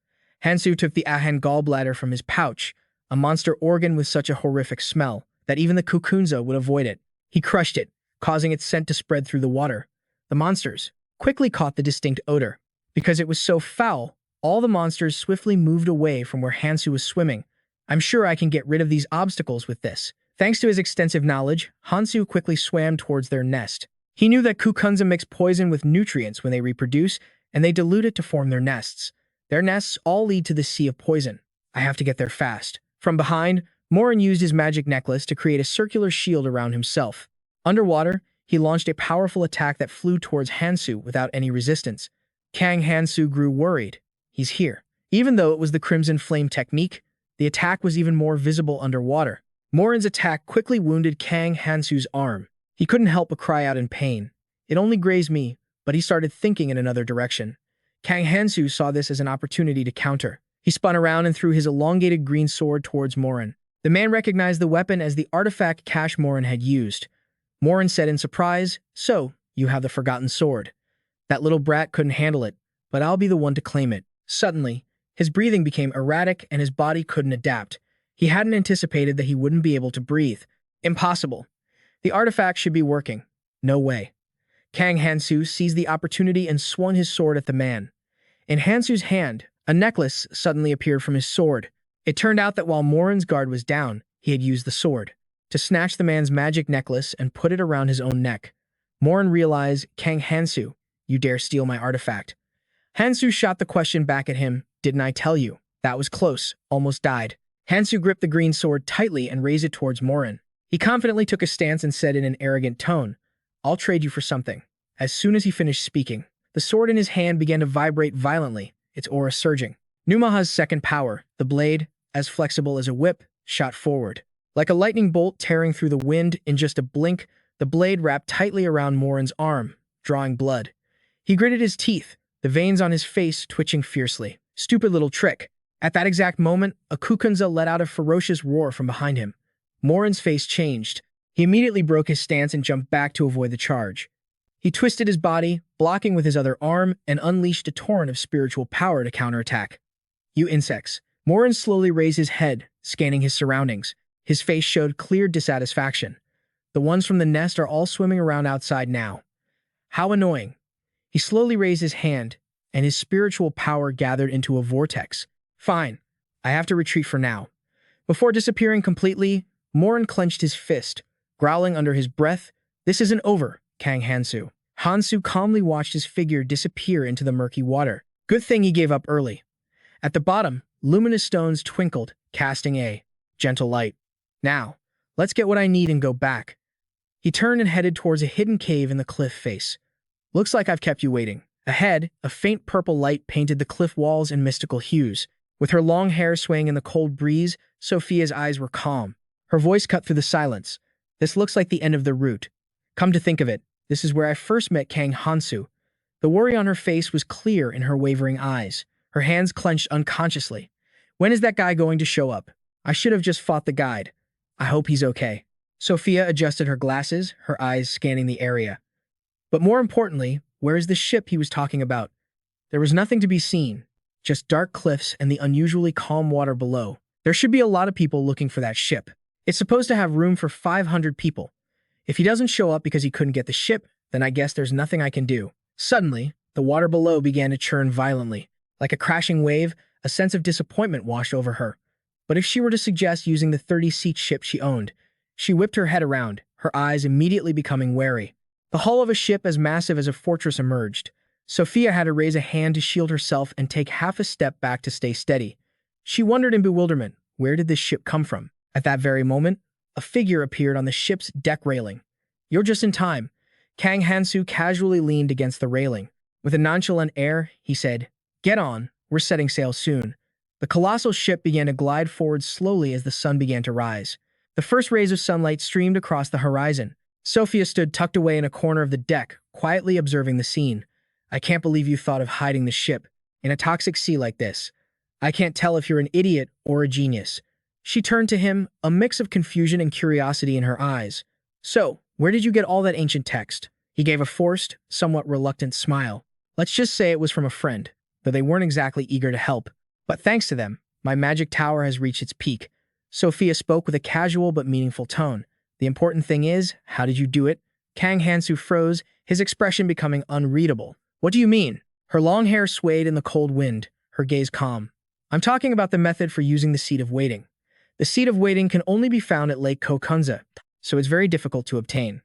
Speaker 1: Hansu took the Ahan gallbladder from his pouch, a monster organ with such a horrific smell that even the Kukunza would avoid it. He crushed it, causing its scent to spread through the water. The monsters quickly caught the distinct odor. Because it was so foul, all the monsters swiftly moved away from where Hansu was swimming. I'm sure I can get rid of these obstacles with this. Thanks to his extensive knowledge, Hansu quickly swam towards their nest. He knew that Kukunza mix poison with nutrients when they reproduce, and they dilute it to form their nests. Their nests all lead to the sea of poison. I have to get there fast. From behind, Morin used his magic necklace to create a circular shield around himself. Underwater, he launched a powerful attack that flew towards Hansu without any resistance. Kang Hansu grew worried. He's here. Even though it was the Crimson Flame technique, the attack was even more visible underwater. Morin's attack quickly wounded Kang Hansu's arm. He couldn't help but cry out in pain. It only grazed me, but he started thinking in another direction. Kang Hansu saw this as an opportunity to counter. He spun around and threw his elongated green sword towards Morin. The man recognized the weapon as the artifact Cash Morin had used. Morin said in surprise, "So, you have the forgotten sword. That little brat couldn't handle it, but I'll be the one to claim it." Suddenly, his breathing became erratic and his body couldn't adapt. He hadn't anticipated that he wouldn't be able to breathe. Impossible. The artifact should be working. No way. Kang Hansu seized the opportunity and swung his sword at the man. In Hansu's hand, a necklace suddenly appeared from his sword. It turned out that while Morin's guard was down, he had used the sword to snatch the man's magic necklace and put it around his own neck. Morin realized, "Kang Hansu, you dare steal my artifact." Hansu shot the question back at him, "Didn't I tell you?" That was close, almost died. Hansu gripped the green sword tightly and raised it towards Morin. He confidently took a stance and said in an arrogant tone, "I'll trade you for something." As soon as he finished speaking, the sword in his hand began to vibrate violently, its aura surging. Numaha's second power, the blade, as flexible as a whip, shot forward. Like a lightning bolt tearing through the wind in just a blink, the blade wrapped tightly around Morin's arm, drawing blood. He gritted his teeth, the veins on his face twitching fiercely. Stupid little trick. At that exact moment, a Kukunza let out a ferocious roar from behind him. Morin's face changed. He immediately broke his stance and jumped back to avoid the charge. He twisted his body, blocking with his other arm, and unleashed a torrent of spiritual power to counterattack. "You insects." Morin slowly raised his head, scanning his surroundings. His face showed clear dissatisfaction. The ones from the nest are all swimming around outside now. How annoying. He slowly raised his hand, and his spiritual power gathered into a vortex. Fine, I have to retreat for now. Before disappearing completely, Morin clenched his fist, growling under his breath, "This isn't over, Kang Hansu." Hansu calmly watched his figure disappear into the murky water. Good thing he gave up early. At the bottom, luminous stones twinkled, casting a gentle light. Now, let's get what I need and go back. He turned and headed towards a hidden cave in the cliff face. Looks like I've kept you waiting. Ahead, a faint purple light painted the cliff walls in mystical hues. With her long hair swaying in the cold breeze, Sophia's eyes were calm. Her voice cut through the silence. This looks like the end of the route. Come to think of it, this is where I first met Kang Hansu. The worry on her face was clear in her wavering eyes. Her hands clenched unconsciously. When is that guy going to show up? I should have just fought the guide. I hope he's okay. Sophia adjusted her glasses, her eyes scanning the area. But more importantly, where is the ship he was talking about? There was nothing to be seen, just dark cliffs and the unusually calm water below. There should be a lot of people looking for that ship. It's supposed to have room for 500 people. If he doesn't show up because he couldn't get the ship, then I guess there's nothing I can do. Suddenly, the water below began to churn violently. Like a crashing wave, a sense of disappointment washed over her. But if she were to suggest using the 30-seat ship she owned, she whipped her head around, her eyes immediately becoming wary. The hull of a ship as massive as a fortress emerged. Sophia had to raise a hand to shield herself and take half a step back to stay steady. She wondered in bewilderment, where did this ship come from? At that very moment, a figure appeared on the ship's deck railing. You're just in time. Kang Hansu casually leaned against the railing. With a nonchalant air, he said, Get on, we're setting sail soon. The colossal ship began to glide forward slowly as the sun began to rise. The first rays of sunlight streamed across the horizon. Sophia stood tucked away in a corner of the deck, quietly observing the scene. I can't believe you thought of hiding the ship in a toxic sea like this. I can't tell if you're an idiot or a genius. She turned to him, a mix of confusion and curiosity in her eyes. So, where did you get all that ancient text? He gave a forced, somewhat reluctant smile. Let's just say it was from a friend, though they weren't exactly eager to help. But thanks to them, my magic tower has reached its peak. Sophia spoke with a casual but meaningful tone. The important thing is, how did you do it? Kang Hansu froze, his expression becoming unreadable. What do you mean? Her long hair swayed in the cold wind, her gaze calm. I'm talking about the method for using the seat of waiting. The seat of waiting can only be found at Lake Kokunza, so it's very difficult to obtain.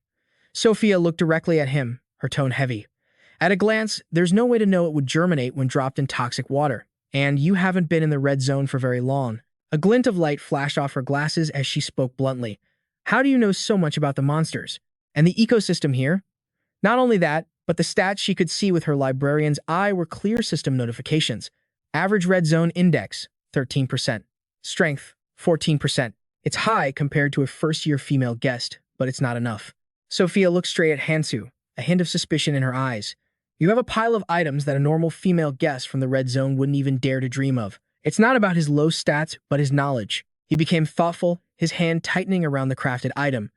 Speaker 1: Sophia looked directly at him, her tone heavy. At a glance, there's no way to know it would germinate when dropped in toxic water. And you haven't been in the red zone for very long. A glint of light flashed off her glasses as she spoke bluntly. How do you know so much about the monsters? And the ecosystem here? Not only that, but the stats she could see with her librarian's eye were clear system notifications. Average red zone index, 13%. Strength, 14%. It's high compared to a first-year female guest, but it's not enough. Sophia looked straight at Hansu, a hint of suspicion in her eyes. You have a pile of items that a normal female guest from the red zone wouldn't even dare to dream of. It's not about his low stats, but his knowledge. He became thoughtful, his hand tightening around the crafted item.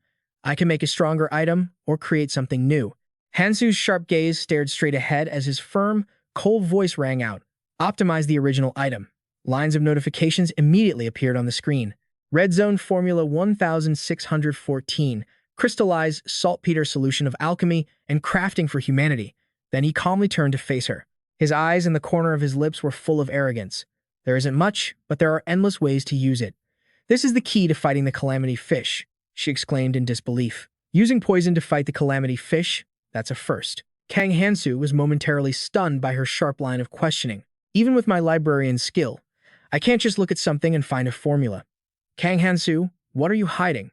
Speaker 1: I can make a stronger item or create something new. Hansu's sharp gaze stared straight ahead as his firm, cold voice rang out. Optimize the original item. Lines of notifications immediately appeared on the screen. Red Zone Formula 1614. Crystallized saltpeter solution of alchemy and crafting for humanity. Then he calmly turned to face her. His eyes and the corner of his lips were full of arrogance. There isn't much, but there are endless ways to use it. This is the key to fighting the calamity fish, she exclaimed in disbelief. Using poison to fight the calamity fish? That's a first. Kang Hansu was momentarily stunned by her sharp line of questioning. Even with my librarian's skill, I can't just look at something and find a formula. Kang Hansu, what are you hiding?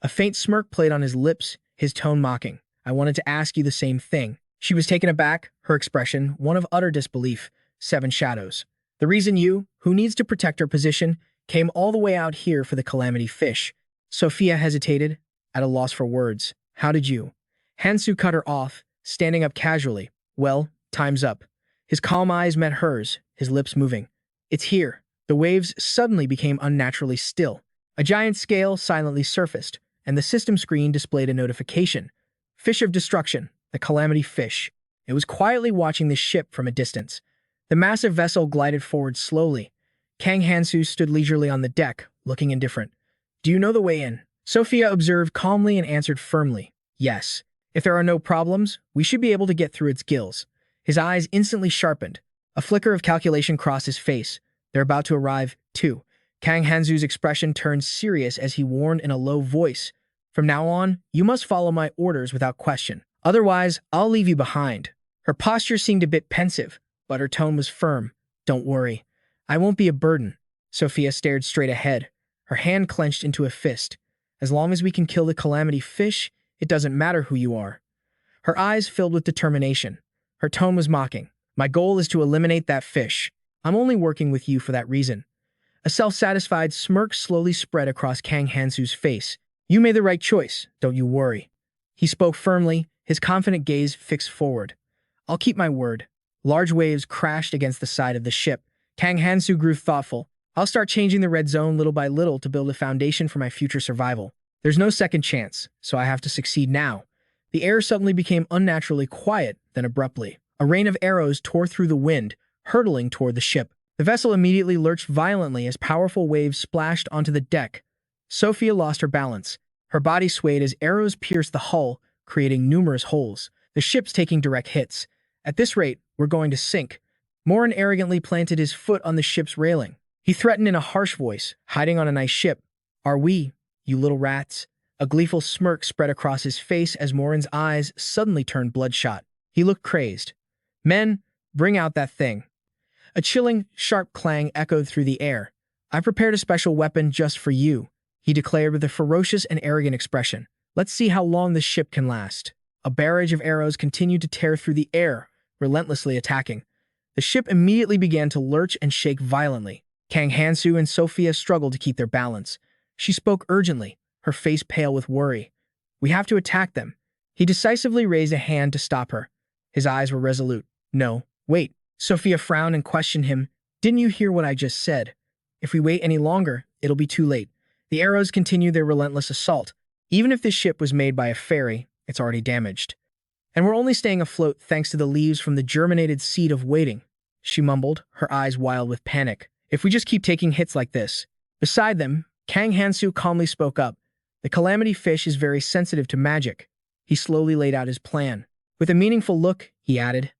Speaker 1: A faint smirk played on his lips, his tone mocking. I wanted to ask you the same thing. She was taken aback, her expression one of utter disbelief. 7 shadows. The reason you, who needs to protect her position, came all the way out here for the calamity fish. Sophia hesitated, at a loss for words. How did you? Hansu cut her off, standing up casually. Well, time's up. His calm eyes met hers, his lips moving. It's here. The waves suddenly became unnaturally still. A giant scale silently surfaced, and the system screen displayed a notification. Fish of destruction, the calamity fish. It was quietly watching the ship from a distance. The massive vessel glided forward slowly. Kang Hansu stood leisurely on the deck, looking indifferent. Do you know the way in? Sophia observed calmly and answered firmly. Yes. If there are no problems, we should be able to get through its gills. His eyes instantly sharpened. A flicker of calculation crossed his face. They're about to arrive, too. Kang Hansu's expression turned serious as he warned in a low voice. From now on, you must follow my orders without question. Otherwise, I'll leave you behind. Her posture seemed a bit pensive, but her tone was firm. Don't worry. I won't be a burden. Sophia stared straight ahead, her hand clenched into a fist. As long as we can kill the calamity fish, it doesn't matter who you are. Her eyes filled with determination. Her tone was mocking. My goal is to eliminate that fish. I'm only working with you for that reason. A self-satisfied smirk slowly spread across Kang Hansu's face. You made the right choice, don't you worry. He spoke firmly, his confident gaze fixed forward. I'll keep my word. Large waves crashed against the side of the ship. Kang Hansu grew thoughtful. I'll start changing the red zone little by little to build a foundation for my future survival. There's no second chance, so I have to succeed now. The air suddenly became unnaturally quiet, then abruptly. A rain of arrows tore through the wind, hurtling toward the ship. The vessel immediately lurched violently as powerful waves splashed onto the deck. Sophia lost her balance. Her body swayed as arrows pierced the hull, creating numerous holes. The ship's taking direct hits. At this rate, we're going to sink. Morin arrogantly planted his foot on the ship's railing. He threatened in a harsh voice, hiding on a nice ship. Are we, you little rats? A gleeful smirk spread across his face as Morin's eyes suddenly turned bloodshot. He looked crazed. Men, bring out that thing. A chilling, sharp clang echoed through the air. I prepared a special weapon just for you, he declared with a ferocious and arrogant expression. Let's see how long this ship can last. A barrage of arrows continued to tear through the air, relentlessly attacking. The ship immediately began to lurch and shake violently. Kang Hansu and Sophia struggled to keep their balance. She spoke urgently, her face pale with worry. We have to attack them. He decisively raised a hand to stop her. His eyes were resolute. No, wait. Sophia frowned and questioned him. Didn't you hear what I just said? If we wait any longer, it'll be too late. The arrows continue their relentless assault. Even if this ship was made by a fairy, it's already damaged. And we're only staying afloat thanks to the leaves from the germinated seed of waiting, she mumbled, her eyes wild with panic. If we just keep taking hits like this. Beside them, Kang Hansu calmly spoke up. The calamity fish is very sensitive to magic. He slowly laid out his plan. With a meaningful look, he added,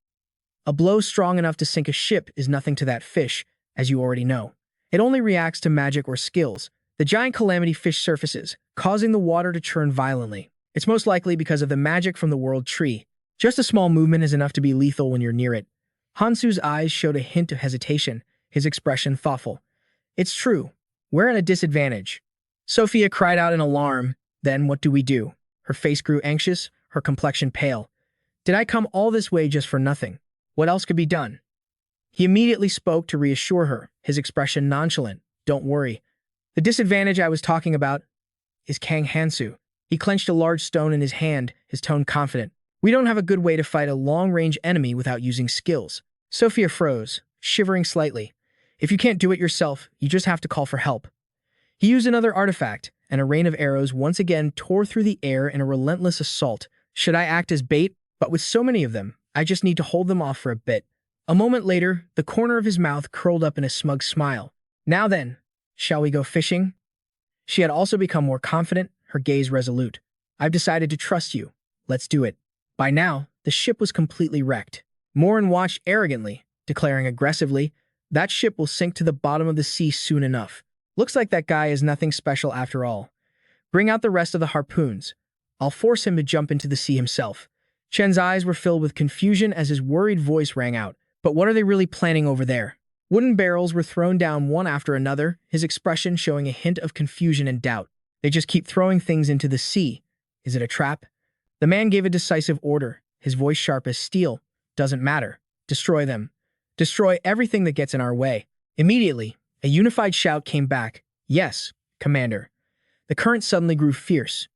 Speaker 1: a blow strong enough to sink a ship is nothing to that fish, as you already know. It only reacts to magic or skills. The giant calamity fish surfaces, causing the water to churn violently. It's most likely because of the magic from the world tree. Just a small movement is enough to be lethal when you're near it. Hansu's eyes showed a hint of hesitation, his expression thoughtful. It's true. We're at a disadvantage. Sophia cried out in alarm. Then what do we do? Her face grew anxious, her complexion pale. Did I come all this way just for nothing? What else could be done? He immediately spoke to reassure her, his expression nonchalant. Don't worry. The disadvantage I was talking about is Kang Hansu. He clenched a large stone in his hand, his tone confident. We don't have a good way to fight a long-range enemy without using skills. Sophia froze, shivering slightly. If you can't do it yourself, you just have to call for help. He used another artifact, and a rain of arrows once again tore through the air in a relentless assault. Should I act as bait? But with so many of them, I just need to hold them off for a bit. A moment later, the corner of his mouth curled up in a smug smile. Now then, shall we go fishing? She had also become more confident, her gaze resolute. I've decided to trust you. Let's do it. By now, the ship was completely wrecked. Morin watched arrogantly, declaring aggressively, that ship will sink to the bottom of the sea soon enough. Looks like that guy is nothing special after all. Bring out the rest of the harpoons. I'll force him to jump into the sea himself. Chen's eyes were filled with confusion as his worried voice rang out. But what are they really planning over there? Wooden barrels were thrown down one after another, his expression showing a hint of confusion and doubt. They just keep throwing things into the sea. Is it a trap? The man gave a decisive order, his voice sharp as steel. Doesn't matter. Destroy them. Destroy everything that gets in our way. Immediately, a unified shout came back. Yes, Commander. The current suddenly grew fierce.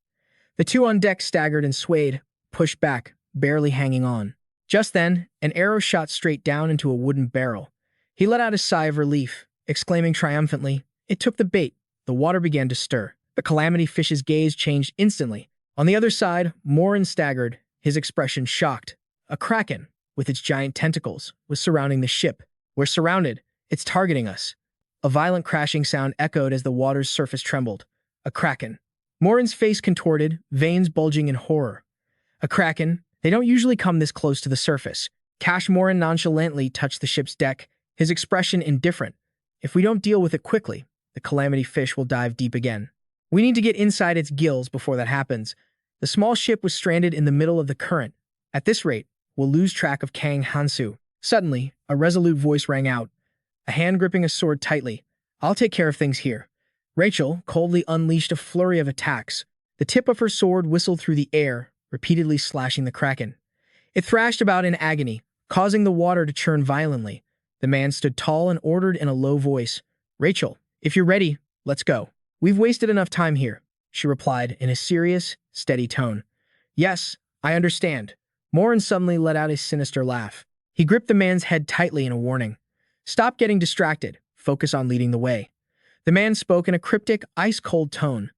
Speaker 1: The two on deck staggered and swayed, pushed back, barely hanging on. Just then, an arrow shot straight down into a wooden barrel. He let out a sigh of relief, exclaiming triumphantly, it took the bait. The water began to stir. The calamity fish's gaze changed instantly. On the other side, Morin staggered, his expression shocked. A kraken, with its giant tentacles, was surrounding the ship. We're surrounded. It's targeting us. A violent crashing sound echoed as the water's surface trembled. A kraken. Morin's face contorted, veins bulging in horror. A kraken. They don't usually come this close to the surface. Cash Morin nonchalantly touched the ship's deck, his expression indifferent. If we don't deal with it quickly, the calamity fish will dive deep again. We need to get inside its gills before that happens. The small ship was stranded in the middle of the current. At this rate, we'll lose track of Kang Hansu. Suddenly, a resolute voice rang out. a hand gripping a sword tightly. I'll take care of things here. Rachel coldly unleashed a flurry of attacks. The tip of her sword whistled through the air, repeatedly slashing the kraken. It thrashed about in agony, causing the water to churn violently. The man stood tall and ordered in a low voice, "Rachel, if you're ready, let's go." "We've wasted enough time here," she replied in a serious, steady tone. "Yes, I understand." Morin suddenly let out a sinister laugh. He gripped the man's head tightly in a warning. "Stop getting distracted. Focus on leading the way." The man spoke in a cryptic, ice-cold tone.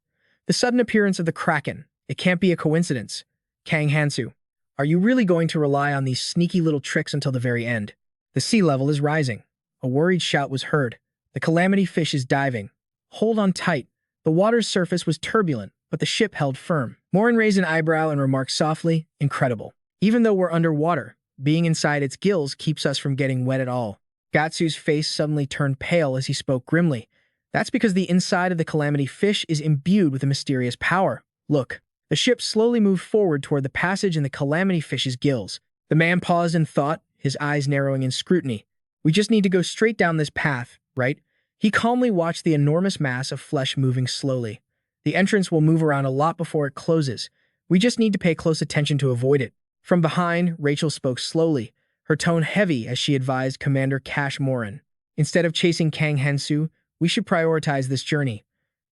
Speaker 1: "The sudden appearance of the kraken. It can't be a coincidence. Kang Hansu, are you really going to rely on these sneaky little tricks until the very end?" The sea level is rising. A worried shout was heard. "The calamity fish is diving. Hold on tight." The water's surface was turbulent, but the ship held firm. Morin raised an eyebrow and remarked softly, "Incredible. Even though we're underwater, being inside its gills keeps us from getting wet at all." Gatsu's face suddenly turned pale as he spoke grimly. "That's because the inside of the calamity fish is imbued with a mysterious power. Look." The ship slowly moved forward toward the passage in the calamity fish's gills. The man paused in thought, his eyes narrowing in scrutiny. "We just need to go straight down this path, right?" He calmly watched the enormous mass of flesh moving slowly. "The entrance will move around a lot before it closes. We just need to pay close attention to avoid it." From behind, Rachel spoke slowly, her tone heavy as she advised Commander Cash Morin. "Instead of chasing Kang Hansu, we should prioritize this journey."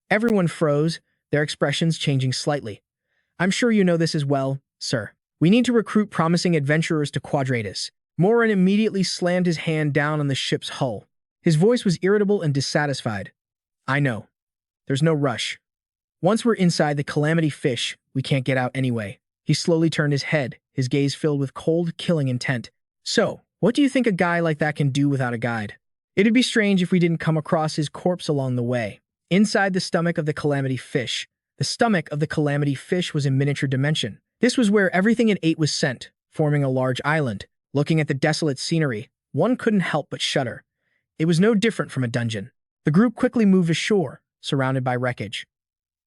Speaker 1: Everyone froze, their expressions changing slightly. "I'm sure you know this as well, sir. We need to recruit promising adventurers to Quadratus." Morin immediately slammed his hand down on the ship's hull. His voice was irritable and dissatisfied. "I know. There's no rush. Once we're inside the calamity fish, we can't get out anyway." He slowly turned his head, his gaze filled with cold, killing intent. "So, what do you think a guy like that can do without a guide? It'd be strange if we didn't come across his corpse along the way." Inside the stomach of the calamity fish. The stomach of the calamity fish was in miniature dimension. This was where everything it ate was sent, forming a large island. Looking at the desolate scenery, one couldn't help but shudder. It was no different from a dungeon. The group quickly moved ashore, surrounded by wreckage.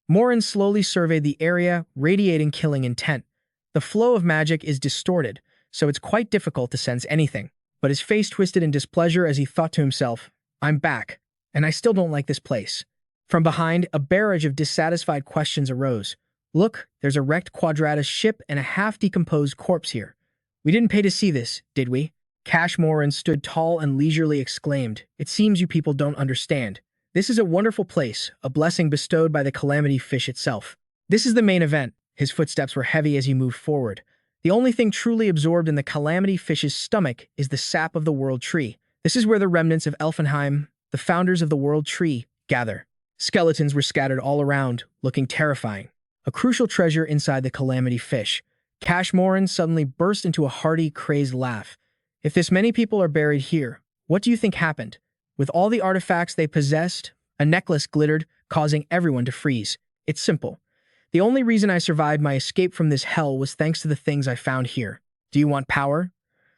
Speaker 1: Morin slowly surveyed the area, radiating killing intent. The flow of magic is distorted, so it's quite difficult to sense anything. But his face twisted in displeasure as he thought to himself, "I'm back, and I still don't like this place." From behind, a barrage of dissatisfied questions arose. "Look, there's a wrecked Quadratus ship and a half-decomposed corpse here. We didn't pay to see this, did we?" Cash Morin stood tall and leisurely exclaimed, "It seems you people don't understand. This is a wonderful place, a blessing bestowed by the calamity fish itself. This is the main event." His footsteps were heavy as he moved forward. "The only thing truly absorbed in the calamity fish's stomach is the sap of the world tree. This is where the remnants of Elfenheim, the founders of the world tree, gather." Skeletons were scattered all around, looking terrifying. A crucial treasure inside the calamity fish. Cash Morin suddenly burst into a hearty, crazed laugh. "If this many people are buried here, what do you think happened? With all the artifacts they possessed, a necklace glittered, causing everyone to freeze. It's simple. The only reason I survived my escape from this hell was thanks to the things I found here. Do you want power?"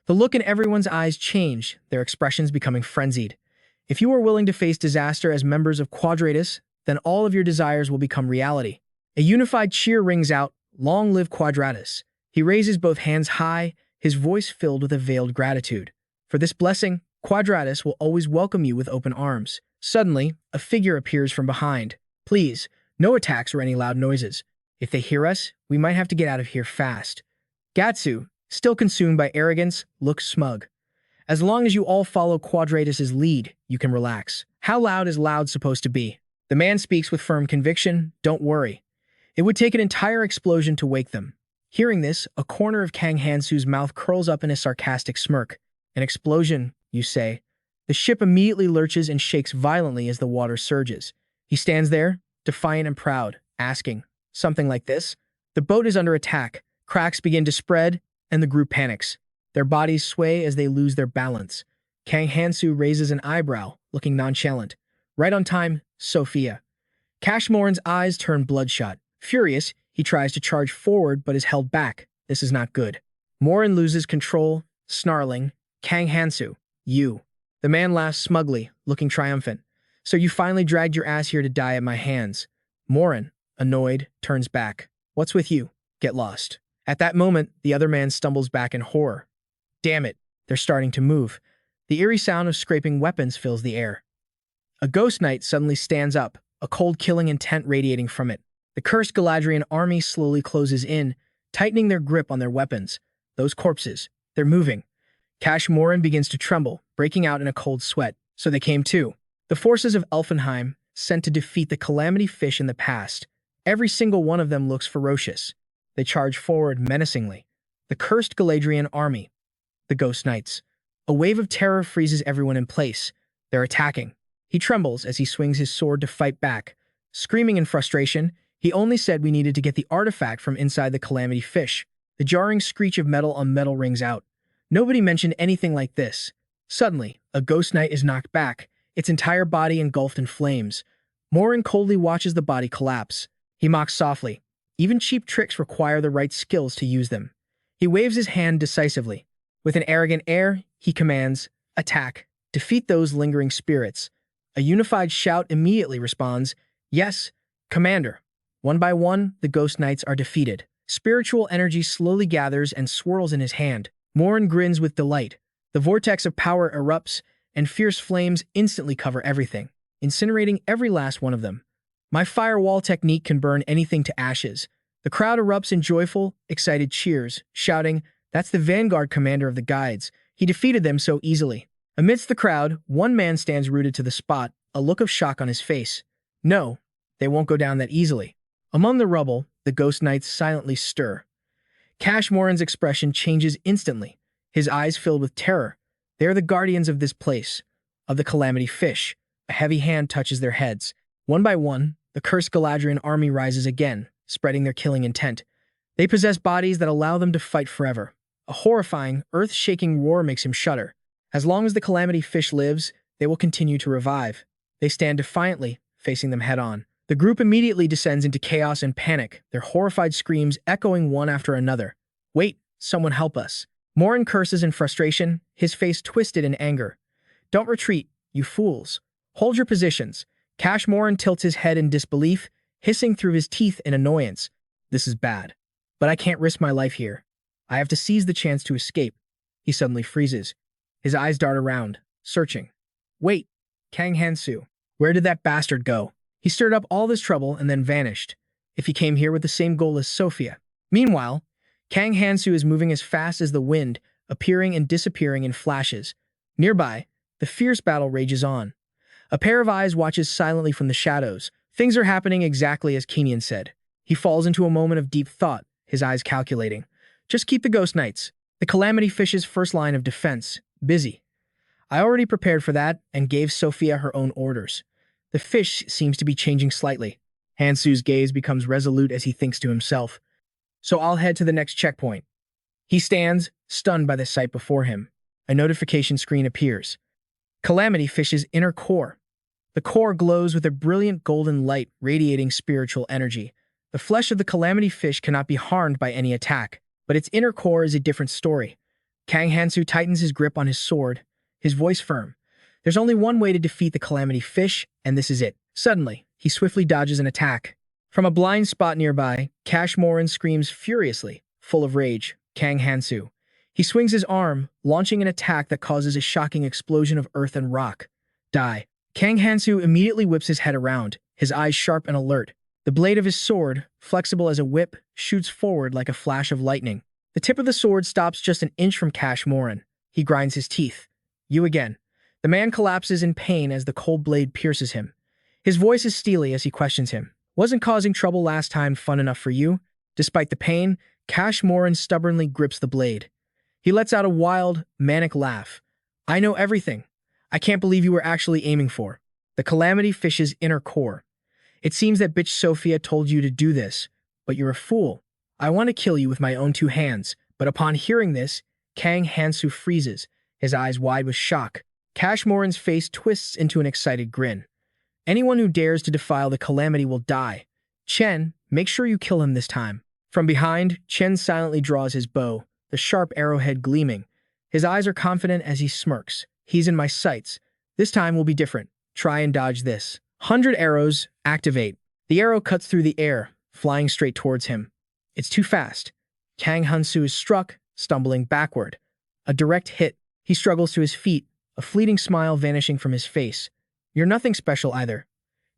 Speaker 1: The look in everyone's eyes changed, their expressions becoming frenzied. "If you are willing to face disaster as members of Quadratus, then all of your desires will become reality." A unified cheer rings out, "Long live Quadratus." He raises both hands high, his voice filled with a veiled gratitude. "For this blessing, Quadratus will always welcome you with open arms." Suddenly, a figure appears from behind. "Please, no attacks or any loud noises. If they hear us, we might have to get out of here fast." Gatsu, still consumed by arrogance, looks smug. "As long as you all follow Quadratus's lead, you can relax." How loud is loud supposed to be? The man speaks with firm conviction. "Don't worry. It would take an entire explosion to wake them." Hearing this, a corner of Kang Hansu's mouth curls up in a sarcastic smirk. "An explosion, you say?" The ship immediately lurches and shakes violently as the water surges. He stands there, defiant and proud, asking, something like this. The boat is under attack. Cracks begin to spread, and the group panics. Their bodies sway as they lose their balance. Kang Hansu raises an eyebrow, looking nonchalant. Right on time, Sophia. Cash Morin's eyes turn bloodshot. Furious, he tries to charge forward but is held back. This is not good. Morin loses control, snarling, "Kang Hansu, you." The man laughs smugly, looking triumphant. "So you finally dragged your ass here to die at my hands." Morin, annoyed, turns back. "What's with you? Get lost." At that moment, the other man stumbles back in horror. Damn it, they're starting to move. The eerie sound of scraping weapons fills the air. A ghost knight suddenly stands up, a cold killing intent radiating from it. The cursed Galadriel army slowly closes in, tightening their grip on their weapons. Those corpses, they're moving. Kash Morin begins to tremble, breaking out in a cold sweat. So they came too. The forces of Elfenheim, sent to defeat the Calamity Fish in the past. Every single one of them looks ferocious. They charge forward menacingly. The cursed Galadriel army. The Ghost Knights. A wave of terror freezes everyone in place. They're attacking. He trembles as he swings his sword to fight back. Screaming in frustration, he only said we needed to get the artifact from inside the Calamity Fish. The jarring screech of metal on metal rings out. Nobody mentioned anything like this. Suddenly, a Ghost Knight is knocked back, its entire body engulfed in flames. Morin coldly watches the body collapse. He mocks softly. Even cheap tricks require the right skills to use them. He waves his hand decisively. With an arrogant air, he commands, "Attack. Defeat those lingering spirits." A unified shout immediately responds, "Yes, Commander." One by one, the Ghost Knights are defeated. Spiritual energy slowly gathers and swirls in his hand. Morin grins with delight. The vortex of power erupts, and fierce flames instantly cover everything, incinerating every last one of them. My firewall technique can burn anything to ashes. The crowd erupts in joyful, excited cheers, shouting, "That's the Vanguard commander of the Guides. He defeated them so easily." Amidst the crowd, one man stands rooted to the spot, a look of shock on his face. No, they won't go down that easily. Among the rubble, the Ghost Knights silently stir. Kash Morin's expression changes instantly, his eyes filled with terror. They are the guardians of this place, of the Calamity Fish. A heavy hand touches their heads. One by one, the cursed Galadriel army rises again, spreading their killing intent. They possess bodies that allow them to fight forever. A horrifying, earth-shaking roar makes him shudder. As long as the Calamity Fish lives, they will continue to revive. They stand defiantly, facing them head-on. The group immediately descends into chaos and panic, their horrified screams echoing one after another. "Wait, someone help us." Morin curses in frustration, his face twisted in anger. "Don't retreat, you fools. Hold your positions." Kash Morin tilts his head in disbelief, hissing through his teeth in annoyance. "This is bad. But I can't risk my life here. I have to seize the chance to escape." He suddenly freezes. His eyes dart around, searching. "Wait, Kang Hansu. Where did that bastard go? He stirred up all this trouble and then vanished. If he came here with the same goal as Sophia." Meanwhile, Kang Hansu is moving as fast as the wind, appearing and disappearing in flashes. Nearby, the fierce battle rages on. A pair of eyes watches silently from the shadows. Things are happening exactly as Kenian said. He falls into a moment of deep thought, his eyes calculating. Just keep the Ghost Knights, the Calamity Fish's first line of defense, busy. I already prepared for that and gave Sophia her own orders. The fish seems to be changing slightly. Hansu's gaze becomes resolute as he thinks to himself. So I'll head to the next checkpoint. He stands, stunned by the sight before him. A notification screen appears. Calamity Fish's inner core. The core glows with a brilliant golden light radiating spiritual energy. The flesh of the Calamity Fish cannot be harmed by any attack, but its inner core is a different story. Kang Hansu tightens his grip on his sword, his voice firm. There's only one way to defeat the Calamity Fish, and this is it. Suddenly, he swiftly dodges an attack. From a blind spot nearby, Kash Morin screams furiously, full of rage, "Kang Hansu." He swings his arm, launching an attack that causes a shocking explosion of earth and rock. Die. Kang Hansu immediately whips his head around, his eyes sharp and alert. The blade of his sword, flexible as a whip, shoots forward like a flash of lightning. The tip of the sword stops just an inch from Kash Morin. He grinds his teeth. "You again." The man collapses in pain as the cold blade pierces him. His voice is steely as he questions him. "Wasn't causing trouble last time fun enough for you?" Despite the pain, Kash Morin stubbornly grips the blade. He lets out a wild, manic laugh. "I know everything. I can't believe you were actually aiming for the Calamity Fish's inner core. It seems that bitch Sophia told you to do this, but you're a fool. I want to kill you with my own two hands." But upon hearing this, Kang Hansu freezes, his eyes wide with shock. Kash Morin's face twists into an excited grin. "Anyone who dares to defile the Calamity will die. Chen, make sure you kill him this time." From behind, Chen silently draws his bow, the sharp arrowhead gleaming. His eyes are confident as he smirks. "He's in my sights. This time will be different. Try and dodge this." 100 arrows, activate. The arrow cuts through the air, flying straight towards him. It's too fast. Kang Hansu is struck, stumbling backward. A direct hit. He struggles to his feet, a fleeting smile vanishing from his face. You're nothing special either.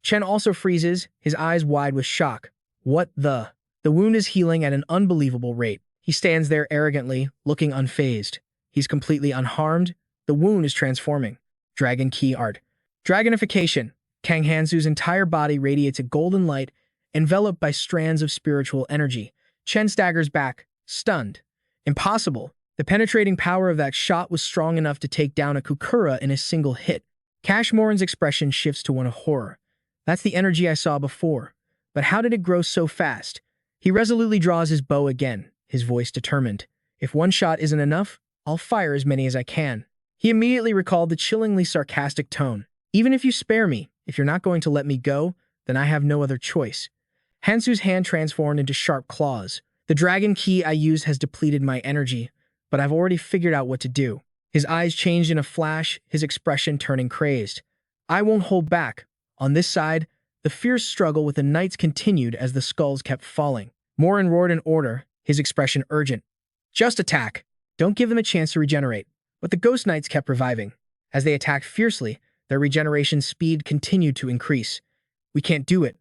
Speaker 1: Chen also freezes, his eyes wide with shock. What the? The wound is healing at an unbelievable rate. He stands there arrogantly, looking unfazed. He's completely unharmed. The wound is transforming. Dragon Key Art. Dragonification. Kang Hansu's entire body radiates a golden light, enveloped by strands of spiritual energy. Chen staggers back, stunned. Impossible. The penetrating power of that shot was strong enough to take down a Kukura in a single hit. Cashmoran's expression shifts to one of horror. That's the energy I saw before. But how did it grow so fast? He resolutely draws his bow again, his voice determined. If one shot isn't enough, I'll fire as many as I can. He immediately recalled the chillingly sarcastic tone. Even if you spare me, if you're not going to let me go, then I have no other choice. Hansu's hand transformed into sharp claws. The dragon key I used has depleted my energy, but I've already figured out what to do. His eyes changed in a flash, his expression turning crazed. I won't hold back. On this side, the fierce struggle with the knights continued as the skulls kept falling. Morin roared in order, his expression urgent. Just attack. Don't give them a chance to regenerate. But the ghost knights kept reviving. As they attacked fiercely, their regeneration speed continued to increase. We can't do it.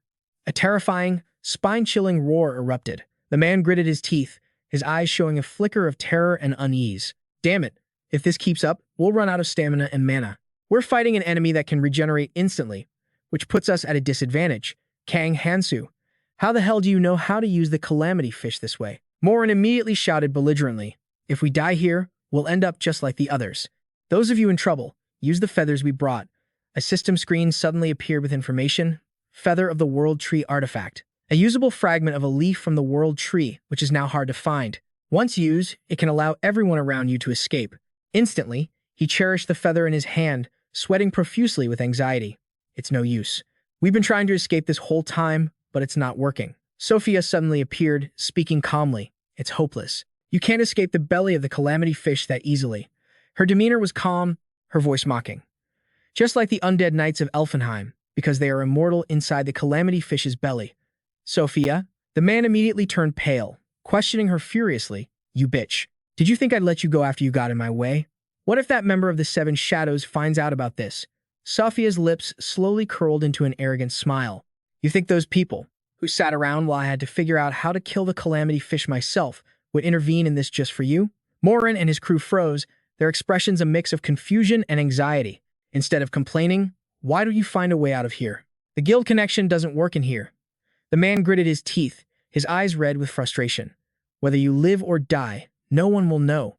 Speaker 1: A terrifying, spine-chilling roar erupted. The man gritted his teeth, his eyes showing a flicker of terror and unease. Damn it. If this keeps up, we'll run out of stamina and mana. We're fighting an enemy that can regenerate instantly, which puts us at a disadvantage. Kang Hansu, how the hell do you know how to use the calamity fish this way? Morin immediately shouted belligerently. If we die here, we'll end up just like the others. Those of you in trouble, use the feathers we brought. A system screen suddenly appeared with information. Feather of the World Tree artifact. A usable fragment of a leaf from the World Tree, which is now hard to find. Once used, it can allow everyone around you to escape. Instantly, he cherished the feather in his hand, sweating profusely with anxiety. It's no use. We've been trying to escape this whole time, but it's not working. Sophia suddenly appeared, speaking calmly. It's hopeless. You can't escape the belly of the calamity fish that easily. Her demeanor was calm, her voice mocking. Just like the undead knights of Elfenheim, because they are immortal inside the calamity fish's belly. Sophia, the man immediately turned pale, questioning her furiously. You bitch. Did you think I'd let you go after you got in my way? What if that member of the Seven Shadows finds out about this? Sophia's lips slowly curled into an arrogant smile. You think those people, who sat around while I had to figure out how to kill the calamity fish myself, would intervene in this just for you? Morin and his crew froze, their expressions a mix of confusion and anxiety. Instead of complaining, why don't you find a way out of here? The guild connection doesn't work in here. The man gritted his teeth, his eyes red with frustration. Whether you live or die, no one will know.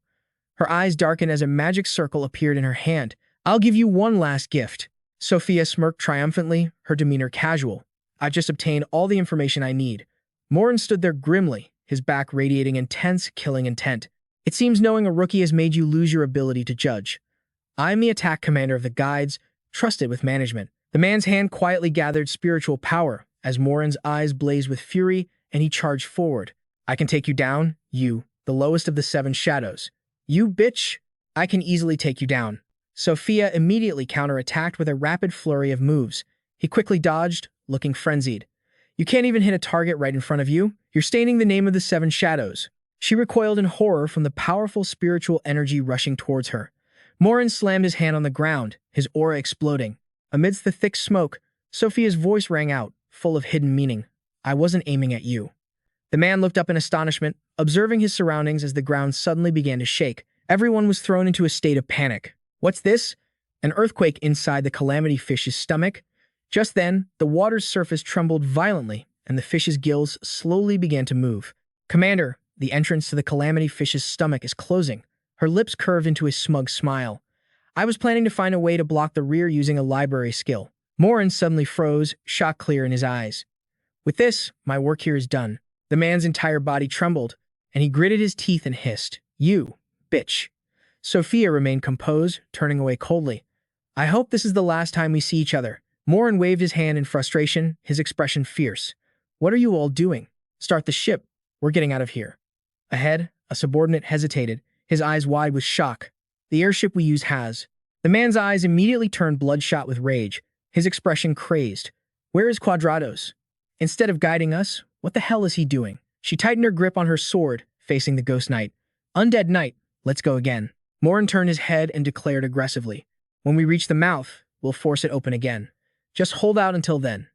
Speaker 1: Her eyes darkened as a magic circle appeared in her hand. I'll give you one last gift. Sophia smirked triumphantly, her demeanor casual. I've just obtained all the information I need. Morin stood there grimly, his back radiating intense, killing intent. It seems knowing a rookie has made you lose your ability to judge. I'm the attack commander of the guides, trusted with management. The man's hand quietly gathered spiritual power, as Morin's eyes blazed with fury, and he charged forward. I can take you down, you, the lowest of the Seven Shadows. You bitch! I can easily take you down. Sophia immediately counterattacked with a rapid flurry of moves. He quickly dodged, looking frenzied. You can't even hit a target right in front of you. You're staining the name of the Seven Shadows. She recoiled in horror from the powerful spiritual energy rushing towards her. Morin slammed his hand on the ground, his aura exploding. Amidst the thick smoke, Sophia's voice rang out, full of hidden meaning. I wasn't aiming at you. The man looked up in astonishment, observing his surroundings as the ground suddenly began to shake. Everyone was thrown into a state of panic. What's this? An earthquake inside the calamity fish's stomach? Just then, the water's surface trembled violently, and the fish's gills slowly began to move. Commander, the entrance to the calamity fish's stomach is closing. Her lips curved into a smug smile. I was planning to find a way to block the rear using a library skill. Morin suddenly froze, shock clear in his eyes. With this, my work here is done. The man's entire body trembled, and he gritted his teeth and hissed, You, bitch. Sophia remained composed, turning away coldly. I hope this is the last time we see each other. Morin waved his hand in frustration, his expression fierce. What are you all doing? Start the ship. We're getting out of here. Ahead, a subordinate hesitated, his eyes wide with shock. The airship we use has. The man's eyes immediately turned bloodshot with rage, his expression crazed. Where is Quadrados? Instead of guiding us, what the hell is he doing? She tightened her grip on her sword, facing the ghost knight. Undead knight, let's go again. Morin turned his head and declared aggressively. When we reach the mouth, we'll force it open again. Just hold out until then.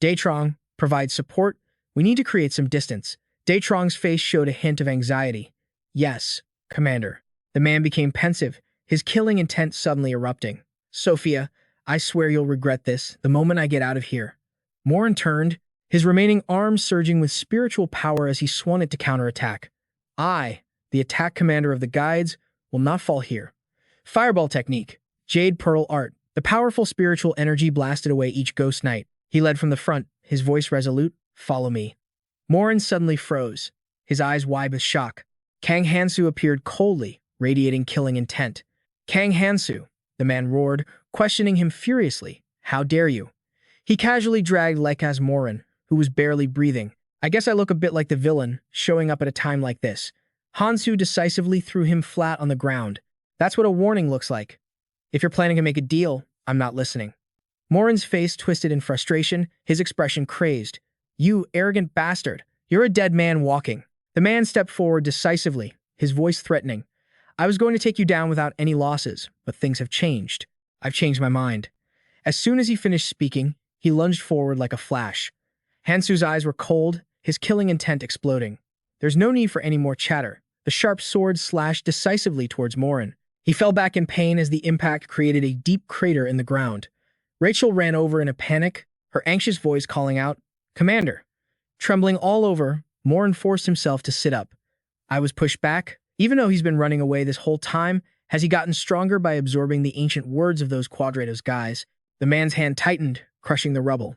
Speaker 1: Daetrong, provide support. We need to create some distance. Daetrong's face showed a hint of anxiety. Yes, Commander. The man became pensive, his killing intent suddenly erupting. Sophia, I swear you'll regret this the moment I get out of here. Morin turned, his remaining arm surging with spiritual power as he swung it to counterattack. I, the attack commander of the guides, will not fall here. Fireball technique. Jade Pearl Art. The powerful spiritual energy blasted away each ghost knight. He led from the front, his voice resolute. Follow me. Morin suddenly froze, his eyes wide with shock. Kang Hansu appeared coldly, radiating killing intent. Kang Hansu, the man roared, questioning him furiously. How dare you? He casually dragged Lekaz Morin, who was barely breathing. I guess I look a bit like the villain, showing up at a time like this. Hansu decisively threw him flat on the ground. That's what a warning looks like. If you're planning to make a deal, I'm not listening. Morin's face twisted in frustration, his expression crazed. You arrogant bastard, you're a dead man walking. The man stepped forward decisively, his voice threatening. I was going to take you down without any losses, but things have changed. I've changed my mind. As soon as he finished speaking, he lunged forward like a flash. Hansu's eyes were cold, his killing intent exploding. There's no need for any more chatter. The sharp sword slashed decisively towards Morin. He fell back in pain as the impact created a deep crater in the ground. Rachel ran over in a panic, her anxious voice calling out, Commander. Trembling all over, Morin forced himself to sit up. I was pushed back. Even though he's been running away this whole time, has he gotten stronger by absorbing the ancient words of those Quadrados guys? The man's hand tightened, crushing the rubble.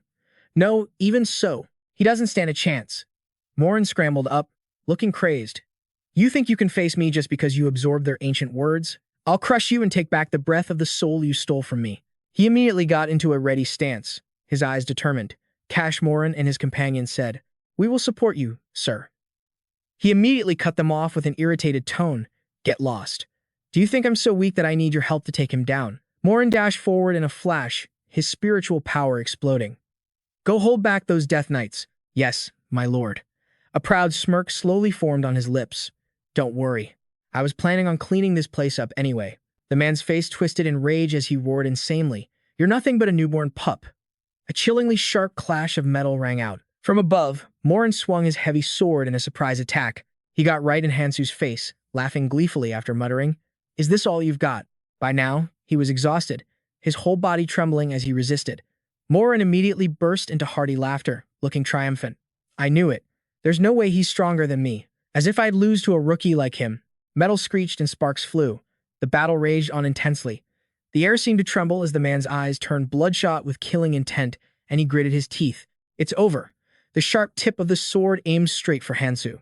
Speaker 1: No, even so, he doesn't stand a chance. Morin scrambled up, looking crazed. You think you can face me just because you absorbed their ancient words? I'll crush you and take back the breath of the soul you stole from me. He immediately got into a ready stance, his eyes determined. Cash Morin and his companion said, We will support you, sir. He immediately cut them off with an irritated tone. Get lost. Do you think I'm so weak that I need your help to take him down? Morin dashed forward in a flash, his spiritual power exploding. Go hold back those death knights. Yes, my lord. A proud smirk slowly formed on his lips. Don't worry. I was planning on cleaning this place up anyway. The man's face twisted in rage as he roared insanely. You're nothing but a newborn pup. A chillingly sharp clash of metal rang out. From above, Morin swung his heavy sword in a surprise attack. He got right in Hansu's face, laughing gleefully after muttering, Is this all you've got? By now, he was exhausted, his whole body trembling as he resisted. Morin immediately burst into hearty laughter, looking triumphant. I knew it. There's no way he's stronger than me. As if I'd lose to a rookie like him. Metal screeched and sparks flew. The battle raged on intensely. The air seemed to tremble as the man's eyes turned bloodshot with killing intent, and he gritted his teeth. It's over. The sharp tip of the sword aimed straight for Hansu.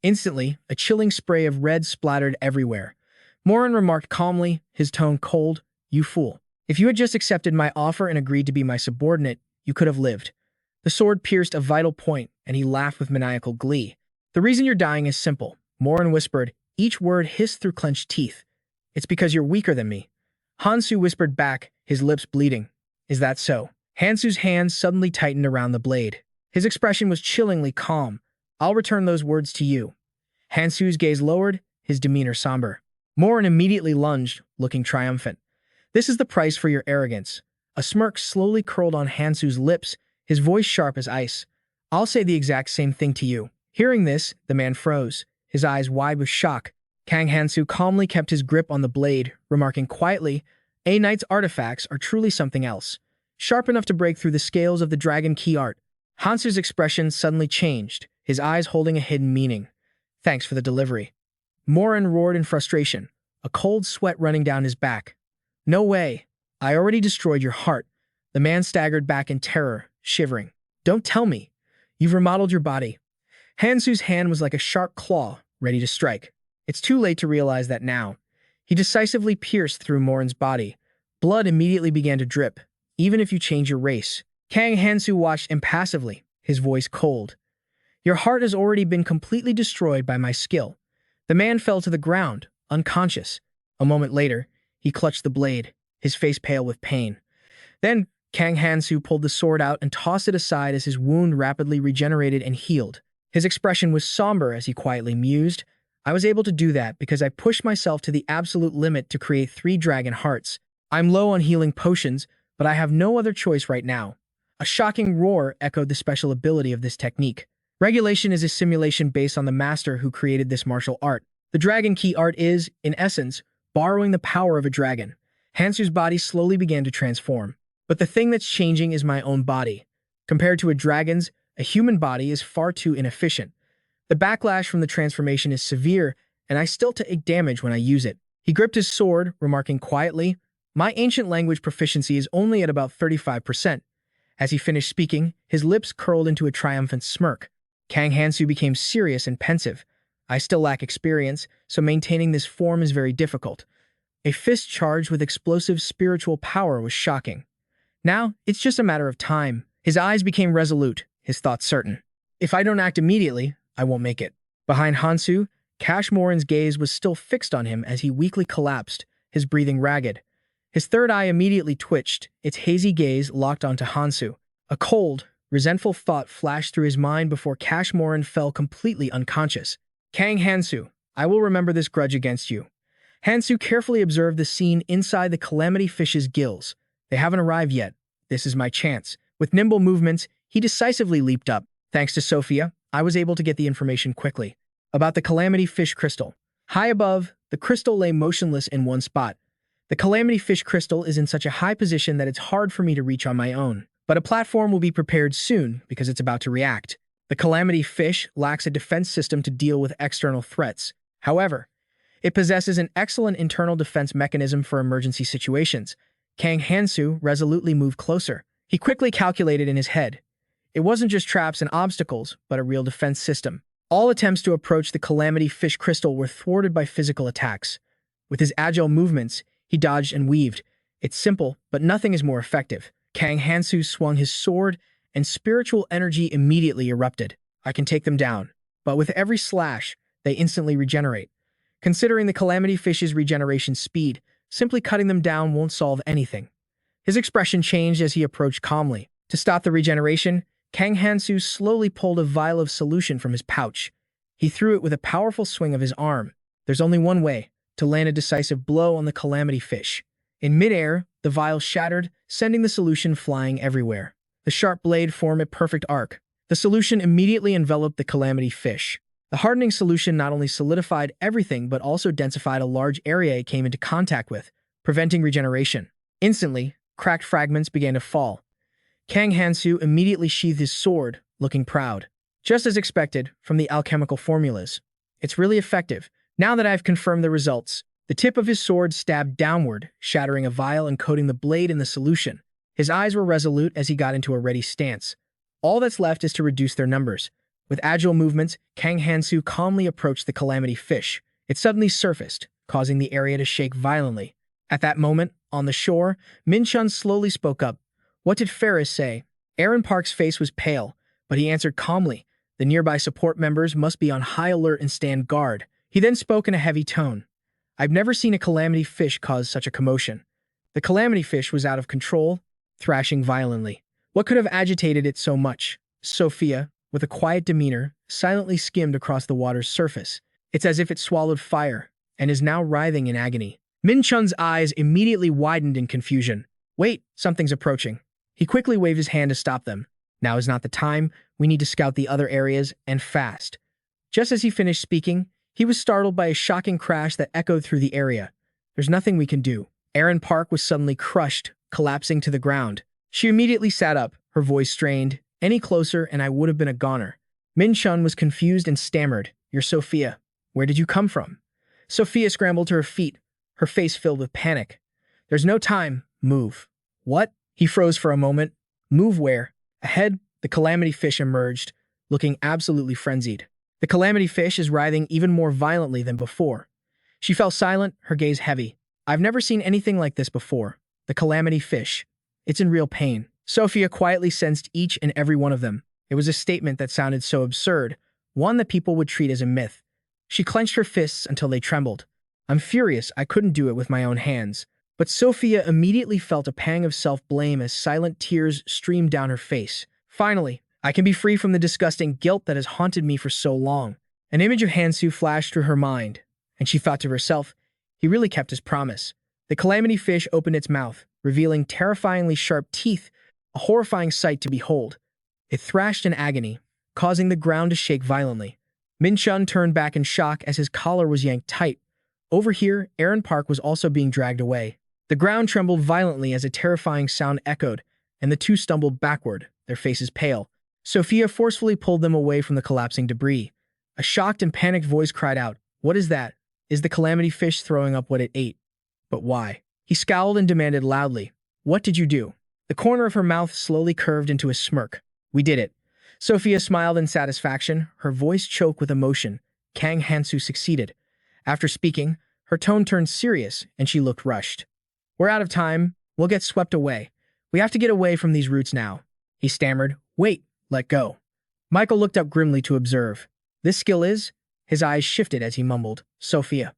Speaker 1: Instantly, a chilling spray of red splattered everywhere. Morin remarked calmly, his tone cold, You fool. If you had just accepted my offer and agreed to be my subordinate, you could have lived. The sword pierced a vital point, and he laughed with maniacal glee. The reason you're dying is simple, Morin whispered, each word hissed through clenched teeth. It's because you're weaker than me. Hansu whispered back, his lips bleeding. Is that so? Hansu's hands suddenly tightened around the blade. His expression was chillingly calm. I'll return those words to you. Hansu's gaze lowered, his demeanor somber. Morin immediately lunged, looking triumphant. This is the price for your arrogance. A smirk slowly curled on Hansu's lips, his voice sharp as ice. I'll say the exact same thing to you. Hearing this, the man froze, his eyes wide with shock. Kang Hansu calmly kept his grip on the blade, remarking quietly, A Knight's artifacts are truly something else. Sharp enough to break through the scales of the Dragon Key art. Hansu's expression suddenly changed, his eyes holding a hidden meaning. Thanks for the delivery. Morin roared in frustration, a cold sweat running down his back. No way. I already destroyed your heart. The man staggered back in terror, shivering. Don't tell me. You've remodeled your body. Hansu's hand was like a sharp claw, ready to strike. It's too late to realize that now. He decisively pierced through Morin's body. Blood immediately began to drip, even if you change your race. Kang Hansu watched impassively, his voice cold. Your heart has already been completely destroyed by my skill. The man fell to the ground, unconscious. A moment later, he clutched the blade, his face pale with pain. Then, Kang Hansu pulled the sword out and tossed it aside as his wound rapidly regenerated and healed. His expression was somber as he quietly mused, I was able to do that because I pushed myself to the absolute limit to create 3 dragon hearts. I'm low on healing potions, but I have no other choice right now. A shocking roar echoed the special ability of this technique. Regulation is a simulation based on the master who created this martial art. The dragon key art is, in essence, borrowing the power of a dragon. Hansu's body slowly began to transform. But the thing that's changing is my own body. Compared to a dragon's, a human body is far too inefficient. The backlash from the transformation is severe, and I still take damage when I use it. He gripped his sword, remarking quietly, "My ancient language proficiency is only at about 35%. As he finished speaking, his lips curled into a triumphant smirk. Kang Hansu became serious and pensive. I still lack experience, so maintaining this form is very difficult. A fist charged with explosive spiritual power was shocking. Now, it's just a matter of time. His eyes became resolute, his thoughts certain. If I don't act immediately, I won't make it. Behind Hansu, Kashmoran's gaze was still fixed on him as he weakly collapsed, his breathing ragged. His third eye immediately twitched, its hazy gaze locked onto Hansu. A cold, resentful thought flashed through his mind before Kashmoran fell completely unconscious. Kang Hansu, I will remember this grudge against you. Hansu carefully observed the scene inside the calamity fish's gills. They haven't arrived yet. This is my chance. With nimble movements, he decisively leaped up. Thanks to Sophia, I was able to get the information quickly. About the calamity fish crystal. High above, the crystal lay motionless in one spot. The calamity fish crystal is in such a high position that it's hard for me to reach on my own. But a platform will be prepared soon because it's about to react. The calamity fish lacks a defense system to deal with external threats. However, it possesses an excellent internal defense mechanism for emergency situations. Kang Hansu resolutely moved closer. He quickly calculated in his head. It wasn't just traps and obstacles, but a real defense system. All attempts to approach the calamity fish crystal were thwarted by physical attacks. With his agile movements, he dodged and weaved. It's simple, but nothing is more effective. Kang Hansu swung his sword, and spiritual energy immediately erupted. I can take them down. But with every slash, they instantly regenerate. Considering the calamity fish's regeneration speed, simply cutting them down won't solve anything. His expression changed as he approached calmly. To stop the regeneration, Kang Hansu slowly pulled a vial of solution from his pouch. He threw it with a powerful swing of his arm. There's only one way, to land a decisive blow on the calamity fish. In midair, the vial shattered, sending the solution flying everywhere. The sharp blade formed a perfect arc. The solution immediately enveloped the calamity fish. The hardening solution not only solidified everything but also densified a large area it came into contact with, preventing regeneration. Instantly, cracked fragments began to fall. Kang Hansu immediately sheathed his sword, looking proud. Just as expected from the alchemical formulas. It's really effective. Now that I've confirmed the results, the tip of his sword stabbed downward, shattering a vial and coating the blade in the solution. His eyes were resolute as he got into a ready stance. All that's left is to reduce their numbers. With agile movements, Kang Hansu calmly approached the calamity fish. It suddenly surfaced, causing the area to shake violently. At that moment, on the shore, Min-chun slowly spoke up. What did Ferris say? Aaron Park's face was pale, but he answered calmly. The nearby support members must be on high alert and stand guard. He then spoke in a heavy tone. I've never seen a calamity fish cause such a commotion. The calamity fish was out of control, thrashing violently. What could have agitated it so much? Sophia, with a quiet demeanor, silently skimmed across the water's surface. It's as if it swallowed fire, and is now writhing in agony. Min-chun's eyes immediately widened in confusion. Wait, something's approaching. He quickly waved his hand to stop them. Now is not the time. We need to scout the other areas, and fast. Just as he finished speaking, he was startled by a shocking crash that echoed through the area. There's nothing we can do. Aaron Park was suddenly crushed, collapsing to the ground. She immediately sat up, her voice strained. Any closer and I would have been a goner. Min-chun was confused and stammered. You're Sophia. Where did you come from? Sophia scrambled to her feet, her face filled with panic. There's no time. Move. What? He froze for a moment. Move where? Ahead, the calamity fish emerged, looking absolutely frenzied. The calamity fish is writhing even more violently than before. She fell silent, her gaze heavy. I've never seen anything like this before. The calamity fish. It's in real pain. Sophia quietly sensed each and every one of them. It was a statement that sounded so absurd, one that people would treat as a myth. She clenched her fists until they trembled. I'm furious I couldn't do it with my own hands. But Sophia immediately felt a pang of self-blame as silent tears streamed down her face. Finally, I can be free from the disgusting guilt that has haunted me for so long. An image of Hansu flashed through her mind, and she thought to herself, he really kept his promise. The calamity fish opened its mouth, revealing terrifyingly sharp teeth, a horrifying sight to behold. It thrashed in agony, causing the ground to shake violently. Min Chun turned back in shock as his collar was yanked tight. Over here, Aaron Park was also being dragged away. The ground trembled violently as a terrifying sound echoed, and the two stumbled backward, their faces pale. Sophia forcefully pulled them away from the collapsing debris. A shocked and panicked voice cried out, "What is that? Is the calamity fish throwing up what it ate? But why?" He scowled and demanded loudly, "What did you do?" The corner of her mouth slowly curved into a smirk. "We did it." Sophia smiled in satisfaction, her voice choked with emotion. Kang Hansu succeeded. After speaking, her tone turned serious, and she looked rushed. "We're out of time. We'll get swept away. We have to get away from these roots now." He stammered, "Wait, let go." Michael looked up grimly to observe. "This skill is?" His eyes shifted as he mumbled, "Sophia."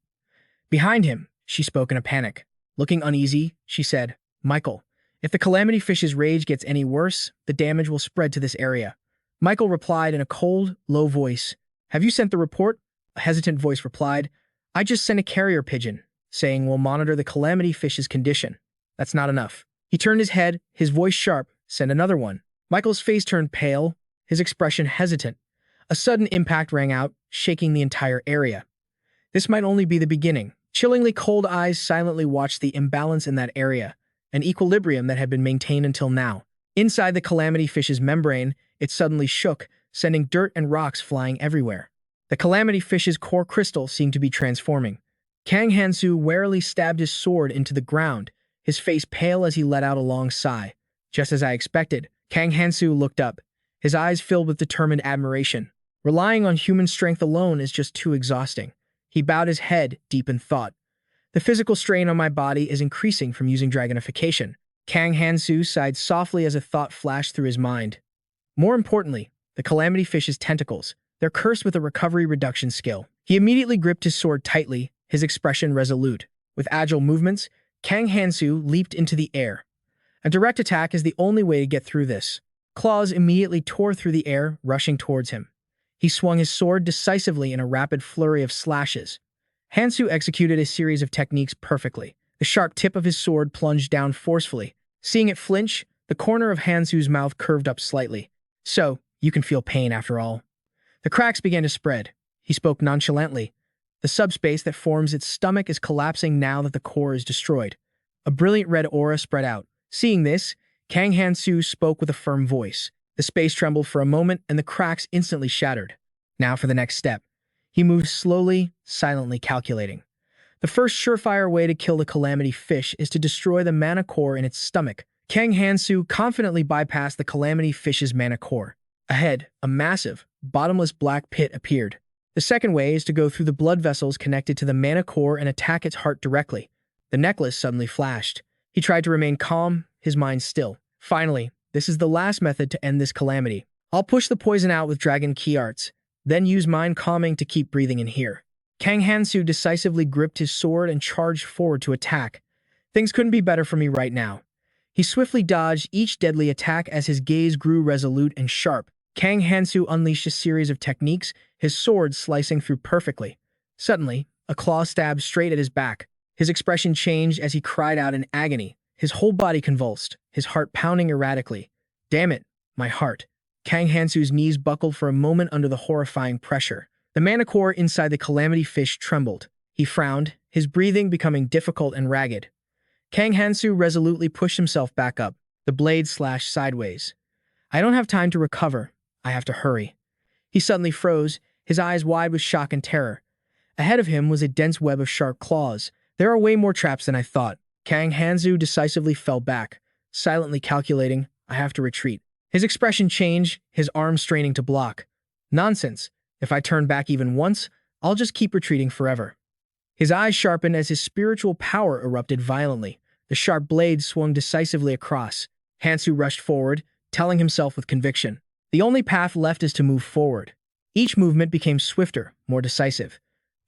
Speaker 1: Behind him, she spoke in a panic. Looking uneasy, she said, "Michael, if the calamity fish's rage gets any worse, the damage will spread to this area." Michael replied in a cold, low voice, "Have you sent the report?" A hesitant voice replied, "I just sent a carrier pigeon, saying we'll monitor the calamity fish's condition. That's not enough." He turned his head, his voice sharp, "Send another one." Michael's face turned pale, his expression hesitant. A sudden impact rang out, shaking the entire area. This might only be the beginning. Chillingly cold eyes silently watched the imbalance in that area, an equilibrium that had been maintained until now. Inside the calamity fish's membrane, it suddenly shook, sending dirt and rocks flying everywhere. The calamity fish's core crystal seemed to be transforming. Kang Hansu warily stabbed his sword into the ground, his face pale as he let out a long sigh. Just as I expected, Kang Hansu looked up, his eyes filled with determined admiration. Relying on human strength alone is just too exhausting. He bowed his head, deep in thought. The physical strain on my body is increasing from using dragonification. Kang Hansu sighed softly as a thought flashed through his mind. More importantly, the calamity fish's tentacles. They're cursed with a recovery reduction skill. He immediately gripped his sword tightly, his expression resolute. With agile movements, Kang Hansu leaped into the air. A direct attack is the only way to get through this. Claws immediately tore through the air, rushing towards him. He swung his sword decisively in a rapid flurry of slashes. Hansu executed a series of techniques perfectly. The sharp tip of his sword plunged down forcefully. Seeing it flinch, the corner of Hansu's mouth curved up slightly. "So, you can feel pain after all." The cracks began to spread. He spoke nonchalantly. "The subspace that forms its stomach is collapsing now that the core is destroyed." A brilliant red aura spread out. Seeing this, Kang Hansu spoke with a firm voice. The space trembled for a moment, and the cracks instantly shattered. Now for the next step. He moved slowly, silently calculating. The first surefire way to kill the calamity fish is to destroy the mana core in its stomach. Kang Hansu confidently bypassed the calamity fish's mana core. Ahead, a massive, bottomless black pit appeared. The second way is to go through the blood vessels connected to the mana core and attack its heart directly. The necklace suddenly flashed. He tried to remain calm, his mind still. Finally, this is the last method to end this calamity. I'll push the poison out with dragon key arts, then use mind calming to keep breathing in here. Kang Hansu decisively gripped his sword and charged forward to attack. Things couldn't be better for me right now. He swiftly dodged each deadly attack as his gaze grew resolute and sharp. Kang Hansu unleashed a series of techniques, his sword slicing through perfectly. Suddenly, a claw stabbed straight at his back. His expression changed as he cried out in agony. His whole body convulsed, his heart pounding erratically. "Damn it, my heart." Kang Hansu's knees buckled for a moment under the horrifying pressure. The mana core inside the calamity fish trembled. He frowned, his breathing becoming difficult and ragged. Kang Hansu resolutely pushed himself back up. The blade slashed sideways. "I don't have time to recover. I have to hurry." He suddenly froze, his eyes wide with shock and terror. Ahead of him was a dense web of sharp claws. "There are way more traps than I thought." Kang Hansu decisively fell back, silently calculating, "I have to retreat." His expression changed, his arms straining to block. "Nonsense. If I turn back even once, I'll just keep retreating forever." His eyes sharpened as his spiritual power erupted violently. The sharp blade swung decisively across. Hansu rushed forward, telling himself with conviction, "The only path left is to move forward." Each movement became swifter, more decisive.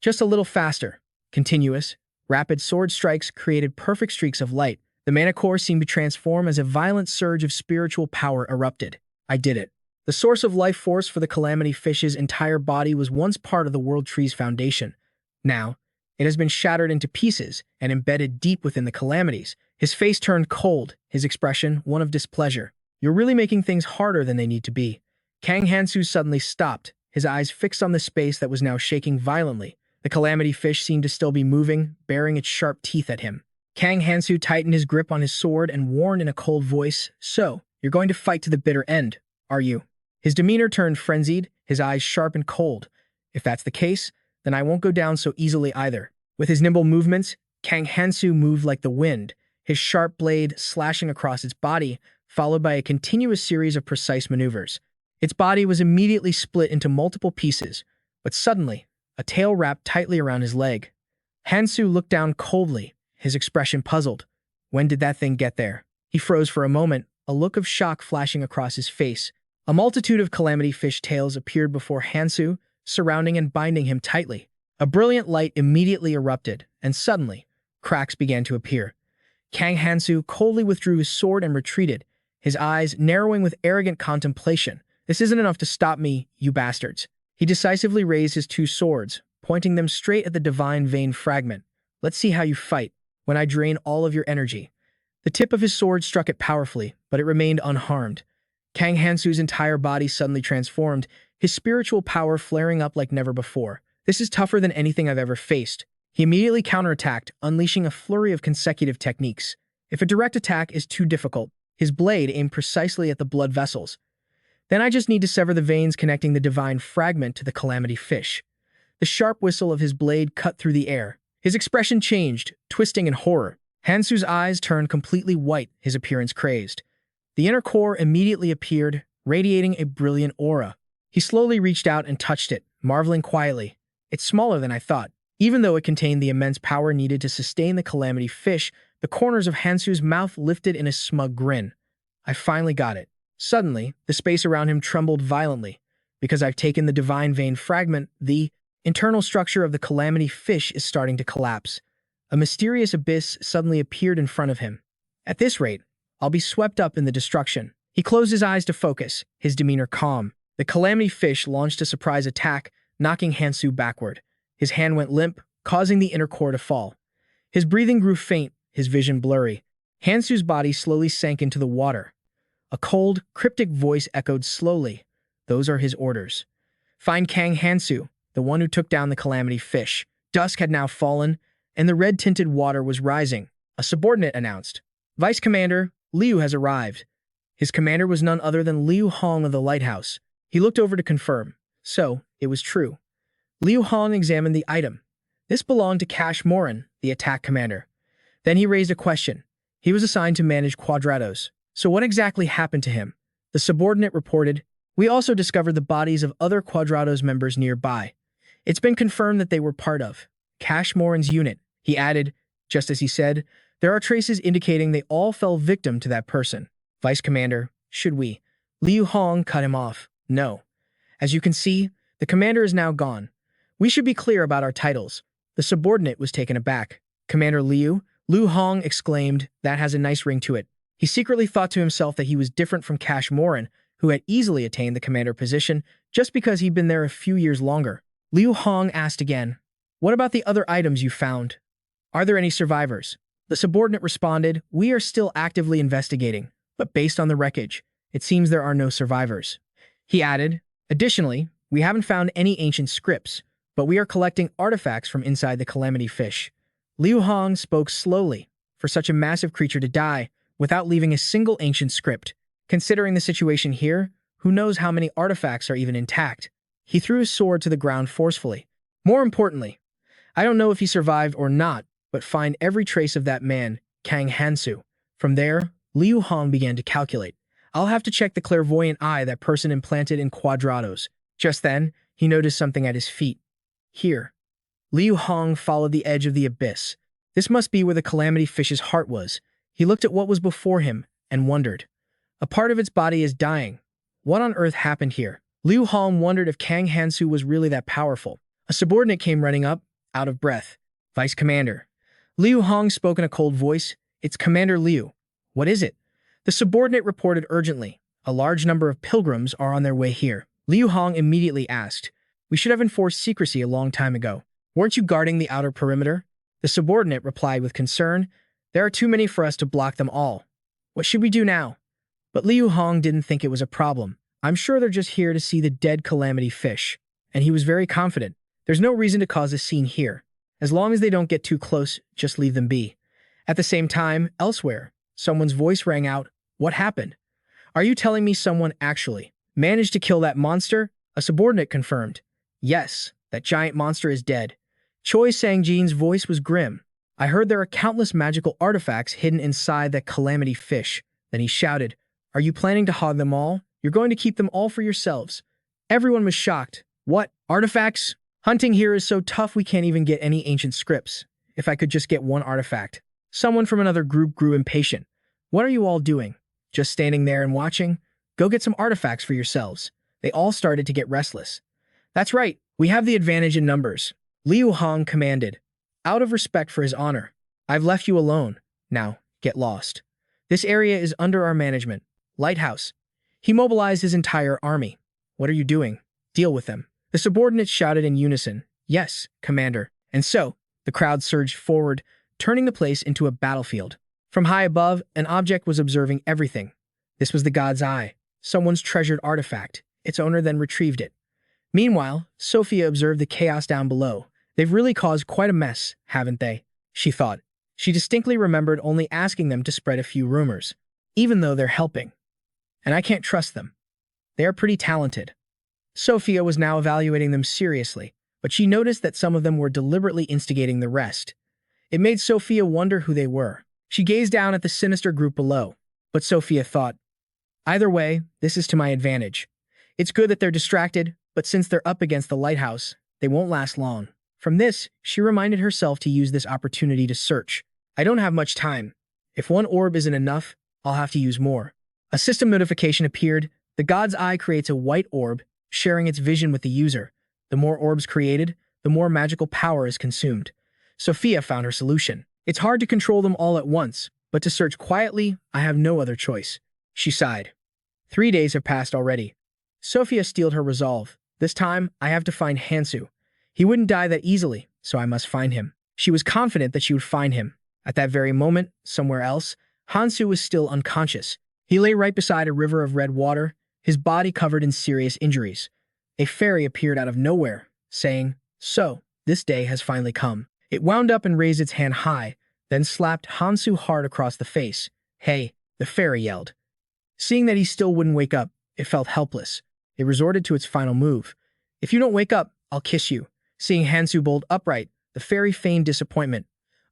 Speaker 1: Just a little faster. Continuous, rapid sword strikes created perfect streaks of light. The mana core seemed to transform as a violent surge of spiritual power erupted. I did it. The source of life force for the calamity fish's entire body was once part of the world tree's foundation. Now, It has been shattered into pieces and embedded deep within the calamities. His face turned cold, his expression one of displeasure. You're really making things harder than they need to be. Kang Hansu suddenly stopped, his eyes fixed on the space that was now shaking violently. The calamity fish seemed to still be moving, baring its sharp teeth at him. Kang Hansu tightened his grip on his sword and warned in a cold voice, "So, you're going to fight to the bitter end, are you?" His demeanor turned frenzied, his eyes sharp and cold. "If that's the case, then I won't go down so easily either." With his nimble movements, Kang Hansu moved like the wind, his sharp blade slashing across its body, followed by a continuous series of precise maneuvers. Its body was immediately split into multiple pieces, but suddenly, a tail wrapped tightly around his leg. Hansu looked down coldly, his expression puzzled. When did that thing get there? He froze for a moment, a look of shock flashing across his face. A multitude of calamity fish tails appeared before Hansu, surrounding and binding him tightly. A brilliant light immediately erupted, and suddenly, cracks began to appear. Kang Hansu coldly withdrew his sword and retreated, his eyes narrowing with arrogant contemplation. "This isn't enough to stop me, you bastards." He decisively raised his two swords, pointing them straight at the divine vein fragment. "Let's see how you fight, when I drain all of your energy." The tip of his sword struck it powerfully, but it remained unharmed. Kang Hansu's entire body suddenly transformed, his spiritual power flaring up like never before. "This is tougher than anything I've ever faced." He immediately counterattacked, unleashing a flurry of consecutive techniques. If a direct attack is too difficult, his blade aimed precisely at the blood vessels. "Then I just need to sever the veins connecting the divine fragment to the calamity fish." The sharp whistle of his blade cut through the air. His expression changed, twisting in horror. Hansu's eyes turned completely white, his appearance crazed. The inner core immediately appeared, radiating a brilliant aura. He slowly reached out and touched it, marveling quietly. "It's smaller than I thought." Even though it contained the immense power needed to sustain the calamity fish, the corners of Hansu's mouth lifted in a smug grin. "I finally got it." Suddenly, the space around him trembled violently. "Because I've taken the divine vein fragment, the internal structure of the calamity fish is starting to collapse." A mysterious abyss suddenly appeared in front of him. "At this rate, I'll be swept up in the destruction." He closed his eyes to focus, his demeanor calm. The calamity fish launched a surprise attack, knocking Hansu backward. His hand went limp, causing the inner core to fall. His breathing grew faint, his vision blurry. Hansu's body slowly sank into the water. A cold, cryptic voice echoed slowly. "Those are his orders. Find Kang Hansu, the one who took down the calamity fish." Dusk had now fallen, and the red-tinted water was rising. A subordinate announced, "Vice Commander, Liu has arrived." His commander was none other than Liu Hong of the lighthouse. He looked over to confirm. So, it was true. Liu Hong examined the item. This belonged to Cash Morin, the attack commander. Then he raised a question. He was assigned to manage Quadrados. So what exactly happened to him? The subordinate reported, "We also discovered the bodies of other Quadrados members nearby. It's been confirmed that they were part of Cash Morin's unit." He added, just as he said, "There are traces indicating they all fell victim to that person." "Vice Commander, should we?" Liu Hong cut him off. "No. As you can see, the commander is now gone. We should be clear about our titles." The subordinate was taken aback. "Commander Liu?" Liu Hong exclaimed, "That has a nice ring to it." He secretly thought to himself that he was different from Cash Morin, who had easily attained the commander position just because he'd been there a few years longer. Liu Hong asked again, "What about the other items you found? Are there any survivors?" The subordinate responded, "We are still actively investigating, but based on the wreckage, it seems there are no survivors." He added, "Additionally, we haven't found any ancient scripts, but we are collecting artifacts from inside the calamity fish." Liu Hong spoke slowly. For such a massive creature to die without leaving a single ancient script, considering the situation here, who knows how many artifacts are even intact? He threw his sword to the ground forcefully. "More importantly, I don't know if he survived or not, but find every trace of that man, Kang Hansu." From there, Liu Hong began to calculate. "I'll have to check the clairvoyant eye that person implanted in Quadrados." Just then, he noticed something at his feet. Here. Liu Hong followed the edge of the abyss. This must be where the calamity fish's heart was. He looked at what was before him and wondered. A part of its body is dying. What on earth happened here? Liu Hong wondered if Kang Hansu was really that powerful. A subordinate came running up, out of breath. "Vice Commander." Liu Hong spoke in a cold voice. "It's Commander Liu." "What is it?" The subordinate reported urgently. "A large number of pilgrims are on their way here." Liu Hong immediately asked, "We should have enforced secrecy a long time ago." Weren't you guarding the outer perimeter? The subordinate replied with concern. There are too many for us to block them all. What should we do now? But Liu Hong didn't think it was a problem. I'm sure they're just here to see the dead calamity fish. And he was very confident. There's no reason to cause a scene here. As long as they don't get too close, just leave them be. At the same time, elsewhere, someone's voice rang out. What happened? Are you telling me someone actually managed to kill that monster? A subordinate confirmed. Yes, that giant monster is dead. Choi Sang-jin's voice was grim. I heard there are countless magical artifacts hidden inside that calamity fish. Then he shouted, Are you planning to hog them all? You're going to keep them all for yourselves. Everyone was shocked. What? Artifacts? Hunting here is so tough we can't even get any ancient scripts. If I could just get one artifact. Someone from another group grew impatient. What are you all doing? Just standing there and watching? Go get some artifacts for yourselves. They all started to get restless. That's right, we have the advantage in numbers. Liu Hong commanded. Out of respect for his honor, I've left you alone. Now, get lost. This area is under our management. Lighthouse. He mobilized his entire army. What are you doing? Deal with them. The subordinates shouted in unison. Yes, Commander. And so, the crowd surged forward, turning the place into a battlefield. From high above, an object was observing everything. This was the God's Eye, someone's treasured artifact. Its owner then retrieved it. Meanwhile, Sophia observed the chaos down below. They've really caused quite a mess, haven't they? She thought. She distinctly remembered only asking them to spread a few rumors, even though they're helping. And I can't trust them. They are pretty talented. Sophia was now evaluating them seriously, but she noticed that some of them were deliberately instigating the rest. It made Sophia wonder who they were. She gazed down at the sinister group below, but Sophia thought, either way, this is to my advantage. It's good that they're distracted, but since they're up against the lighthouse, they won't last long. From this, she reminded herself to use this opportunity to search. I don't have much time. If one orb isn't enough, I'll have to use more. A system notification appeared. The God's Eye creates a white orb, sharing its vision with the user. The more orbs created, the more magical power is consumed. Sophia found her solution. It's hard to control them all at once, but to search quietly, I have no other choice. She sighed. 3 days have passed already. Sophia steeled her resolve. This time, I have to find Hansu. He wouldn't die that easily, so I must find him. She was confident that she would find him. At that very moment, somewhere else, Hansu was still unconscious. He lay right beside a river of red water, his body covered in serious injuries. A fairy appeared out of nowhere, saying, So, this day has finally come. It wound up and raised its hand high, then slapped Hansu hard across the face. Hey, the fairy yelled. Seeing that he still wouldn't wake up, it felt helpless. It resorted to its final move. If you don't wake up, I'll kiss you. Seeing Hansu bolt upright, the fairy feigned disappointment.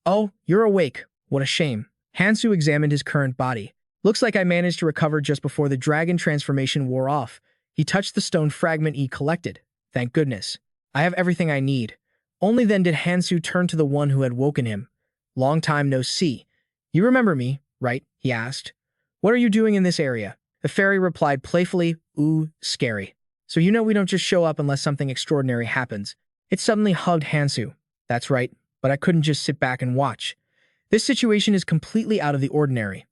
Speaker 1: Oh, you're awake. What a shame. Hansu examined his current body. Looks like I managed to recover just before the dragon transformation wore off. He touched the stone fragment he collected. Thank goodness. I have everything I need. Only then did Hansu turn to the one who had woken him. Long time no see. You remember me, right? He asked. What are you doing in this area? The fairy replied playfully, Ooh, scary. So you know we don't just show up unless something extraordinary happens. It suddenly hugged Hansu. That's right, but I couldn't just sit back and watch. This situation is completely out of the ordinary.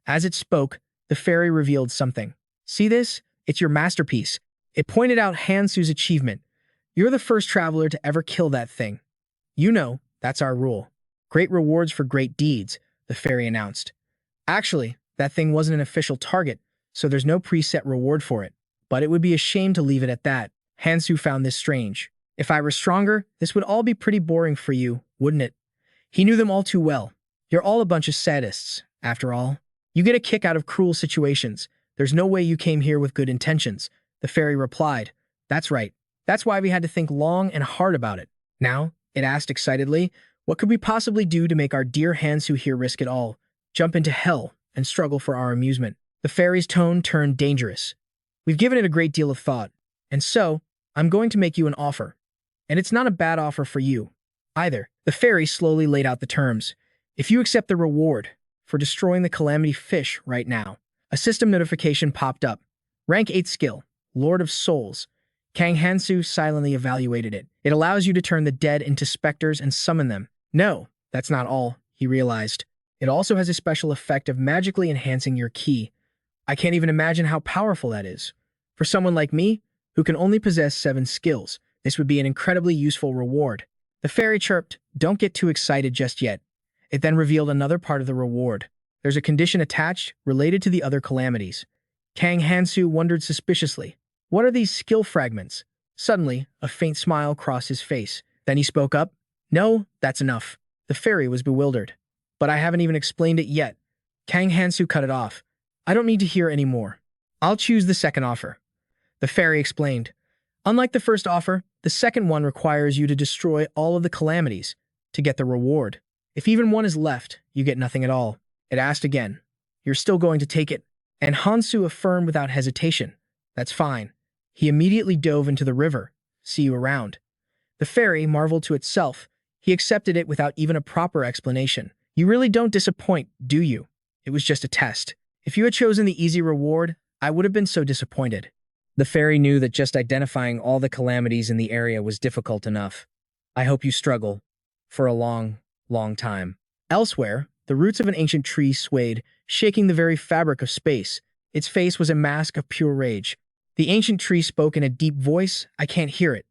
Speaker 1: As it spoke, the fairy revealed something. See this? It's your masterpiece. It pointed out Hansu's achievement. You're the first traveler to ever kill that thing. You know, that's our rule. Great rewards for great deeds, the fairy announced. Actually, that thing wasn't an official target, so there's no preset reward for it. But it would be a shame to leave it at that. Hansu found this strange. If I were stronger, this would all be pretty boring for you, wouldn't it? He knew them all too well. You're all a bunch of sadists, after all. You get a kick out of cruel situations. There's no way you came here with good intentions. The fairy replied. That's right. That's why we had to think long and hard about it. Now, it asked excitedly, what could we possibly do to make our dear Hansu here risk it all, jump into hell, and struggle for our amusement? The fairy's tone turned dangerous. We've given it a great deal of thought, and so, I'm going to make you an offer. And it's not a bad offer for you, either. The fairy slowly laid out the terms. If you accept the reward for destroying the calamity fish right now, a system notification popped up. Rank 8 skill, Lord of Souls. Kang Hansu silently evaluated it. It allows you to turn the dead into specters and summon them. No, that's not all, he realized. It also has a special effect of magically enhancing your ki. I can't even imagine how powerful that is. For someone like me, who can only possess 7 skills, this would be an incredibly useful reward. The fairy chirped, "Don't get too excited just yet." It then revealed another part of the reward. There's a condition attached related to the other calamities. Kang Hansu wondered suspiciously. What are these skill fragments? Suddenly, a faint smile crossed his face. Then he spoke up. No, that's enough. The fairy was bewildered. But I haven't even explained it yet. Kang Hansu cut it off. I don't need to hear any more. I'll choose the second offer. The fairy explained. Unlike the first offer, the second one requires you to destroy all of the calamities to get the reward. If even one is left, you get nothing at all. It asked again. You're still going to take it? And Hansu affirmed without hesitation. That's fine. He immediately dove into the river. See you around. The fairy marveled to itself. He accepted it without even a proper explanation. You really don't disappoint, do you? It was just a test. If you had chosen the easy reward, I would have been so disappointed. The fairy knew that just identifying all the calamities in the area was difficult enough. I hope you struggle. For a long, long time. Elsewhere, the roots of an ancient tree swayed, shaking the very fabric of space. Its face was a mask of pure rage. The ancient tree spoke in a deep voice. I can't hear it.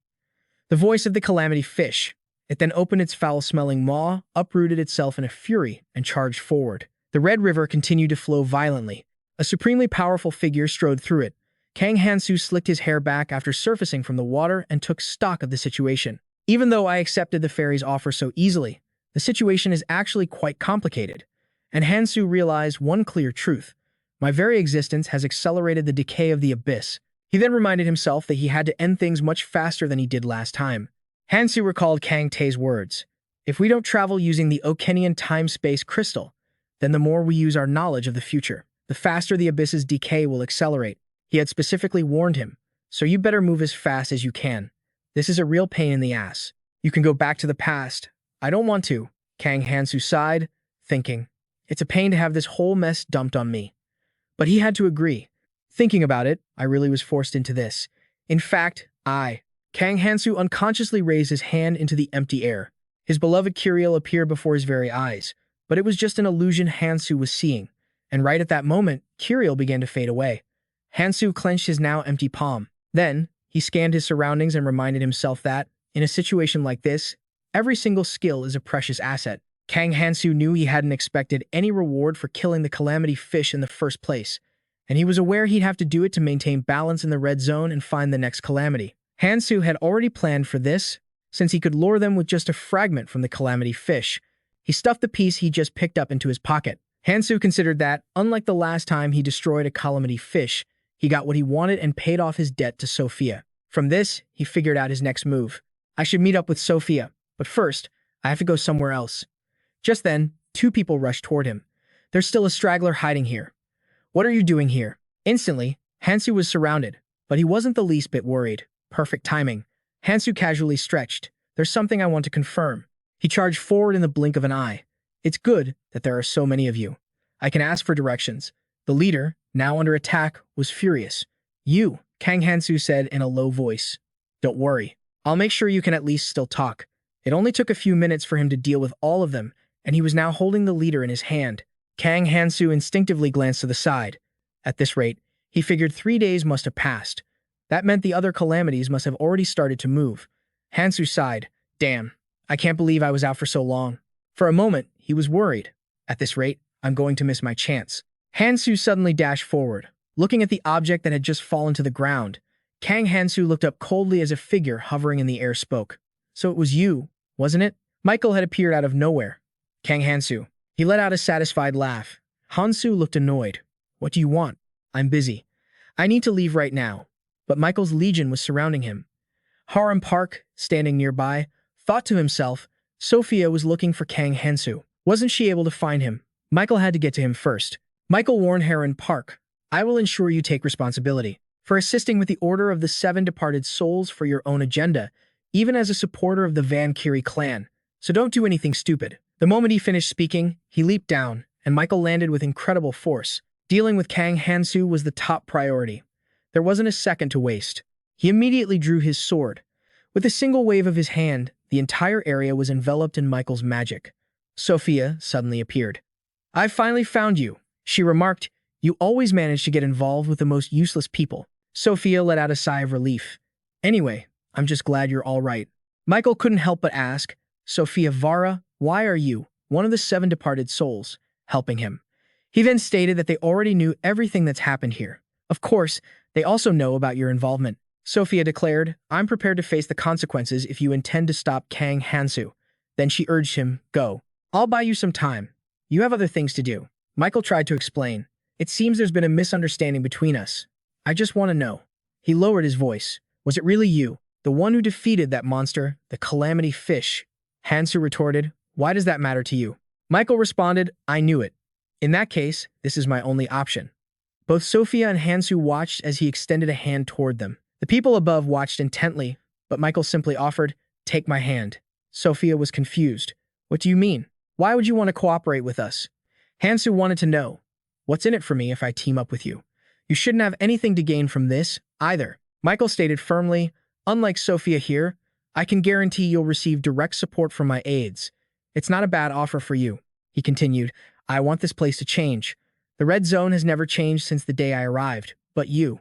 Speaker 1: The voice of the calamity fish. It then opened its foul-smelling maw, uprooted itself in a fury, and charged forward. The red river continued to flow violently. A supremely powerful figure strode through it. Kang Hansu slicked his hair back after surfacing from the water and took stock of the situation. Even though I accepted the fairy's offer so easily, the situation is actually quite complicated. And Hansu realized one clear truth. My very existence has accelerated the decay of the abyss. He then reminded himself that he had to end things much faster than he did last time. Hansu recalled Kang Tae's words. If we don't travel using the Kenian time-space crystal, then the more we use our knowledge of the future, the faster the abyss's decay will accelerate. He had specifically warned him, so you better move as fast as you can. This is a real pain in the ass. You can go back to the past. I don't want to. Kang Hansu sighed, thinking, it's a pain to have this whole mess dumped on me. But he had to agree. Thinking about it, I really was forced into this. In fact, Kang Hansu unconsciously raised his hand into the empty air. His beloved Kiriel appeared before his very eyes, but it was just an illusion Hansu was seeing. And right at that moment, Kiriel began to fade away. Hansu clenched his now empty palm. Then, he scanned his surroundings and reminded himself that, in a situation like this, every single skill is a precious asset. Kang Hansu knew he hadn't expected any reward for killing the calamity fish in the first place, and he was aware he'd have to do it to maintain balance in the red zone and find the next calamity. Hansu had already planned for this, since he could lure them with just a fragment from the calamity fish. He stuffed the piece he just picked up into his pocket. Hansu considered that, unlike the last time he destroyed a calamity fish, he got what he wanted and paid off his debt to Sophia. From this, he figured out his next move. I should meet up with Sophia, but first, I have to go somewhere else. Just then, two people rushed toward him. There's still a straggler hiding here. What are you doing here? Instantly, Hansu was surrounded, but he wasn't the least bit worried. Perfect timing. Hansu casually stretched. There's something I want to confirm. He charged forward in the blink of an eye. It's good that there are so many of you. I can ask for directions. The leader, now under attack, was furious. You, Kang Hansu said in a low voice. Don't worry. I'll make sure you can at least still talk. It only took a few minutes for him to deal with all of them, and he was now holding the leader in his hand. Kang Hansu instinctively glanced to the side. At this rate, he figured 3 days must have passed. That meant the other calamities must have already started to move. Hansu sighed. Damn, I can't believe I was out for so long. For a moment, he was worried. At this rate, I'm going to miss my chance. Hansu suddenly dashed forward, looking at the object that had just fallen to the ground. Kang Hansu looked up coldly as a figure hovering in the air spoke. So it was you, wasn't it? Michael had appeared out of nowhere. Kang Hansu. He let out a satisfied laugh. Hansu looked annoyed. What do you want? I'm busy. I need to leave right now. But Michael's legion was surrounding him. Haram Park, standing nearby, thought to himself, Sophia was looking for Kang Hansu. Wasn't she able to find him? Michael had to get to him first. Michael warned Haran Park, I will ensure you take responsibility for assisting with the Order of the Seven Departed Souls for your own agenda, even as a supporter of the Van Kiri clan. So don't do anything stupid. The moment he finished speaking, he leaped down, and Michael landed with incredible force. Dealing with Kang Hansu was the top priority. There wasn't a second to waste. He immediately drew his sword. With a single wave of his hand, the entire area was enveloped in Michael's magic. Sophia suddenly appeared. I've finally found you, she remarked. You always manage to get involved with the most useless people. Sophia let out a sigh of relief. Anyway, I'm just glad you're all right. Michael couldn't help but ask, Sophia Vara, why are you, one of the 7 departed souls, helping him? He then stated that they already knew everything that's happened here. Of course, they also know about your involvement. Sophia declared, I'm prepared to face the consequences if you intend to stop Kang Hansu. Then she urged him, go. I'll buy you some time. You have other things to do. Michael tried to explain. It seems there's been a misunderstanding between us. I just want to know. He lowered his voice. Was it really you, the one who defeated that monster, the calamity fish? Hansu retorted, why does that matter to you? Michael responded, I knew it. In that case, this is my only option. Both Sophia and Hansu watched as he extended a hand toward them. The people above watched intently, but Michael simply offered, take my hand. Sophia was confused. What do you mean? Why would you want to cooperate with us? Hansu wanted to know, what's in it for me if I team up with you? You shouldn't have anything to gain from this, either. Michael stated firmly, unlike Sophia here, I can guarantee you'll receive direct support from my aides. It's not a bad offer for you. He continued, I want this place to change. The red zone has never changed since the day I arrived, but you.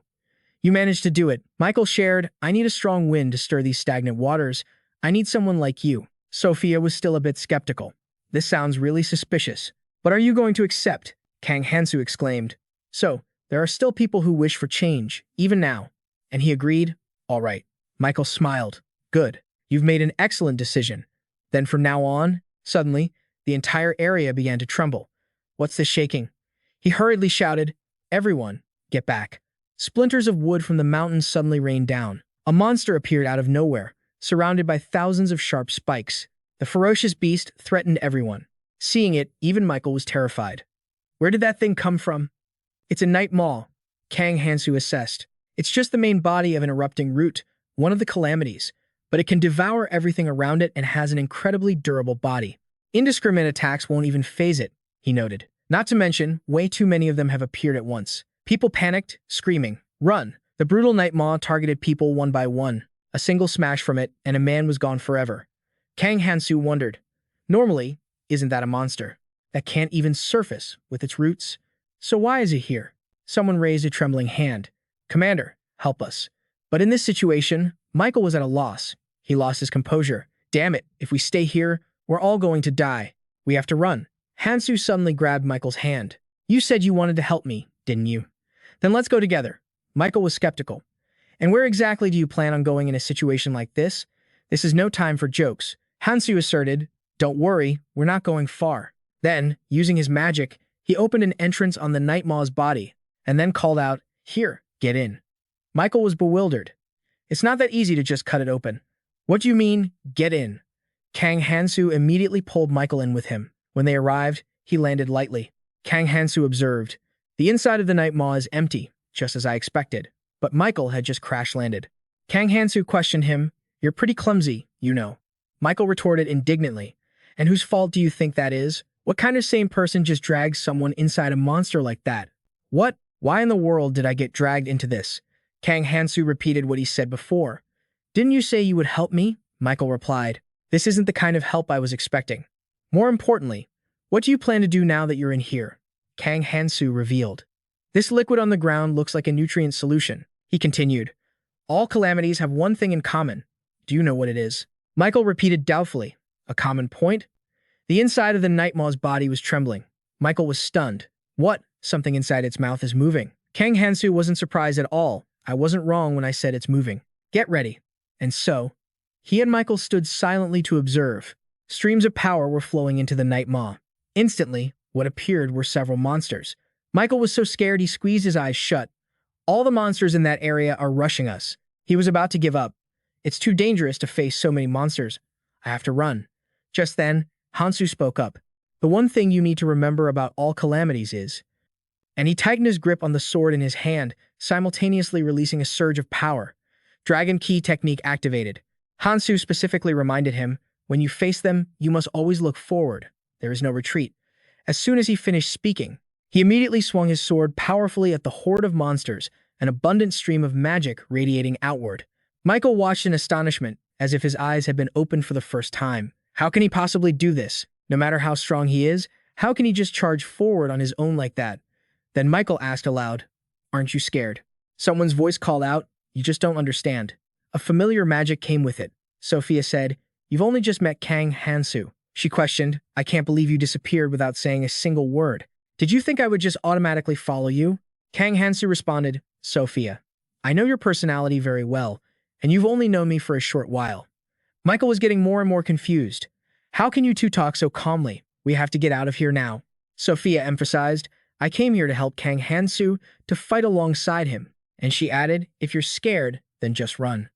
Speaker 1: You managed to do it. Michael shared, I need a strong wind to stir these stagnant waters. I need someone like you. Sophia was still a bit skeptical. This sounds really suspicious. But are you going to accept? Kang Hansu exclaimed. So, there are still people who wish for change, even now. And he agreed, all right. Michael smiled. Good. You've made an excellent decision. Then from now on, suddenly, the entire area began to tremble. What's this shaking? He hurriedly shouted, everyone, get back. Splinters of wood from the mountains suddenly rained down. A monster appeared out of nowhere, surrounded by thousands of sharp spikes. The ferocious beast threatened everyone. Seeing it, even Michael was terrified. Where did that thing come from? It's a night maw, Kang Hansu assessed. It's just the main body of an erupting root, one of the calamities, but it can devour everything around it and has an incredibly durable body. Indiscriminate attacks won't even faze it, he noted. Not to mention, way too many of them have appeared at once. People panicked, screaming, run! The brutal night maw targeted people one by one. A single smash from it, and a man was gone forever. Kang Hansu wondered, normally, isn't that a monster that can't even surface with its roots? So why is it here? Someone raised a trembling hand. Commander, help us. But in this situation, Michael was at a loss. He lost his composure. Damn it, if we stay here, we're all going to die. We have to run. Hansu suddenly grabbed Michael's hand. You said you wanted to help me, didn't you? Then let's go together. Michael was skeptical. And where exactly do you plan on going in a situation like this? This is no time for jokes. Hansu asserted, don't worry, we're not going far. Then, using his magic, he opened an entrance on the night maw's body, and then called out, here, get in. Michael was bewildered. It's not that easy to just cut it open. What do you mean, get in? Kang Hansu immediately pulled Michael in with him. When they arrived, he landed lightly. Kang Hansu observed, the inside of the night maw is empty, just as I expected. But Michael had just crash-landed. Kang Hansu questioned him, you're pretty clumsy, you know. Michael retorted indignantly, and whose fault do you think that is? What kind of sane person just drags someone inside a monster like that? What? Why in the world did I get dragged into this? Kang Hansu repeated what he said before. Didn't you say you would help me? Michael replied. This isn't the kind of help I was expecting. More importantly, what do you plan to do now that you're in here? Kang Hansu revealed. This liquid on the ground looks like a nutrient solution. He continued. All calamities have one thing in common. Do you know what it is? Michael repeated doubtfully. A common point? The inside of the night maw's body was trembling. Michael was stunned. What? Something inside its mouth is moving. Kang Hansu wasn't surprised at all. I wasn't wrong when I said it's moving. Get ready. And so, he and Michael stood silently to observe. Streams of power were flowing into the night maw. Instantly, what appeared were several monsters. Michael was so scared he squeezed his eyes shut. All the monsters in that area are rushing us. He was about to give up. It's too dangerous to face so many monsters. I have to run. Just then, Hansu spoke up. The one thing you need to remember about all calamities is... And he tightened his grip on the sword in his hand, simultaneously releasing a surge of power. Dragon Key technique activated. Hansu specifically reminded him, when you face them, you must always look forward. There is no retreat. As soon as he finished speaking, he immediately swung his sword powerfully at the horde of monsters, an abundant stream of magic radiating outward. Michael watched in astonishment, as if his eyes had been opened for the first time. How can he possibly do this? No matter how strong he is, how can he just charge forward on his own like that? Then Michael asked aloud, aren't you scared? Someone's voice called out, you just don't understand. A familiar magic came with it. Sophia said. You've only just met Kang Hansu. She questioned. I can't believe you disappeared without saying a single word. Did you think I would just automatically follow you? Kang Hansu responded, Sophia, I know your personality very well, and you've only known me for a short while. Michael was getting more and more confused. How can you two talk so calmly? We have to get out of here now. Sophia emphasized, I came here to help Kang Hansu to fight alongside him. And she added, if you're scared, then just run.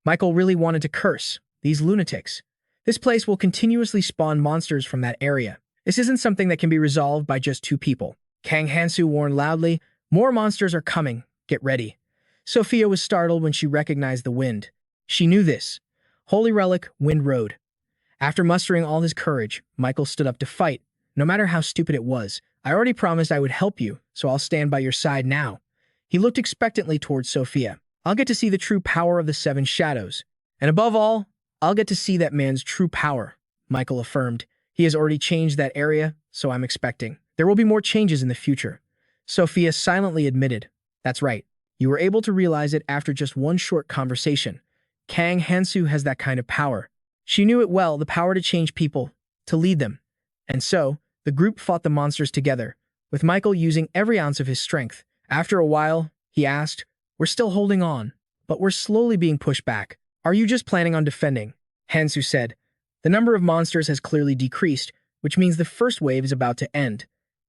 Speaker 1: Michael really wanted to curse. These lunatics. This place will continuously spawn monsters from that area. This isn't something that can be resolved by just two people. Kang Hansu warned loudly, more monsters are coming. Get ready. Sophia was startled when she recognized the wind. She knew this. Holy Relic, Wind Road. After mustering all his courage, Michael stood up to fight. No matter how stupid it was, I already promised I would help you, so I'll stand by your side now. He looked expectantly towards Sophia. I'll get to see the true power of the Seven Shadows. And above all, I'll get to see that man's true power, Michael affirmed. He has already changed that area, so I'm expecting. There will be more changes in the future. Sophia silently admitted. That's right. You were able to realize it after just one short conversation. Kang Hansu has that kind of power. She knew it well, the power to change people, to lead them. And so, the group fought the monsters together, with Michael using every ounce of his strength. After a while, he asked, we're still holding on, but we're slowly being pushed back. Are you just planning on defending? Hansu said. The number of monsters has clearly decreased, which means the first wave is about to end.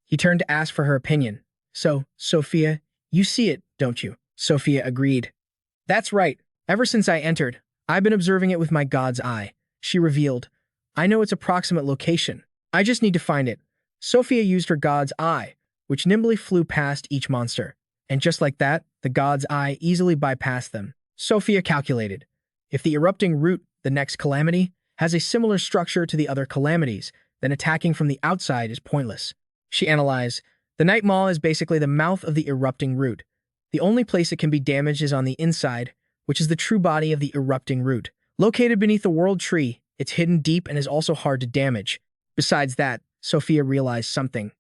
Speaker 1: He turned to ask for her opinion. So, Sophia, you see it, don't you? Sophia agreed. That's right. Ever since I entered, I've been observing it with my god's eye. She revealed. I know its approximate location. I just need to find it. Sophia used her god's eye, which nimbly flew past each monster. And just like that, the god's eye easily bypassed them. Sophia calculated. If the erupting root, the next calamity, has a similar structure to the other calamities, then attacking from the outside is pointless. She analyzed. The night maw is basically the mouth of the erupting root. The only place it can be damaged is on the inside, which is the true body of the erupting root. Located beneath the world tree, it's hidden deep and is also hard to damage. Besides that, Sophia realized something.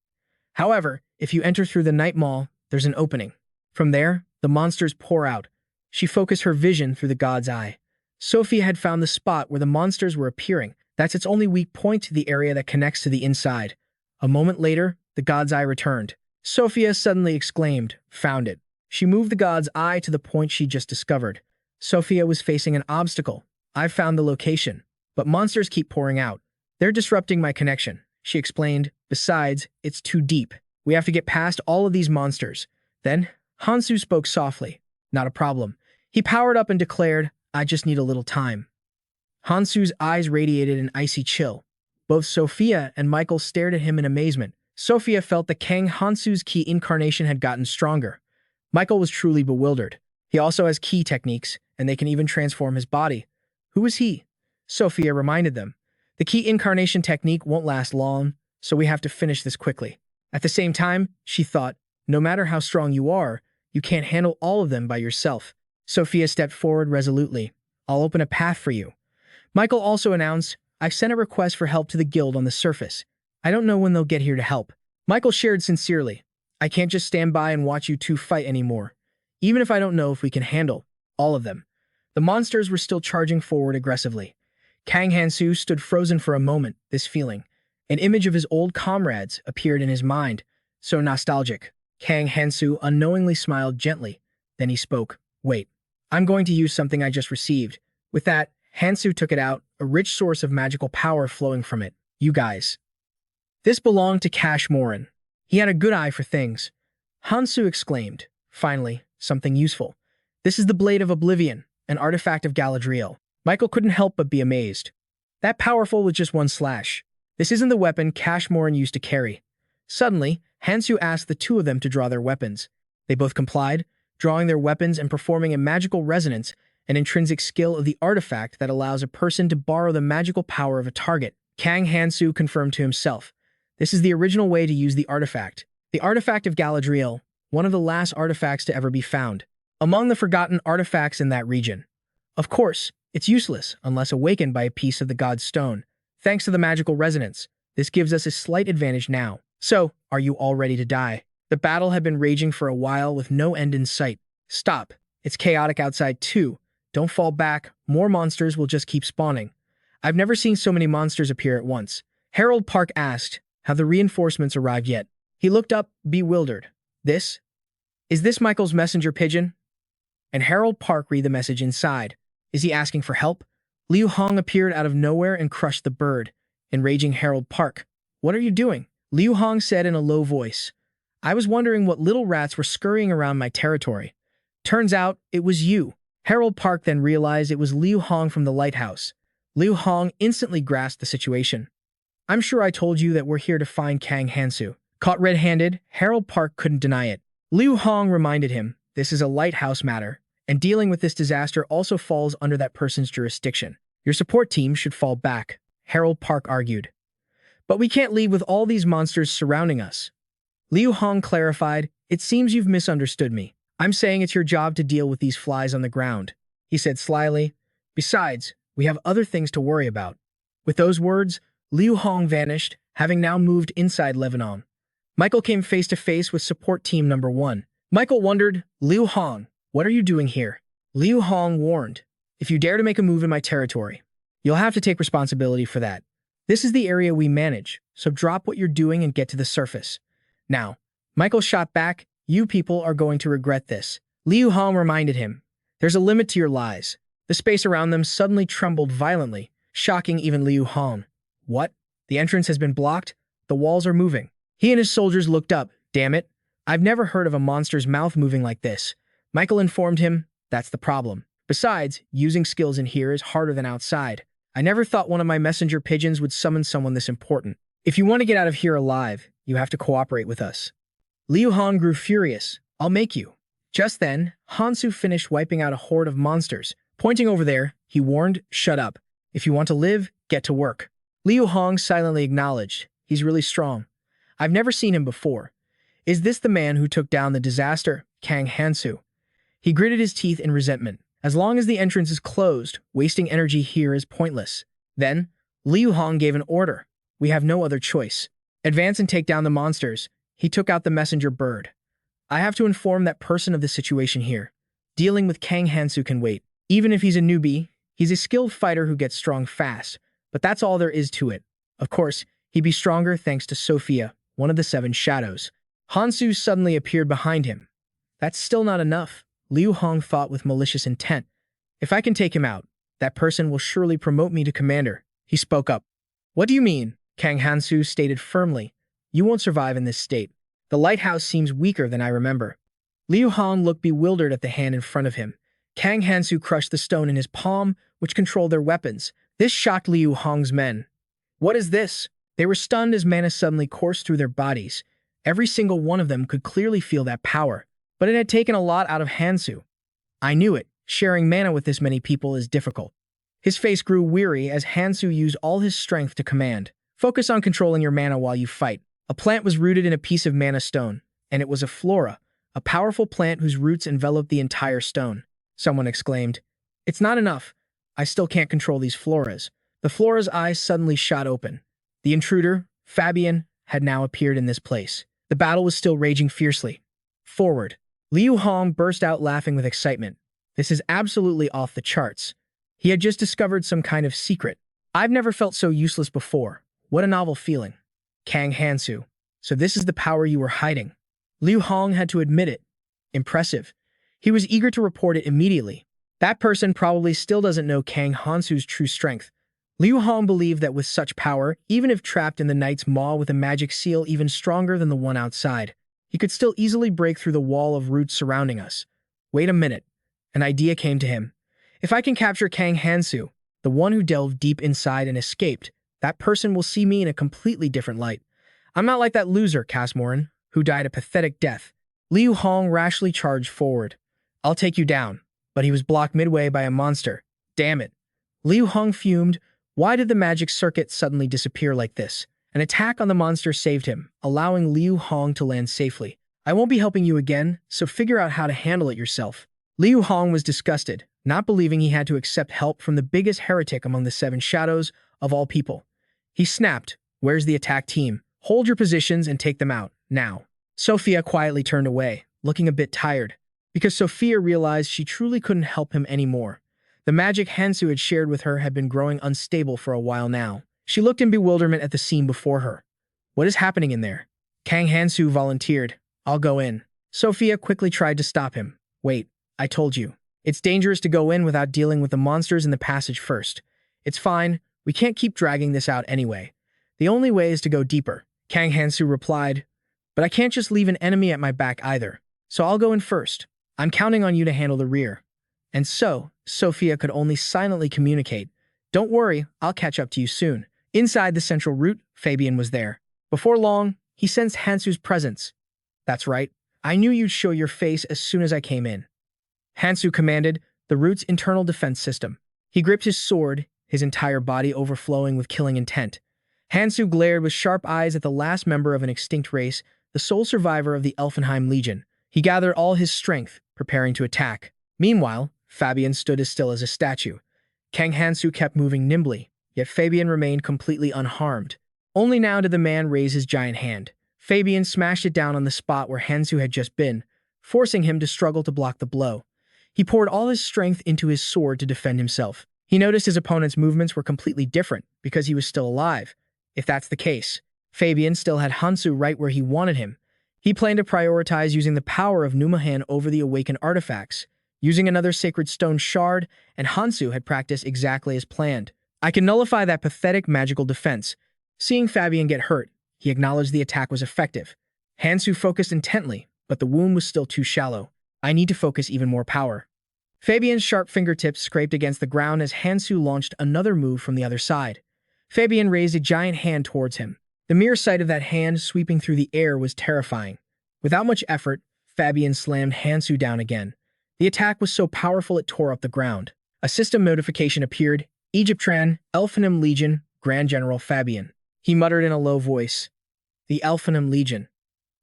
Speaker 1: However, if you enter through the night maw, there's an opening. From there, the monsters pour out. She focused her vision through the god's eye. Sophia had found the spot where the monsters were appearing. That's its only weak point to the area that connects to the inside. A moment later, the god's eye returned. Sophia suddenly exclaimed, found it. She moved the god's eye to the point she just discovered. Sophia was facing an obstacle. I've found the location, but monsters keep pouring out. They're disrupting my connection, she explained. Besides, it's too deep. We have to get past all of these monsters. Then, Hansu spoke softly. Not a problem. He powered up and declared, I just need a little time. Hansu's eyes radiated an icy chill. Both Sophia and Michael stared at him in amazement. Sophia felt that Kang Hansu's key incarnation had gotten stronger. Michael was truly bewildered. He also has key techniques, and they can even transform his body. Who is he? Sophia reminded them. The key incarnation technique won't last long, so we have to finish this quickly. At the same time, she thought, no matter how strong you are, you can't handle all of them by yourself. Sophia stepped forward resolutely. I'll open a path for you. Michael also announced, I've sent a request for help to the guild on the surface. I don't know when they'll get here to help. Michael shared sincerely. I can't just stand by and watch you two fight anymore, even if I don't know if we can handle all of them. The monsters were still charging forward aggressively. Kang Hansu stood frozen for a moment, this feeling. An image of his old comrades appeared in his mind, so nostalgic. Kang Hansu unknowingly smiled gently. Then he spoke. Wait, I'm going to use something I just received. With that, Hansu took it out, a rich source of magical power flowing from it. You guys. This belonged to Cash Morin. He had a good eye for things. Hansu exclaimed. Finally, something useful. This is the Blade of Oblivion, an artifact of Galadriel. Michael couldn't help but be amazed. That powerful with just one slash. This isn't the weapon Cash Morin used to carry. Suddenly, Hansu asked the two of them to draw their weapons. They both complied, drawing their weapons and performing a magical resonance, an intrinsic skill of the artifact that allows a person to borrow the magical power of a target. Kang Hansu confirmed to himself. This is the original way to use the artifact. The artifact of Galadriel, one of the last artifacts to ever be found. Among the forgotten artifacts in that region. Of course, it's useless unless awakened by a piece of the god's stone. Thanks to the magical resonance, this gives us a slight advantage now. So, are you all ready to die? The battle had been raging for a while with no end in sight. Stop. It's chaotic outside too. Don't fall back. More monsters will just keep spawning. I've never seen so many monsters appear at once. Harold Park asked, have the reinforcements arrived yet? He looked up, bewildered. Is this Michael's messenger pigeon? And Harold Park read the message inside. Is he asking for help? Liu Hong appeared out of nowhere and crushed the bird, enraging Harold Park. What are you doing? Liu Hong said in a low voice. I was wondering what little rats were scurrying around my territory. Turns out it was you. Harold Park then realized it was Liu Hong from the lighthouse. Liu Hong instantly grasped the situation. I'm sure I told you that we're here to find Kang Hansu. Caught red-handed, Harold Park couldn't deny it. Liu Hong reminded him, this is a lighthouse matter, and dealing with this disaster also falls under that person's jurisdiction. Your support team should fall back, Harold Park argued. But we can't leave with all these monsters surrounding us. Liu Hong clarified, it seems you've misunderstood me. I'm saying it's your job to deal with these flies on the ground, he said slyly. Besides, we have other things to worry about. With those words, Liu Hong vanished, having now moved inside Lebanon. Michael came face to face with support team number 1. Michael wondered, Liu Hong, what are you doing here? Liu Hong warned, if you dare to make a move in my territory, you'll have to take responsibility for that. This is the area we manage, so drop what you're doing and get to the surface. Now, Michael shot back, you people are going to regret this. Liu Hong reminded him, there's a limit to your lies. The space around them suddenly trembled violently, shocking even Liu Hong. What? The entrance has been blocked? The walls are moving. He and his soldiers looked up. Damn it. I've never heard of a monster's mouth moving like this. Michael informed him, that's the problem. Besides, using skills in here is harder than outside. I never thought one of my messenger pigeons would summon someone this important. If you want to get out of here alive, you have to cooperate with us. Liu Hong grew furious. I'll make you. Just then, Hansu finished wiping out a horde of monsters. Pointing over there, he warned, shut up. If you want to live, get to work. Liu Hong silently acknowledged, he's really strong. I've never seen him before. Is this the man who took down the disaster, Kang Hansu? He gritted his teeth in resentment. As long as the entrance is closed, wasting energy here is pointless. Then, Liu Hong gave an order. We have no other choice. Advance and take down the monsters. He took out the messenger bird. I have to inform that person of the situation here. Dealing with Kang Hansu can wait. Even if he's a newbie, he's a skilled fighter who gets strong fast. But that's all there is to it. Of course, he'd be stronger thanks to Sophia, one of the 7 shadows. Hansu suddenly appeared behind him. That's still not enough, Liu Hong thought with malicious intent. If I can take him out, that person will surely promote me to commander. He spoke up. What do you mean? Kang Hansu stated firmly. You won't survive in this state. The lighthouse seems weaker than I remember. Liu Hong looked bewildered at the hand in front of him. Kang Hansu crushed the stone in his palm, which controlled their weapons. This shocked Liu Hong's men. What is this? They were stunned as mana suddenly coursed through their bodies. Every single one of them could clearly feel that power, but it had taken a lot out of Hansu. I knew it. Sharing mana with this many people is difficult. His face grew weary as Hansu used all his strength to command. Focus on controlling your mana while you fight. A plant was rooted in a piece of mana stone, and it was a flora, a powerful plant whose roots enveloped the entire stone. Someone exclaimed, It's not enough. I still can't control these floras. The flora's eyes suddenly shot open. The intruder, Fabian, had now appeared in this place. The battle was still raging fiercely. Forward. Liu Hong burst out laughing with excitement. This is absolutely off the charts. He had just discovered some kind of secret. I've never felt so useless before. What a novel feeling. Kang Hansu. So this is the power you were hiding. Liu Hong had to admit it. Impressive. He was eager to report it immediately. That person probably still doesn't know Kang Hansu's true strength. Liu Hong believed that with such power, even if trapped in the Knight's Maw with a magic seal even stronger than the one outside, he could still easily break through the wall of roots surrounding us. Wait a minute. An idea came to him. If I can capture Kang Hansu, the one who delved deep inside and escaped, that person will see me in a completely different light. I'm not like that loser, Casmoran, who died a pathetic death. Liu Hong rashly charged forward. I'll take you down. But he was blocked midway by a monster. Damn it. Liu Hong fumed. Why did the magic circuit suddenly disappear like this? An attack on the monster saved him, allowing Liu Hong to land safely. I won't be helping you again, so figure out how to handle it yourself. Liu Hong was disgusted, not believing he had to accept help from the biggest heretic among the 7 shadows of all people. He snapped, Where's the attack team? Hold your positions and take them out, now. Sophia quietly turned away, looking a bit tired, because Sophia realized she truly couldn't help him anymore. The magic Hansu had shared with her had been growing unstable for a while now. She looked in bewilderment at the scene before her. What is happening in there? Kang Hansu volunteered. I'll go in. Sophia quickly tried to stop him. Wait, I told you. It's dangerous to go in without dealing with the monsters in the passage first. It's fine. We can't keep dragging this out anyway. The only way is to go deeper. Kang Hansu replied. But I can't just leave an enemy at my back either. So I'll go in first. I'm counting on you to handle the rear. And so, Sophia could only silently communicate. Don't worry, I'll catch up to you soon. Inside the central route, Fabian was there. Before long, he sensed Hansu's presence. That's right. I knew you'd show your face as soon as I came in. Hansu commanded the route's internal defense system. He gripped his sword, his entire body overflowing with killing intent. Hansu glared with sharp eyes at the last member of an extinct race, the sole survivor of the Elfenheim Legion. He gathered all his strength, preparing to attack. Meanwhile, Fabian stood as still as a statue. Kang Hansu kept moving nimbly, yet Fabian remained completely unharmed. Only now did the man raise his giant hand. Fabian smashed it down on the spot where Hansu had just been, forcing him to struggle to block the blow. He poured all his strength into his sword to defend himself. He noticed his opponent's movements were completely different because he was still alive. If that's the case, Fabian still had Hansu right where he wanted him. He planned to prioritize using the power of Numahan over the awakened artifacts. Using another sacred stone shard, and Hansu had practiced exactly as planned. I can nullify that pathetic magical defense. Seeing Fabian get hurt, he acknowledged the attack was effective. Hansu focused intently, but the wound was still too shallow. I need to focus even more power. Fabian's sharp fingertips scraped against the ground as Hansu launched another move from the other side. Fabian raised a giant hand towards him. The mere sight of that hand sweeping through the air was terrifying. Without much effort, Fabian slammed Hansu down again. The attack was so powerful it tore up the ground. A system notification appeared. Egyptran, Elfenheim Legion, Grand General Fabian. He muttered in a low voice. The Elfenheim Legion.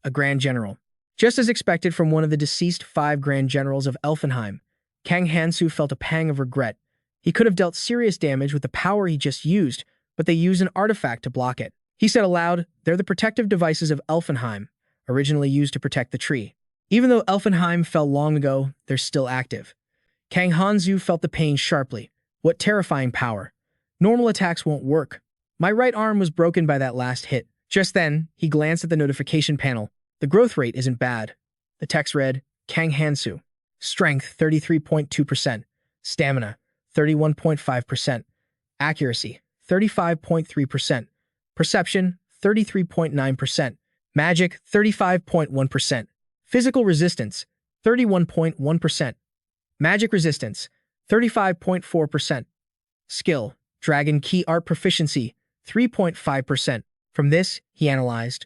Speaker 1: A Grand General. Just as expected from one of the deceased 5 Grand Generals of Elfenheim, Kang Hansu felt a pang of regret. He could have dealt serious damage with the power he just used, but they used an artifact to block it. He said aloud, they're the protective devices of Elfenheim, originally used to protect the tree. Even though Elfenheim fell long ago, they're still active. Kang Hansu felt the pain sharply. What terrifying power. Normal attacks won't work. My right arm was broken by that last hit. Just then, he glanced at the notification panel. The growth rate isn't bad. The text read, Kang Hansu. Strength, 33.2%. Stamina, 31.5%. Accuracy, 35.3%. Perception, 33.9%. Magic, 35.1%. Physical resistance, 31.1%. Magic resistance, 35.4%. Skill, Dragon Key Art Proficiency, 3.5%. From this, he analyzed.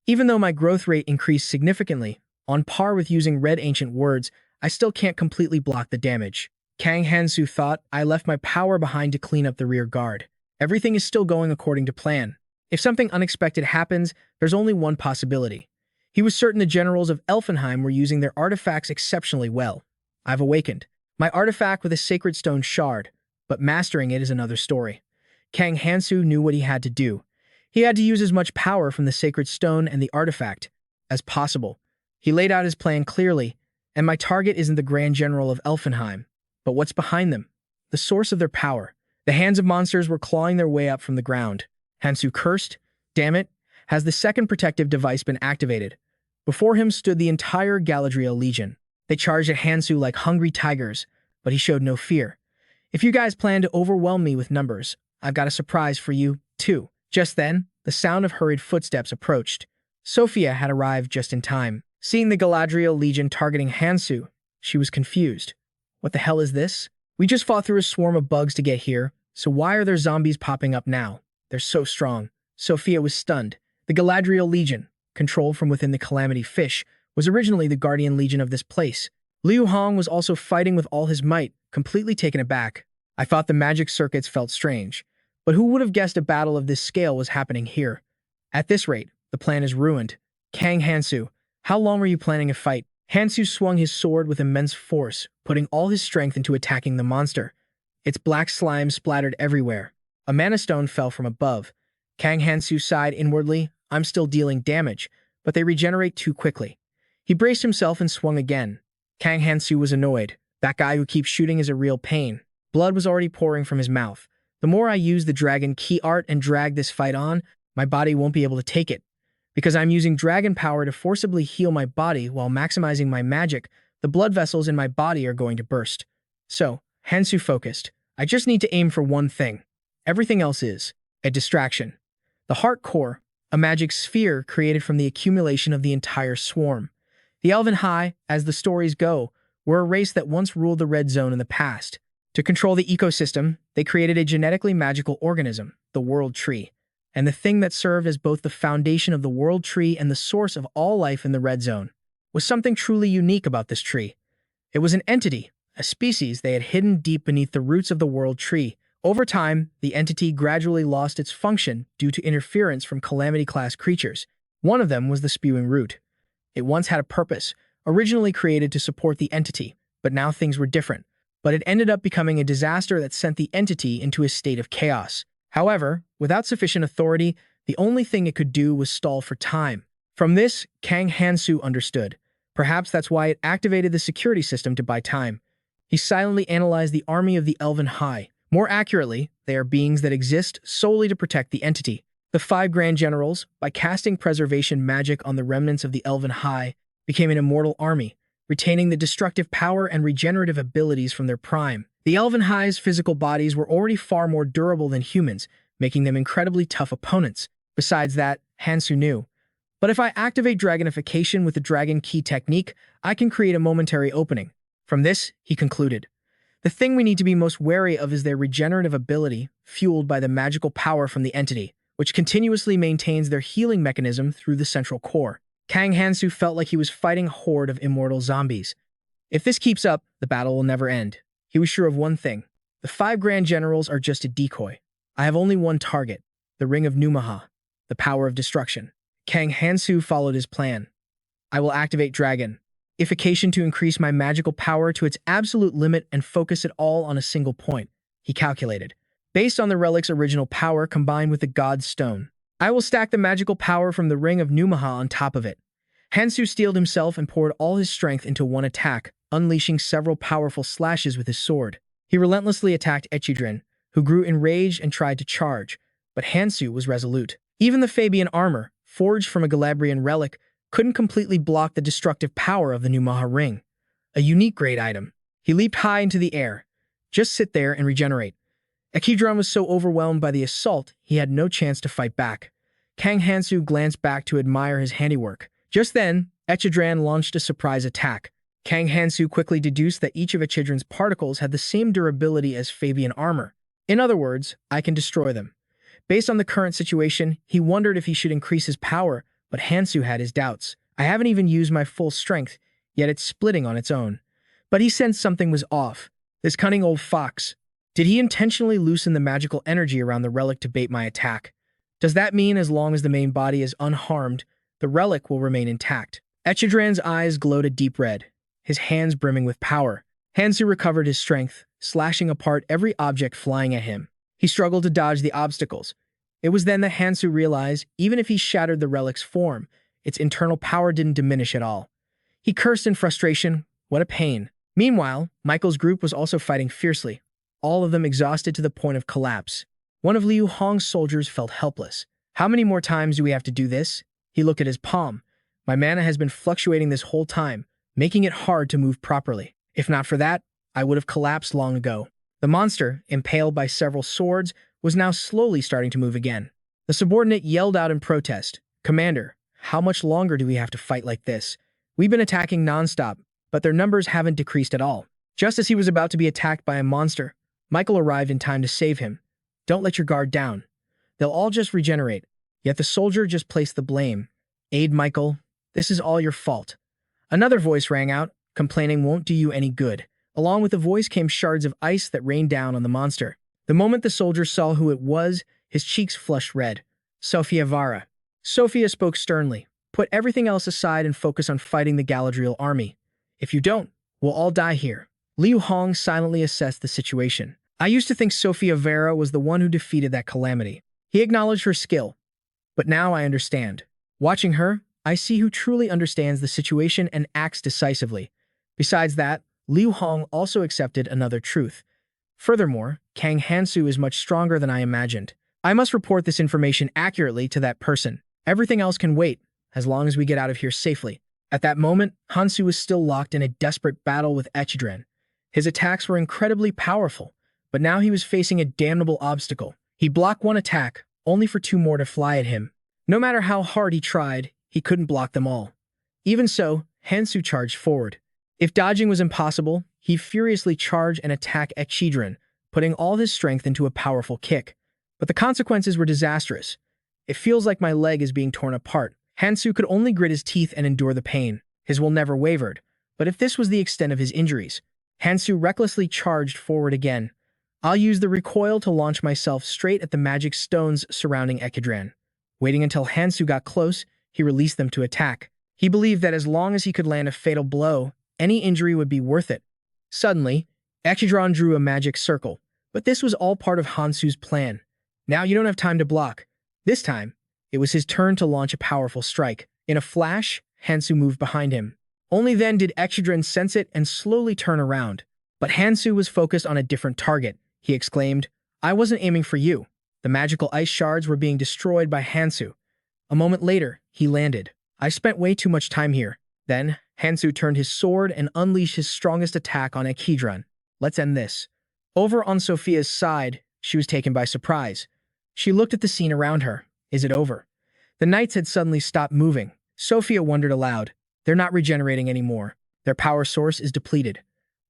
Speaker 1: Even though my growth rate increased significantly, on par with using red ancient words, I still can't completely block the damage. Kang Hansu thought, I left my power behind to clean up the rear guard. Everything is still going according to plan. If something unexpected happens, there's only one possibility. He was certain the generals of Elfenheim were using their artifacts exceptionally well. I've awakened. My artifact with a sacred stone shard, but mastering it is another story. Kang Hansu knew what he had to do. He had to use as much power from the sacred stone and the artifact as possible. He laid out his plan clearly, and my target isn't the Grand General of Elfenheim, but what's behind them, the source of their power. The hands of monsters were clawing their way up from the ground. Hansu cursed. Damn it, has the second protective device been activated? Before him stood the entire Galadriel Legion. They charged at Hansu like hungry tigers, but he showed no fear. If you guys plan to overwhelm me with numbers, I've got a surprise for you, too. Just then, the sound of hurried footsteps approached. Sophia had arrived just in time. Seeing the Galadriel Legion targeting Hansu, she was confused. What the hell is this? We just fought through a swarm of bugs to get here, so why are there zombies popping up now? They're so strong. Sophia was stunned. The Galadriel Legion, controlled from within the Calamity Fish, was originally the Guardian Legion of this place. Liu Hong was also fighting with all his might, completely taken aback. I thought the magic circuits felt strange, but who would have guessed a battle of this scale was happening here? At this rate, the plan is ruined. Kang Hansu, how long were you planning a fight? Hansu swung his sword with immense force, putting all his strength into attacking the monster. Its black slime splattered everywhere. A mana stone fell from above. Kang Hansu sighed inwardly. I'm still dealing damage, but they regenerate too quickly. He braced himself and swung again. Kang Hansu was annoyed. That guy who keeps shooting is a real pain. Blood was already pouring from his mouth. The more I use the dragon key art and drag this fight on, my body won't be able to take it. Because I'm using dragon power to forcibly heal my body while maximizing my magic, the blood vessels in my body are going to burst. So, Hansu focused. I just need to aim for one thing. Everything else is a distraction. The heart core, a magic sphere created from the accumulation of the entire swarm. The Elven High, as the stories go, were a race that once ruled the Red Zone in the past. To control the ecosystem, they created a genetically magical organism, the World Tree. And the thing that served as both the foundation of the World Tree and the source of all life in the Red Zone was something truly unique about this tree. It was an entity, a species they had hidden deep beneath the roots of the World Tree. Over time, the entity gradually lost its function due to interference from calamity-class creatures. One of them was the spewing root. It once had a purpose, originally created to support the entity, but now things were different. But it ended up becoming a disaster that sent the entity into a state of chaos. However, without sufficient authority, the only thing it could do was stall for time. From this, Kang Hansu understood. Perhaps that's why it activated the security system to buy time. He silently analyzed the army of the Elven High. More accurately, they are beings that exist solely to protect the entity. The 5 Grand Generals, by casting preservation magic on the remnants of the Elven High, became an immortal army, retaining the destructive power and regenerative abilities from their prime. The Elven High's physical bodies were already far more durable than humans, making them incredibly tough opponents. Besides that, Hansu knew. But if I activate dragonification with the Dragon Key technique, I can create a momentary opening. From this, he concluded. The thing we need to be most wary of is their regenerative ability, fueled by the magical power from the entity, which continuously maintains their healing mechanism through the central core. Kang Hansu felt like he was fighting a horde of immortal zombies. If this keeps up, the battle will never end. He was sure of one thing. The 5 Grand Generals are just a decoy. I have only one target, the Ring of Numaha, the power of destruction. Kang Hansu followed his plan. I will activate Dragon. Ification to increase my magical power to its absolute limit and focus it all on a single point, he calculated. Based on the relic's original power combined with the God's Stone, I will stack the magical power from the Ring of Numaha on top of it. Hansu steeled himself and poured all his strength into one attack, unleashing several powerful slashes with his sword. He relentlessly attacked Echidren, who grew enraged and tried to charge, but Hansu was resolute. Even the Fabian armor, forged from a Galabrian relic, couldn't completely block the destructive power of the Numaha ring. A unique grade item. He leaped high into the air. Just sit there and regenerate. Echidron was so overwhelmed by the assault, he had no chance to fight back. Kang Hansu glanced back to admire his handiwork. Just then, Echidran launched a surprise attack. Kang Hansu quickly deduced that each of Echidran's particles had the same durability as Fabian armor. In other words, I can destroy them. Based on the current situation, he wondered if he should increase his power, but Hansu had his doubts. I haven't even used my full strength, yet it's splitting on its own. But he sensed something was off. This cunning old fox. Did he intentionally loosen the magical energy around the relic to bait my attack? Does that mean as long as the main body is unharmed, the relic will remain intact? Echidran's eyes glowed a deep red, his hands brimming with power. Hansu recovered his strength, slashing apart every object flying at him. He struggled to dodge the obstacles. It was then that Hansu realized, even if he shattered the relic's form, its internal power didn't diminish at all. He cursed in frustration. What a pain. Meanwhile, Michael's group was also fighting fiercely, all of them exhausted to the point of collapse. One of Liu Hong's soldiers felt helpless. How many more times do we have to do this? He looked at his palm. My mana has been fluctuating this whole time, making it hard to move properly. If not for that, I would have collapsed long ago. The monster, impaled by several swords, was now slowly starting to move again. The subordinate yelled out in protest. Commander, how much longer do we have to fight like this? We've been attacking nonstop, but their numbers haven't decreased at all. Just as he was about to be attacked by a monster, Michael arrived in time to save him. Don't let your guard down. They'll all just regenerate. Yet the soldier just placed the blame. Aid Michael, this is all your fault. Another voice rang out, complaining won't do you any good. Along with the voice came shards of ice that rained down on the monster. The moment the soldier saw who it was, his cheeks flushed red. Sophia Vara. Sophia spoke sternly. Put everything else aside and focus on fighting the Galadriel army. If you don't, we'll all die here. Liu Hong silently assessed the situation. I used to think Sophia Vera was the one who defeated that calamity. He acknowledged her skill. But now I understand. Watching her, I see who truly understands the situation and acts decisively. Besides that, Liu Hong also accepted another truth. Furthermore, Kang Hansu is much stronger than I imagined. I must report this information accurately to that person. Everything else can wait, as long as we get out of here safely. At that moment, Hansu was still locked in a desperate battle with Echidren. His attacks were incredibly powerful, but now he was facing a damnable obstacle. He blocked one attack, only for two more to fly at him. No matter how hard he tried, he couldn't block them all. Even so, Hansu charged forward. If dodging was impossible, he furiously charged and attacked Echidren, putting all his strength into a powerful kick. But the consequences were disastrous. It feels like my leg is being torn apart. Hansu could only grit his teeth and endure the pain. His will never wavered. But if this was the extent of his injuries, Hansu recklessly charged forward again. I'll use the recoil to launch myself straight at the magic stones surrounding Echidren. Waiting until Hansu got close, he released them to attack. He believed that as long as he could land a fatal blow, any injury would be worth it. Suddenly, Echidron drew a magic circle, but this was all part of Hansu's plan. Now you don't have time to block. This time, it was his turn to launch a powerful strike. In a flash, Hansu moved behind him. Only then did Echidren sense it and slowly turn around. But Hansu was focused on a different target. He exclaimed, "I wasn't aiming for you." The magical ice shards were being destroyed by Hansu. A moment later, he landed. I spent way too much time here. Then, Hansu turned his sword and unleashed his strongest attack on Echidron. Let's end this. Over on Sophia's side, she was taken by surprise. She looked at the scene around her. Is it over? The knights had suddenly stopped moving. Sophia wondered aloud. They're not regenerating anymore. Their power source is depleted.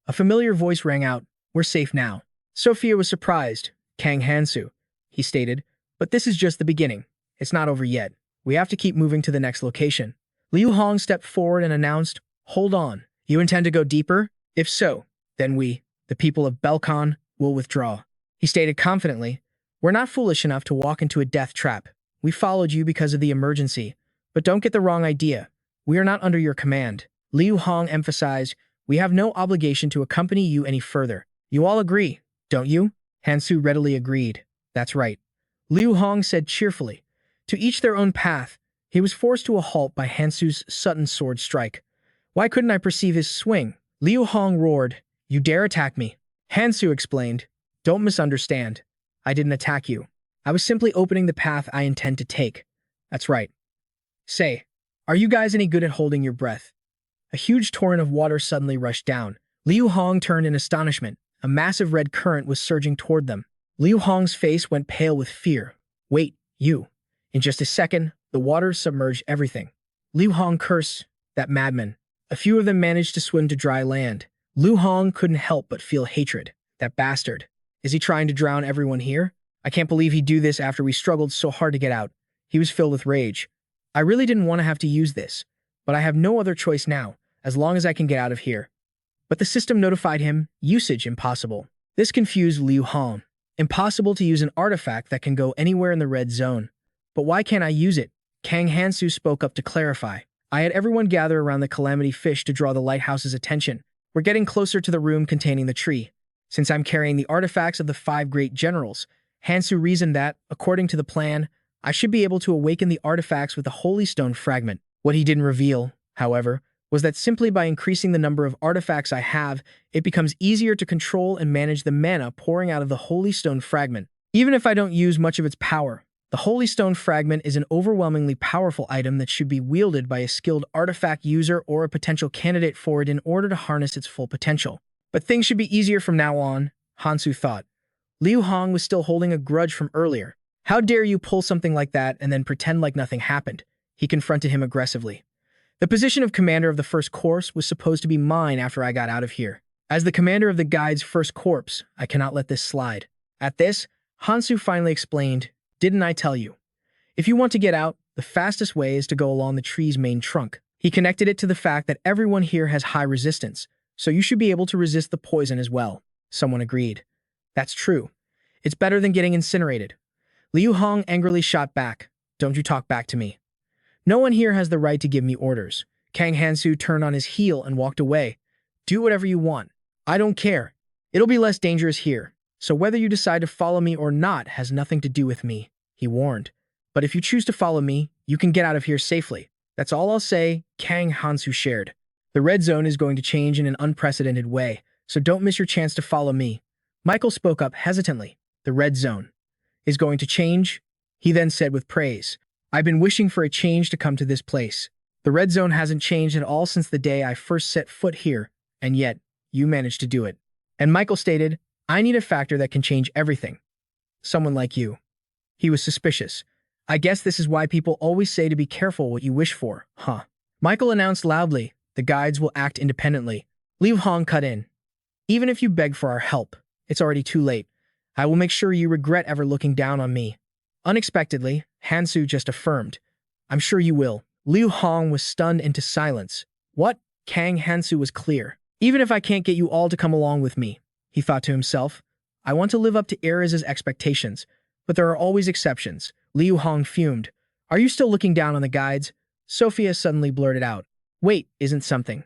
Speaker 1: A familiar voice rang out. We're safe now. Sophia was surprised. Kang Hansu, he stated, but this is just the beginning. It's not over yet. We have to keep moving to the next location. Liu Hong stepped forward and announced, hold on. You intend to go deeper? If so, then we, the people of Belkon, will withdraw. He stated confidently, we're not foolish enough to walk into a death trap. We followed you because of the emergency. But don't get the wrong idea. We are not under your command. Liu Hong emphasized, we have no obligation to accompany you any further. You all agree, don't you? Hansu readily agreed. That's right. Liu Hong said cheerfully. To each their own path. He was forced to a halt by Hansu's sudden sword strike. Why couldn't I perceive his swing? Liu Hong roared, you dare attack me. Hansu explained, don't misunderstand. I didn't attack you. I was simply opening the path I intend to take. That's right. Say, are you guys any good at holding your breath? A huge torrent of water suddenly rushed down. Liu Hong turned in astonishment. A massive red current was surging toward them. Liu Hong's face went pale with fear. Wait, you. In just a second, the water submerged everything. Liu Hong cursed, that madman. A few of them managed to swim to dry land. Liu Hong couldn't help but feel hatred. That bastard. Is he trying to drown everyone here? I can't believe he'd do this after we struggled so hard to get out. He was filled with rage. I really didn't want to have to use this, but I have no other choice now, as long as I can get out of here. But the system notified him, usage impossible. This confused Liu Hong. Impossible to use an artifact that can go anywhere in the red zone. But why can't I use it? Kang Hansu spoke up to clarify. I had everyone gather around the calamity fish to draw the lighthouse's attention. We're getting closer to the room containing the tree. Since I'm carrying the artifacts of the 5 great generals, Hansu reasoned that, according to the plan, I should be able to awaken the artifacts with a holy stone fragment. What he didn't reveal, however, was that simply by increasing the number of artifacts I have, it becomes easier to control and manage the mana pouring out of the holy stone fragment. Even if I don't use much of its power, the holy stone fragment is an overwhelmingly powerful item that should be wielded by a skilled artifact user or a potential candidate for it in order to harness its full potential. But things should be easier from now on, Hansu thought. Liu Hong was still holding a grudge from earlier. How dare you pull something like that and then pretend like nothing happened? He confronted him aggressively. The position of commander of the first corps was supposed to be mine after I got out of here. As the commander of the guide's first corps, I cannot let this slide. At this, Hansu finally explained, didn't I tell you? If you want to get out, the fastest way is to go along the tree's main trunk. He connected it to the fact that everyone here has high resistance, so you should be able to resist the poison as well. Someone agreed. That's true. It's better than getting incinerated. Liu Hong angrily shot back. Don't you talk back to me. No one here has the right to give me orders. Kang Hansu turned on his heel and walked away. Do whatever you want. I don't care. It'll be less dangerous here, so whether you decide to follow me or not has nothing to do with me, he warned. But if you choose to follow me, you can get out of here safely. That's all I'll say, Kang Hansu shared. The red zone is going to change in an unprecedented way, so don't miss your chance to follow me. Michael spoke up hesitantly. The red zone is going to change, he then said with praise. I've been wishing for a change to come to this place. The red zone hasn't changed at all since the day I first set foot here, and yet, you managed to do it. And Michael stated, I need a factor that can change everything. Someone like you. He was suspicious. I guess this is why people always say to be careful what you wish for, huh? Michael announced loudly, the guides will act independently. Liu Hong cut in. Even if you beg for our help, it's already too late. I will make sure you regret ever looking down on me. Unexpectedly, Hansu just affirmed. I'm sure you will. Liu Hong was stunned into silence. What? Kang Hansu was clear. Even if I can't get you all to come along with me, he thought to himself. I want to live up to Erez's expectations, but there are always exceptions. Liu Hong fumed. Are you still looking down on the guides? Sophia suddenly blurted out. Wait, isn't something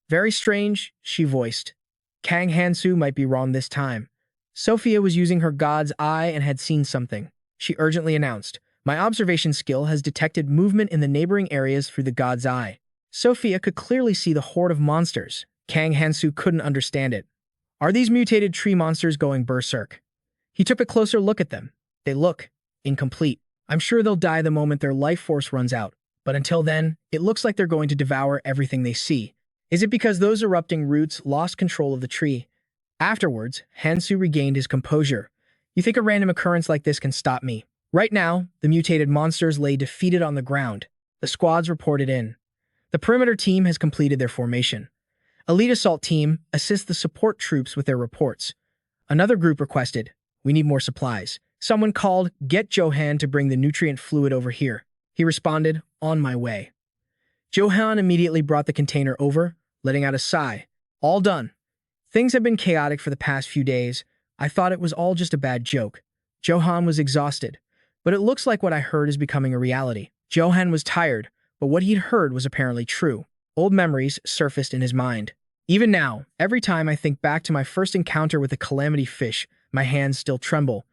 Speaker 1: very strange? She voiced. Kang Hansu might be wrong this time. Sophia was using her god's eye and had seen something. She urgently announced, my observation skill has detected movement in the neighboring areas through the god's eye. Sophia could clearly see the horde of monsters. Kang Hansu couldn't understand it. Are these mutated tree monsters going berserk? He took a closer look at them. They look incomplete. I'm sure they'll die the moment their life force runs out. But until then, it looks like they're going to devour everything they see. Is it because those erupting roots lost control of the tree? Afterwards, Hansu regained his composure. You think a random occurrence like this can stop me? Right now, the mutated monsters lay defeated on the ground. The squads reported in. The perimeter team has completed their formation. Elite assault team assists the support troops with their reports. Another group requested, we need more supplies. Someone called, get Johan to bring the nutrient fluid over here. He responded, on my way. Johan immediately brought the container over, letting out a sigh. All done. Things have been chaotic for the past few days. I thought it was all just a bad joke. Johan was exhausted, but it looks like what I heard is becoming a reality. Johan was tired, but what he'd heard was apparently true. Old memories surfaced in his mind. Even now, every time I think back to my first encounter with the calamity fish, my hands still tremble.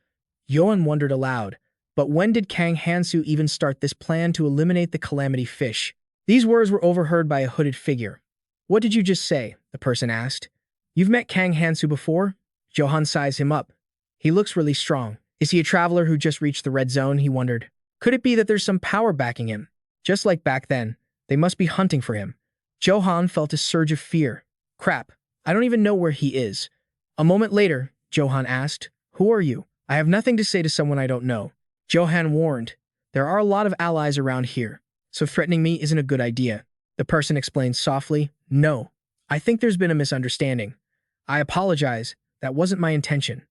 Speaker 1: Johan wondered aloud, but when did Kang Hansu even start this plan to eliminate the calamity fish? These words were overheard by a hooded figure. What did you just say? The person asked. You've met Kang Hansu before? Johan sized him up. He looks really strong. Is he a traveler who just reached the red zone? He wondered. Could it be that there's some power backing him? Just like back then, they must be hunting for him. Johan felt a surge of fear. Crap, I don't even know where he is. A moment later, Johan asked, who are you? I have nothing to say to someone I don't know. Johan warned, there are a lot of allies around here, so threatening me isn't a good idea. The person explained softly, no, I think there's been a misunderstanding. I apologize, that wasn't my intention.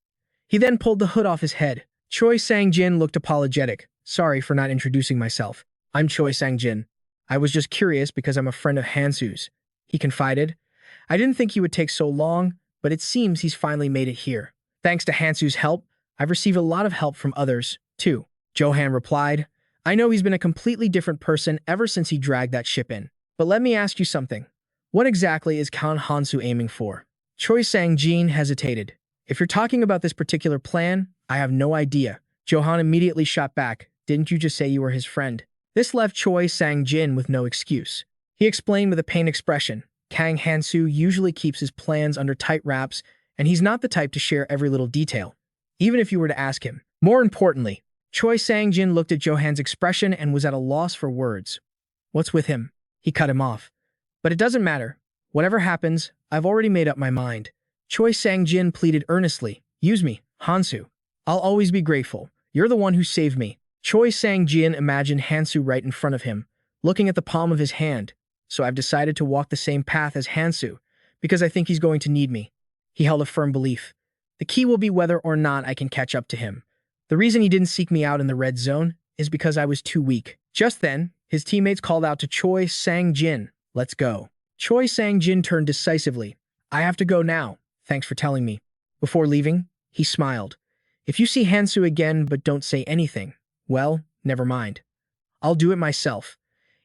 Speaker 1: He then pulled the hood off his head. Choi Sang-jin looked apologetic. Sorry for not introducing myself. I'm Choi Sang-jin. I was just curious because I'm a friend of Hansu's. He confided. I didn't think he would take so long, but it seems he's finally made it here. Thanks to Hansu's help, I've received a lot of help from others, too. Johan replied. I know he's been a completely different person ever since he dragged that ship in. But let me ask you something. What exactly is Kang Hansu aiming for? Choi Sang-jin hesitated. If you're talking about this particular plan, I have no idea. Johan immediately shot back. Didn't you just say you were his friend? This left Choi Sang-jin with no excuse. He explained with a pained expression. Kang Hansu usually keeps his plans under tight wraps, and he's not the type to share every little detail, even if you were to ask him. More importantly, Choi Sang-jin looked at Johan's expression and was at a loss for words. What's with him? He cut him off. But it doesn't matter. Whatever happens, I've already made up my mind. Choi Sang-jin pleaded earnestly. Use me, Hansu. I'll always be grateful. You're the one who saved me. Choi Sang-jin imagined Hansu right in front of him, looking at the palm of his hand. So I've decided to walk the same path as Hansu, because I think he's going to need me. He held a firm belief. The key will be whether or not I can catch up to him. The reason he didn't seek me out in the red zone is because I was too weak. Just then, his teammates called out to Choi Sang-jin. Let's go. Choi Sang-jin turned decisively. I have to go now. Thanks for telling me. Before leaving, he smiled. If you see Hansu again but don't say anything, well, never mind. I'll do it myself.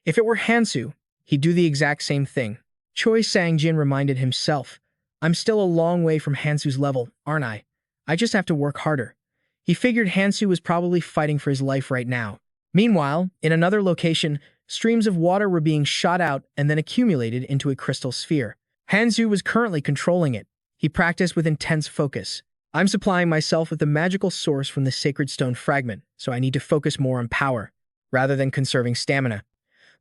Speaker 1: If it were Hansu, he'd do the exact same thing. Choi Sang-jin reminded himself. I'm still a long way from Hansu's level, aren't I? I just have to work harder. He figured Hansu was probably fighting for his life right now. Meanwhile, in another location, streams of water were being shot out and then accumulated into a crystal sphere. Hansu was currently controlling it. He practiced with intense focus. I'm supplying myself with the magical source from the sacred stone fragment, so I need to focus more on power, rather than conserving stamina.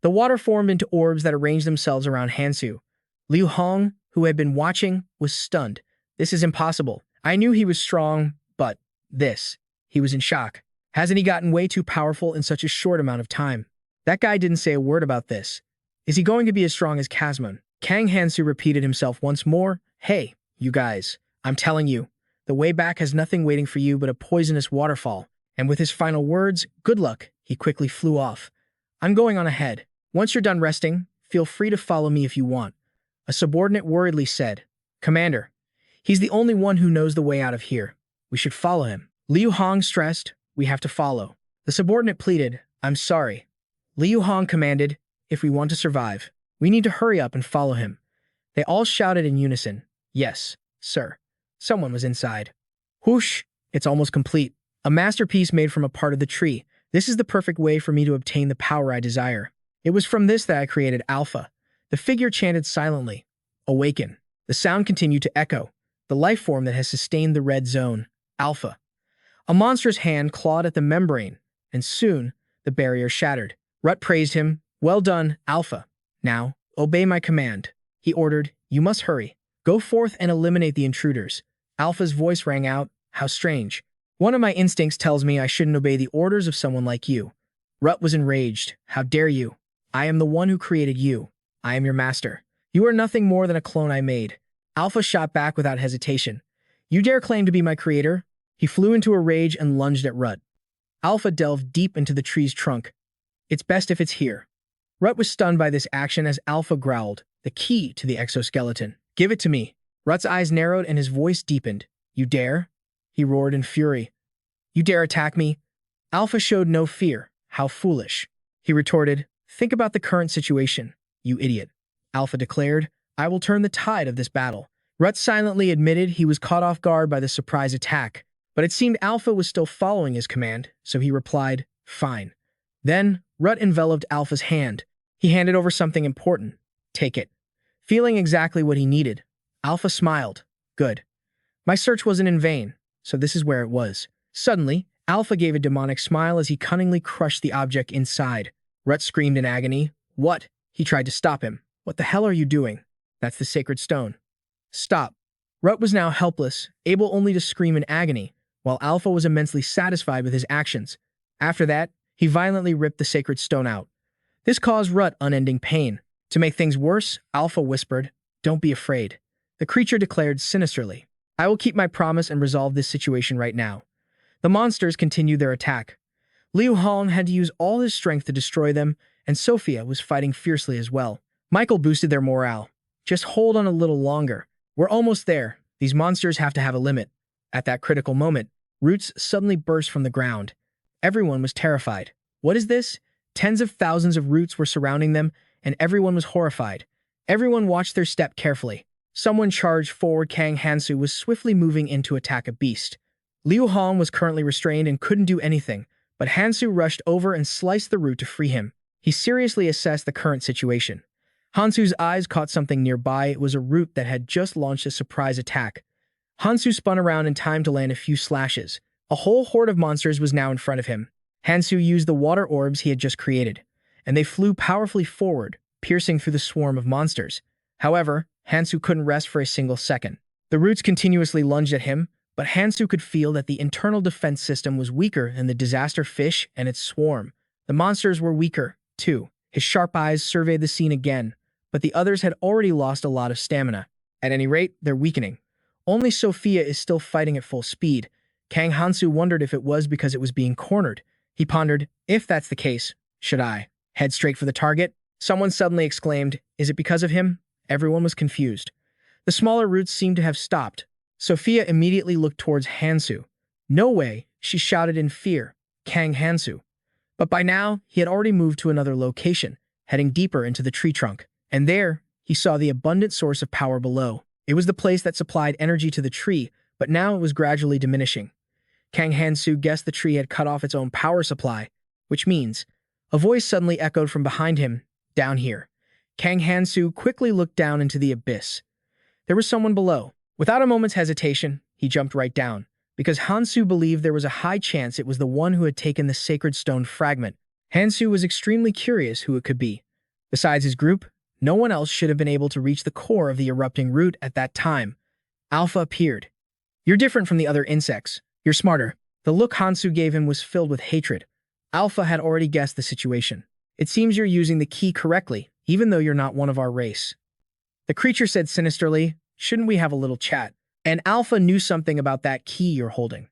Speaker 1: The water formed into orbs that arranged themselves around Hansu. Liu Hong, who had been watching, was stunned. This is impossible. I knew he was strong, but he was in shock. Hasn't he gotten way too powerful in such a short amount of time? That guy didn't say a word about this. Is he going to be as strong as Kazmon? Kang Hansu repeated himself once more. Hey, you guys, I'm telling you, the way back has nothing waiting for you but a poisonous waterfall. And with his final words, good luck, he quickly flew off. I'm going on ahead. Once you're done resting, feel free to follow me if you want. A subordinate worriedly said, Commander, he's the only one who knows the way out of here. We should follow him. Liu Hong stressed, we have to follow. The subordinate pleaded, I'm sorry. Liu Hong commanded, if we want to survive, we need to hurry up and follow him. They all shouted in unison, yes, sir. Someone was inside. Whoosh, it's almost complete. A masterpiece made from a part of the tree. This is the perfect way for me to obtain the power I desire. It was from this that I created Alpha. The figure chanted silently, awaken. The sound continued to echo, the life form that has sustained the red zone, Alpha. A monstrous hand clawed at the membrane, and soon the barrier shattered. Rut praised him, well done, Alpha. Now, obey my command. He ordered, you must hurry. Go forth and eliminate the intruders. Alpha's voice rang out, how strange. One of my instincts tells me I shouldn't obey the orders of someone like you. Rut was enraged. How dare you? I am the one who created you. I am your master. You are nothing more than a clone I made. Alpha shot back without hesitation. You dare claim to be my creator? He flew into a rage and lunged at Rut. Alpha delved deep into the tree's trunk. It's best if it's here. Rut was stunned by this action as Alpha growled, the key to the exoskeleton. Give it to me. Rut's eyes narrowed and his voice deepened. You dare? He roared in fury. You dare attack me? Alpha showed no fear. How foolish. He retorted, think about the current situation, you idiot. Alpha declared, I will turn the tide of this battle. Rut silently admitted he was caught off guard by the surprise attack, but it seemed Alpha was still following his command, so he replied, fine. Then, Rut enveloped Alpha's hand. He handed over something important. Take it. Feeling exactly what he needed, Alpha smiled. Good. My search wasn't in vain, so this is where it was. Suddenly, Alpha gave a demonic smile as he cunningly crushed the object inside. Rut screamed in agony. What? He tried to stop him. What the hell are you doing? That's the sacred stone. Stop. Rut was now helpless, able only to scream in agony, while Alpha was immensely satisfied with his actions. After that, he violently ripped the sacred stone out. This caused Rut unending pain. To make things worse, Alpha whispered, don't be afraid. The creature declared sinisterly, I will keep my promise and resolve this situation right now. The monsters continued their attack. Liu Hong had to use all his strength to destroy them, and Sophia was fighting fiercely as well. Michael boosted their morale. Just hold on a little longer. We're almost there. These monsters have to have a limit. At that critical moment, roots suddenly burst from the ground. Everyone was terrified. What is this? Tens of thousands of roots were surrounding them, and everyone was horrified. Everyone watched their step carefully. Someone charged forward. Kang Hansu was swiftly moving in to attack a beast. Liu Hong was currently restrained and couldn't do anything, but Hansu rushed over and sliced the root to free him. He seriously assessed the current situation. Hansu's eyes caught something nearby. It was a root that had just launched a surprise attack. Hansu spun around in time to land a few slashes. A whole horde of monsters was now in front of him. Hansu used the water orbs he had just created, and they flew powerfully forward, piercing through the swarm of monsters. However, Hansu couldn't rest for a single second. The roots continuously lunged at him, but Hansu could feel that the internal defense system was weaker than the disaster fish and its swarm. The monsters were weaker, too. His sharp eyes surveyed the scene again, but the others had already lost a lot of stamina. At any rate, they're weakening. Only Sophia is still fighting at full speed. Kang Hansu wondered if it was because it was being cornered. He pondered, if that's the case, should I head straight for the target? Someone suddenly exclaimed, is it because of him? Everyone was confused. The smaller roots seemed to have stopped. Sophia immediately looked towards Hansu. No way, she shouted in fear, Kang Hansu. But by now, he had already moved to another location, heading deeper into the tree trunk. And there, he saw the abundant source of power below. It was the place that supplied energy to the tree, but now it was gradually diminishing. Kang Hansu guessed the tree had cut off its own power supply, which means a voice suddenly echoed from behind him, down here. Kang Hansu quickly looked down into the abyss. There was someone below. Without a moment's hesitation, he jumped right down, because Hansu believed there was a high chance it was the one who had taken the sacred stone fragment. Hansu was extremely curious who it could be. Besides his group, no one else should have been able to reach the core of the erupting root at that time. Alpha appeared. You're different from the other insects. You're smarter. The look Hansu gave him was filled with hatred. Alpha had already guessed the situation. It seems you're using the key correctly, even though you're not one of our race. The creature said sinisterly, shouldn't we have a little chat? And Alpha knew something about that key you're holding.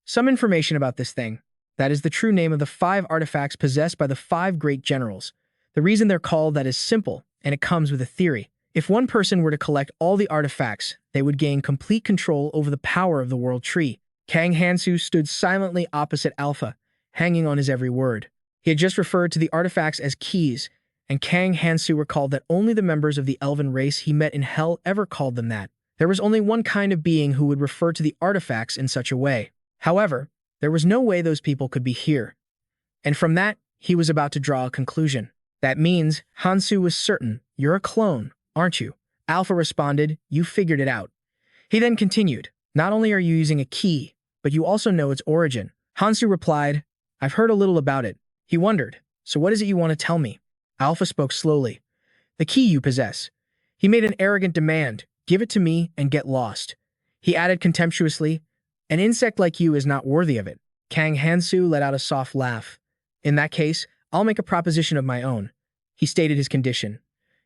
Speaker 1: Some information about this thing. That is the true name of the 5 artifacts possessed by the 5 great generals. The reason they're called that is simple, and it comes with a theory. If one person were to collect all the artifacts, they would gain complete control over the power of the world tree. Kang Hansu stood silently opposite Alpha, hanging on his every word. He had just referred to the artifacts as keys, and Kang Hansu recalled that only the members of the elven race he met in hell ever called them that. There was only one kind of being who would refer to the artifacts in such a way. However, there was no way those people could be here. And from that, he was about to draw a conclusion. That means Hansu was certain, you're a clone, aren't you? Alpha responded, you figured it out. He then continued, not only are you using a key, but you also know its origin. Hansu replied, I've heard a little about it. He wondered, so what is it you want to tell me? Alpha spoke slowly. The key you possess. He made an arrogant demand, give it to me and get lost. He added contemptuously, an insect like you is not worthy of it. Kang Hansu let out a soft laugh. In that case, I'll make a proposition of my own. He stated his condition.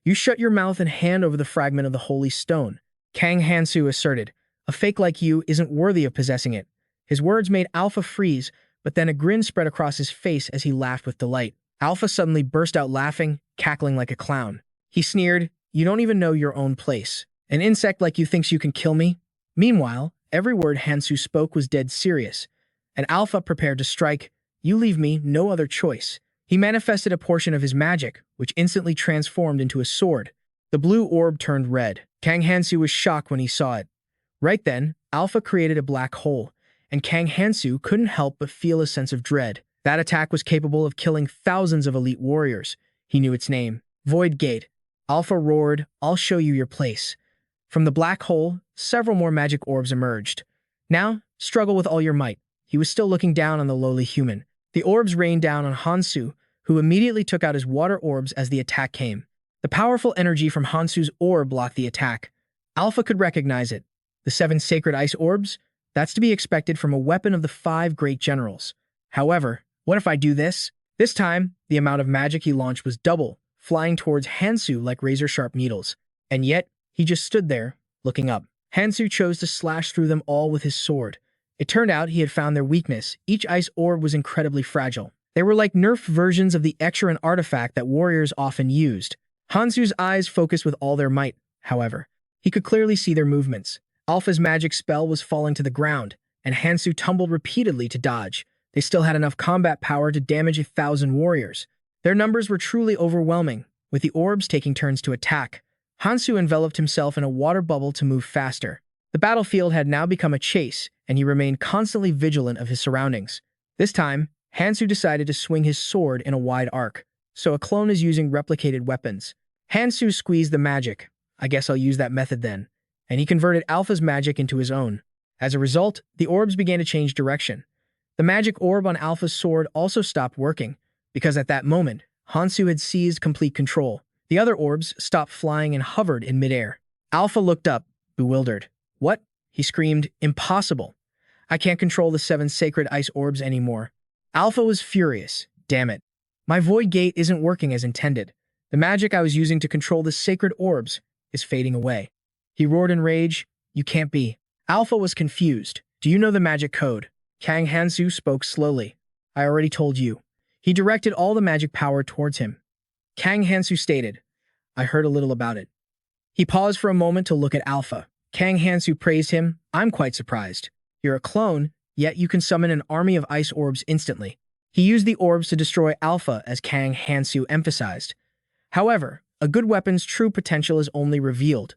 Speaker 1: You shut your mouth and hand over the fragment of the holy stone. Kang Hansu asserted, a fake like you isn't worthy of possessing it. His words made Alpha freeze, but then a grin spread across his face as he laughed with delight. Alpha suddenly burst out laughing, cackling like a clown. He sneered, you don't even know your own place. An insect like you thinks you can kill me? Meanwhile, every word Hansu spoke was dead serious, and Alpha prepared to strike. You leave me no other choice. He manifested a portion of his magic, which instantly transformed into a sword. The blue orb turned red. Kang Hansu was shocked when he saw it. Right then, Alpha created a black hole, and Kang Hansu couldn't help but feel a sense of dread. That attack was capable of killing thousands of elite warriors. He knew its name. Void Gate. Alpha roared, I'll show you your place. From the black hole, several more magic orbs emerged. Now, struggle with all your might. He was still looking down on the lowly human. The orbs rained down on Hansu, who immediately took out his water orbs as the attack came. The powerful energy from Hansu's orb blocked the attack. Alpha could recognize it. The 7 sacred ice orbs? That's to be expected from a weapon of the 5 great generals. However, what if I do this? This time, the amount of magic he launched was double, flying towards Hansu like razor-sharp needles. And yet, he just stood there, looking up. Hansu chose to slash through them all with his sword. It turned out he had found their weakness. Each ice orb was incredibly fragile. They were like nerfed versions of the extra artifact that warriors often used. Hansu's eyes focused with all their might, however. He could clearly see their movements. Alpha's magic spell was falling to the ground, and Hansu tumbled repeatedly to dodge. They still had enough combat power to damage 1,000 warriors. Their numbers were truly overwhelming, with the orbs taking turns to attack. Hansu enveloped himself in a water bubble to move faster. The battlefield had now become a chase, and he remained constantly vigilant of his surroundings. This time, Hansu decided to swing his sword in a wide arc, so a clone is using replicated weapons. Hansu squeezed the magic. I guess I'll use that method then. And he converted Alpha's magic into his own. As a result, the orbs began to change direction. The magic orb on Alpha's sword also stopped working, because at that moment, Hansu had seized complete control. The other orbs stopped flying and hovered in midair. Alpha looked up, bewildered. What? He screamed, impossible. I can't control the 7 sacred ice orbs anymore. Alpha was furious. Damn it. My void gate isn't working as intended. The magic I was using to control the sacred orbs is fading away. He roared in rage. You can't be. Alpha was confused. Do you know the magic code? Kang Hansu spoke slowly. I already told you. He directed all the magic power towards him. Kang Hansu stated, I heard a little about it. He paused for a moment to look at Alpha. Kang Hansu praised him. I'm quite surprised. You're a clone, yet you can summon an army of ice orbs instantly. He used the orbs to destroy Alpha, as Kang Hansu emphasized. However, a good weapon's true potential is only revealed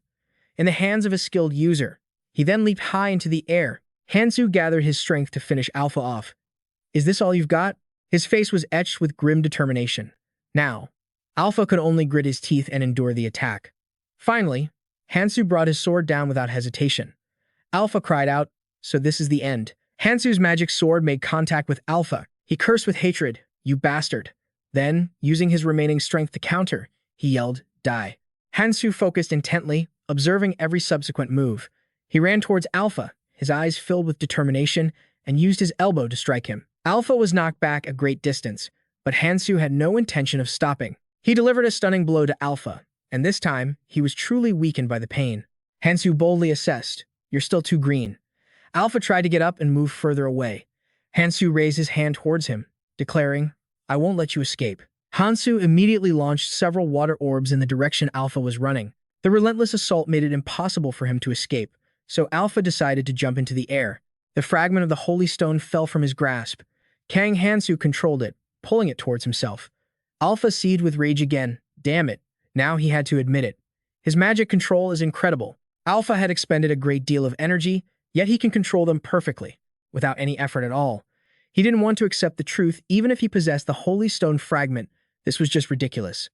Speaker 1: in the hands of a skilled user. He then leaped high into the air. Hansu gathered his strength to finish Alpha off. Is this all you've got? His face was etched with grim determination. Now, Alpha could only grit his teeth and endure the attack. Finally, Hansu brought his sword down without hesitation. Alpha cried out, So this is the end. Hansu's magic sword made contact with Alpha. He cursed with hatred, "You bastard." Then, using his remaining strength to counter, he yelled, "Die." Hansu focused intently, observing every subsequent move. He ran towards Alpha, his eyes filled with determination, and used his elbow to strike him. Alpha was knocked back a great distance, but Hansu had no intention of stopping. He delivered a stunning blow to Alpha, and this time, he was truly weakened by the pain. Hansu boldly assessed, "You're still too green." Alpha tried to get up and move further away. Hansu raised his hand towards him, declaring, "I won't let you escape." Hansu immediately launched several water orbs in the direction Alpha was running. The relentless assault made it impossible for him to escape, so Alpha decided to jump into the air. The fragment of the holy stone fell from his grasp. Kang Hansu controlled it, pulling it towards himself. Alpha seethed with rage again. Damn it, now he had to admit it. His magic control is incredible. Alpha had expended a great deal of energy, yet he can control them perfectly, without any effort at all. He didn't want to accept the truth even if he possessed the holy stone fragment. This was just ridiculous.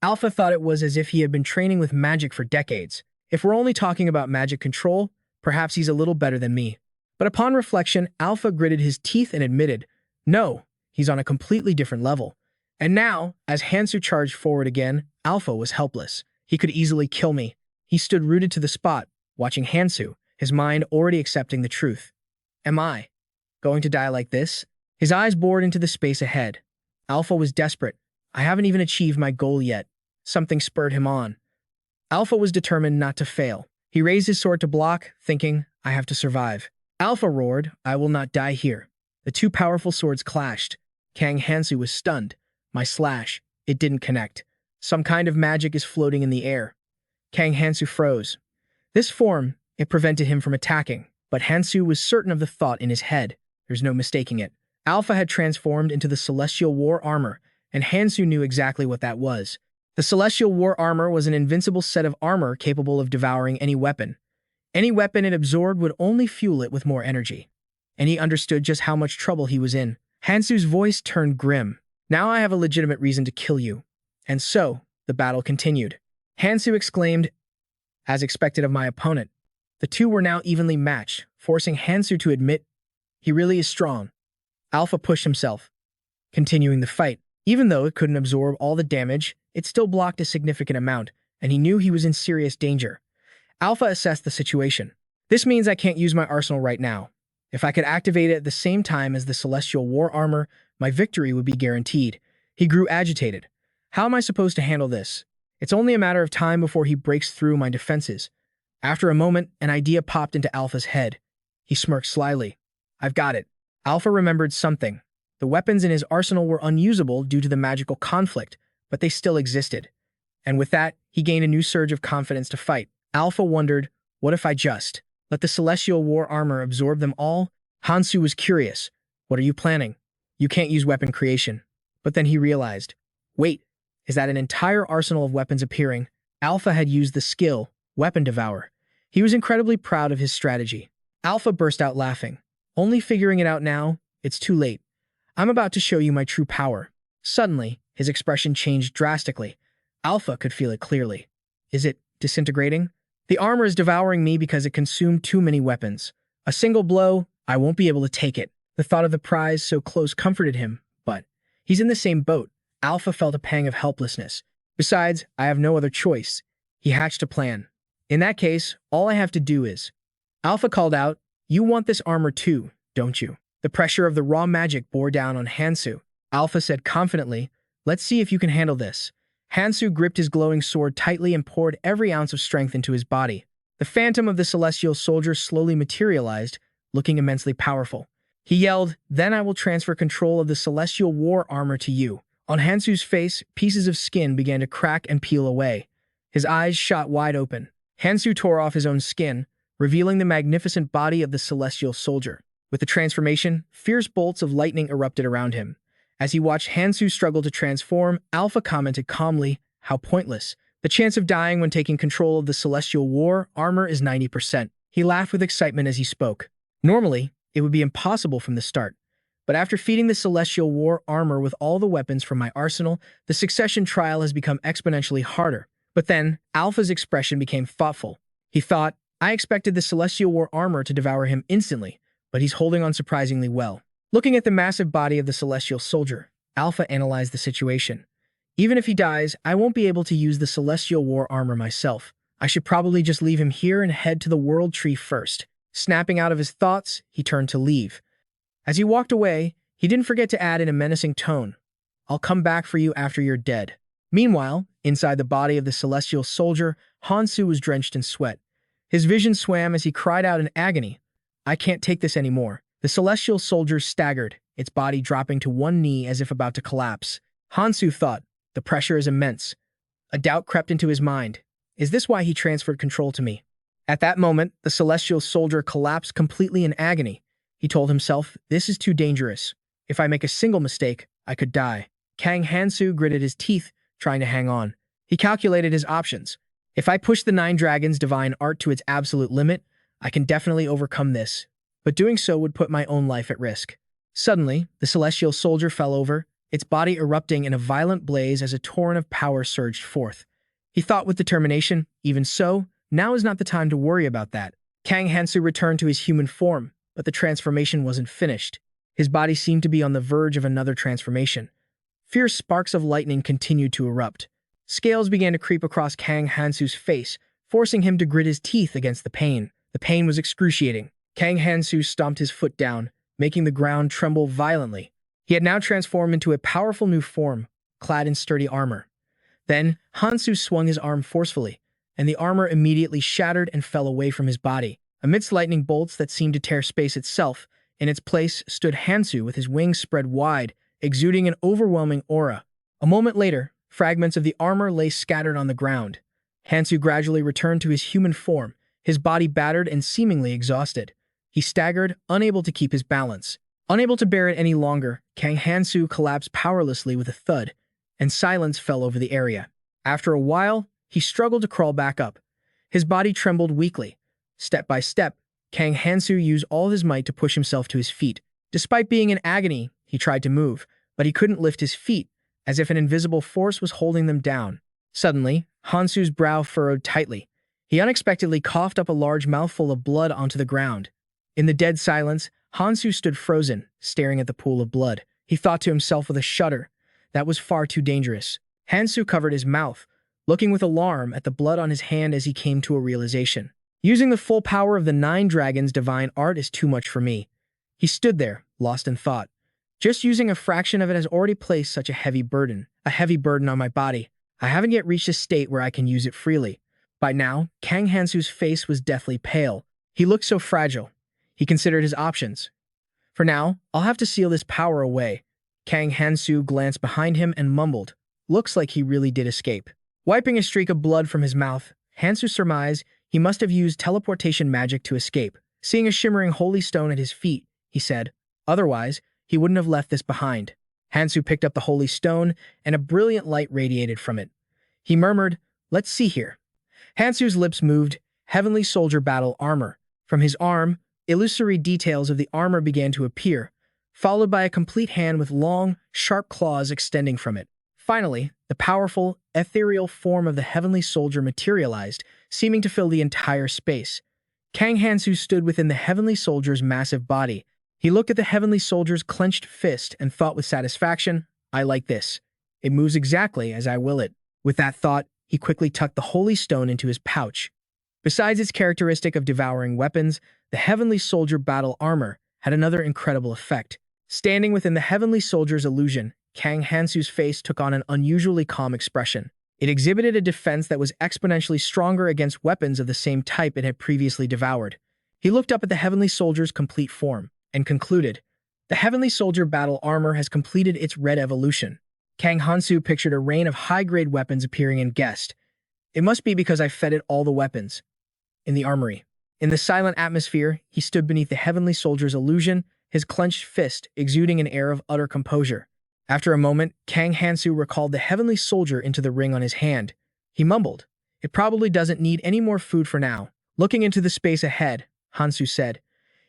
Speaker 1: Alpha thought it was as if he had been training with magic for decades. If we're only talking about magic control, perhaps he's a little better than me. But upon reflection, Alpha gritted his teeth and admitted, no, he's on a completely different level. And now, as Hansu charged forward again, Alpha was helpless. He could easily kill me. He stood rooted to the spot, watching Hansu, his mind already accepting the truth. Am I going to die like this? His eyes bored into the space ahead. Alpha was desperate. I haven't even achieved my goal yet. Something spurred him on. Alpha was determined not to fail. He raised his sword to block, thinking, I have to survive. Alpha roared, I will not die here. The two powerful swords clashed. Kang Hansu was stunned. My slash, it didn't connect. Some kind of magic is floating in the air. Kang Hansu froze. This form, it prevented him from attacking, but Hansu was certain of the thought in his head. There's no mistaking it. Alpha had transformed into the Celestial War Armor, and Hansu knew exactly what that was. The Celestial War Armor was an invincible set of armor capable of devouring any weapon. Any weapon it absorbed would only fuel it with more energy. And he understood just how much trouble he was in. Hansu's voice turned grim. Now I have a legitimate reason to kill you. And so, the battle continued. Hansu exclaimed, as expected of my opponent. The two were now evenly matched, forcing Hansu to admit he really is strong. Alpha pushed himself, continuing the fight. Even though it couldn't absorb all the damage, it still blocked a significant amount, and he knew he was in serious danger. Alpha assessed the situation. This means I can't use my arsenal right now. If I could activate it at the same time as the Celestial War Armor, my victory would be guaranteed. He grew agitated. How am I supposed to handle this? It's only a matter of time before he breaks through my defenses. After a moment, an idea popped into Alpha's head. He smirked slyly. I've got it. Alpha remembered something. The weapons in his arsenal were unusable due to the magical conflict, but they still existed. And with that, he gained a new surge of confidence to fight. Alpha wondered, what if I just let the Celestial War Armor absorb them all? Hansu was curious. What are you planning? You can't use weapon creation. But then he realized, wait, is that an entire arsenal of weapons appearing? Alpha had used the skill, Weapon Devour. He was incredibly proud of his strategy. Alpha burst out laughing. Only figuring it out now, it's too late. I'm about to show you my true power. Suddenly, his expression changed drastically. Alpha could feel it clearly. Is it disintegrating? The armor is devouring me because it consumed too many weapons. A single blow, I won't be able to take it. The thought of the prize so close comforted him, but he's in the same boat. Alpha felt a pang of helplessness. Besides, I have no other choice. He hatched a plan. In that case, all I have to do is... Alpha called out, you want this armor too, don't you? The pressure of the raw magic bore down on Hansu. Alpha said confidently, let's see if you can handle this. Hansu gripped his glowing sword tightly and poured every ounce of strength into his body. The phantom of the celestial soldier slowly materialized, looking immensely powerful. He yelled, then I will transfer control of the Celestial War Armor to you. On Hansu's face, pieces of skin began to crack and peel away. His eyes shot wide open. Hansu tore off his own skin, revealing the magnificent body of the celestial soldier. With the transformation, fierce bolts of lightning erupted around him. As he watched Hansu struggle to transform, Alpha commented calmly, how pointless. The chance of dying when taking control of the Celestial War Armor is 90%. He laughed with excitement as he spoke. Normally, it would be impossible from the start. But after feeding the Celestial War Armor with all the weapons from my arsenal, the succession trial has become exponentially harder. But then, Alpha's expression became thoughtful. He thought, I expected the Celestial War armor to devour him instantly, but he's holding on surprisingly well. Looking at the massive body of the Celestial Soldier, Alpha analyzed the situation. Even if he dies, I won't be able to use the Celestial War armor myself. I should probably just leave him here and head to the World Tree first. Snapping out of his thoughts, he turned to leave. As he walked away, he didn't forget to add in a menacing tone, "I'll come back for you after you're dead." Meanwhile, inside the body of the Celestial Soldier, Hansu was drenched in sweat. His vision swam as he cried out in agony, "I can't take this anymore." The Celestial Soldier staggered, its body dropping to one knee as if about to collapse. Hansu thought, "The pressure is immense." A doubt crept into his mind. Is this why he transferred control to me? At that moment, the Celestial Soldier collapsed completely in agony. He told himself, "This is too dangerous. If I make a single mistake, I could die." Kang Hansu gritted his teeth, trying to hang on. He calculated his options. If I push the Nine Dragons' divine art to its absolute limit, I can definitely overcome this. But doing so would put my own life at risk. Suddenly, the Celestial Soldier fell over, its body erupting in a violent blaze as a torrent of power surged forth. He thought with determination, even so, now is not the time to worry about that. Kang Hansu returned to his human form, but the transformation wasn't finished. His body seemed to be on the verge of another transformation. Fierce sparks of lightning continued to erupt. Scales began to creep across Kang Hansu's face, forcing him to grit his teeth against the pain. The pain was excruciating. Kang Hansu stomped his foot down, making the ground tremble violently. He had now transformed into a powerful new form, clad in sturdy armor. Then, Hansu swung his arm forcefully, and the armor immediately shattered and fell away from his body. Amidst lightning bolts that seemed to tear space itself, in its place stood Hansu with his wings spread wide, exuding an overwhelming aura. A moment later, fragments of the armor lay scattered on the ground. Hansu gradually returned to his human form, his body battered and seemingly exhausted. He staggered, unable to keep his balance. Unable to bear it any longer, Kang Hansu collapsed powerlessly with a thud, and silence fell over the area. After a while, he struggled to crawl back up. His body trembled weakly. Step by step, Kang Hansu used all his might to push himself to his feet. Despite being in agony, he tried to move, but he couldn't lift his feet, as if an invisible force was holding them down. Suddenly, Hansu's brow furrowed tightly. He unexpectedly coughed up a large mouthful of blood onto the ground. In the dead silence, Hansu stood frozen, staring at the pool of blood. He thought to himself with a shudder, that was far too dangerous. Hansu covered his mouth, looking with alarm at the blood on his hand as he came to a realization. Using the full power of the Nine Dragons' divine art is too much for me. He stood there, lost in thought. Just using a fraction of it has already placed such a heavy burden on my body. I haven't yet reached a state where I can use it freely. By now, Kang Hansu's face was deathly pale. He looked so fragile. He considered his options. For now, I'll have to seal this power away. Kang Hansu glanced behind him and mumbled, "Looks like he really did escape." Wiping a streak of blood from his mouth, Hansu surmised he must have used teleportation magic to escape. Seeing a shimmering holy stone at his feet, he said, "Otherwise, he wouldn't have left this behind." Hansu picked up the holy stone, and a brilliant light radiated from it. He murmured, "Let's see here." Hansu's lips moved, "Heavenly Soldier Battle Armor." From his arm, illusory details of the armor began to appear, followed by a complete hand with long, sharp claws extending from it. Finally, the powerful, ethereal form of the Heavenly Soldier materialized, seeming to fill the entire space. Kang Hansu stood within the Heavenly Soldier's massive body. He looked at the Heavenly Soldier's clenched fist and thought with satisfaction, "I like this. It moves exactly as I will it." With that thought, he quickly tucked the holy stone into his pouch. Besides its characteristic of devouring weapons, the Heavenly Soldier battle armor had another incredible effect. Standing within the Heavenly Soldier's illusion, Kang Hansu's face took on an unusually calm expression. It exhibited a defense that was exponentially stronger against weapons of the same type it had previously devoured. He looked up at the Heavenly Soldier's complete form and concluded, "The Heavenly Soldier battle armor has completed its red evolution." Kang Hansu pictured a rain of high-grade weapons appearing and guessed, "It must be because I fed it all the weapons." In the armory. In the silent atmosphere, he stood beneath the Heavenly Soldier's illusion, his clenched fist exuding an air of utter composure. After a moment, Kang Hansu recalled the Heavenly Soldier into the ring on his hand. He mumbled, "It probably doesn't need any more food for now." Looking into the space ahead, Hansu said,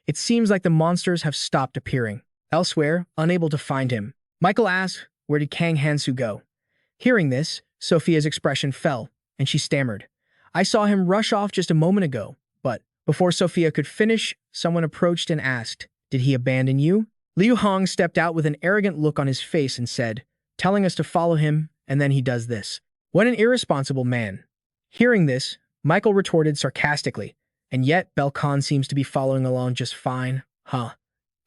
Speaker 1: "It seems like the monsters have stopped appearing." Elsewhere, unable to find him, Michael asked, "Where did Kang Hansu go?" Hearing this, Sophia's expression fell, and she stammered, "I saw him rush off just a moment ago, but Before Sophia could finish, someone approached and asked, "Did he abandon you?" Liu Hong stepped out with an arrogant look on his face and said, "Telling us to follow him, and then he does this. What an irresponsible man." Hearing this, Michael retorted sarcastically, "And yet Belkan seems to be following along just fine, huh?"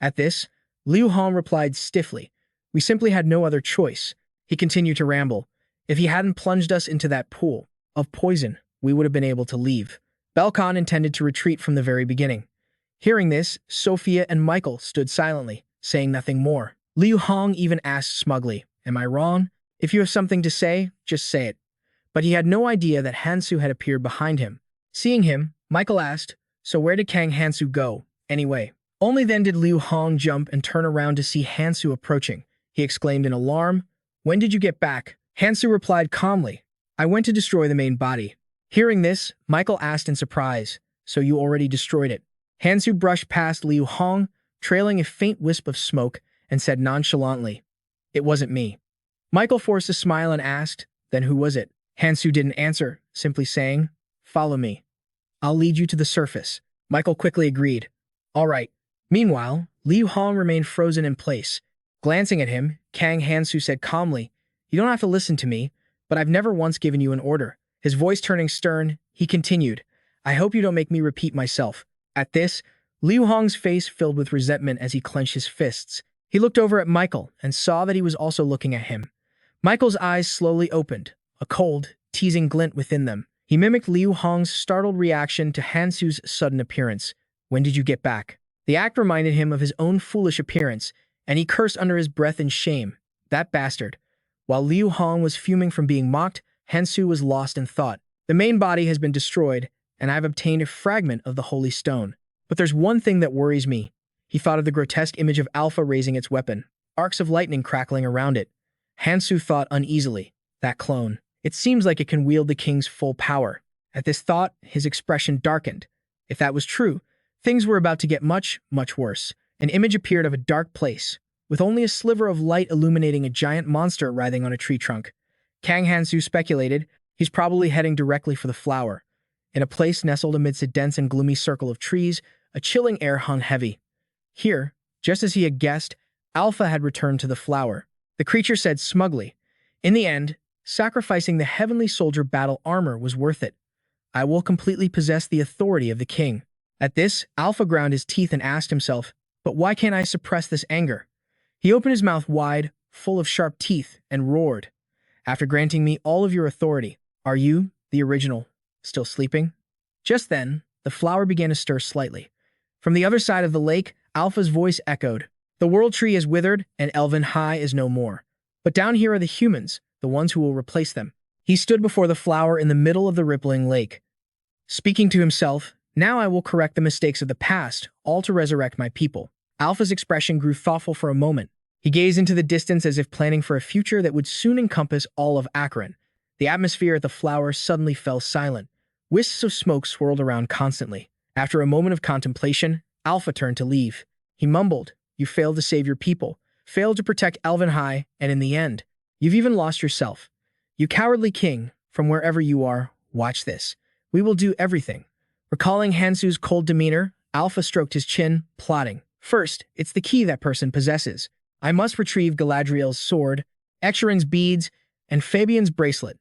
Speaker 1: At this, Liu Hong replied stiffly, "We simply had no other choice." He continued to ramble, "If he hadn't plunged us into that pool of poison, we would have been able to leave. Belkan intended to retreat from the very beginning." Hearing this, Sophia and Michael stood silently, saying nothing more. Liu Hong even asked smugly, "Am I wrong? If you have something to say, just say it." But he had no idea that Hansu had appeared behind him. Seeing him, Michael asked, "So where did Kang Hansu go, anyway?" Only then did Liu Hong jump and turn around to see Hansu approaching. He exclaimed in alarm, "When did you get back?" Hansu replied calmly, "I went to destroy the main body." Hearing this, Michael asked in surprise, "So you already destroyed it?" Hansu brushed past Liu Hong, trailing a faint wisp of smoke, and said nonchalantly, "It wasn't me." Michael forced a smile and asked, "Then who was it?" Hansu didn't answer, simply saying, "Follow me. I'll lead you to the surface." Michael quickly agreed. "All right." Meanwhile, Liu Hong remained frozen in place. Glancing at him, Kang Hansu said calmly, "You don't have to listen to me, but I've never once given you an order." His voice turning stern, he continued, "I hope you don't make me repeat myself." At this, Liu Hong's face filled with resentment as he clenched his fists. He looked over at Michael and saw that he was also looking at him. Michael's eyes slowly opened, a cold, teasing glint within them. He mimicked Liu Hong's startled reaction to Hansu's sudden appearance. "When did you get back?" The act reminded him of his own foolish appearance, and he cursed under his breath in shame. That bastard. While Liu Hong was fuming from being mocked, Hansu was lost in thought. The main body has been destroyed, and I've obtained a fragment of the Holy Stone. But there's one thing that worries me. He thought of the grotesque image of Alpha raising its weapon, arcs of lightning crackling around it. Hansu thought uneasily, that clone. It seems like it can wield the king's full power. At this thought, his expression darkened. If that was true, things were about to get much, much worse. An image appeared of a dark place, with only a sliver of light illuminating a giant monster writhing on a tree trunk. Kang Hansu speculated, he's probably heading directly for the flower. In a place nestled amidst a dense and gloomy circle of trees, a chilling air hung heavy. Here, just as he had guessed, Alpha had returned to the flower. The creature said smugly, "In the end, sacrificing the heavenly soldier battle armor was worth it. I will completely possess the authority of the king." At this, Alpha ground his teeth and asked himself, "But why can't I suppress this anger?" He opened his mouth wide, full of sharp teeth, and roared, "After granting me all of your authority, are you, the original, still sleeping?" Just then, the flower began to stir slightly. From the other side of the lake, Alpha's voice echoed, "The world tree is withered, and Elven High is no more. But down here are the humans, the ones who will replace them." He stood before the flower in the middle of the rippling lake. Speaking to himself, "Now I will correct the mistakes of the past, all to resurrect my people." Alpha's expression grew thoughtful for a moment. He gazed into the distance as if planning for a future that would soon encompass all of Akron. The atmosphere at the flower suddenly fell silent. Wisps of smoke swirled around constantly. After a moment of contemplation, Alpha turned to leave. He mumbled, "You failed to save your people, failed to protect Elven High, and in the end, you've even lost yourself. You cowardly king, from wherever you are, watch this. We will do everything." Recalling Hansu's cold demeanor, Alpha stroked his chin, plotting. "First, it's the key that person possesses. I must retrieve Galadriel's sword, Excharin's beads, and Fabian's bracelet."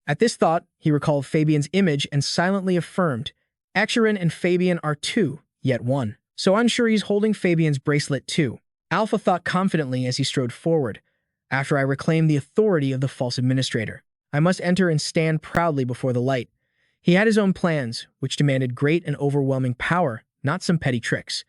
Speaker 1: At this thought, he recalled Fabian's image and silently affirmed, "Excharin and Fabian are two, yet one. So I'm sure he's holding Fabian's bracelet too." Alpha thought confidently as he strode forward. "After I reclaim the authority of the false administrator, I must enter and stand proudly before the light." He had his own plans, which demanded great and overwhelming power, not some petty tricks.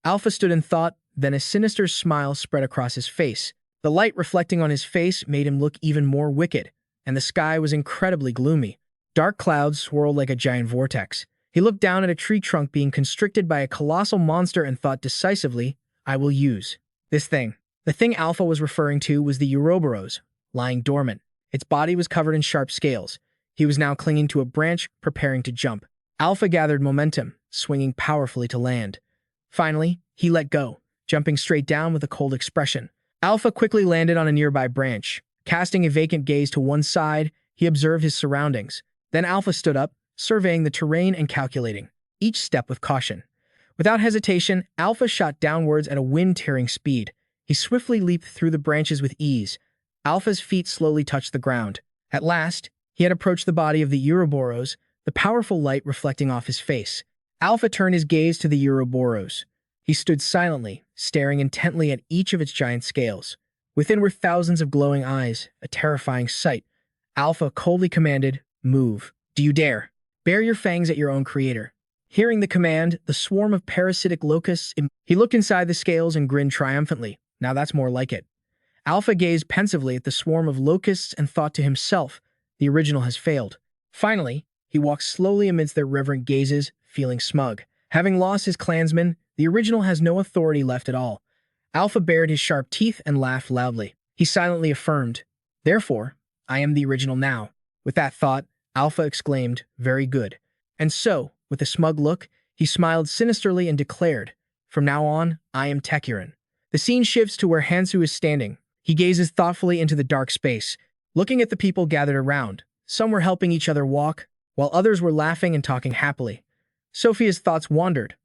Speaker 1: Alpha stood in thought, then a sinister smile spread across his face. The light reflecting on his face made him look even more wicked, and the sky was incredibly gloomy. Dark clouds swirled like a giant vortex. He looked down at a tree trunk being constricted by a colossal monster and thought decisively, "I will use this thing." The thing Alpha was referring to was the Ouroboros, lying dormant. Its body was covered in sharp scales. He was now clinging to a branch, preparing to jump. Alpha gathered momentum, swinging powerfully to land. Finally, he let go, jumping straight down with a cold expression. Alpha quickly landed on a nearby branch. Casting a vacant gaze to one side, he observed his surroundings. Then Alpha stood up, surveying the terrain and calculating. each step with caution. Without hesitation, Alpha shot downwards at a wind-tearing speed. He swiftly leaped through the branches with ease. Alpha's feet slowly touched the ground. At last, he had approached the body of the Ouroboros, the powerful light reflecting off his face. Alpha turned his gaze to the Ouroboros. He stood silently, staring intently at each of its giant scales. Within were thousands of glowing eyes, a terrifying sight. Alpha coldly commanded, "Move. Do you dare? Bare your fangs at your own creator." Hearing the command, the swarm of parasitic locusts, he looked inside the scales and grinned triumphantly. Now that's more like it. Alpha gazed pensively at the swarm of locusts and thought to himself, the original has failed. Finally, he walked slowly amidst their reverent gazes, feeling smug. Having lost his clansmen, the original has no authority left at all. Alpha bared his sharp teeth and laughed loudly. He silently affirmed, "Therefore, I am the original now." With that thought, Alpha exclaimed, "Very good." And so, with a smug look, he smiled sinisterly and declared, "From now on, I am Kenian." The scene shifts to where Hansu is standing. He gazes thoughtfully into the dark space, looking at the people gathered around. Some were helping each other walk, while others were laughing and talking happily. Sophia's thoughts wandered.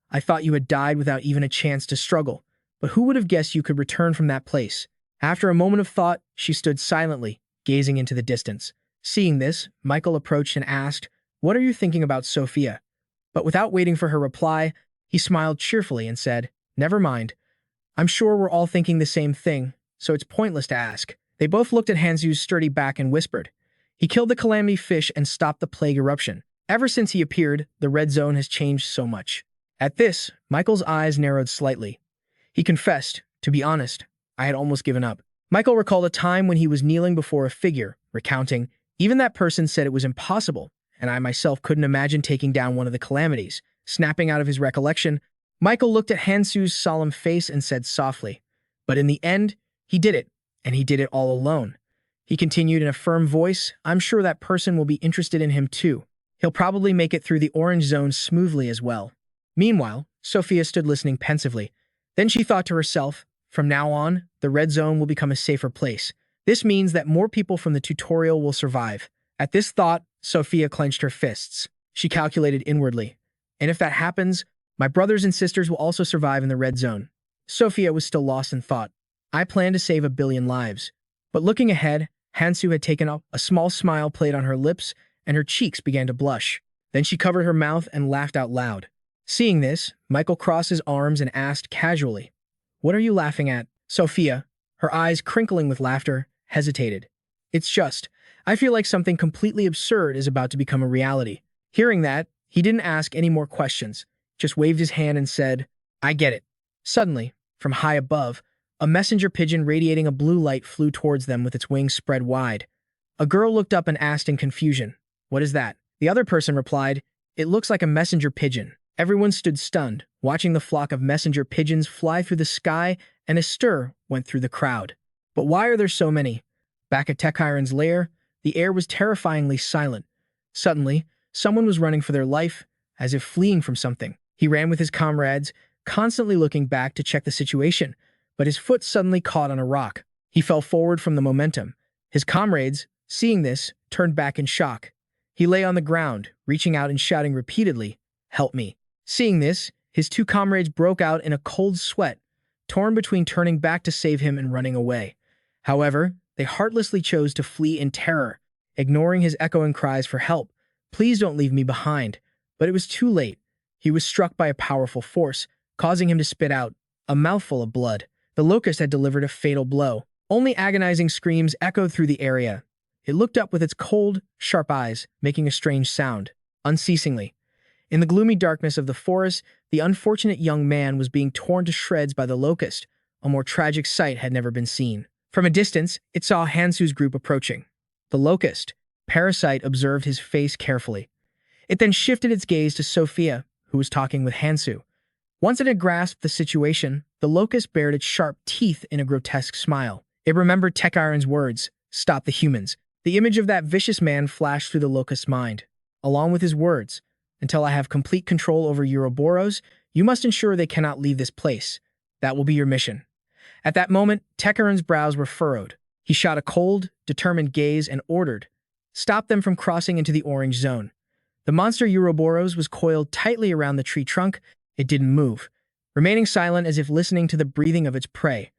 Speaker 1: "I thought you had died without even a chance to struggle, but who would have guessed you could return from that place?" After a moment of thought, she stood silently, gazing into the distance. Seeing this, Michael approached and asked, "What are you thinking about, Sophia?" But without waiting for her reply, he smiled cheerfully and said, "Never mind. I'm sure we're all thinking the same thing, so it's pointless to ask." They both looked at Hansu's sturdy back and whispered, "He killed the calamity fish and stopped the plague eruption. Ever since he appeared, the red zone has changed so much." At this, Michael's eyes narrowed slightly. He confessed, "To be honest, I had almost given up." Michael recalled a time when he was kneeling before a figure, recounting, "Even that person said it was impossible, and I myself couldn't imagine taking down one of the calamities." Snapping out of his recollection, Michael looked at Hansu's solemn face and said softly, "But in the end, he did it, and he did it all alone." He continued in a firm voice, "I'm sure that person will be interested in him too. He'll probably make it through the orange zone smoothly as well." Meanwhile, Sophia stood listening pensively. Then she thought to herself, "From now on, the red zone will become a safer place. This means that more people from the tutorial will survive." At this thought, Sophia clenched her fists. She calculated inwardly, "And if that happens, my brothers and sisters will also survive in the red zone." Sophia was still lost in thought. "I plan to save 1,000,000,000 lives." But looking ahead, Hansu had taken up. A small smile played on her lips, and her cheeks began to blush. Then she covered her mouth and laughed out loud. Seeing this, Michael crossed his arms and asked casually, "What are you laughing at?" Sophia, her eyes crinkling with laughter, hesitated. "It's just, I feel like something completely absurd is about to become a reality." Hearing that, he didn't ask any more questions, just waved his hand and said, "I get it." Suddenly, from high above, a messenger pigeon radiating a blue light flew towards them with its wings spread wide. A girl looked up and asked in confusion, "What is that?" The other person replied, "It looks like a messenger pigeon." Everyone stood stunned, watching the flock of messenger pigeons fly through the sky, and a stir went through the crowd. But why are there so many? Back at Kenian's lair, the air was terrifyingly silent. Suddenly, someone was running for their life, as if fleeing from something. He ran with his comrades, constantly looking back to check the situation, but his foot suddenly caught on a rock. He fell forward from the momentum. His comrades, seeing this, turned back in shock. He lay on the ground, reaching out and shouting repeatedly, "Help me." Seeing this, his two comrades broke out in a cold sweat, torn between turning back to save him and running away. However, they heartlessly chose to flee in terror, ignoring his echoing cries for help. "Please don't leave me behind." But it was too late. He was struck by a powerful force, causing him to spit out a mouthful of blood. The locust had delivered a fatal blow. Only agonizing screams echoed through the area. It looked up with its cold, sharp eyes, making a strange sound, unceasingly. In the gloomy darkness of the forest, the unfortunate young man was being torn to shreds by the locust. A more tragic sight had never been seen. From a distance, it saw Hansu's group approaching. The locust, Parasite, observed his face carefully. It then shifted its gaze to Sophia, who was talking with Hansu. Once it had grasped the situation, the locust bared its sharp teeth in a grotesque smile. It remembered Kenian's words, "Stop the humans." The image of that vicious man flashed through the locust's mind, along with his words, "Until I have complete control over Ouroboros, you must ensure they cannot leave this place. That will be your mission." At that moment, Kenian's brows were furrowed. He shot a cold, determined gaze and ordered, "Stop them from crossing into the orange zone." The monster Ouroboros was coiled tightly around the tree trunk. It didn't move, remaining silent as if listening to the breathing of its prey.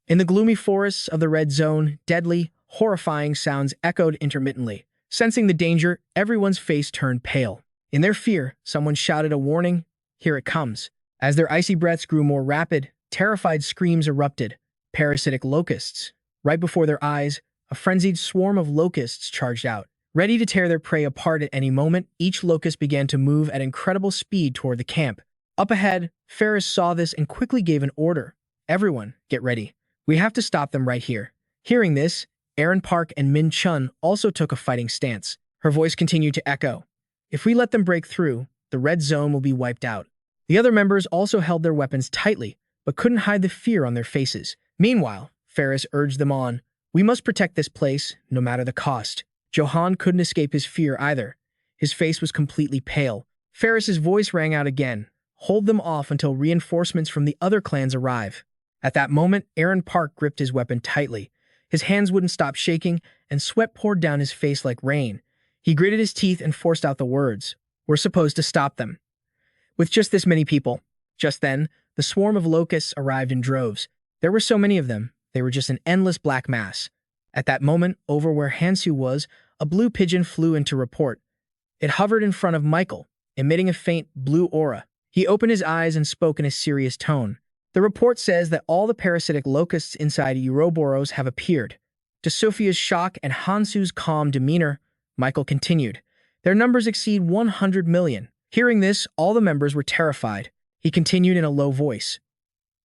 Speaker 1: In the gloomy forests of the red zone, deadly, horrifying sounds echoed intermittently. Sensing the danger, everyone's face turned pale. In their fear, someone shouted a warning, "Here it comes." As their icy breaths grew more rapid, terrified screams erupted. Parasitic locusts. Right before their eyes, a frenzied swarm of locusts charged out. Ready to tear their prey apart at any moment, each locust began to move at incredible speed toward the camp. Up ahead, Ferris saw this and quickly gave an order. "Everyone, get ready. We have to stop them right here." Hearing this, Aaron Park and Min Chun also took a fighting stance. Her voice continued to echo. "If we let them break through, the red zone will be wiped out." The other members also held their weapons tightly, but couldn't hide the fear on their faces. Meanwhile, Ferris urged them on. "We must protect this place, no matter the cost." Johan couldn't escape his fear either. His face was completely pale. Ferris's voice rang out again. "Hold them off until reinforcements from the other clans arrive." At that moment, Aaron Park gripped his weapon tightly. His hands wouldn't stop shaking, and sweat poured down his face like rain. He gritted his teeth and forced out the words, "We're supposed to stop them." With just this many people. Just then, the swarm of locusts arrived in droves. There were so many of them, they were just an endless black mass. At that moment, over where Hansu was, a blue pigeon flew in to report. It hovered in front of Michael, emitting a faint blue aura. He opened his eyes and spoke in a serious tone. "The report says that all the parasitic locusts inside Ouroboros have appeared." To Sophia's shock and Hansu's calm demeanor, Michael continued, "Their numbers exceed 100 million. Hearing this, all the members were terrified. He continued in a low voice.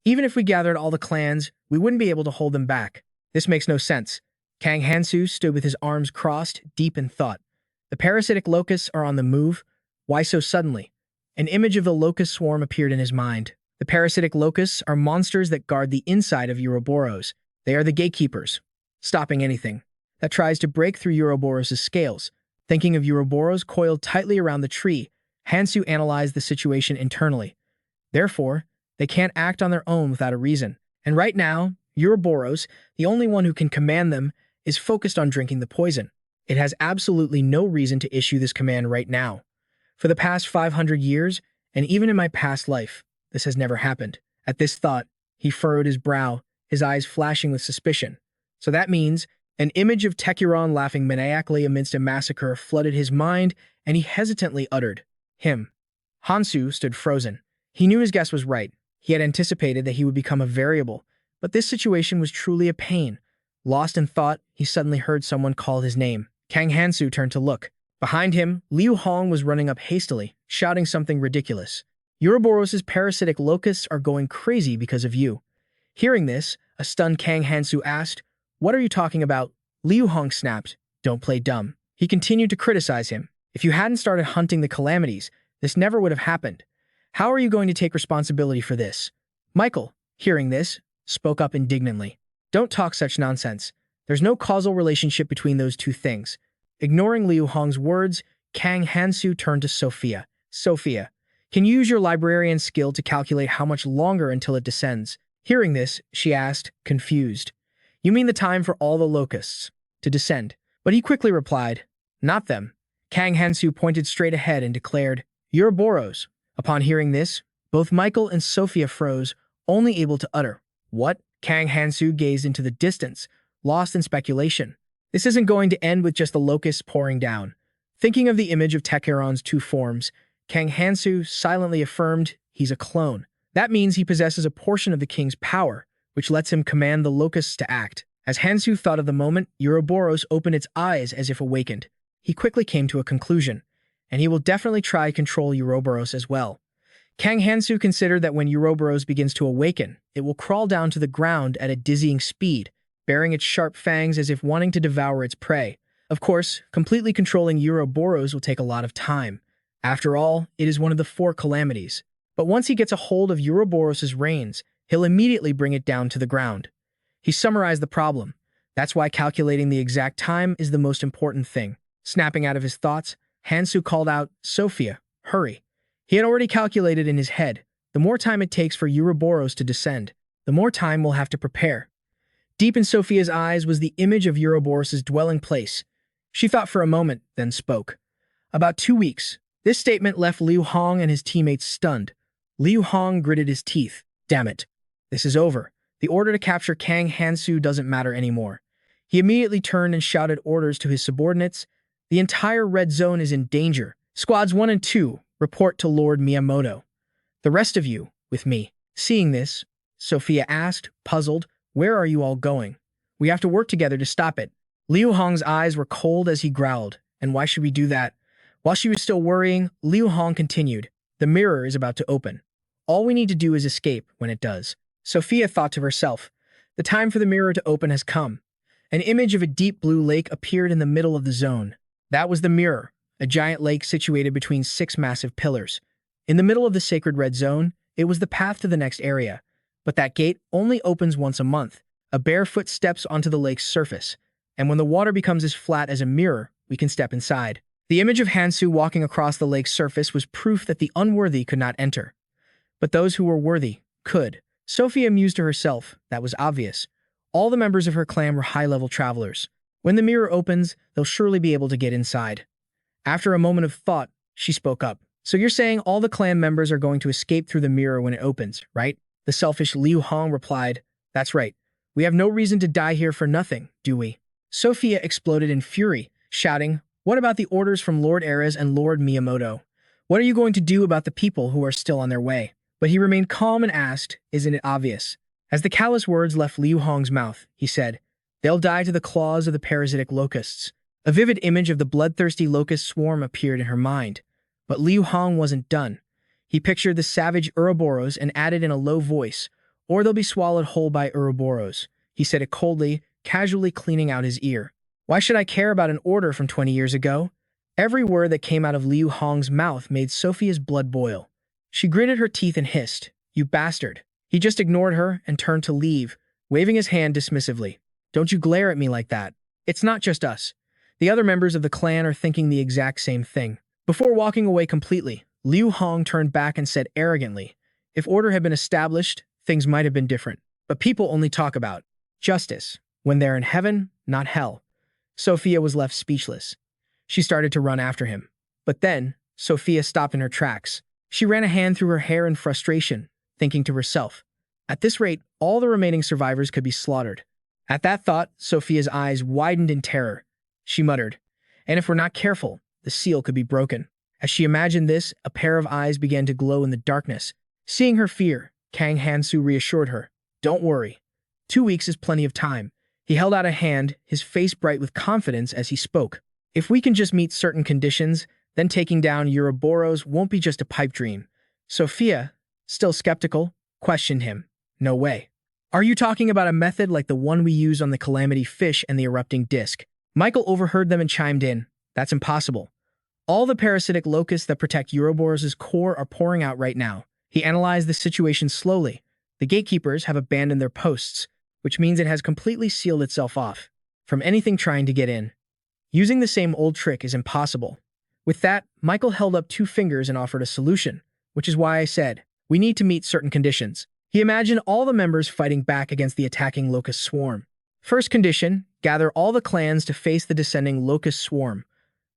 Speaker 1: "Even if we gathered all the clans, we wouldn't be able to hold them back. This makes no sense." Kang Hansu stood with his arms crossed, deep in thought. "The parasitic locusts are on the move. Why so suddenly?" An image of the locust swarm appeared in his mind. The parasitic locusts are monsters that guard the inside of Ouroboros. They are the gatekeepers, stopping anything that tries to break through Ouroboros' scales. Thinking of Ouroboros coiled tightly around the tree, Hansu analyzed the situation internally. Therefore, they can't act on their own without a reason. And right now, Ouroboros, the only one who can command them, is focused on drinking the poison. It has absolutely no reason to issue this command right now. For the past 500 years, and even in my past life, this has never happened. At this thought, he furrowed his brow, his eyes flashing with suspicion. So that means an image of Tekuron laughing maniacally amidst a massacre flooded his mind, and he hesitantly uttered, "Him." Hansu stood frozen. He knew his guess was right. He had anticipated that he would become a variable, but this situation was truly a pain. Lost in thought, he suddenly heard someone call his name. Kang Hansu turned to look. Behind him, Liu Hong was running up hastily, shouting something ridiculous. "Ouroboros' parasitic locusts are going crazy because of you." Hearing this, a stunned Kang Hansu asked, "What are you talking about?" Liu Hong snapped, "Don't play dumb." He continued to criticize him. "If you hadn't started hunting the calamities, this never would have happened. How are you going to take responsibility for this?" Michael, hearing this, spoke up indignantly. "Don't talk such nonsense. There's no causal relationship between those two things." Ignoring Liu Hong's words, Kang Hansu turned to Sophia. "Sophia, can you use your librarian skill to calculate how much longer until it descends?" Hearing this, she asked, confused. "You mean the time for all the locusts to descend?" But he quickly replied, "Not them." Kang Hansu pointed straight ahead and declared, "Ouroboros." Upon hearing this, both Michael and Sophia froze, only able to utter, "What?" Kang Hansu gazed into the distance, lost in speculation. This isn't going to end with just the locusts pouring down. Thinking of the image of Tekuron's two forms, Kang Hansu silently affirmed he's a clone. That means he possesses a portion of the king's power, which lets him command the locusts to act. As Hansu thought of the moment, Ouroboros opened its eyes as if awakened. He quickly came to a conclusion, and he will definitely try to control Ouroboros as well. Kang Hansu considered that when Ouroboros begins to awaken, it will crawl down to the ground at a dizzying speed, baring its sharp fangs as if wanting to devour its prey. Of course, completely controlling Ouroboros will take a lot of time. After all, it is one of the 4 calamities. But once he gets a hold of Ouroboros' reins, he'll immediately bring it down to the ground. He summarized the problem. That's why calculating the exact time is the most important thing. Snapping out of his thoughts, Hansu called out, "Sophia, hurry." He had already calculated in his head, the more time it takes for Ouroboros to descend, the more time we'll have to prepare. Deep in Sophia's eyes was the image of Ouroboros' dwelling place. She thought for a moment, then spoke. "About 2 weeks. This statement left Liu Hong and his teammates stunned. Liu Hong gritted his teeth. Damn it. This is over. The order to capture Kang Hansu doesn't matter anymore. He immediately turned and shouted orders to his subordinates. The entire red zone is in danger. Squads 1 and 2, report to Lord Miyamoto. The rest of you, with me. Seeing this, Sophia asked, puzzled, where are you all going? We have to work together to stop it. Liu Hong's eyes were cold as he growled. And why should we do that? While she was still worrying, Liu Hong continued, the mirror is about to open. All we need to do is escape when it does. Sophia thought to herself, the time for the mirror to open has come. An image of a deep blue lake appeared in the middle of the zone. That was the mirror, a giant lake situated between 6 massive pillars. In the middle of the sacred red zone, it was the path to the next area. But that gate only opens once a month. A barefoot steps onto the lake's surface, and when the water becomes as flat as a mirror, we can step inside. The image of Hansu walking across the lake's surface was proof that the unworthy could not enter. But those who were worthy could. Sophia mused to herself, that was obvious. All the members of her clan were high-level travelers. When the mirror opens, they'll surely be able to get inside. After a moment of thought, she spoke up. So you're saying all the clan members are going to escape through the mirror when it opens, right? The selfish Liu Hong replied, that's right. We have no reason to die here for nothing, do we? Sophia exploded in fury, shouting, what about the orders from Lord Ares and Lord Miyamoto? What are you going to do about the people who are still on their way? But he remained calm and asked, isn't it obvious? As the callous words left Liu Hong's mouth, he said, they'll die to the claws of the parasitic locusts. A vivid image of the bloodthirsty locust swarm appeared in her mind. But Liu Hong wasn't done. He pictured the savage Ouroboros and added in a low voice, or they'll be swallowed whole by Ouroboros. He said it coldly, casually cleaning out his ear. Why should I care about an order from 20 years ago? Every word that came out of Liu Hong's mouth made Sophia's blood boil. She gritted her teeth and hissed, you bastard. He just ignored her and turned to leave, waving his hand dismissively. Don't you glare at me like that. It's not just us. The other members of the clan are thinking the exact same thing. Before walking away completely, Liu Hong turned back and said arrogantly, if order had been established, things might have been different. But people only talk about justice when they're in heaven, not hell. Sophia was left speechless. She started to run after him. But then, Sophia stopped in her tracks. She ran a hand through her hair in frustration, thinking to herself, at this rate, all the remaining survivors could be slaughtered. At that thought, Sophia's eyes widened in terror. She muttered, and if we're not careful, the seal could be broken. As she imagined this, a pair of eyes began to glow in the darkness. Seeing her fear, Kang Hansu reassured her, don't worry. 2 weeks is plenty of time. He held out a hand, his face bright with confidence as he spoke. If we can just meet certain conditions, then taking down Ouroboros won't be just a pipe dream. Sophia, still skeptical, questioned him. No way. Are you talking about a method like the one we use on the calamity fish and the erupting disc? Michael overheard them and chimed in. That's impossible. All the parasitic locusts that protect Ouroboros' core are pouring out right now. He analyzed the situation slowly. The gatekeepers have abandoned their posts, which means it has completely sealed itself off from anything trying to get in. Using the same old trick is impossible. With that, Michael held up 2 fingers and offered a solution, which is why I said, we need to meet certain conditions. He imagined all the members fighting back against the attacking locust swarm. First condition, gather all the clans to face the descending locust swarm.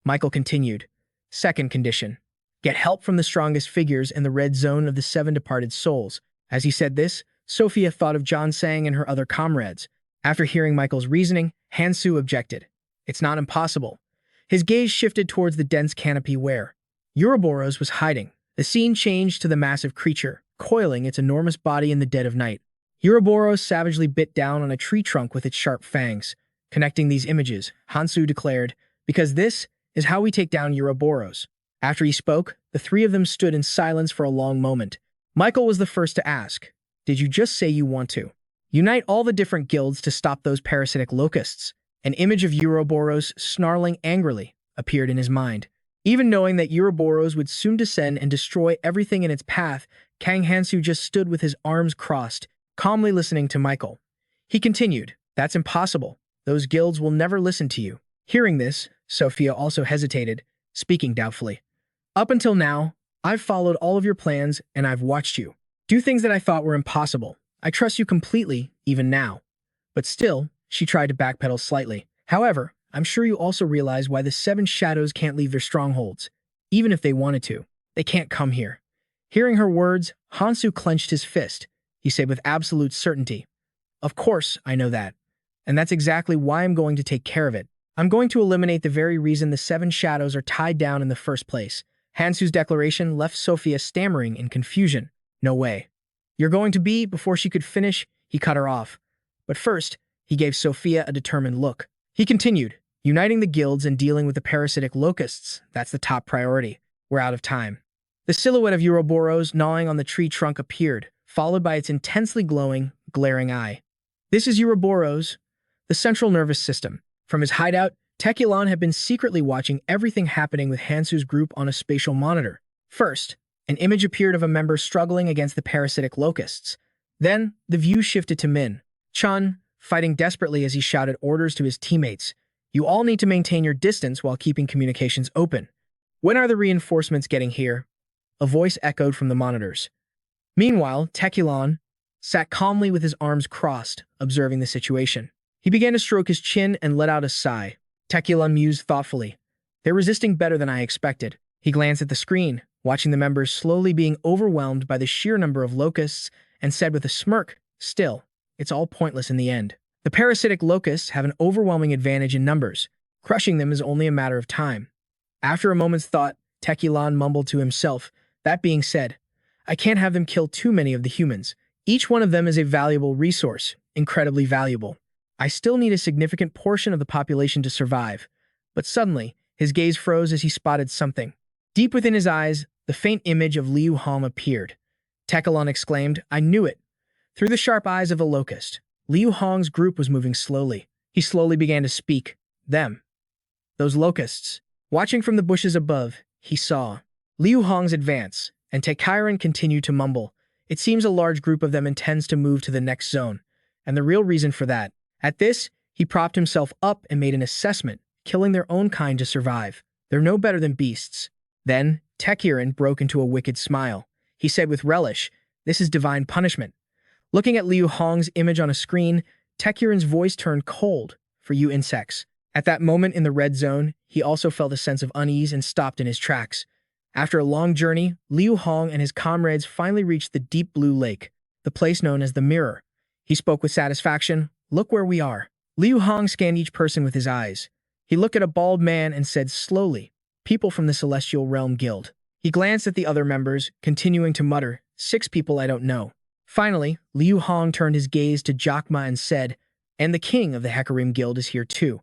Speaker 1: Michael continued. Second condition, get help from the strongest figures in the red zone of the 7 departed souls. As he said this, Sophia thought of John Sang and her other comrades. After hearing Michael's reasoning, Hansu objected. It's not impossible. His gaze shifted towards the dense canopy where Ouroboros was hiding. The scene changed to the massive creature, coiling its enormous body in the dead of night. Ouroboros savagely bit down on a tree trunk with its sharp fangs. Connecting these images, Hansu declared, because this is how we take down Ouroboros. After he spoke, the 3 of them stood in silence for a long moment. Michael was the first to ask, did you just say you want to unite all the different guilds to stop those parasitic locusts? An image of Ouroboros snarling angrily appeared in his mind. Even knowing that Ouroboros would soon descend and destroy everything in its path, Kang Hansu just stood with his arms crossed, calmly listening to Michael. He continued, that's impossible. Those guilds will never listen to you. Hearing this, Sophia also hesitated, speaking doubtfully. Up until now, I've followed all of your plans and I've watched you do things that I thought were impossible. I trust you completely, even now. But still, she tried to backpedal slightly. However, I'm sure you also realize why the 7 shadows can't leave their strongholds. even if they wanted to. They can't come here. Hearing her words, Hansu clenched his fist. He said with absolute certainty, "Of course, I know that. And that's exactly why I'm going to take care of it. I'm going to eliminate the very reason the seven shadows are tied down in the first place." Hansu's declaration left Sophia stammering in confusion. "No way. You're going to be," before she could finish, he cut her off. But first, he gave Sophia a determined look. He continued, "Uniting the guilds and dealing with the parasitic locusts, that's the top priority. We're out of time." The silhouette of Ouroboros gnawing on the tree trunk appeared, followed by its intensely glowing, glaring eye. This is Ouroboros, the central nervous system. From his hideout, Tekulon had been secretly watching everything happening with Hansu's group on a spatial monitor. First, an image appeared of a member struggling against the parasitic locusts. Then, the view shifted to Min Chun, fighting desperately as he shouted orders to his teammates. "You all need to maintain your distance while keeping communications open. When are the reinforcements getting here?" A voice echoed from the monitors. Meanwhile, Tekulon sat calmly with his arms crossed, observing the situation. He began to stroke his chin and let out a sigh. Tekulon mused thoughtfully. "They're resisting better than I expected." He glanced at the screen, watching the members slowly being overwhelmed by the sheer number of locusts, and said with a smirk, "Still, it's all pointless in the end. The parasitic locusts have an overwhelming advantage in numbers. Crushing them is only a matter of time." After a moment's thought, Tekulon mumbled to himself, "That being said, I can't have them kill too many of the humans. Each one of them is a valuable resource, incredibly valuable. I still need a significant portion of the population to survive." But suddenly, his gaze froze as he spotted something. Deep within his eyes, the faint image of Liu Hong appeared. Tekulon exclaimed, "I knew it." Through the sharp eyes of the locust, Liu Hong's group was moving slowly. He slowly began to speak. "Them. Those locusts." Watching from the bushes above, he saw Liu Hong's advance, and Tekiran continued to mumble, "It seems a large group of them intends to move to the next zone, and the real reason for that." At this, he propped himself up and made an assessment, killing their own kind to survive. They're no better than beasts. Then, Tekiran broke into a wicked smile. He said with relish, "This is divine punishment." Looking at Liu Hong's image on a screen, Tekiran's voice turned cold. "For you insects." At that moment in the red zone, he also felt a sense of unease and stopped in his tracks. After a long journey, Liu Hong and his comrades finally reached the deep blue lake, the place known as the Mirror. He spoke with satisfaction, "Look where we are." Liu Hong scanned each person with his eyes. He looked at a bald man and said slowly, "People from the Celestial Realm Guild." He glanced at the other members, continuing to mutter, "6 people I don't know." Finally, Liu Hong turned his gaze to Jakma and said, "And the king of the Hecarim Guild is here too."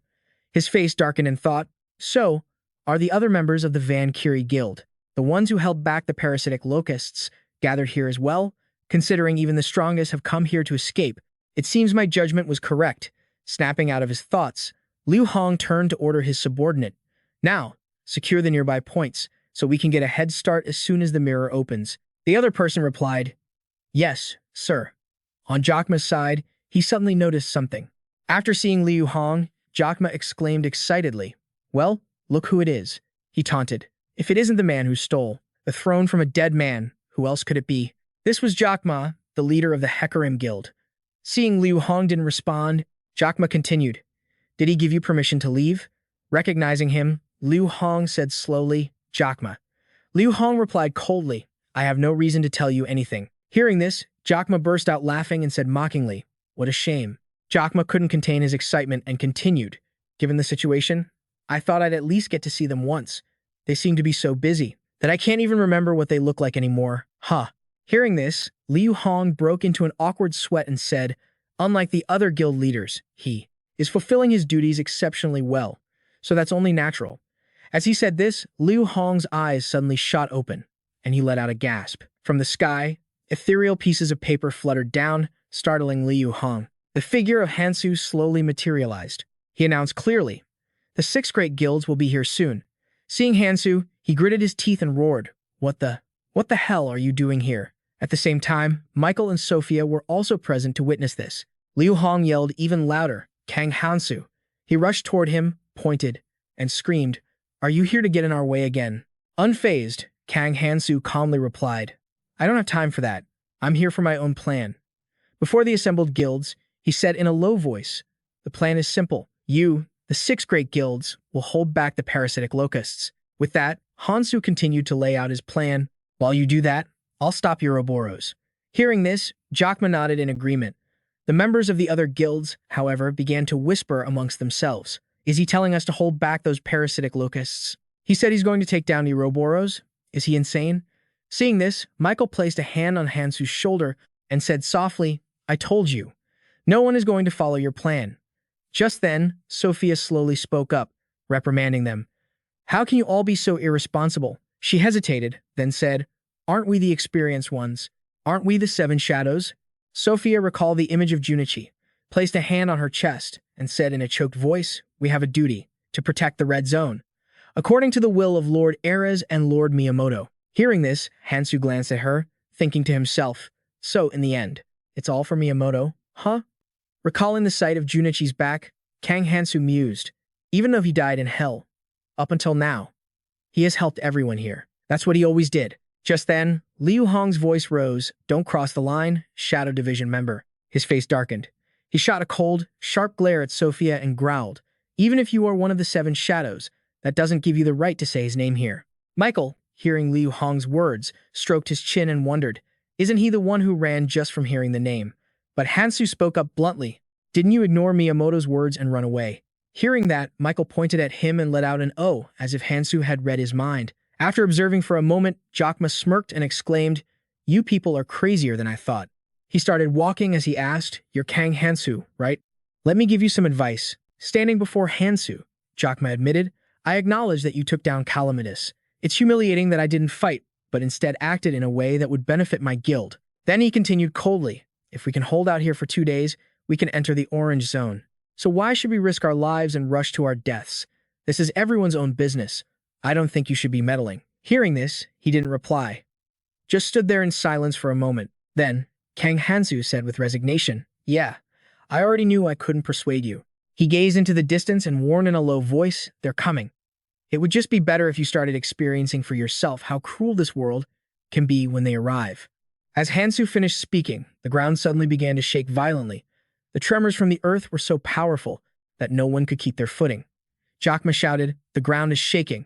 Speaker 1: His face darkened in thought. "So, are the other members of the Van Kiri Guild, the ones who held back the parasitic locusts, gathered here as well? Considering even the strongest have come here to escape, it seems my judgment was correct." Snapping out of his thoughts, Liu Hong turned to order his subordinate, "Now, secure the nearby points, so we can get a head start as soon as the mirror opens." The other person replied, "Yes, sir." On Jakma's side, he suddenly noticed something. After seeing Liu Hong, Jakma exclaimed excitedly, "Well, look who it is," he taunted. "If it isn't the man who stole the throne from a dead man, who else could it be?" This was Jakma, the leader of the Hecarim Guild. Seeing Liu Hong didn't respond, Jakma continued, "Did he give you permission to leave?" Recognizing him, Liu Hong said slowly, "Jakma." Liu Hong replied coldly, "I have no reason to tell you anything." Hearing this, Jakma burst out laughing and said mockingly, "What a shame." Jakma couldn't contain his excitement and continued, "Given the situation, I thought I'd at least get to see them once. They seem to be so busy that I can't even remember what they look like anymore. Huh." Hearing this, Liu Hong broke into an awkward sweat and said, "Unlike the other guild leaders, he is fulfilling his duties exceptionally well, so that's only natural." As he said this, Liu Hong's eyes suddenly shot open, and he let out a gasp. From the sky, ethereal pieces of paper fluttered down, startling Liu Hong. The figure of Hansu slowly materialized. He announced clearly, "The 6 great guilds will be here soon." Seeing Hansu, he gritted his teeth and roared, What the hell are you doing here?" At the same time, Michael and Sophia were also present to witness this. Liu Hong yelled even louder, "Kang Hansu." He rushed toward him, pointed, and screamed, "Are you here to get in our way again?" Unfazed, Kang Hansu calmly replied, "I don't have time for that. I'm here for my own plan." Before the assembled guilds, he said in a low voice, "The plan is simple. You, the 6 great guilds, will hold back the parasitic locusts." With that, Hansu continued to lay out his plan. While you do that, I'll stop Ouroboros. Hearing this, Jokma nodded in agreement. The members of the other guilds, however, began to whisper amongst themselves. Is he telling us to hold back those parasitic locusts? He said he's going to take down Ouroboros? Is he insane? Seeing this, Michael placed a hand on Hansu's shoulder and said softly, I told you. No one is going to follow your plan. Just then, Sophia slowly spoke up, reprimanding them. How can you all be so irresponsible? She hesitated, then said, Aren't we the experienced ones? Aren't we the Seven Shadows? Sophia recalled the image of Junichi, placed a hand on her chest, and said in a choked voice, We have a duty to protect the red zone, according to the will of Lord Erez and Lord Miyamoto. Hearing this, Hansu glanced at her, thinking to himself, So, in the end, it's all for Miyamoto, huh? Recalling the sight of Junichi's back, Kang Hansu mused, Even though he died in hell, up until now, he has helped everyone here. That's what he always did. Just then, Liu Hong's voice rose, Don't cross the line, Shadow Division member. His face darkened. He shot a cold, sharp glare at Sophia and growled, Even if you are one of the Seven Shadows, that doesn't give you the right to say his name here. Michael, hearing Liu Hong's words, stroked his chin and wondered, Isn't he the one who ran just from hearing the name? But Hansu spoke up bluntly, Didn't you ignore Miyamoto's words and run away? Hearing that, Michael pointed at him and let out an "oh," as if Hansu had read his mind. After observing for a moment, Jokma smirked and exclaimed, You people are crazier than I thought. He started walking as he asked, You're Kang Hansu, right? Let me give you some advice. Standing before Hansu, Jokma admitted, I acknowledge that you took down Calamitus. It's humiliating that I didn't fight, but instead acted in a way that would benefit my guild. Then he continued coldly, If we can hold out here for 2 days, we can enter the orange zone. So why should we risk our lives and rush to our deaths? This is everyone's own business. I don't think you should be meddling. Hearing this, he didn't reply. Just stood there in silence for a moment. Then, Kang Hansu said with resignation, Yeah, I already knew I couldn't persuade you. He gazed into the distance and warned in a low voice, They're coming. It would just be better if you started experiencing for yourself how cruel this world can be when they arrive. As Hansu finished speaking, the ground suddenly began to shake violently. The tremors from the earth were so powerful that no one could keep their footing. Jokma shouted, The ground is shaking.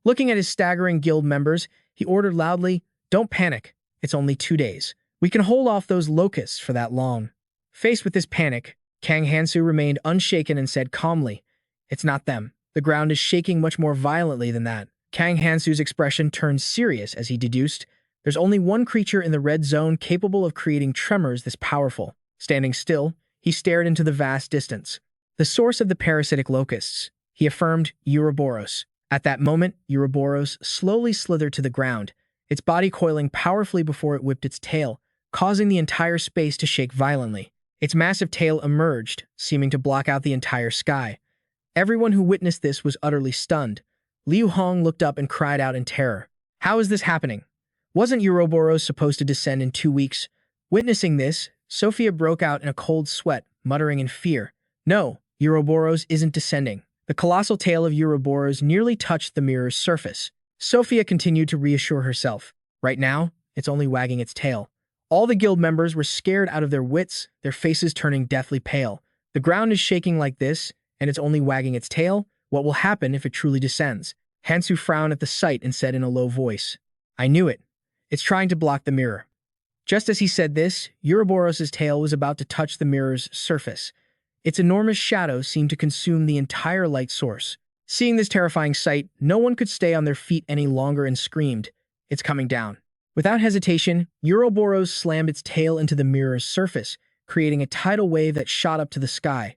Speaker 1: Looking at his staggering guild members, he ordered loudly, Don't panic. It's only 2 days. We can hold off those locusts for that long. Faced with this panic, Kang Hansu remained unshaken and said calmly, It's not them. The ground is shaking much more violently than that. Kang Hansu's expression turned serious as he deduced, There's only one creature in the red zone capable of creating tremors this powerful. Standing still, he stared into the vast distance. The source of the parasitic locusts, he affirmed, Ouroboros. At that moment, Ouroboros slowly slithered to the ground, its body coiling powerfully before it whipped its tail, causing the entire space to shake violently. Its massive tail emerged, seeming to block out the entire sky. Everyone who witnessed this was utterly stunned. Liu Hong looked up and cried out in terror. How is this happening? Wasn't Ouroboros supposed to descend in 2 weeks? Witnessing this, Sophia broke out in a cold sweat, muttering in fear, No, Ouroboros isn't descending. The colossal tail of Ouroboros nearly touched the mirror's surface. Sophia continued to reassure herself. Right now, it's only wagging its tail. All the guild members were scared out of their wits, their faces turning deathly pale. The ground is shaking like this, and it's only wagging its tail? What will happen if it truly descends? Hansu frowned at the sight and said in a low voice, I knew it. It's trying to block the mirror. Just as he said this, Ouroboros' tail was about to touch the mirror's surface. Its enormous shadow seemed to consume the entire light source. Seeing this terrifying sight, no one could stay on their feet any longer and screamed, It's coming down. Without hesitation, Ouroboros slammed its tail into the mirror's surface, creating a tidal wave that shot up to the sky.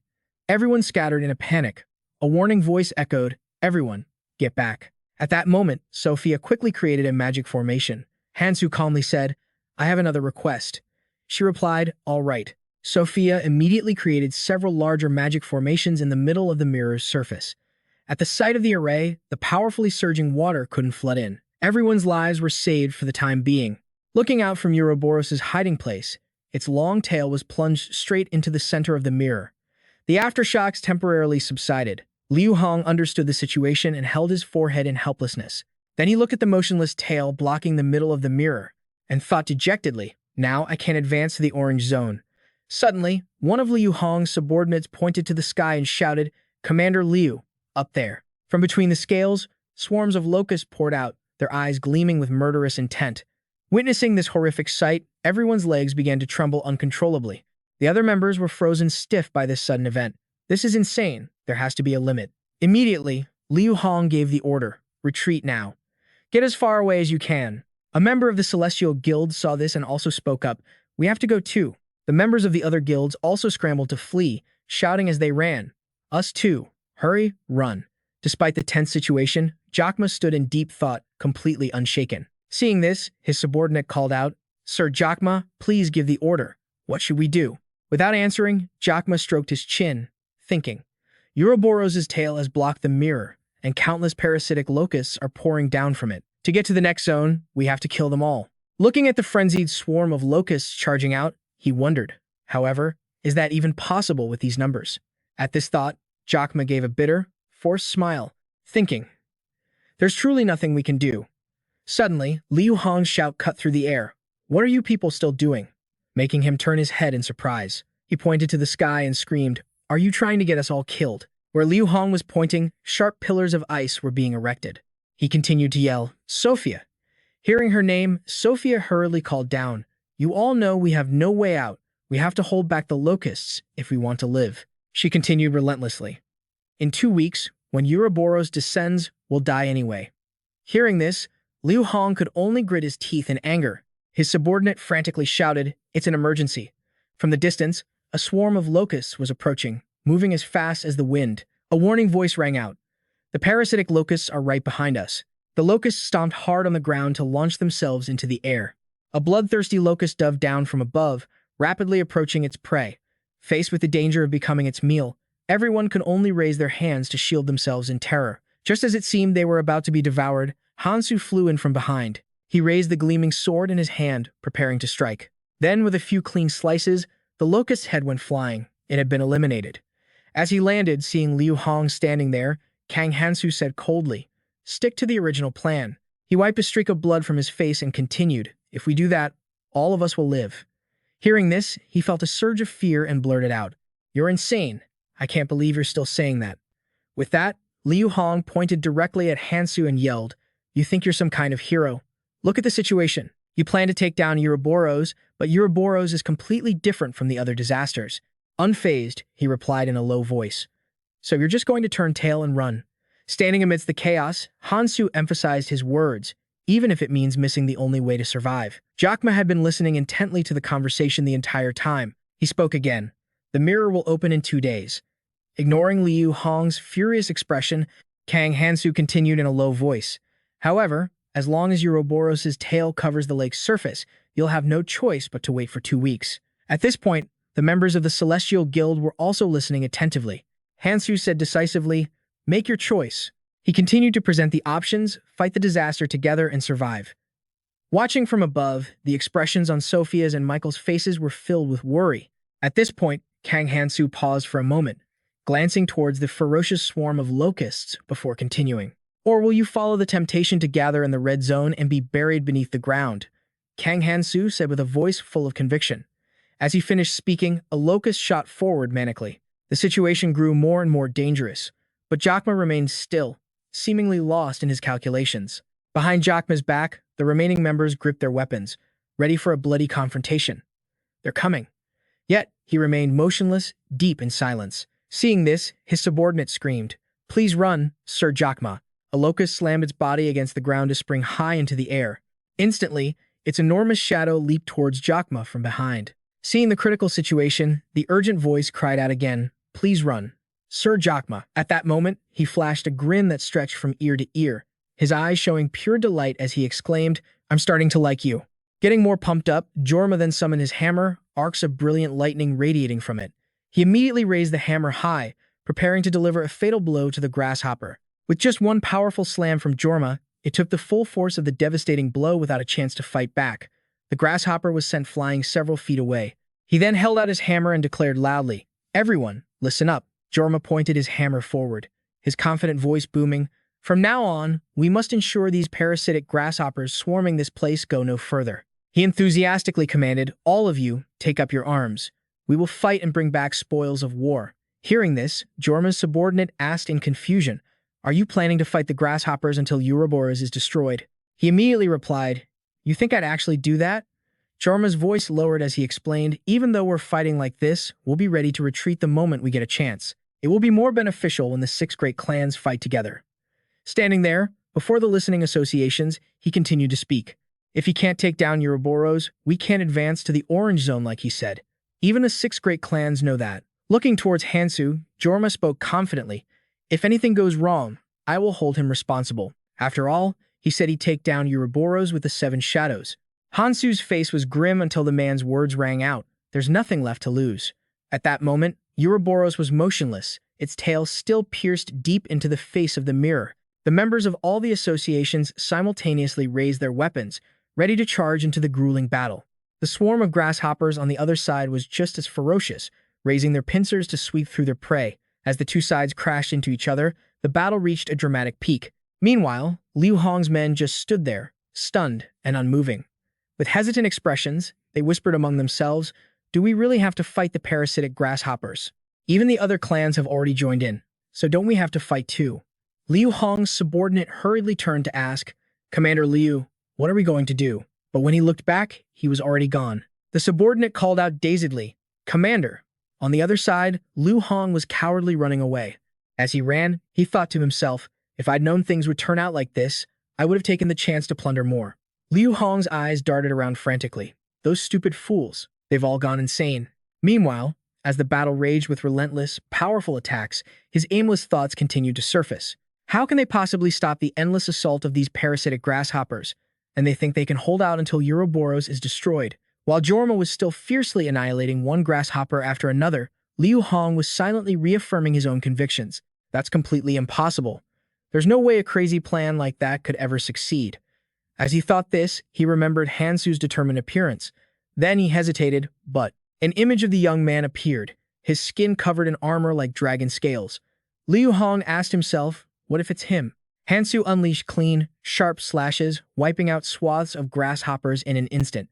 Speaker 1: Everyone scattered in a panic. A warning voice echoed, Everyone, get back. At that moment, Sophia quickly created a magic formation. Hansu calmly said, I have another request. She replied, All right. Sophia immediately created several larger magic formations in the middle of the mirror's surface. At the sight of the array, the powerfully surging water couldn't flood in. Everyone's lives were saved for the time being. Looking out from Ouroboros' hiding place, its long tail was plunged straight into the center of the mirror. The aftershocks temporarily subsided. Liu Hong understood the situation and held his forehead in helplessness. Then he looked at the motionless tail blocking the middle of the mirror and thought dejectedly, Now I can advance to the orange zone. Suddenly, one of Liu Hong's subordinates pointed to the sky and shouted, Commander Liu, up there. From between the scales, Swarms of locusts poured out, their eyes gleaming with murderous intent. Witnessing this horrific sight, everyone's legs began to tremble uncontrollably. The other members were frozen stiff by this sudden event. This is insane. There has to be a limit. Immediately, Liu Hong gave the order, retreat now. Get as far away as you can. A member of the Celestial Guild saw this and also spoke up. We have to go too. The members of the other guilds also scrambled to flee, shouting as they ran. Us too. Hurry, run. Despite the tense situation, Jakma stood in deep thought, completely unshaken. Seeing this, his subordinate called out, Sir Jakma, please give the order. What should we do? Without answering, Jakma stroked his chin, thinking. Ouroboros' tail has blocked the mirror, and countless parasitic locusts are pouring down from it. To get to the next zone, we have to kill them all. Looking at the frenzied swarm of locusts charging out, he wondered. However, is that even possible with these numbers? At this thought, Jakma gave a bitter, forced smile, thinking, there's truly nothing we can do. Suddenly, Liu Hong's shout cut through the air. What are you people still doing? Making him turn his head in surprise. He pointed to the sky and screamed, Are you trying to get us all killed? Where Liu Hong was pointing, sharp pillars of ice were being erected. He continued to yell, Sophia. Hearing her name, Sophia hurriedly called down, You all know we have no way out. We have to hold back the locusts if we want to live. She continued relentlessly. In 2 weeks, when Ouroboros descends, we'll die anyway. Hearing this, Liu Hong could only grit his teeth in anger. His subordinate frantically shouted, It's an emergency. From the distance, a swarm of locusts was approaching, moving as fast as the wind. A warning voice rang out. The parasitic locusts are right behind us. The locusts stomped hard on the ground to launch themselves into the air. A bloodthirsty locust dove down from above, rapidly approaching its prey. Faced with the danger of becoming its meal, everyone could only raise their hands to shield themselves in terror. Just as it seemed they were about to be devoured, Hansu flew in from behind. He raised the gleaming sword in his hand, preparing to strike. Then, with a few clean slices, the locust's head went flying. It had been eliminated. As he landed, seeing Liu Hong standing there, Kang Hansu said coldly, Stick to the original plan. He wiped a streak of blood from his face and continued, If we do that, all of us will live. Hearing this, he felt a surge of fear and blurted out, You're insane. I can't believe you're still saying that. With that, Liu Hong pointed directly at Hansu and yelled, You think you're some kind of hero? Look at the situation. You plan to take down Ouroboros, but Ouroboros is completely different from the other disasters. Unfazed, he replied in a low voice. So you're just going to turn tail and run. Standing amidst the chaos, Hansu emphasized his words, even if it means missing the only way to survive. Jakma had been listening intently to the conversation the entire time. He spoke again. The mirror will open in 2 days. Ignoring Liu Hong's furious expression, Kang Hansu continued in a low voice. However, as long as Ouroboros' tail covers the lake's surface, you'll have no choice but to wait for 2 weeks. At this point, the members of the Celestial Guild were also listening attentively. Hansu said decisively, Make your choice. He continued to present the options, fight the disaster together and survive. Watching from above, the expressions on Sophia's and Michael's faces were filled with worry. At this point, Kang Hansu paused for a moment, glancing towards the ferocious swarm of locusts before continuing. Or will you follow the temptation to gather in the red zone and be buried beneath the ground? Kang Hansu said with a voice full of conviction. As he finished speaking, a locust shot forward manically. The situation grew more and more dangerous, but Jakma remained still, seemingly lost in his calculations. Behind Jakma's back, the remaining members gripped their weapons, ready for a bloody confrontation. They're coming. Yet, he remained motionless, deep in silence. Seeing this, his subordinate screamed, Please run, Sir Jakma. A locust slammed its body against the ground to spring high into the air. Instantly, its enormous shadow leaped towards Jakma from behind. Seeing the critical situation, the urgent voice cried out again, Please run, Sir Jakma. At that moment, he flashed a grin that stretched from ear to ear, his eyes showing pure delight as he exclaimed, I'm starting to like you. Getting more pumped up, Jorma then summoned his hammer, arcs of brilliant lightning radiating from it. He immediately raised the hammer high, preparing to deliver a fatal blow to the grasshopper. With just one powerful slam from Jorma, it took the full force of the devastating blow without a chance to fight back. The grasshopper was sent flying several feet away. He then held out his hammer and declared loudly, Everyone, listen up. Jorma pointed his hammer forward, his confident voice booming, From now on, we must ensure these parasitic grasshoppers swarming this place go no further. He enthusiastically commanded, All of you, take up your arms. We will fight and bring back spoils of war. Hearing this, Jorma's subordinate asked in confusion, "Are you planning to fight the grasshoppers until Ouroboros is destroyed?" He immediately replied, "You think I'd actually do that?" Jorma's voice lowered as he explained, "Even though we're fighting like this, we'll be ready to retreat the moment we get a chance. It will be more beneficial when the 6 great clans fight together." Standing there, before the listening associations, he continued to speak. "If he can't take down Ouroboros, we can't advance to the Orange Zone like he said. Even the 6 great clans know that." Looking towards Hansu, Jorma spoke confidently. "If anything goes wrong, I will hold him responsible. After all, he said he'd take down Ouroboros with the 7 shadows." Hansu's face was grim until the man's words rang out. There's nothing left to lose. At that moment, Ouroboros was motionless, its tail still pierced deep into the face of the mirror. The members of all the associations simultaneously raised their weapons, ready to charge into the grueling battle. The swarm of grasshoppers on the other side was just as ferocious, raising their pincers to sweep through their prey. As the two sides crashed into each other, the battle reached a dramatic peak. Meanwhile, Liu Hong's men just stood there, stunned and unmoving. With hesitant expressions, they whispered among themselves, "Do we really have to fight the parasitic grasshoppers? Even the other clans have already joined in, so don't we have to fight too?" Liu Hong's subordinate hurriedly turned to ask, "Commander Liu, what are we going to do?" But when he looked back, he was already gone. The subordinate called out dazedly, "Commander!" On the other side, Liu Hong was cowardly running away. As he ran, he thought to himself, "If I'd known things would turn out like this, I would have taken the chance to plunder more." Liu Hong's eyes darted around frantically. Those stupid fools, they've all gone insane. Meanwhile, as the battle raged with relentless, powerful attacks, his aimless thoughts continued to surface. How can they possibly stop the endless assault of these parasitic grasshoppers? And they think they can hold out until Ouroboros is destroyed. While Jorma was still fiercely annihilating one grasshopper after another, Liu Hong was silently reaffirming his own convictions. That's completely impossible. There's no way a crazy plan like that could ever succeed. As he thought this, he remembered Hansu's determined appearance. Then he hesitated, but an image of the young man appeared, his skin covered in armor like dragon scales. Liu Hong asked himself, what if it's him? Hansu unleashed clean, sharp slashes, wiping out swaths of grasshoppers in an instant.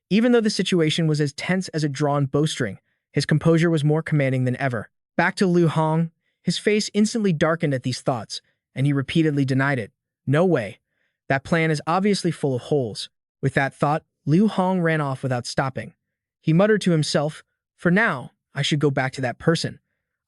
Speaker 1: Even though the situation was as tense as a drawn bowstring, his composure was more commanding than ever. Back to Liu Hong, his face instantly darkened at these thoughts, and he repeatedly denied it. No way. That plan is obviously full of holes. With that thought, Liu Hong ran off without stopping. He muttered to himself, "For now, I should go back to that person.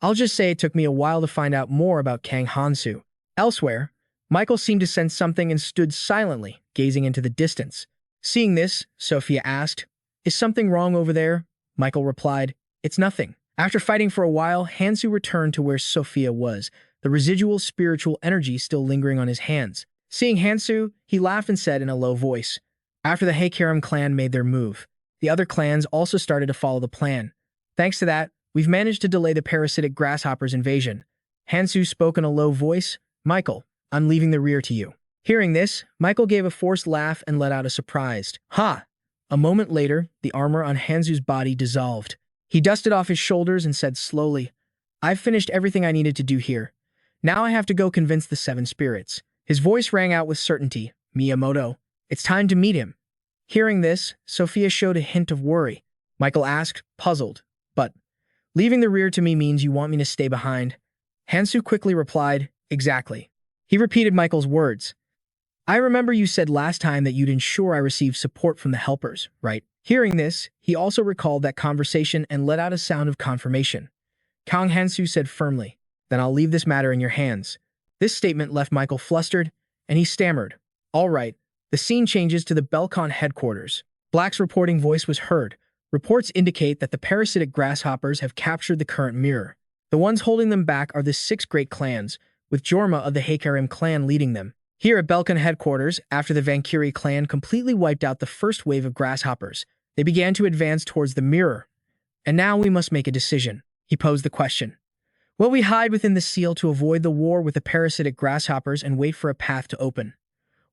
Speaker 1: I'll just say it took me a while to find out more about Kang Hansu." Elsewhere, Michael seemed to sense something and stood silently, gazing into the distance. Seeing this, Sophia asked, "Is something wrong over there?" Michael replied, "It's nothing." After fighting for a while, Hansu returned to where Sophia was, the residual spiritual energy still lingering on his hands. Seeing Hansu, he laughed and said in a low voice, "After the Heikarim clan made their move, the other clans also started to follow the plan. Thanks to that, we've managed to delay the parasitic grasshoppers' invasion." Hansu spoke in a low voice, "Michael, I'm leaving the rear to you." Hearing this, Michael gave a forced laugh and let out a surprised, "Ha!" A moment later, the armor on Hansu's body dissolved. He dusted off his shoulders and said slowly, "I've finished everything I needed to do here. Now I have to go convince the 7 spirits." His voice rang out with certainty, "Miyamoto, it's time to meet him." Hearing this, Sophia showed a hint of worry. Michael asked, puzzled, "But leaving the rear to me means you want me to stay behind?" Hansu quickly replied, "Exactly." He repeated Michael's words. "I remember you said last time that you'd ensure I received support from the helpers, right?" Hearing this, he also recalled that conversation and let out a sound of confirmation. Kang Hansu said firmly, "Then I'll leave this matter in your hands." This statement left Michael flustered, and he stammered, "All right." The scene changes to the Belcon headquarters. Black's reporting voice was heard. Reports indicate that the parasitic grasshoppers have captured the current mirror. The ones holding them back are the 6 great clans, with Jorma of the Heikarim clan leading them. Here at Belcon headquarters, after the Vankiri clan completely wiped out the first wave of grasshoppers, they began to advance towards the mirror. "And now we must make a decision." He posed the question. "Will we hide within the seal to avoid the war with the parasitic grasshoppers and wait for a path to open?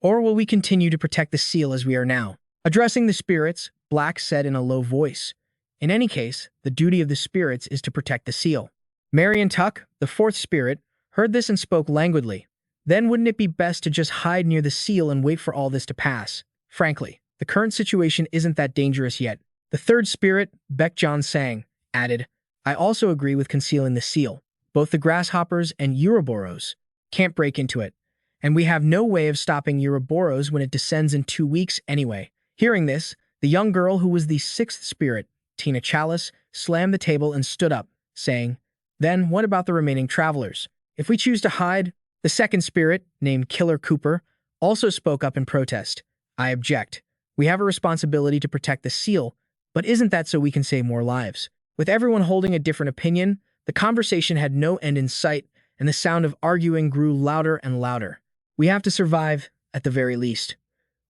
Speaker 1: Or will we continue to protect the seal as we are now?" Addressing the spirits, Black said in a low voice, "In any case, the duty of the spirits is to protect the seal." Marion Tuck, the 4th spirit, heard this and spoke languidly. "Then wouldn't it be best to just hide near the seal and wait for all this to pass? Frankly, the current situation isn't that dangerous yet." The 3rd spirit, Baekjan Sang, added, "I also agree with concealing the seal. Both the grasshoppers and Ouroboros can't break into it. And we have no way of stopping Ouroboros when it descends in 2 weeks anyway. Hearing this, the young girl who was the sixth spirit, Tina Chalice, slammed the table and stood up, saying, "Then what about the remaining travelers? If we choose to hide..." The second spirit, named Killer Cooper, also spoke up in protest. "I object. We have a responsibility to protect the seal, but isn't that so we can save more lives?" With everyone holding a different opinion, the conversation had no end in sight, and the sound of arguing grew louder and louder. "We have to survive, at the very least.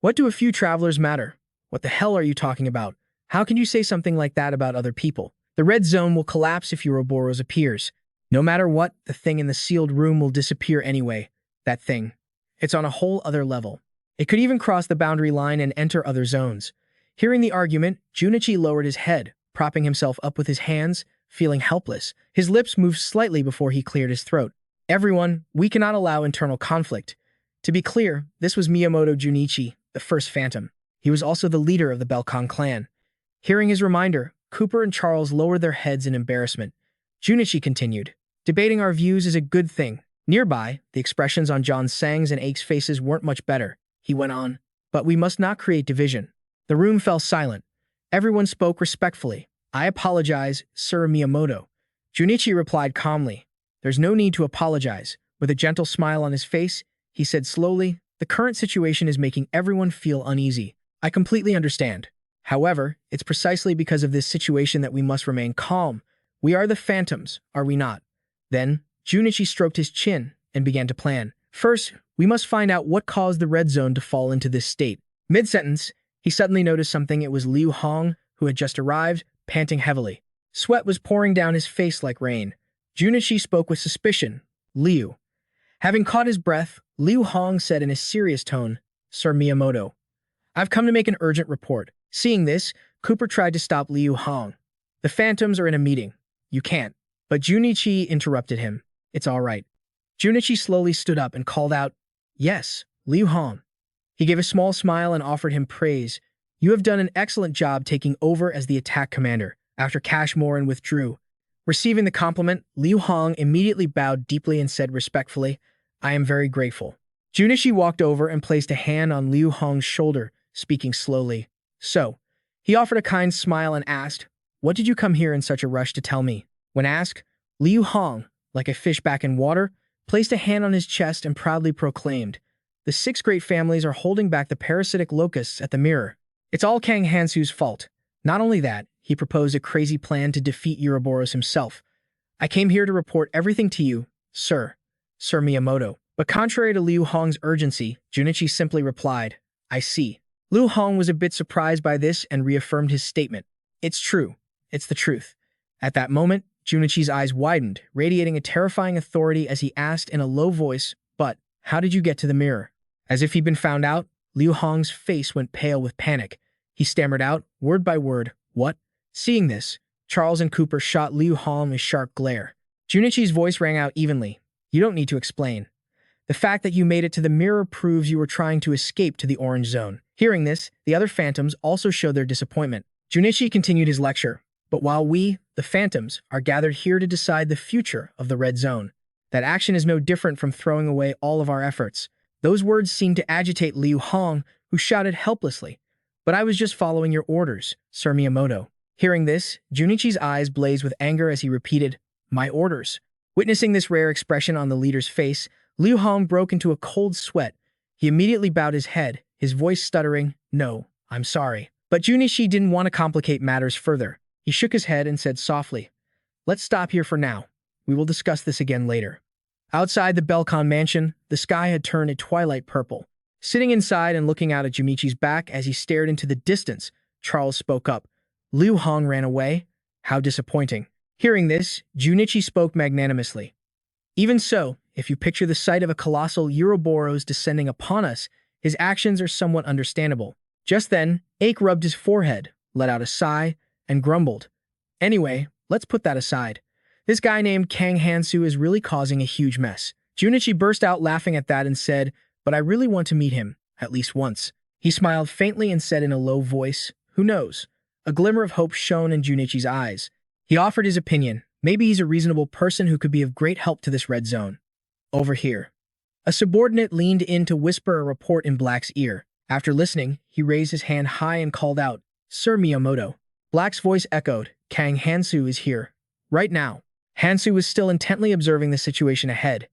Speaker 1: What do a few travelers matter? What the hell are you talking about? How can you say something like that about other people? The red zone will collapse if Ouroboros appears. No matter what, the thing in the sealed room will disappear anyway. That thing. It's on a whole other level. It could even cross the boundary line and enter other zones." Hearing the argument, Junichi lowered his head, propping himself up with his hands, feeling helpless. His lips moved slightly before he cleared his throat. "Everyone, we cannot allow internal conflict." To be clear, this was Miyamoto Junichi, the first Phantom. He was also the leader of the Belkan clan. Hearing his reminder, Cooper and Charles lowered their heads in embarrassment. Junichi continued, "Debating our views is a good thing." Nearby, the expressions on John Sang's and Ake's faces weren't much better. He went on, "But we must not create division." The room fell silent. Everyone spoke respectfully. "I apologize, Sir Miyamoto." Junichi replied calmly, "There's no need to apologize." With a gentle smile on his face, he said slowly, "The current situation is making everyone feel uneasy. I completely understand. However, it's precisely because of this situation that we must remain calm. We are the Phantoms, are we not?" Then, Junichi stroked his chin and began to plan. "First, we must find out what caused the red zone to fall into this state." Mid-sentence, he suddenly noticed something. It was Liu Hong, who had just arrived, panting heavily. Sweat was pouring down his face like rain. Junichi spoke with suspicion. "Liu." Having caught his breath, Liu Hong said in a serious tone, "Sir Miyamoto, I've come to make an urgent report." Seeing this, Cooper tried to stop Liu Hong. "The Phantoms are in a meeting. You can't." But Junichi interrupted him. "It's all right." Junichi slowly stood up and called out, "Yes, Liu Hong." He gave a small smile and offered him praise. "You have done an excellent job taking over as the attack commander," after Cashmore and withdrew. Receiving the compliment, Liu Hong immediately bowed deeply and said respectfully, "I am very grateful." Junichi walked over and placed a hand on Liu Hong's shoulder, speaking slowly. "So," he offered a kind smile and asked, "What did you come here in such a rush to tell me?" When asked, Liu Hong, like a fish back in water, placed a hand on his chest and proudly proclaimed, "The 6 great families are holding back the parasitic locusts at the mirror. It's all Kang Hansu's fault. Not only that, he proposed a crazy plan to defeat Ouroboros himself. I came here to report everything to you, Sir Miyamoto." But contrary to Liu Hong's urgency, Junichi simply replied, "I see." Liu Hong was a bit surprised by this and reaffirmed his statement. "It's true. It's the truth." At that moment, Junichi's eyes widened, radiating a terrifying authority as he asked in a low voice, "But how did you get to the mirror?" As if he'd been found out, Liu Hong's face went pale with panic. He stammered out, word by word, "What?" Seeing this, Charles and Cooper shot Liu Hong a sharp glare. Junichi's voice rang out evenly. "You don't need to explain. The fact that you made it to the mirror proves you were trying to escape to the orange zone." Hearing this, the other Phantoms also showed their disappointment. Junichi continued his lecture. "But while we, the Phantoms, are gathered here to decide the future of the red zone, that action is no different from throwing away all of our efforts." Those words seemed to agitate Liu Hong, who shouted helplessly, "But I was just following your orders, Sir Miyamoto." Hearing this, Junichi's eyes blazed with anger as he repeated, "My orders." Witnessing this rare expression on the leader's face, Liu Hong broke into a cold sweat. He immediately bowed his head, his voice stuttering, "No, I'm sorry." But Junichi didn't want to complicate matters further. He shook his head and said softly, "Let's stop here for now. We will discuss this again later." Outside the Belkan mansion, the sky had turned a twilight purple. Sitting inside and looking out at Junichi's back as he stared into the distance, Charles spoke up. "Liu Hong ran away? How disappointing." Hearing this, Junichi spoke magnanimously. "Even so, if you picture the sight of a colossal Ouroboros descending upon us, his actions are somewhat understandable." Just then, Ake rubbed his forehead, let out a sigh, and grumbled, "Anyway, let's put that aside. This guy named Kang Hansu is really causing a huge mess." Junichi burst out laughing at that and said, "But I really want to meet him, at least once." He smiled faintly and said in a low voice, "Who knows?" A glimmer of hope shone in Junichi's eyes. He offered his opinion. "Maybe he's a reasonable person who could be of great help to this red zone. Over here." A subordinate leaned in to whisper a report in Black's ear. After listening, he raised his hand high and called out, "Sir Miyamoto." Black's voice echoed, "Kang Hansu is here. Right now." Hansu was still intently observing the situation ahead.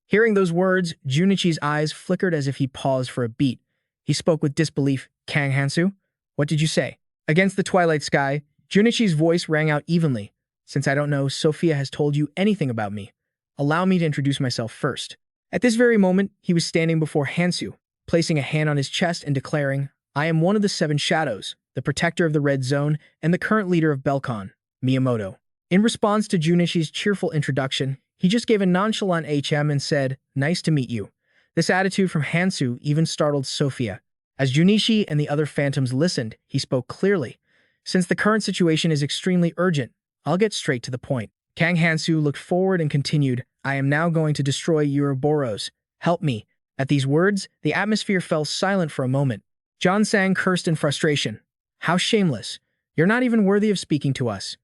Speaker 1: Hearing those words, Junichi's eyes flickered as if he paused for a beat. He spoke with disbelief. "Kang Hansu? What did you say?" Against the twilight sky, Junichi's voice rang out evenly. "Since I don't know Sophia has told you anything about me, allow me to introduce myself first." At this very moment, he was standing before Hansu, placing a hand on his chest and declaring, "I am one of the Seven Shadows, the protector of the Red Zone, and the current leader of Belkon, Miyamoto." In response to Junichi's cheerful introduction, he just gave a nonchalant HM and said, "Nice to meet you." This attitude from Hansu even startled Sophia. As Junichi and the other phantoms listened, he spoke clearly. "Since the current situation is extremely urgent, I'll get straight to the point." Kang Hansu looked forward and continued, "I am now going to destroy Ouroboros. Help me." At these words, the atmosphere fell silent for a moment. John Sang cursed in frustration. "How shameless. You're not even worthy of speaking to us."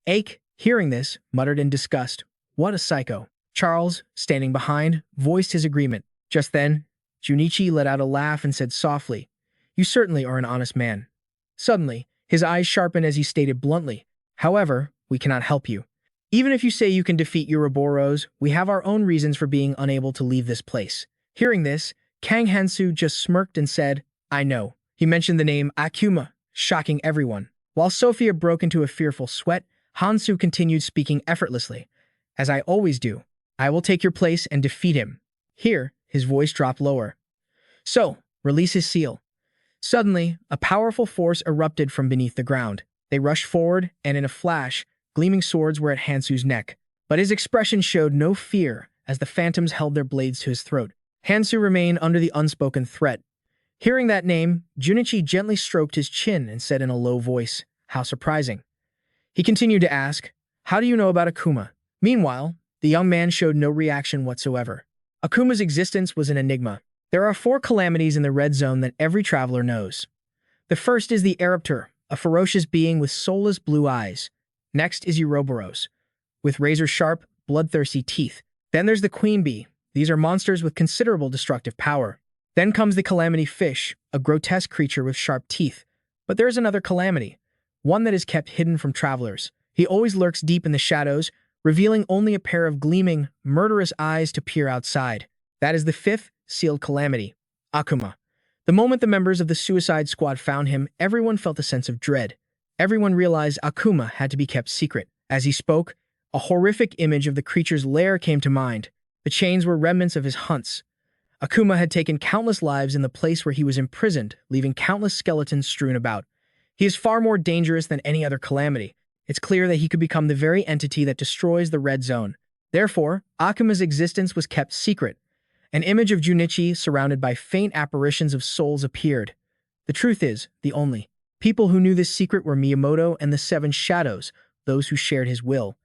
Speaker 1: Ake, hearing this, muttered in disgust, "What a psycho." Charles, standing behind, voiced his agreement. Just then, Junichi let out a laugh and said softly, "You certainly are an honest man." Suddenly, his eyes sharpened as he stated bluntly, "However, we cannot help you. Even if you say you can defeat Ouroboros, we have our own reasons for being unable to leave this place." Hearing this, Kang Hansu just smirked and said, "I know." He mentioned the name Akuma, shocking everyone. While Sophia broke into a fearful sweat, Hansu continued speaking effortlessly. "As I always do, I will take your place and defeat him." Here, his voice dropped lower. "So, release his seal." Suddenly, a powerful force erupted from beneath the ground. They rushed forward, and in a flash, gleaming swords were at Hansu's neck. But his expression showed no fear as the phantoms held their blades to his throat. Hansu remained under the unspoken threat. Hearing that name, Junichi gently stroked his chin and said in a low voice, "How surprising." He continued to ask, "How do you know about Akuma?" Meanwhile, the young man showed no reaction whatsoever. Akuma's existence was an enigma. There are 4 calamities in the Red Zone that every traveler knows. The first is the Eruptor, a ferocious being with soulless blue eyes. Next is Ouroboros, with razor-sharp, bloodthirsty teeth. Then there's the Queen Bee. These are monsters with considerable destructive power. Then comes the Calamity Fish, a grotesque creature with sharp teeth. But there is another calamity, one that is kept hidden from travelers. He always lurks deep in the shadows, revealing only a pair of gleaming, murderous eyes to peer outside. That is the 5th sealed calamity, Akuma. The moment the members of the Suicide Squad found him, everyone felt a sense of dread. Everyone realized Akuma had to be kept secret. As he spoke, a horrific image of the creature's lair came to mind. The chains were remnants of his hunts. Akuma had taken countless lives in the place where he was imprisoned, leaving countless skeletons strewn about. He is far more dangerous than any other calamity. It's clear that he could become the very entity that destroys the Red Zone. Therefore, Akuma's existence was kept secret. An image of Junichi surrounded by faint apparitions of souls appeared. The truth is, the only people who knew this secret were Miyamoto and the 7 Shadows, those who shared his will.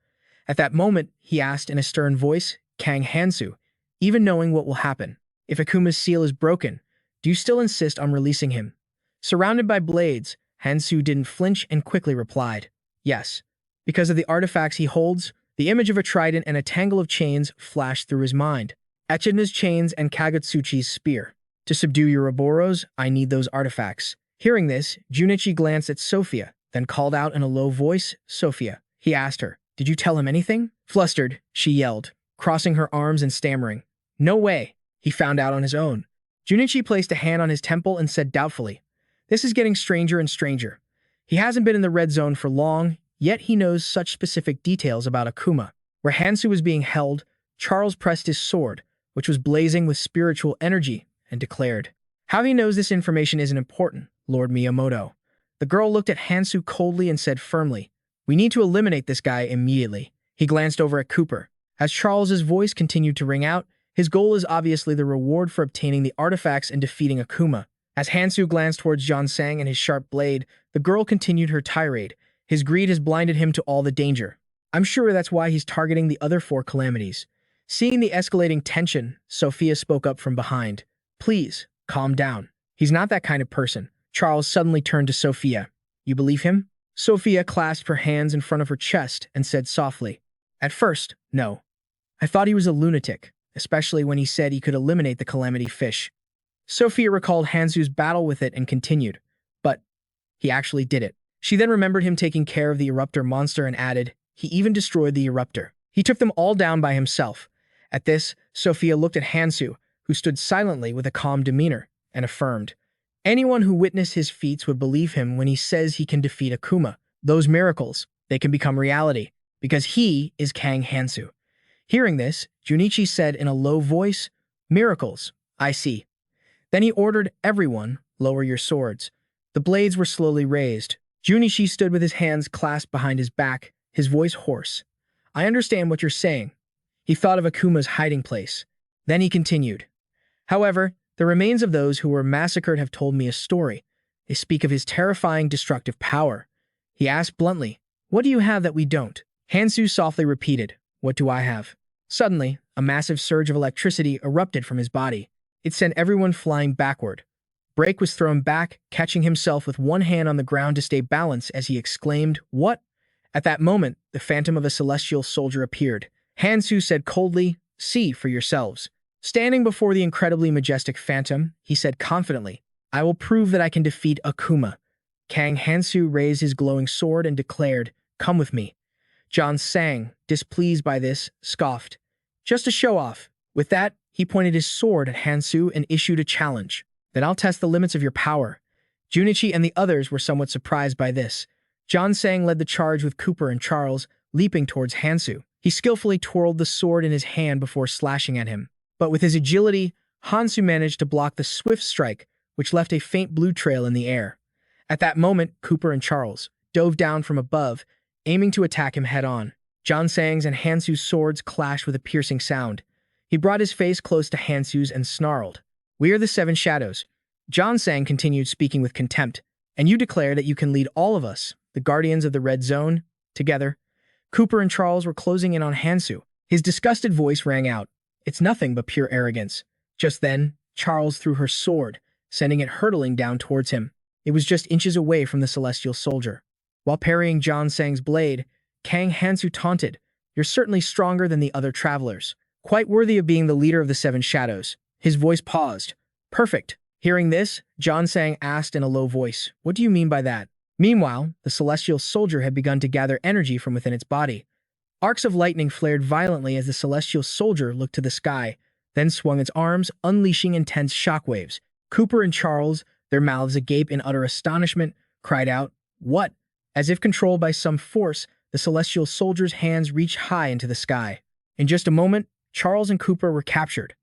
Speaker 1: At that moment, he asked in a stern voice, "Kang Hansu, even knowing what will happen, if Akuma's seal is broken, do you still insist on releasing him?" Surrounded by blades, Hansu didn't flinch and quickly replied, "Yes." Because of the artifacts he holds, the image of a trident and a tangle of chains flashed through his mind. Echidna's chains and Kagutsuchi's spear. To subdue Ouroboros, I need those artifacts. Hearing this, Junichi glanced at Sophia, then called out in a low voice, "Sophia." He asked her, "Did you tell him anything?" Flustered, she yelled, crossing her arms and stammering, "No way. He found out on his own." Junichi placed a hand on his temple and said doubtfully, "This is getting stranger and stranger. He hasn't been in the Red Zone for long, yet he knows such specific details about Akuma." Where Hansu was being held, Charles pressed his sword, which was blazing with spiritual energy, and declared, "How he knows this information isn't important, Lord Miyamoto." The girl looked at Hansu coldly and said firmly, "We need to eliminate this guy immediately." He glanced over at Cooper. As Charles's voice continued to ring out, his goal is obviously the reward for obtaining the artifacts and defeating Akuma. As Hansu glanced towards John Sang and his sharp blade, the girl continued her tirade. "His greed has blinded him to all the danger. I'm sure that's why he's targeting the other 4 calamities." Seeing the escalating tension, Sophia spoke up from behind. "Please, calm down. He's not that kind of person." Charles suddenly turned to Sophia. "You believe him?" Sophia clasped her hands in front of her chest and said softly, "At first, no. I thought he was a lunatic. especially when he said he could eliminate the calamity fish. Sophia recalled Hansu's battle with it and continued, but he actually did it. She then remembered him taking care of the eruptor monster and added, he even destroyed the eruptor. He took them all down by himself. At this, Sophia looked at Hansu, who stood silently with a calm demeanor, and affirmed, anyone who witnessed his feats would believe him when he says he can defeat Akuma. Those miracles, they can become reality, because he is Kang Hansu. Hearing this, Junichi said in a low voice, miracles, I see. Then he ordered everyone, lower your swords. The blades were slowly raised. Junichi stood with his hands clasped behind his back, his voice hoarse. I understand what you're saying. He thought of Akuma's hiding place. Then he continued. However, the remains of those who were massacred have told me a story. They speak of his terrifying destructive power. He asked bluntly, what do you have that we don't? Hansu softly repeated, what do I have? Suddenly, a massive surge of electricity erupted from his body. It sent everyone flying backward. Break was thrown back, catching himself with one hand on the ground to stay balanced as he exclaimed, what? At that moment, the phantom of a celestial soldier appeared. Hansu said coldly, see for yourselves. Standing before the incredibly majestic phantom, he said confidently, I will prove that I can defeat Akuma. Kang Hansu raised his glowing sword and declared, come with me. John Sang, displeased by this, scoffed. Just a show-off. With that, he pointed his sword at Hansu and issued a challenge. Then I'll test the limits of your power. Junichi and the others were somewhat surprised by this. John Sang led the charge with Cooper and Charles, leaping towards Hansu. He skillfully twirled the sword in his hand before slashing at him. But with his agility, Hansu managed to block the swift strike, which left a faint blue trail in the air. At that moment, Cooper and Charles dove down from above, aiming to attack him head-on. John Sang's and Hansu's swords clashed with a piercing sound. He brought his face close to Hansu's and snarled. We are the Seven Shadows. John Sang continued speaking with contempt. And you declare that you can lead all of us, the Guardians of the Red Zone, together. Cooper and Charles were closing in on Hansu. His disgusted voice rang out. It's nothing but pure arrogance. Just then, Charles threw her sword, sending it hurtling down towards him. It was just inches away from the celestial soldier. While parrying John Sang's blade, Kang Hansu taunted, you're certainly stronger than the other travelers. Quite worthy of being the leader of the Seven Shadows. His voice paused. Perfect. Hearing this, John Sang asked in a low voice, what do you mean by that? Meanwhile, the celestial soldier had begun to gather energy from within its body. Arcs of lightning flared violently as the celestial soldier looked to the sky, then swung its arms, unleashing intense shockwaves. Cooper and Charles, their mouths agape in utter astonishment, cried out, what? As if controlled by some force, the celestial soldier's hands reached high into the sky. In just a moment, Charles and Cooper were captured.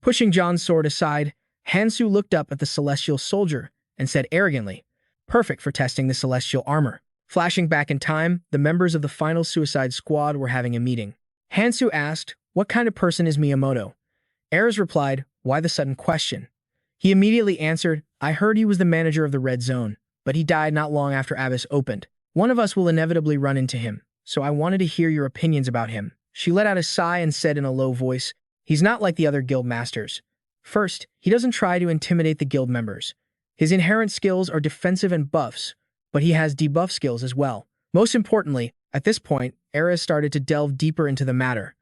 Speaker 1: Pushing John's sword aside, Hansu looked up at the celestial soldier and said arrogantly, perfect for testing the celestial armor. Flashing back in time, the members of the final Suicide Squad were having a meeting. Hansu asked, what kind of person is Miyamoto? Ares replied, why the sudden question? He immediately answered, I heard he was the manager of the Red Zone, but he died not long after Abyss opened. One of us will inevitably run into him, so I wanted to hear your opinions about him. She let out a sigh and said in a low voice, he's not like the other guild masters. First, he doesn't try to intimidate the guild members. His inherent skills are defensive and buffs, but he has debuff skills as well. Most importantly, at this point, Ares started to delve deeper into the matter.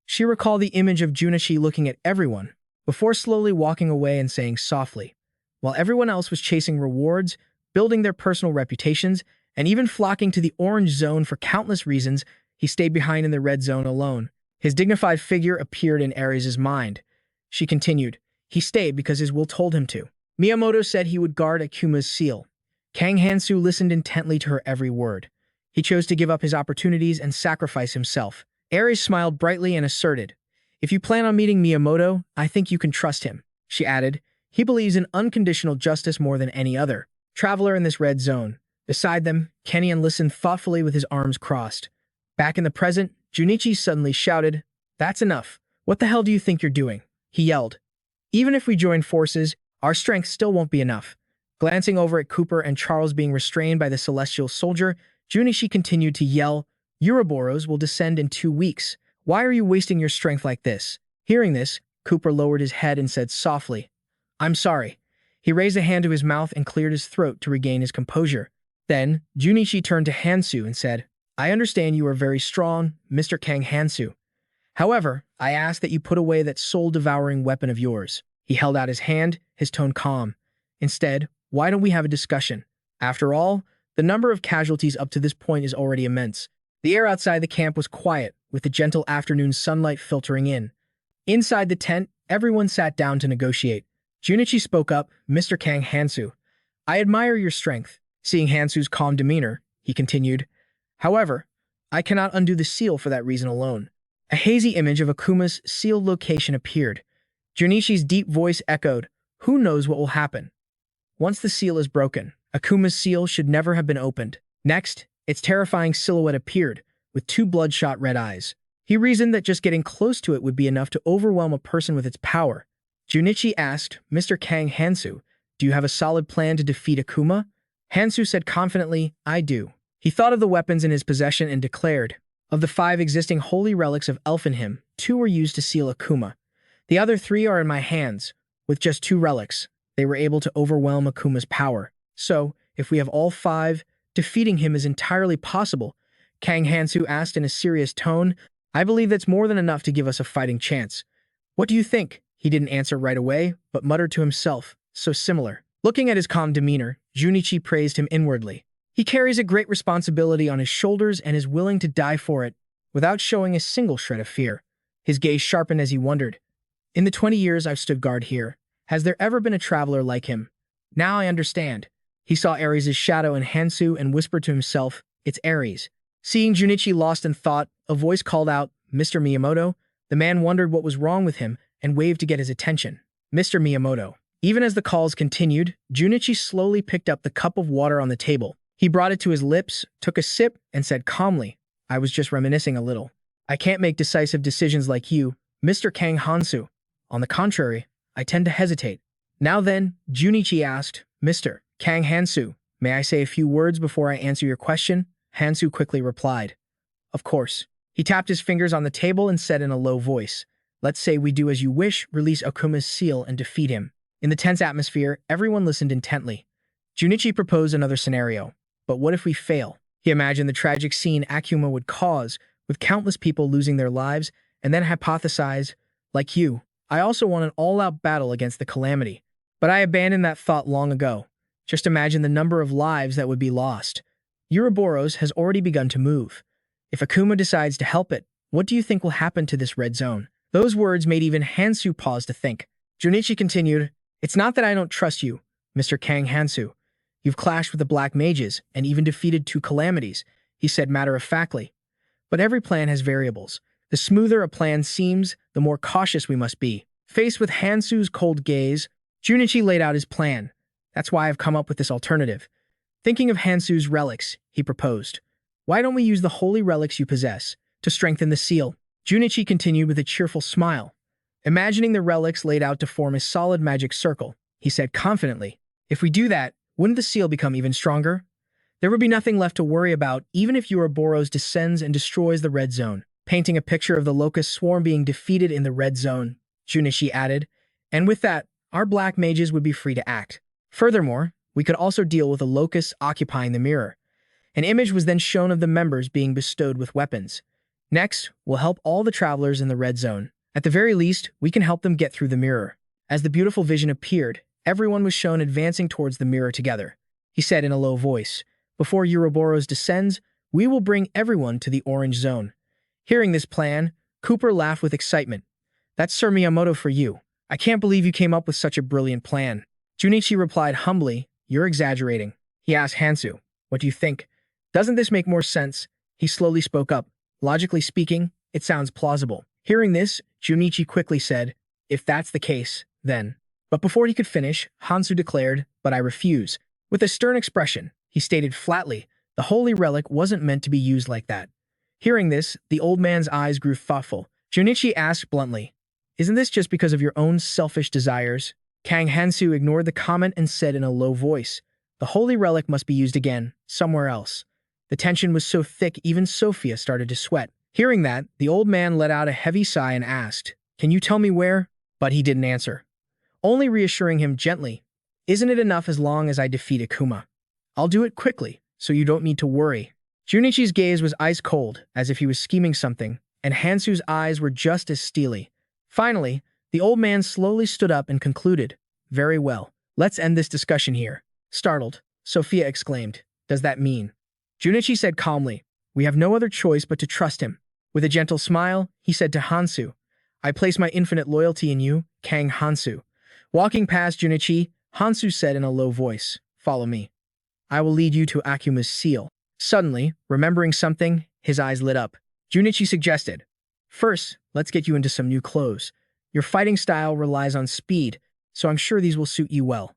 Speaker 1: She recalled the image of Junichi looking at everyone, before slowly walking away and saying softly, while everyone else was chasing rewards, building their personal reputations, and even flocking to the Orange Zone for countless reasons, he stayed behind in the Red Zone alone. His dignified figure appeared in Ares' mind. She continued, he stayed because his will told him to. Miyamoto said he would guard Akuma's seal. Kang Hansu listened intently to her every word. He chose to give up his opportunities and sacrifice himself. Ares smiled brightly and asserted, if you plan on meeting Miyamoto, I think you can trust him. She added, he believes in unconditional justice more than any other traveler in this Red Zone. Beside them, Kenian listened thoughtfully with his arms crossed. Back in the present, Junichi suddenly shouted, that's enough. What the hell do you think you're doing? He yelled. Even if we join forces, our strength still won't be enough. Glancing over at Cooper and Charles being restrained by the celestial soldier, Junichi continued to yell, Ouroboros will descend in 2 weeks. Why are you wasting your strength like this? Hearing this, Cooper lowered his head and said softly, I'm sorry. He raised a hand to his mouth and cleared his throat to regain his composure. Then, Junichi turned to Hansu and said, I understand you are very strong, Mr. Kang Hansu. However, I ask that you put away that soul-devouring weapon of yours." He held out his hand, his tone calm. "Instead, why don't we have a discussion? After all, the number of casualties up to this point is already immense." The air outside the camp was quiet, with the gentle afternoon sunlight filtering in. Inside the tent, everyone sat down to negotiate. Junichi spoke up, "Mr. Kang Hansu, I admire your strength." Seeing Hansu's calm demeanor, he continued, "However, I cannot undo the seal for that reason alone." A hazy image of Akuma's sealed location appeared. Junichi's deep voice echoed, "Who knows what will happen? Once the seal is broken, Akuma's seal should never have been opened." Next, its terrifying silhouette appeared, with two bloodshot red eyes. He reasoned that just getting close to it would be enough to overwhelm a person with its power. Junichi asked, "Mr. Kang Hansu, do you have a solid plan to defeat Akuma?" Hansu said confidently, "I do." He thought of the weapons in his possession and declared, "Of the 5 existing holy relics of Elfinhim, 2 were used to seal Akuma. The other 3 are in my hands. With just 2 relics, they were able to overwhelm Akuma's power. So, if we have all 5, defeating him is entirely possible." Kang Hansu asked in a serious tone, "I believe that's more than enough to give us a fighting chance. What do you think?" He didn't answer right away, but muttered to himself, "So similar." Looking at his calm demeanor, Junichi praised him inwardly. He carries a great responsibility on his shoulders and is willing to die for it, without showing a single shred of fear. His gaze sharpened as he wondered, "In the 20 years I've stood guard here, has there ever been a traveler like him? Now I understand." He saw Ares' shadow in Hansu and whispered to himself, "It's Ares." Seeing Junichi lost in thought, a voice called out, "Mr. Miyamoto?" The man wondered what was wrong with him and waved to get his attention. "Mr. Miyamoto." Even as the calls continued, Junichi slowly picked up the cup of water on the table. He brought it to his lips, took a sip, and said calmly, "I was just reminiscing a little. I can't make decisive decisions like you, Mr. Kang Hansu. On the contrary, I tend to hesitate." "Now then," Junichi asked, "Mr. Kang Hansu, may I say a few words before I answer your question?" Hansu quickly replied, "Of course." He tapped his fingers on the table and said in a low voice, "Let's say we do as you wish, release Akuma's seal and defeat him." In the tense atmosphere, everyone listened intently. Junichi proposed another scenario. "But what if we fail?" He imagined the tragic scene Akuma would cause, with countless people losing their lives, and then hypothesized, "Like you, I also want an all-out battle against the calamity. But I abandoned that thought long ago. Just imagine the number of lives that would be lost. Ouroboros has already begun to move. If Akuma decides to help it, what do you think will happen to this red zone?" Those words made even Hansu pause to think. Junichi continued, "It's not that I don't trust you, Mr. Kang Hansu. You've clashed with the Black Mages and even defeated 2 calamities," he said matter-of-factly. "But every plan has variables. The smoother a plan seems, the more cautious we must be." Faced with Hansu's cold gaze, Junichi laid out his plan. "That's why I've come up with this alternative." Thinking of Hansu's relics, he proposed, "Why don't we use the holy relics you possess to strengthen the seal?" Junichi continued with a cheerful smile. Imagining the relics laid out to form a solid magic circle, he said confidently, "If we do that, wouldn't the seal become even stronger? There would be nothing left to worry about even if Ouroboros descends and destroys the red zone." Painting a picture of the locust swarm being defeated in the red zone, Junichi added, "And with that, our black mages would be free to act. Furthermore, we could also deal with the locusts occupying the mirror." An image was then shown of the members being bestowed with weapons. "Next, we'll help all the travelers in the red zone. At the very least, we can help them get through the mirror." As the beautiful vision appeared, everyone was shown advancing towards the mirror together. He said in a low voice, "Before Ouroboros descends, we will bring everyone to the orange zone." Hearing this plan, Cooper laughed with excitement. "That's Sir Miyamoto for you. I can't believe you came up with such a brilliant plan." Junichi replied humbly, "You're exaggerating." He asked Hansu, "What do you think? Doesn't this make more sense?" He slowly spoke up. "Logically speaking, it sounds plausible." Hearing this, Junichi quickly said, "If that's the case, then." But before he could finish, Hansu declared, "But I refuse." With a stern expression, he stated flatly, the holy relic wasn't meant to be used like that. Hearing this, the old man's eyes grew thoughtful. Junichi asked bluntly, "Isn't this just because of your own selfish desires?" Kang Hansu ignored the comment and said in a low voice, "The holy relic must be used again, somewhere else." The tension was so thick even Sophia started to sweat. Hearing that, the old man let out a heavy sigh and asked, "Can you tell me where?" But he didn't answer, only reassuring him gently, "Isn't it enough as long as I defeat Akuma? I'll do it quickly, so you don't need to worry." Junichi's gaze was ice cold, as if he was scheming something, and Hansu's eyes were just as steely. Finally, the old man slowly stood up and concluded, "Very well. Let's end this discussion here." Startled, Sophia exclaimed, "Does that mean?" Junichi said calmly, "We have no other choice but to trust him." With a gentle smile, he said to Hansu, "I place my infinite loyalty in you, Kang Hansu." Walking past Junichi, Hansu said in a low voice, "Follow me. I will lead you to Akuma's seal." Suddenly, remembering something, his eyes lit up. Junichi suggested, "First, let's get you into some new clothes. Your fighting style relies on speed, so I'm sure these will suit you well."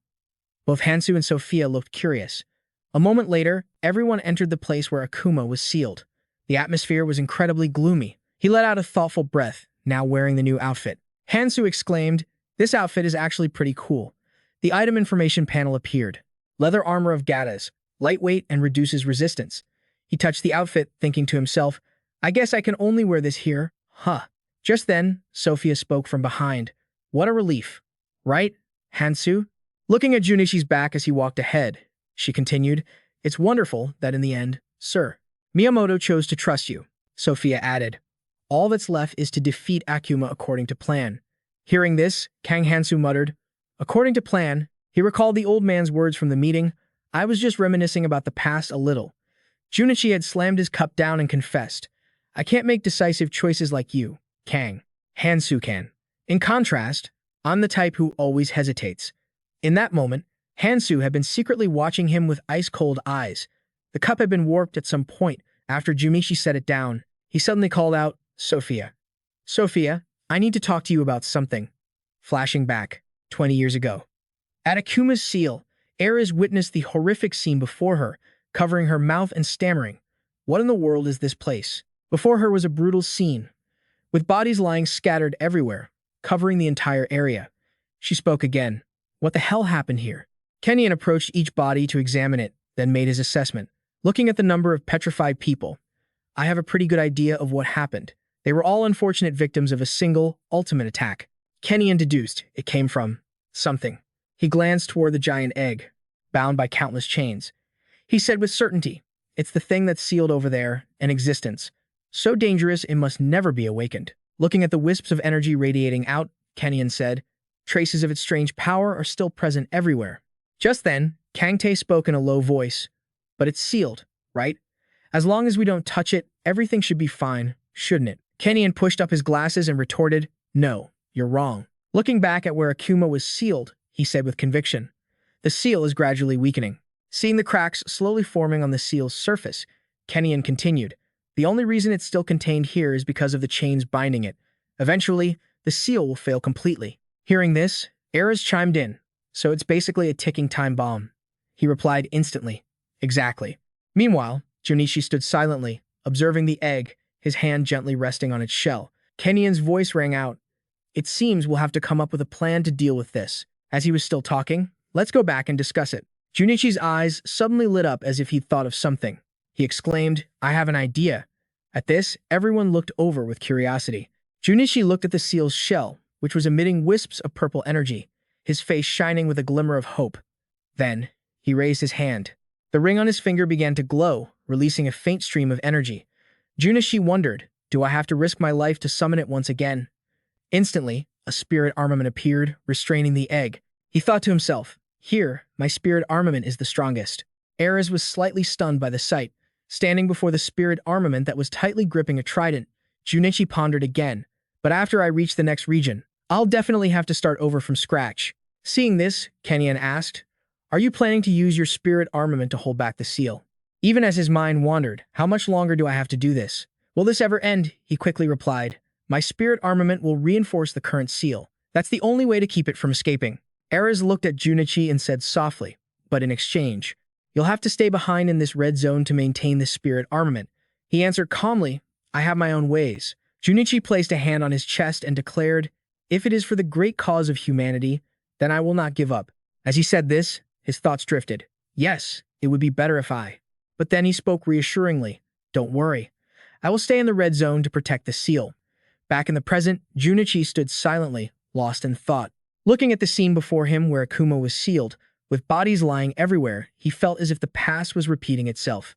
Speaker 1: Both Hansu and Sophia looked curious. A moment later, everyone entered the place where Akuma was sealed. The atmosphere was incredibly gloomy. He let out a thoughtful breath, now wearing the new outfit. Hansu exclaimed, "This outfit is actually pretty cool." The item information panel appeared. Leather armor of Gatas, lightweight and reduces resistance. He touched the outfit, thinking to himself, "I guess I can only wear this here, huh?" Just then, Sophia spoke from behind. "What a relief. Right, Hansu?" Looking at Junichi's back as he walked ahead, she continued, "It's wonderful that in the end, sir, Miyamoto chose to trust you." Sophia added, "All that's left is to defeat Akuma according to plan." Hearing this, Kang Hansu muttered, "According to plan." He recalled the old man's words from the meeting. "I was just reminiscing about the past a little." Junichi had slammed his cup down and confessed, "I can't make decisive choices like you, Kang. Hansu can. In contrast, I'm the type who always hesitates." In that moment, Hansu had been secretly watching him with ice-cold eyes. The cup had been warped at some point. After Junichi set it down, he suddenly called out, "Sophia. Sophia, I need to talk to you about something." Flashing back, 20 years ago. At Akuma's seal, Ares witnessed the horrific scene before her, covering her mouth and stammering, "What in the world is this place?" Before her was a brutal scene, with bodies lying scattered everywhere, covering the entire area. She spoke again. "What the hell happened here?" Kenian approached each body to examine it, then made his assessment. Looking at the number of petrified people, "I have a pretty good idea of what happened. They were all unfortunate victims of a single, ultimate attack." Kenian deduced it came from something. He glanced toward the giant egg, bound by countless chains. He said with certainty, "It's the thing that's sealed over there, an existence. So dangerous it must never be awakened." Looking at the wisps of energy radiating out, Kenian said, "Traces of its strange power are still present everywhere." Just then, Kangtae spoke in a low voice, "But it's sealed, right? As long as we don't touch it, everything should be fine, shouldn't it?" Kenian pushed up his glasses and retorted, "No, you're wrong." Looking back at where Akuma was sealed, he said with conviction, "The seal is gradually weakening." Seeing the cracks slowly forming on the seal's surface, Kenian continued, "The only reason it's still contained here is because of the chains binding it. Eventually, the seal will fail completely." Hearing this, Ares chimed in, "So it's basically a ticking time bomb." He replied instantly, "Exactly." Meanwhile, Junichi stood silently, observing the egg, his hand gently resting on its shell. Kenian's voice rang out, "It seems we'll have to come up with a plan to deal with this." As he was still talking, "Let's go back and discuss it." Junichi's eyes suddenly lit up as if he'd thought of something. He exclaimed, "I have an idea." At this, everyone looked over with curiosity. Junichi looked at the seal's shell, which was emitting wisps of purple energy, his face shining with a glimmer of hope. Then, he raised his hand. The ring on his finger began to glow, releasing a faint stream of energy. Junichi wondered, "Do I have to risk my life to summon it once again?" Instantly, a spirit armament appeared, restraining the egg. He thought to himself, "Here, my spirit armament is the strongest." Ares was slightly stunned by the sight. Standing before the spirit armament that was tightly gripping a trident, Junichi pondered again, "But after I reach the next region, I'll definitely have to start over from scratch." Seeing this, Kenian asked, "Are you planning to use your spirit armament to hold back the seal?" Even as his mind wandered, "How much longer do I have to do this? Will this ever end?" He quickly replied, "My spirit armament will reinforce the current seal. That's the only way to keep it from escaping." Ares looked at Junichi and said softly, "But in exchange, you'll have to stay behind in this red zone to maintain the spirit armament." He answered calmly, "I have my own ways." Junichi placed a hand on his chest and declared, "If it is for the great cause of humanity, then I will not give up." As he said this, his thoughts drifted. "Yes, it would be better if I..." But then he spoke reassuringly, "Don't worry. I will stay in the red zone to protect the seal." Back in the present, Junichi stood silently, lost in thought. Looking at the scene before him where Akuma was sealed, with bodies lying everywhere, he felt as if the past was repeating itself.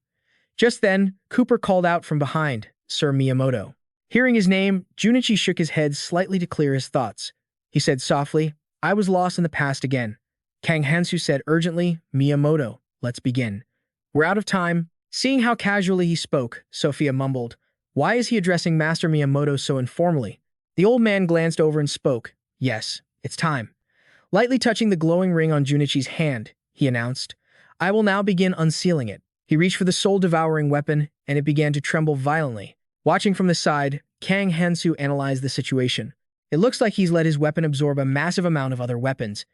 Speaker 1: Just then, Cooper called out from behind, "Sir Miyamoto." Hearing his name, Junichi shook his head slightly to clear his thoughts. He said softly, I was lost in the past again. Kang Hansu said urgently, Miyamoto, let's begin. We're out of time. Seeing how casually he spoke, Sophia mumbled, why is he addressing Master Miyamoto so informally? The old man glanced over and spoke, yes, it's time. Lightly touching the glowing ring on Junichi's hand, he announced, I will now begin unsealing it. He reached for the soul-devouring weapon, and it began to tremble violently. Watching from the side, Kang Hansu analyzed the situation. It looks like he's let his weapon absorb a massive amount of other weapons.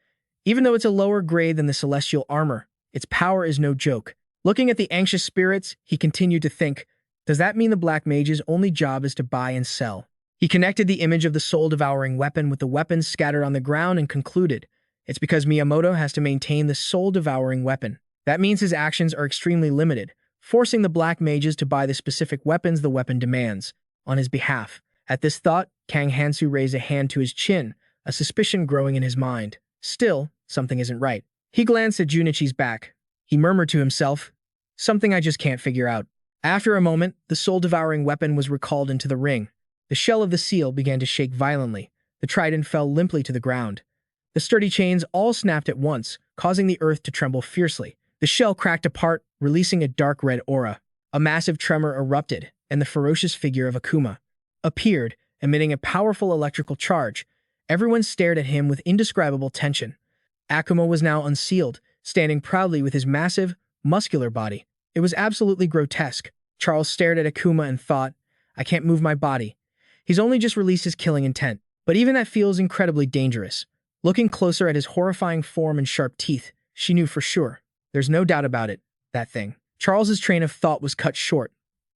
Speaker 1: Even though it's a lower grade than the celestial armor, its power is no joke. Looking at the anxious spirits, he continued to think, does that mean the Black Mage's only job is to buy and sell? He connected the image of the soul-devouring weapon with the weapons scattered on the ground and concluded, it's because Miyamoto has to maintain the soul-devouring weapon. That means his actions are extremely limited, forcing the Black Mages to buy the specific weapons the weapon demands on his behalf. At this thought, Kang Hansu raised a hand to his chin, a suspicion growing in his mind. Still, something isn't right. He glanced at Junichi's back. He murmured to himself, something I just can't figure out. After a moment, the soul-devouring weapon was recalled into the ring. The shell of the seal began to shake violently. The trident fell limply to the ground. The sturdy chains all snapped at once, causing the earth to tremble fiercely. The shell cracked apart, releasing a dark red aura. A massive tremor erupted, and the ferocious figure of Akuma appeared, emitting a powerful electrical charge. Everyone stared at him with indescribable tension. Akuma was now unsealed, standing proudly with his massive, muscular body. It was absolutely grotesque. Charles stared at Akuma and thought, I can't move my body. He's only just released his killing intent, but even that feels incredibly dangerous. Looking closer at his horrifying form and sharp teeth, she knew for sure. There's no doubt about it, that thing. Charles's train of thought was cut short.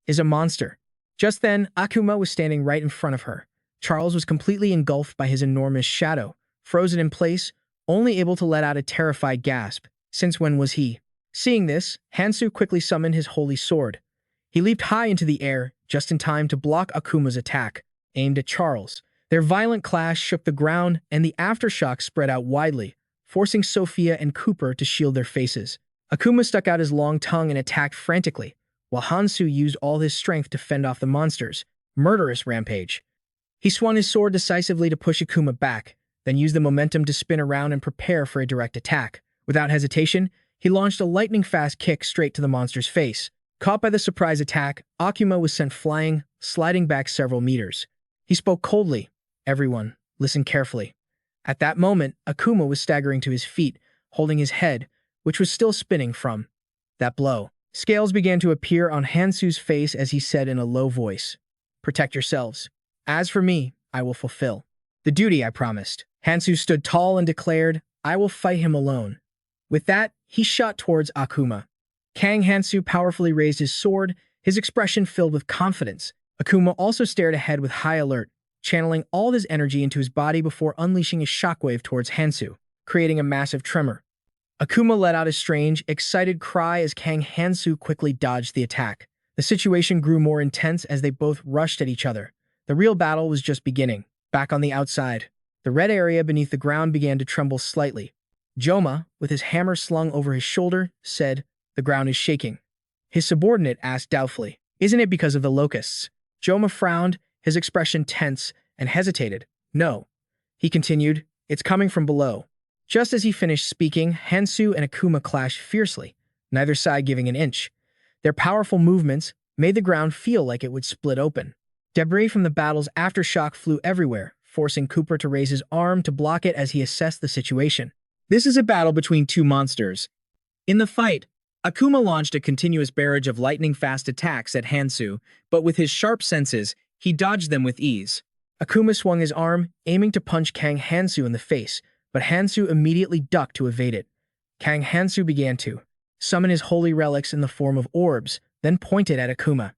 Speaker 1: Is a monster. Just then, Akuma was standing right in front of her. Charles was completely engulfed by his enormous shadow, frozen in place, only able to let out a terrified gasp. Since when was he? Seeing this, Hansu quickly summoned his holy sword. He leaped high into the air, just in time to block Akuma's attack, aimed at Charles. Their violent clash shook the ground, and the aftershock spread out widely, forcing Sophia and Cooper to shield their faces. Akuma stuck out his long tongue and attacked frantically, while Hansu used all his strength to fend off the monster's murderous rampage. He swung his sword decisively to push Akuma back, then used the momentum to spin around and prepare for a direct attack. Without hesitation, he launched a lightning-fast kick straight to the monster's face. Caught by the surprise attack, Akuma was sent flying, sliding back several meters. He spoke coldly. Everyone, listen carefully. At that moment, Akuma was staggering to his feet, holding his head, which was still spinning from that blow. Scales began to appear on Hansu's face as he said in a low voice, protect yourselves. As for me, I will fulfill the duty I promised. Hansu stood tall and declared, I will fight him alone. With that, he shot towards Akuma. Kang Hansu powerfully raised his sword, his expression filled with confidence. Akuma also stared ahead with high alert, channeling all his energy into his body before unleashing a shockwave towards Hansu, creating a massive tremor. Akuma let out a strange, excited cry as Kang Hansu quickly dodged the attack. The situation grew more intense as they both rushed at each other. The real battle was just beginning. Back on the outside, the red area beneath the ground began to tremble slightly. Joma, with his hammer slung over his shoulder, said, the ground is shaking. His subordinate asked doubtfully, isn't it because of the locusts? Joma frowned, his expression tense, and hesitated. No. He continued, it's coming from below. Just as he finished speaking, Hansu and Akuma clashed fiercely, neither side giving an inch. Their powerful movements made the ground feel like it would split open. Debris from the battle's aftershock flew everywhere, forcing Cooper to raise his arm to block it as he assessed the situation. This is a battle between two monsters. In the fight, Akuma launched a continuous barrage of lightning-fast attacks at Hansu, but with his sharp senses, he dodged them with ease. Akuma swung his arm, aiming to punch Kang Hansu in the face, but Hansu immediately ducked to evade it. Kang Hansu began to summon his holy relics in the form of orbs, then pointed at Akuma.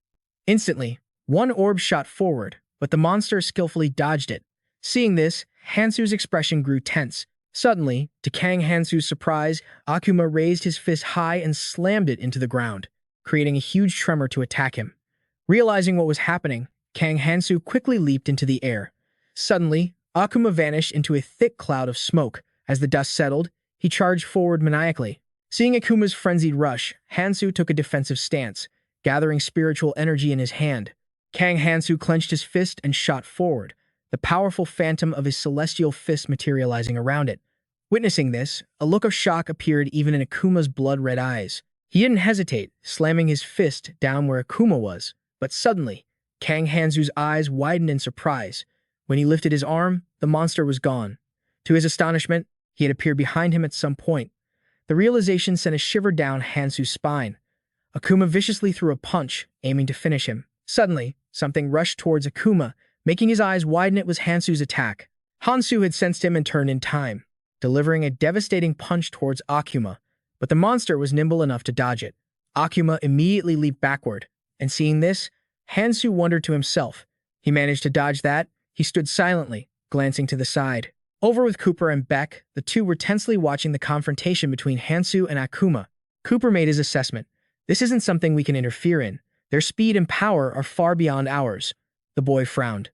Speaker 1: Instantly, one orb shot forward, but the monster skillfully dodged it. Seeing this, Hansu's expression grew tense. Suddenly, to Kang Hansu's surprise, Akuma raised his fist high and slammed it into the ground, creating a huge tremor to attack him. Realizing what was happening, Kang Hansu quickly leaped into the air. Suddenly, Akuma vanished into a thick cloud of smoke. As the dust settled, he charged forward maniacally. Seeing Akuma's frenzied rush, Hansu took a defensive stance, gathering spiritual energy in his hand. Kang Hansu clenched his fist and shot forward, the powerful phantom of his celestial fist materializing around it. Witnessing this, a look of shock appeared even in Akuma's blood-red eyes. He didn't hesitate, slamming his fist down where Akuma was. But suddenly, Kang Hansu's eyes widened in surprise. When he lifted his arm, the monster was gone. To his astonishment, he had appeared behind him at some point. The realization sent a shiver down Hansu's spine. Akuma viciously threw a punch, aiming to finish him. Suddenly, something rushed towards Akuma, making his eyes widen. It was Hansu's attack. Hansu had sensed him and turned in time, delivering a devastating punch towards Akuma, but the monster was nimble enough to dodge it. Akuma immediately leaped backward, and seeing this, Hansu wondered to himself. He managed to dodge that. He stood silently, glancing to the side. Over with Cooper and Beck, the two were tensely watching the confrontation between Hansu and Akuma. Cooper made his assessment. This isn't something we can interfere in. Their speed and power are far beyond ours. The boy frowned.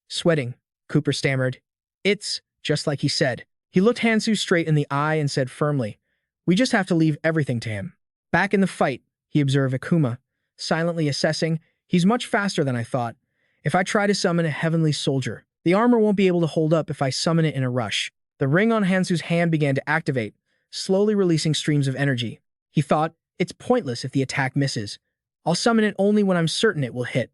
Speaker 1: Sweating, Cooper stammered. It's just like he said. He looked Hansu straight in the eye and said firmly, "We just have to leave everything to him." Back in the fight, he observed Akuma, silently assessing, "He's much faster than I thought. If I try to summon a heavenly soldier, the armor won't be able to hold up if I summon it in a rush." The ring on Hansu's hand began to activate, slowly releasing streams of energy. He thought, "It's pointless if the attack misses. I'll summon it only when I'm certain it will hit."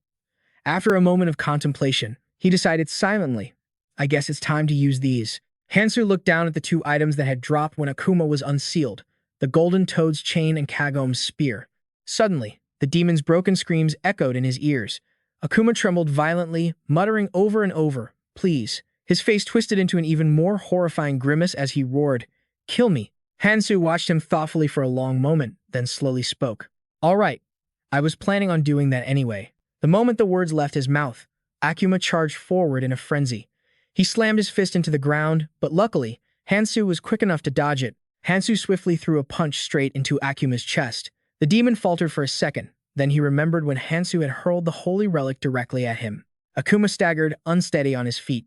Speaker 1: After a moment of contemplation, he decided silently, "I guess it's time to use these." Hansu looked down at the two items that had dropped when Akuma was unsealed, the golden toad's chain and Kagom's spear. Suddenly, the demon's broken screams echoed in his ears. Akuma trembled violently, muttering over and over, "Please." His face twisted into an even more horrifying grimace as he roared, "Kill me." Hansu watched him thoughtfully for a long moment, then slowly spoke. "All right, I was planning on doing that anyway." The moment the words left his mouth, Akuma charged forward in a frenzy. He slammed his fist into the ground, but luckily, Hansu was quick enough to dodge it. Hansu swiftly threw a punch straight into Akuma's chest. The demon faltered for a second, then he remembered when Hansu had hurled the holy relic directly at him. Akuma staggered, unsteady on his feet.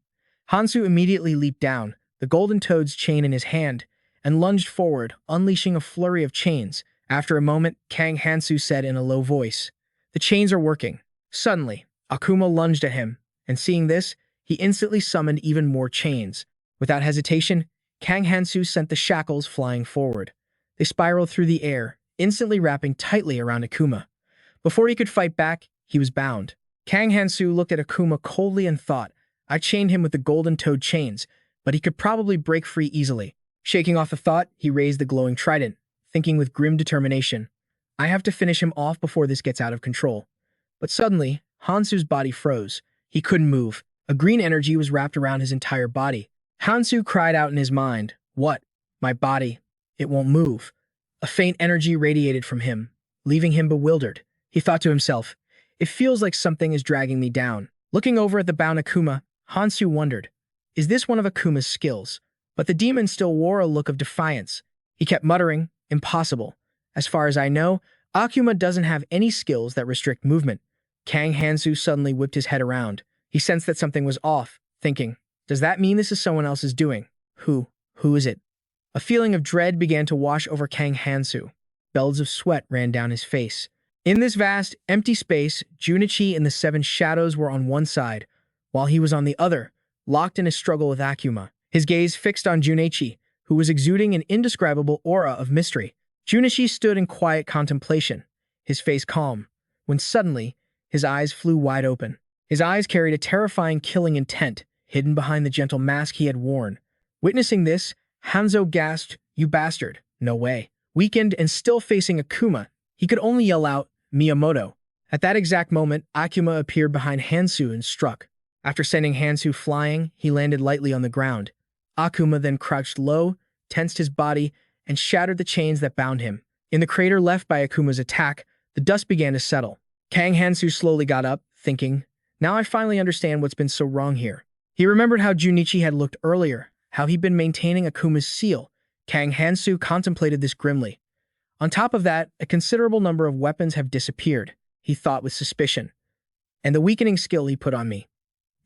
Speaker 1: Hansu immediately leaped down, the golden toad's chain in his hand, and lunged forward, unleashing a flurry of chains. After a moment, Kang Hansu said in a low voice, "The chains are working." Suddenly, Akuma lunged at him, and seeing this, he instantly summoned even more chains. Without hesitation, Kang Hansu sent the shackles flying forward. They spiraled through the air, instantly wrapping tightly around Akuma. Before he could fight back, he was bound. Kang Hansu looked at Akuma coldly and thought, "I chained him with the golden toad chains, but he could probably break free easily." Shaking off the thought, he raised the glowing trident, thinking with grim determination, "I have to finish him off before this gets out of control." But suddenly, Hansu's body froze. He couldn't move. A green energy was wrapped around his entire body. Hansu cried out in his mind, "What? My body? It won't move." A faint energy radiated from him, leaving him bewildered. He thought to himself, "It feels like something is dragging me down." Looking over at the bound Akuma, Hansu wondered, is this one of Akuma's skills? But the demon still wore a look of defiance. He kept muttering, "Impossible. As far as I know, Akuma doesn't have any skills that restrict movement." Kang Hansu suddenly whipped his head around. He sensed that something was off, thinking, "Does that mean this is someone else's doing? Who is it?" A feeling of dread began to wash over Kang Hansu. Bells of sweat ran down his face. In this vast, empty space, Junichi and the Seven Shadows were on one side, while he was on the other, locked in a struggle with Akuma. His gaze fixed on Junichi, who was exuding an indescribable aura of mystery. Junichi stood in quiet contemplation, his face calm, when suddenly, his eyes flew wide open. His eyes carried a terrifying killing intent, hidden behind the gentle mask he had worn. Witnessing this, Hanzo gasped, "You bastard, no way." Weakened and still facing Akuma, he could only yell out, "Miyamoto." At that exact moment, Akuma appeared behind Hansu and struck. After sending Hansu flying, he landed lightly on the ground. Akuma then crouched low, tensed his body, and shattered the chains that bound him. In the crater left by Akuma's attack, the dust began to settle. Kang Hansu slowly got up, thinking, "Now I finally understand what's been so wrong here." He remembered how Junichi had looked earlier, how he'd been maintaining Akuma's seal. Kang Hansu contemplated this grimly. On top of that, a considerable number of weapons have disappeared, he thought with suspicion. And the weakening skill he put on me.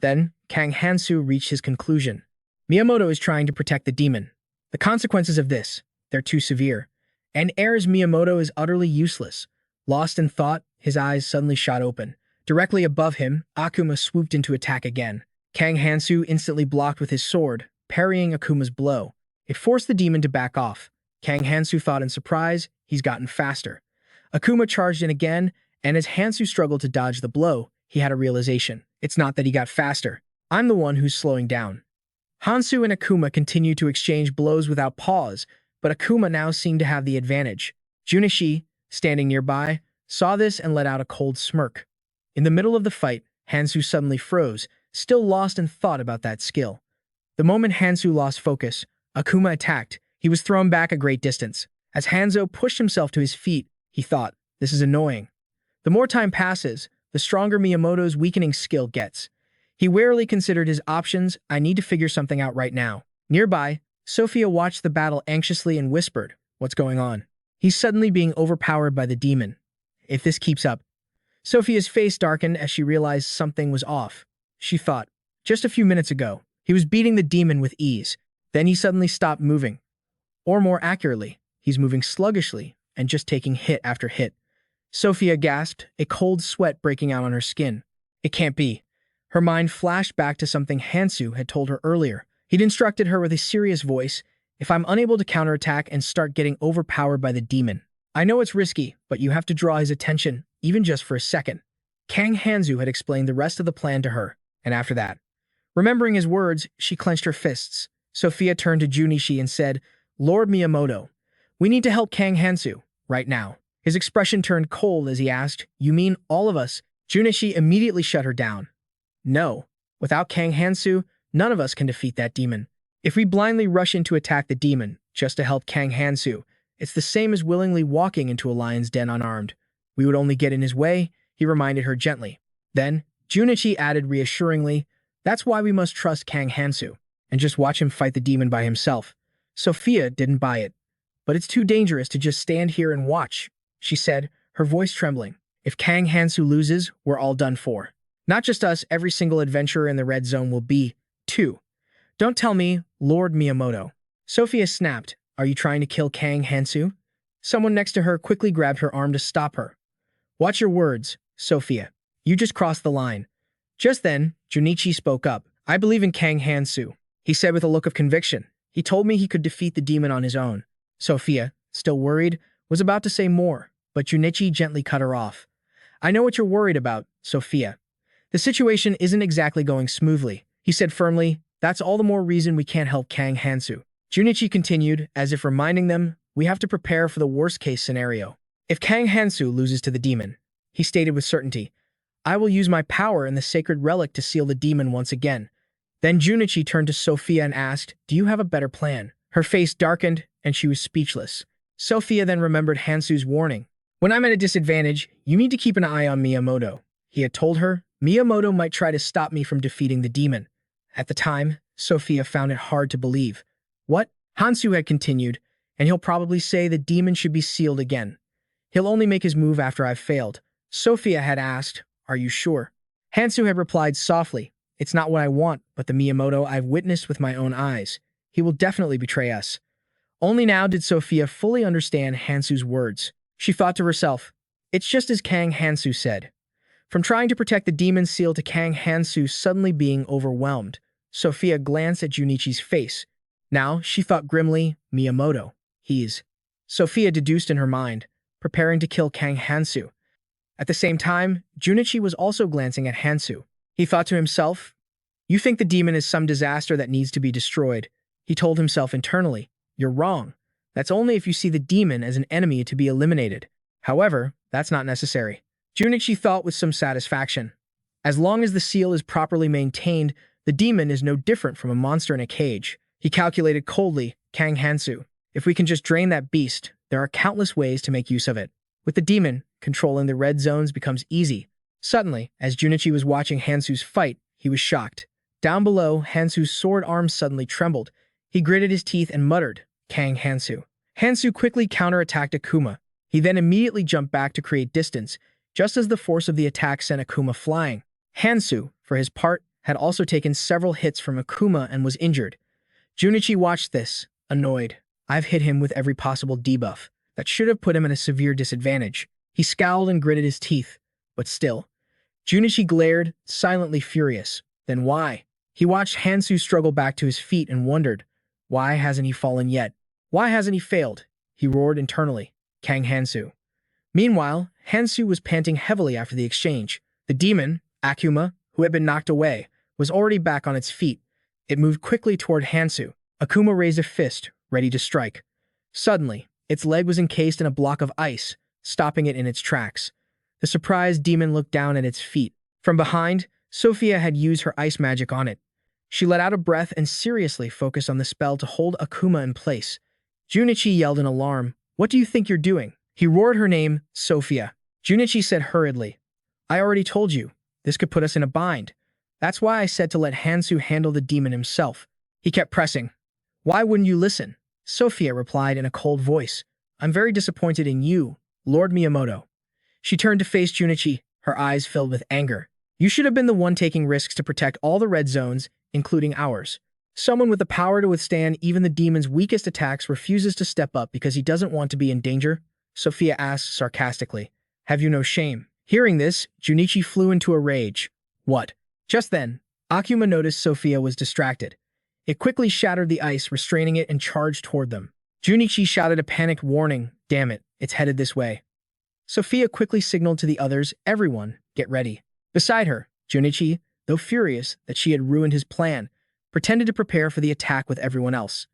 Speaker 1: Then, Kang Hansu reached his conclusion. Miyamoto is trying to protect the demon. The consequences of this, they're too severe. And heirs Miyamoto is utterly useless. Lost in thought, his eyes suddenly shot open. Directly above him, Akuma swooped in to attack again. Kang Hansu instantly blocked with his sword, parrying Akuma's blow. It forced the demon to back off. Kang Hansu thought in surprise, he's gotten faster. Akuma charged in again, and as Hansu struggled to dodge the blow, he had a realization. It's not that he got faster. I'm the one who's slowing down. Hansu and Akuma continued to exchange blows without pause, but Akuma now seemed to have the advantage. Junichi, standing nearby, saw this and let out a cold smirk. In the middle of the fight, Hansu suddenly froze, still lost in thought about that skill. The moment Hansu lost focus, Akuma attacked. He was thrown back a great distance. As Hanzo pushed himself to his feet, he thought, this is annoying. The more time passes, the stronger Miyamoto's weakening skill gets. He warily considered his options. I need to figure something out right now. Nearby, Sophia watched the battle anxiously and whispered, what's going on? He's suddenly being overpowered by the demon. If this keeps up. Sophia's face darkened as she realized something was off. She thought, just a few minutes ago, he was beating the demon with ease. Then he suddenly stopped moving. Or more accurately, he's moving sluggishly and just taking hit after hit. Sophia gasped, a cold sweat breaking out on her skin. It can't be. Her mind flashed back to something Hansu had told her earlier. He'd instructed her with a serious voice, if I'm unable to counterattack and start getting overpowered by the demon. I know it's risky, but you have to draw his attention, even just for a second. Kang Hansu had explained the rest of the plan to her, and after that, remembering his words, she clenched her fists. Sophia turned to Junichi and said, Lord Miyamoto, we need to help Kang Hansu, right now. His expression turned cold as he asked, you mean all of us? Junichi immediately shut her down. No, without Kang Hansu, none of us can defeat that demon. If we blindly rush in to attack the demon, just to help Kang Hansu, it's the same as willingly walking into a lion's den unarmed. We would only get in his way, he reminded her gently. Then, Junichi added reassuringly, that's why we must trust Kang Hansu, and just watch him fight the demon by himself. Sophia didn't buy it. But it's too dangerous to just stand here and watch, she said, her voice trembling. If Kang Hansu loses, we're all done for. Not just us, every single adventurer in the red zone will be, too. Don't tell me, Lord Miyamoto. Sophia snapped, are you trying to kill Kang Hansu? Someone next to her quickly grabbed her arm to stop her. Watch your words, Sophia. You just crossed the line. Just then, Junichi spoke up. I believe in Kang Hansu, he said with a look of conviction. He told me he could defeat the demon on his own. Sophia, still worried, was about to say more, but Junichi gently cut her off. I know what you're worried about, Sophia. The situation isn't exactly going smoothly, he said firmly. That's all the more reason we can't help Kang Hansu. Junichi continued, as if reminding them, we have to prepare for the worst-case scenario. If Kang Hansu loses to the demon, he stated with certainty, I will use my power in the sacred relic to seal the demon once again. Then Junichi turned to Sophia and asked, do you have a better plan? Her face darkened, and she was speechless. Sophia then remembered Hansu's warning. When I'm at a disadvantage, you need to keep an eye on Miyamoto. He had told her, Miyamoto might try to stop me from defeating the demon. At the time, Sophia found it hard to believe. What? Hansu had continued, and he'll probably say the demon should be sealed again. He'll only make his move after I've failed. Sophia had asked, are you sure? Hansu had replied softly, it's not what I want, but the Miyamoto I've witnessed with my own eyes. He will definitely betray us. Only now did Sophia fully understand Hansu's words. She thought to herself, it's just as Kang Hansu said. From trying to protect the demon seal to Kang Hansu suddenly being overwhelmed, Sophia glanced at Junichi's face. Now, she thought grimly, Miyamoto. He's... Sophia deduced in her mind, preparing to kill Kang Hansu. At the same time, Junichi was also glancing at Hansu. He thought to himself, you think the demon is some disaster that needs to be destroyed. He told himself internally, you're wrong. That's only if you see the demon as an enemy to be eliminated. However, that's not necessary. Junichi thought with some satisfaction. As long as the seal is properly maintained, the demon is no different from a monster in a cage. He calculated coldly, Kang Hansu. If we can just drain that beast, there are countless ways to make use of it. With the demon, controlling the red zones becomes easy. Suddenly, as Junichi was watching Hansu's fight, he was shocked. Down below, Hansu's sword arm suddenly trembled. He gritted his teeth and muttered, Kang Hansu. Hansu quickly counterattacked Akuma. He then immediately jumped back to create distance, just as the force of the attack sent Akuma flying. Hansu, for his part, had also taken several hits from Akuma and was injured. Junichi watched this, annoyed. I've hit him with every possible debuff. That should have put him in a severe disadvantage. He scowled and gritted his teeth. But still, Junichi glared, silently furious. Then why? He watched Hansu struggle back to his feet and wondered, why hasn't he fallen yet? Why hasn't he failed? He roared internally. Kang Hansu. Meanwhile, Hansu was panting heavily after the exchange. The demon, Akuma, who had been knocked away, was already back on its feet. It moved quickly toward Hansu. Akuma raised a fist, ready to strike. Suddenly, its leg was encased in a block of ice, stopping it in its tracks. The surprised demon looked down at its feet. From behind, Sophia had used her ice magic on it. She let out a breath and seriously focused on the spell to hold Akuma in place. Junichi yelled in alarm. What do you think you're doing? He roared her name, Sophia. Junichi said hurriedly, I already told you. This could put us in a bind. That's why I said to let Hansu handle the demon himself. He kept pressing. Why wouldn't you listen? Sophia replied in a cold voice. I'm very disappointed in you, Lord Miyamoto. She turned to face Junichi, her eyes filled with anger. You should have been the one taking risks to protect all the red zones, including ours. Someone with the power to withstand even the demon's weakest attacks refuses to step up because he doesn't want to be in danger? Sophia asked sarcastically. Have you no shame? Hearing this, Junichi flew into a rage. What? Just then, Akuma noticed Sophia was distracted. It quickly shattered the ice, restraining it, and charged toward them. Junichi shouted a panicked warning. Damn it, it's headed this way. Sophia quickly signaled to the others, everyone, get ready. Beside her, Junichi, though furious that she had ruined his plan, pretended to prepare for the attack with everyone else.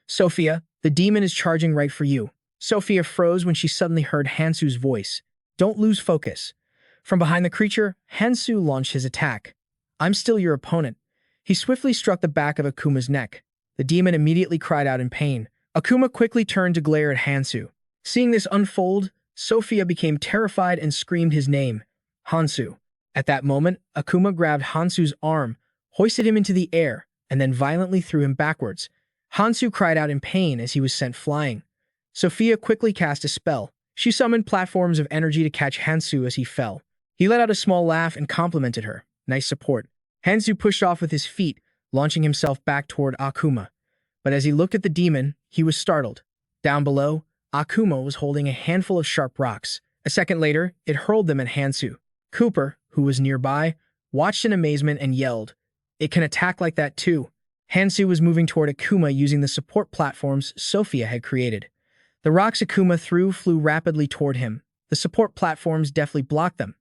Speaker 1: Sophia, the demon is charging right for you. Sophia froze when she suddenly heard Hansu's voice. Don't lose focus. From behind the creature, Hansu launched his attack. I'm still your opponent. He swiftly struck the back of Akuma's neck. The demon immediately cried out in pain. Akuma quickly turned to glare at Hansu. Seeing this unfold, Sophia became terrified and screamed his name, Hansu. At that moment, Akuma grabbed Hansu's arm, hoisted him into the air, and then violently threw him backwards. Hansu cried out in pain as he was sent flying. Sophia quickly cast a spell. She summoned platforms of energy to catch Hansu as he fell. He let out a small laugh and complimented her. Nice support. Hansu pushed off with his feet, launching himself back toward Akuma. But as he looked at the demon, he was startled. Down below, Akuma was holding a handful of sharp rocks. A second later, it hurled them at Hansu. Cooper, who was nearby, watched in amazement and yelled, It can attack like that too. Hansu was moving toward Akuma using the support platforms Sophia had created. The rocks Akuma threw flew rapidly toward him. The support platforms deftly blocked them.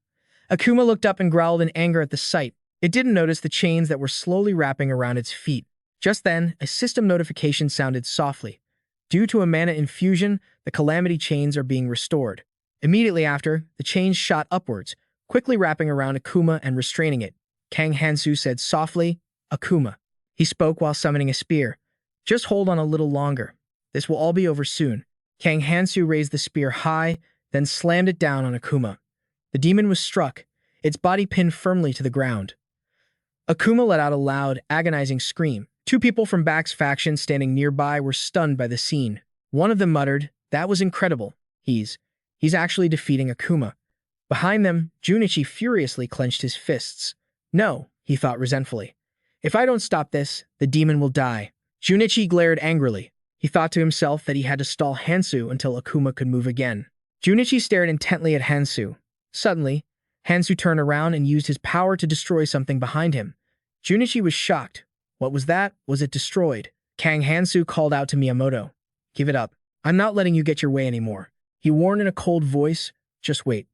Speaker 1: Akuma looked up and growled in anger at the sight. It didn't notice the chains that were slowly wrapping around its feet. Just then, a system notification sounded softly. Due to a mana infusion, the calamity chains are being restored. Immediately after, the chains shot upwards, quickly wrapping around Akuma and restraining it. Kang Hansu said softly, Akuma. He spoke while summoning a spear. Just hold on a little longer. This will all be over soon. Kang Hansu raised the spear high, then slammed it down on Akuma. The demon was struck, its body pinned firmly to the ground. Akuma let out a loud, agonizing scream. Two people from Back's faction standing nearby were stunned by the scene. One of them muttered, That was incredible. He's actually defeating Akuma. Behind them, Junichi furiously clenched his fists. No, he thought resentfully. If I don't stop this, the demon will die. Junichi glared angrily. He thought to himself that he had to stall Hansu until Akuma could move again. Junichi stared intently at Hansu. Suddenly, Hansu turned around and used his power to destroy something behind him. Junichi was shocked. What was that? Was it destroyed? Kang Hansu called out to Miyamoto. Give it up. I'm not letting you get your way anymore. He warned in a cold voice. Just wait.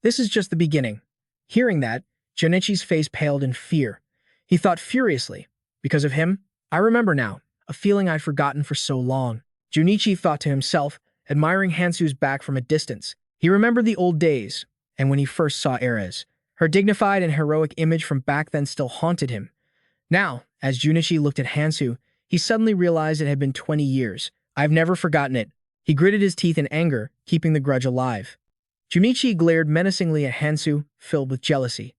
Speaker 1: This is just the beginning. Hearing that, Junichi's face paled in fear. He thought furiously. Because of him? I remember now. A feeling I'd forgotten for so long. Junichi thought to himself, admiring Hansu's back from a distance. He remembered the old days, and when he first saw Erez. Her dignified and heroic image from back then still haunted him. Now, as Junichi looked at Hansu, he suddenly realized it had been 20 years. I've never forgotten it. He gritted his teeth in anger, keeping the grudge alive. Junichi glared menacingly at Hansu, filled with jealousy.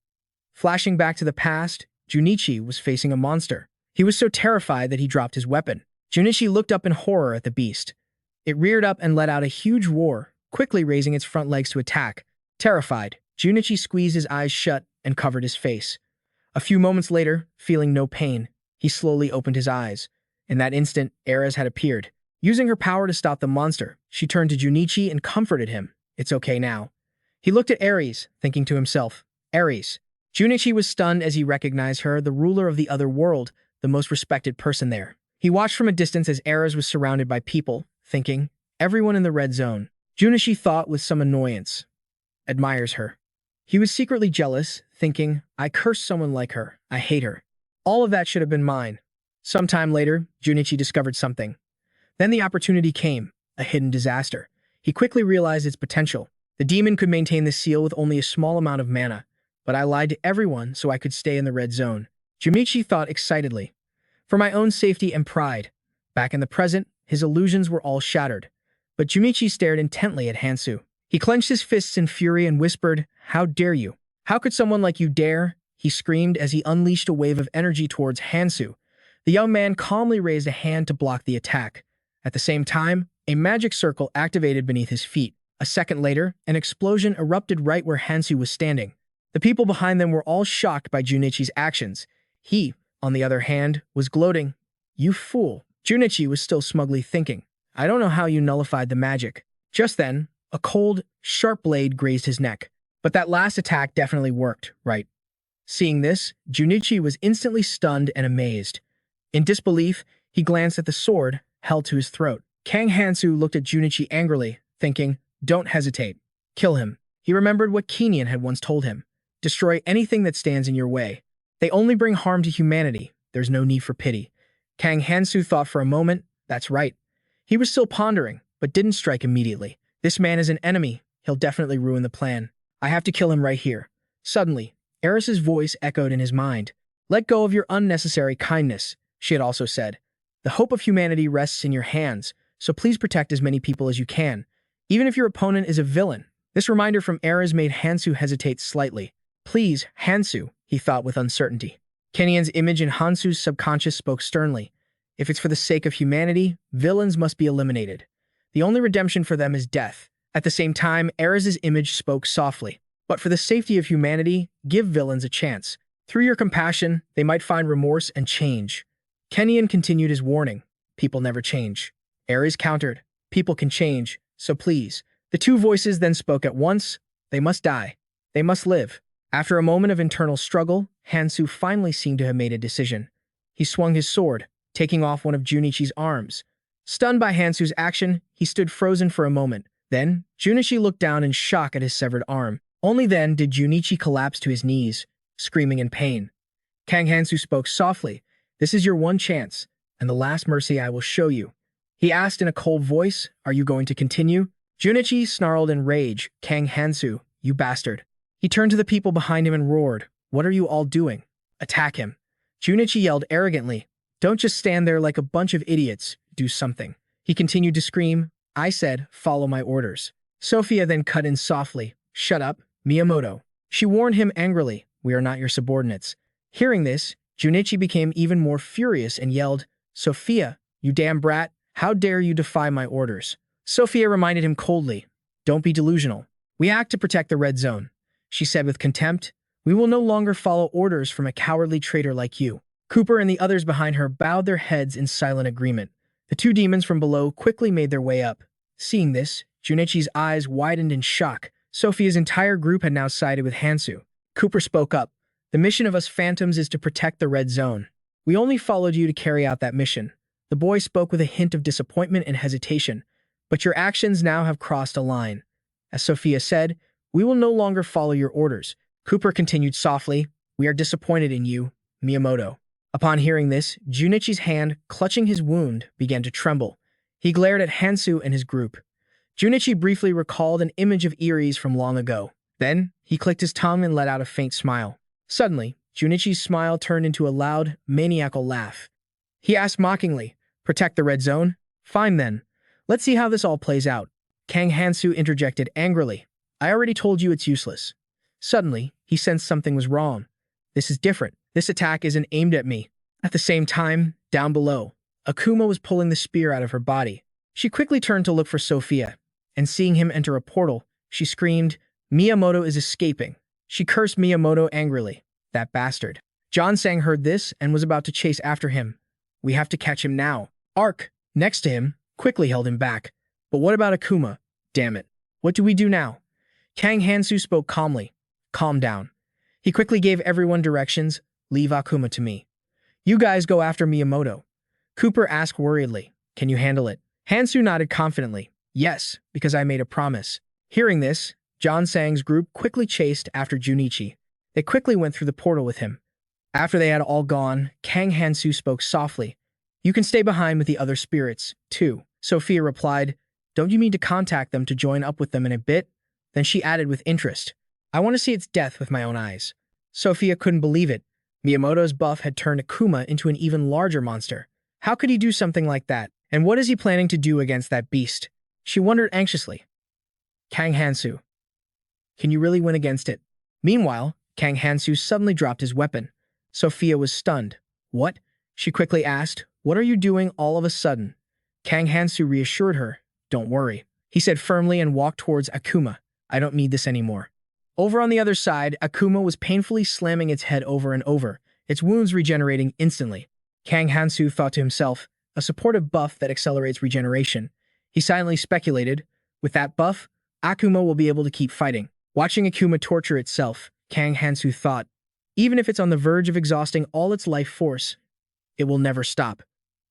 Speaker 1: Flashing back to the past, Junichi was facing a monster. He was so terrified that he dropped his weapon. Junichi looked up in horror at the beast. It reared up and let out a huge roar, quickly raising its front legs to attack. Terrified, Junichi squeezed his eyes shut and covered his face. A few moments later, feeling no pain, he slowly opened his eyes. In that instant, Erez had appeared. Using her power to stop the monster, she turned to Junichi and comforted him. It's okay now. He looked at Ares, thinking to himself, Ares, Junichi was stunned as he recognized her, the ruler of the Otherworld, the most respected person there. He watched from a distance as Eras was surrounded by people, thinking, everyone in the red zone. Junichi thought with some annoyance, admires her. He was secretly jealous, thinking, I curse someone like her. I hate her. All of that should have been mine. Sometime later, Junichi discovered something. Then the opportunity came, a hidden disaster. He quickly realized its potential. The demon could maintain the seal with only a small amount of mana, but I lied to everyone so I could stay in the red zone. Junichi thought excitedly. For my own safety and pride. Back in the present, his illusions were all shattered. But Junichi stared intently at Hansu. He clenched his fists in fury and whispered, How dare you? How could someone like you dare? He screamed as he unleashed a wave of energy towards Hansu. The young man calmly raised a hand to block the attack. At the same time, a magic circle activated beneath his feet. A second later, an explosion erupted right where Hansu was standing. The people behind them were all shocked by Junichi's actions. He, on the other hand, was gloating. You fool. Junichi was still smugly thinking. I don't know how you nullified the magic. Just then, a cold, sharp blade grazed his neck. But that last attack definitely worked, right? Seeing this, Junichi was instantly stunned and amazed. In disbelief, he glanced at the sword held to his throat. Kang Hansu looked at Junichi angrily, thinking, Don't hesitate. Kill him. He remembered what Kenian had once told him. Destroy anything that stands in your way. They only bring harm to humanity. There's no need for pity. Kang Hansu thought for a moment, that's right. He was still pondering, but didn't strike immediately. This man is an enemy. He'll definitely ruin the plan. I have to kill him right here. Suddenly, Eris's voice echoed in his mind. Let go of your unnecessary kindness, she had also said. The hope of humanity rests in your hands, so please protect as many people as you can, even if your opponent is a villain. This reminder from Eris made Hansu hesitate slightly. Please, Hansu, he thought with uncertainty. Kenian's image in Hansu's subconscious spoke sternly. If it's for the sake of humanity, villains must be eliminated. The only redemption for them is death. At the same time, Eris's image spoke softly. But for the safety of humanity, give villains a chance. Through your compassion, they might find remorse and change. Kenian continued his warning. People never change. Eris countered. People can change, so please. The two voices then spoke at once. They must die. They must live. After a moment of internal struggle, Hansu finally seemed to have made a decision. He swung his sword, taking off one of Junichi's arms. Stunned by Hansu's action, he stood frozen for a moment. Then, Junichi looked down in shock at his severed arm. Only then did Junichi collapse to his knees, screaming in pain. Kang Hansu spoke softly. This is your one chance, and the last mercy I will show you. He asked in a cold voice, Are you going to continue? Junichi snarled in rage, Kang Hansu, you bastard. He turned to the people behind him and roared, What are you all doing? Attack him. Junichi yelled arrogantly, Don't just stand there like a bunch of idiots, do something. He continued to scream, I said, follow my orders. Sophia then cut in softly, Shut up, Miyamoto. She warned him angrily, We are not your subordinates. Hearing this, Junichi became even more furious and yelled, Sophia, you damn brat, how dare you defy my orders? Sophia reminded him coldly, Don't be delusional. We act to protect the red zone. She said with contempt, We will no longer follow orders from a cowardly traitor like you. Cooper and the others behind her bowed their heads in silent agreement. The two demons from below quickly made their way up. Seeing this, Junichi's eyes widened in shock. Sophia's entire group had now sided with Hansu. Cooper spoke up. The mission of us phantoms is to protect the red zone. We only followed you to carry out that mission. The boy spoke with a hint of disappointment and hesitation. But your actions now have crossed a line. As Sophia said, we will no longer follow your orders. Cooper continued softly, We are disappointed in you, Miyamoto. Upon hearing this, Junichi's hand, clutching his wound, began to tremble. He glared at Hansu and his group. Junichi briefly recalled an image of Eris from long ago. Then, he clicked his tongue and let out a faint smile. Suddenly, Junichi's smile turned into a loud, maniacal laugh. He asked mockingly, Protect the red zone? Fine then. Let's see how this all plays out. Kang Hansu interjected angrily. I already told you it's useless. Suddenly, he sensed something was wrong. This is different. This attack isn't aimed at me. At the same time, down below, Akuma was pulling the spear out of her body. She quickly turned to look for Sophia, and seeing him enter a portal, she screamed, Miyamoto is escaping. She cursed Miyamoto angrily. That bastard. John-sang heard this and was about to chase after him. We have to catch him now. Ark, next to him, quickly held him back. But what about Akuma? Damn it. What do we do now? Kang Hansu spoke calmly. Calm down. He quickly gave everyone directions. Leave Akuma to me. You guys go after Miyamoto. Cooper asked worriedly, can you handle it? Hansu nodded confidently. Yes, because I made a promise. Hearing this, John Sang's group quickly chased after Junichi. They quickly went through the portal with him. After they had all gone, Kang Hansu spoke softly. You can stay behind with the other spirits, too. Sophia replied, don't you mean to contact them to join up with them in a bit? Then she added with interest, I want to see its death with my own eyes. Sophia couldn't believe it. Miyamoto's buff had turned Akuma into an even larger monster. How could he do something like that? And what is he planning to do against that beast? She wondered anxiously. Kang Hansu. Can you really win against it? Meanwhile, Kang Hansu suddenly dropped his weapon. Sophia was stunned. What? She quickly asked, what are you doing all of a sudden? Kang Hansu reassured her. Don't worry, he said firmly and walked towards Akuma. I don't need this anymore. Over on the other side, Akuma was painfully slamming its head over and over, its wounds regenerating instantly. Kang Hansu thought to himself, a supportive buff that accelerates regeneration. He silently speculated, with that buff, Akuma will be able to keep fighting. Watching Akuma torture itself, Kang Hansu thought, even if it's on the verge of exhausting all its life force, it will never stop.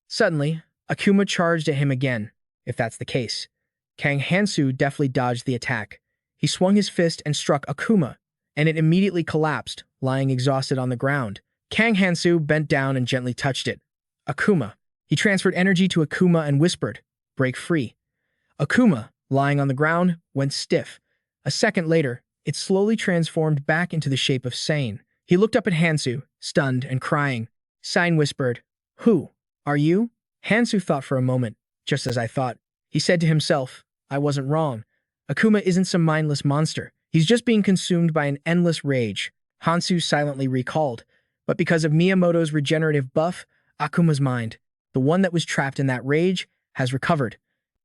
Speaker 1: Suddenly, Akuma charged at him again. If that's the case, Kang Hansu deftly dodged the attack. He swung his fist and struck Akuma, and it immediately collapsed, lying exhausted on the ground. Kang Hansu bent down and gently touched it. Akuma. He transferred energy to Akuma and whispered, break free. Akuma, lying on the ground, went stiff. A second later, it slowly transformed back into the shape of Sane. He looked up at Hansu, stunned and crying. Sane whispered, who are you? Hansu thought for a moment, just as I thought. He said to himself, I wasn't wrong. Akuma isn't some mindless monster. He's just being consumed by an endless rage. Hansu silently recalled, but because of Miyamoto's regenerative buff, Akuma's mind, the one that was trapped in that rage, has recovered.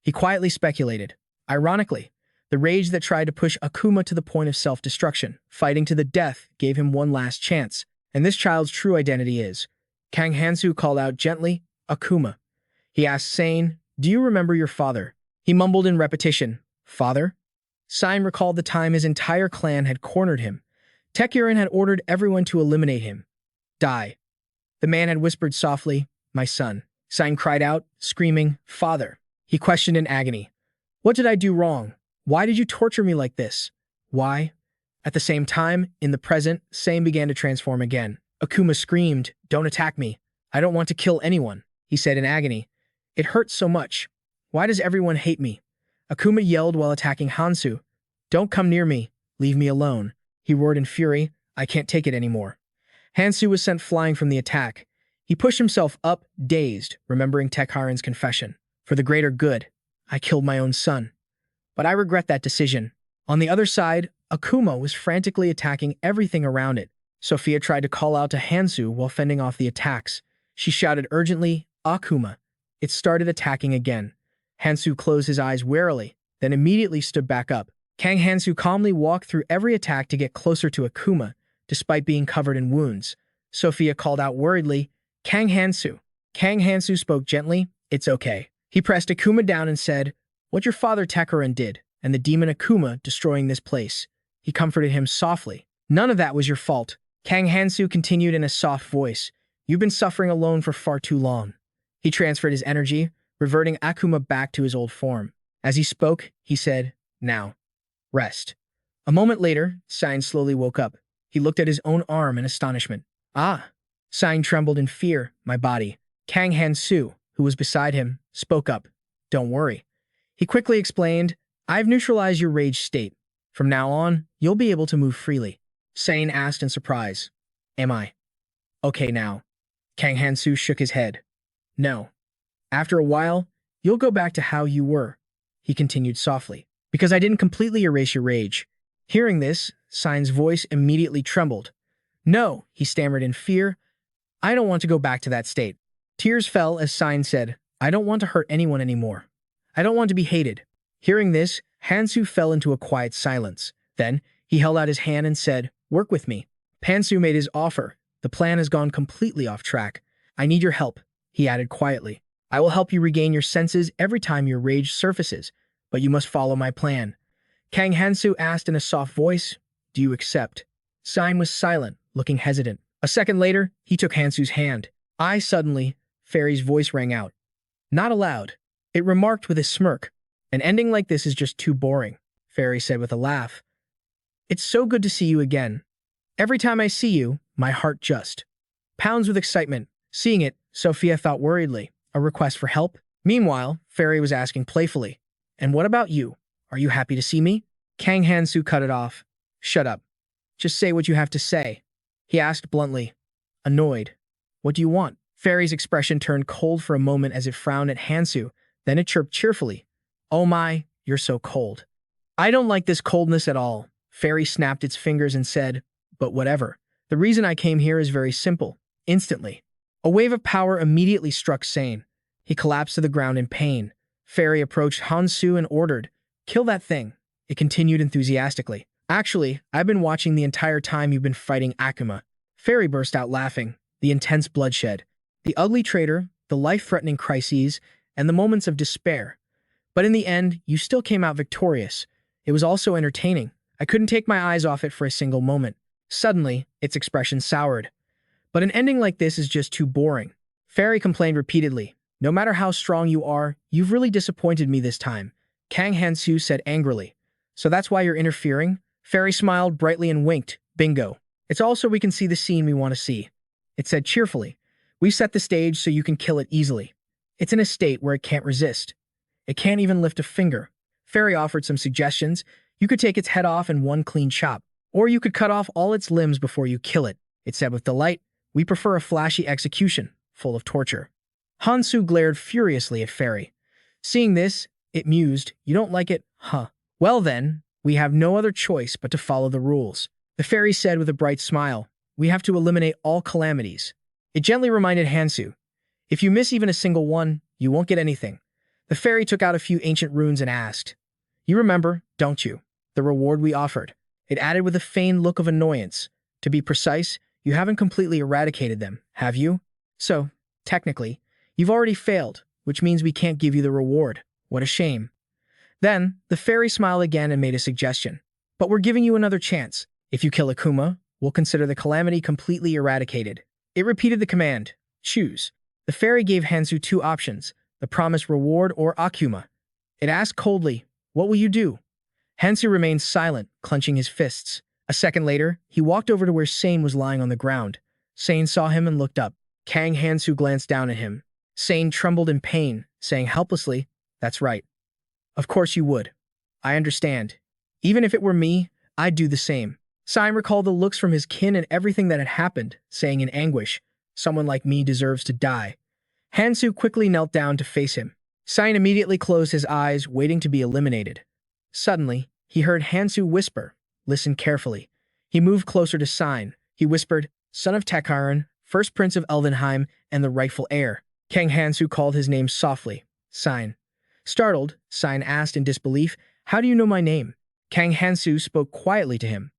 Speaker 1: He quietly speculated. Ironically, the rage that tried to push Akuma to the point of self-destruction, fighting to the death, gave him one last chance. And this child's true identity is. Kang Hansu called out gently, Akuma. He asked Sane, do you remember your father? He mumbled in repetition, father? Sane recalled the time his entire clan had cornered him. Tekurin had ordered everyone to eliminate him. Die. The man had whispered softly, my son. Sane cried out, screaming, father. He questioned in agony. What did I do wrong? Why did you torture me like this? Why? At the same time, in the present, Sane began to transform again. Akuma screamed, don't attack me. I don't want to kill anyone, he said in agony. It hurts so much. Why does everyone hate me? Akuma yelled while attacking Hansu. Don't come near me. Leave me alone. He roared in fury. I can't take it anymore. Hansu was sent flying from the attack. He pushed himself up, dazed, remembering Tekurin's confession. For the greater good, I killed my own son. But I regret that decision. On the other side, Akuma was frantically attacking everything around it. Sophia tried to call out to Hansu while fending off the attacks. She shouted urgently, Akuma. It started attacking again. Hansu closed his eyes warily, then immediately stood back up. Kang Hansu calmly walked through every attack to get closer to Akuma, despite being covered in wounds. Sophia called out worriedly, Kang Hansu. Kang Hansu spoke gently, it's okay. He pressed Akuma down and said, what your father Tekurin did, and the demon Akuma destroying this place. He comforted him softly. None of that was your fault. Kang Hansu continued in a soft voice, you've been suffering alone for far too long. He transferred his energy, reverting Akuma back to his old form. As he spoke, he said, now, rest. A moment later, Sane slowly woke up. He looked at his own arm in astonishment. Ah! Sane trembled in fear, my body. Kang Hansu, who was beside him, spoke up. Don't worry. He quickly explained, I've neutralized your rage state. From now on, you'll be able to move freely. Sane asked in surprise. Am I? Okay now. Kang Hansu shook his head. No. After a while, you'll go back to how you were, he continued softly, because I didn't completely erase your rage. Hearing this, Sane's voice immediately trembled. No, he stammered in fear. I don't want to go back to that state. Tears fell as Sane said, I don't want to hurt anyone anymore. I don't want to be hated. Hearing this, Hansu fell into a quiet silence. Then, he held out his hand and said, work with me. Hansu made his offer. The plan has gone completely off track. I need your help, he added quietly. I will help you regain your senses every time your rage surfaces, but you must follow my plan. Kang Hansu asked in a soft voice, do you accept? Sign was silent, looking hesitant. A second later, he took Hansu's hand. Suddenly, Fairy's voice rang out. Not aloud. It remarked with a smirk. An ending like this is just too boring, Fairy said with a laugh. It's so good to see you again. Every time I see you, my heart just pounds with excitement. Seeing it, Sophia thought worriedly. A request for help? Meanwhile, Fairy was asking playfully. And what about you? Are you happy to see me? Kang Hansu cut it off. Shut up. Just say what you have to say. He asked bluntly. Annoyed. What do you want? Fairy's expression turned cold for a moment as it frowned at Hansu, then it chirped cheerfully. Oh my, you're so cold. I don't like this coldness at all. Fairy snapped its fingers and said, but whatever. The reason I came here is very simple. Instantly. A wave of power immediately struck Sane. He collapsed to the ground in pain. Fairy approached Hansu and ordered, kill that thing. It continued enthusiastically. Actually, I've been watching the entire time you've been fighting Akuma. Fairy burst out laughing. The intense bloodshed, the ugly traitor, the life-threatening crises, and the moments of despair. But in the end, you still came out victorious. It was also entertaining. I couldn't take my eyes off it for a single moment. Suddenly, its expression soured. But an ending like this is just too boring. Fairy complained repeatedly. No matter how strong you are, you've really disappointed me this time. Kang Hansu said angrily. So that's why you're interfering? Fairy smiled brightly and winked. Bingo. It's also we can see the scene we want to see. It said cheerfully. We set the stage so you can kill it easily. It's in a state where it can't resist. It can't even lift a finger. Fairy offered some suggestions. You could take its head off in one clean chop, or you could cut off all its limbs before you kill it. It said with delight. We prefer a flashy execution, full of torture. Hansu glared furiously at Fairy. Seeing this, it mused, you don't like it, huh? Well then, we have no other choice but to follow the rules. The Fairy said with a bright smile. We have to eliminate all calamities. It gently reminded Hansu. If you miss even a single one, you won't get anything. The Fairy took out a few ancient runes and asked. You remember, don't you? The reward we offered. It added with a feigned look of annoyance. To be precise, you haven't completely eradicated them, have you? So, technically, you've already failed, which means we can't give you the reward. What a shame. Then, the Fairy smiled again and made a suggestion. But we're giving you another chance. If you kill Akuma, we'll consider the calamity completely eradicated. It repeated the command. Choose. The Fairy gave Hansu two options, the promised reward or Akuma. It asked coldly, what will you do? Hansu remained silent, clenching his fists. A second later, he walked over to where Sane was lying on the ground. Sane saw him and looked up. Kang Hansu glanced down at him. Sane trembled in pain, saying helplessly, that's right. Of course you would. I understand. Even if it were me, I'd do the same. Sane recalled the looks from his kin and everything that had happened, saying in anguish, someone like me deserves to die. Hansu quickly knelt down to face him. Sane immediately closed his eyes, waiting to be eliminated. Suddenly, he heard Hansu whisper, listen carefully. He moved closer to Sane. He whispered, son of Takaran, first prince of Elvenheim and the rightful heir. Kang Hansu called his name softly, Sane. Startled, Sane asked in disbelief, how do you know my name? Kang Hansu spoke quietly to him.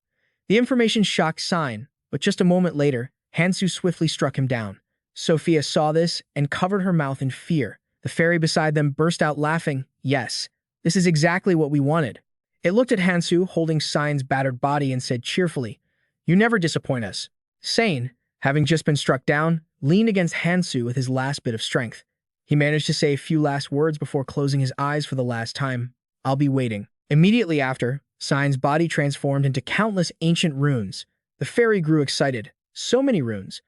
Speaker 1: The information shocked Sane, but just a moment later, Hansu swiftly struck him down. Sophia saw this and covered her mouth in fear. The Fairy beside them burst out laughing. Yes, this is exactly what we wanted. It looked at Hansu holding Sane's battered body and said cheerfully, you never disappoint us. Sane, having just been struck down, leaned against Hansu with his last bit of strength. He managed to say a few last words before closing his eyes for the last time. I'll be waiting. Immediately after, Sane's body transformed into countless ancient runes. The Fairy grew excited. So many runes.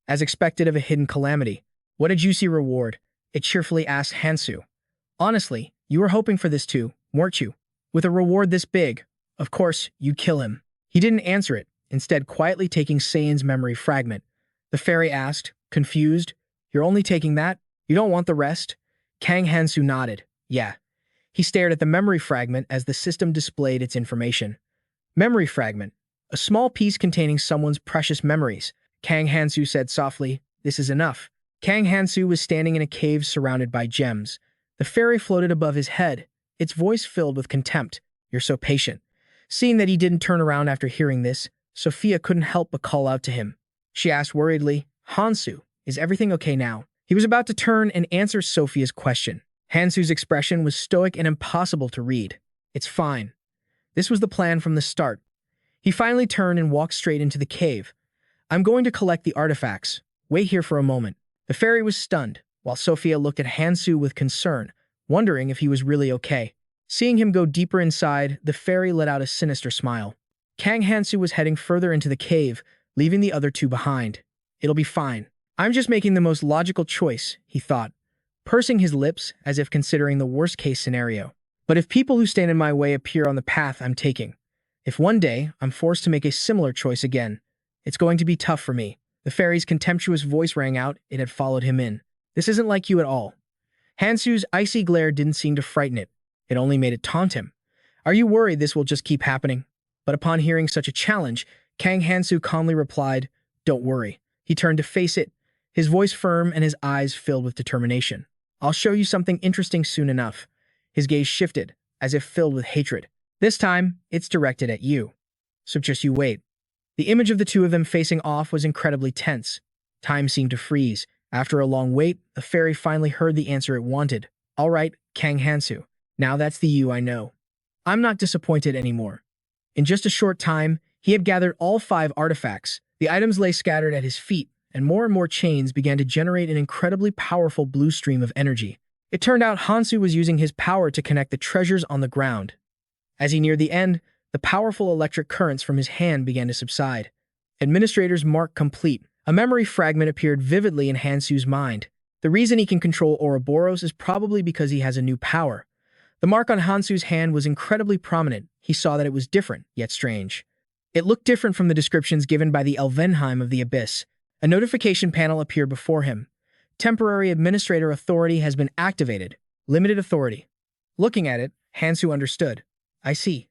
Speaker 1: As expected of a hidden calamity. What a juicy reward. It cheerfully asked Hansu. Honestly, you were hoping for this too, weren't you? With a reward this big, of course, you'd kill him. He didn't answer it, instead quietly taking Sane's memory fragment. The Fairy asked, confused, you're only taking that? You don't want the rest? Kang Hansu nodded. Yeah. He stared at the memory fragment as the system displayed its information. Memory fragment. A small piece containing someone's precious memories. Kang Hansu said softly, this is enough. Kang Hansu was standing in a cave surrounded by gems. The Fairy floated above his head, its voice filled with contempt. You're so patient. Seeing that he didn't turn around after hearing this, Sophia couldn't help but call out to him. She asked worriedly, Hansu, is everything okay now? He was about to turn and answer Sophia's question. Hansu's expression was stoic and impossible to read. It's fine. This was the plan from the start. He finally turned and walked straight into the cave. I'm going to collect the artifacts. Wait here for a moment. The fairy was stunned, while Sophia looked at Hansu with concern, wondering if he was really okay. Seeing him go deeper inside, the fairy let out a sinister smile. Kang Hansu was heading further into the cave, leaving the other two behind. It'll be fine. I'm just making the most logical choice, he thought, pursing his lips as if considering the worst-case scenario. But if people who stand in my way appear on the path I'm taking, if one day I'm forced to make a similar choice again, it's going to be tough for me. The fairy's contemptuous voice rang out. It had followed him in. This isn't like you at all. Hansu's icy glare didn't seem to frighten it. It only made it taunt him. Are you worried this will just keep happening? But upon hearing such a challenge, Kang Hansu calmly replied, Don't worry. He turned to face it, his voice firm and his eyes filled with determination. I'll show you something interesting soon enough. His gaze shifted, as if filled with hatred. This time, it's directed at you. So just you wait. The image of the two of them facing off was incredibly tense. Time seemed to freeze. After a long wait, the fairy finally heard the answer it wanted. All right, Kang Hansu. Now that's the you I know. I'm not disappointed anymore. In just a short time, he had gathered all 5 artifacts. The items lay scattered at his feet, and more chains began to generate an incredibly powerful blue stream of energy. It turned out Hansu was using his power to connect the treasures on the ground. As he neared the end, the powerful electric currents from his hand began to subside. Administrator's mark complete. A memory fragment appeared vividly in Hansu's mind. The reason he can control Ouroboros is probably because he has a new power. The mark on Hansu's hand was incredibly prominent. He saw that it was different, yet strange. It looked different from the descriptions given by the Elvenheim of the Abyss. A notification panel appeared before him. Temporary Administrator Authority has been activated. Limited authority. Looking at it, Hansu understood. I see.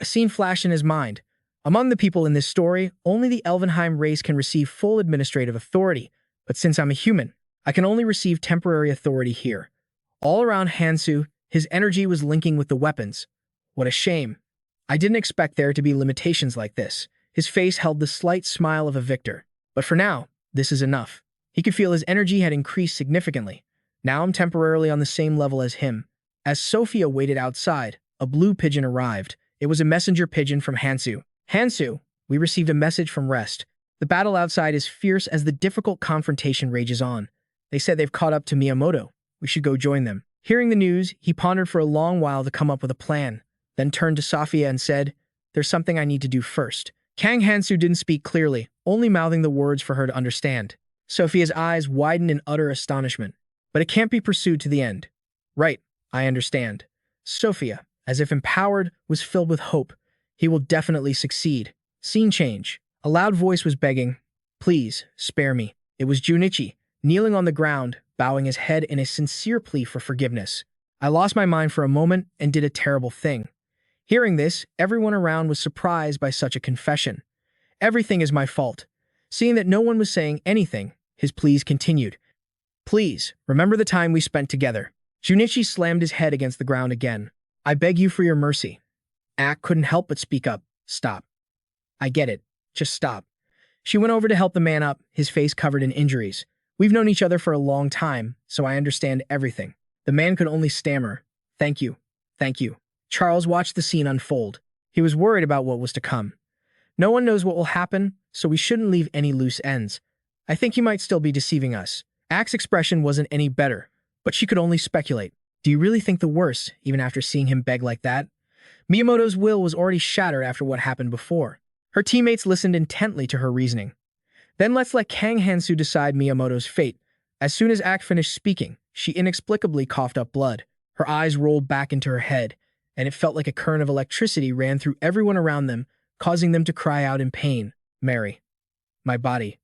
Speaker 1: A scene flashed in his mind. Among the people in this story, only the Elvenheim race can receive full administrative authority, but since I'm a human, I can only receive temporary authority here. All around Hansu, his energy was linking with the weapons. What a shame. I didn't expect there to be limitations like this. His face held the slight smile of a victor. But for now, this is enough. He could feel his energy had increased significantly. Now I'm temporarily on the same level as him. As Sophia waited outside, a blue pigeon arrived. It was a messenger pigeon from Hansu. Hansu, we received a message from Rest. The battle outside is fierce as the difficult confrontation rages on. They said they've caught up to Miyamoto. We should go join them. Hearing the news, he pondered for a long while to come up with a plan, then turned to Sophia and said, There's something I need to do first. Kang Hansu didn't speak clearly, only mouthing the words for her to understand. Sophia's eyes widened in utter astonishment. But it can't be pursued to the end. Right, I understand. Sophia, as if empowered, was filled with hope. He will definitely succeed. Scene change. A loud voice was begging, Please, spare me. It was Junichi, kneeling on the ground, bowing his head in a sincere plea for forgiveness. I lost my mind for a moment and did a terrible thing. Hearing this, everyone around was surprised by such a confession. Everything is my fault. Seeing that no one was saying anything, his pleas continued. Please, remember the time we spent together. Junichi slammed his head against the ground again. I beg you for your mercy. Ak couldn't help but speak up. Stop. I get it. Just stop. She went over to help the man up, his face covered in injuries. We've known each other for a long time, so I understand everything. The man could only stammer. Thank you. Thank you. Charles watched the scene unfold. He was worried about what was to come. No one knows what will happen, so we shouldn't leave any loose ends. I think he might still be deceiving us. Ak's expression wasn't any better, but she could only speculate. Do you really think the worst, even after seeing him beg like that? Miyamoto's will was already shattered after what happened before. Her teammates listened intently to her reasoning. Then let's let Kang Hansu decide Miyamoto's fate. As soon as Ak finished speaking, she inexplicably coughed up blood. Her eyes rolled back into her head, and it felt like a current of electricity ran through everyone around them, causing them to cry out in pain. Mary. My body.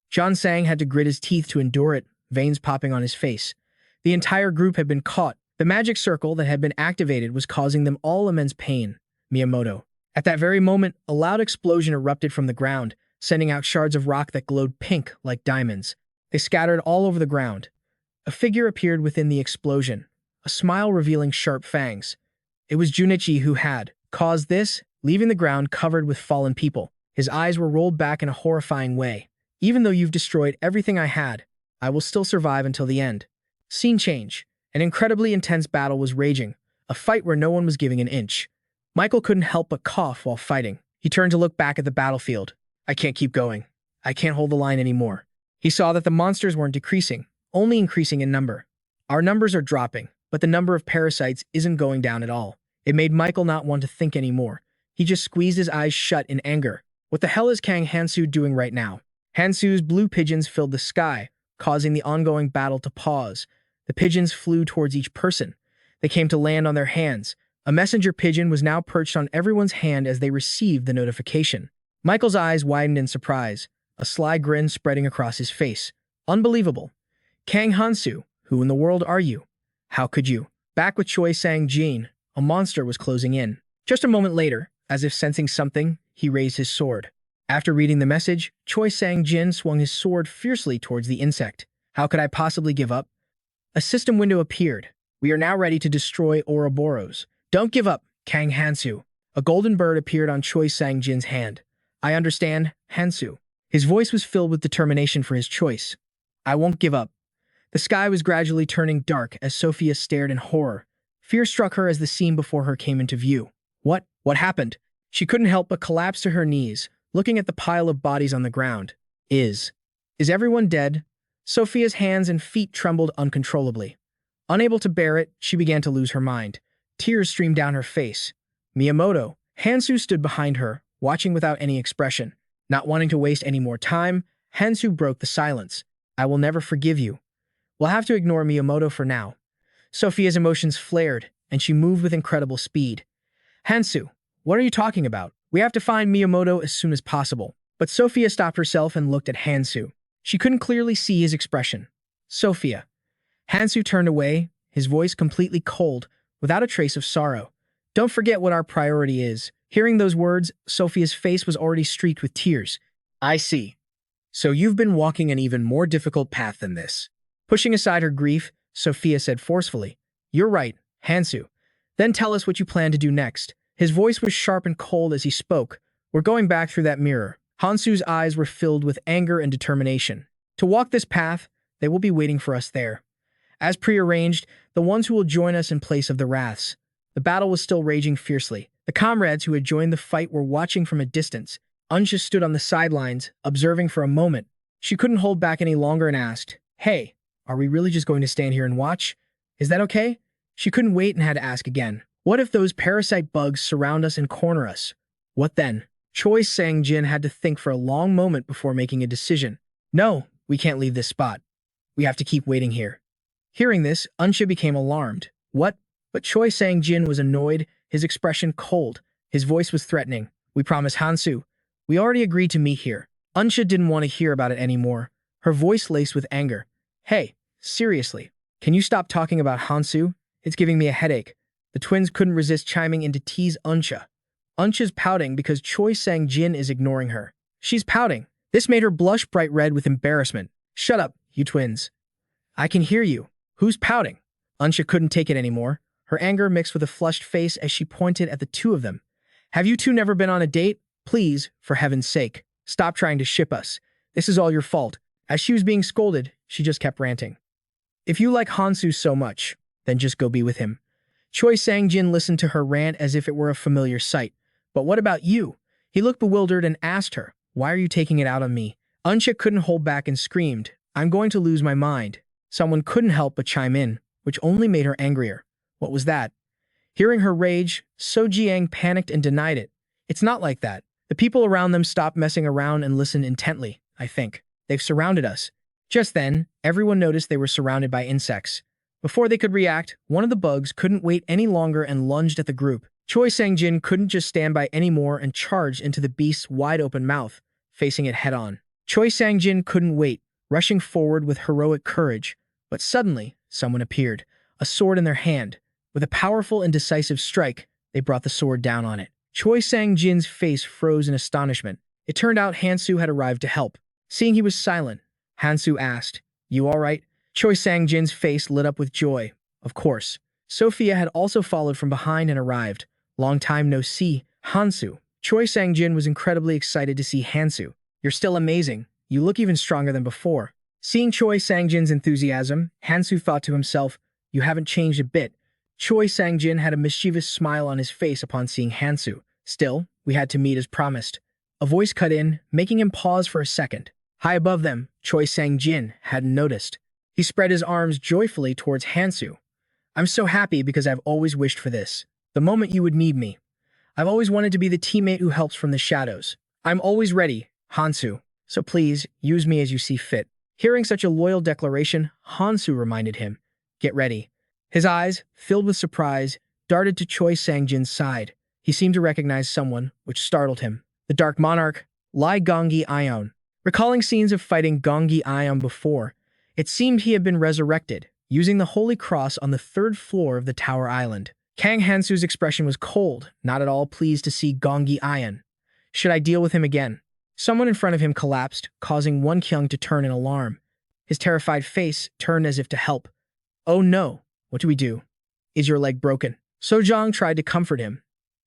Speaker 1: John Sang had to grit his teeth to endure it, veins popping on his face. The entire group had been caught. The magic circle that had been activated was causing them all immense pain. Miyamoto. At that very moment, a loud explosion erupted from the ground, sending out shards of rock that glowed pink like diamonds. They scattered all over the ground. A figure appeared within the explosion, a smile revealing sharp fangs. It was Junichi who had caused this, leaving the ground covered with fallen people. His eyes were rolled back in a horrifying way. Even though you've destroyed everything I had, I will still survive until the end. Scene change. An incredibly intense battle was raging, a fight where no one was giving an inch. Michael couldn't help but cough while fighting. He turned to look back at the battlefield. I can't keep going. I can't hold the line anymore. He saw that the monsters weren't decreasing, only increasing in number. Our numbers are dropping, but the number of parasites isn't going down at all. It made Michael not want to think anymore. He just squeezed his eyes shut in anger. What the hell is Kang Hansu doing right now? Hansu's blue pigeons filled the sky, causing the ongoing battle to pause. The pigeons flew towards each person. They came to land on their hands. A messenger pigeon was now perched on everyone's hand as they received the notification. Michael's eyes widened in surprise, a sly grin spreading across his face. Unbelievable. Kang Hansu, who in the world are you? How could you? Back with Choi Sang-jin, a monster was closing in. Just a moment later, as if sensing something, he raised his sword. After reading the message, Choi Sang-jin swung his sword fiercely towards the insect. How could I possibly give up? A system window appeared. We are now ready to destroy Ouroboros. Don't give up, Kang Hansu. A golden bird appeared on Choi Sang-jin's hand. I understand, Hansu. His voice was filled with determination for his choice. I won't give up. The sky was gradually turning dark as Sophia stared in horror. Fear struck her as the scene before her came into view. What happened? She couldn't help but collapse to her knees, looking at the pile of bodies on the ground. Is everyone dead? Sophia's hands and feet trembled uncontrollably. Unable to bear it, she began to lose her mind. Tears streamed down her face. Miyamoto, Hansu stood behind her, watching without any expression. Not wanting to waste any more time, Hansu broke the silence. I will never forgive you. We'll have to ignore Miyamoto for now. Sophia's emotions flared, and she moved with incredible speed. Hansu, what are you talking about? We have to find Miyamoto as soon as possible. But Sophia stopped herself and looked at Hansu. She couldn't clearly see his expression. Sophia. Hansu turned away, his voice completely cold, without a trace of sorrow. Don't forget what our priority is. Hearing those words, Sophia's face was already streaked with tears. I see. So you've been walking an even more difficult path than this. Pushing aside her grief, Sophia said forcefully, You're right, Hansu. Then tell us what you plan to do next. His voice was sharp and cold as he spoke. We're going back through that mirror. Hansu's eyes were filled with anger and determination. To walk this path, they will be waiting for us there. As prearranged, the ones who will join us in place of the Wraths. The battle was still raging fiercely. The comrades who had joined the fight were watching from a distance. Ansha stood on the sidelines, observing for a moment. She couldn't hold back any longer and asked, Hey, are we really just going to stand here and watch? Is that okay? She couldn't wait and had to ask again. What if those parasite bugs surround us and corner us? What then? Choi Sang-jin had to think for a long moment before making a decision. No, we can't leave this spot. We have to keep waiting here. Hearing this, Ansha became alarmed. What? But Choi Sang-jin was annoyed, his expression cold. His voice was threatening. We promise Hansu. We already agreed to meet here. Ansha didn't want to hear about it anymore. Her voice laced with anger. Hey, seriously, can you stop talking about Hansu? It's giving me a headache. The twins couldn't resist chiming in to tease Ansha. Ansha's pouting because Choi Sang-jin is ignoring her. She's pouting. This made her blush bright red with embarrassment. Shut up, you twins. I can hear you. Who's pouting? Ansha couldn't take it anymore. Her anger mixed with a flushed face as she pointed at the two of them. Have you two never been on a date? Please, for heaven's sake, stop trying to ship us. This is all your fault. As she was being scolded, she just kept ranting. If you like Hansu so much, then just go be with him. Choi Sang-jin listened to her rant as if it were a familiar sight. But what about you? He looked bewildered and asked her, Why are you taking it out on me? Ansha couldn't hold back and screamed, I'm going to lose my mind. Someone couldn't help but chime in, which only made her angrier. What was that? Hearing her rage, So Jiang panicked and denied it. It's not like that. The people around them stopped messing around and listened intently, I think. They've surrounded us. Just then, everyone noticed they were surrounded by insects. Before they could react, one of the bugs couldn't wait any longer and lunged at the group. Choi Sang-jin couldn't just stand by anymore and charged into the beast's wide-open mouth, facing it head-on. Choi Sang-jin couldn't wait, rushing forward with heroic courage. But suddenly, someone appeared, a sword in their hand. With a powerful and decisive strike, they brought the sword down on it. Choi Sang-jin's face froze in astonishment. It turned out Hansu had arrived to help. Seeing he was silent, Hansu asked, You all right? Choi Sang-jin's face lit up with joy. Of course. Sophia had also followed from behind and arrived. Long time no see, Hansu. Choi Sang-jin was incredibly excited to see Hansu. You're still amazing. You look even stronger than before. Seeing Choi Sang-jin's enthusiasm, Hansu thought to himself, You haven't changed a bit. Choi Sang-jin had a mischievous smile on his face upon seeing Hansu. Still, We had to meet as promised. A voice cut in, making him pause for a second. High above them, Choi Sang-jin hadn't noticed. He spread his arms joyfully towards Hansu. I'm so happy because I've always wished for this. The moment you would need me. I've always wanted to be the teammate who helps from the shadows. I'm always ready, Hansu. So please, use me as you see fit. Hearing such a loyal declaration, Hansu reminded him. Get ready. His eyes, filled with surprise, darted to Choi Sang-jin's side. He seemed to recognize someone, which startled him. The Dark Monarch, Lai Gonggi Ion. Recalling scenes of fighting Gonggi Ion before, it seemed he had been resurrected, using the Holy Cross on the 3rd floor of the Tower Island. Kang Hansu's expression was cold, not at all pleased to see Gonggi Ion. Should I deal with him again? Someone in front of him collapsed, causing Won Kyung to turn in alarm. His terrified face turned as if to help. Oh no, what do we do? Is your leg broken? Sojong tried to comfort him.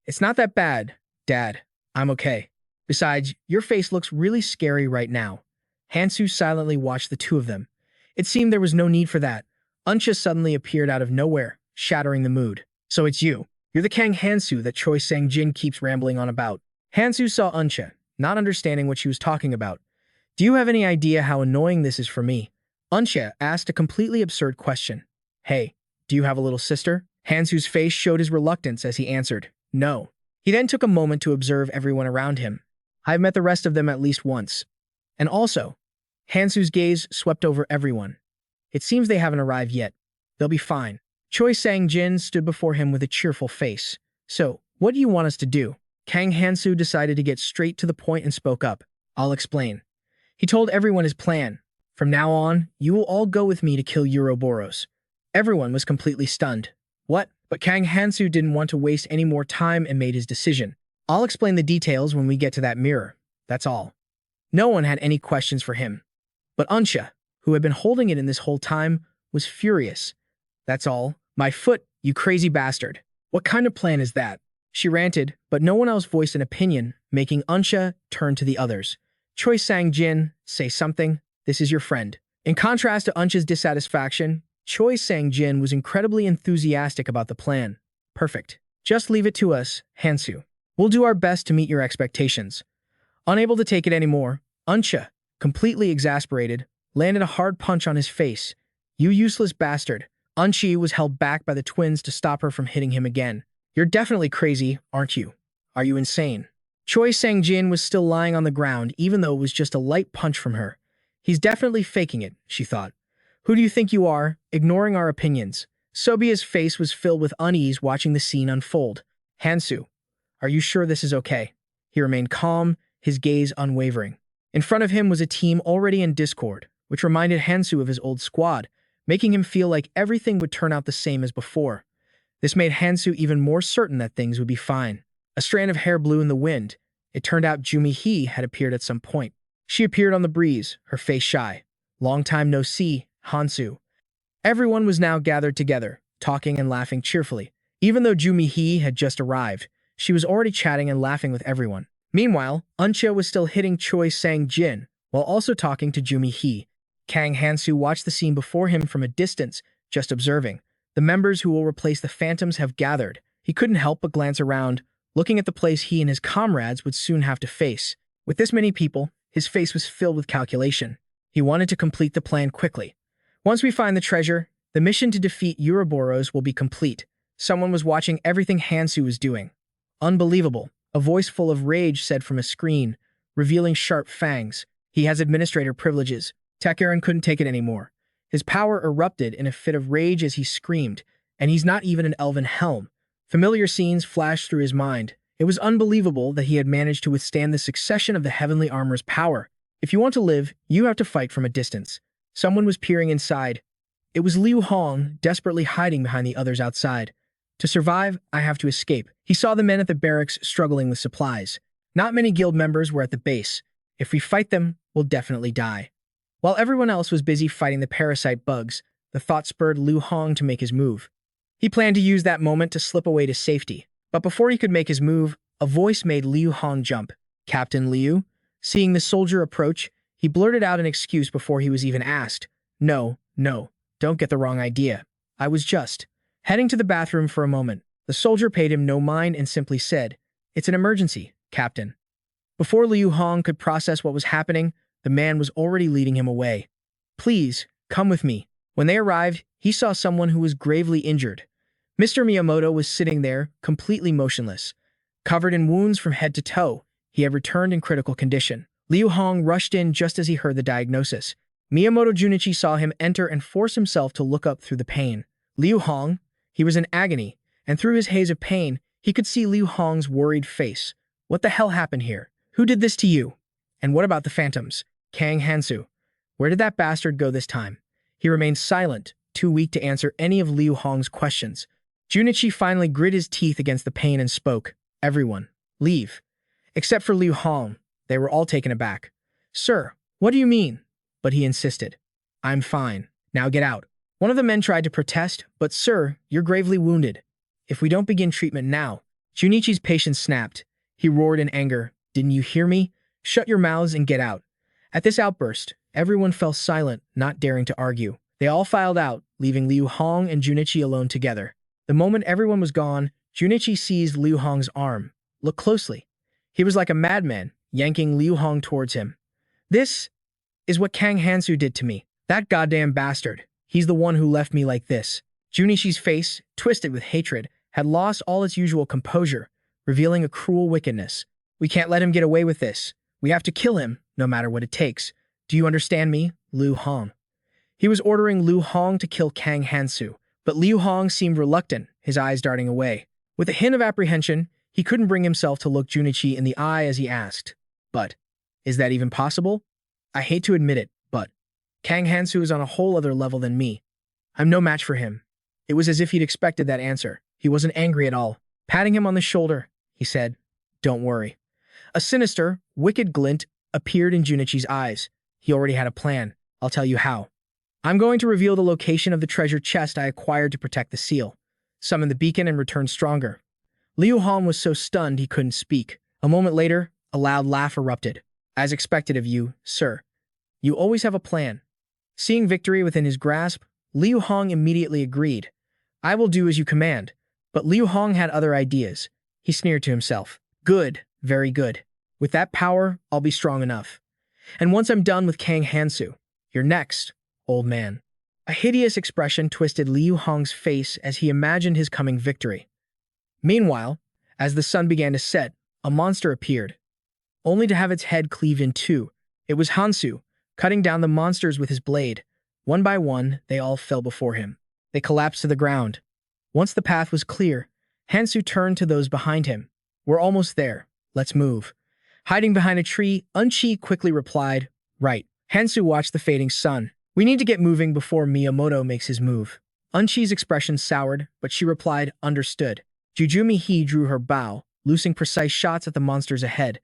Speaker 1: It's not that bad, Dad. I'm okay. Besides, your face looks really scary right now. Hansu silently watched the two of them. It seemed there was no need for that. Unsha suddenly appeared out of nowhere, shattering the mood. So it's you. You're the Kang Hansu that Choi Sang-jin keeps rambling on about. Hansu saw Unsha, not understanding what she was talking about. Do you have any idea how annoying this is for me? Unsha asked a completely absurd question. Hey, do you have a little sister? Hansu's face showed his reluctance as he answered, no. He then took a moment to observe everyone around him. I've met the rest of them at least once. And also, Hansu's gaze swept over everyone. It seems they haven't arrived yet. They'll be fine. Choi Sang-jin stood before him with a cheerful face. So, what do you want us to do? Kang Hansu decided to get straight to the point and spoke up. I'll explain. He told everyone his plan. From now on, you will all go with me to kill Ouroboros. Everyone was completely stunned. What? But Kang Hansu didn't want to waste any more time and made his decision. I'll explain the details when we get to that mirror. That's all. No one had any questions for him. But Unsha, who had been holding it in this whole time, was furious. That's all. My foot, you crazy bastard. What kind of plan is that? She ranted, but no one else voiced an opinion, making Unsha turn to the others. Choi Sang-jin, say something. This is your friend. In contrast to Unsha's dissatisfaction, Choi Sang-jin was incredibly enthusiastic about the plan. Perfect. Just leave it to us, Hansu. We'll do our best to meet your expectations. Unable to take it anymore, Unsha, completely exasperated, landed a hard punch on his face. You useless bastard. Unshi was held back by the twins to stop her from hitting him again. You're definitely crazy, aren't you? Are you insane? Choi Sang-jin was still lying on the ground, even though it was just a light punch from her. He's definitely faking it, she thought. Who do you think you are, ignoring our opinions? Sobia's face was filled with unease watching the scene unfold. Hansu, are you sure this is okay? He remained calm, his gaze unwavering. In front of him was a team already in discord, which reminded Hansu of his old squad, making him feel like everything would turn out the same as before. This made Hansu even more certain that things would be fine. A strand of hair blew in the wind. It turned out Jumi-hee had appeared at some point. She appeared on the breeze, her face shy. Long time no see, Hansu. Everyone was now gathered together, talking and laughing cheerfully. Even though Jumi-hee had just arrived, she was already chatting and laughing with everyone. Meanwhile, Unsha was still hitting Choi Sang-jin, while also talking to Jumi-hee. Kang Hansu watched the scene before him from a distance, just observing. The members who will replace the Phantoms have gathered. He couldn't help but glance around, looking at the place he and his comrades would soon have to face. With this many people, his face was filled with calculation. He wanted to complete the plan quickly. Once we find the treasure, the mission to defeat Ouroboros will be complete. Someone was watching everything Hansu was doing. Unbelievable, a voice full of rage said from a screen, revealing sharp fangs. He has administrator privileges. Takerin couldn't take it anymore. His power erupted in a fit of rage as he screamed, and he's not even an elven helm. Familiar scenes flashed through his mind. It was unbelievable that he had managed to withstand the succession of the heavenly armor's power. If you want to live, you have to fight from a distance. Someone was peering inside. It was Liu Hong, desperately hiding behind the others outside. To survive, I have to escape. He saw the men at the barracks struggling with supplies. Not many guild members were at the base. If we fight them, we'll definitely die. While everyone else was busy fighting the parasite bugs, the thought spurred Liu Hong to make his move. He planned to use that moment to slip away to safety. But before he could make his move, a voice made Liu Hong jump. Captain Liu? Seeing the soldier approach, he blurted out an excuse before he was even asked. No, don't get the wrong idea. I was just heading to the bathroom for a moment. The soldier paid him no mind and simply said, It's an emergency. Captain. Before Liu Hong could process what was happening, the man was already leading him away. Please, come with me. When they arrived, he saw someone who was gravely injured. Mr. Miyamoto was sitting there, completely motionless. Covered in wounds from head to toe, he had returned in critical condition. Liu Hong rushed in just as he heard the diagnosis. Miyamoto Junichi saw him enter and force himself to look up through the pain. Liu Hong, he was in agony, and through his haze of pain, he could see Liu Hong's worried face. What the hell happened here? Who did this to you? And what about the phantoms? Kang Hansu. Where did that bastard go this time? He remained silent, too weak to answer any of Liu Hong's questions. Junichi finally grit his teeth against the pain and spoke. Everyone, leave. Except for Liu Hong. They were all taken aback. Sir, what do you mean? But he insisted. I'm fine. Now get out. One of the men tried to protest, but sir, you're gravely wounded. If we don't begin treatment now. Junichi's patience snapped. He roared in anger. Didn't you hear me? Shut your mouths and get out. At this outburst, everyone fell silent, not daring to argue. They all filed out, leaving Liu Hong and Junichi alone together. The moment everyone was gone, Junichi seized Liu Hong's arm. Look closely. He was like a madman, yanking Liu Hong towards him. This is what Kang Hansu did to me. That goddamn bastard. He's the one who left me like this. Junichi's face, twisted with hatred, had lost all its usual composure, revealing a cruel wickedness. We can't let him get away with this. We have to kill him, no matter what it takes. Do you understand me, Liu Hong? He was ordering Liu Hong to kill Kang Hansu, but Liu Hong seemed reluctant, his eyes darting away. With a hint of apprehension, he couldn't bring himself to look Junichi in the eye as he asked, but, is that even possible? I hate to admit it, but Kang Hansu is on a whole other level than me. I'm no match for him. It was as if he'd expected that answer. He wasn't angry at all. Patting him on the shoulder, he said, Don't worry. A sinister, wicked glint appeared in Junichi's eyes. He already had a plan. I'll tell you how. I'm going to reveal the location of the treasure chest I acquired to protect the seal. Summon the beacon and return stronger. Liu Hong was so stunned he couldn't speak. A moment later, a loud laugh erupted. As expected of you, sir. You always have a plan. Seeing victory within his grasp, Liu Hong immediately agreed. I will do as you command. But Liu Hong had other ideas. He sneered to himself. Good, very good. With that power, I'll be strong enough. And once I'm done with Kang Hansu, you're next, old man. A hideous expression twisted Liu Hong's face as he imagined his coming victory. Meanwhile, as the sun began to set, a monster appeared, only to have its head cleaved in two. It was Hansu, cutting down the monsters with his blade. One by one, they all fell before him. They collapsed to the ground. Once the path was clear, Hansu turned to those behind him. We're almost there. Let's move. Hiding behind a tree, Unchi quickly replied, Right. Hansu watched the fading sun. We need to get moving before Miyamoto makes his move. Unchi's expression soured, but she replied, Understood. Jujumi He drew her bow, loosing precise shots at the monsters ahead.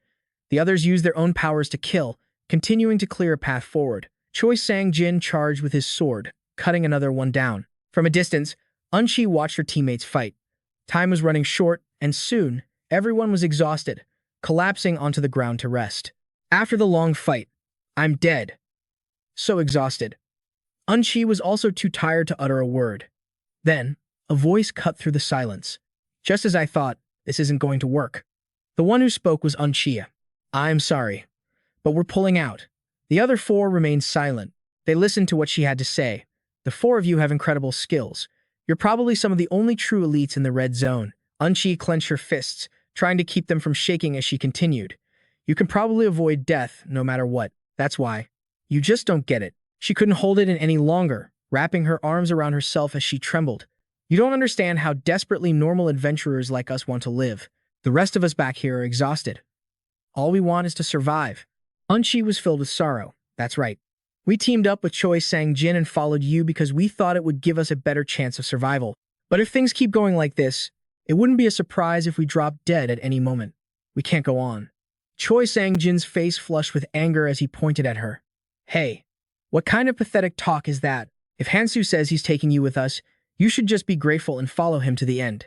Speaker 1: The others used their own powers to kill, continuing to clear a path forward. Choi Sang-jin charged with his sword, cutting another one down. From a distance, Unchi watched her teammates fight. Time was running short, and soon, everyone was exhausted, collapsing onto the ground to rest. After the long fight, I'm dead. So exhausted. Unchi was also too tired to utter a word. Then, a voice cut through the silence. Just as I thought, this isn't going to work. The one who spoke was Unchi. I'm sorry, but we're pulling out. The other four remained silent. They listened to what she had to say. The four of you have incredible skills. You're probably some of the only true elites in the red zone. Unchi clenched her fists, trying to keep them from shaking as she continued. You can probably avoid death no matter what. That's why. You just don't get it. She couldn't hold it in any longer, wrapping her arms around herself as she trembled. You don't understand how desperately normal adventurers like us want to live. The rest of us back here are exhausted. All we want is to survive. Unchi was filled with sorrow. That's right. We teamed up with Choi Sang-jin and followed you because we thought it would give us a better chance of survival. But if things keep going like this, it wouldn't be a surprise if we drop dead at any moment. We can't go on. Choi Sang-jin's face flushed with anger as he pointed at her. Hey, what kind of pathetic talk is that? If Hansu says he's taking you with us, you should just be grateful and follow him to the end.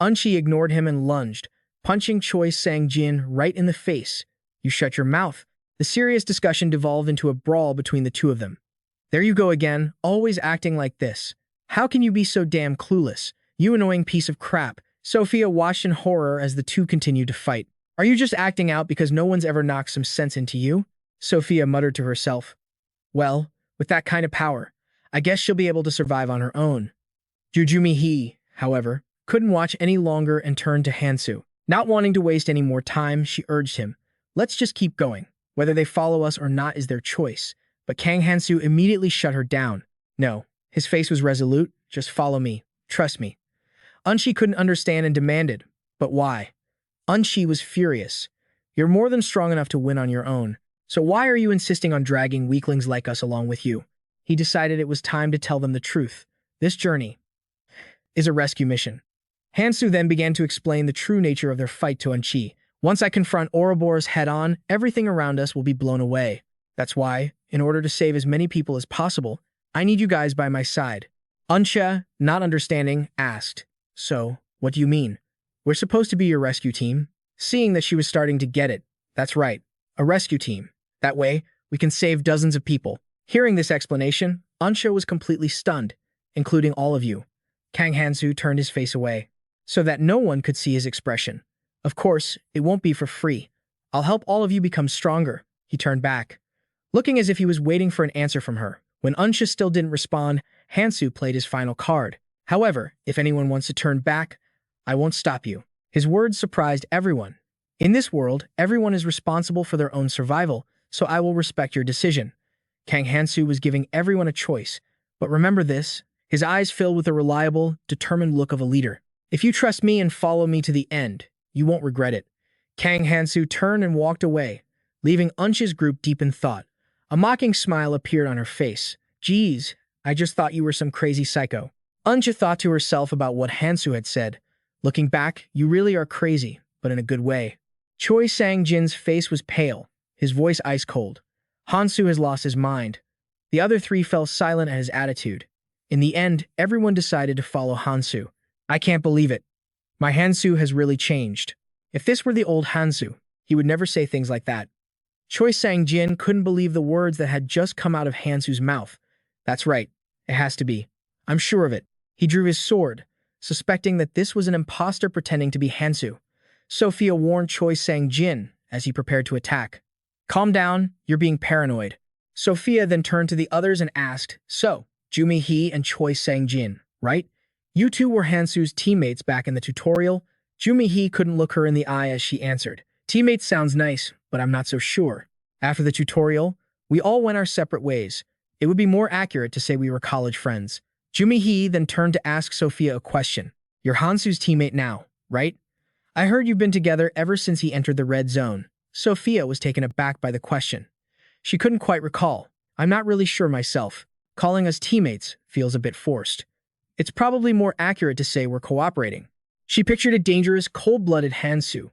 Speaker 1: Unchi ignored him and lunged, punching Choi Sang-jin right in the face. You shut your mouth. The serious discussion devolved into a brawl between the two of them. There you go again, always acting like this. How can you be so damn clueless? You annoying piece of crap. Sophia watched in horror as the two continued to fight. Are you just acting out because no one's ever knocked some sense into you? Sophia muttered to herself. Well, with that kind of power, I guess she'll be able to survive on her own. Jujumi, however, couldn't watch any longer and turned to Hansu. Not wanting to waste any more time, she urged him, let's just keep going. Whether they follow us or not is their choice. But Kang Hansu immediately shut her down. No, his face was resolute. Just follow me. Trust me. Unshi couldn't understand and demanded, but why? Unshi was furious. You're more than strong enough to win on your own. So why are you insisting on dragging weaklings like us along with you? He decided it was time to tell them the truth. This journey is a rescue mission. Hansu then began to explain the true nature of their fight to Unchi. Once I confront Ouroboros head-on, everything around us will be blown away. That's why, in order to save as many people as possible, I need you guys by my side. Unsha, not understanding, asked, so, what do you mean? We're supposed to be your rescue team? Seeing that she was starting to get it, that's right, a rescue team. That way, we can save dozens of people. Hearing this explanation, Unsha was completely stunned, including all of you. Kang Hansu turned his face away, so that no one could see his expression. Of course, it won't be for free. I'll help all of you become stronger. He turned back, looking as if he was waiting for an answer from her. When Unsha still didn't respond, Hansu played his final card. However, if anyone wants to turn back, I won't stop you. His words surprised everyone. In this world, everyone is responsible for their own survival, so I will respect your decision. Kang Hansu was giving everyone a choice, but remember this, his eyes filled with a reliable, determined look of a leader. If you trust me and follow me to the end, you won't regret it. Kang Hansu turned and walked away, leaving Unsha's group deep in thought. A mocking smile appeared on her face. Geez, I just thought you were some crazy psycho. Unsha thought to herself about what Hansu had said. Looking back, you really are crazy, but in a good way. Choi Sang-jin's face was pale, his voice ice-cold. Hansu has lost his mind. The other three fell silent at his attitude. In the end, everyone decided to follow Hansu. I can't believe it. My Hansu has really changed. If this were the old Hansu, he would never say things like that. Choi Sang-jin couldn't believe the words that had just come out of Hansu's mouth. That's right. It has to be. I'm sure of it. He drew his sword, suspecting that this was an imposter pretending to be Hansu. Sophia warned Choi Sang-jin as he prepared to attack. Calm down, you're being paranoid. Sophia then turned to the others and asked, so, Jumi-hee and Choi Sang-jin, right? You two were Hansu's teammates back in the tutorial? Jumi-hee couldn't look her in the eye as she answered. Teammates sounds nice, but I'm not so sure. After the tutorial, we all went our separate ways. It would be more accurate to say we were college friends. Jumi-hee then turned to ask Sophia a question. You're Hansu's teammate now, right? I heard you've been together ever since he entered the red zone. Sophia was taken aback by the question. She couldn't quite recall. I'm not really sure myself. Calling us teammates feels a bit forced. It's probably more accurate to say we're cooperating. She pictured a dangerous, cold-blooded Hansu.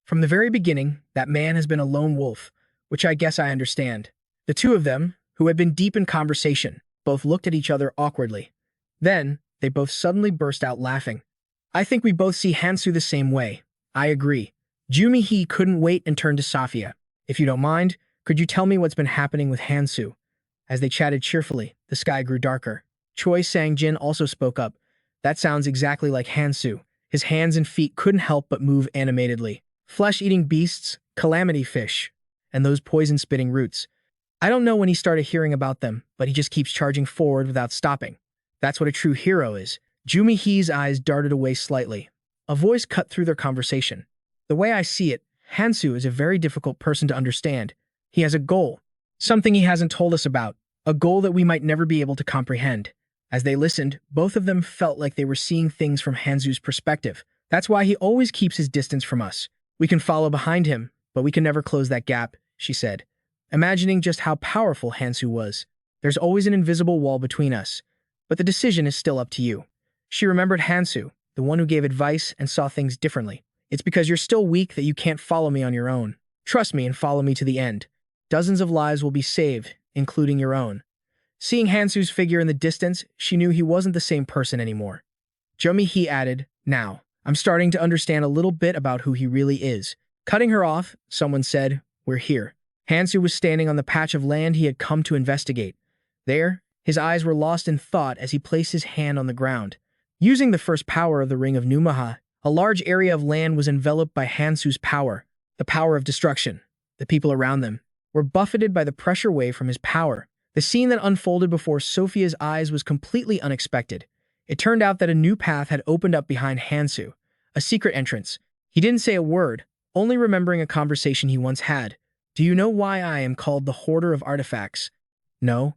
Speaker 1: From the very beginning, that man has been a lone wolf, which I guess I understand. The two of them, who had been deep in conversation, both looked at each other awkwardly. Then, they both suddenly burst out laughing. I think we both see Hansu the same way. I agree. Jumi-hee couldn't wait and turned to Sophia. If you don't mind, could you tell me what's been happening with Hansu? As they chatted cheerfully, the sky grew darker. Choi Sang-jin also spoke up. That sounds exactly like Hansu. His hands and feet couldn't help but move animatedly. Flesh-eating beasts, calamity fish, and those poison-spitting roots. I don't know when he started hearing about them, but he just keeps charging forward without stopping. That's what a true hero is. Jumi-hee's eyes darted away slightly. A voice cut through their conversation. The way I see it, Hansu is a very difficult person to understand. He has a goal, something he hasn't told us about, a goal that we might never be able to comprehend. As they listened, both of them felt like they were seeing things from Hansu's perspective. That's why he always keeps his distance from us. We can follow behind him, but we can never close that gap, she said, imagining just how powerful Hansu was. There's always an invisible wall between us, but the decision is still up to you. She remembered Hansu, the one who gave advice and saw things differently. It's because you're still weak that you can't follow me on your own. Trust me and follow me to the end. Dozens of lives will be saved, including your own. Seeing Hansu's figure in the distance, she knew he wasn't the same person anymore. Jumi-hee added, now, I'm starting to understand a little bit about who he really is. Cutting her off, someone said, we're here. Hansu was standing on the patch of land he had come to investigate. There, his eyes were lost in thought as he placed his hand on the ground. Using the first power of the Ring of Numaha, a large area of land was enveloped by Hansu's power. the power of destruction. The people around them were buffeted by the pressure wave from his power. The scene that unfolded before Sophia's eyes was completely unexpected. It turned out that a new path had opened up behind Hansu, a secret entrance. He didn't say a word, only remembering a conversation he once had. Do you know why I am called the hoarder of artifacts? No.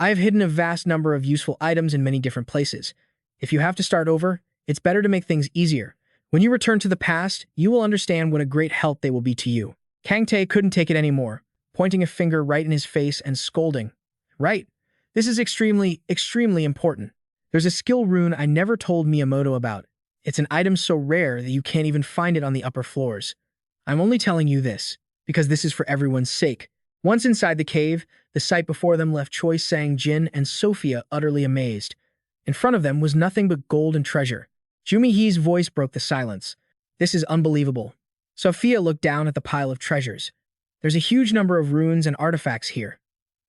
Speaker 1: I have hidden a vast number of useful items in many different places. If you have to start over, it's better to make things easier. When you return to the past, you will understand what a great help they will be to you. Kang Tae couldn't take it anymore, pointing a finger right in his face and scolding. Right. This is extremely important. There's a skill rune I never told Miyamoto about. It's an item so rare that you can't even find it on the upper floors. I'm only telling you this, because this is for everyone's sake. Once inside the cave, the sight before them left Choi Sang-jin and Sophia utterly amazed. In front of them was nothing but gold and treasure. Jumihee's voice broke the silence. This is unbelievable. Sophia looked down at the pile of treasures. There's a huge number of runes and artifacts here.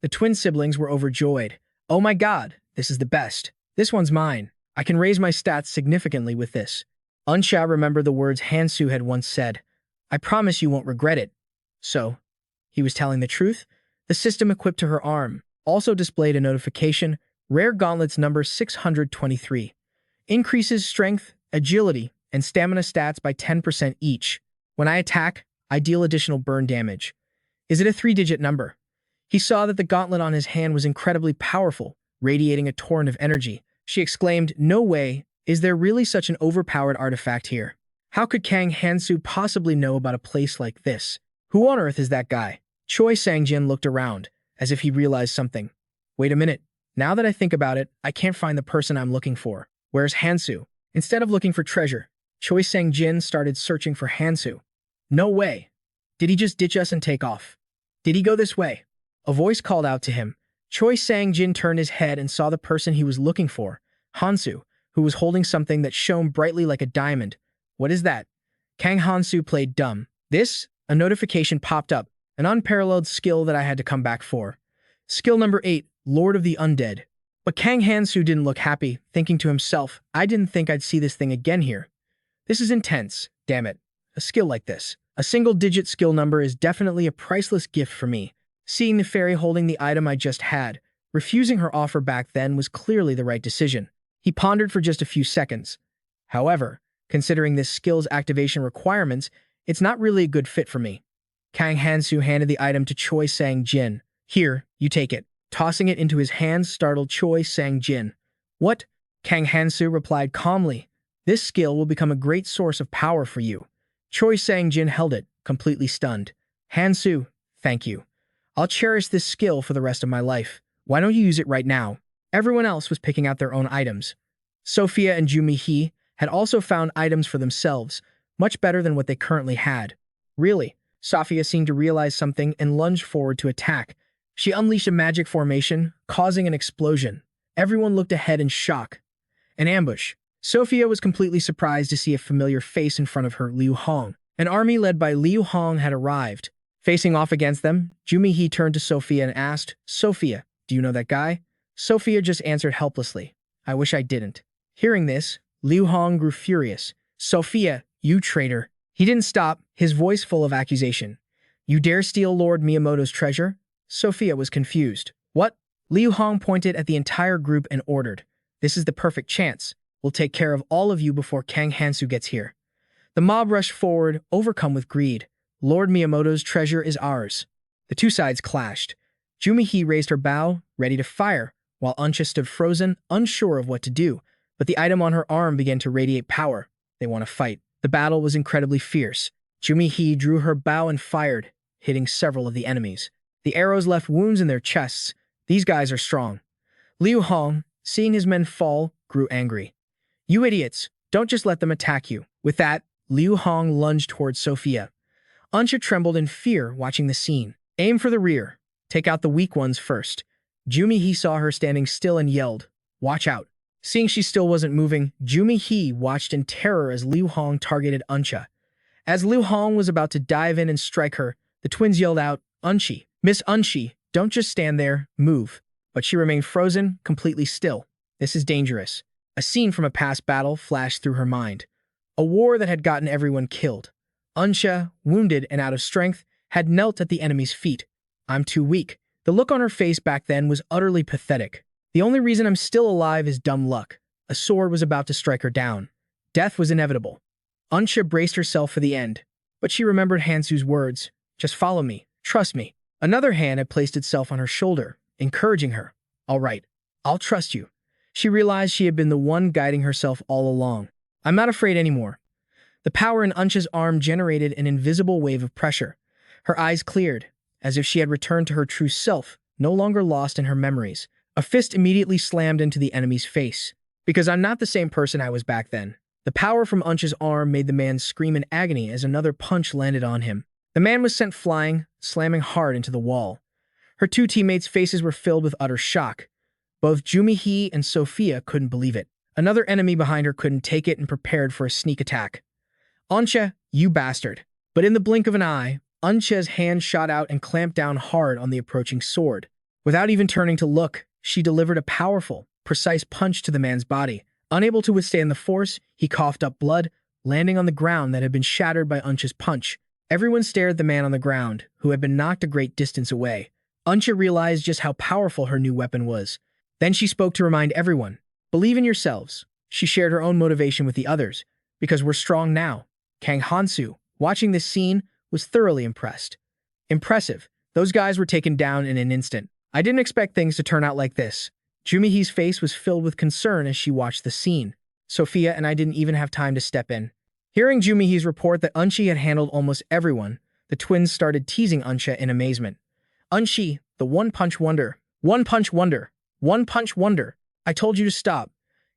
Speaker 1: The twin siblings were overjoyed. Oh my god, this is the best. This one's mine. I can raise my stats significantly with this. Unsha remembered the words Hansu had once said. I promise you won't regret it. So, he was telling the truth? The system equipped to her arm also displayed a notification, Rare Gauntlets number 623. Increases strength, agility, and stamina stats by 10% each. When I attack, I deal additional burn damage. Is it a 3-digit number? He saw that the gauntlet on his hand was incredibly powerful, radiating a torrent of energy. She exclaimed, no way, is there really such an overpowered artifact here? How could Kang Hansu possibly know about a place like this? Who on earth is that guy? Choi Sang-jin looked around, as if he realized something. Wait a minute. Now that I think about it, I can't find the person I'm looking for. Where's Hansu? Instead of looking for treasure, Choi Sang-jin started searching for Hansu. No way. Did he just ditch us and take off? Did he go this way? A voice called out to him. Choi Sang-jin turned his head and saw the person he was looking for, Hansu, who was holding something that shone brightly like a diamond. What is that? Kang Hansu played dumb. A notification popped up, an unparalleled skill that I had to come back for. Skill number 8, Lord of the Undead. But Kang Hansu didn't look happy, thinking to himself, I didn't think I'd see this thing again here. This is intense, damn it. A skill like this. A single-digit skill number is definitely a priceless gift for me. Seeing the fairy holding the item I just had, refusing her offer back then was clearly the right decision. He pondered for just a few seconds. However, considering this skill's activation requirements, it's not really a good fit for me. Kang Hansu handed the item to Choi Sang-jin. Here, you take it. Tossing it into his hands startled Choi Sang-jin. What? Kang Hansu replied calmly. This skill will become a great source of power for you. Choi Sang-jin held it, completely stunned. Hansu, thank you. I'll cherish this skill for the rest of my life. Why don't you use it right now? Everyone else was picking out their own items. Sophia and Jumihee had also found items for themselves, much better than what they currently had. Really, Sophia seemed to realize something and lunged forward to attack. She unleashed a magic formation, causing an explosion. Everyone looked ahead in shock. An ambush. Sophia was completely surprised to see a familiar face in front of her, Liu Hong. An army led by Liu Hong had arrived. Facing off against them, Jumihee turned to Sophia and asked, Sophia, do you know that guy? Sophia just answered helplessly, I wish I didn't. Hearing this, Liu Hong grew furious. Sophia, you traitor. He didn't stop, his voice full of accusation. You dare steal Lord Miyamoto's treasure? Sophia was confused. What? Liu Hong pointed at the entire group and ordered, this is the perfect chance. We'll take care of all of you before Kang Hansu gets here. The mob rushed forward, overcome with greed. Lord Miyamoto's treasure is ours. The two sides clashed. Jumihee raised her bow, ready to fire, while Unsha stood frozen, unsure of what to do, but the item on her arm began to radiate power. They want to fight. The battle was incredibly fierce. Jumihee drew her bow and fired, hitting several of the enemies. The arrows left wounds in their chests. These guys are strong. Liu Hong, seeing his men fall, grew angry. You idiots, don't just let them attack you. With that, Liu Hong lunged towards Sophia. Unsha trembled in fear watching the scene. Aim for the rear. Take out the weak ones first. Jumihee saw her standing still and yelled, watch out. Seeing she still wasn't moving, Jumihee watched in terror as Liu Hong targeted Unsha. As Liu Hong was about to dive in and strike her, the twins yelled out, Unshi, Miss Unshi, don't just stand there, move. But she remained frozen, completely still. This is dangerous. A scene from a past battle flashed through her mind. A war that had gotten everyone killed. Unsha, wounded and out of strength, had knelt at the enemy's feet. I'm too weak. The look on her face back then was utterly pathetic. The only reason I'm still alive is dumb luck. A sword was about to strike her down. Death was inevitable. Unsha braced herself for the end, but she remembered Hansu's words. Just follow me. Trust me. Another hand had placed itself on her shoulder, encouraging her. All right, I'll trust you. She realized she had been the one guiding herself all along. I'm not afraid anymore. The power in Unsha's arm generated an invisible wave of pressure. Her eyes cleared, as if she had returned to her true self, no longer lost in her memories. A fist immediately slammed into the enemy's face. Because I'm not the same person I was back then. The power from Unsha's arm made the man scream in agony as another punch landed on him. The man was sent flying, slamming hard into the wall. Her two teammates' faces were filled with utter shock. Both Jumihi and Sophia couldn't believe it. Another enemy behind her couldn't take it and prepared for a sneak attack. Unsha, you bastard. But in the blink of an eye, Unsha's hand shot out and clamped down hard on the approaching sword. Without even turning to look, she delivered a powerful, precise punch to the man's body. Unable to withstand the force, he coughed up blood, landing on the ground that had been shattered by Unsha's punch. Everyone stared at the man on the ground, who had been knocked a great distance away. Unsha realized just how powerful her new weapon was. Then she spoke to remind everyone, believe in yourselves. She shared her own motivation with the others, because we're strong now. Kang Hansu, watching this scene, was thoroughly impressed. Impressive. Those guys were taken down in an instant. I didn't expect things to turn out like this. Jumihi's face was filled with concern as she watched the scene. Sophia and I didn't even have time to step in. Hearing Jumihi's report that Unshi had handled almost everyone, the twins started teasing Unsha in amazement. Unshi, the one-punch wonder. One-punch wonder. One-punch wonder. I told you to stop.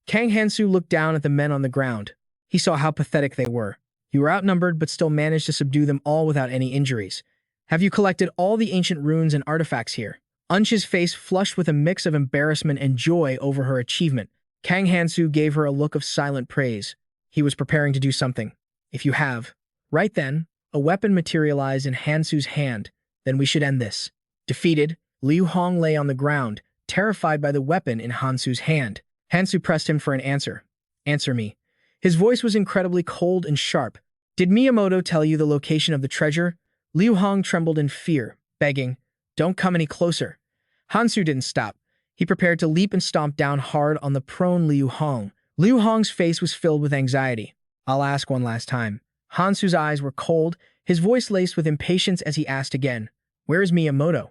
Speaker 1: Kang Hansu looked down at the men on the ground. He saw how pathetic they were. You were outnumbered but still managed to subdue them all without any injuries. Have you collected all the ancient runes and artifacts here? Unsha's face flushed with a mix of embarrassment and joy over her achievement. Kang Hansu gave her a look of silent praise. He was preparing to do something. If you have. Right then, a weapon materialized in Hansu's hand. Then we should end this. Defeated, Liu Hong lay on the ground, terrified by the weapon in Hansu's hand. Hansu pressed him for an answer. Answer me. His voice was incredibly cold and sharp. Did Miyamoto tell you the location of the treasure? Liu Hong trembled in fear, begging, don't come any closer. Hansu didn't stop. He prepared to leap and stomp down hard on the prone Liu Hong. Liu Hong's face was filled with anxiety. I'll ask one last time. Hansu's eyes were cold, his voice laced with impatience as he asked again, where is Miyamoto?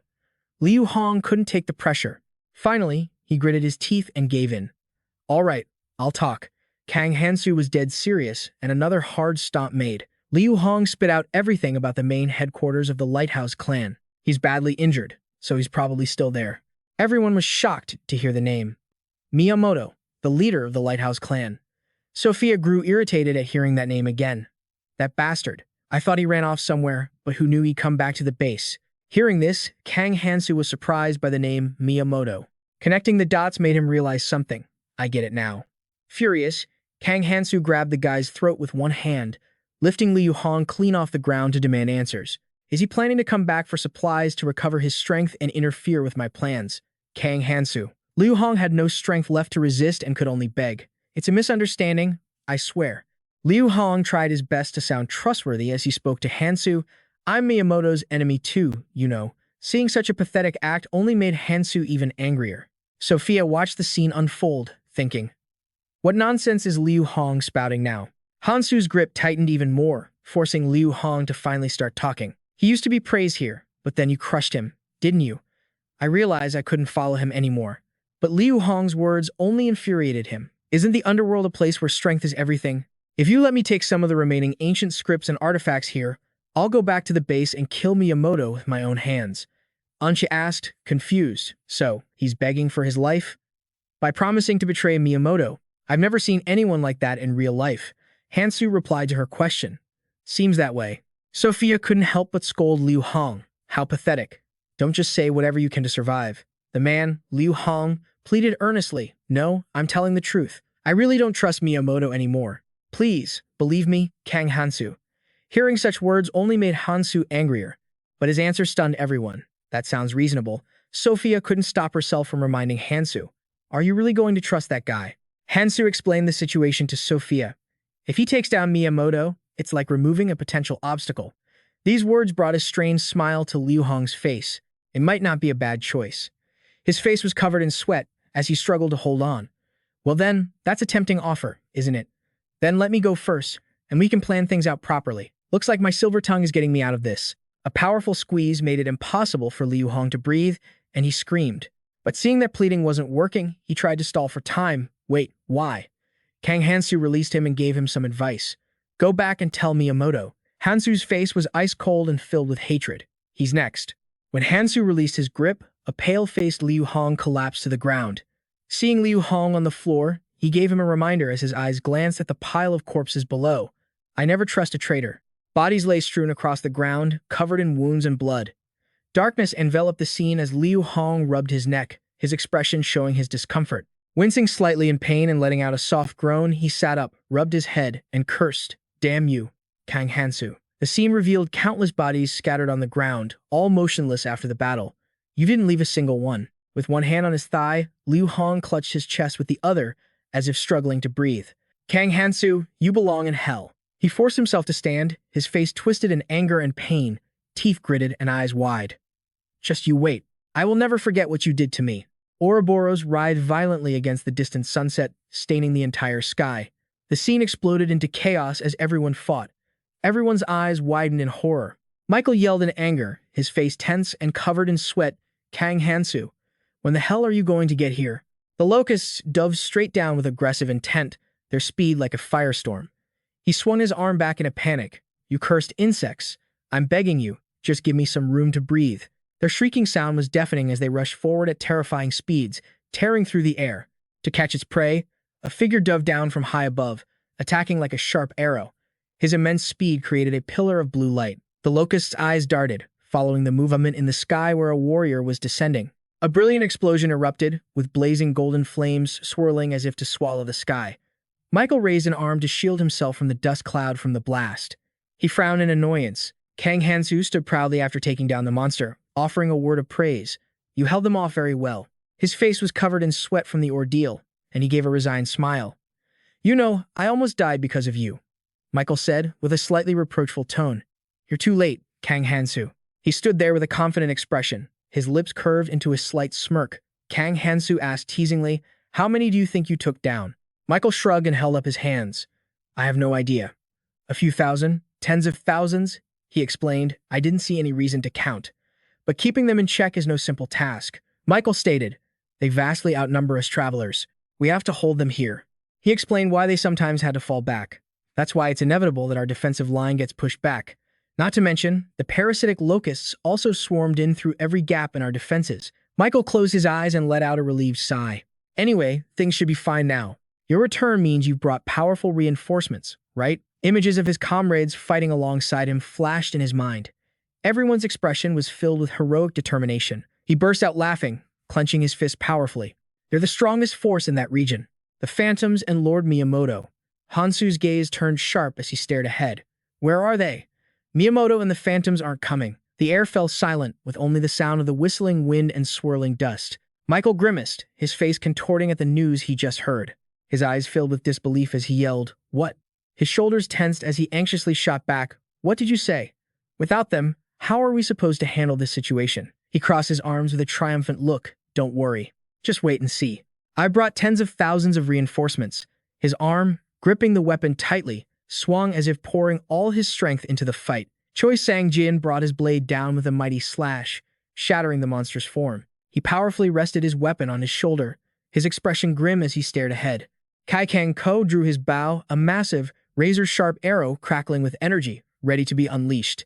Speaker 1: Liu Hong couldn't take the pressure. Finally, he gritted his teeth and gave in. All right, I'll talk. Kang Hansu was dead serious, and another hard stomp made. Liu Hong spit out everything about the main headquarters of the Lighthouse clan. He's badly injured, so he's probably still there. Everyone was shocked to hear the name. Miyamoto, the leader of the Lighthouse clan. Sophia grew irritated at hearing that name again. That bastard. I thought he ran off somewhere, but who knew he'd come back to the base? Hearing this, Kang Hansu was surprised by the name Miyamoto. Connecting the dots made him realize something. I get it now. Furious, Kang Hansu grabbed the guy's throat with one hand, lifting Liu Hong clean off the ground to demand answers. Is he planning to come back for supplies to recover his strength and interfere with my plans? Kang Hansu. Liu Hong had no strength left to resist and could only beg. It's a misunderstanding, I swear. Liu Hong tried his best to sound trustworthy as he spoke to Hansu. I'm Miyamoto's enemy too, you know. Seeing such a pathetic act only made Hansu even angrier. Sophia watched the scene unfold, thinking, what nonsense is Liu Hong spouting now? Hansu's grip tightened even more, forcing Liu Hong to finally start talking. He used to be praised here, but then you crushed him, didn't you? I realized I couldn't follow him anymore. But Liu Hong's words only infuriated him. Isn't the underworld a place where strength is everything? If you let me take some of the remaining ancient scripts and artifacts here, I'll go back to the base and kill Miyamoto with my own hands. Unsha asked, confused. So, he's begging for his life? By promising to betray Miyamoto, I've never seen anyone like that in real life. Hansu replied to her question. Seems that way. Sophia couldn't help but scold Liu Hong. How pathetic. Don't just say whatever you can to survive. The man, Liu Hong, pleaded earnestly. No, I'm telling the truth. I really don't trust Miyamoto anymore. Please, believe me, Kang Hansu. Hearing such words only made Hansu angrier, but his answer stunned everyone. That sounds reasonable. Sophia couldn't stop herself from reminding Hansu. Are you really going to trust that guy? Hansu explained the situation to Sophia. If he takes down Miyamoto, It's like removing a potential obstacle. These words brought a strange smile to Liu Hong's face. It might not be a bad choice. His face was covered in sweat as he struggled to hold on. Well then, that's a tempting offer, isn't it? Then let me go first, and we can plan things out properly. Looks like my silver tongue is getting me out of this. A powerful squeeze made it impossible for Liu Hong to breathe, and he screamed. But seeing that pleading wasn't working, he tried to stall for time. Wait, why? Kang Hansu released him and gave him some advice. Go back and tell Miyamoto. Hansu's face was ice cold and filled with hatred. He's next. When Hansu released his grip, a pale-faced Liu Hong collapsed to the ground. Seeing Liu Hong on the floor, he gave him a reminder as his eyes glanced at the pile of corpses below. I never trust a traitor. Bodies lay strewn across the ground, covered in wounds and blood. Darkness enveloped the scene as Liu Hong rubbed his neck, his expression showing his discomfort. Wincing slightly in pain and letting out a soft groan, he sat up, rubbed his head, and cursed, Damn you, Kang Hansu. The scene revealed countless bodies scattered on the ground, all motionless after the battle. You didn't leave a single one. With one hand on his thigh, Liu Hong clutched his chest with the other, as if struggling to breathe. Kang Hansu, you belong in hell. He forced himself to stand, his face twisted in anger and pain, teeth gritted and eyes wide. Just you wait. I will never forget what you did to me. Ouroboros writhed violently against the distant sunset, staining the entire sky. The scene exploded into chaos as everyone fought. Everyone's eyes widened in horror. Michael yelled in anger, his face tense and covered in sweat. Kang Hansu, when the hell are you going to get here? The locusts dove straight down with aggressive intent, their speed like a firestorm. He swung his arm back in a panic. You cursed insects. I'm begging you, just give me some room to breathe. Their shrieking sound was deafening as they rushed forward at terrifying speeds, tearing through the air. To catch its prey, a figure dove down from high above, attacking like a sharp arrow. His immense speed created a pillar of blue light. The locust's eyes darted, following the movement in the sky where a warrior was descending. A brilliant explosion erupted, with blazing golden flames swirling as if to swallow the sky. Michael raised an arm to shield himself from the dust cloud from the blast. He frowned in annoyance. Kang Hansu stood proudly after taking down the monster, offering a word of praise. You held them off very well. His face was covered in sweat from the ordeal, and he gave a resigned smile. You know, I almost died because of you, Michael said, with a slightly reproachful tone. You're too late, Kang Hansu. He stood there with a confident expression, his lips curved into a slight smirk. Kang Hansu asked teasingly, How many do you think you took down? Michael shrugged and held up his hands. I have no idea. A few thousand, tens of thousands, he explained. I didn't see any reason to count. But keeping them in check is no simple task. Michael stated, They vastly outnumber us travelers. We have to hold them here. He explained why they sometimes had to fall back. That's why it's inevitable that our defensive line gets pushed back. Not to mention, the parasitic locusts also swarmed in through every gap in our defenses. Michael closed his eyes and let out a relieved sigh. Anyway, things should be fine now. Your return means you've brought powerful reinforcements, right? Images of his comrades fighting alongside him flashed in his mind. Everyone's expression was filled with heroic determination. He burst out laughing, clenching his fist powerfully. They're the strongest force in that region. The Phantoms and Lord Miyamoto. Hansu's gaze turned sharp as he stared ahead. Where are they? Miyamoto and the Phantoms aren't coming. The air fell silent, with only the sound of the whistling wind and swirling dust. Michael grimaced, his face contorting at the news he just heard. His eyes filled with disbelief as he yelled, What? His shoulders tensed as he anxiously shot back. What did you say? Without them, how are we supposed to handle this situation? He crossed his arms with a triumphant look. Don't worry. Just wait and see. I brought tens of thousands of reinforcements. His arm, gripping the weapon tightly, swung as if pouring all his strength into the fight. Choi Sang-jin brought his blade down with a mighty slash, shattering the monster's form. He powerfully rested his weapon on his shoulder, his expression grim as he stared ahead. Kai Kang Ko drew his bow, a massive, razor-sharp arrow crackling with energy, ready to be unleashed.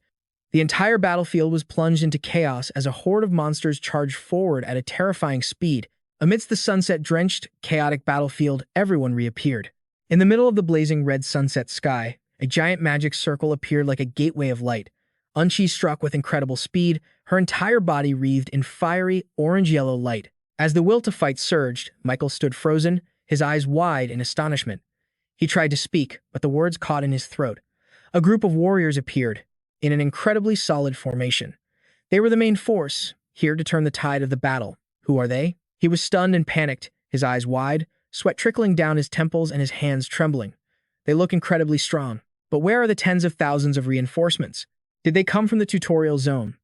Speaker 1: The entire battlefield was plunged into chaos as a horde of monsters charged forward at a terrifying speed. Amidst the sunset-drenched, chaotic battlefield, everyone reappeared. In the middle of the blazing red sunset sky, a giant magic circle appeared like a gateway of light. Unchi struck with incredible speed, her entire body wreathed in fiery, orange-yellow light. As the will to fight surged, Michael stood frozen, his eyes wide in astonishment. He tried to speak, but the words caught in his throat. A group of warriors appeared, in an incredibly solid formation. They were the main force, here to turn the tide of the battle. Who are they? He was stunned and panicked, his eyes wide, sweat trickling down his temples and his hands trembling. They look incredibly strong. But where are the tens of thousands of reinforcements? Did they come from the tutorial zone?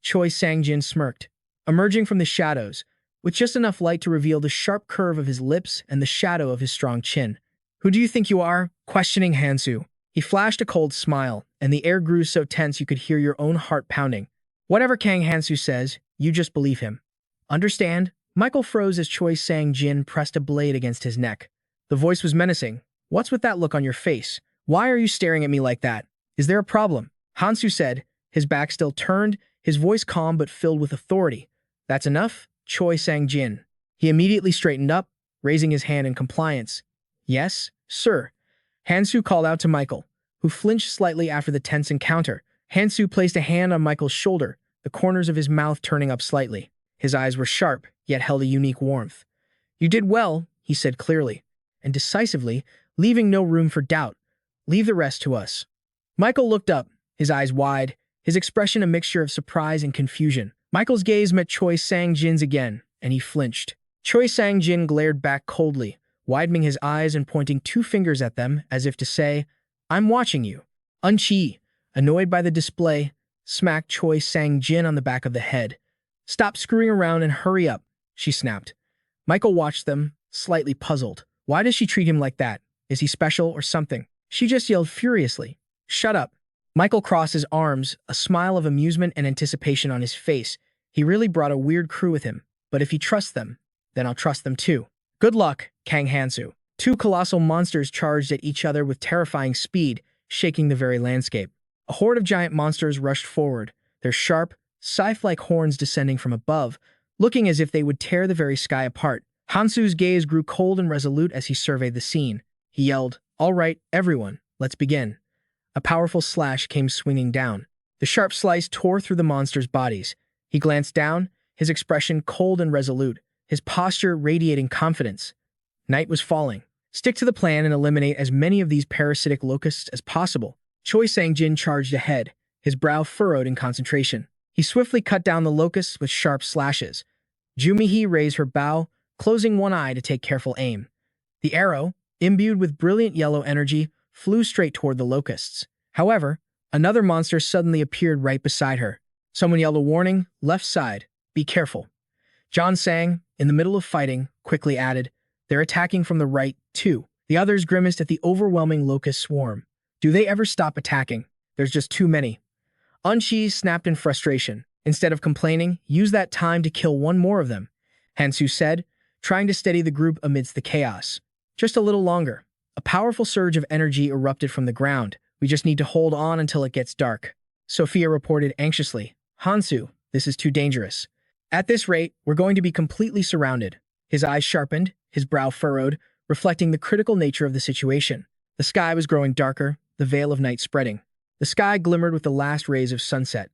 Speaker 1: Choi Sang-jin smirked, emerging from the shadows, with just enough light to reveal the sharp curve of his lips and the shadow of his strong chin. Who do you think you are? Questioning Hansu. He flashed a cold smile, and the air grew so tense you could hear your own heart pounding. Whatever Kang Hansu says, you just believe him. Understand? Michael froze as Choi Sang-jin pressed a blade against his neck. The voice was menacing. What's with that look on your face? Why are you staring at me like that? Is there a problem? Hansu said, his back still turned, his voice calm but filled with authority. That's enough, Choi Sang-jin. He immediately straightened up, raising his hand in compliance. Yes, sir. Hansu called out to Michael, who flinched slightly after the tense encounter. Hansu placed a hand on Michael's shoulder, the corners of his mouth turning up slightly. His eyes were sharp, yet held a unique warmth. You did well, he said clearly, and decisively, leaving no room for doubt. Leave the rest to us. Michael looked up, his eyes wide, his expression a mixture of surprise and confusion. Michael's gaze met Choi Sang-jin's again, and he flinched. Choi Sang-jin glared back coldly, widening his eyes and pointing two fingers at them as if to say, I'm watching you. Unchi, annoyed by the display, smacked Choi Sang-jin on the back of the head. Stop screwing around and hurry up, she snapped. Michael watched them, slightly puzzled. Why does she treat him like that? Is he special or something? She just yelled furiously. Shut up. Michael crossed his arms, a smile of amusement and anticipation on his face. He really brought a weird crew with him, but if he trusts them, then I'll trust them too. Good luck, Kang Hansu. Two colossal monsters charged at each other with terrifying speed, shaking the very landscape. A horde of giant monsters rushed forward, their sharp, scythe-like horns descending from above, looking as if they would tear the very sky apart. Hansu's gaze grew cold and resolute as he surveyed the scene. He yelled, All right, everyone, let's begin. A powerful slash came swinging down. The sharp slice tore through the monsters' bodies. He glanced down, his expression cold and resolute, his posture radiating confidence. Night was falling. Stick to the plan and eliminate as many of these parasitic locusts as possible. Choi Sang-jin charged ahead, his brow furrowed in concentration. He swiftly cut down the locusts with sharp slashes. Jumihi raised her bow, closing one eye to take careful aim. The arrow, imbued with brilliant yellow energy, flew straight toward the locusts. However, another monster suddenly appeared right beside her. Someone yelled a warning, left side, be careful. John Sang, in the middle of fighting, quickly added, They're attacking from the right, too. The others grimaced at the overwhelming locust swarm. Do they ever stop attacking? There's just too many. Unchi snapped in frustration. Instead of complaining, use that time to kill one more of them, Hansu said, trying to steady the group amidst the chaos. Just a little longer. A powerful surge of energy erupted from the ground. We just need to hold on until it gets dark. Sophia reported anxiously. Hansu, this is too dangerous. At this rate, we're going to be completely surrounded. His eyes sharpened, his brow furrowed, reflecting the critical nature of the situation. The sky was growing darker, the veil of night spreading. The sky glimmered with the last rays of sunset.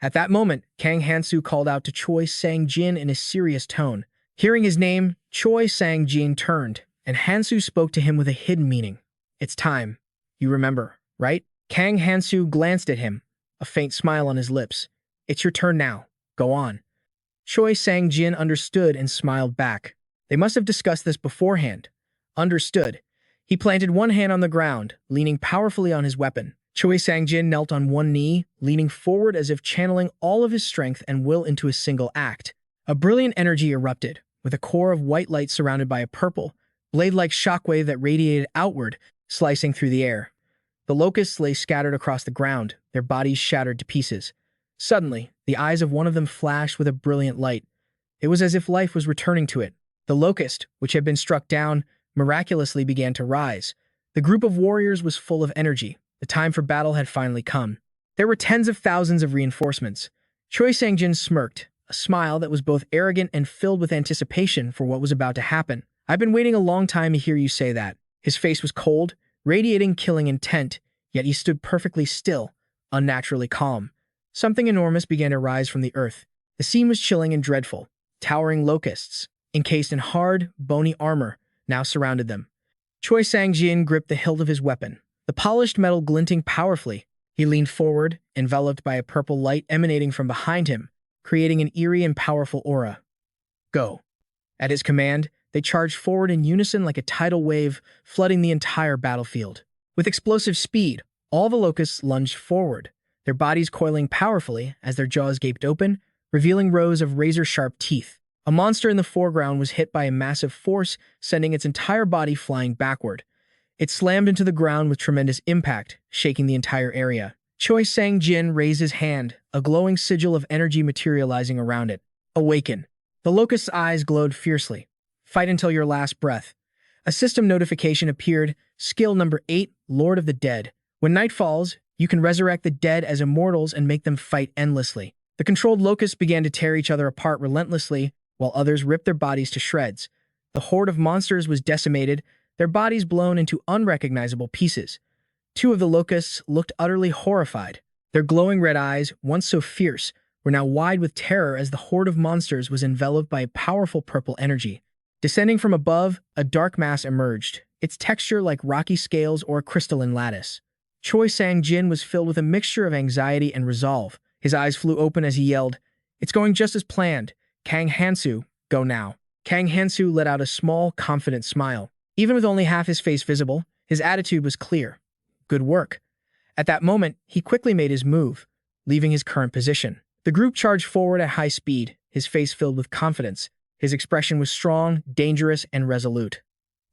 Speaker 1: At that moment, Kang Hansu called out to Choi Sang-jin in a serious tone. Hearing his name, Choi Sang-jin turned, and Hansu spoke to him with a hidden meaning. It's time. You remember, right? Kang Hansu glanced at him, a faint smile on his lips. It's your turn now. Go on. Choi Sang-jin understood and smiled back. They must have discussed this beforehand. Understood. He planted one hand on the ground, leaning powerfully on his weapon. Choi Sang-jin knelt on one knee, leaning forward as if channeling all of his strength and will into a single act. A brilliant energy erupted, with a core of white light surrounded by a purple, blade-like shockwave that radiated outward, slicing through the air. The locusts lay scattered across the ground, their bodies shattered to pieces. Suddenly, the eyes of one of them flashed with a brilliant light. It was as if life was returning to it. The locust, which had been struck down, miraculously began to rise. The group of warriors was full of energy. The time for battle had finally come. There were tens of thousands of reinforcements. Choi Sang-jin smirked, a smile that was both arrogant and filled with anticipation for what was about to happen. I've been waiting a long time to hear you say that. His face was cold, radiating killing intent, yet he stood perfectly still, unnaturally calm. Something enormous began to rise from the earth. The scene was chilling and dreadful. Towering locusts, encased in hard, bony armor, now surrounded them. Choi Sang-jin gripped the hilt of his weapon, the polished metal glinting powerfully. He leaned forward, enveloped by a purple light emanating from behind him, creating an eerie and powerful aura. Go. At his command, they charged forward in unison like a tidal wave, flooding the entire battlefield. With explosive speed, All the locusts lunged forward, their bodies coiling powerfully as their jaws gaped open, revealing rows of razor-sharp teeth. A monster in the foreground was hit by a massive force, sending its entire body flying backward. It slammed into the ground with tremendous impact, shaking the entire area. Choi Sang-jin raised his hand, a glowing sigil of energy materializing around it. Awaken. The locust's eyes glowed fiercely. Fight until your last breath. A system notification appeared, skill number 8, Lord of the Dead. When night falls, you can resurrect the dead as immortals and make them fight endlessly. The controlled locusts began to tear each other apart relentlessly, while others ripped their bodies to shreds. The horde of monsters was decimated, their bodies blown into unrecognizable pieces. Two of the locusts looked utterly horrified. Their glowing red eyes, once so fierce, were now wide with terror as the horde of monsters was enveloped by a powerful purple energy. Descending from above, a dark mass emerged, its texture like rocky scales or a crystalline lattice. Choi Sang-jin was filled with a mixture of anxiety and resolve. His eyes flew open as he yelled, "It's going just as planned. Kang Hansu, go now." Kang Hansu let out a small, confident smile. Even with only half his face visible, his attitude was clear. Good work. At that moment, he quickly made his move, leaving his current position. The group charged forward at high speed, his face filled with confidence. His expression was strong, dangerous, and resolute.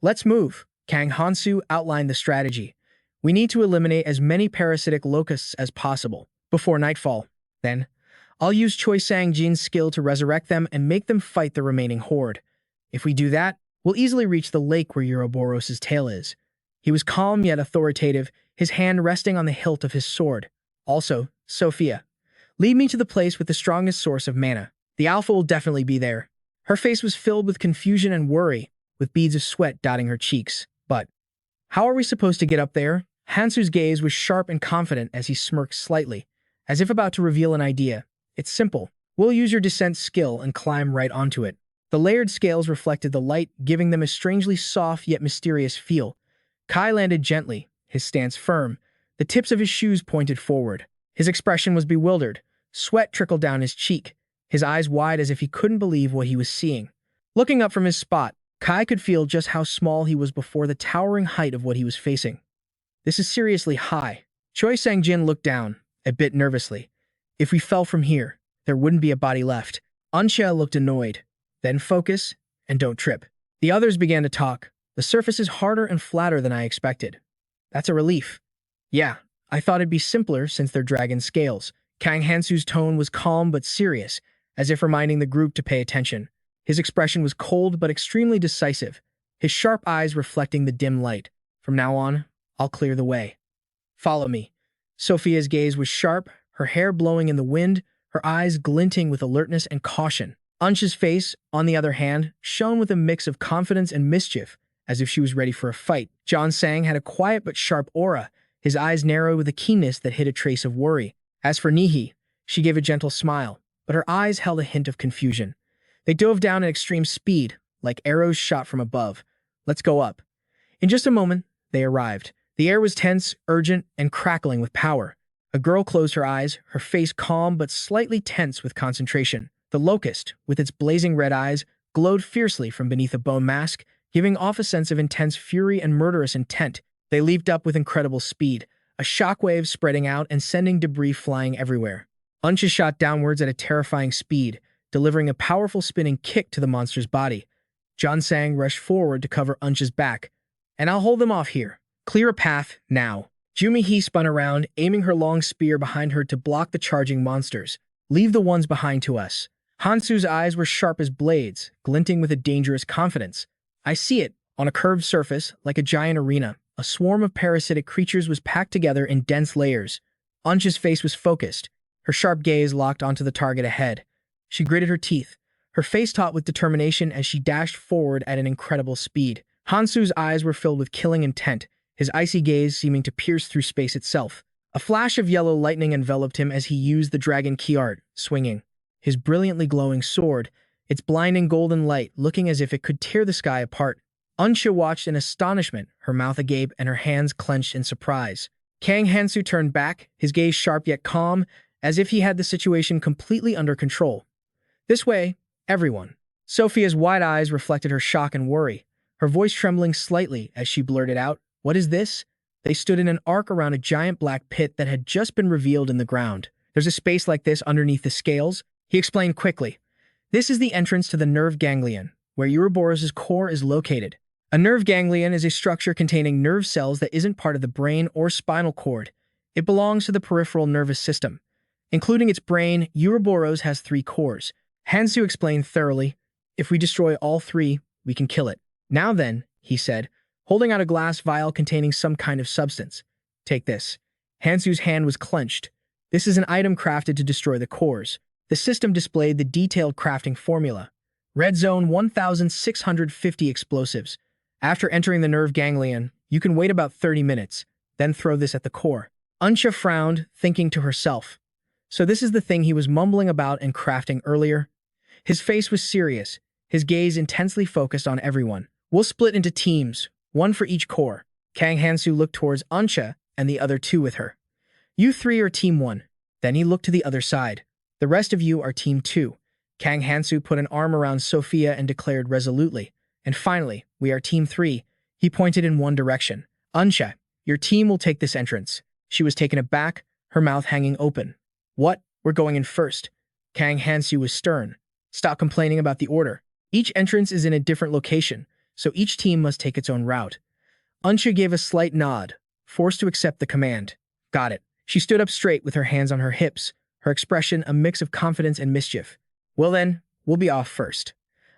Speaker 1: "Let's move." Kang Hansu outlined the strategy. "We need to eliminate as many parasitic locusts as possible before nightfall. Then, I'll use Choi Sang-jin's skill to resurrect them and make them fight the remaining horde. If we do that, we'll easily reach the lake where Ouroboros' tail is." He was calm yet authoritative, his hand resting on the hilt of his sword. "Also, Sophia, lead me to the place with the strongest source of mana. The alpha will definitely be there." Her face was filled with confusion and worry, with beads of sweat dotting her cheeks. "But how are we supposed to get up there?" Hansu's gaze was sharp and confident as he smirked slightly, as if about to reveal an idea. "It's simple. We'll use your descent skill and climb right onto it." The layered scales reflected the light, giving them a strangely soft yet mysterious feel. Kai landed gently, his stance firm. The tips of his shoes pointed forward. His expression was bewildered. Sweat trickled down his cheek, his eyes wide as if he couldn't believe what he was seeing. Looking up from his spot, Kai could feel just how small he was before the towering height of what he was facing. "This is seriously high." Choi Sang-jin looked down, a bit nervously. "If we fell from here, there wouldn't be a body left." Anxia looked annoyed. "Then focus, and don't trip." The others began to talk. "The surface is harder and flatter than I expected." "That's a relief." "Yeah, I thought it'd be simpler since they're dragon scales." Kang Hansu's tone was calm but serious, as if reminding the group to pay attention. His expression was cold but extremely decisive, his sharp eyes reflecting the dim light. "From now on, I'll clear the way. Follow me." Sophia's gaze was sharp, her hair blowing in the wind, her eyes glinting with alertness and caution. Anxia's face, on the other hand, shone with a mix of confidence and mischief, as if she was ready for a fight. John Sang had a quiet but sharp aura, his eyes narrowed with a keenness that hid a trace of worry. As for Nihi, she gave a gentle smile, but her eyes held a hint of confusion. They dove down at extreme speed, like arrows shot from above. "Let's go up." In just a moment, they arrived. The air was tense, urgent, and crackling with power. A girl closed her eyes, her face calm but slightly tense with concentration. The locust, with its blazing red eyes, glowed fiercely from beneath a bone mask, giving off a sense of intense fury and murderous intent. They leaped up with incredible speed, a shockwave spreading out and sending debris flying everywhere. Anxia shot downwards at a terrifying speed, delivering a powerful spinning kick to the monster's body. John Sang rushed forward to cover Anxia's back. "And I'll hold them off here. Clear a path, now." Jumihi spun around, aiming her long spear behind her to block the charging monsters. "Leave the ones behind to us." Hansu's eyes were sharp as blades, glinting with a dangerous confidence. "I see it." On a curved surface, like a giant arena, a swarm of parasitic creatures was packed together in dense layers. Anxia's face was focused, her sharp gaze locked onto the target ahead. She gritted her teeth, her face taut with determination as she dashed forward at an incredible speed. Hansu's eyes were filled with killing intent, his icy gaze seeming to pierce through space itself. A flash of yellow lightning enveloped him as he used the dragon key art, swinging his brilliantly glowing sword, its blinding golden light looking as if it could tear the sky apart. Anxia watched in astonishment, her mouth agape and her hands clenched in surprise. Kang Hansu turned back, his gaze sharp yet calm, as if he had the situation completely under control. "This way, everyone." Sophia's wide eyes reflected her shock and worry, her voice trembling slightly as she blurted out, "What is this?" They stood in an arc around a giant black pit that had just been revealed in the ground. There's a space like this underneath the scales, he explained quickly. This is the entrance to the nerve ganglion, where Ouroboros' core is located. A nerve ganglion is a structure containing nerve cells that isn't part of the brain or spinal cord. It belongs to the peripheral nervous system. Including its brain, Ouroboros has 3 cores. Hansu explained thoroughly. If we destroy all 3, we can kill it. Now then, he said, holding out a glass vial containing some kind of substance. Take this. Hansu's hand was clenched. This is an item crafted to destroy the cores. The system displayed the detailed crafting formula. Red zone 1650 explosives. After entering the nerve ganglion, you can wait about 30 minutes, then throw this at the core. Unsha frowned, thinking to herself. So this is the thing he was mumbling about and crafting earlier? His face was serious, his gaze intensely focused on everyone. We'll split into teams, 1 for each core. Kang Hansu looked towards Unsha and the other 2 with her. You 3 are team 1. Then he looked to the other side. The rest of you are team 2. Kang Hansu put an arm around Sophia and declared resolutely. And finally, we are team 3. He pointed in one direction. Unsha, your team will take this entrance. She was taken aback, her mouth hanging open. What? We're going in first. Kang Hansu was stern. Stop complaining about the order. Each entrance is in a different location, so each team must take its own route. Unsha gave a slight nod, forced to accept the command. Got it. She stood up straight with her hands on her hips, her expression a mix of confidence and mischief. Well then, we'll be off first.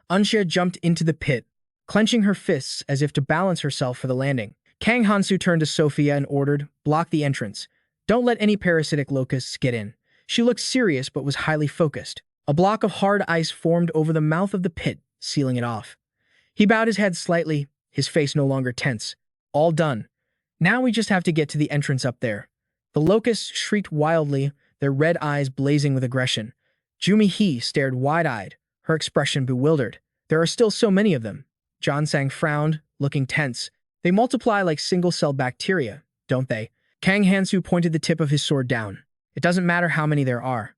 Speaker 1: Unsha jumped into the pit, clenching her fists as if to balance herself for the landing. Kang Hansu turned to Sophia and ordered, block the entrance. Don't let any parasitic locusts get in. She looked serious but was highly focused. A block of hard ice formed over the mouth of the pit, sealing it off. He bowed his head slightly, his face no longer tense. All done. Now we just have to get to the entrance up there. The locusts shrieked wildly, their red eyes blazing with aggression. Jumi-hee stared wide-eyed, her expression bewildered. There are still so many of them. John-sang frowned, looking tense. They multiply like single-cell bacteria, don't they? Kang Hansu pointed the tip of his sword down. It doesn't matter how many there are.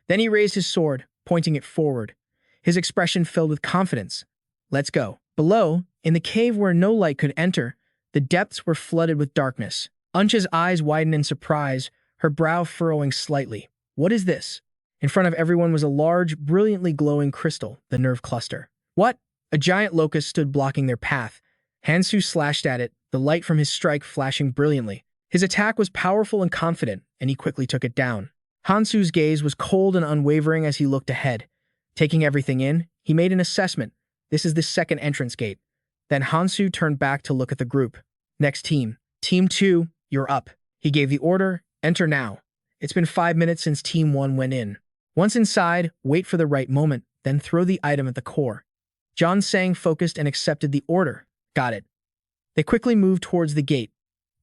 Speaker 1: Then he raised his sword, pointing it forward. His expression filled with confidence. Let's go. Below, in the cave where no light could enter, the depths were flooded with darkness. Unsha's eyes widened in surprise, her brow furrowing slightly. What is this? In front of everyone was a large, brilliantly glowing crystal, the nerve cluster. What? A giant locust stood blocking their path. Hansu slashed at it, the light from his strike flashing brilliantly. His attack was powerful and confident, and he quickly took it down. Hansu's gaze was cold and unwavering as he looked ahead. Taking everything in, he made an assessment. This is the second entrance gate. Then Hansu turned back to look at the group. Next team. Team 2, you're up. He gave the order, enter now. It's been 5 minutes since Team 1 went in. Once inside, wait for the right moment, then throw the item at the core. John sang focused and accepted the order. Got it. They quickly moved towards the gate.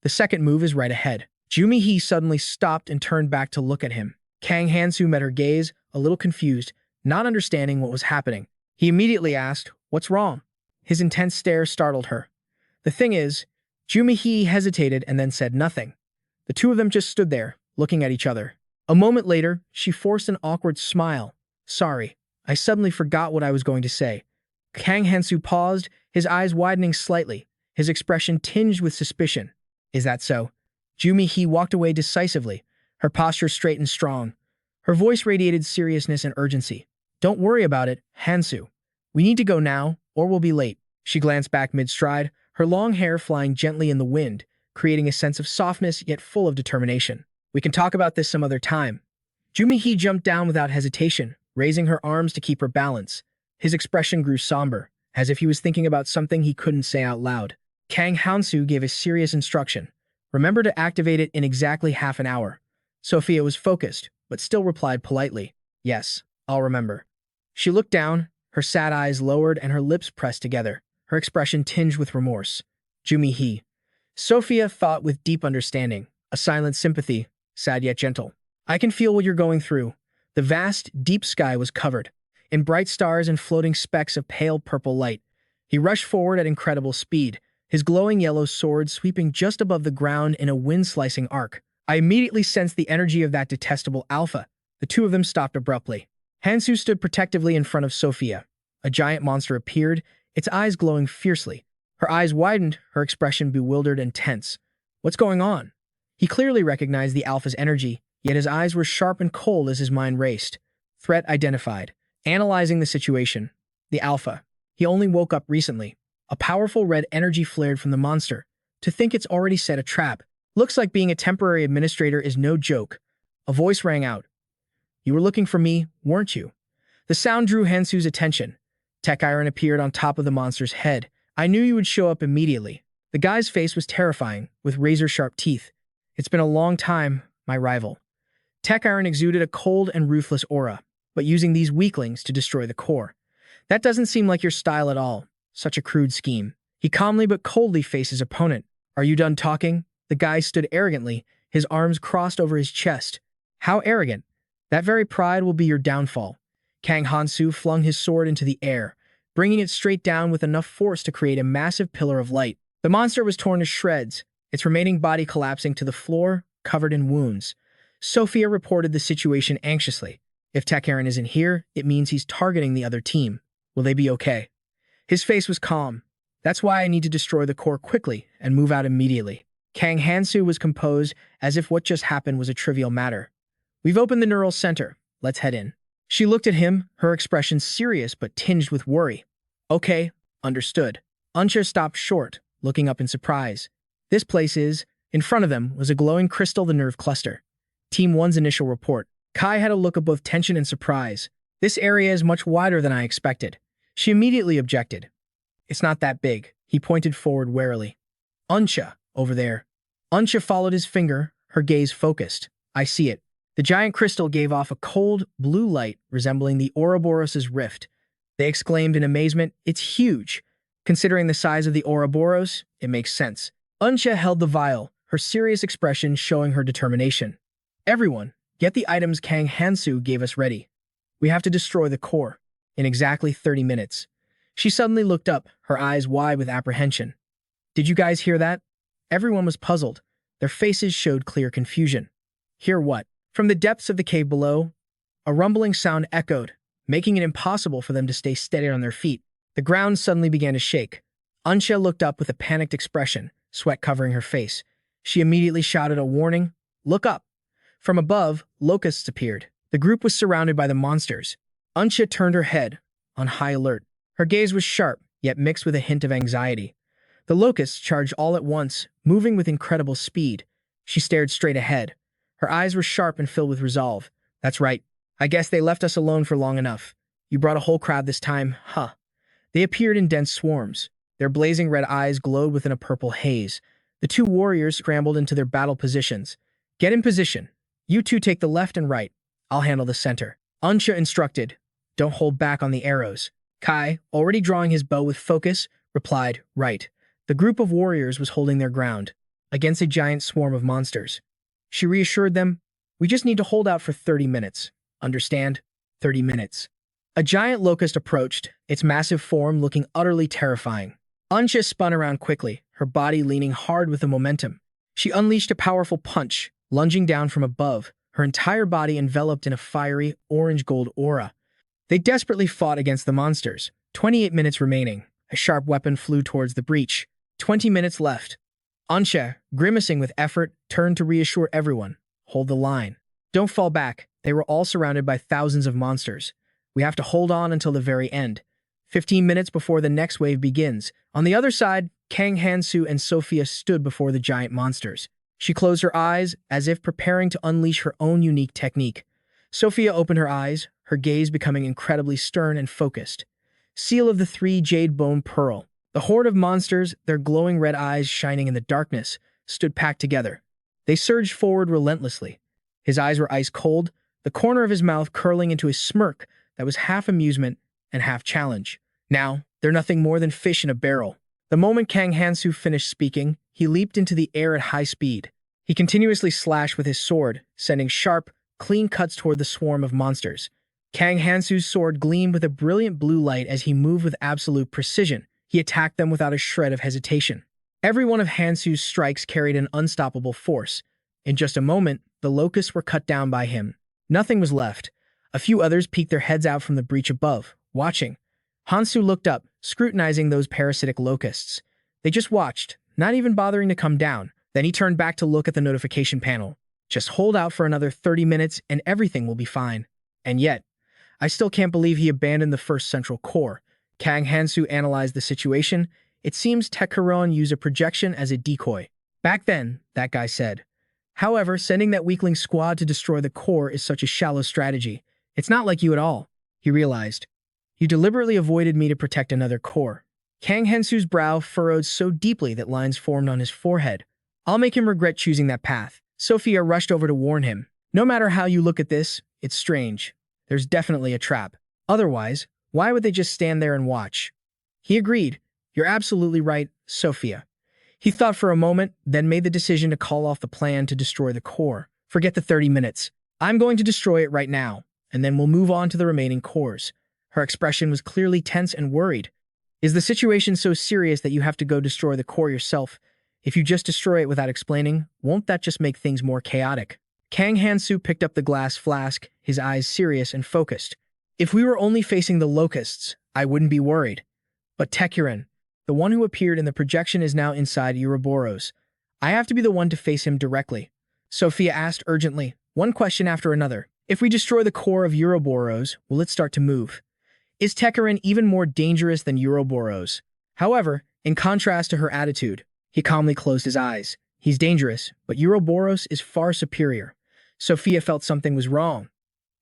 Speaker 1: The second move is right ahead. Jumi-hee suddenly stopped and turned back to look at him. Kang Hansu met her gaze, a little confused, not understanding what was happening. He immediately asked, what's wrong? His intense stare startled her. The thing is, Jumi-hee hesitated and then said nothing. The two of them just stood there, looking at each other. A moment later, she forced an awkward smile. Sorry, I suddenly forgot what I was going to say. Kang Hansu paused, his eyes widening slightly, his expression tinged with suspicion. Is that so? Jumi-hee walked away decisively, her posture straight and strong. Her voice radiated seriousness and urgency. Don't worry about it, Hansu. We need to go now, or we'll be late. She glanced back mid-stride, her long hair flying gently in the wind, creating a sense of softness yet full of determination. We can talk about this some other time. Jumi-hee jumped down without hesitation, raising her arms to keep her balance. His expression grew somber, as if he was thinking about something he couldn't say out loud. Kang Hansu gave a serious instruction. Remember to activate it in exactly half an hour. Sophia was focused, but still replied politely. Yes, I'll remember. She looked down, her sad eyes lowered and her lips pressed together, her expression tinged with remorse. Jumi-hee. Sophia thought with deep understanding, a silent sympathy, sad yet gentle. I can feel what you're going through. The vast, deep sky was covered in bright stars and floating specks of pale purple light. He rushed forward at incredible speed, his glowing yellow sword sweeping just above the ground in a wind-slicing arc. I immediately sensed the energy of that detestable alpha. The two of them stopped abruptly. Hansu stood protectively in front of Sophia. A giant monster appeared, its eyes glowing fiercely. Her eyes widened, her expression bewildered and tense. What's going on? He clearly recognized the Alpha's energy, yet his eyes were sharp and cold as his mind raced. Threat identified. Analyzing the situation. The Alpha. He only woke up recently. A powerful red energy flared from the monster. To think it's already set a trap. Looks like being a temporary administrator is no joke. A voice rang out. You were looking for me, weren't you? The sound drew Hansu's attention. Tech Iron appeared on top of the monster's head. I knew you would show up immediately. The guy's face was terrifying, with razor-sharp teeth. It's been a long time, my rival. Tech Iron exuded a cold and ruthless aura, but using these weaklings to destroy the core. That doesn't seem like your style at all. Such a crude scheme. He calmly but coldly faced his opponent. Are you done talking? The guy stood arrogantly, his arms crossed over his chest. How arrogant. That very pride will be your downfall. Kang Hansu flung his sword into the air, bringing it straight down with enough force to create a massive pillar of light. The monster was torn to shreds, its remaining body collapsing to the floor, covered in wounds. Sophia reported the situation anxiously. If Tech Iron isn't here, it means he's targeting the other team. Will they be okay? His face was calm. That's why I need to destroy the core quickly and move out immediately. Kang Hansu was composed as if what just happened was a trivial matter. We've opened the neural center. Let's head in. She looked at him, her expression serious but tinged with worry. Okay, understood. Unsha stopped short, looking up in surprise. This place is... In front of them was a glowing crystal, the nerve cluster. Team 1's initial report. Kai had a look of both tension and surprise. This area is much wider than I expected. She immediately objected. It's not that big. He pointed forward warily. Unsha, over there. Unsha followed his finger, her gaze focused. I see it. The giant crystal gave off a cold, blue light resembling the Ouroboros' rift. They exclaimed in amazement, it's huge. Considering the size of the Ouroboros, it makes sense. Unsha held the vial, her serious expression showing her determination. Everyone, get the items Kang Hansu gave us ready. We have to destroy the core. In exactly 30 minutes. She suddenly looked up, her eyes wide with apprehension. Did you guys hear that? Everyone was puzzled. Their faces showed clear confusion. Hear what? From the depths of the cave below, a rumbling sound echoed, making it impossible for them to stay steady on their feet. The ground suddenly began to shake. Unsha looked up with a panicked expression, sweat covering her face. She immediately shouted a warning, look up. From above, locusts appeared. The group was surrounded by the monsters. Unsha turned her head, on high alert. Her gaze was sharp, yet mixed with a hint of anxiety. The locusts charged all at once, moving with incredible speed. She stared straight ahead. Her eyes were sharp and filled with resolve. That's right. I guess they left us alone for long enough. You brought a whole crowd this time, huh? They appeared in dense swarms. Their blazing red eyes glowed within a purple haze. The two warriors scrambled into their battle positions. Get in position. You two take the left and right. I'll handle the center. Unsha instructed. Don't hold back on the arrows. Kai, already drawing his bow with focus, replied, right. The group of warriors was holding their ground, against a giant swarm of monsters. She reassured them, we just need to hold out for 30 minutes. Understand? 30 minutes. A giant locust approached, its massive form looking utterly terrifying. Unsha spun around quickly, her body leaning hard with the momentum. She unleashed a powerful punch, lunging down from above, her entire body enveloped in a fiery, orange-gold aura. They desperately fought against the monsters. 28 minutes remaining. A sharp weapon flew towards the breach. 20 minutes left. Unsha, grimacing with effort, turned to reassure everyone. Hold the line. Don't fall back. They were all surrounded by thousands of monsters. We have to hold on until the very end. 15 minutes before the next wave begins. On the other side, Kang Hansu and Sophia stood before the giant monsters. She closed her eyes, as if preparing to unleash her own unique technique. Sophia opened her eyes, her gaze becoming incredibly stern and focused. Seal of the 3 Jade Bone Pearl. The horde of monsters, their glowing red eyes shining in the darkness, stood packed together. They surged forward relentlessly. His eyes were ice cold, the corner of his mouth curling into a smirk that was half amusement and half challenge. Now, they're nothing more than fish in a barrel. The moment Kang Hansu finished speaking, he leaped into the air at high speed. He continuously slashed with his sword, sending sharp, clean cuts toward the swarm of monsters. Kang Hansu's sword gleamed with a brilliant blue light as he moved with absolute precision. He attacked them without a shred of hesitation. Every one of Hansu's strikes carried an unstoppable force. In just a moment, the locusts were cut down by him. Nothing was left. A few others peeked their heads out from the breach above, watching. Hansu looked up, scrutinizing those parasitic locusts. They just watched, not even bothering to come down. Then he turned back to look at the notification panel. Just hold out for another 30 minutes and everything will be fine. And yet, I still can't believe he abandoned the first central core. Kang Hansu analyzed the situation. It seems Taekuron used a projection as a decoy. Back then, that guy said. However, sending that weakling squad to destroy the core is such a shallow strategy. It's not like you at all, he realized. You deliberately avoided me to protect another core. Kang Hansu's brow furrowed so deeply that lines formed on his forehead. I'll make him regret choosing that path. Sophia rushed over to warn him. No matter how you look at this, it's strange. There's definitely a trap. Otherwise, why would they just stand there and watch? He agreed. You're absolutely right, Sophia. He thought for a moment, then made the decision to call off the plan to destroy the core. Forget the 30 minutes. I'm going to destroy it right now, and then we'll move on to the remaining cores. Her expression was clearly tense and worried. Is the situation so serious that you have to go destroy the core yourself? If you just destroy it without explaining, won't that just make things more chaotic? Kang Hansu picked up the glass flask, his eyes serious and focused. If we were only facing the locusts, I wouldn't be worried. But Taekuron, the one who appeared in the projection, is now inside Ouroboros. I have to be the one to face him directly. Sophia asked urgently, one question after another. If we destroy the core of Ouroboros, will it start to move? Is Taekuron even more dangerous than Ouroboros? However, in contrast to her attitude, he calmly closed his eyes. He's dangerous, but Ouroboros is far superior. Sophia felt something was wrong.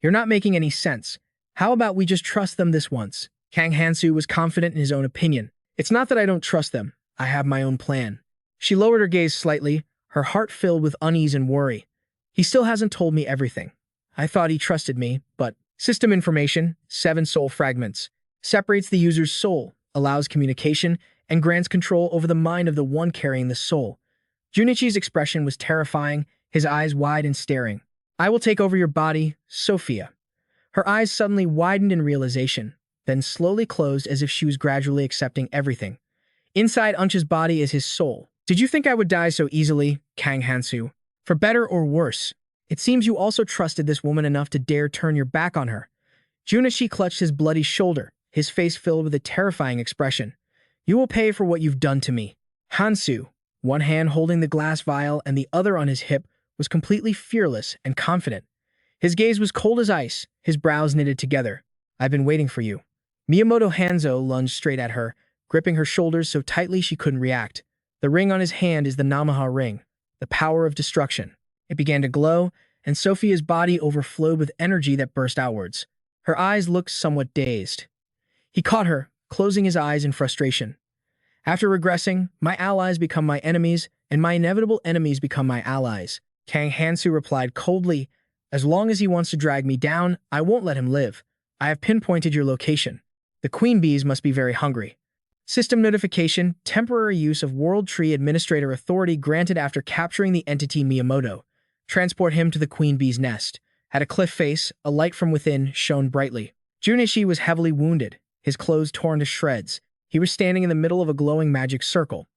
Speaker 1: You're not making any sense. How about we just trust them this once? Kang Hansu was confident in his own opinion. It's not that I don't trust them. I have my own plan. She lowered her gaze slightly, her heart filled with unease and worry. He still hasn't told me everything. I thought he trusted me, but system information, 7 soul fragments, separates the user's soul, allows communication, and grants control over the mind of the one carrying the soul. Junichi's expression was terrifying, his eyes wide and staring. I will take over your body, Sophia. Her eyes suddenly widened in realization, then slowly closed as if she was gradually accepting everything. Inside Unch's body is his soul. Did you think I would die so easily, Kang Hansu? For better or worse, it seems you also trusted this woman enough to dare turn your back on her. Junichi clutched his bloody shoulder, his face filled with a terrifying expression. You will pay for what you've done to me. Hansu, one hand holding the glass vial and the other on his hip, was completely fearless and confident. His gaze was cold as ice, his brows knitted together. I've been waiting for you. Miyamoto Hanzo lunged straight at her, gripping her shoulders so tightly she couldn't react. The ring on his hand is the Namaha ring, the power of destruction. It began to glow, and Sophia's body overflowed with energy that burst outwards. Her eyes looked somewhat dazed. He caught her, closing his eyes in frustration. After regressing, my allies become my enemies, and my inevitable enemies become my allies. Kang Hansu replied coldly, as long as he wants to drag me down, I won't let him live. I have pinpointed your location. The queen bees must be very hungry. System notification, temporary use of World Tree Administrator authority granted after capturing the entity Miyamoto. Transport him to the queen bee's nest. At a cliff face, a light from within shone brightly. Junichi was heavily wounded, his clothes torn to shreds. He was standing in the middle of a glowing magic circle.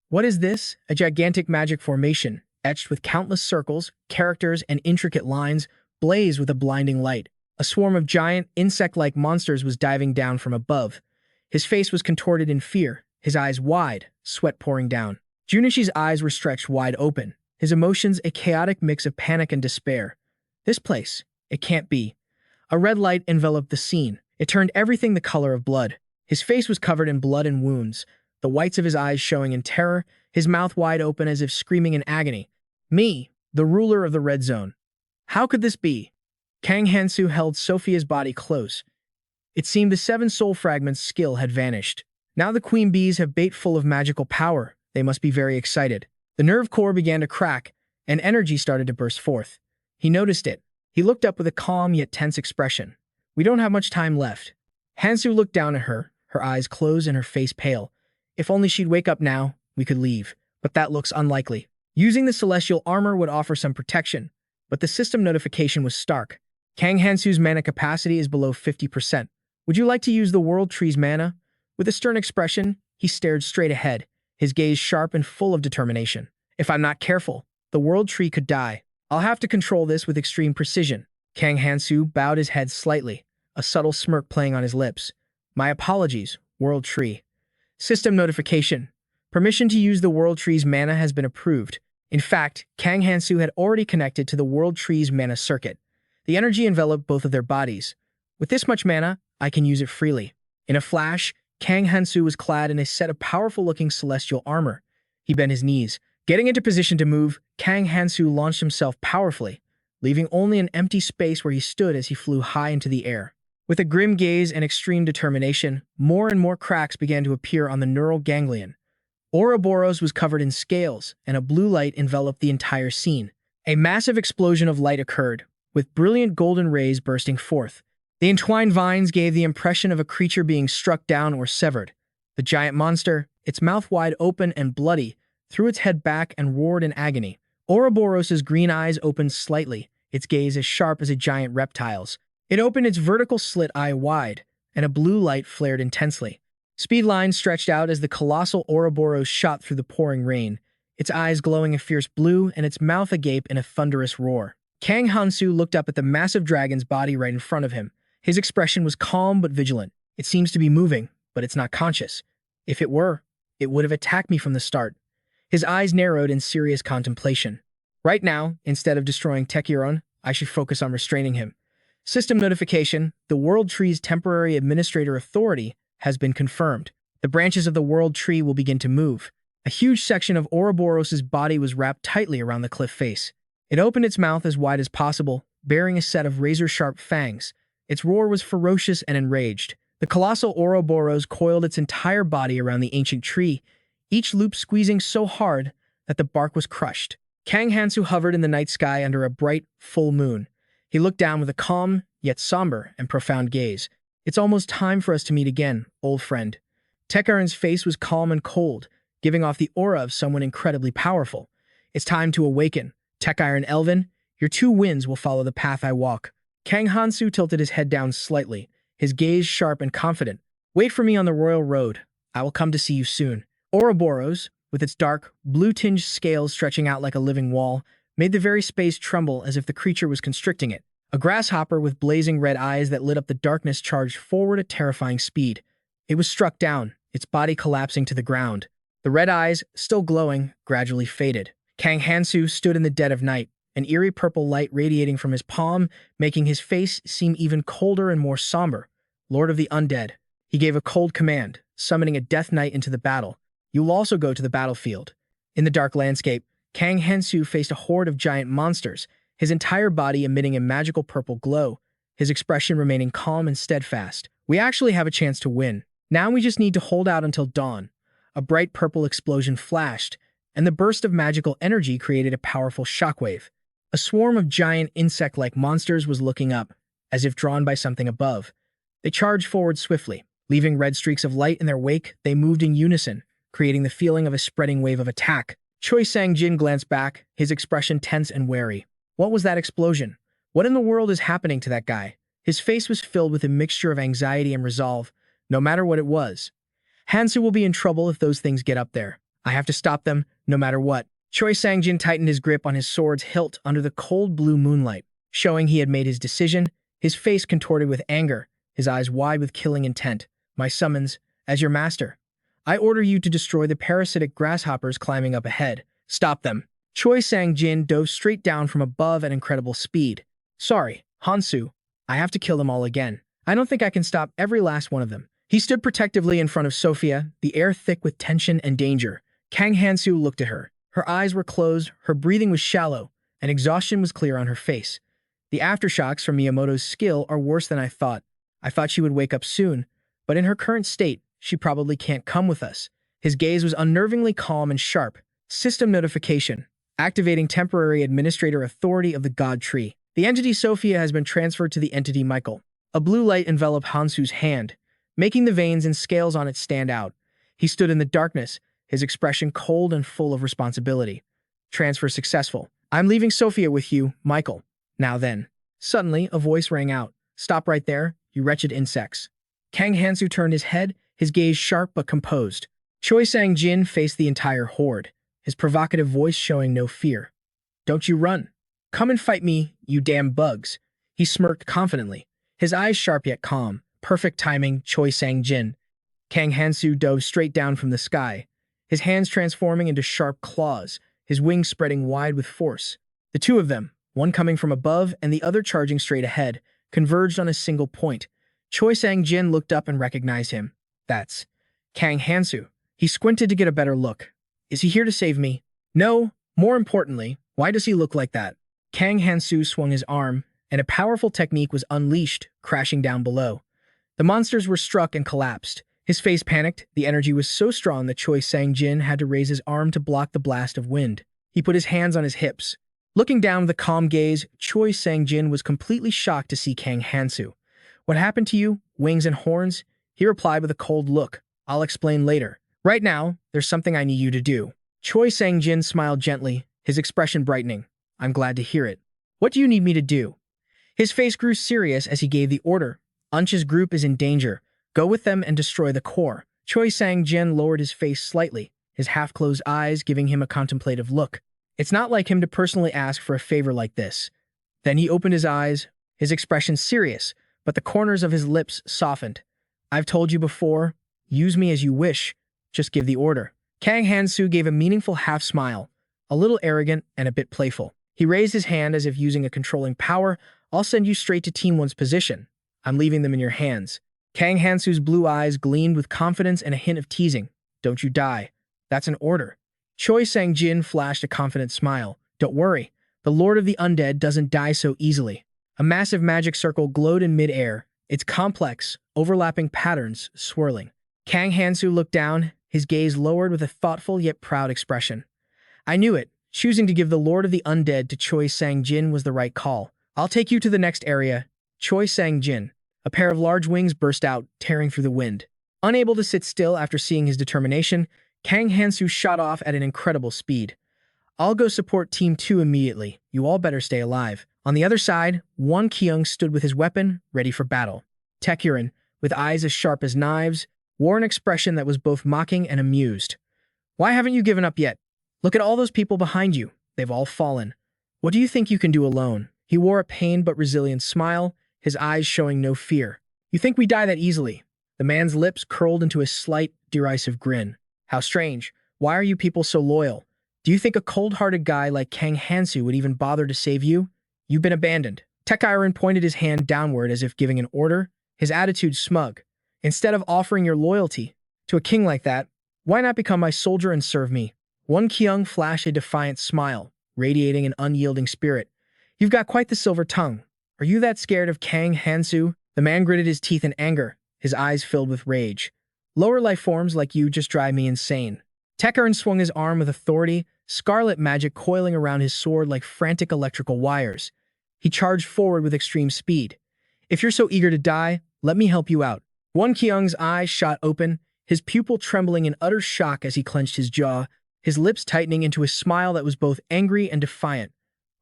Speaker 1: What is this? A gigantic magic formation, etched with countless circles, characters, and intricate lines, blazed with a blinding light. A swarm of giant, insect-like monsters was diving down from above. His face was contorted in fear, his eyes wide, sweat pouring down. Junichi's eyes were stretched wide open, his emotions a chaotic mix of panic and despair. This place, it can't be. A red light enveloped the scene. It turned everything the color of blood. His face was covered in blood and wounds, the whites of his eyes showing in terror, his mouth wide open as if screaming in agony. Me, the ruler of the red zone. How could this be? Kang Hansu held Sophia's body close. It seemed the 7 soul fragments' skill had vanished. Now the queen bees have bait full of magical power. They must be very excited. The nerve core began to crack, and energy started to burst forth. He noticed it. He looked up with a calm yet tense expression. We don't have much time left. Hansu looked down at her, her eyes closed and her face pale. If only she'd wake up now, we could leave. But that looks unlikely. Using the celestial armor would offer some protection, but the system notification was stark. Kang Hansu's mana capacity is below 50%. Would you like to use the World Tree's mana? With a stern expression, he stared straight ahead, his gaze sharp and full of determination. If I'm not careful, the World Tree could die. I'll have to control this with extreme precision. Kang Hansu bowed his head slightly, a subtle smirk playing on his lips. My apologies, World Tree. System notification. Permission to use the World Tree's mana has been approved. In fact, Kang Hansu had already connected to the World Tree's mana circuit. The energy enveloped both of their bodies. With this much mana, I can use it freely. In a flash, Kang Hansu was clad in a set of powerful-looking celestial armor. He bent his knees. Getting into position to move, Kang Hansu launched himself powerfully, leaving only an empty space where he stood as he flew high into the air. With a grim gaze and extreme determination, more and more cracks began to appear on the neural ganglion. Ouroboros was covered in scales, and a blue light enveloped the entire scene. A massive explosion of light occurred, with brilliant golden rays bursting forth. The entwined vines gave the impression of a creature being struck down or severed. The giant monster, its mouth wide open and bloody, threw its head back and roared in agony. Ouroboros' green eyes opened slightly, its gaze as sharp as a giant reptile's. It opened its vertical slit eye wide, and a blue light flared intensely. Speed lines stretched out as the colossal Ouroboros shot through the pouring rain, its eyes glowing a fierce blue and its mouth agape in a thunderous roar. Kang Hansu looked up at the massive dragon's body right in front of him. His expression was calm but vigilant. It seems to be moving, but it's not conscious. If it were, it would have attacked me from the start. His eyes narrowed in serious contemplation. Right now, instead of destroying Tekiron, I should focus on restraining him. System notification: the World Tree's temporary administrator authority has been confirmed. The branches of the World Tree will begin to move. A huge section of Ouroboros' body was wrapped tightly around the cliff face. It opened its mouth as wide as possible, bearing a set of razor-sharp fangs. Its roar was ferocious and enraged. The colossal Ouroboros coiled its entire body around the ancient tree, each loop squeezing so hard that the bark was crushed. Kang Hansu hovered in the night sky under a bright, full moon. He looked down with a calm, yet somber and profound gaze. It's almost time for us to meet again, old friend. Tekaron's face was calm and cold, giving off the aura of someone incredibly powerful. It's time to awaken. Tekaron Elven, your two winds will follow the path I walk. Kang Hansu tilted his head down slightly, his gaze sharp and confident. Wait for me on the royal road. I will come to see you soon. Ouroboros, with its dark, blue-tinged scales stretching out like a living wall, made the very space tremble as if the creature was constricting it. A grasshopper with blazing red eyes that lit up the darkness charged forward at terrifying speed. It was struck down, its body collapsing to the ground. The red eyes, still glowing, gradually faded. Kang Hansu stood in the dead of night, an eerie purple light radiating from his palm, making his face seem even colder and more somber. Lord of the Undead. He gave a cold command, summoning a death knight into the battle. You will also go to the battlefield. In the dark landscape, Kang Hansu faced a horde of giant monsters, his entire body emitting a magical purple glow, his expression remaining calm and steadfast. We actually have a chance to win. Now we just need to hold out until dawn. A bright purple explosion flashed, and the burst of magical energy created a powerful shockwave. A swarm of giant insect-like monsters was looking up, as if drawn by something above. They charged forward swiftly. Leaving red streaks of light in their wake, they moved in unison, creating the feeling of a spreading wave of attack. Choi Sang-jin glanced back, his expression tense and wary. What was that explosion? What in the world is happening to that guy? His face was filled with a mixture of anxiety and resolve, no matter what it was. Hansu will be in trouble if those things get up there. I have to stop them, no matter what. Choi Sang-jin tightened his grip on his sword's hilt under the cold blue moonlight, showing he had made his decision, his face contorted with anger, his eyes wide with killing intent. My summons, as your master. I order you to destroy the parasitic grasshoppers climbing up ahead. Stop them. Choi Sang-jin dove straight down from above at incredible speed. Sorry, Hansu. I have to kill them all again. I don't think I can stop every last one of them. He stood protectively in front of Sophia, the air thick with tension and danger. Kang Hansu looked at her. Her eyes were closed, her breathing was shallow, and exhaustion was clear on her face. The aftershocks from Miyamoto's skill are worse than I thought. I thought she would wake up soon, but in her current state, she probably can't come with us. His gaze was unnervingly calm and sharp. System notification. Activating temporary administrator authority of the God Tree. The entity Sophia has been transferred to the entity Michael. A blue light enveloped Hansu's hand, making the veins and scales on it stand out. He stood in the darkness, his expression cold and full of responsibility. Transfer successful. I'm leaving Sophia with you, Michael. Now then. Suddenly, a voice rang out. Stop right there, you wretched insects. Kang Hansu turned his head, his gaze sharp but composed. Choi Sang-jin faced the entire horde, his provocative voice showing no fear. Don't you run. Come and fight me, you damn bugs. He smirked confidently, his eyes sharp yet calm. Perfect timing, Choi Sang-jin. Kang Hansu dove straight down from the sky, his hands transforming into sharp claws, his wings spreading wide with force. The two of them, one coming from above and the other charging straight ahead, converged on a single point. Choi Sang-jin looked up and recognized him. That's Kang Hansu. He squinted to get a better look. Is he here to save me? No. More importantly, why does he look like that? Kang Hansu swung his arm, and a powerful technique was unleashed, crashing down below. The monsters were struck and collapsed. His face panicked. The energy was so strong that Choi Sang-jin had to raise his arm to block the blast of wind. He put his hands on his hips. Looking down with a calm gaze, Choi Sang-jin was completely shocked to see Kang Hansu. What happened to you? Wings and horns? He replied with a cold look. I'll explain later. Right now, there's something I need you to do. Choi Sang-jin smiled gently, his expression brightening. I'm glad to hear it. What do you need me to do? His face grew serious as he gave the order. Unch's group is in danger. Go with them and destroy the core. Choi Sang-jin lowered his face slightly, his half-closed eyes giving him a contemplative look. It's not like him to personally ask for a favor like this. Then he opened his eyes, his expression serious, but the corners of his lips softened. I've told you before, use me as you wish. Just give the order. Kang Hansu gave a meaningful half-smile, a little arrogant and a bit playful. He raised his hand as if using a controlling power. I'll send you straight to Team 1's position. I'm leaving them in your hands. Kang Hansu's blue eyes gleamed with confidence and a hint of teasing. Don't you die. That's an order. Choi Sang-jin flashed a confident smile. Don't worry, the Lord of the Undead doesn't die so easily. A massive magic circle glowed in mid-air, its complex, overlapping patterns swirling. Kang Hansu looked down, his gaze lowered with a thoughtful yet proud expression. I knew it. Choosing to give the Lord of the Undead to Choi Sang-jin was the right call. I'll take you to the next area. Choi Sang-jin. A pair of large wings burst out, tearing through the wind. Unable to sit still after seeing his determination, Kang Hansu shot off at an incredible speed. I'll go support Team 2 immediately. You all better stay alive. On the other side, Won Kyung stood with his weapon, ready for battle. Taekuren, with eyes as sharp as knives, wore an expression that was both mocking and amused. Why haven't you given up yet? Look at all those people behind you. They've all fallen. What do you think you can do alone? He wore a pained but resilient smile, his eyes showing no fear. You think we die that easily? The man's lips curled into a slight, derisive grin. How strange. Why are you people so loyal? Do you think a cold-hearted guy like Kang Hansu would even bother to save you? You've been abandoned. Taekuren pointed his hand downward as if giving an order, his attitude smug. Instead of offering your loyalty to a king like that, why not become my soldier and serve me? Won Kyung flashed a defiant smile, radiating an unyielding spirit. You've got quite the silver tongue. Are you that scared of Kang Hansu? The man gritted his teeth in anger, his eyes filled with rage. Lower life forms like you just drive me insane. Taekuren swung his arm with authority, scarlet magic coiling around his sword like frantic electrical wires. He charged forward with extreme speed. If you're so eager to die, let me help you out. Won Kyung's eyes shot open, his pupil trembling in utter shock as he clenched his jaw, his lips tightening into a smile that was both angry and defiant.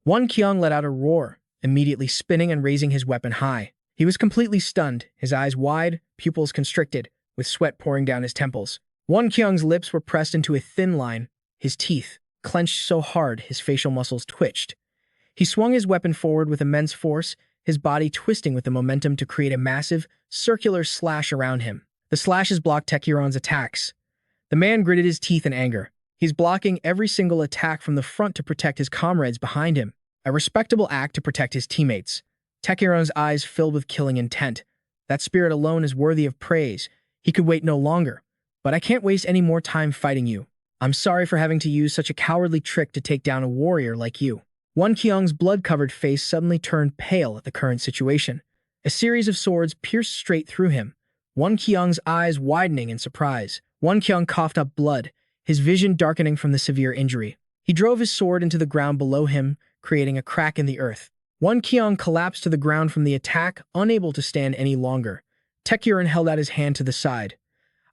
Speaker 1: Won Kyung let out a roar, immediately spinning and raising his weapon high. He was completely stunned, his eyes wide, pupils constricted, with sweat pouring down his temples. Won Kyung's lips were pressed into a thin line, his teeth clenched so hard his facial muscles twitched. He swung his weapon forward with immense force, his body twisting with the momentum to create a massive, circular slash around him. The slashes blocked Taekuren's attacks. The man gritted his teeth in anger. He's blocking every single attack from the front to protect his comrades behind him. A respectable act to protect his teammates. Taekuren's eyes filled with killing intent. That spirit alone is worthy of praise. He could wait no longer. But I can't waste any more time fighting you. I'm sorry for having to use such a cowardly trick to take down a warrior like you. Won Kyung's blood-covered face suddenly turned pale at the current situation. A series of swords pierced straight through him. Won Kyung's eyes widening in surprise. Won Kyung coughed up blood, his vision darkening from the severe injury. He drove his sword into the ground below him, creating a crack in the earth. Won Kyung collapsed to the ground from the attack, unable to stand any longer. Taekuren held out his hand to the side.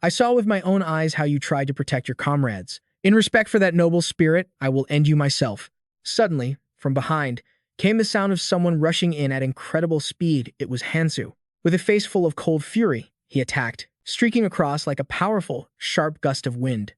Speaker 1: I saw with my own eyes how you tried to protect your comrades. In respect for that noble spirit, I will end you myself. Suddenly, from behind, came the sound of someone rushing in at incredible speed. It was Hansu. With a face full of cold fury, he attacked, streaking across like a powerful, sharp gust of wind.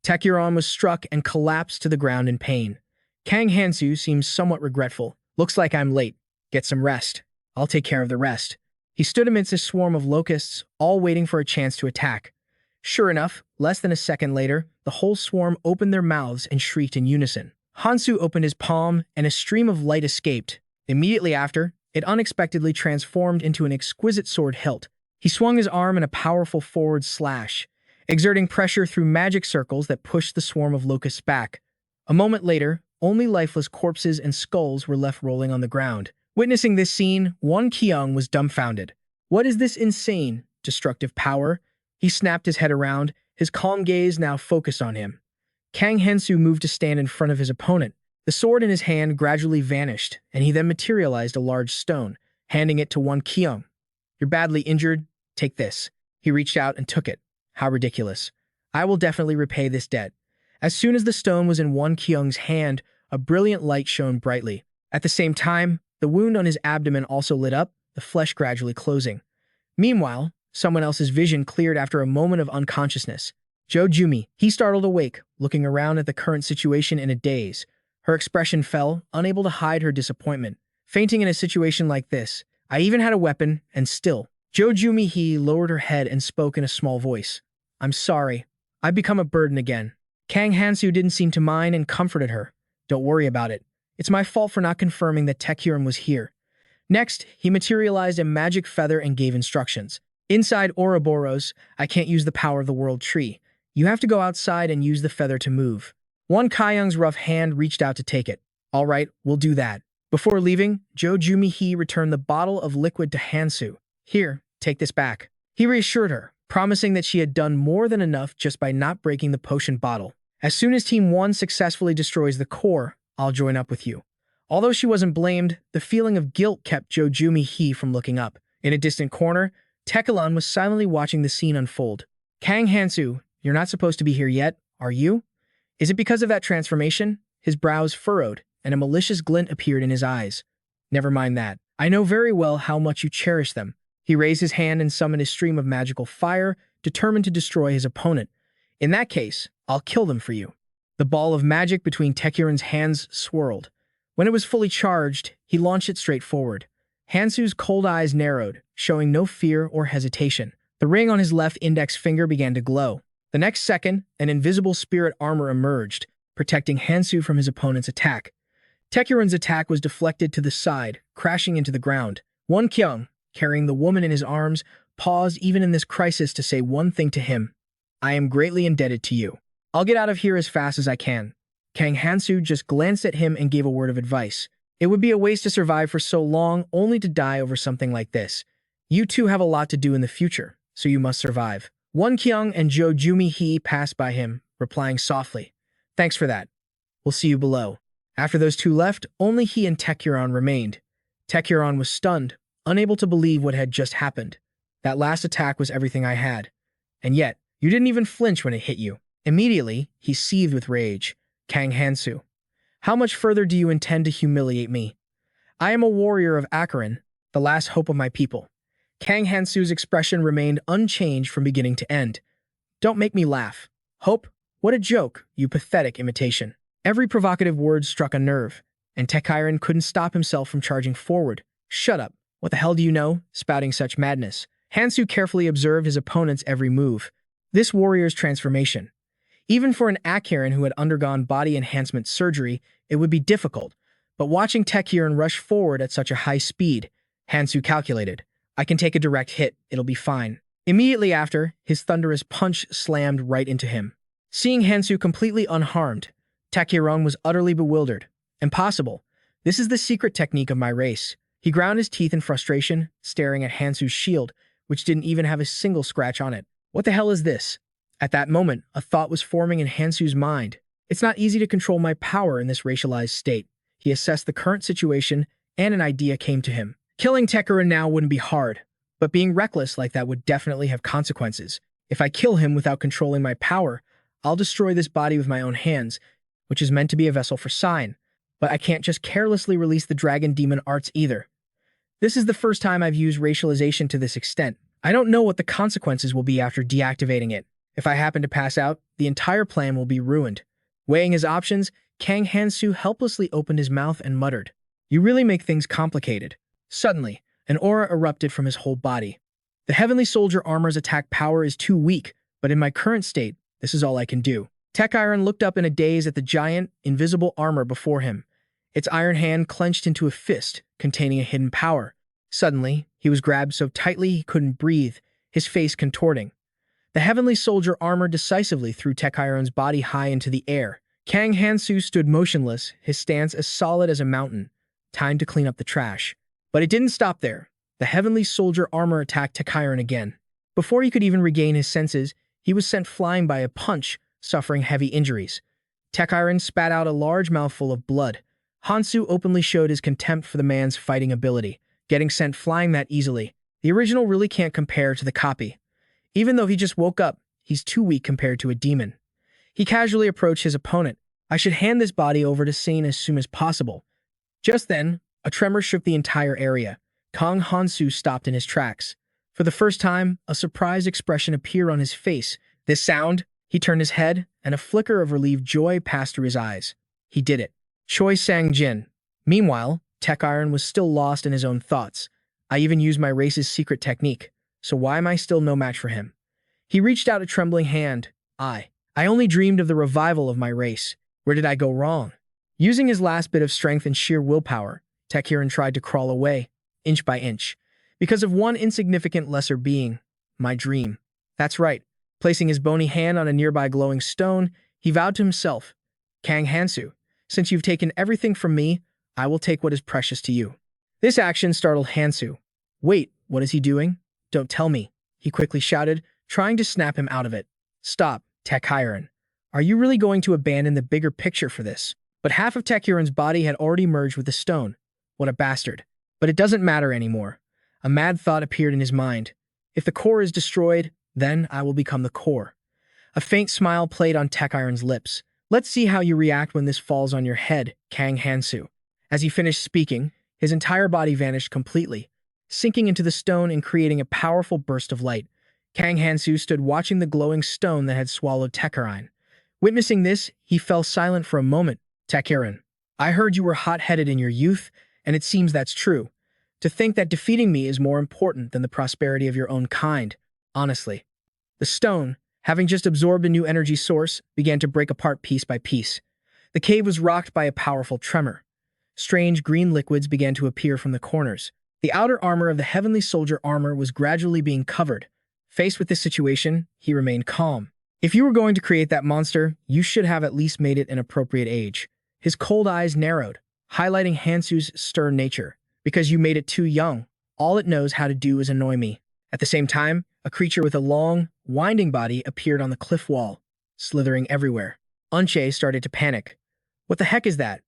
Speaker 1: Taekuren was struck and collapsed to the ground in pain. Kang Hansu seemed somewhat regretful. Looks like I'm late. Get some rest. I'll take care of the rest. He stood amidst a swarm of locusts, all waiting for a chance to attack. Sure enough, less than a second later, the whole swarm opened their mouths and shrieked in unison. Hansu opened his palm, and a stream of light escaped. Immediately after, it unexpectedly transformed into an exquisite sword hilt. He swung his arm in a powerful forward slash, exerting pressure through magic circles that pushed the swarm of locusts back. A moment later, only lifeless corpses and skulls were left rolling on the ground. Witnessing this scene, Won Kyung was dumbfounded. What is this insane, destructive power? He snapped his head around, his calm gaze now focused on him. Kang Hansu moved to stand in front of his opponent. The sword in his hand gradually vanished, and he then materialized a large stone, handing it to Won Kyung. You're badly injured? Take this. He reached out and took it. How ridiculous. I will definitely repay this debt. As soon as the stone was in Won Kyung's hand, a brilliant light shone brightly. At the same time, the wound on his abdomen also lit up, the flesh gradually closing. Meanwhile, someone else's vision cleared after a moment of unconsciousness. Jo Jumi. He startled awake, looking around at the current situation in a daze. Her expression fell, unable to hide her disappointment. Fainting in a situation like this, I even had a weapon, and still. Jo Jumi He lowered her head and spoke in a small voice. I'm sorry. I've become a burden again. Kang Hansu didn't seem to mind and comforted her. Don't worry about it. It's my fault for not confirming that Taekuren was here. Next, he materialized a magic feather and gave instructions. Inside Ouroboros, I can't use the power of the world tree. You have to go outside and use the feather to move. Won Kyung's rough hand reached out to take it. All right, we'll do that. Before leaving, Jo Jumi He returned the bottle of liquid to Hansu. Here, take this back. He reassured her, promising that she had done more than enough just by not breaking the potion bottle. As soon as Team 1 successfully destroys the core, I'll join up with you. Although she wasn't blamed, the feeling of guilt kept Jo Jumi He from looking up. In a distant corner, Taekuren was silently watching the scene unfold. Kang Hansu, you're not supposed to be here yet, are you? Is it because of that transformation? His brows furrowed, and a malicious glint appeared in his eyes. Never mind that. I know very well how much you cherish them. He raised his hand and summoned a stream of magical fire, determined to destroy his opponent. In that case, I'll kill them for you. The ball of magic between Taekuren's hands swirled. When it was fully charged, he launched it straight forward. Hansu's cold eyes narrowed, showing no fear or hesitation. The ring on his left index finger began to glow. The next second, an invisible spirit armor emerged, protecting Hansu from his opponent's attack. Taekuren's attack was deflected to the side, crashing into the ground. Won Kyung, carrying the woman in his arms, paused even in this crisis to say one thing to him. I am greatly indebted to you. I'll get out of here as fast as I can. Kang Hansu just glanced at him and gave a word of advice. It would be a waste to survive for so long only to die over something like this. You two have a lot to do in the future, so you must survive. Won Kyung and Jo Jumi He passed by him, replying softly. Thanks for that. We'll see you below. After those two left, only he and Taekuren remained. Taekuren was stunned, unable to believe what had just happened. That last attack was everything I had. And yet, you didn't even flinch when it hit you. Immediately, he seethed with rage. Kang Hansu, how much further do you intend to humiliate me? I am a warrior of Akaran, the last hope of my people. Kang Hansu's expression remained unchanged from beginning to end. Don't make me laugh. Hope? What a joke, you pathetic imitation. Every provocative word struck a nerve, and Taekuren couldn't stop himself from charging forward. Shut up. What the hell do you know, spouting such madness? Hansu carefully observed his opponent's every move. This warrior's transformation. Even for an Akaran who had undergone body enhancement surgery, it would be difficult. But watching Taekuren rush forward at such a high speed, Hansu calculated. I can take a direct hit, it'll be fine. Immediately after, his thunderous punch slammed right into him. Seeing Hansu completely unharmed, Taekuren was utterly bewildered. Impossible. This is the secret technique of my race. He ground his teeth in frustration, staring at Hansu's shield, which didn't even have a single scratch on it. What the hell is this? At that moment, a thought was forming in Hansu's mind. It's not easy to control my power in this racialized state. He assessed the current situation, and an idea came to him. Killing Taekuren now wouldn't be hard, but being reckless like that would definitely have consequences. If I kill him without controlling my power, I'll destroy this body with my own hands, which is meant to be a vessel for sign. But I can't just carelessly release the dragon demon arts either. This is the first time I've used racialization to this extent. I don't know what the consequences will be after deactivating it. If I happen to pass out, the entire plan will be ruined. Weighing his options, Kang Hansu helplessly opened his mouth and muttered, You really make things complicated. Suddenly, an aura erupted from his whole body. The Heavenly Soldier armor's attack power is too weak, but in my current state, this is all I can do. Tech Iron looked up in a daze at the giant, invisible armor before him. Its iron hand clenched into a fist, containing a hidden power. Suddenly, he was grabbed so tightly he couldn't breathe, his face contorting. The heavenly soldier armor decisively threw Tech Iron's body high into the air. Kang Hansu stood motionless, his stance as solid as a mountain. Time to clean up the trash. But it didn't stop there. The heavenly soldier armor attacked Tech Iron again. Before he could even regain his senses, he was sent flying by a punch, suffering heavy injuries. Tech Iron spat out a large mouthful of blood. Hansu openly showed his contempt for the man's fighting ability, getting sent flying that easily. The original really can't compare to the copy. Even though he just woke up, he's too weak compared to a demon. He casually approached his opponent. I should hand this body over to Sane as soon as possible. Just then, a tremor shook the entire area. Kang Hansu stopped in his tracks. For the first time, a surprised expression appeared on his face. This sound, he turned his head, and a flicker of relieved joy passed through his eyes. He did it. Choi Sang-jin. Meanwhile, Tech Iron was still lost in his own thoughts. I even used my race's secret technique, so why am I still no match for him? He reached out a trembling hand. I only dreamed of the revival of my race. Where did I go wrong? Using his last bit of strength and sheer willpower, Tech Iron tried to crawl away, inch by inch. Because of one insignificant lesser being, my dream. That's right. Placing his bony hand on a nearby glowing stone, he vowed to himself, Kang Hansu, since you've taken everything from me, I will take what is precious to you. This action startled Hansu. Wait, what is he doing? Don't tell me, he quickly shouted, trying to snap him out of it. Stop, Tech Iron. Are you really going to abandon the bigger picture for this? But half of Tech Iron's body had already merged with the stone. What a bastard. But it doesn't matter anymore. A mad thought appeared in his mind. If the core is destroyed, then I will become the core. A faint smile played on Tech Iron's lips. Let's see how you react when this falls on your head, Kang Hansu. As he finished speaking, his entire body vanished completely, sinking into the stone and creating a powerful burst of light. Kang Hansu stood watching the glowing stone that had swallowed Tech Iron. Witnessing this, he fell silent for a moment. Tech Iron, I heard you were hot-headed in your youth, and it seems that's true. To think that defeating me is more important than the prosperity of your own kind, honestly. The stone, having just absorbed a new energy source, began to break apart piece by piece. The cave was rocked by a powerful tremor. Strange green liquids began to appear from the corners. The outer armor of the heavenly soldier armor was gradually being covered. Faced with this situation, he remained calm. If you were going to create that monster, you should have at least made it an appropriate age. His cold eyes narrowed, highlighting Hansu's stern nature. Because you made it too young, all it knows how to do is annoy me. At the same time, a creature with a long, winding body appeared on the cliff wall, slithering everywhere. Unche started to panic. What the heck is that?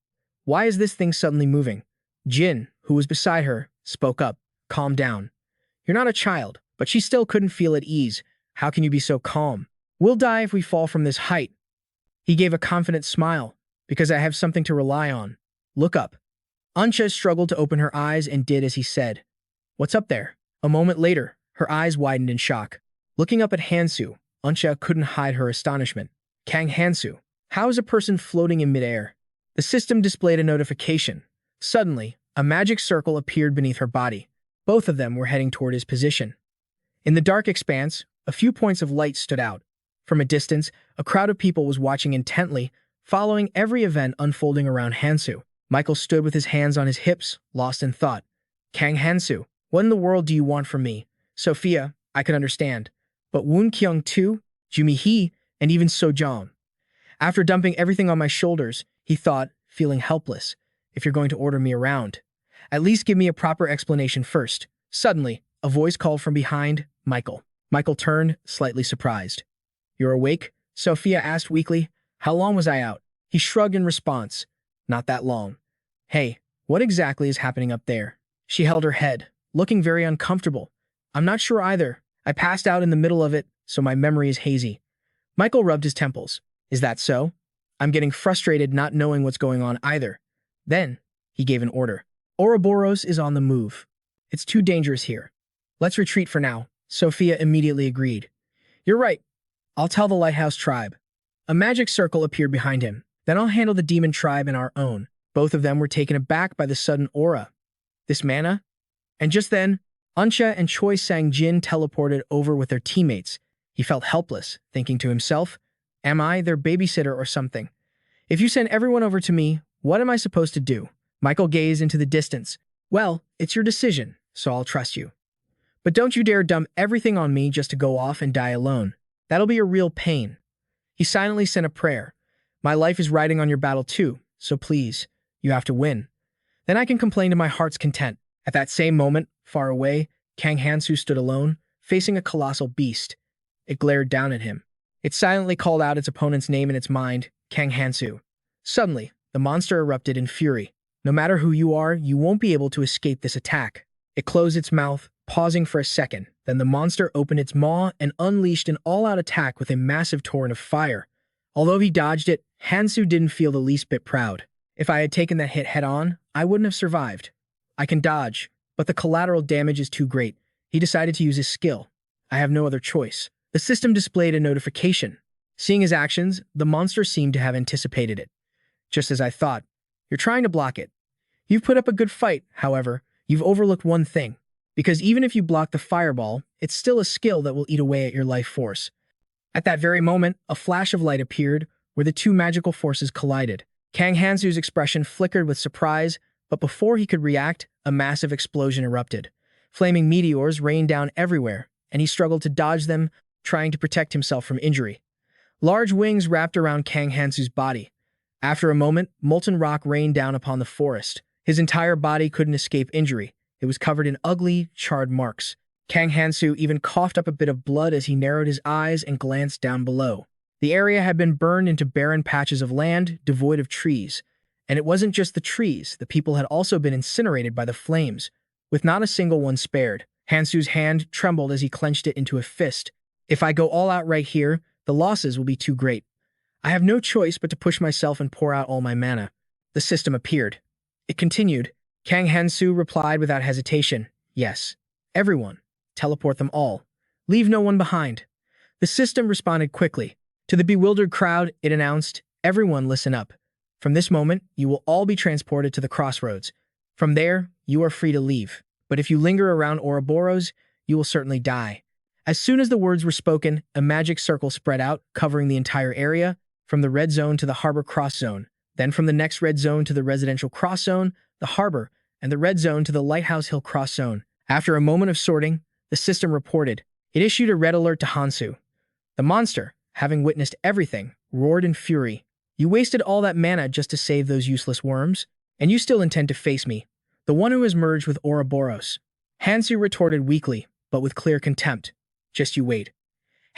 Speaker 1: Why is this thing suddenly moving? Jin, who was beside her, spoke up. Calm down. You're not a child, but she still couldn't feel at ease. How can you be so calm? We'll die if we fall from this height. He gave a confident smile. Because I have something to rely on. Look up. Ancha struggled to open her eyes and did as he said. What's up there? A moment later, her eyes widened in shock. Looking up at Hansu, Ancha couldn't hide her astonishment. Kang Hansu, how is a person floating in midair? The system displayed a notification. Suddenly, a magic circle appeared beneath her body. Both of them were heading toward his position. In the dark expanse, a few points of light stood out. From a distance, a crowd of people was watching intently, following every event unfolding around Hansu. Michael stood with his hands on his hips, lost in thought. Kang Hansu, what in the world do you want from me? Sophia, I could understand. But Woon Kyung too, Jumi Hee, and even Sojong. After dumping everything on my shoulders, he thought, feeling helpless. If you're going to order me around, at least give me a proper explanation first. Suddenly, a voice called from behind, Michael. Michael turned, slightly surprised. You're awake? Sophia asked weakly. How long was I out? He shrugged in response. Not that long. Hey, what exactly is happening up there? She held her head, looking very uncomfortable. I'm not sure either. I passed out in the middle of it, so my memory is hazy. Michael rubbed his temples. Is that so? I'm getting frustrated not knowing what's going on either. Then, he gave an order. Ouroboros is on the move. It's too dangerous here. Let's retreat for now. Sophia immediately agreed. You're right. I'll tell the Lighthouse tribe. A magic circle appeared behind him. Then I'll handle the demon tribe and our own. Both of them were taken aback by the sudden aura. This mana? And just then, Ancha and Choi Sang-jin teleported over with their teammates. He felt helpless, thinking to himself, Am I their babysitter or something? If you send everyone over to me, what am I supposed to do? Michael gazed into the distance. Well, it's your decision, so I'll trust you. But don't you dare dump everything on me just to go off and die alone. That'll be a real pain. He silently sent a prayer. My life is riding on your battle too, so please, you have to win. Then I can complain to my heart's content. At that same moment, far away, Kang Hansu stood alone, facing a colossal beast. It glared down at him. It silently called out its opponent's name in its mind, Kang Hansu. Suddenly, the monster erupted in fury. No matter who you are, you won't be able to escape this attack. It closed its mouth, pausing for a second. Then the monster opened its maw and unleashed an all-out attack with a massive torrent of fire. Although he dodged it, Hansu didn't feel the least bit proud. If I had taken that hit head-on, I wouldn't have survived. I can dodge, but the collateral damage is too great. He decided to use his skill. I have no other choice. The system displayed a notification. Seeing his actions, the monster seemed to have anticipated it. Just as I thought. You're trying to block it. You've put up a good fight, however. You've overlooked one thing. Because even if you block the fireball, it's still a skill that will eat away at your life force. At that very moment, a flash of light appeared, where the two magical forces collided. Kang Hansu's expression flickered with surprise, but before he could react, a massive explosion erupted. Flaming meteors rained down everywhere, and he struggled to dodge them, trying to protect himself from injury. Large wings wrapped around Kang Hansu's body. After a moment, molten rock rained down upon the forest. His entire body couldn't escape injury. It was covered in ugly, charred marks. Kang Hansu even coughed up a bit of blood as he narrowed his eyes and glanced down below. The area had been burned into barren patches of land, devoid of trees. And it wasn't just the trees, the people had also been incinerated by the flames, with not a single one spared. Hansu's hand trembled as he clenched it into a fist. If I go all out right here, the losses will be too great. I have no choice but to push myself and pour out all my mana. The system appeared. It continued. Kang Hansu replied without hesitation. Yes. Everyone. Teleport them all. Leave no one behind. The system responded quickly. To the bewildered crowd, it announced, everyone listen up. From this moment, you will all be transported to the crossroads. From there, you are free to leave. But if you linger around Ouroboros, you will certainly die. As soon as the words were spoken, a magic circle spread out, covering the entire area, from the red zone to the harbor cross zone, then from the next red zone to the residential cross zone, the harbor, and the red zone to the Lighthouse Hill cross zone. After a moment of sorting, the system reported. It issued a red alert to Hansu. The monster, having witnessed everything, roared in fury. You wasted all that mana just to save those useless worms, and you still intend to face me, the one who has merged with Ouroboros. Hansu retorted weakly, but with clear contempt. Just you wait.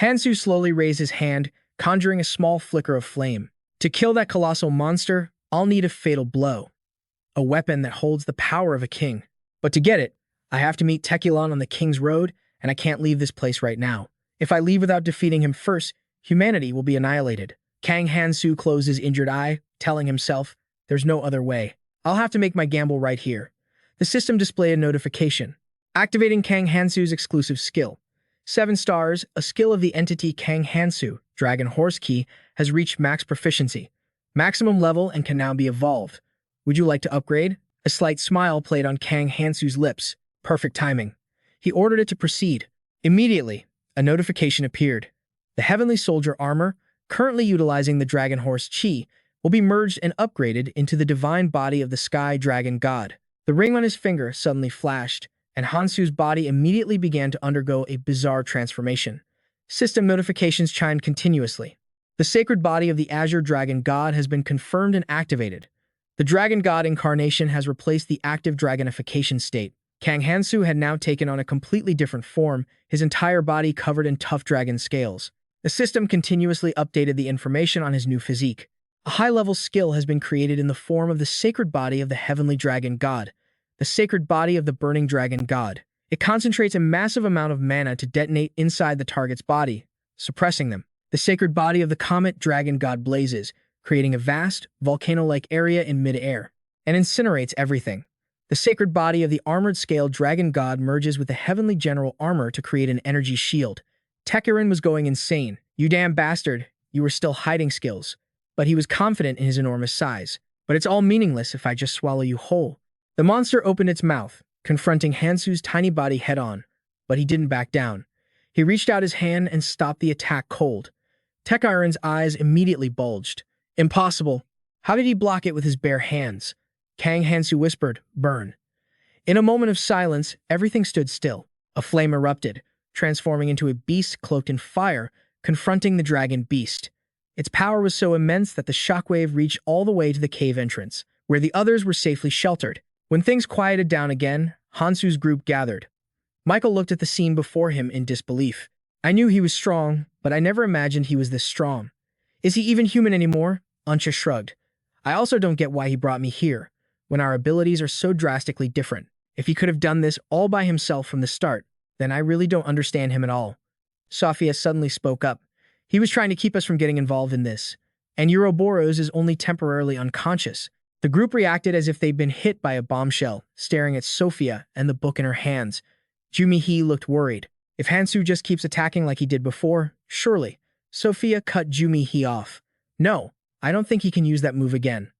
Speaker 1: Hansu slowly raised his hand, conjuring a small flicker of flame. To kill that colossal monster, I'll need a fatal blow. A weapon that holds the power of a king. But to get it, I have to meet Tekulon on the King's Road, and I can't leave this place right now. If I leave without defeating him first, humanity will be annihilated. Kang Hansu closed his injured eye, telling himself, there's no other way. I'll have to make my gamble right here. The system displayed a notification. Activating Kang Hansu's exclusive skill. 7 stars, a skill of the entity Kang Hansu, Dragon Horse Key, has reached max proficiency. Maximum level and can now be evolved. Would you like to upgrade? A slight smile played on Kang Hansu's lips. Perfect timing. He ordered it to proceed. Immediately, a notification appeared. The Heavenly Soldier armor, currently utilizing the Dragon Horse Chi, will be merged and upgraded into the divine body of the Sky Dragon God. The ring on his finger suddenly flashed, and Hansu's body immediately began to undergo a bizarre transformation. System notifications chimed continuously. The sacred body of the Azure Dragon God has been confirmed and activated. The Dragon God incarnation has replaced the active dragonification state. Kang Hansu had now taken on a completely different form, his entire body covered in tough dragon scales. The system continuously updated the information on his new physique. A high-level skill has been created in the form of the sacred body of the Heavenly Dragon God, the sacred body of the Burning Dragon God. It concentrates a massive amount of mana to detonate inside the target's body, suppressing them. The sacred body of the Comet Dragon God blazes, creating a vast, volcano-like area in mid-air, and incinerates everything. The sacred body of the Armored Scale Dragon God merges with the Heavenly General armor to create an energy shield. Tekurin was going insane. You damn bastard, you were still hiding skills. But he was confident in his enormous size. But it's all meaningless if I just swallow you whole. The monster opened its mouth, confronting Hansu's tiny body head-on, but he didn't back down. He reached out his hand and stopped the attack cold. Tech Iron's eyes immediately bulged. Impossible. How did he block it with his bare hands? Kang Hansu whispered, burn. In a moment of silence, everything stood still. A flame erupted, transforming into a beast cloaked in fire, confronting the dragon beast. Its power was so immense that the shockwave reached all the way to the cave entrance, where the others were safely sheltered. When things quieted down again, Hansu's group gathered. Michael looked at the scene before him in disbelief. I knew he was strong, but I never imagined he was this strong. Is he even human anymore? Ansha shrugged. I also don't get why he brought me here, when our abilities are so drastically different. If he could have done this all by himself from the start, then I really don't understand him at all. Sophia suddenly spoke up. He was trying to keep us from getting involved in this, and Ouroboros is only temporarily unconscious. The group reacted as if they'd been hit by a bombshell, staring at Sophia and the book in her hands. Jumihi looked worried. If Hansu just keeps attacking like he did before, surely. Sophia cut Jumihi off. No, I don't think he can use that move again.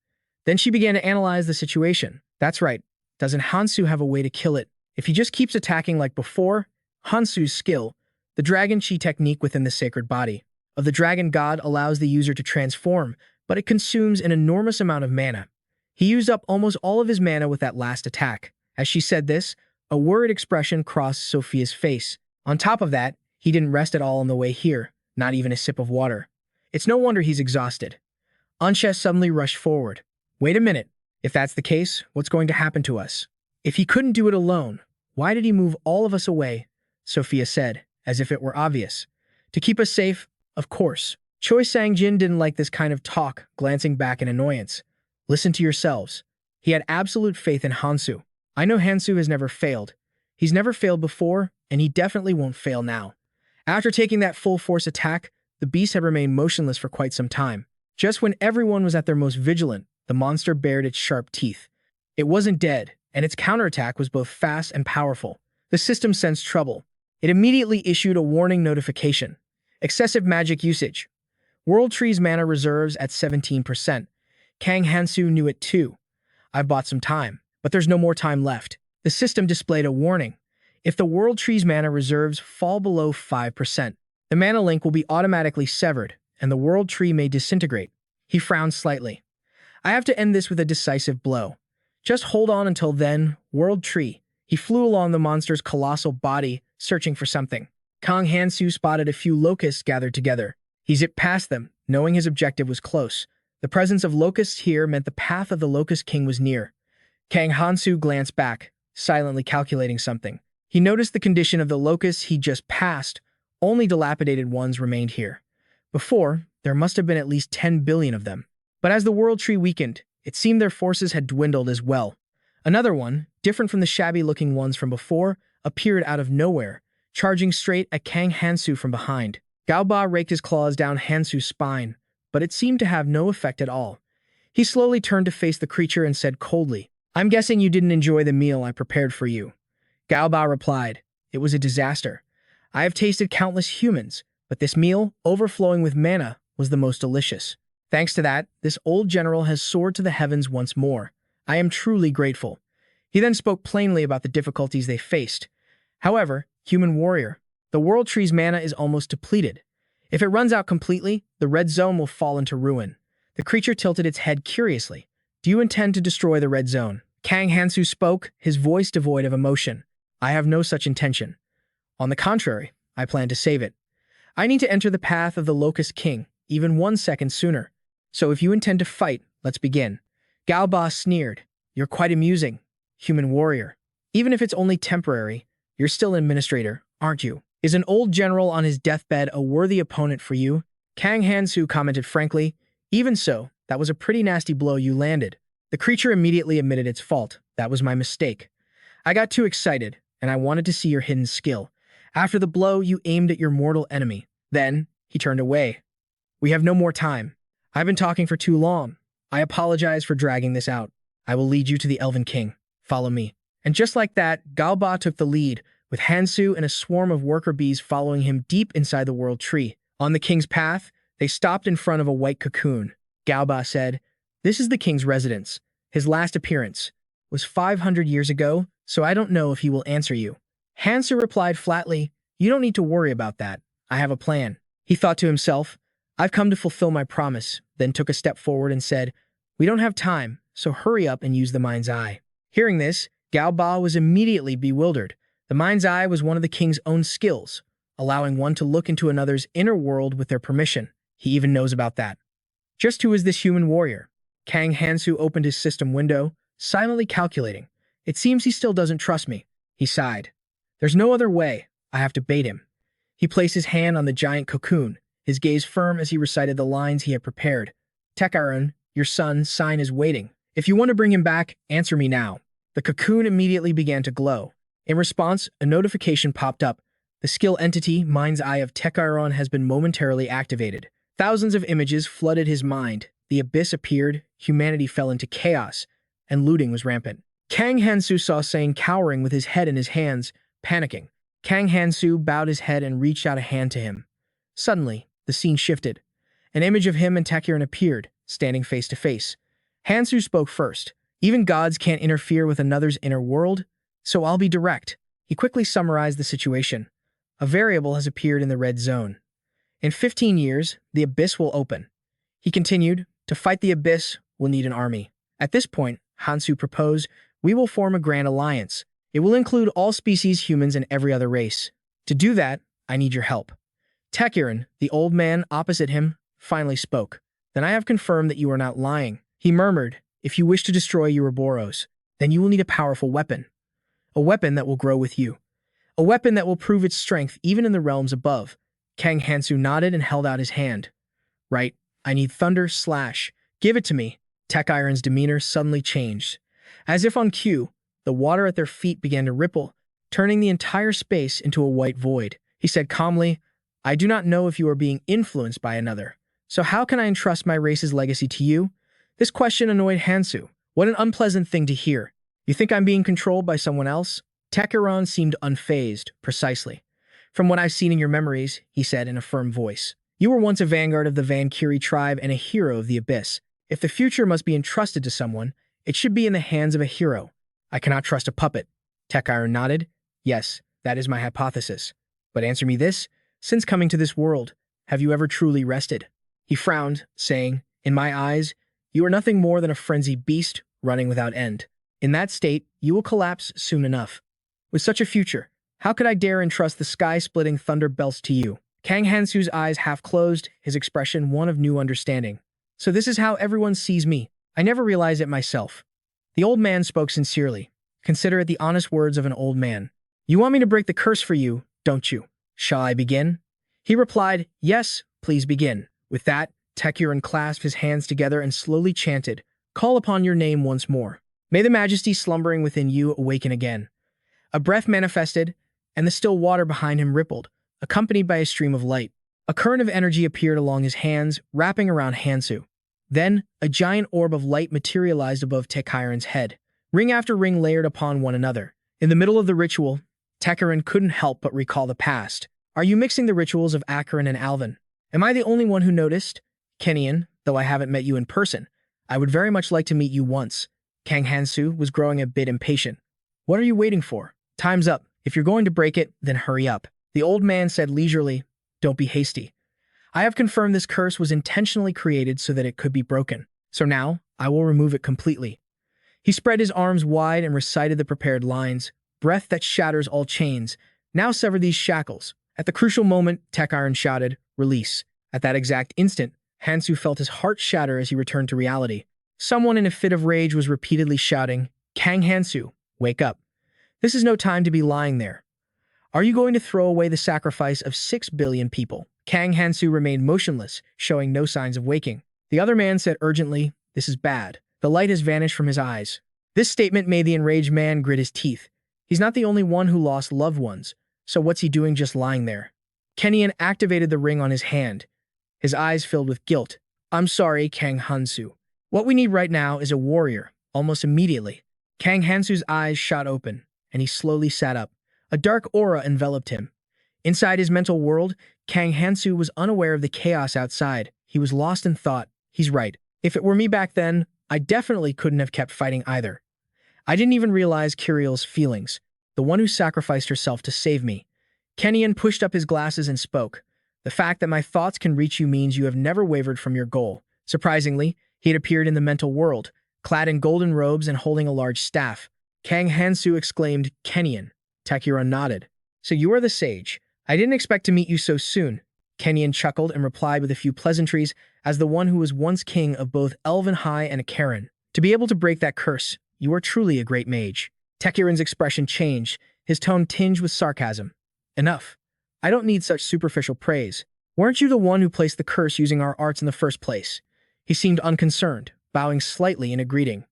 Speaker 1: Then she began to analyze the situation. That's right. Doesn't Hansu have a way to kill it? If he just keeps attacking like before, Hansu's skill, the dragon chi technique within the sacred body of the dragon god, allows the user to transform, but it consumes an enormous amount of mana. He used up almost all of his mana with that last attack. As she said this, a worried expression crossed Sophia's face. On top of that, he didn't rest at all on the way here, not even a sip of water. It's no wonder he's exhausted. Ansha suddenly rushed forward. Wait a minute. If that's the case, what's going to happen to us? If he couldn't do it alone, why did he move all of us away? Sophia said, as if it were obvious. To keep us safe, of course. Choi Sang-jin didn't like this kind of talk, glancing back in annoyance. Listen to yourselves. He had absolute faith in Hansu. I know Hansu has never failed. He's never failed before, and he definitely won't fail now. After taking that full-force attack, the beast had remained motionless for quite some time. Just when everyone was at their most vigilant, the monster bared its sharp teeth. It wasn't dead, and its counterattack was both fast and powerful. The system sensed trouble. It immediately issued a warning notification. Excessive magic usage. World Tree's mana reserves at 17%. Kang Hansu knew it too. I've bought some time, but there's no more time left. The system displayed a warning. If the World Tree's mana reserves fall below 5%, the mana link will be automatically severed, and the World Tree may disintegrate. He frowned slightly. I have to end this with a decisive blow. Just hold on until then, World Tree. He flew along the monster's colossal body, searching for something. Kang Hansu spotted a few locusts gathered together. He zipped past them, knowing his objective was close. The presence of locusts here meant the path of the Locust King was near. Kang Hansu glanced back, silently calculating something. He noticed the condition of the locusts he just passed. Only dilapidated ones remained here. Before, there must have been at least 10 billion of them. But as the World Tree weakened, it seemed their forces had dwindled as well. Another one, different from the shabby-looking ones from before, appeared out of nowhere, charging straight at Kang Hansu from behind. Gaoba raked his claws down Hansu's spine, but it seemed to have no effect at all. He slowly turned to face the creature and said coldly, I'm guessing you didn't enjoy the meal I prepared for you. Gaoba replied, It was a disaster. I have tasted countless humans, but this meal, overflowing with mana, was the most delicious. Thanks to that, this old general has soared to the heavens once more. I am truly grateful. He then spoke plainly about the difficulties they faced. However, human warrior, the World Tree's mana is almost depleted. If it runs out completely, the red zone will fall into ruin. The creature tilted its head curiously. Do you intend to destroy the red zone? Kang Hansu spoke, his voice devoid of emotion. I have no such intention. On the contrary, I plan to save it. I need to enter the path of the Locust King, even 1 second sooner. So if you intend to fight, let's begin. Gaoba sneered. You're quite amusing, human warrior. Even if it's only temporary, you're still an administrator, aren't you? Is an old general on his deathbed a worthy opponent for you? Kang Hansu commented frankly. Even so, that was a pretty nasty blow you landed. The creature immediately admitted its fault. That was my mistake. I got too excited, and I wanted to see your hidden skill. After the blow, you aimed at your mortal enemy. Then, he turned away. We have no more time. I've been talking for too long. I apologize for dragging this out. I will lead you to the Elven King. Follow me. And just like that, Gaoba took the lead, with Hansu and a swarm of worker bees following him deep inside the World Tree. On the king's path, they stopped in front of a white cocoon. Gaoba said, This is the king's residence. His last appearance was 500 years ago, so I don't know if he will answer you. Hansu replied flatly, You don't need to worry about that. I have a plan. He thought to himself, I've come to fulfill my promise, then took a step forward and said, we don't have time, so hurry up and use the mind's eye. Hearing this, Gao Ba was immediately bewildered. The mind's eye was one of the king's own skills, allowing one to look into another's inner world with their permission. He even knows about that. Just who is this human warrior? Kang Hansu opened his system window, silently calculating. It seems he still doesn't trust me. He sighed. There's no other way. I have to bait him. He placed his hand on the giant cocoon, his gaze firm as he recited the lines he had prepared. Tekaran, your son's sign is waiting. If you want to bring him back, answer me now. The cocoon immediately began to glow. In response, a notification popped up. The skill entity, Mind's Eye of Tekaran, has been momentarily activated. Thousands of images flooded his mind. The abyss appeared, humanity fell into chaos, and looting was rampant. Kang Hansu saw Sang cowering with his head in his hands, panicking. Kang Hansu bowed his head and reached out a hand to him. Suddenly, the scene shifted. An image of him and Tekaran appeared, standing face to face. Hansu spoke first. Even gods can't interfere with another's inner world, so I'll be direct. He quickly summarized the situation. A variable has appeared in the red zone. In 15 years, the abyss will open. He continued, to fight the abyss, we'll need an army. At this point, Hansu proposed, we will form a grand alliance. It will include all species, humans, and every other race. To do that, I need your help. Tekaran, the old man opposite him, finally spoke. Then I have confirmed that you are not lying. He murmured, if you wish to destroy Ouroboros, then you will need a powerful weapon. A weapon that will grow with you. A weapon that will prove its strength even in the realms above. Kang Hansu nodded and held out his hand. Right, I need thunder slash. Give it to me. Tekaran's demeanor suddenly changed. As if on cue, the water at their feet began to ripple, turning the entire space into a white void. He said calmly, I do not know if you are being influenced by another. So how can I entrust my race's legacy to you? This question annoyed Hansu. What an unpleasant thing to hear. You think I'm being controlled by someone else? Tekaran seemed unfazed, precisely. From what I've seen in your memories, he said in a firm voice. You were once a vanguard of the Van Kiri tribe and a hero of the Abyss. If the future must be entrusted to someone, it should be in the hands of a hero. I cannot trust a puppet. Tekaran nodded. Yes, that is my hypothesis. But answer me this, since coming to this world, have you ever truly rested? He frowned, saying, in my eyes, you are nothing more than a frenzied beast running without end. In that state, you will collapse soon enough. With such a future, how could I dare entrust the sky-splitting thunder belts to you? Kang Hansu's eyes half closed, his expression one of new understanding. So this is how everyone sees me. I never realized it myself. The old man spoke sincerely. Consider it the honest words of an old man. You want me to break the curse for you, don't you? Shall I begin? He replied, yes, please begin. With that, Tekaran clasped his hands together and slowly chanted, call upon your name once more. May the majesty slumbering within you awaken again. A breath manifested, and the still water behind him rippled, accompanied by a stream of light. A current of energy appeared along his hands, wrapping around Hansu. Then, a giant orb of light materialized above Tekaran's head. Ring after ring layered upon one another. In the middle of the ritual, Tekaran couldn't help but recall the past. Are you mixing the rituals of Akaran and Alvin? Am I the only one who noticed? Kenian, though I haven't met you in person, I would very much like to meet you once. Kang Hansu was growing a bit impatient. What are you waiting for? Time's up. If you're going to break it, then hurry up. The old man said leisurely, don't be hasty. I have confirmed this curse was intentionally created so that it could be broken. So now, I will remove it completely. He spread his arms wide and recited the prepared lines. Breath that shatters all chains. Now sever these shackles. At the crucial moment, Tekaran shouted, release. At that exact instant, Hansu felt his heart shatter as he returned to reality. Someone in a fit of rage was repeatedly shouting, Kang Hansu, wake up. This is no time to be lying there. Are you going to throw away the sacrifice of 6 billion people? Kang Hansu remained motionless, showing no signs of waking. The other man said urgently, this is bad. The light has vanished from his eyes. This statement made the enraged man grit his teeth. He's not the only one who lost loved ones, so what's he doing just lying there? Kenian activated the ring on his hand, his eyes filled with guilt. I'm sorry, Kang Hansu. What we need right now is a warrior, almost immediately. Kang Hansu's eyes shot open, and he slowly sat up. A dark aura enveloped him. Inside his mental world, Kang Hansu was unaware of the chaos outside. He was lost in thought. He's right. If it were me back then, I definitely couldn't have kept fighting either. I didn't even realize Kiriel's feelings, the one who sacrificed herself to save me. Kenian pushed up his glasses and spoke. The fact that my thoughts can reach you means you have never wavered from your goal. Surprisingly, he had appeared in the mental world, clad in golden robes and holding a large staff. Kang Hansu exclaimed, Kenian. Takuron nodded. So you are the sage. I didn't expect to meet you so soon. Kenian chuckled and replied with a few pleasantries as the one who was once king of both Elven High and Akaran. To be able to break that curse, you are truly a great mage. Takuron's expression changed, his tone tinged with sarcasm. Enough. I don't need such superficial praise. Weren't you the one who placed the curse using our arts in the first place? He seemed unconcerned, bowing slightly in a greeting.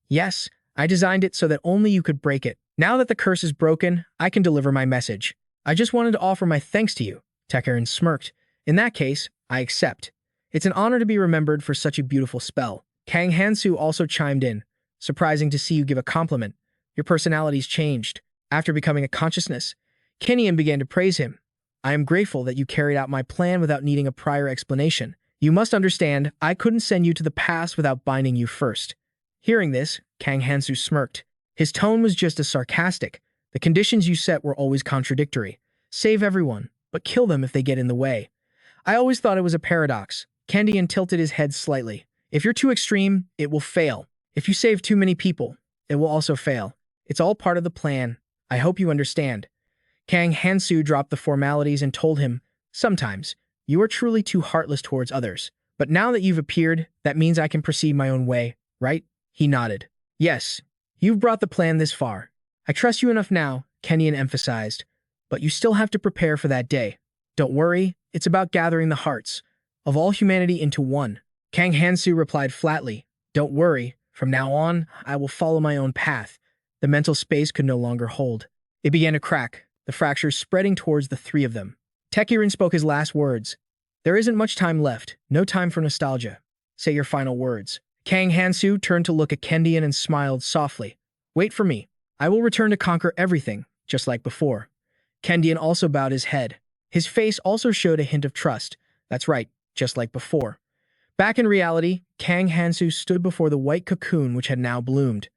Speaker 1: Yes, I designed it so that only you could break it. Now that the curse is broken, I can deliver my message. I just wanted to offer my thanks to you. Takuron smirked. In that case, I accept. It's an honor to be remembered for such a beautiful spell. Kang Hansu also chimed in. Surprising to see you give a compliment. Your personality's changed. After becoming a consciousness, Kenian began to praise him. I am grateful that you carried out my plan without needing a prior explanation. You must understand, I couldn't send you to the past without binding you first. Hearing this, Kang Hansu smirked. His tone was just as sarcastic. The conditions you set were always contradictory. Save everyone, but kill them if they get in the way. I always thought it was a paradox. Kenian tilted his head slightly. If you're too extreme, it will fail. If you save too many people, it will also fail. It's all part of the plan. I hope you understand. Kang Hansu dropped the formalities and told him, sometimes, you are truly too heartless towards others. But now that you've appeared, that means I can proceed my own way, right? He nodded. Yes, you've brought the plan this far. I trust you enough now, Kenian emphasized. But you still have to prepare for that day. Don't worry, it's about gathering the hearts of all humanity into one. Kang Hansu replied flatly, don't worry, from now on, I will follow my own path. The mental space could no longer hold. It began to crack, the fractures spreading towards the three of them. Takuron spoke his last words. There isn't much time left, no time for nostalgia. Say your final words. Kang Hansu turned to look at Kenian and smiled softly. Wait for me. I will return to conquer everything, just like before. Kenian also bowed his head. His face also showed a hint of trust. That's right, just like before. Back in reality, Kang Hansu stood before the white cocoon which had now bloomed.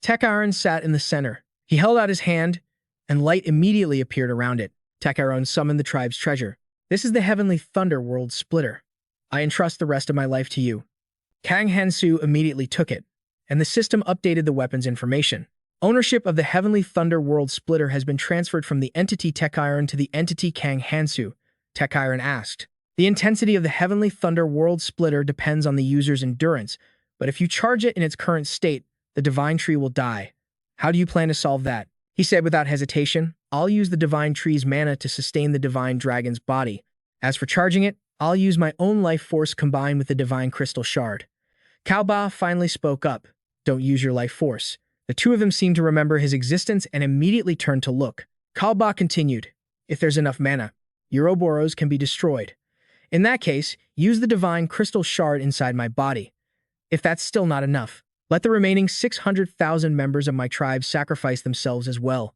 Speaker 1: Takuron sat in the center. He held out his hand, and light immediately appeared around it. Takuron summoned the tribe's treasure. This is the Heavenly Thunderworld Splitter. I entrust the rest of my life to you. Kang Hansu immediately took it, and the system updated the weapon's information. Ownership of the Heavenly Thunderworld Splitter has been transferred from the entity Takuron to the entity Kang Hansu. Takuron asked. The intensity of the Heavenly Thunderworld Splitter depends on the user's endurance, but if you charge it in its current state, the Divine Tree will die. How do you plan to solve that? He said without hesitation, I'll use the Divine Tree's mana to sustain the Divine Dragon's body. As for charging it, I'll use my own life force combined with the Divine Crystal Shard. Cao Ba finally spoke up. Don't use your life force. The two of them seemed to remember his existence and immediately turned to look. Cao Ba continued, if there's enough mana, Ouroboros can be destroyed. In that case, use the Divine Crystal Shard inside my body. If that's still not enough, let the remaining 600,000 members of my tribe sacrifice themselves as well.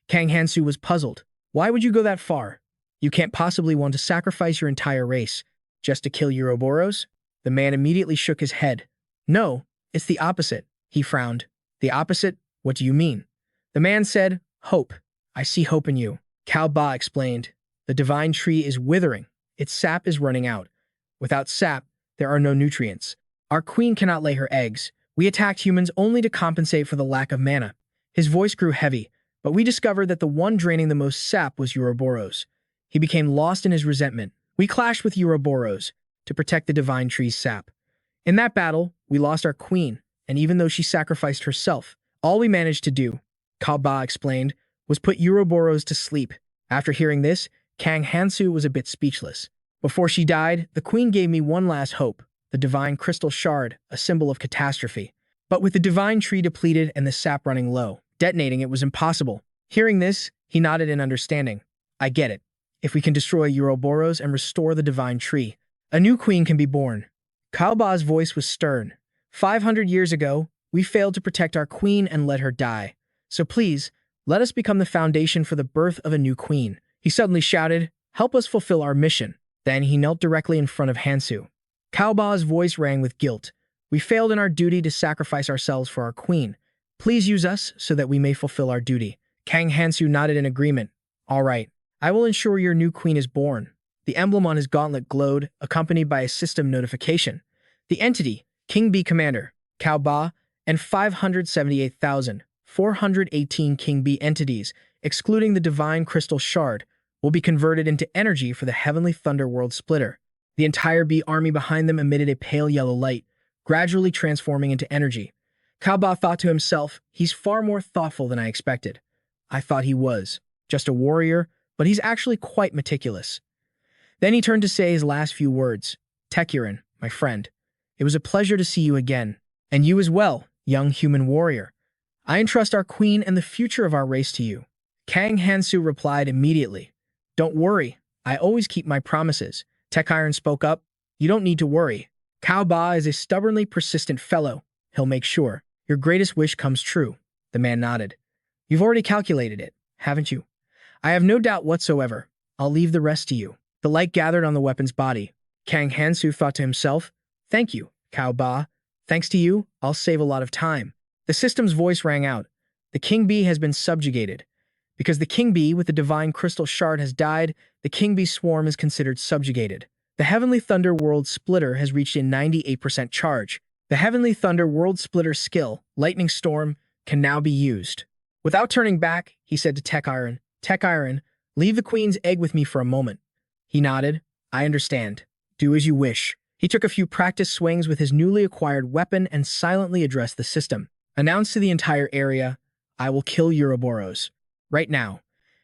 Speaker 1: Kang Hansu was puzzled. Why would you go that far? You can't possibly want to sacrifice your entire race just to kill Ouroboros? The man immediately shook his head. No, it's the opposite. He frowned. The opposite? What do you mean? The man said, hope. I see hope in you. Cao Ba explained. The Divine Tree is withering. Its sap is running out. Without sap, there are no nutrients. Our queen cannot lay her eggs. We attacked humans only to compensate for the lack of mana. His voice grew heavy, but we discovered that the one draining the most sap was Ouroboros. He became lost in his resentment. We clashed with Ouroboros to protect the Divine Tree's sap. In that battle, we lost our queen, and even though she sacrificed herself, all we managed to do, Cao Ba explained, was put Ouroboros to sleep. After hearing this, Kang Hansu was a bit speechless. Before she died, the queen gave me one last hope, the Divine Crystal Shard, a symbol of catastrophe. But with the Divine Tree depleted and the sap running low, detonating it was impossible. Hearing this, he nodded in understanding. I get it. If we can destroy Ouroboros and restore the Divine Tree, a new queen can be born. Cao Ba's voice was stern. 500 years ago, we failed to protect our queen and let her die. So please, let us become the foundation for the birth of a new queen. He suddenly shouted, help us fulfill our mission. Then he knelt directly in front of Hansu. Cao Ba's voice rang with guilt. We failed in our duty to sacrifice ourselves for our queen. Please use us so that we may fulfill our duty. Kang Hansu nodded in agreement. All right, I will ensure your new queen is born. The emblem on his gauntlet glowed, accompanied by a system notification. The entity, King B Commander, Cao Ba, and 578,418 King B entities, excluding the Divine Crystal Shard, will be converted into energy for the Heavenly Thunderworld Splitter. The entire B army behind them emitted a pale yellow light, gradually transforming into energy. Cao Ba thought to himself, he's far more thoughtful than I expected. I thought he was just a warrior, but he's actually quite meticulous. Then he turned to say his last few words. Tekuren, my friend, it was a pleasure to see you again. And you as well, young human warrior. I entrust our queen and the future of our race to you. Kang Hansu replied immediately. Don't worry, I always keep my promises. Tekuren spoke up. You don't need to worry. Cao Ba is a stubbornly persistent fellow. He'll make sure your greatest wish comes true. The man nodded. You've already calculated it, haven't you? I have no doubt whatsoever. I'll leave the rest to you. The light gathered on the weapon's body. Kang Hansu thought to himself, thank you, Cao Ba. Thanks to you, I'll save a lot of time. The system's voice rang out. The King Bee has been subjugated. Because the King Bee with the Divine Crystal Shard has died, the King Bee swarm is considered subjugated. The Heavenly Thunder World Splitter has reached a 98% charge. The Heavenly Thunder World Splitter skill, Lightning Storm, can now be used. Without turning back, he said to Tekuren, Tekuren, leave the Queen's egg with me for a moment. He nodded. I understand. Do as you wish. He took a few practice swings with his newly acquired weapon and silently addressed the system. Announced to the entire area, I will kill Ouroboros. Right now.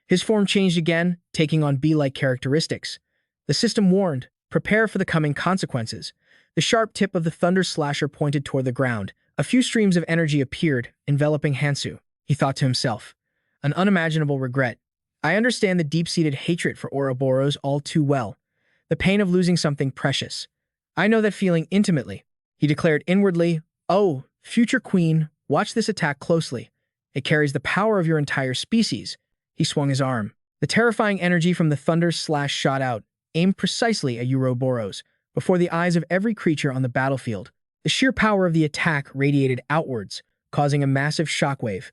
Speaker 1: His form changed again, taking on bee-like characteristics. The system warned, prepare for the coming consequences. The sharp tip of the Thunder Slasher pointed toward the ground. A few streams of energy appeared, enveloping Hansu. He thought to himself, an unimaginable regret. I understand the deep-seated hatred for Ouroboros all too well. The pain of losing something precious. I know that feeling intimately. He declared inwardly, oh, future queen, watch this attack closely. It carries the power of your entire species. He swung his arm. The terrifying energy from the Thunder Slash shot out, aimed precisely at Ouroboros, before the eyes of every creature on the battlefield. The sheer power of the attack radiated outwards, causing a massive shockwave.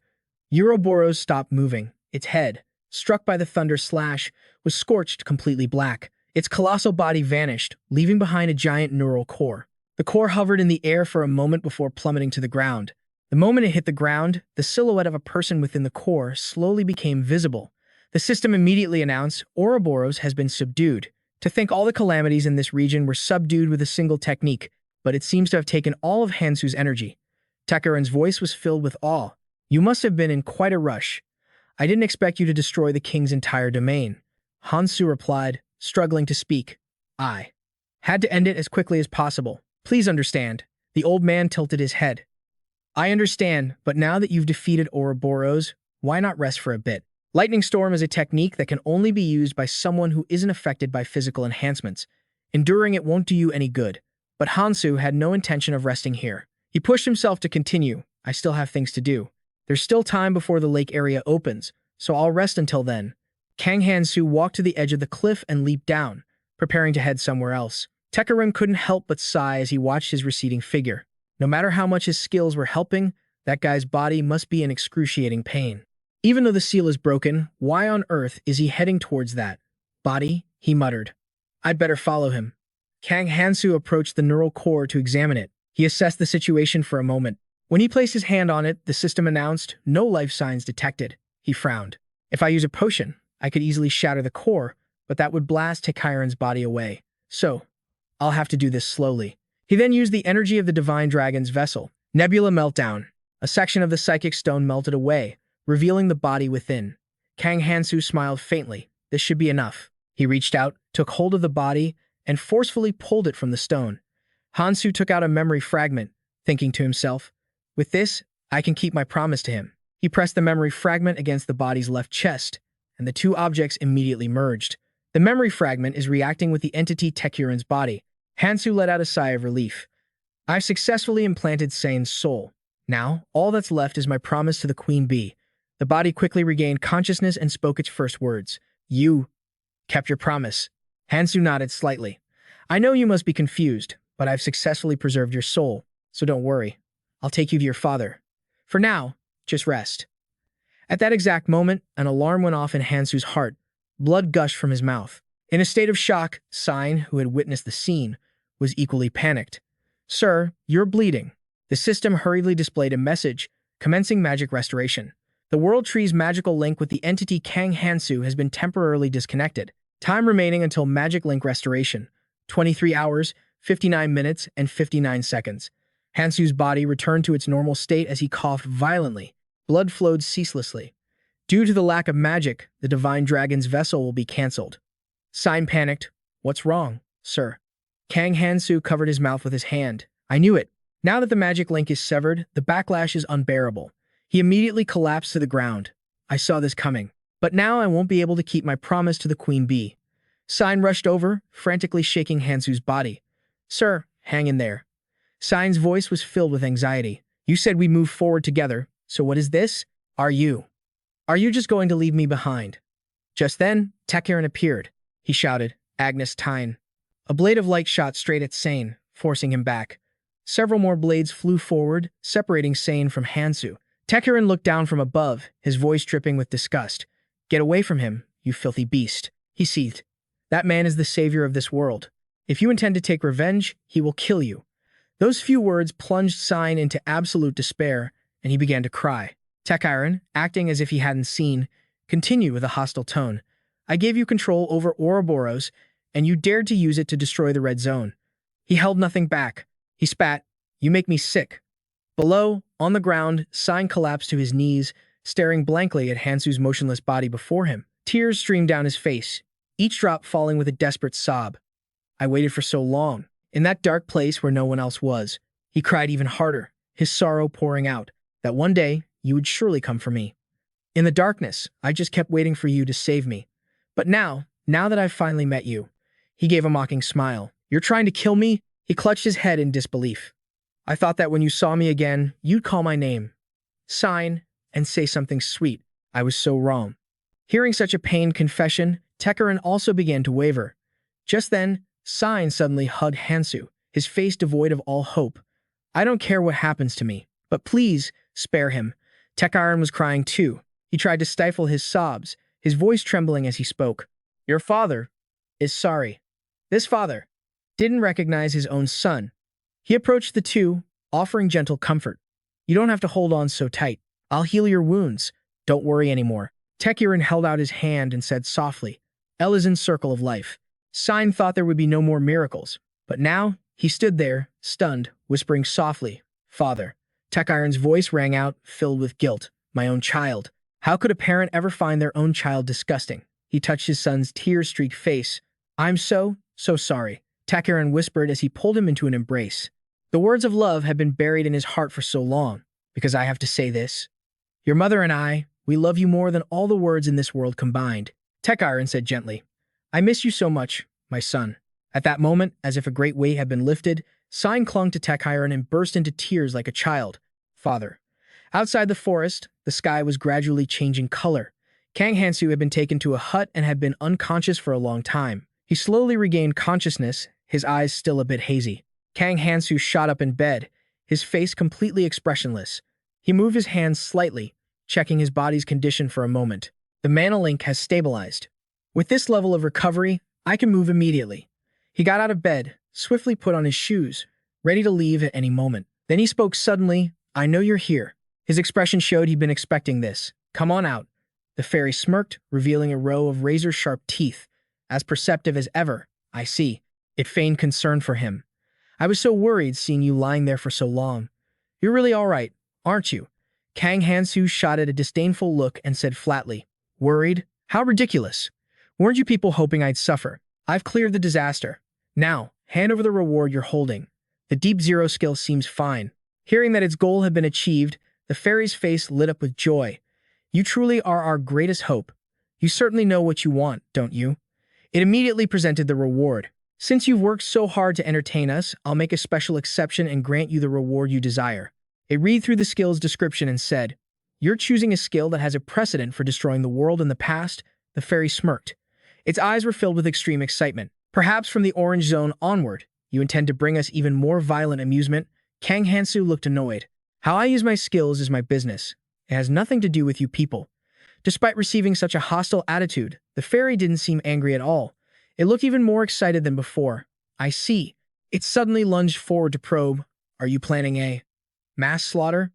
Speaker 1: Ouroboros stopped moving. Its head, struck by the Thunder Slash, was scorched completely black. Its colossal body vanished, leaving behind a giant neural core. The core hovered in the air for a moment before plummeting to the ground. The moment it hit the ground, the silhouette of a person within the core slowly became visible. The system immediately announced, Ouroboros has been subdued. To think all the calamities in this region were subdued with a single technique, but it seems to have taken all of Hansu's energy. Tekuren's voice was filled with awe. You must have been in quite a rush. I didn't expect you to destroy the king's entire domain. Hansu replied, struggling to speak. I had to end it as quickly as possible. Please understand. The old man tilted his head. I understand, but now that you've defeated Ouroboros, why not rest for a bit? Lightning Storm is a technique that can only be used by someone who isn't affected by physical enhancements. Enduring it won't do you any good. But Hansu had no intention of resting here. He pushed himself to continue. I still have things to do. There's still time before the lake area opens, so I'll rest until then. Kang Hansu walked to the edge of the cliff and leaped down, preparing to head somewhere else. Tekuren couldn't help but sigh as he watched his receding figure. No matter how much his skills were helping, that guy's body must be in excruciating pain. Even though the seal is broken, why on earth is he heading towards that body? He muttered. I'd better follow him. Kang Hansu approached the neural core to examine it. He assessed the situation for a moment. When he placed his hand on it, the system announced, no life signs detected. He frowned. If I use a potion, I could easily shatter the core, but that would blast Tekuren's body away. So, I'll have to do this slowly. He then used the energy of the Divine Dragon's vessel. Nebula meltdown. A section of the psychic stone melted away, revealing the body within. Kang Hansu smiled faintly. This should be enough. He reached out, took hold of the body, and forcefully pulled it from the stone. Hansu took out a memory fragment, thinking to himself, with this, I can keep my promise to him. He pressed the memory fragment against the body's left chest, and the two objects immediately merged. The memory fragment is reacting with the entity Tekuren's body. Hansu let out a sigh of relief. I've successfully implanted Sane's soul. Now, all that's left is my promise to the Queen Bee. The body quickly regained consciousness and spoke its first words. You kept your promise. Hansu nodded slightly. I know you must be confused, but I've successfully preserved your soul, so don't worry. I'll take you to your father. For now, just rest. At that exact moment, an alarm went off in Hansu's heart. Blood gushed from his mouth. In a state of shock, Sign, who had witnessed the scene, was equally panicked. Sir, you're bleeding. The system hurriedly displayed a message, commencing magic restoration. The World Tree's magical link with the entity Kang Hansu has been temporarily disconnected. Time remaining until magic link restoration, 23 hours, 59 minutes, and 59 seconds. Hansu's body returned to its normal state as he coughed violently. Blood flowed ceaselessly. Due to the lack of magic, the Divine Dragon's vessel will be cancelled. Sign panicked. What's wrong, sir? Kang Hansu covered his mouth with his hand. I knew it. Now that the magic link is severed, the backlash is unbearable. He immediately collapsed to the ground. I saw this coming. But now I won't be able to keep my promise to the Queen Bee. Sign rushed over, frantically shaking Hansu's body. Sir, hang in there. Sign's voice was filled with anxiety. You said we move forward together, so what is this? Are you just going to leave me behind? Just then, Kenian appeared. He shouted, Agnes Tyne. A blade of light shot straight at Sane, forcing him back. Several more blades flew forward, separating Sane from Hansu. Kenian looked down from above, his voice dripping with disgust. Get away from him, you filthy beast, he seethed. That man is the savior of this world. If you intend to take revenge, he will kill you. Those few words plunged Sign into absolute despair, and he began to cry. Kenian, acting as if he hadn't seen, continued with a hostile tone. I gave you control over Ouroboros, and you dared to use it to destroy the red zone. He held nothing back. He spat. You make me sick. Below, on the ground, Sign collapsed to his knees, staring blankly at Hansu's motionless body before him. Tears streamed down his face, each drop falling with a desperate sob. I waited for so long, in that dark place where no one else was. He cried even harder, his sorrow pouring out, that one day you would surely come for me. In the darkness, I just kept waiting for you to save me. But now that I've finally met you, he gave a mocking smile. You're trying to kill me? He clutched his head in disbelief. I thought that when you saw me again, you'd call my name, sign, and say something sweet. I was so wrong. Hearing such a pained confession, Kenian also began to waver. Just then, Sign suddenly hugged Hansu, his face devoid of all hope. I don't care what happens to me, but please, spare him. Kenian was crying too. He tried to stifle his sobs, his voice trembling as he spoke. Your father is sorry. This father didn't recognize his own son. He approached the two, offering gentle comfort. You don't have to hold on so tight. I'll heal your wounds. Don't worry anymore. Kenian held out his hand and said softly, Elysian circle of life. Sign thought there would be no more miracles, but now he stood there, stunned, whispering softly, Father. Kenian's voice rang out, filled with guilt. My own child. How could a parent ever find their own child disgusting? He touched his son's tear-streaked face. I'm so sorry, Kenian whispered as he pulled him into an embrace. The words of love had been buried in his heart for so long, because I have to say this. Your mother and I, we love you more than all the words in this world combined. Kenian said gently, I miss you so much, my son. At that moment, as if a great weight had been lifted, Sign clung to Kenian and burst into tears like a child. Father. Outside the forest, the sky was gradually changing color. Kang Hansu had been taken to a hut and had been unconscious for a long time. He slowly regained consciousness, his eyes still a bit hazy. Kang Hansu shot up in bed, his face completely expressionless. He moved his hands slightly, checking his body's condition for a moment. The mana link has stabilized. With this level of recovery, I can move immediately. He got out of bed, swiftly put on his shoes, ready to leave at any moment. Then he spoke suddenly, I know you're here. His expression showed he'd been expecting this. Come on out. The fairy smirked, revealing a row of razor-sharp teeth, as perceptive as ever. I see. It feigned concern for him. I was so worried seeing you lying there for so long. You're really all right, aren't you? Kang Hansu shot at a disdainful look and said flatly, Worried? How ridiculous. Weren't you people hoping I'd suffer? I've cleared the disaster. Now, hand over the reward you're holding. The Deep Zero skill seems fine. Hearing that its goal had been achieved, the fairy's face lit up with joy. You truly are our greatest hope. You certainly know what you want, don't you? It immediately presented the reward. Since you've worked so hard to entertain us, I'll make a special exception and grant you the reward you desire. It read through the skill's description and said, You're choosing a skill that has a precedent for destroying the world in the past. The fairy smirked. Its eyes were filled with extreme excitement. Perhaps from the orange zone onward, you intend to bring us even more violent amusement? Kang Hansu looked annoyed. How I use my skills is my business. It has nothing to do with you people. Despite receiving such a hostile attitude, the fairy didn't seem angry at all. It looked even more excited than before. I see. It suddenly lunged forward to probe. Are you planning a mass slaughter?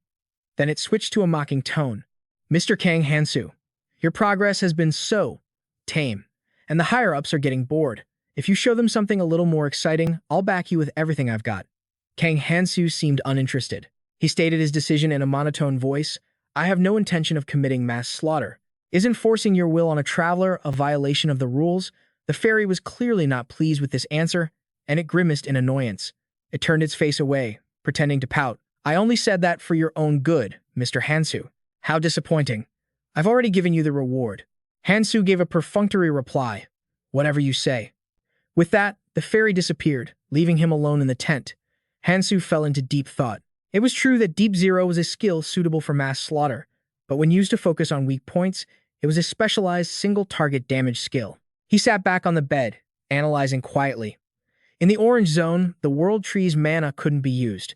Speaker 1: Then it switched to a mocking tone. Mr. Kang Hansu, your progress has been so tame, and the higher-ups are getting bored. If you show them something a little more exciting, I'll back you with everything I've got. Kang Hansu seemed uninterested. He stated his decision in a monotone voice. I have no intention of committing mass slaughter. Isn't forcing your will on a traveler a violation of the rules? The fairy was clearly not pleased with this answer, and it grimaced in annoyance. It turned its face away, pretending to pout. I only said that for your own good, Mr. Hansu. How disappointing. I've already given you the reward. Hansu gave a perfunctory reply. Whatever you say. With that, the fairy disappeared, leaving him alone in the tent. Hansu fell into deep thought. It was true that Deep Zero was a skill suitable for mass slaughter, but when used to focus on weak points, it was a specialized single-target damage skill. He sat back on the bed, analyzing quietly. In the orange zone, the world tree's mana couldn't be used.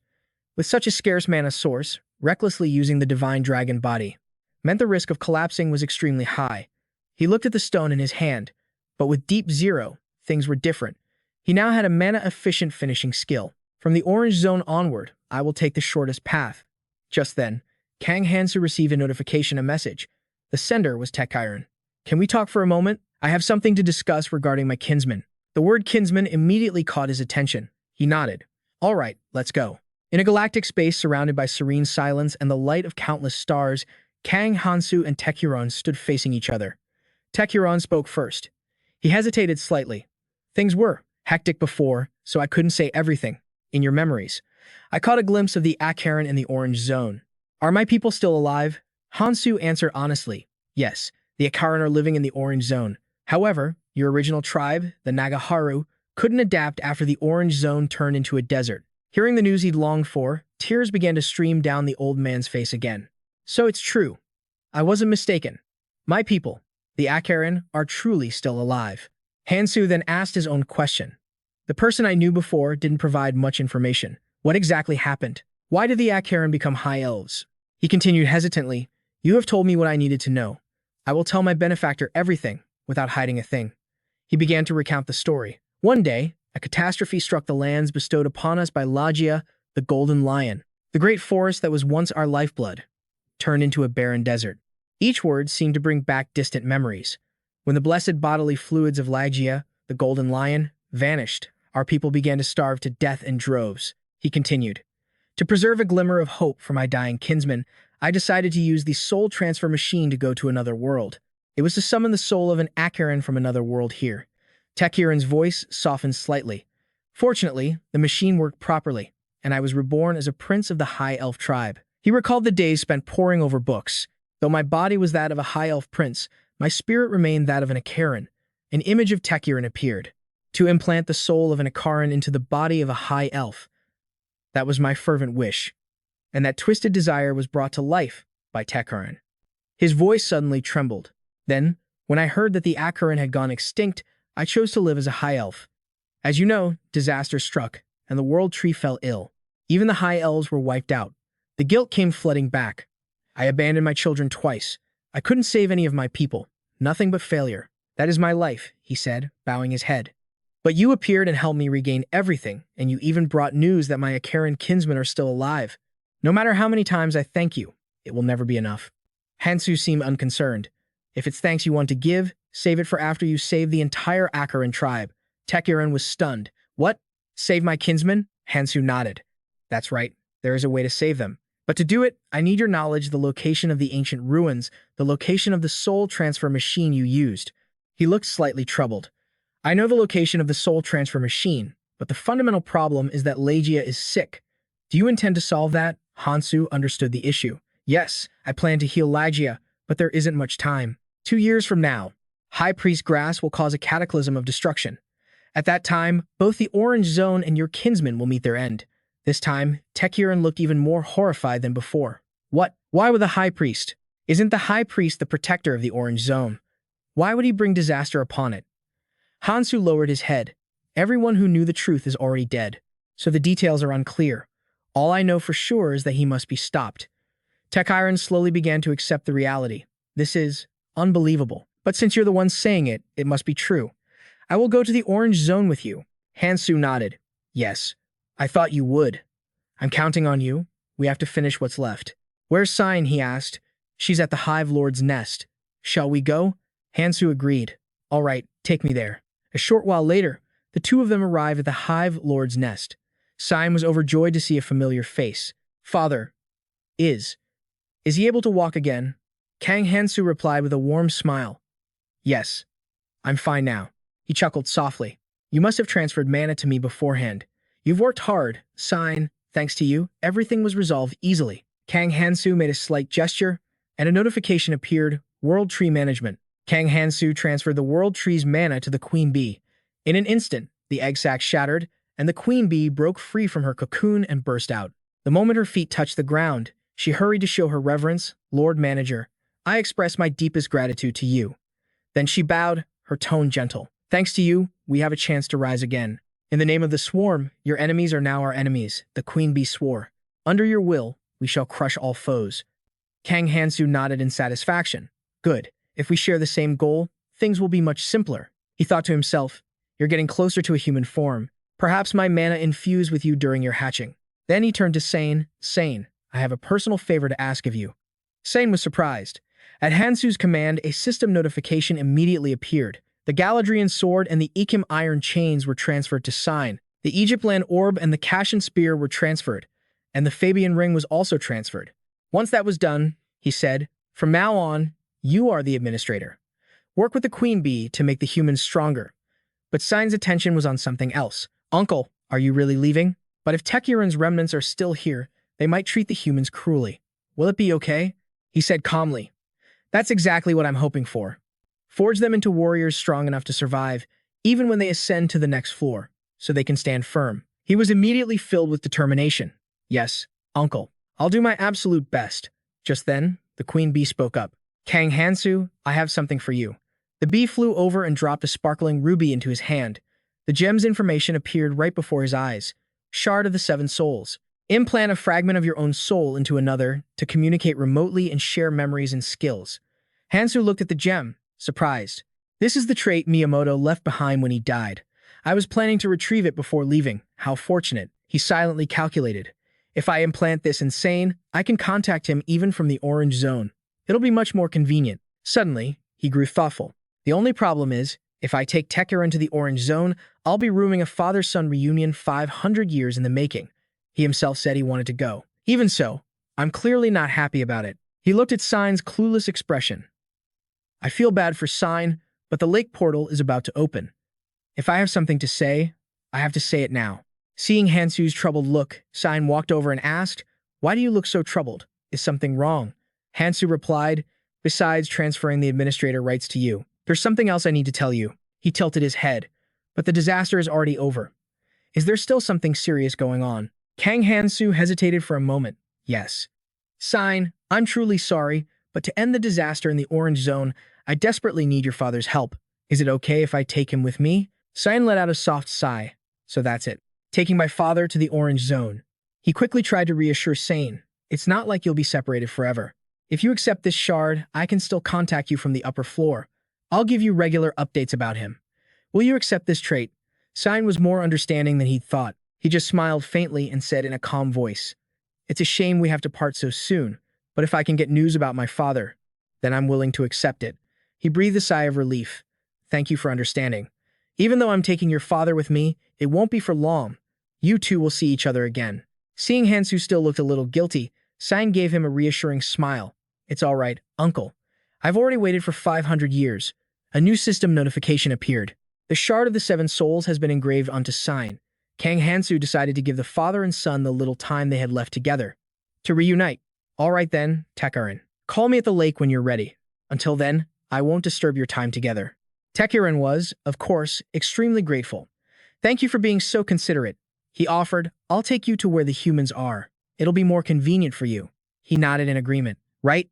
Speaker 1: With such a scarce mana source, recklessly using the divine dragon body meant the risk of collapsing was extremely high. He looked at the stone in his hand, but with Deep Zero, things were different. He now had a mana-efficient finishing skill. From the orange zone onward, I will take the shortest path. Just then, Kang Hansu received a message. The sender was Techiron. Can we talk for a moment? I have something to discuss regarding my kinsman. The word kinsman immediately caught his attention. He nodded. All right, let's go. In a galactic space surrounded by serene silence and the light of countless stars, Kang Hansu and Techiron stood facing each other. Techiron spoke first. He hesitated slightly. Things were hectic before, so I couldn't say everything. In your memories, I caught a glimpse of the Akaran in the orange zone. Are my people still alive? Hansu answered honestly. Yes, the Akaran are living in the orange zone. However, your original tribe, the Nagaharu, couldn't adapt after the orange zone turned into a desert. Hearing the news he'd longed for, tears began to stream down the old man's face again. So it's true. I wasn't mistaken. My people, the Akaran, are truly still alive. Hansu then asked his own question. The person I knew before didn't provide much information. What exactly happened? Why did the Akaran become high elves? He continued hesitantly. You have told me what I needed to know. I will tell my benefactor everything, without hiding a thing. He began to recount the story. One day, a catastrophe struck the lands bestowed upon us by Lagia, the Golden Lion. The great forest that was once our lifeblood turned into a barren desert. Each word seemed to bring back distant memories. When the blessed bodily fluids of Lagia, the Golden Lion, vanished, our people began to starve to death in droves. He continued. To preserve a glimmer of hope for my dying kinsman, I decided to use the soul transfer machine to go to another world. It was to summon the soul of an Akaran from another world here. Techiron's voice softened slightly. Fortunately, the machine worked properly, and I was reborn as a prince of the High Elf tribe. He recalled the days spent poring over books. Though my body was that of a High Elf prince, my spirit remained that of an Akaran. An image of Techiron appeared. To implant the soul of an Akaran into the body of a High Elf. That was my fervent wish. And that twisted desire was brought to life by Techiron. His voice suddenly trembled. Then, when I heard that the Akaran had gone extinct, I chose to live as a High Elf. As you know, disaster struck, and the world tree fell ill. Even the High Elves were wiped out. The guilt came flooding back. I abandoned my children twice. I couldn't save any of my people. Nothing but failure. That is my life, he said, bowing his head. But you appeared and helped me regain everything, and you even brought news that my Akaran kinsmen are still alive. No matter how many times I thank you, it will never be enough. Hansu seemed unconcerned. If it's thanks you want to give, save it for after you save the entire Akaran tribe. Techiron was stunned. What? Save my kinsmen? Hansu nodded. That's right. There is a way to save them. But to do it, I need your knowledge, the location of the ancient ruins, the location of the soul transfer machine you used. He looked slightly troubled. I know the location of the soul transfer machine, but the fundamental problem is that Lagia is sick. Do you intend to solve that? Hansu understood the issue. Yes, I plan to heal Lagia, but there isn't much time. 2 years from now, High Priest Grass will cause a cataclysm of destruction. At that time, both the Orange Zone and your kinsmen will meet their end. This time, Techiron looked even more horrified than before. What? Why would the High Priest? Isn't the High Priest the protector of the Orange Zone? Why would he bring disaster upon it? Hansu lowered his head. Everyone who knew the truth is already dead, so the details are unclear. All I know for sure is that he must be stopped. Techiron slowly began to accept the reality. This is unbelievable. But since you're the one saying it, it must be true. I will go to the orange zone with you. Hansu nodded. Yes, I thought you would. I'm counting on you. We have to finish what's left. Where's Sign? He asked. She's at the Hive Lord's nest. Shall we go? Hansu agreed. All right, take me there. A short while later, the two of them arrived at the Hive Lord's nest. Sign was overjoyed to see a familiar face. Father, is he able to walk again? Kang Hansu replied with a warm smile. Yes, I'm fine now. He chuckled softly. You must have transferred mana to me beforehand. You've worked hard, Sign. Thanks to you, everything was resolved easily. Kang Hansu made a slight gesture, and a notification appeared, World Tree Management. Kang Hansu transferred the World Tree's mana to the Queen Bee. In an instant, the egg sac shattered, and the Queen Bee broke free from her cocoon and burst out. The moment her feet touched the ground, she hurried to show her reverence. Lord Manager, I express my deepest gratitude to you. Then she bowed, her tone gentle. Thanks to you, we have a chance to rise again. In the name of the swarm, your enemies are now our enemies, the Queen Bee swore. Under your will, we shall crush all foes. Kang Hansu nodded in satisfaction. Good. If we share the same goal, things will be much simpler. He thought to himself, you're getting closer to a human form. Perhaps my mana infused with you during your hatching. Then he turned to Sane. Sane, I have a personal favor to ask of you. Sane was surprised. At Hansu's command, a system notification immediately appeared. The Galadriel sword and the Ikim iron chains were transferred to Sign. The Egyptland orb and the Kashan spear were transferred, and the Fabian ring was also transferred. Once that was done, he said, from now on, you are the administrator. Work with the Queen Bee to make the humans stronger. But Sign's attention was on something else. Uncle, are you really leaving? But if Tekiran's remnants are still here, they might treat the humans cruelly. Will it be okay? He said calmly. That's exactly what I'm hoping for. Forge them into warriors strong enough to survive, even when they ascend to the next floor, so they can stand firm. He was immediately filled with determination. Yes, Uncle, I'll do my absolute best. Just then, the Queen Bee spoke up. Kang Hansu, I have something for you. The bee flew over and dropped a sparkling ruby into his hand. The gem's information appeared right before his eyes. Shard of the Seven Souls. Implant a fragment of your own soul into another to communicate remotely and share memories and skills. Hansu looked at the gem, surprised. This is the trait Miyamoto left behind when he died. I was planning to retrieve it before leaving. How fortunate. He silently calculated. If I implant this in Sane, I can contact him even from the orange zone. It'll be much more convenient. Suddenly, he grew thoughtful. The only problem is, if I take Tekiran to the orange zone, I'll be ruining a father-son reunion 500 years in the making. He himself said he wanted to go. Even so, I'm clearly not happy about it. He looked at Sign's clueless expression. I feel bad for Sign, but the lake portal is about to open. If I have something to say, I have to say it now. Seeing Hansu's troubled look, Sign walked over and asked, Why do you look so troubled? Is something wrong? Hansu replied, Besides transferring the administrator rights to you, there's something else I need to tell you. He tilted his head. But the disaster is already over. Is there still something serious going on? Kang Hansu hesitated for a moment. Yes. Sign, I'm truly sorry, but to end the disaster in the orange zone, I desperately need your father's help. Is it okay if I take him with me? Sign let out a soft sigh. So that's it. Taking my father to the orange zone. He quickly tried to reassure Sane. It's not like you'll be separated forever. If you accept this shard, I can still contact you from the upper floor. I'll give you regular updates about him. Will you accept this trait? Sign was more understanding than he'd thought. He just smiled faintly and said in a calm voice, It's a shame we have to part so soon, but if I can get news about my father, then I'm willing to accept it. He breathed a sigh of relief. Thank you for understanding. Even though I'm taking your father with me, it won't be for long. You two will see each other again. Seeing Hansu still looked a little guilty, Sign gave him a reassuring smile. It's all right, Uncle. I've already waited for 500 years. A new system notification appeared. The Shard of the Seven Souls has been engraved onto Sign. Kang Hansu decided to give the father and son the little time they had left together. To reunite. All right then, Tekiran. Call me at the lake when you're ready. Until then, I won't disturb your time together. Tekiran was, of course, extremely grateful. Thank you for being so considerate. He offered, I'll take you to where the humans are. It'll be more convenient for you. He nodded in agreement. Right?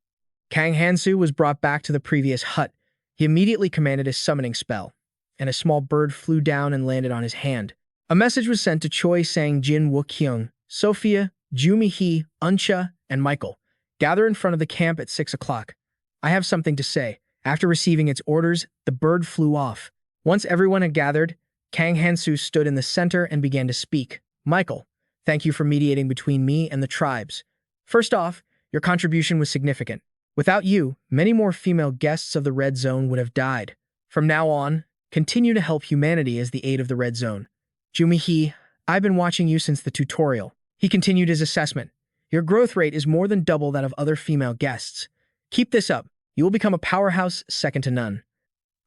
Speaker 1: Kang Hansu was brought back to the previous hut. He immediately commanded a summoning spell, and a small bird flew down and landed on his hand. A message was sent to Choi Sang Jin Woo Kyung, Sophia, Jumi Hee, Uncha, and Michael. Gather in front of the camp at 6 o'clock. I have something to say. After receiving its orders, the bird flew off. Once everyone had gathered, Kang Hansu stood in the center and began to speak. Michael, thank you for mediating between me and the tribes. First off, your contribution was significant. Without you, many more female guests of the Red Zone would have died. From now on, continue to help humanity as the aid of the Red Zone. Jumi-hee, I've been watching you since the tutorial. He continued his assessment. Your growth rate is more than double that of other female guests. Keep this up. You will become a powerhouse second to none.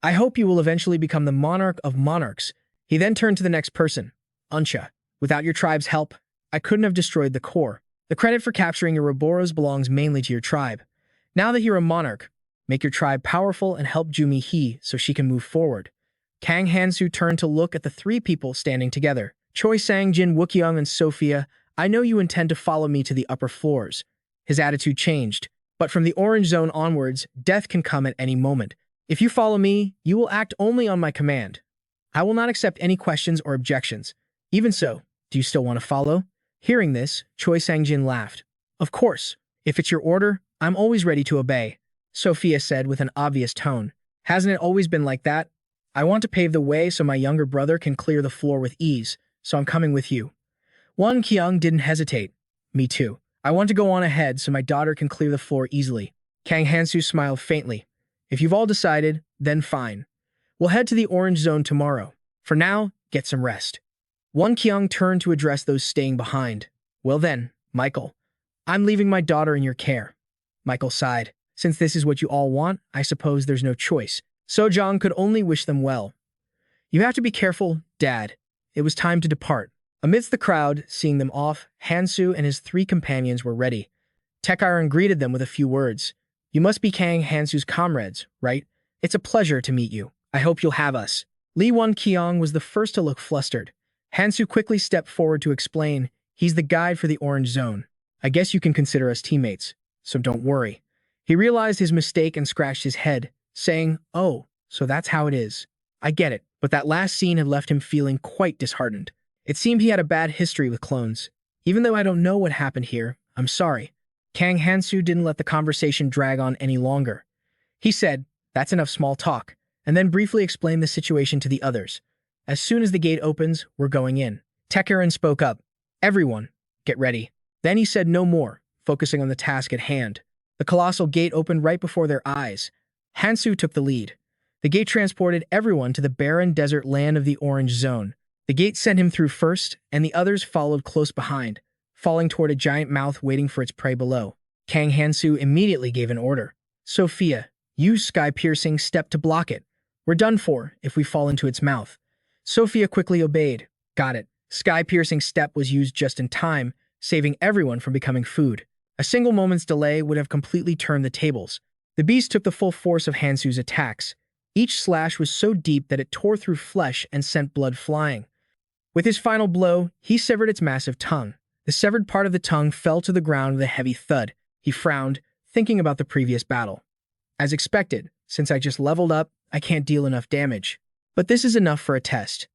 Speaker 1: I hope you will eventually become the monarch of monarchs. He then turned to the next person. Unsha, without your tribe's help, I couldn't have destroyed the core. The credit for capturing your Ouroboros belongs mainly to your tribe. Now that you're a monarch, make your tribe powerful and help Jumi-hee so she can move forward. Kang Hansu turned to look at the three people standing together. Choi Sang-jin, Wookyung, and Sophia, I know you intend to follow me to the upper floors. His attitude changed. But from the Orange Zone onwards, death can come at any moment. If you follow me, you will act only on my command. I will not accept any questions or objections. Even so, do you still want to follow? Hearing this, Choi Sang-jin laughed. Of course. If it's your order, I'm always ready to obey, Sophia said with an obvious tone. Hasn't it always been like that? I want to pave the way so my younger brother can clear the floor with ease, so I'm coming with you. Won Kyung didn't hesitate. Me too. I want to go on ahead so my daughter can clear the floor easily. Kang Hansu smiled faintly. If you've all decided, then fine. We'll head to the Orange Zone tomorrow. For now, get some rest. Won Kyung turned to address those staying behind. Well then, Michael, I'm leaving my daughter in your care. Michael sighed. Since this is what you all want, I suppose there's no choice. Sojong could only wish them well. You have to be careful, Dad. It was time to depart. Amidst the crowd, seeing them off, Hansu and his three companions were ready. Tekiron greeted them with a few words. You must be Kang Hansu's comrades, right? It's a pleasure to meet you. I hope you'll have us. Lee Won Kyung was the first to look flustered. Hansu quickly stepped forward to explain, he's the guide for the Orange Zone. I guess you can consider us teammates, so don't worry. He realized his mistake and scratched his head, saying, oh, so that's how it is. I get it, but that last scene had left him feeling quite disheartened. It seemed he had a bad history with clones. Even though I don't know what happened here, I'm sorry. Kang Hansu didn't let the conversation drag on any longer. He said, that's enough small talk, and then briefly explained the situation to the others. As soon as the gate opens, we're going in. Tekiron spoke up. Everyone, get ready. Then he said no more, focusing on the task at hand. The colossal gate opened right before their eyes. Hansu took the lead. The gate transported everyone to the barren desert land of the Orange Zone. The gate sent him through first, and the others followed close behind, falling toward a giant mouth waiting for its prey below. Kang Hansu immediately gave an order. Sophia, use sky-piercing step to block it. We're done for if we fall into its mouth. Sophia quickly obeyed. Got it. Sky-piercing step was used just in time, saving everyone from becoming food. A single moment's delay would have completely turned the tables. The beast took the full force of Hansu's attacks. Each slash was so deep that it tore through flesh and sent blood flying. With his final blow, he severed its massive tongue. The severed part of the tongue fell to the ground with a heavy thud. He frowned, thinking about the previous battle. As expected, since I just leveled up, I can't deal enough damage. But this is enough for a test.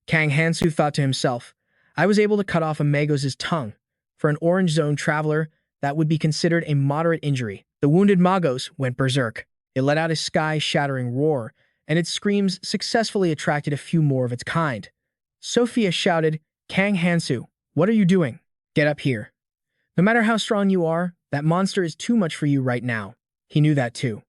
Speaker 1: Kang Hansu thought to himself, I was able to cut off a Magos' tongue. For an Orange Zone traveler, that would be considered a moderate injury. The wounded Magos went berserk. It let out a sky-shattering roar, and its screams successfully attracted a few more of its kind. Sophia shouted, Kang Hansu, what are you doing? Get up here. No matter how strong you are, that monster is too much for you right now. He knew that too.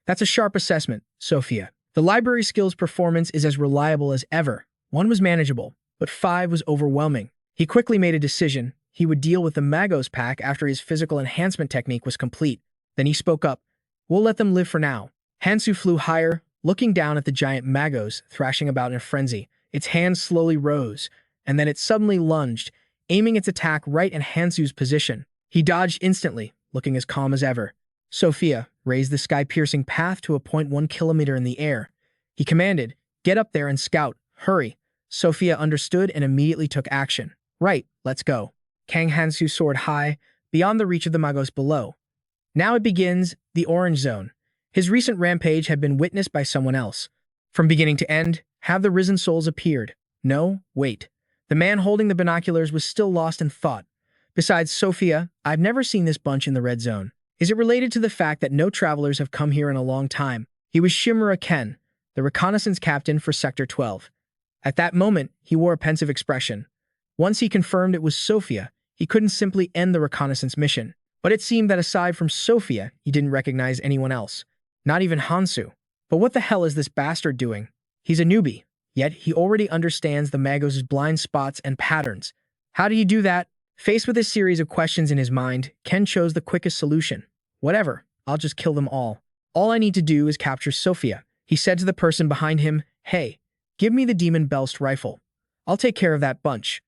Speaker 1: That's a sharp assessment, Sophia. The library skills performance is as reliable as ever. 1 was manageable, but 5 was overwhelming. He quickly made a decision. He would deal with the Magos pack after his physical enhancement technique was complete. Then he spoke up. We'll let them live for now. Hansu flew higher, looking down at the giant Magos thrashing about in a frenzy. Its hands slowly rose, and then it suddenly lunged, aiming its attack right in Hansu's position. He dodged instantly, looking as calm as ever. Sophia raised the sky-piercing path to a point 1 kilometer in the air. He commanded, get up there and scout, hurry. Sophia understood and immediately took action. Right, let's go. Kang Hansu soared high, beyond the reach of the Magos below. Now it begins, the Orange Zone. His recent rampage had been witnessed by someone else. From beginning to end, have the risen souls appeared? No, wait. The man holding the binoculars was still lost in thought. Besides Sophia, I've never seen this bunch in the Red Zone. Is it related to the fact that no travelers have come here in a long time? He was Shimura Ken. the reconnaissance captain for Sector 12. At that moment, he wore a pensive expression. Once he confirmed it was Sophia, he couldn't simply end the reconnaissance mission. But it seemed that aside from Sophia, he didn't recognize anyone else. Not even Hansu. But what the hell is this bastard doing? He's a newbie, yet he already understands the Magos' blind spots and patterns. How do you do that? Faced with a series of questions in his mind, Ken chose the quickest solution. Whatever, I'll just kill them all. All I need to do is capture Sophia. He said to the person behind him, "Hey, give me the demon Belst rifle. I'll take care of that bunch."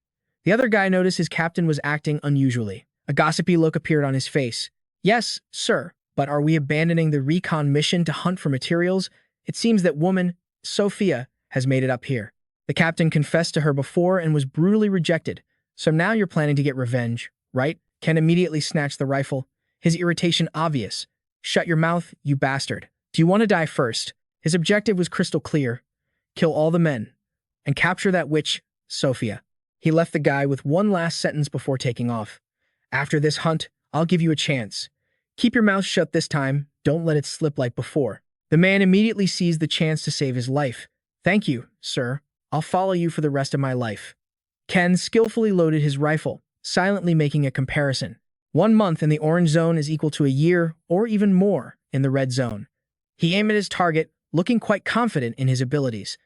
Speaker 1: The other guy noticed his captain was acting unusually. A gossipy look appeared on his face. "Yes, sir, but are we abandoning the recon mission to hunt for materials? It seems that woman, Sophia, has made it up here. The captain confessed to her before and was brutally rejected. So now you're planning to get revenge, right?" Ken immediately snatched the rifle, his irritation obvious. "Shut your mouth, you bastard. Do you want to die first?" His objective was crystal clear. Kill all the men, and capture that witch, Sophia. He left the guy with one last sentence before taking off. "After this hunt, I'll give you a chance. Keep your mouth shut this time, don't let it slip like before." The man immediately seized the chance to save his life. "Thank you, sir. I'll follow you for the rest of my life." Ken skillfully loaded his rifle, silently making a comparison. 1 month in the orange zone is equal to a year, or even more, in the red zone. He aimed at his target, looking quite confident in his abilities.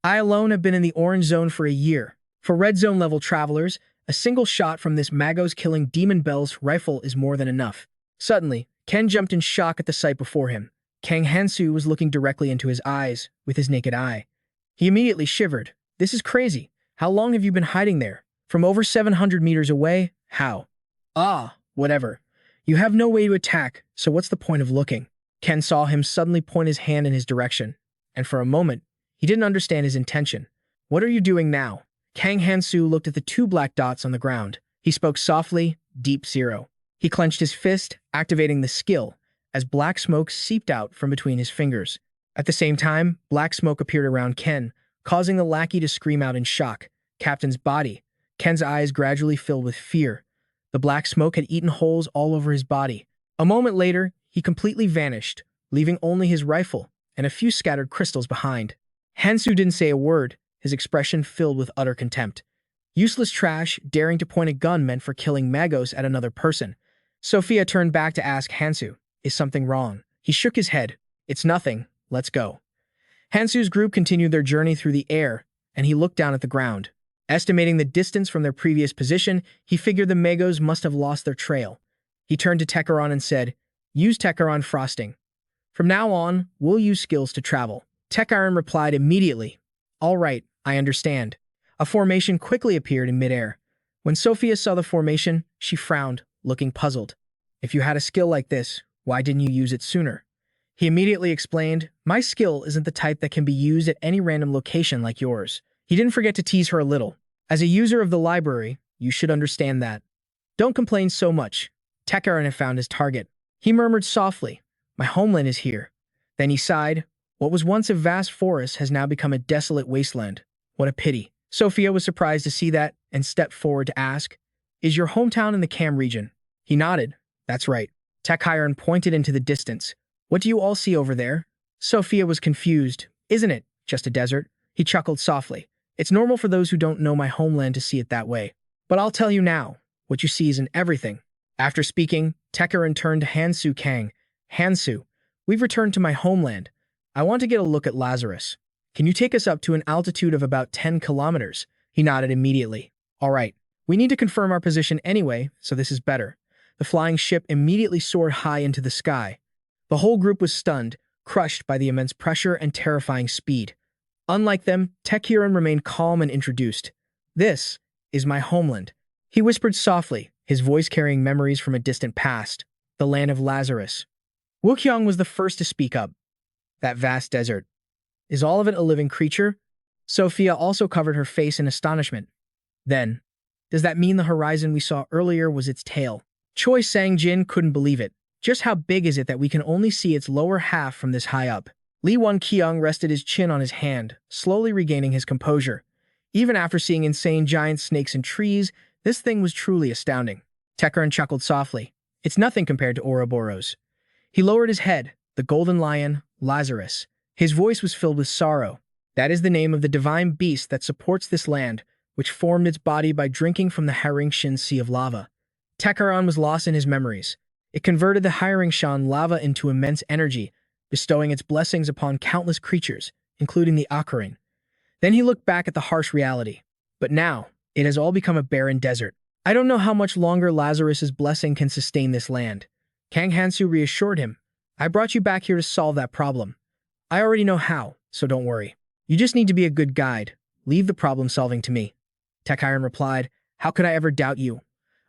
Speaker 1: "I alone have been in the orange zone for a year. For red zone level travelers, a single shot from this Magos killing Demon Bells rifle is more than enough." Suddenly, Ken jumped in shock at the sight before him. Kang Hansu was looking directly into his eyes, with his naked eye. He immediately shivered. "This is crazy. How long have you been hiding there? From over 700 meters away? How?" "Ah, whatever. You have no way to attack, so what's the point of looking?" Ken saw him suddenly point his hand in his direction, and for a moment, he didn't understand his intention. "What are you doing now?" Kang Hansu looked at the 2 black dots on the ground. He spoke softly, Deep Zero. He clenched his fist, activating the skill, as black smoke seeped out from between his fingers. At the same time, black smoke appeared around Ken, causing the lackey to scream out in shock. Captain's body. Ken's eyes gradually filled with fear. The black smoke had eaten holes all over his body. A moment later, he completely vanished, leaving only his rifle and a few scattered crystals behind. Hansu didn't say a word, his expression filled with utter contempt. Useless trash, daring to point a gun meant for killing Magos at another person. Sophia turned back to ask Hansu, "Is something wrong?" He shook his head. "It's nothing. Let's go." Hansu's group continued their journey through the air, and he looked down at the ground. Estimating the distance from their previous position, he figured the Magos must have lost their trail. He turned to Tekaron and said, "Use Tekaron frosting. From now on, we'll use skills to travel." Tekaron replied immediately, "All right, I understand." A formation quickly appeared in midair. When Sophia saw the formation, she frowned, looking puzzled. "If you had a skill like this, why didn't you use it sooner?" He immediately explained, "My skill isn't the type that can be used at any random location like yours." He didn't forget to tease her a little. "As a user of the library, you should understand that. Don't complain so much." Tekaron had found his target. He murmured softly, "My homeland is here." Then he sighed. What was once a vast forest has now become a desolate wasteland. What a pity. Sophia was surprised to see that and stepped forward to ask, "Is your hometown in the Cam region?" He nodded. "That's right." Tekaron pointed into the distance. "What do you all see over there?" Sophia was confused. "Isn't it just a desert?" He chuckled softly. "It's normal for those who don't know my homeland to see it that way. But I'll tell you now, what you see isn't everything." After speaking, Tekaron turned to Hansu Kang. "Hansu, we've returned to my homeland. I want to get a look at Lazarus. Can you take us up to an altitude of about 10 kilometers? He nodded immediately. "All right. We need to confirm our position anyway, so this is better." The flying ship immediately soared high into the sky. The whole group was stunned, crushed by the immense pressure and terrifying speed. Unlike them, Tekaron remained calm and introduced. "This is my homeland." He whispered softly, his voice carrying memories from a distant past, the land of Lazarus. Wukyung was the first to speak up. "That vast desert. Is all of it a living creature?" Sophia also covered her face in astonishment. Then, "Does that mean the horizon we saw earlier was its tail?" Choi Sang-jin couldn't believe it. "Just how big is it that we can only see its lower half from this high up?" Lee Won-kyung rested his chin on his hand, slowly regaining his composure. Even after seeing insane giant snakes and trees, this thing was truly astounding. Tekaron chuckled softly. "It's nothing compared to Ouroboros." He lowered his head, the golden lion, Lazarus. His voice was filled with sorrow. That is the name of the divine beast that supports this land, which formed its body by drinking from the Haringshan Sea of lava. Tekaran was lost in his memories. It converted the Haringshan lava into immense energy, bestowing its blessings upon countless creatures, including the Akarin. Then he looked back at the harsh reality. But now, it has all become a barren desert. I don't know how much longer Lazarus's blessing can sustain this land. Kang Hansu reassured him. I brought you back here to solve that problem. I already know how, so don't worry. You just need to be a good guide. Leave the problem solving to me. Tekaran replied, how could I ever doubt you?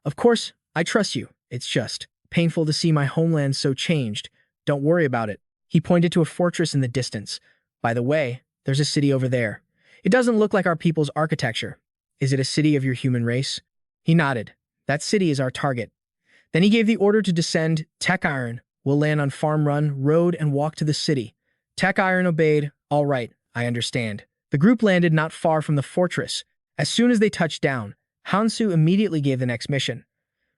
Speaker 1: Of course, I trust you. It's just painful to see my homeland so changed. Don't worry about it. He pointed to a fortress in the distance. By the way, there's a city over there. It doesn't look like our people's architecture. Is it a city of your human race? He nodded. That city is our target. Then he gave the order to descend. Tekaran will land on Farm Run Road and walk to the city. Tekaran obeyed. All right, I understand. The group landed not far from the fortress. As soon as they touched down, Hansu immediately gave the next mission.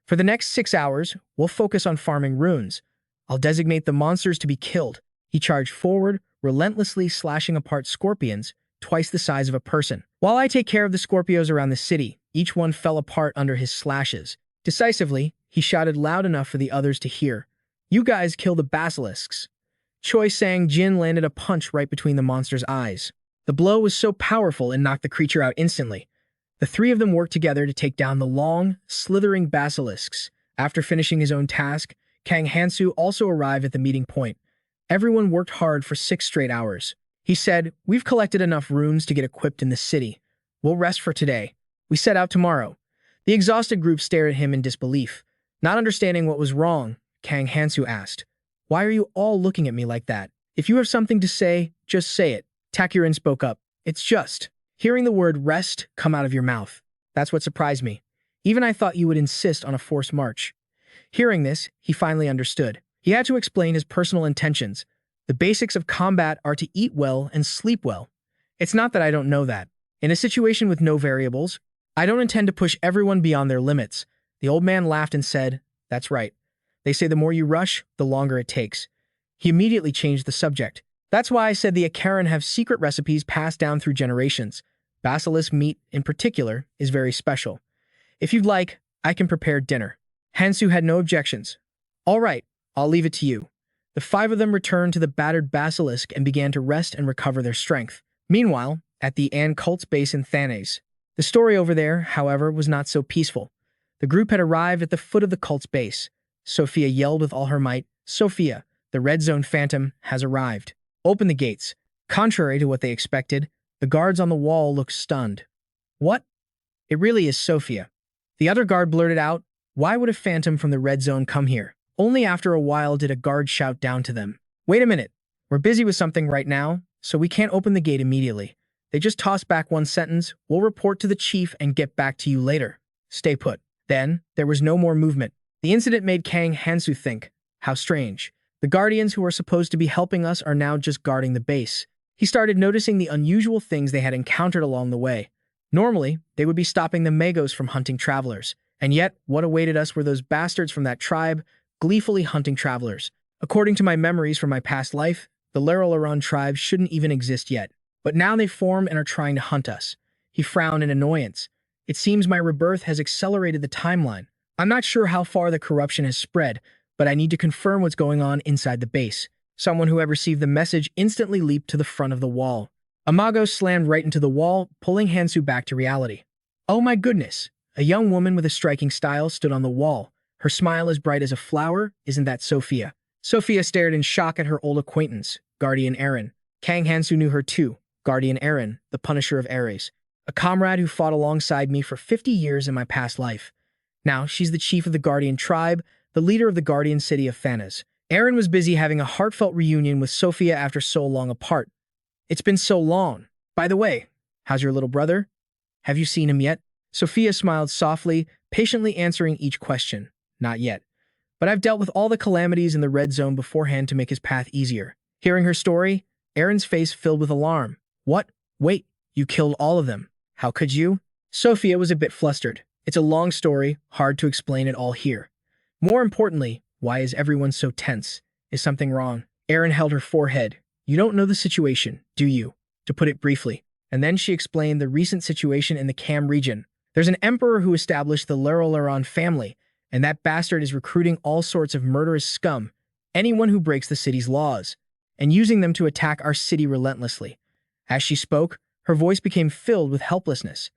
Speaker 1: For the next 6 hours, we'll focus on farming runes. I'll designate the monsters to be killed. He charged forward, relentlessly slashing apart scorpions, twice the size of a person. While I take care of the Scorpios around the city, each one fell apart under his slashes. Decisively, he shouted loud enough for the others to hear. You guys kill the basilisks. Choi Sang-jin landed a punch right between the monster's eyes. The blow was so powerful it knocked the creature out instantly. The three of them worked together to take down the long, slithering basilisks. After finishing his own task, Kang Hansu also arrived at the meeting point. Everyone worked hard for 6 straight hours. He said, we've collected enough runes to get equipped in the city. We'll rest for today. We set out tomorrow. The exhausted group stared at him in disbelief. Not understanding what was wrong, Kang Hansu asked, why are you all looking at me like that? If you have something to say, just say it. Takurin spoke up. It's just hearing the word rest come out of your mouth. That's what surprised me. Even I thought you would insist on a forced march. Hearing this, he finally understood. He had to explain his personal intentions. The basics of combat are to eat well and sleep well. It's not that I don't know that. In a situation with no variables, I don't intend to push everyone beyond their limits. The old man laughed and said, that's right. They say the more you rush, the longer it takes. He immediately changed the subject. That's why I said the Akaran have secret recipes passed down through generations. Basilisk meat, in particular, is very special. If you'd like, I can prepare dinner. Hansu had no objections. All right, I'll leave it to you. The 5 of them returned to the battered basilisk and began to rest and recover their strength. Meanwhile, at the An cult's base in Thanes, the story over there, however, was not so peaceful. The group had arrived at the foot of the cult's base. Sophia yelled with all her might, Sophia, the Red Zone Phantom has arrived. Open the gates. Contrary to what they expected, the guards on the wall looked stunned. What? It really is Sophia. The other guard blurted out, why would a phantom from the Red Zone come here? Only after a while did a guard shout down to them. Wait a minute. We're busy with something right now, so we can't open the gate immediately. They just tossed back one sentence, we'll report to the chief and get back to you later. Stay put. Then, there was no more movement. The incident made Kang Hansu think, how strange. The guardians who are supposed to be helping us are now just guarding the base. He started noticing the unusual things they had encountered along the way. Normally, they would be stopping the Magos from hunting travelers. And yet, what awaited us were those bastards from that tribe, gleefully hunting travelers. According to my memories from my past life, the Larolaran tribe shouldn't even exist yet. But now they formed and are trying to hunt us. He frowned in annoyance. It seems my rebirth has accelerated the timeline. I'm not sure how far the corruption has spread, but I need to confirm what's going on inside the base. Someone who had received the message instantly leaped to the front of the wall. Amago slammed right into the wall, pulling Hansu back to reality. Oh my goodness! A young woman with a striking style stood on the wall. Her smile as bright as a flower. Isn't that Sophia? Sophia stared in shock at her old acquaintance, Guardian Eren. Kang Hansu knew her too, Guardian Eren, the Punisher of Ares. A comrade who fought alongside me for 50 years in my past life. Now, she's the chief of the Guardian tribe, the leader of the Guardian city of Thanes. Eren was busy having a heartfelt reunion with Sophia after so long apart. It's been so long. By the way, how's your little brother? Have you seen him yet? Sophia smiled softly, patiently answering each question. Not yet. But I've dealt with all the calamities in the Red Zone beforehand to make his path easier. Hearing her story, Eren's face filled with alarm. What? Wait, you killed all of them. How could you? Sophia was a bit flustered. It's a long story, hard to explain it all here. More importantly, why is everyone so tense? Is something wrong? Eren held her forehead. You don't know the situation, do you? To put it briefly. And then she explained the recent situation in the Cam region. There's an emperor who established the Laron family, and that bastard is recruiting all sorts of murderous scum, anyone who breaks the city's laws, and using them to attack our city relentlessly. As she spoke, her voice became filled with helplessness.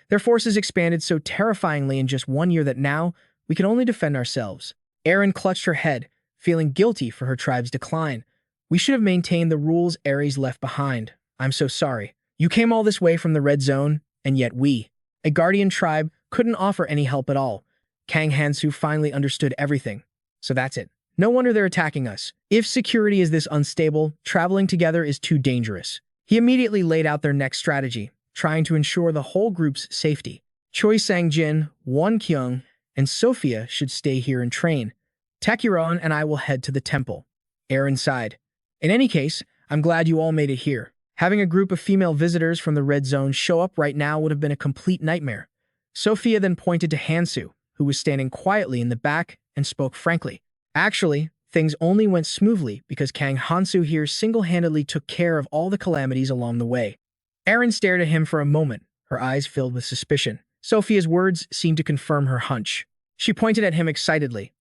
Speaker 1: Their forces expanded so terrifyingly in just 1 year that now we can only defend ourselves. Erin clutched her head, feeling guilty for her tribe's decline. We should have maintained the rules Ares left behind. I'm so sorry. You came all this way from the Red Zone, and yet we, a guardian tribe, couldn't offer any help at all. Kang Hansu finally understood everything. So that's it. No wonder they're attacking us. If security is this unstable, traveling together is too dangerous. He immediately laid out their next strategy, trying to ensure the whole group's safety. Choi Sang-jin, Won Kyung, and Sophia should stay here and train. Takuron and I will head to the temple. Aaron sighed. In any case, I'm glad you all made it here. Having a group of female visitors from the Red Zone show up right now would have been a complete nightmare. Sophia then pointed to Hansu, who was standing quietly in the back, and spoke frankly. Actually, things only went smoothly because Kang Hansu here single-handedly took care of all the calamities along the way. Aaron stared at him for a moment, her eyes filled with suspicion. Sophia's words seemed to confirm her hunch. She pointed at him excitedly.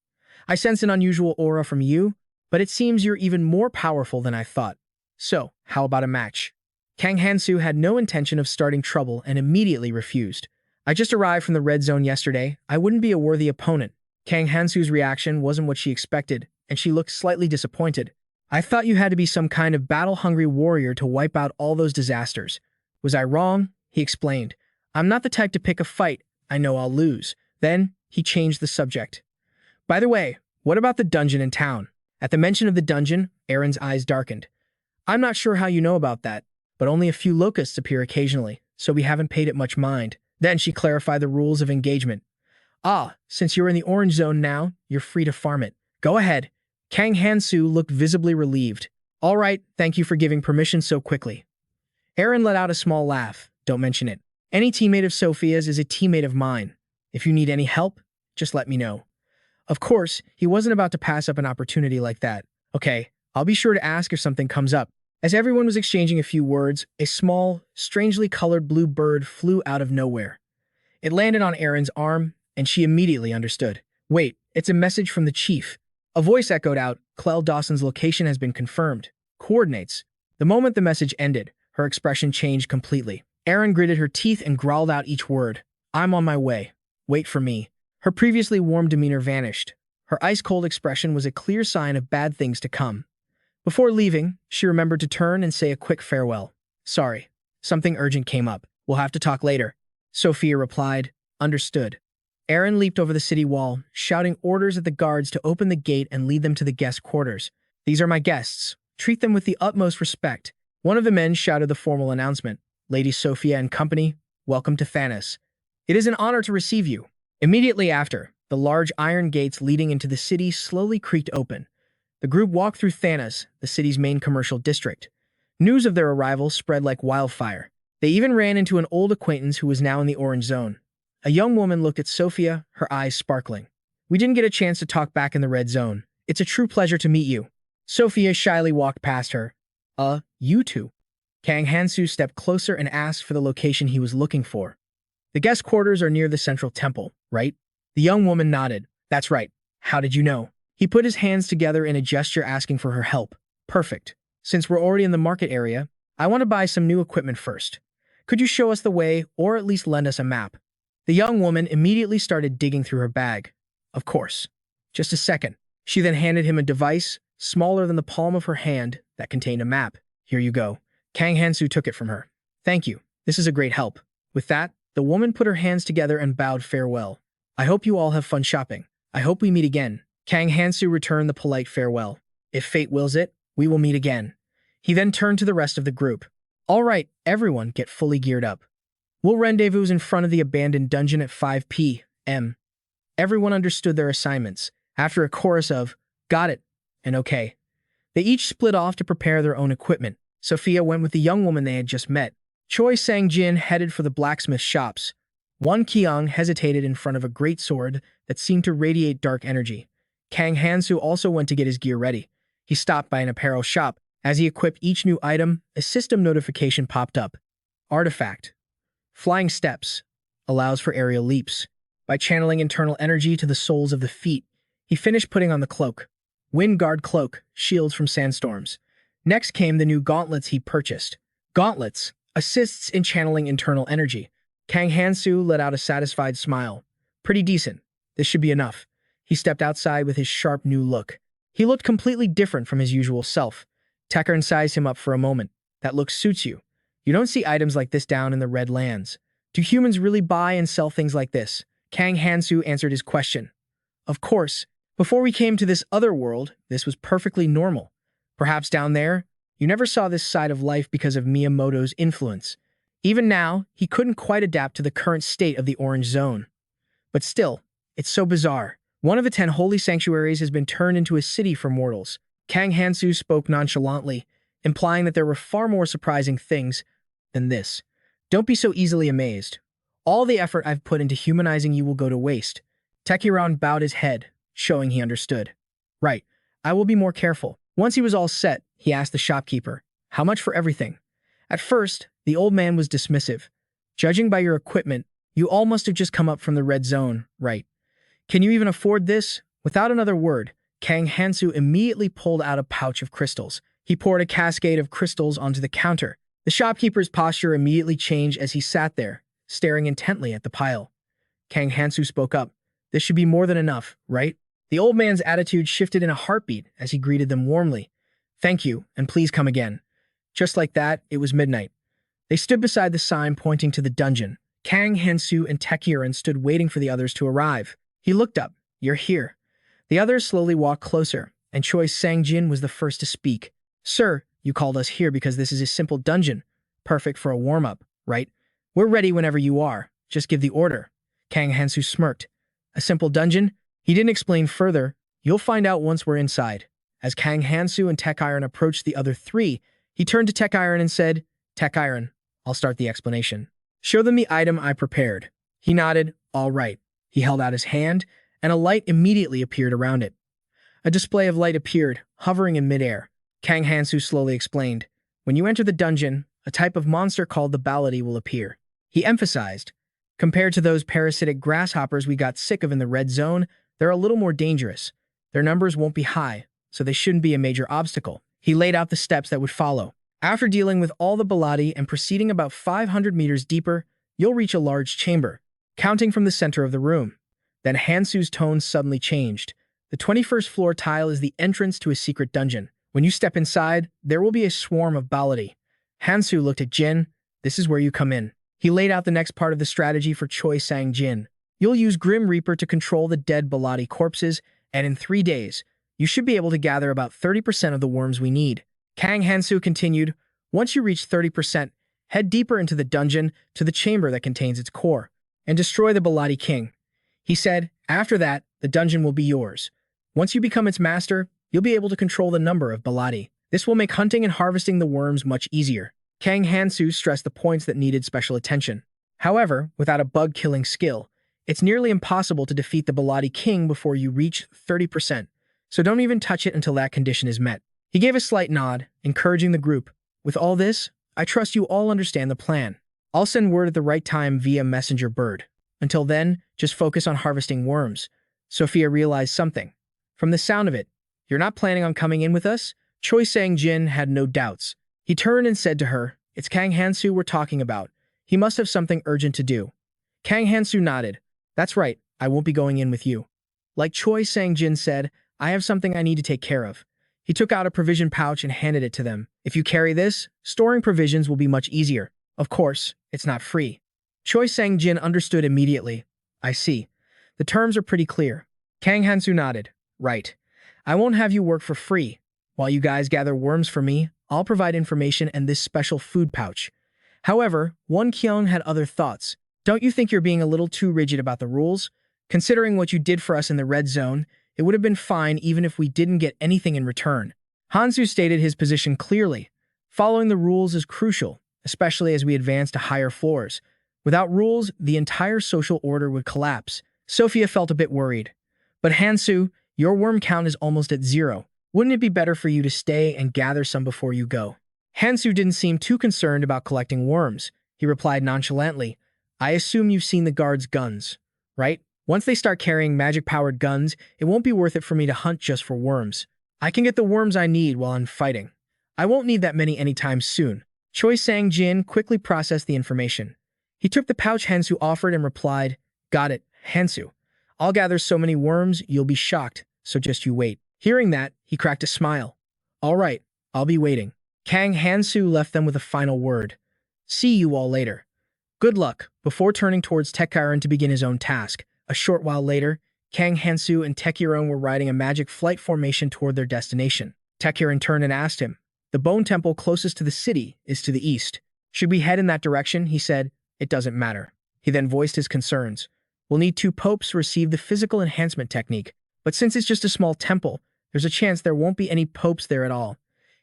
Speaker 1: I sense an unusual aura from you, but it seems you're even more powerful than I thought. So, how about a match? Kang Hansu had no intention of starting trouble and immediately refused. I just arrived from the Red Zone yesterday. I wouldn't be a worthy opponent. Kang Hansu's reaction wasn't what she expected, and she looked slightly disappointed. I thought you had to be some kind of battle-hungry warrior to wipe out all those disasters. Was I wrong? He explained. I'm not the type to pick a fight. I know I'll lose. Then, he changed the subject. By the way, what about the dungeon in town? At the mention of the dungeon, Aaron's eyes darkened. I'm not sure how you know about that, but only a few locusts appear occasionally, so we haven't paid it much mind. Then she clarified the rules of engagement. Ah, since you're in the orange zone now, you're free to farm it. Go ahead. Kang Hansu looked visibly relieved. All right, thank you for giving permission so quickly. Aaron let out a small laugh. Don't mention it. Any teammate of Sophia's is a teammate of mine. If you need any help, just let me know. Of course, he wasn't about to pass up an opportunity like that. Okay, I'll be sure to ask if something comes up. As everyone was exchanging a few words, a small, strangely colored blue bird flew out of nowhere. It landed on Aaron's arm, and she immediately understood. Wait, it's a message from the chief. A voice echoed out, Clell Dawson's location has been confirmed. Coordinates. The moment the message ended, her expression changed completely. Aaron gritted her teeth and growled out each word. I'm on my way. Wait for me. Her previously warm demeanor vanished. Her ice-cold expression was a clear sign of bad things to come. Before leaving, she remembered to turn and say a quick farewell. Sorry, something urgent came up. We'll have to talk later. Sophia replied, Understood. Aaron leaped over the city wall, shouting orders at the guards to open the gate and lead them to the guest quarters. These are my guests. Treat them with the utmost respect. One of the men shouted the formal announcement. Lady Sophia and company, welcome to Thanos. It is an honor to receive you. Immediately after, the large iron gates leading into the city slowly creaked open. The group walked through Thanos, the city's main commercial district. News of their arrival spread like wildfire. They even ran into an old acquaintance who was now in the orange zone. A young woman looked at Sophia, her eyes sparkling. We didn't get a chance to talk back in the red zone. It's a true pleasure to meet you. Sophia shyly walked past her. You two. Kang Hansu stepped closer and asked for the location he was looking for. The guest quarters are near the central temple, right? The young woman nodded. That's right. How did you know? He put his hands together in a gesture asking for her help. Perfect. Since we're already in the market area, I want to buy some new equipment first. Could you show us the way or at least lend us a map? The young woman immediately started digging through her bag. Of course. Just a second. She then handed him a device, smaller than the palm of her hand, that contained a map. Here you go. Kang Hansu took it from her. Thank you. This is a great help. With that, the woman put her hands together and bowed farewell. I hope you all have fun shopping. I hope we meet again. Kang Hansu returned the polite farewell. If fate wills it, we will meet again. He then turned to the rest of the group. All right, everyone get fully geared up. We'll rendezvous in front of the abandoned dungeon at 5 p.m. Everyone understood their assignments. After a chorus of, got it, and okay. They each split off to prepare their own equipment. Sophia went with the young woman they had just met. Choi Sang-jin headed for the blacksmith shops. Won Kyung hesitated in front of a great sword that seemed to radiate dark energy. Kang Hansu also went to get his gear ready. He stopped by an apparel shop As he equipped each new item, a system notification popped up. Artifact. Flying steps. Allows for aerial leaps. By channeling internal energy to the soles of the feet, he finished putting on the cloak. Wind guard cloak, shields from sandstorms. Next came the new gauntlets he purchased. Gauntlets. Assists in channeling internal energy. Kang Hansu let out a satisfied smile. Pretty decent. This should be enough. He stepped outside with his sharp new look. He looked completely different from his usual self. Tekkaern sized him up for a moment. That look suits you. You don't see items like this down in the Red Lands. Do humans really buy and sell things like this? Kang Hansu answered his question. Of course. Before we came to this other world, this was perfectly normal. Perhaps down there, you never saw this side of life because of Miyamoto's influence. Even now, he couldn't quite adapt to the current state of the Orange Zone. But still, it's so bizarre. One of the 10 holy sanctuaries has been turned into a city for mortals. Kang Hansu spoke nonchalantly, implying that there were far more surprising things than this. Don't be so easily amazed. All the effort I've put into humanizing you will go to waste. Tekkaern bowed his head, showing he understood. Right, I will be more careful. Once he was all set, he asked the shopkeeper, how much for everything? At first, the old man was dismissive. Judging by your equipment, you all must have just come up from the red zone, right? Can you even afford this? Without another word, Kang Hansu immediately pulled out a pouch of crystals. He poured a cascade of crystals onto the counter. The shopkeeper's posture immediately changed as he sat there, staring intently at the pile. Kang Hansu spoke up. This should be more than enough, right? The old man's attitude shifted in a heartbeat as he greeted them warmly. Thank you, and please come again. Just like that, it was midnight. They stood beside the sign pointing to the dungeon. Kang Hansu and Tekkaern stood waiting for the others to arrive. He looked up. You're here. The others slowly walked closer, and Choi Sang-jin was the first to speak. Sir, you called us here because this is a simple dungeon. Perfect for a warm-up, right? We're ready whenever you are. Just give the order. Kang Hansu smirked. A simple dungeon? He didn't explain further. You'll find out once we're inside. As Kang Hansu and Tekkaern approached the other three, he turned to Tekkaern and said, Tekkaern, I'll start the explanation. Show them the item I prepared. He nodded, all right. He held out his hand, and a light immediately appeared around it. A display of light appeared, hovering in midair. Kang Hansu slowly explained, when you enter the dungeon, a type of monster called the calamity will appear. He emphasized, compared to those parasitic grasshoppers we got sick of in the red zone, they're a little more dangerous. Their numbers won't be high, so they shouldn't be a major obstacle. He laid out the steps that would follow. After dealing with all the calamity and proceeding about 500 meters deeper, you'll reach a large chamber, counting from the center of the room. Then Hansu's tone suddenly changed. The 21st floor tile is the entrance to a secret dungeon. When you step inside, there will be a swarm of calamity. Hansu looked at Jin. This is where you come in. He laid out the next part of the strategy for Choi Sang-jin. You'll use Grim Reaper to control the dead calamity corpses, and in 3 days, you should be able to gather about 30% of the worms we need. Kang Hansu continued, once you reach 30%, head deeper into the dungeon to the chamber that contains its core, and destroy the calamity king. He said, after that, the dungeon will be yours. Once you become its master, you'll be able to control the number of calamity. This will make hunting and harvesting the worms much easier. Kang Hansu stressed the points that needed special attention. However, without a bug-killing skill, it's nearly impossible to defeat the calamity king before you reach 30%, so don't even touch it until that condition is met. He gave a slight nod, encouraging the group. With all this, I trust you all understand the plan. I'll send word at the right time via messenger bird. Until then, just focus on harvesting worms. Sophia realized something. From the sound of it, you're not planning on coming in with us? Choi Sang-jin had no doubts. He turned and said to her, it's Kang Hansu we're talking about. He must have something urgent to do. Kang Hansu nodded. That's right, I won't be going in with you. Like Choi Sang-jin said, I have something I need to take care of. He took out a provision pouch and handed it to them. If you carry this, storing provisions will be much easier. Of course, it's not free. Choi Sang-jin understood immediately. I see. The terms are pretty clear. Kang Hansu nodded. Right. I won't have you work for free. While you guys gather worms for me, I'll provide information and this special food pouch. However, Won Kyung had other thoughts. Don't you think you're being a little too rigid about the rules? Considering what you did for us in the red zone, it would have been fine even if we didn't get anything in return. Hansu stated his position clearly. Following the rules is crucial, especially as we advance to higher floors. Without rules, the entire social order would collapse. Sophia felt a bit worried. But Hansu, your worm count is almost at 0. Wouldn't it be better for you to stay and gather some before you go? Hansu didn't seem too concerned about collecting worms. He replied nonchalantly, I assume you've seen the guards' guns, right? Once they start carrying magic-powered guns, it won't be worth it for me to hunt just for worms. I can get the worms I need while I'm fighting. I won't need that many anytime soon. Choi Sang-jin quickly processed the information. He took the pouch Hansu offered and replied, Got it, Hansu. I'll gather so many worms you'll be shocked, so just you wait. Hearing that, he cracked a smile. All right, I'll be waiting. Kang Hansu left them with a final word. See you all later. Good luck, before turning towards Taekyron to begin his own task. A short while later, Kang Hansu and Taekyron were riding a magic flight formation toward their destination. Taekyron turned and asked him, The bone temple closest to the city is to the east. Should we head in that direction? He said, It doesn't matter. He then voiced his concerns. We'll need 2 popes to receive the physical enhancement technique, but since it's just a small temple, there's a chance there won't be any popes there at all.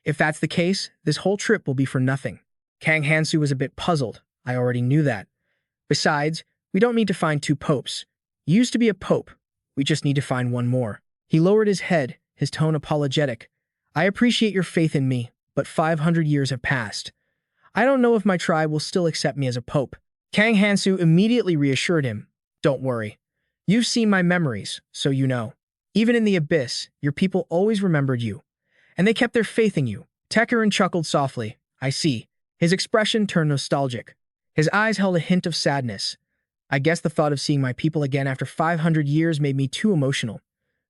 Speaker 1: If that's the case, this whole trip will be for nothing. Kang Hansu was a bit puzzled. I already knew that. Besides, we don't need to find 2 popes. You used to be a pope. We just need to find one more. He lowered his head, his tone apologetic. I appreciate your faith in me, but 500 years have passed. I don't know if my tribe will still accept me as a pope. Kang Hansu immediately reassured him. Don't worry. You've seen my memories, so you know. Even in the abyss, your people always remembered you. And they kept their faith in you. Taekyron chuckled softly. I see. His expression turned nostalgic. His eyes held a hint of sadness. I guess the thought of seeing my people again after 500 years made me too emotional.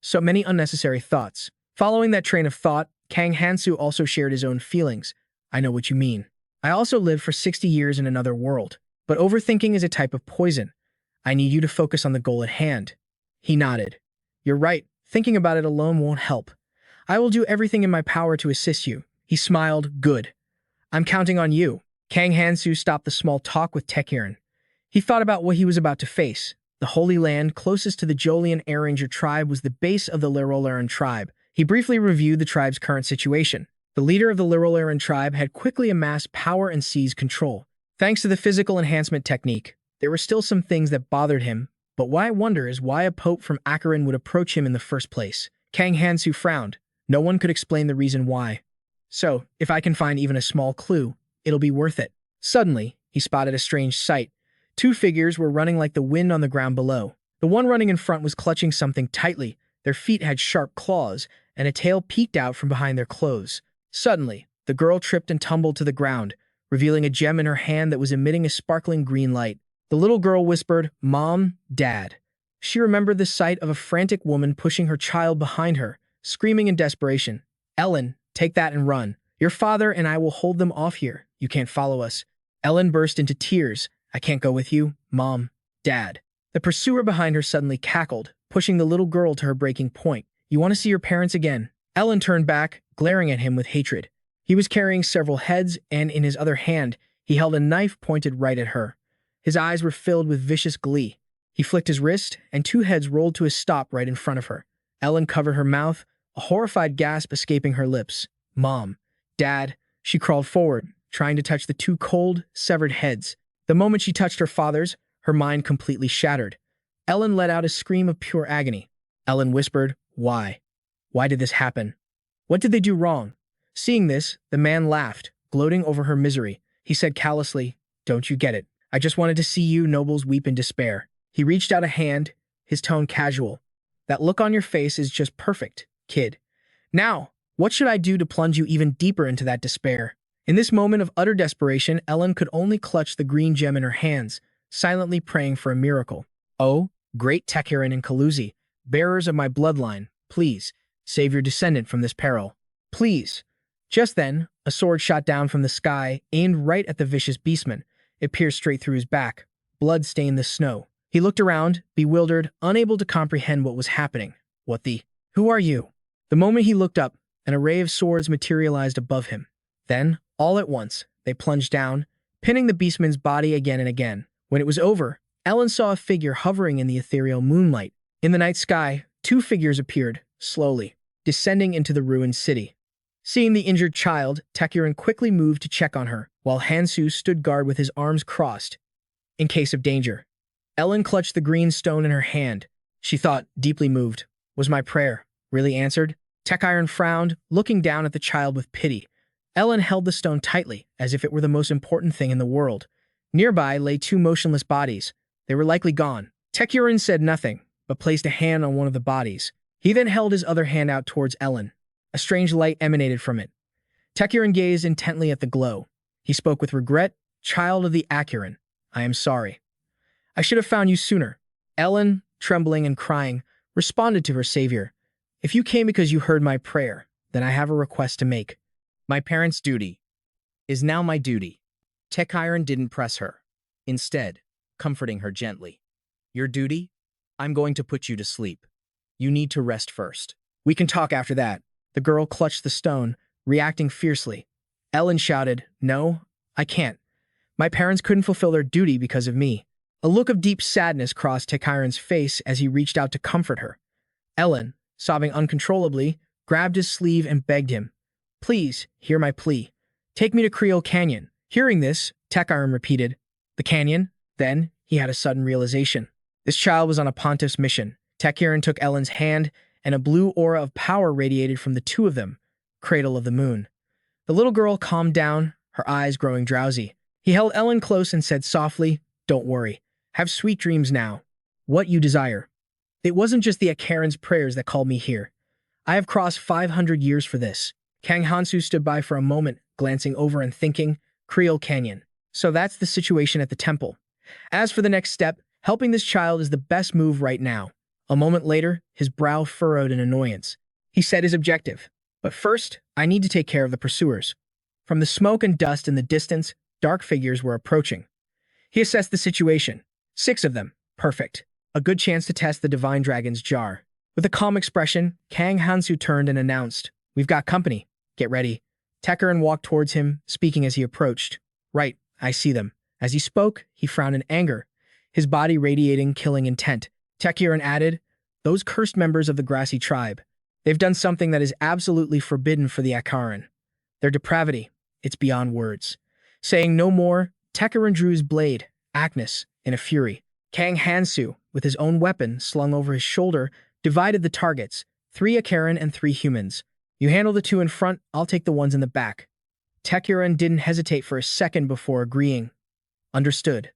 Speaker 1: So many unnecessary thoughts. Following that train of thought, Kang Hansu also shared his own feelings. I know what you mean. I also lived for 60 years in another world. But overthinking is a type of poison. I need you to focus on the goal at hand. He nodded. You're right. Thinking about it alone won't help. I will do everything in my power to assist you. He smiled. Good. I'm counting on you. Kang Hansu stopped the small talk with Taekyron. He thought about what he was about to face. The Holy Land, closest to the Jolian Air Ranger tribe, was the base of the Lirolaran tribe. He briefly reviewed the tribe's current situation. The leader of the Lirolaran tribe had quickly amassed power and seized control. Thanks to the physical enhancement technique, there were still some things that bothered him, but what I wonder is why a pope from Acheron would approach him in the first place. Kang Hansu frowned. No one could explain the reason why. So, if I can find even a small clue, it'll be worth it. Suddenly, he spotted a strange sight. 2 figures were running like the wind on the ground below. The one running in front was clutching something tightly. Their feet had sharp claws, and a tail peeked out from behind their clothes. Suddenly, the girl tripped and tumbled to the ground, revealing a gem in her hand that was emitting a sparkling green light. The little girl whispered, Mom, Dad. She remembered the sight of a frantic woman pushing her child behind her, screaming in desperation. Ellen, take that and run. Your father and I will hold them off here. You can't follow us. Ellen burst into tears. I can't go with you, Mom, Dad. The pursuer behind her suddenly cackled, pushing the little girl to her breaking point. You want to see your parents again? Ellen turned back, glaring at him with hatred. He was carrying several heads, and in his other hand, he held a knife pointed right at her. His eyes were filled with vicious glee. He flicked his wrist, and 2 heads rolled to a stop right in front of her. Ellen covered her mouth, a horrified gasp escaping her lips. Mom, Dad. She crawled forward, trying to touch the 2 cold, severed heads. The moment she touched her father's, her mind completely shattered. Ellen let out a scream of pure agony. Ellen whispered, Why? Why did this happen? What did they do wrong? Seeing this, the man laughed, gloating over her misery. He said callously, Don't you get it? I just wanted to see you nobles weep in despair. He reached out a hand, his tone casual. That look on your face is just perfect, kid. Now, what should I do to plunge you even deeper into that despair? In this moment of utter desperation, Ellen could only clutch the green gem in her hands, silently praying for a miracle. Oh, great Taekyron and Kaluzi, bearers of my bloodline, please, save your descendant from this peril. Please. Just then, a sword shot down from the sky, aimed right at the vicious beastman. It pierced straight through his back. Blood stained the snow. He looked around, bewildered, unable to comprehend what was happening. What the? Who are you? The moment he looked up, an array of swords materialized above him. Then, all at once, they plunged down, pinning the beastman's body again and again. When it was over, Ellen saw a figure hovering in the ethereal moonlight. In the night sky, 2 figures appeared, slowly, descending into the ruined city. Seeing the injured child, Taekyron quickly moved to check on her, while Hansu stood guard with his arms crossed, in case of danger. Ellen clutched the green stone in her hand. She thought, deeply moved, was my prayer really answered? Tech Iron frowned, looking down at the child with pity. Ellen held the stone tightly, as if it were the most important thing in the world. Nearby lay two motionless bodies. They were likely gone. Tech Iron said nothing, but placed a hand on one of the bodies. He then held his other hand out towards Ellen. A strange light emanated from it. Tech Iron gazed intently at the glow. He spoke with regret. Child of the Acuren, I am sorry. I should have found you sooner. Ellen, trembling and crying, responded to her savior. If you came because you heard my prayer, then I have a request to make. My parents' duty is now my duty. Tech Iron didn't press her, instead, comforting her gently. Your duty? I'm going to put you to sleep. You need to rest first. We can talk after that. The girl clutched the stone, reacting fiercely. Ellen shouted, No, I can't. My parents couldn't fulfill their duty because of me. A look of deep sadness crossed Tech Iron's face as he reached out to comfort her. Ellen, sobbing uncontrollably, grabbed his sleeve and begged him, Please, hear my plea. Take me to Creole Canyon. Hearing this, Tech Iron repeated, The canyon? Then, he had a sudden realization. This child was on a pontiff's mission. Tech Iron took Ellen's hand, and a blue aura of power radiated from the two of them, cradle of the moon. The little girl calmed down, her eyes growing drowsy. He held Ellen close and said softly, Don't worry. Have sweet dreams now. What you desire. It wasn't just the Akaran's prayers that called me here. I have crossed 500 years for this. Kang Hansu stood by for a moment, glancing over and thinking, Creole Canyon. So that's the situation at the temple. As for the next step, helping this child is the best move right now. A moment later, his brow furrowed in annoyance. He set his objective. But first, I need to take care of the pursuers. From the smoke and dust in the distance, dark figures were approaching. He assessed the situation. 6 of them. Perfect. A good chance to test the Divine Dragon's jar. With a calm expression, Kang Hansu turned and announced, We've got company. Get ready. Tech Iron walked towards him, speaking as he approached. Right, I see them. As he spoke, he frowned in anger, his body radiating killing intent. Tech Iron added, Those cursed members of the grassy tribe. They've done something that is absolutely forbidden for the Akaran. Their depravity, it's beyond words. Saying no more, Tech Iron drew his blade, Agnes, in a fury. Kang Hansu, with his own weapon slung over his shoulder, divided the targets, 3 Akaran and 3 humans. You handle the 2 in front, I'll take the ones in the back. Tech Iron didn't hesitate for a second before agreeing. Understood.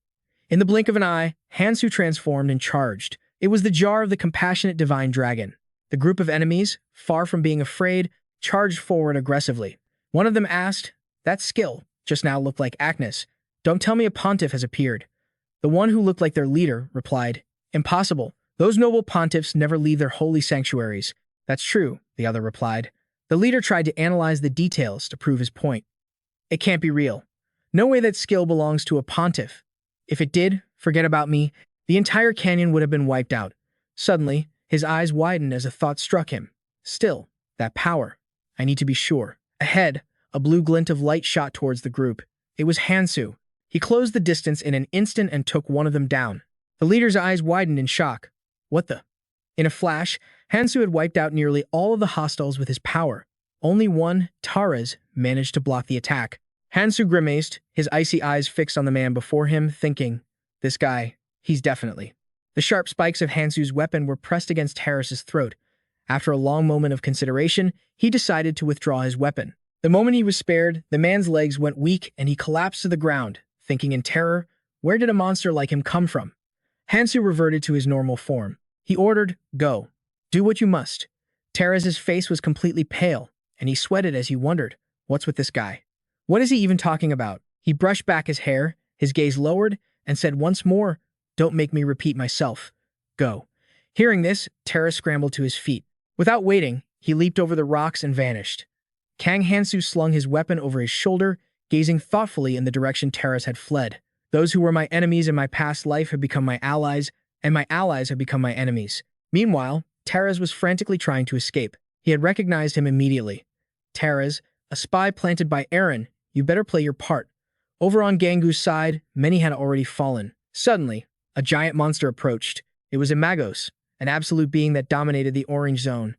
Speaker 1: In the blink of an eye, Hansu transformed and charged. It was the jar of the compassionate divine dragon. The group of enemies, far from being afraid, charged forward aggressively. One of them asked, That skill just now looked like Agnes. Don't tell me a pontiff has appeared. The one who looked like their leader replied, Impossible. Those noble pontiffs never leave their holy sanctuaries. That's true, the other replied. The leader tried to analyze the details to prove his point. It can't be real. No way that skill belongs to a pontiff. If it did, forget about me. The entire canyon would have been wiped out. Suddenly, his eyes widened as a thought struck him. Still, that power. I need to be sure. Ahead, a blue glint of light shot towards the group. It was Hansu. He closed the distance in an instant and took one of them down. The leader's eyes widened in shock. What the? In a flash, Hansu had wiped out nearly all of the hostiles with his power. Only one, Tara's, managed to block the attack. Hansu grimaced, his icy eyes fixed on the man before him, thinking, This guy, he's definitely. The sharp spikes of Hansu's weapon were pressed against Harris's throat. After a long moment of consideration, he decided to withdraw his weapon. The moment he was spared, the man's legs went weak and he collapsed to the ground, thinking in terror, where did a monster like him come from? Hansu reverted to his normal form. He ordered, Go. Do what you must. Terez's face was completely pale, and he sweated as he wondered, What's with this guy? What is he even talking about? He brushed back his hair, his gaze lowered, and said once more, Don't make me repeat myself. Go. Hearing this, Terez scrambled to his feet. Without waiting, he leaped over the rocks and vanished. Kang Hansu slung his weapon over his shoulder, gazing thoughtfully in the direction Terez had fled. Those who were my enemies in my past life have become my allies, and my allies have become my enemies. Meanwhile, Terez was frantically trying to escape. He had recognized him immediately. Terez, a spy planted by Eren, you better play your part. Over on Gangu's side, many had already fallen. Suddenly, a giant monster approached. It was Imagos, an absolute being that dominated the Orange Zone.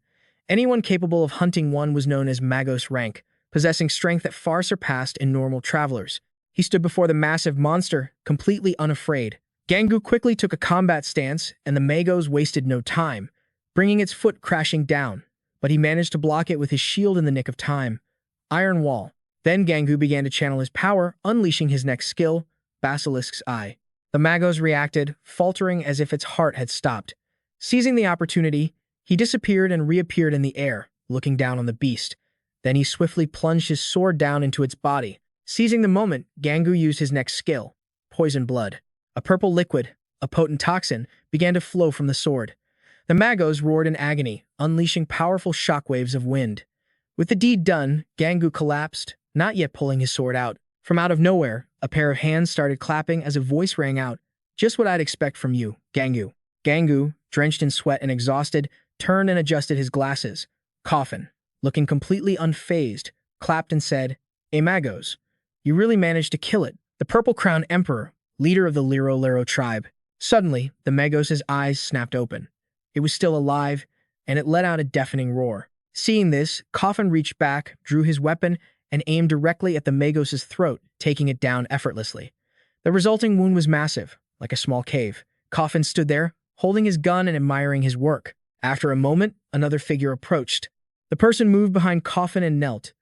Speaker 1: Anyone capable of hunting one was known as Magos rank, possessing strength that far surpassed in normal travelers. He stood before the massive monster, completely unafraid. Gangu quickly took a combat stance, and the Magos wasted no time, bringing its foot crashing down. But but he managed to block it with his shield in the nick of time. Iron Wall. Then Gangu began to channel his power, unleashing his next skill, Basilisk's Eye. The Magos reacted, faltering as if its heart had stopped. Seizing the opportunity, he disappeared and reappeared in the air, looking down on the beast. Then he swiftly plunged his sword down into its body. Seizing the moment, Gangu used his next skill, Poison Blood. A purple liquid, a potent toxin, began to flow from the sword. The Magos roared in agony, unleashing powerful shockwaves of wind. With the deed done, Gangu collapsed, not yet pulling his sword out. From out of nowhere, a pair of hands started clapping as a voice rang out, "Just what I'd expect from you, Gangu." Gangu, drenched in sweat and exhausted, turned and adjusted his glasses. Coffin, looking completely unfazed, clapped and said, Magos, you really managed to kill it." The Purple Crown Emperor, leader of the Lero tribe. Suddenly, the Magos' eyes snapped open. It was still alive, and it let out a deafening roar. Seeing this, Coffin reached back, drew his weapon, and aimed directly at the Magos' throat, taking it down effortlessly. The resulting wound was massive, like a small cave. Coffin stood there, holding his gun and admiring his work. After a moment, another figure approached. The person moved behind Coffin and knelt.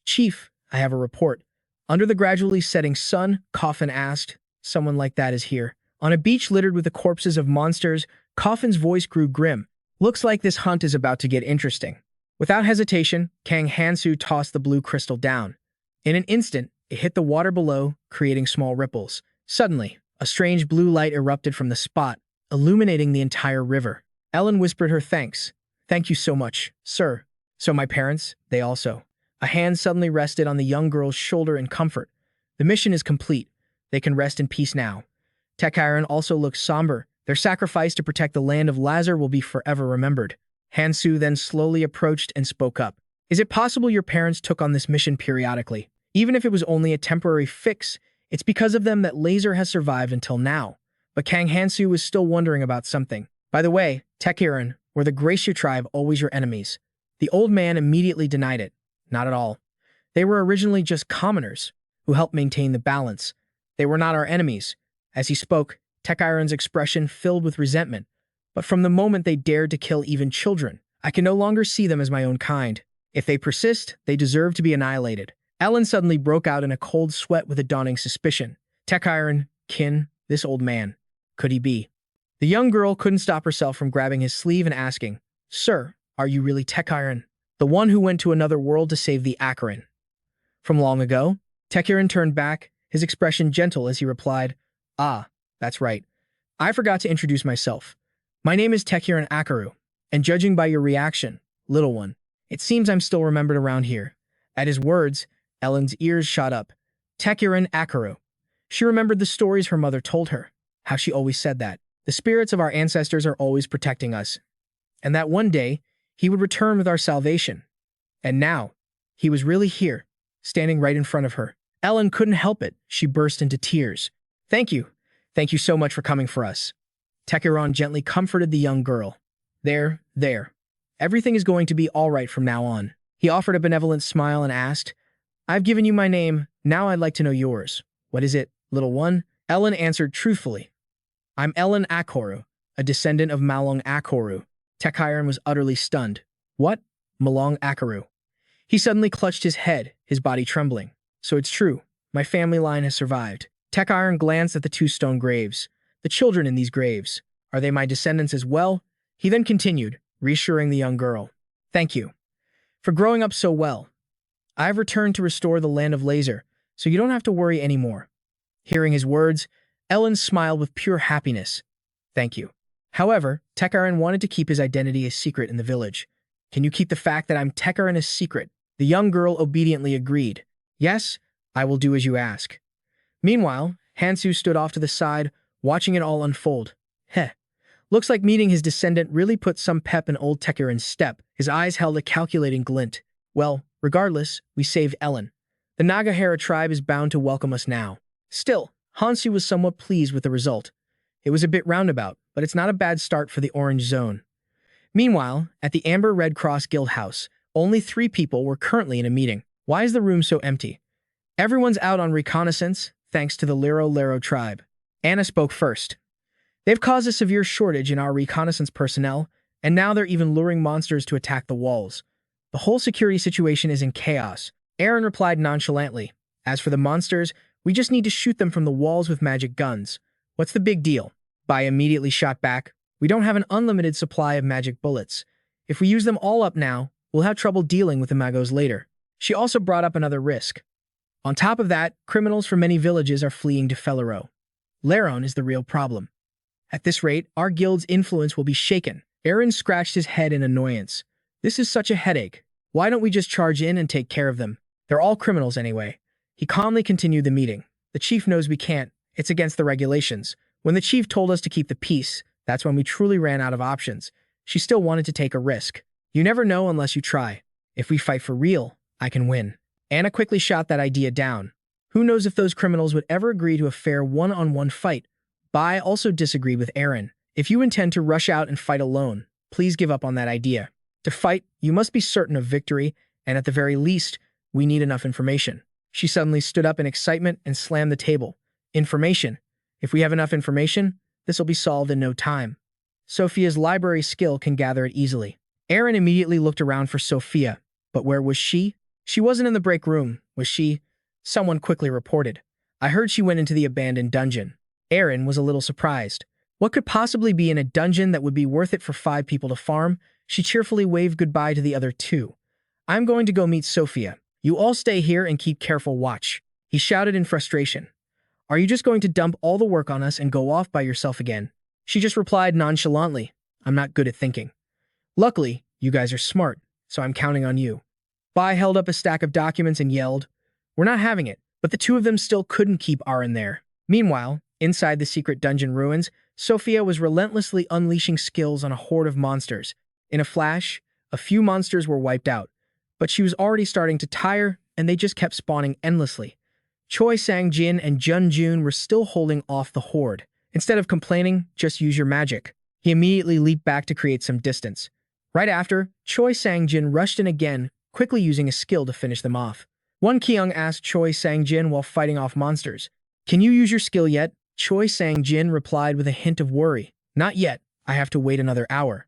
Speaker 1: "Chief, I have a report." Under the gradually setting sun, Coffin asked, "Someone like that is here." On a beach littered with the corpses of monsters, Coffin's voice grew grim. "Looks like this hunt is about to get interesting." Without hesitation, Kang Hansu tossed the blue crystal down. In an instant, it hit the water below, creating small ripples. Suddenly, a strange blue light erupted from the spot, illuminating the entire river. Ellen whispered her thanks. "Thank you so much, sir." "So my parents, they also." A hand suddenly rested on the young girl's shoulder in comfort. "The mission is complete. They can rest in peace now." Tekiron also looked somber. Their sacrifice to protect the land of Lazar will be forever remembered. Hansu then slowly approached and spoke up. "Is it possible your parents took on this mission periodically? Even if it was only a temporary fix, it's because of them that Lazar has survived until now." But Kang Hansu was still wondering about something. "By the way, Tekiron, were the Gracia tribe always your enemies?" The old man immediately denied it. "Not at all. They were originally just commoners who helped maintain the balance. They were not our enemies." As he spoke, Tekiron's expression filled with resentment. "But from the moment they dared to kill even children, I can no longer see them as my own kind. If they persist, they deserve to be annihilated." Ellen suddenly broke out in a cold sweat with a dawning suspicion. "Tekiron, this old man, could he be?" The young girl couldn't stop herself from grabbing his sleeve and asking, "Sir, are you really Tekiron, the one who went to another world to save the Acheron?" "From long ago?" Tekiron turned back, his expression gentle as he replied, "Ah, that's right. I forgot to introduce myself. My name is Tekiron Akaru, and judging by your reaction, little one, it seems I'm still remembered around here." At his words, Ellen's ears shot up. Tekiron Akaru. She remembered the stories her mother told her, how she always said that the spirits of our ancestors are always protecting us, and that one day he would return with our salvation. And now, he was really here, standing right in front of her. Ellen couldn't help it. She burst into tears. Thank you so much for coming for us." Tekiron gently comforted the young girl. There. Everything is going to be all right from now on." He offered a benevolent smile and asked, "I've given you my name, now I'd like to know yours. What is it, little one?" Ellen answered truthfully, "I'm Ellen Akoru, a descendant of Malong Akoru." Tekiron was utterly stunned. "What? Malong Akaru?" He suddenly clutched his head, his body trembling. "So it's true, my family line has survived." Tekiron glanced at the two stone graves. "The children in these graves, are they my descendants as well?" He then continued, reassuring the young girl. "Thank you for growing up so well. I have returned to restore the land of Lazar, so you don't have to worry anymore." Hearing his words, Ellen smiled with pure happiness. "Thank you." However, Tekiron wanted to keep his identity a secret in the village. "Can you keep the fact that I'm Tekiron a secret?" The young girl obediently agreed. "Yes, I will do as you ask." Meanwhile, Hansu stood off to the side, watching it all unfold. Looks like meeting his descendant really put some pep in old Tekiron's step. His eyes held a calculating glint. "Well, regardless, we saved Ellen. The Nagahara tribe is bound to welcome us now." Still, Hansu was somewhat pleased with the result. It was a bit roundabout, but it's not a bad start for the Orange Zone. Meanwhile, at the Amber Red Cross Guild House, only 3 people were currently in a meeting. Why is the room so empty? Everyone's out on reconnaissance, thanks to the Lero tribe. Anna spoke first. "They've caused a severe shortage in our reconnaissance personnel, and now they're even luring monsters to attack the walls. The whole security situation is in chaos. Eren replied nonchalantly. As for the monsters, we just need to shoot them from the walls with magic guns. What's the big deal? Bai immediately shot back. We don't have an unlimited supply of magic bullets. If we use them all up now, we'll have trouble dealing with the Magos later. She also brought up another risk. On top of that, criminals from many villages are fleeing to Felero. Laron is the real problem. At this rate, our guild's influence will be shaken. Eren scratched his head in annoyance. This is such a headache. Why don't we just charge in and take care of them? They're all criminals anyway. He calmly continued the meeting. The chief knows we can't. It's against the regulations. When the chief told us to keep the peace, that's when we truly ran out of options. She still wanted to take a risk. You never know unless you try. If we fight for real, I can win. Anna quickly shot that idea down. Who knows if those criminals would ever agree to a fair one-on-one fight? Bai also disagreed with Eren. If you intend to rush out and fight alone, please give up on that idea. To fight, you must be certain of victory, and at the very least, we need enough information. She suddenly stood up in excitement and slammed the table. Information. If we have enough information, this will be solved in no time. Sophia's library skill can gather it easily. Eren immediately looked around for Sophia, but where was she? She wasn't in the break room, was she? Someone quickly reported. I heard she went into the abandoned dungeon. Eren was a little surprised. What could possibly be in a dungeon that would be worth it for 5 people to farm? She cheerfully waved goodbye to the other 2. I'm going to go meet Sophia. You all stay here and keep careful watch. He shouted in frustration. Are you just going to dump all the work on us and go off by yourself again? She just replied nonchalantly. I'm not good at thinking. Luckily, you guys are smart, so I'm counting on you. Bai held up a stack of documents and yelled, We're not having it, but the 2 of them still couldn't keep Eren there. Meanwhile, inside the secret dungeon ruins, Sophia was relentlessly unleashing skills on a horde of monsters. In a flash, a few monsters were wiped out, but she was already starting to tire, and they just kept spawning endlessly. Choi Sang-jin and Jun Jun were still holding off the horde. Instead of complaining, just use your magic. He immediately leaped back to create some distance. Right after, Choi Sang-jin rushed in again, quickly using a skill to finish them off. Won Kyung asked Choi Sang-jin while fighting off monsters, Can you use your skill yet? Choi Sang-jin replied with a hint of worry. Not yet. I have to wait another hour.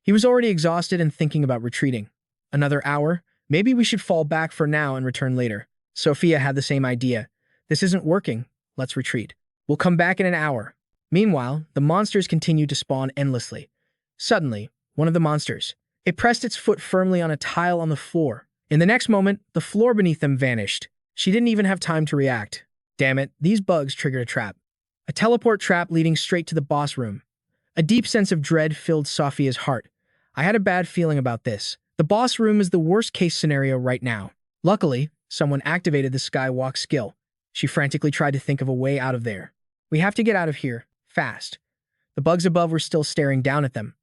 Speaker 1: He was already exhausted and thinking about retreating. Another hour? Maybe we should fall back for now and return later. Sophia had the same idea. This isn't working. Let's retreat. We'll come back in an hour. Meanwhile, the monsters continued to spawn endlessly. Suddenly, one of the monsters. It pressed its foot firmly on a tile on the floor. In the next moment, the floor beneath them vanished. She didn't even have time to react. Damn it, these bugs triggered a trap. A teleport trap leading straight to the boss room. A deep sense of dread filled Sophia's heart. I had a bad feeling about this. The boss room is the worst-case scenario right now. Luckily, someone activated the Skywalk skill. She frantically tried to think of a way out of there. We have to get out of here, fast. The bugs above were still staring down at them.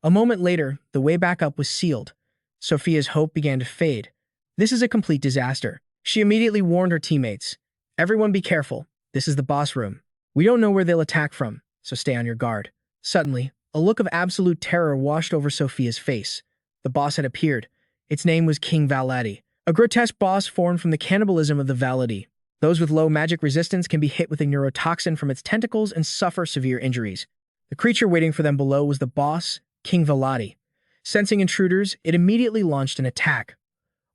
Speaker 1: A moment later, the way back up was sealed. Sophia's hope began to fade. This is a complete disaster. She immediately warned her teammates. Everyone be careful. This is the boss room. We don't know where they'll attack from, so stay on your guard. Suddenly, a look of absolute terror washed over Sophia's face. The boss had appeared. Its name was King Valadi, a grotesque boss formed from the cannibalism of the Valadi. Those with low magic resistance can be hit with a neurotoxin from its tentacles and suffer severe injuries. The creature waiting for them below was the boss, King Valadi. Sensing intruders, it immediately launched an attack.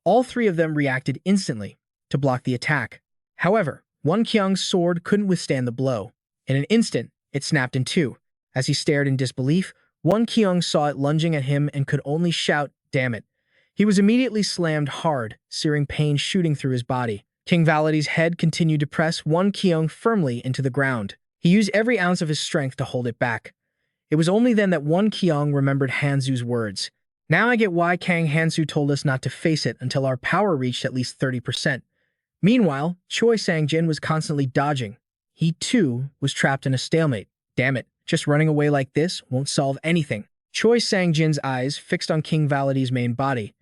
Speaker 1: All 3 of them reacted instantly to block the attack. However, Won Kyung's sword couldn't withstand the blow. In an instant, it snapped in 2. As he stared in disbelief, Won Kyung saw it lunging at him and could only shout, damn it. He was immediately slammed hard, searing pain shooting through his body. King Valadi's head continued to press Won Kyung firmly into the ground. He used every ounce of his strength to hold it back. It was only then that Won Kyung remembered Hansu's words. Now I get why Kang Hansu told us not to face it until our power reached at least 30%. Meanwhile, Choi Sang-jin was constantly dodging. He, too, was trapped in a stalemate. Damn it, just running away like this won't solve anything. Choi Sang-jin's eyes fixed on King Valadi's main body.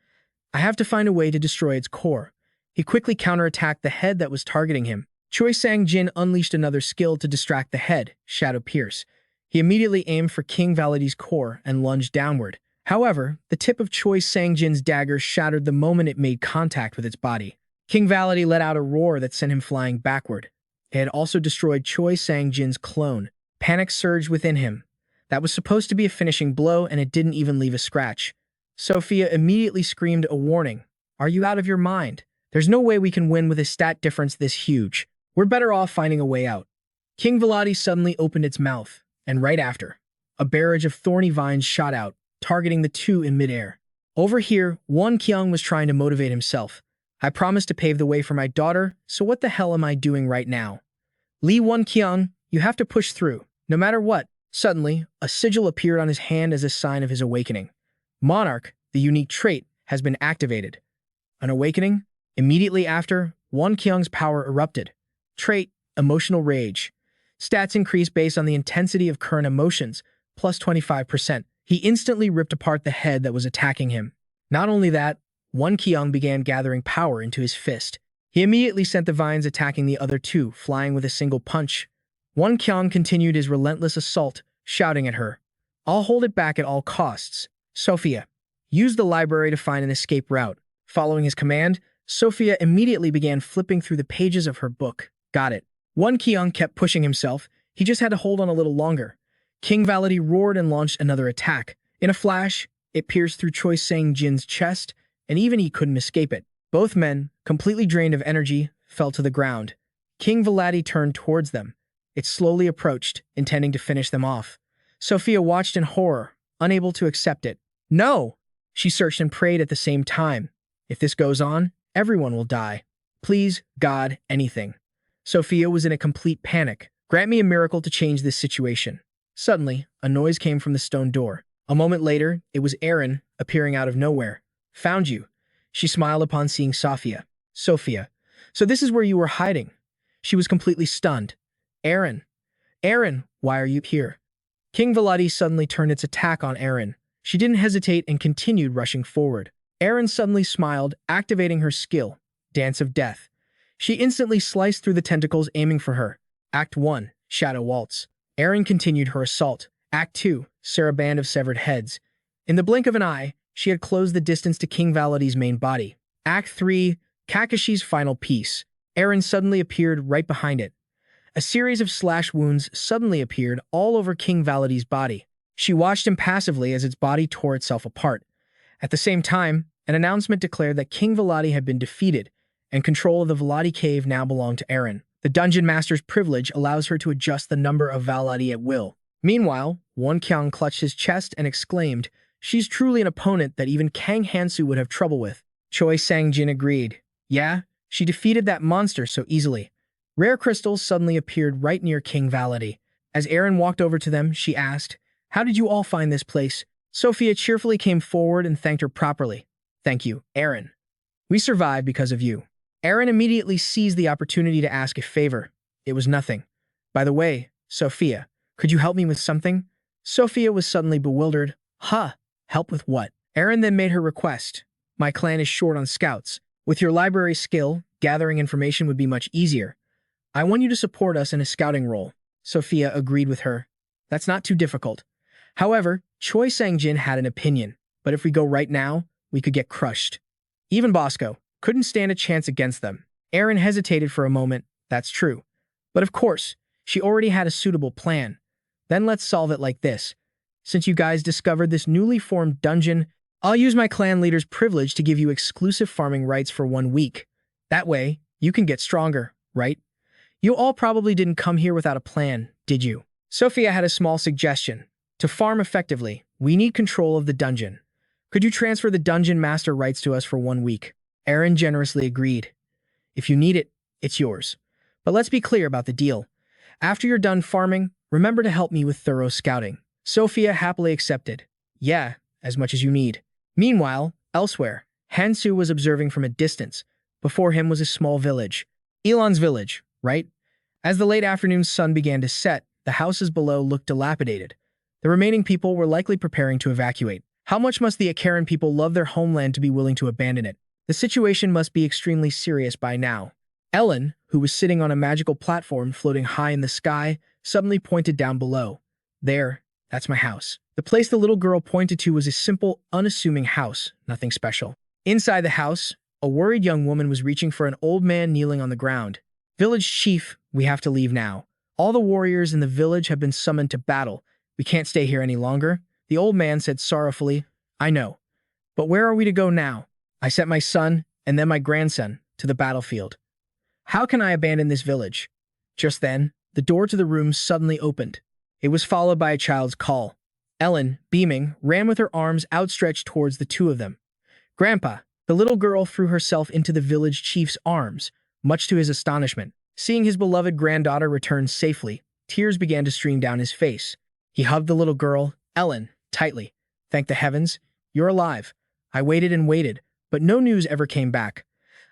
Speaker 1: I have to find a way to destroy its core. He quickly counterattacked the head that was targeting him. Choi Sang-jin unleashed another skill to distract the head, Shadow Pierce. He immediately aimed for King Valadi's core and lunged downward. However, the tip of Choi Sang-jin's dagger shattered the moment it made contact with its body. King Valadi let out a roar that sent him flying backward. It had also destroyed Choi Sang-jin's clone. Panic surged within him. That was supposed to be a finishing blow, and it didn't even leave a scratch. Sophia immediately screamed a warning. Are you out of your mind? There's no way we can win with a stat difference this huge. We're better off finding a way out. King Velati suddenly opened its mouth, and right after, a barrage of thorny vines shot out, targeting the two in midair. Over here, Won Kyung was trying to motivate himself. I promised to pave the way for my daughter, so what the hell am I doing right now? Lee Won Kyung, you have to push through, no matter what. Suddenly, a sigil appeared on his hand as a sign of his awakening. Monarch, the unique trait, has been activated. An awakening? Immediately after, Won Kyung's power erupted. Trait, emotional rage. Stats increase based on the intensity of current emotions, plus 25%. He instantly ripped apart the head that was attacking him. Not only that, Won Kyung began gathering power into his fist. He immediately sent the vines attacking the other two, flying with a single punch. Won Kyung continued his relentless assault, shouting at her, I'll hold it back at all costs. Sophia, use the library to find an escape route. Following his command, Sophia immediately began flipping through the pages of her book. Got it. Won Kyung kept pushing himself. He just had to hold on a little longer. King Validity roared and launched another attack. In a flash, it pierced through Choi Sang-jin's chest, and even he couldn't escape it. Both men, completely drained of energy, fell to the ground. King Velati turned towards them. It slowly approached, intending to finish them off. Sophia watched in horror, unable to accept it. No! She searched and prayed at the same time. If this goes on, everyone will die. Please, God, anything. Sophia was in a complete panic. Grant me a miracle to change this situation. Suddenly, a noise came from the stone door. A moment later, it was Aaron, appearing out of nowhere. Found you. She smiled upon seeing Sophia. Sophia, so this is where you were hiding. She was completely stunned. Aaron, why are you here? King Velati suddenly turned its attack on Aaron. She didn't hesitate and continued rushing forward. Aaron suddenly smiled, activating her skill, Dance of Death. She instantly sliced through the tentacles, aiming for her. Act 1, Shadow Waltz. Aaron continued her assault. Act 2, Saraband of Severed Heads. In the blink of an eye, she had closed the distance to King Valadi's main body. Act 3, Kakishi's Final Piece. Aaron suddenly appeared right behind it. A series of slash wounds suddenly appeared all over King Valadi's body. She watched impassively as its body tore itself apart. At the same time, an announcement declared that King Velati had been defeated, and control of the Velati cave now belonged to Aaron. The Dungeon Master's privilege allows her to adjust the number of Velati at will. Meanwhile, Won Kyung clutched his chest and exclaimed, She's truly an opponent that even Kang Hansu would have trouble with. Choi Sang-jin agreed. Yeah, she defeated that monster so easily. Rare crystals suddenly appeared right near King Valadi. As Aaron walked over to them, she asked, How did you all find this place? Sophia cheerfully came forward and thanked her properly. Thank you, Aaron. We survived because of you. Aaron immediately seized the opportunity to ask a favor. It was nothing. By the way, Sophia, could you help me with something? Sophia was suddenly bewildered. Huh, help with what? Aaron then made her request. My clan is short on scouts. With your library skill, gathering information would be much easier. I want you to support us in a scouting role. Sophia agreed with her. That's not too difficult. However, Choi Sang-jin had an opinion, but if we go right now, we could get crushed. Even Bosco couldn't stand a chance against them. Aaron hesitated for a moment. That's true. But of course, she already had a suitable plan. Then let's solve it like this. Since you guys discovered this newly formed dungeon, I'll use my clan leader's privilege to give you exclusive farming rights for 1 week. That way, you can get stronger, right? You all probably didn't come here without a plan, did you? Sophia had a small suggestion. To farm effectively, we need control of the dungeon. Could you transfer the dungeon master rights to us for 1 week? Aaron generously agreed. If you need it, it's yours. But let's be clear about the deal. After you're done farming, remember to help me with thorough scouting. Sophia happily accepted. Yeah, as much as you need. Meanwhile, elsewhere, Hansu was observing from a distance. Before him was a small village. Elon's village, right? As the late afternoon sun began to set, the houses below looked dilapidated. The remaining people were likely preparing to evacuate. How much must the Akaran people love their homeland to be willing to abandon it? The situation must be extremely serious by now. Ellen, who was sitting on a magical platform floating high in the sky, suddenly pointed down below. There, that's my house. The place the little girl pointed to was a simple, unassuming house, nothing special. Inside the house, a worried young woman was reaching for an old man kneeling on the ground. Village chief, we have to leave now. All the warriors in the village have been summoned to battle. We can't stay here any longer. The old man said sorrowfully, I know. But where are we to go now? I sent my son, and then my grandson, to the battlefield. How can I abandon this village? Just then, the door to the room suddenly opened. It was followed by a child's call. Ellen, beaming, ran with her arms outstretched towards the two of them. Grandpa, the little girl threw herself into the village chief's arms, much to his astonishment. Seeing his beloved granddaughter return safely, tears began to stream down his face. He hugged the little girl, Ellen, tightly. Thank the heavens, you're alive. I waited and waited, but no news ever came back.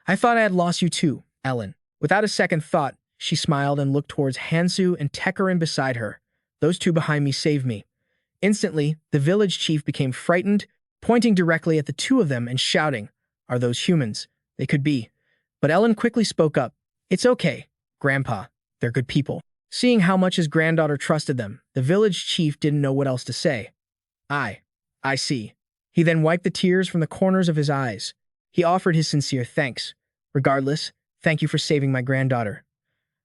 Speaker 1: I thought I had lost you too, Ellen. Without a second thought, she smiled and looked towards Hansu and Tekarin beside her. Those two behind me saved me. Instantly, the village chief became frightened, pointing directly at the two of them and shouting, Are those humans? They could be. But Ellen quickly spoke up. It's okay, Grandpa. They're good people. Seeing how much his granddaughter trusted them, the village chief didn't know what else to say. I see. He then wiped the tears from the corners of his eyes. He offered his sincere thanks. Regardless, thank you for saving my granddaughter.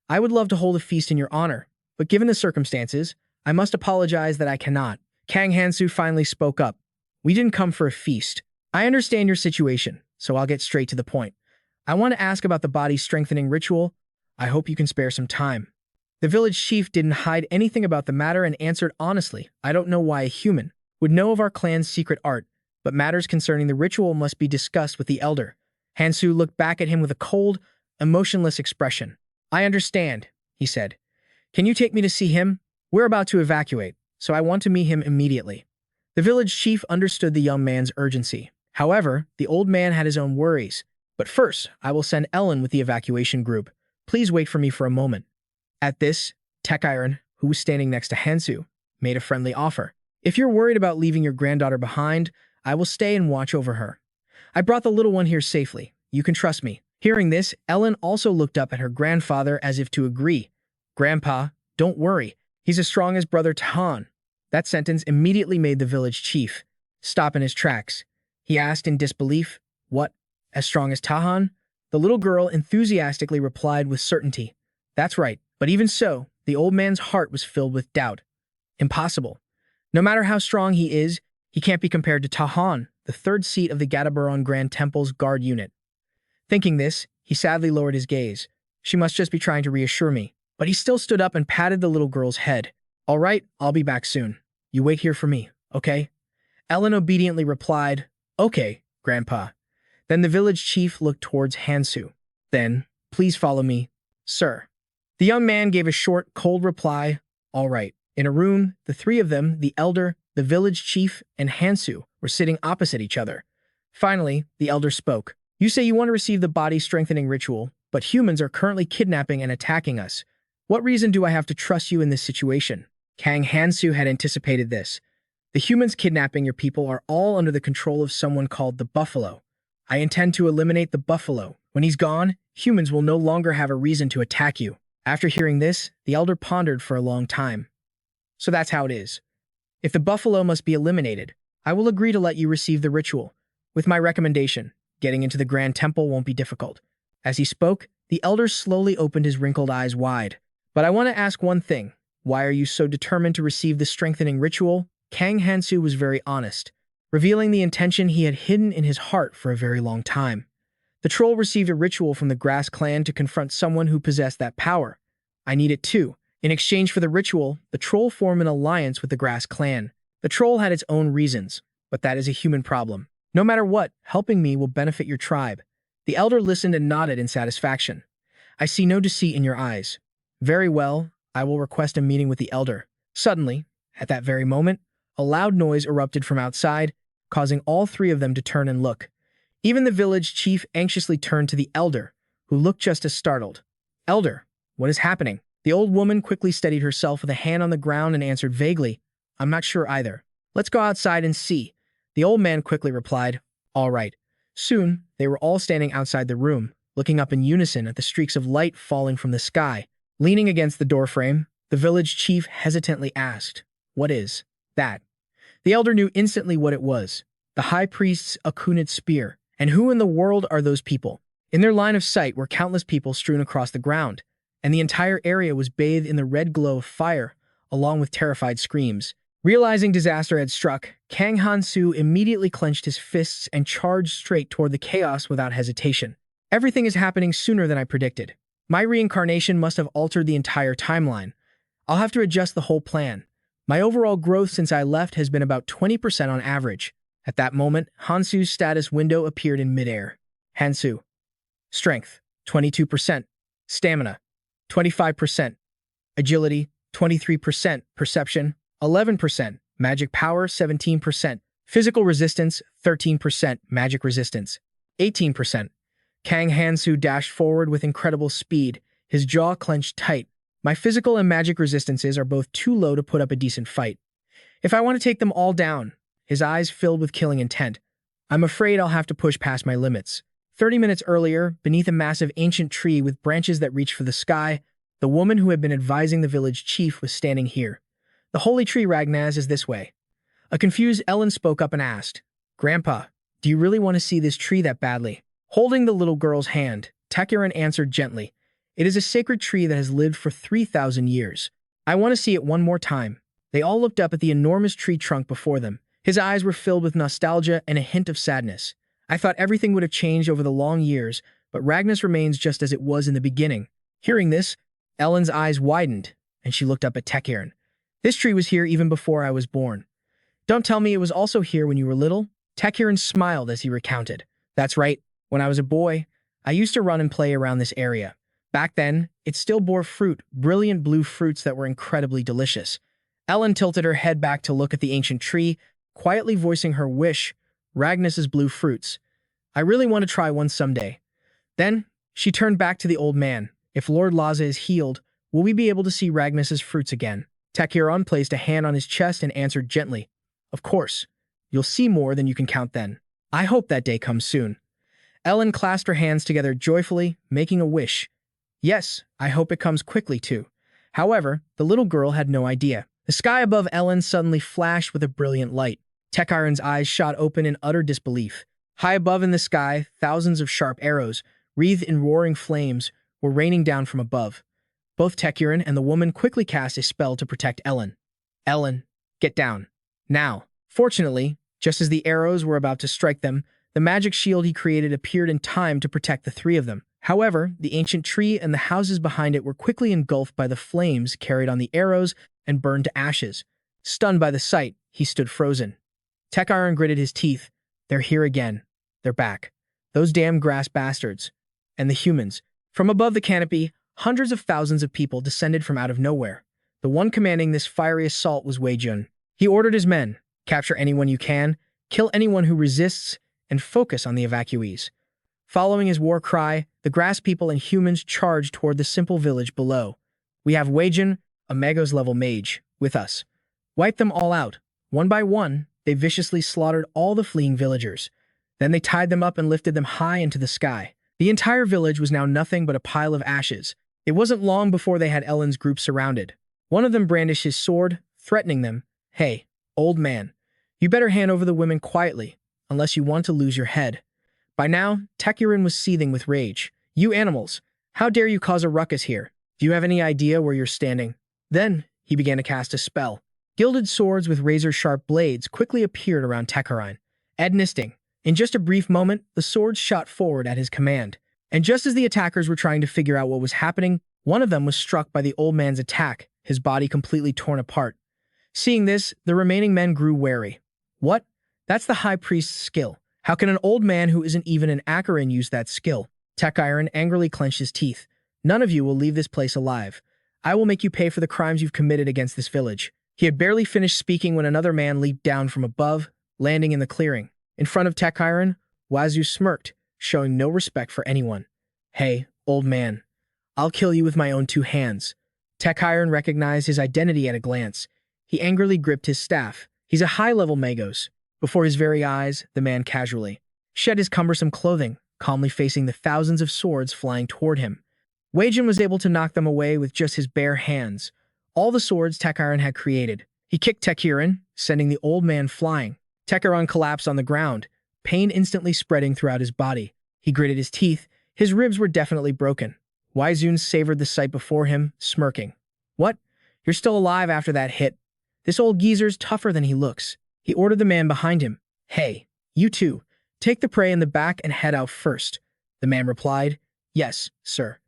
Speaker 1: I would love to hold a feast in your honor, but given the circumstances, I must apologize that I cannot. Kang Hansu finally spoke up. We didn't come for a feast. I understand your situation, so I'll get straight to the point. I want to ask about the body strengthening ritual. I hope you can spare some time. The village chief didn't hide anything about the matter and answered honestly, I don't know why a human would know of our clan's secret art, but matters concerning the ritual must be discussed with the elder. Hansu looked back at him with a cold, emotionless expression. I understand, he said. Can you take me to see him? We're about to evacuate, so I want to meet him immediately. The village chief understood the young man's urgency. However, the old man had his own worries. But first, I will send Ellen with the evacuation group. Please wait for me for a moment. At this, Tekarin, who was standing next to Hansu, made a friendly offer. If you're worried about leaving your granddaughter behind, I will stay and watch over her. I brought the little one here safely. You can trust me. Hearing this, Ellen also looked up at her grandfather as if to agree. Grandpa, don't worry. He's as strong as Brother Tahan. That sentence immediately made the village chief stop in his tracks. He asked in disbelief, What? As strong as Tahan? The little girl enthusiastically replied with certainty. That's right. But even so, the old man's heart was filled with doubt. Impossible. No matter how strong he is, he can't be compared to Tahan, the third seat of the Gadabaron Grand Temple's guard unit. Thinking this, he sadly lowered his gaze. She must just be trying to reassure me. But he still stood up and patted the little girl's head. All right, I'll be back soon. You wait here for me, okay? Ellen obediently replied, Okay, Grandpa. Then the village chief looked towards Hansu. Then, please follow me, sir. The young man gave a short, cold reply, All right. In a room, the three of them, the elder, the village chief, and Hansu, were sitting opposite each other. Finally, the elder spoke. You say you want to receive the body-strengthening ritual, but humans are currently kidnapping and attacking us. What reason do I have to trust you in this situation? Kang Hansu had anticipated this. The humans kidnapping your people are all under the control of someone called the Buffalo. I intend to eliminate the Buffalo. When he's gone, humans will no longer have a reason to attack you. After hearing this, the elder pondered for a long time. So that's how it is. If the Buffalo must be eliminated, I will agree to let you receive the ritual. With my recommendation, getting into the Grand Temple won't be difficult. As he spoke, the elder slowly opened his wrinkled eyes wide. But I want to ask one thing. Why are you so determined to receive the strengthening ritual? Kang Hansu was very honest, revealing the intention he had hidden in his heart for a very long time. The troll received a ritual from the Grass clan to confront someone who possessed that power. I need it too. In exchange for the ritual, the troll formed an alliance with the Grass clan. The troll had its own reasons, but that is a human problem. No matter what, helping me will benefit your tribe. The elder listened and nodded in satisfaction. I see no deceit in your eyes. Very well, I will request a meeting with the elder. Suddenly, at that very moment, a loud noise erupted from outside, causing all three of them to turn and look. Even the village chief anxiously turned to the elder, who looked just as startled. Elder, what is happening? The old woman quickly steadied herself with a hand on the ground and answered vaguely, I'm not sure either. Let's go outside and see. The old man quickly replied, All right. Soon, they were all standing outside the room, looking up in unison at the streaks of light falling from the sky. Leaning against the doorframe, the village chief hesitantly asked, What is that? The elder knew instantly what it was. The high priest's Akunid spear. And who in the world are those people? In their line of sight were countless people strewn across the ground, and the entire area was bathed in the red glow of fire, along with terrified screams. Realizing disaster had struck, Kang Hansu immediately clenched his fists and charged straight toward the chaos without hesitation. Everything is happening sooner than I predicted. My reincarnation must have altered the entire timeline. I'll have to adjust the whole plan. My overall growth since I left has been about 20% on average. At that moment, Hansu's status window appeared in midair. Hansu. Strength, 22%. Stamina, 25%. Agility, 23%. Perception, 11%. Magic power, 17%. Physical resistance, 13%. Magic resistance, 18%. Kang Hansu dashed forward with incredible speed, his jaw clenched tight. My physical and magic resistances are both too low to put up a decent fight. If I want to take them all down, his eyes filled with killing intent, I'm afraid I'll have to push past my limits. 30 minutes earlier, beneath a massive ancient tree with branches that reached for the sky, the woman who had been advising the village chief was standing here. The holy tree, Ragnaz, is this way. A confused Ellen spoke up and asked, Grandpa, do you really want to see this tree that badly? Holding the little girl's hand, Takiran answered gently, It is a sacred tree that has lived for 3,000 years. I want to see it one more time. They all looked up at the enormous tree trunk before them. His eyes were filled with nostalgia and a hint of sadness. I thought everything would have changed over the long years, but Ragnus remains just as it was in the beginning. Hearing this, Ellen's eyes widened, and she looked up at Takiran. This tree was here even before I was born. Don't tell me it was also here when you were little? Takiran smiled as he recounted. That's right. When I was a boy, I used to run and play around this area. Back then, it still bore fruit, brilliant blue fruits that were incredibly delicious. Ellen tilted her head back to look at the ancient tree, quietly voicing her wish, Ragnus's blue fruits. I really want to try one someday. Then, she turned back to the old man. If Lord Laza is healed, will we be able to see Ragnus's fruits again? Takiran placed a hand on his chest and answered gently, Of course. You'll see more than you can count then. I hope that day comes soon. Ellen clasped her hands together joyfully, making a wish. Yes, I hope it comes quickly too. However, the little girl had no idea. The sky above Ellen suddenly flashed with a brilliant light. Takiran's eyes shot open in utter disbelief. High above in the sky, thousands of sharp arrows, wreathed in roaring flames, were raining down from above. Both Takiran and the woman quickly cast a spell to protect Ellen. Ellen, get down. Now. Fortunately, just as the arrows were about to strike them, the magic shield he created appeared in time to protect the three of them. However, the ancient tree and the houses behind it were quickly engulfed by the flames carried on the arrows and burned to ashes. Stunned by the sight, he stood frozen. Takiran gritted his teeth. They're here again. They're back. Those damn grass bastards. And the humans. From above the canopy, hundreds of thousands of people descended from out of nowhere. The one commanding this fiery assault was Wei Jun. He ordered his men, capture anyone you can, kill anyone who resists, and focus on the evacuees. Following his war cry, the grass people and humans charged toward the simple village below. We have Wei Jun, a Magos-level mage, with us. Wipe them all out. One by one, they viciously slaughtered all the fleeing villagers. Then they tied them up and lifted them high into the sky. The entire village was now nothing but a pile of ashes. It wasn't long before they had Ellen's group surrounded. One of them brandished his sword, threatening them. Hey, old man, you better hand over the women quietly, unless you want to lose your head. By now, Takiran was seething with rage. You animals, how dare you cause a ruckus here? Do you have any idea where you're standing? Then, he began to cast a spell. Gilded swords with razor-sharp blades quickly appeared around Takiran. Adnisting. In just a brief moment, the swords shot forward at his command. And just as the attackers were trying to figure out what was happening, one of them was struck by the old man's attack, his body completely torn apart. Seeing this, the remaining men grew wary. What? That's the high priest's skill. How can an old man who isn't even an Akaran use that skill? Takiran angrily clenched his teeth. None of you will leave this place alive. I will make you pay for the crimes you've committed against this village. He had barely finished speaking when another man leaped down from above, landing in the clearing. In front of Takiran, Wazu smirked, showing no respect for anyone. Hey, old man, I'll kill you with my own two hands. Takiran recognized his identity at a glance. He angrily gripped his staff. He's a high-level Magos. Before his very eyes, the man casually shed his cumbersome clothing, calmly facing the thousands of swords flying toward him. Wei Jun was able to knock them away with just his bare hands. All the swords Takiran had created. He kicked Takiran, sending the old man flying. Takiran collapsed on the ground, pain instantly spreading throughout his body. He gritted his teeth. His ribs were definitely broken. Wei Jun savored the sight before him, smirking. What? You're still alive after that hit? This old geezer's tougher than he looks. He ordered the man behind him. Hey, you two, take the prey in the back and head out first. The man replied, yes, sir.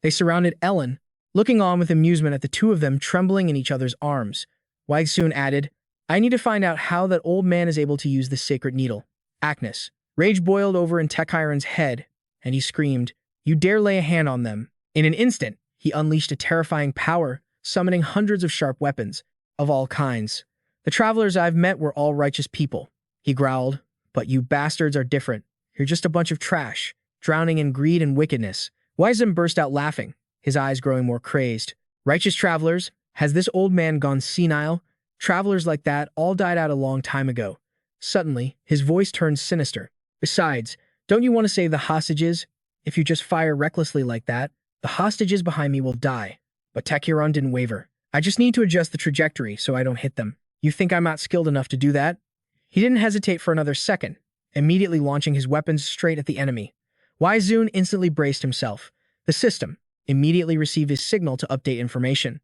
Speaker 1: They surrounded Ellen, looking on with amusement at the two of them trembling in each other's arms. Wang soon added, I need to find out how that old man is able to use the sacred needle. Agnes. Rage boiled over in Techiron's head, and he screamed, you dare lay a hand on them. In an instant, he unleashed a terrifying power, summoning hundreds of sharp weapons, of all kinds. The travelers I've met were all righteous people, he growled, but you bastards are different. You're just a bunch of trash, drowning in greed and wickedness. Wisen burst out laughing, his eyes growing more crazed. Righteous travelers? Has this old man gone senile? Travelers like that all died out a long time ago. Suddenly, his voice turned sinister. Besides, don't you want to save the hostages? If you just fire recklessly like that, the hostages behind me will die. But Techiron didn't waver. I just need to adjust the trajectory so I don't hit them. You think I'm not skilled enough to do that? He didn't hesitate for another second, immediately launching his weapons straight at the enemy. Waizun instantly braced himself. The system immediately received his signal to update information.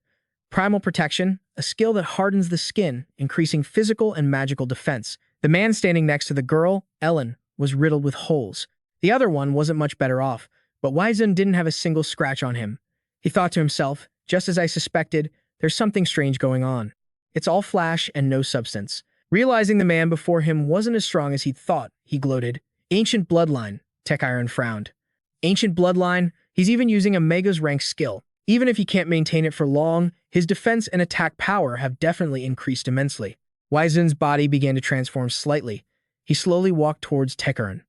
Speaker 1: Primal protection, a skill that hardens the skin, increasing physical and magical defense. The man standing next to the girl, Ellen, was riddled with holes. The other one wasn't much better off, but Waizun didn't have a single scratch on him. He thought to himself, just as I suspected, there's something strange going on. It's all flash and no substance. Realizing the man before him wasn't as strong as he'd thought, he gloated. Ancient bloodline, Techiron frowned. Ancient bloodline? He's even using a Mega's rank skill. Even if he can't maintain it for long, his defense and attack power have definitely increased immensely. Waizun's body began to transform slightly. He slowly walked towards Techiron.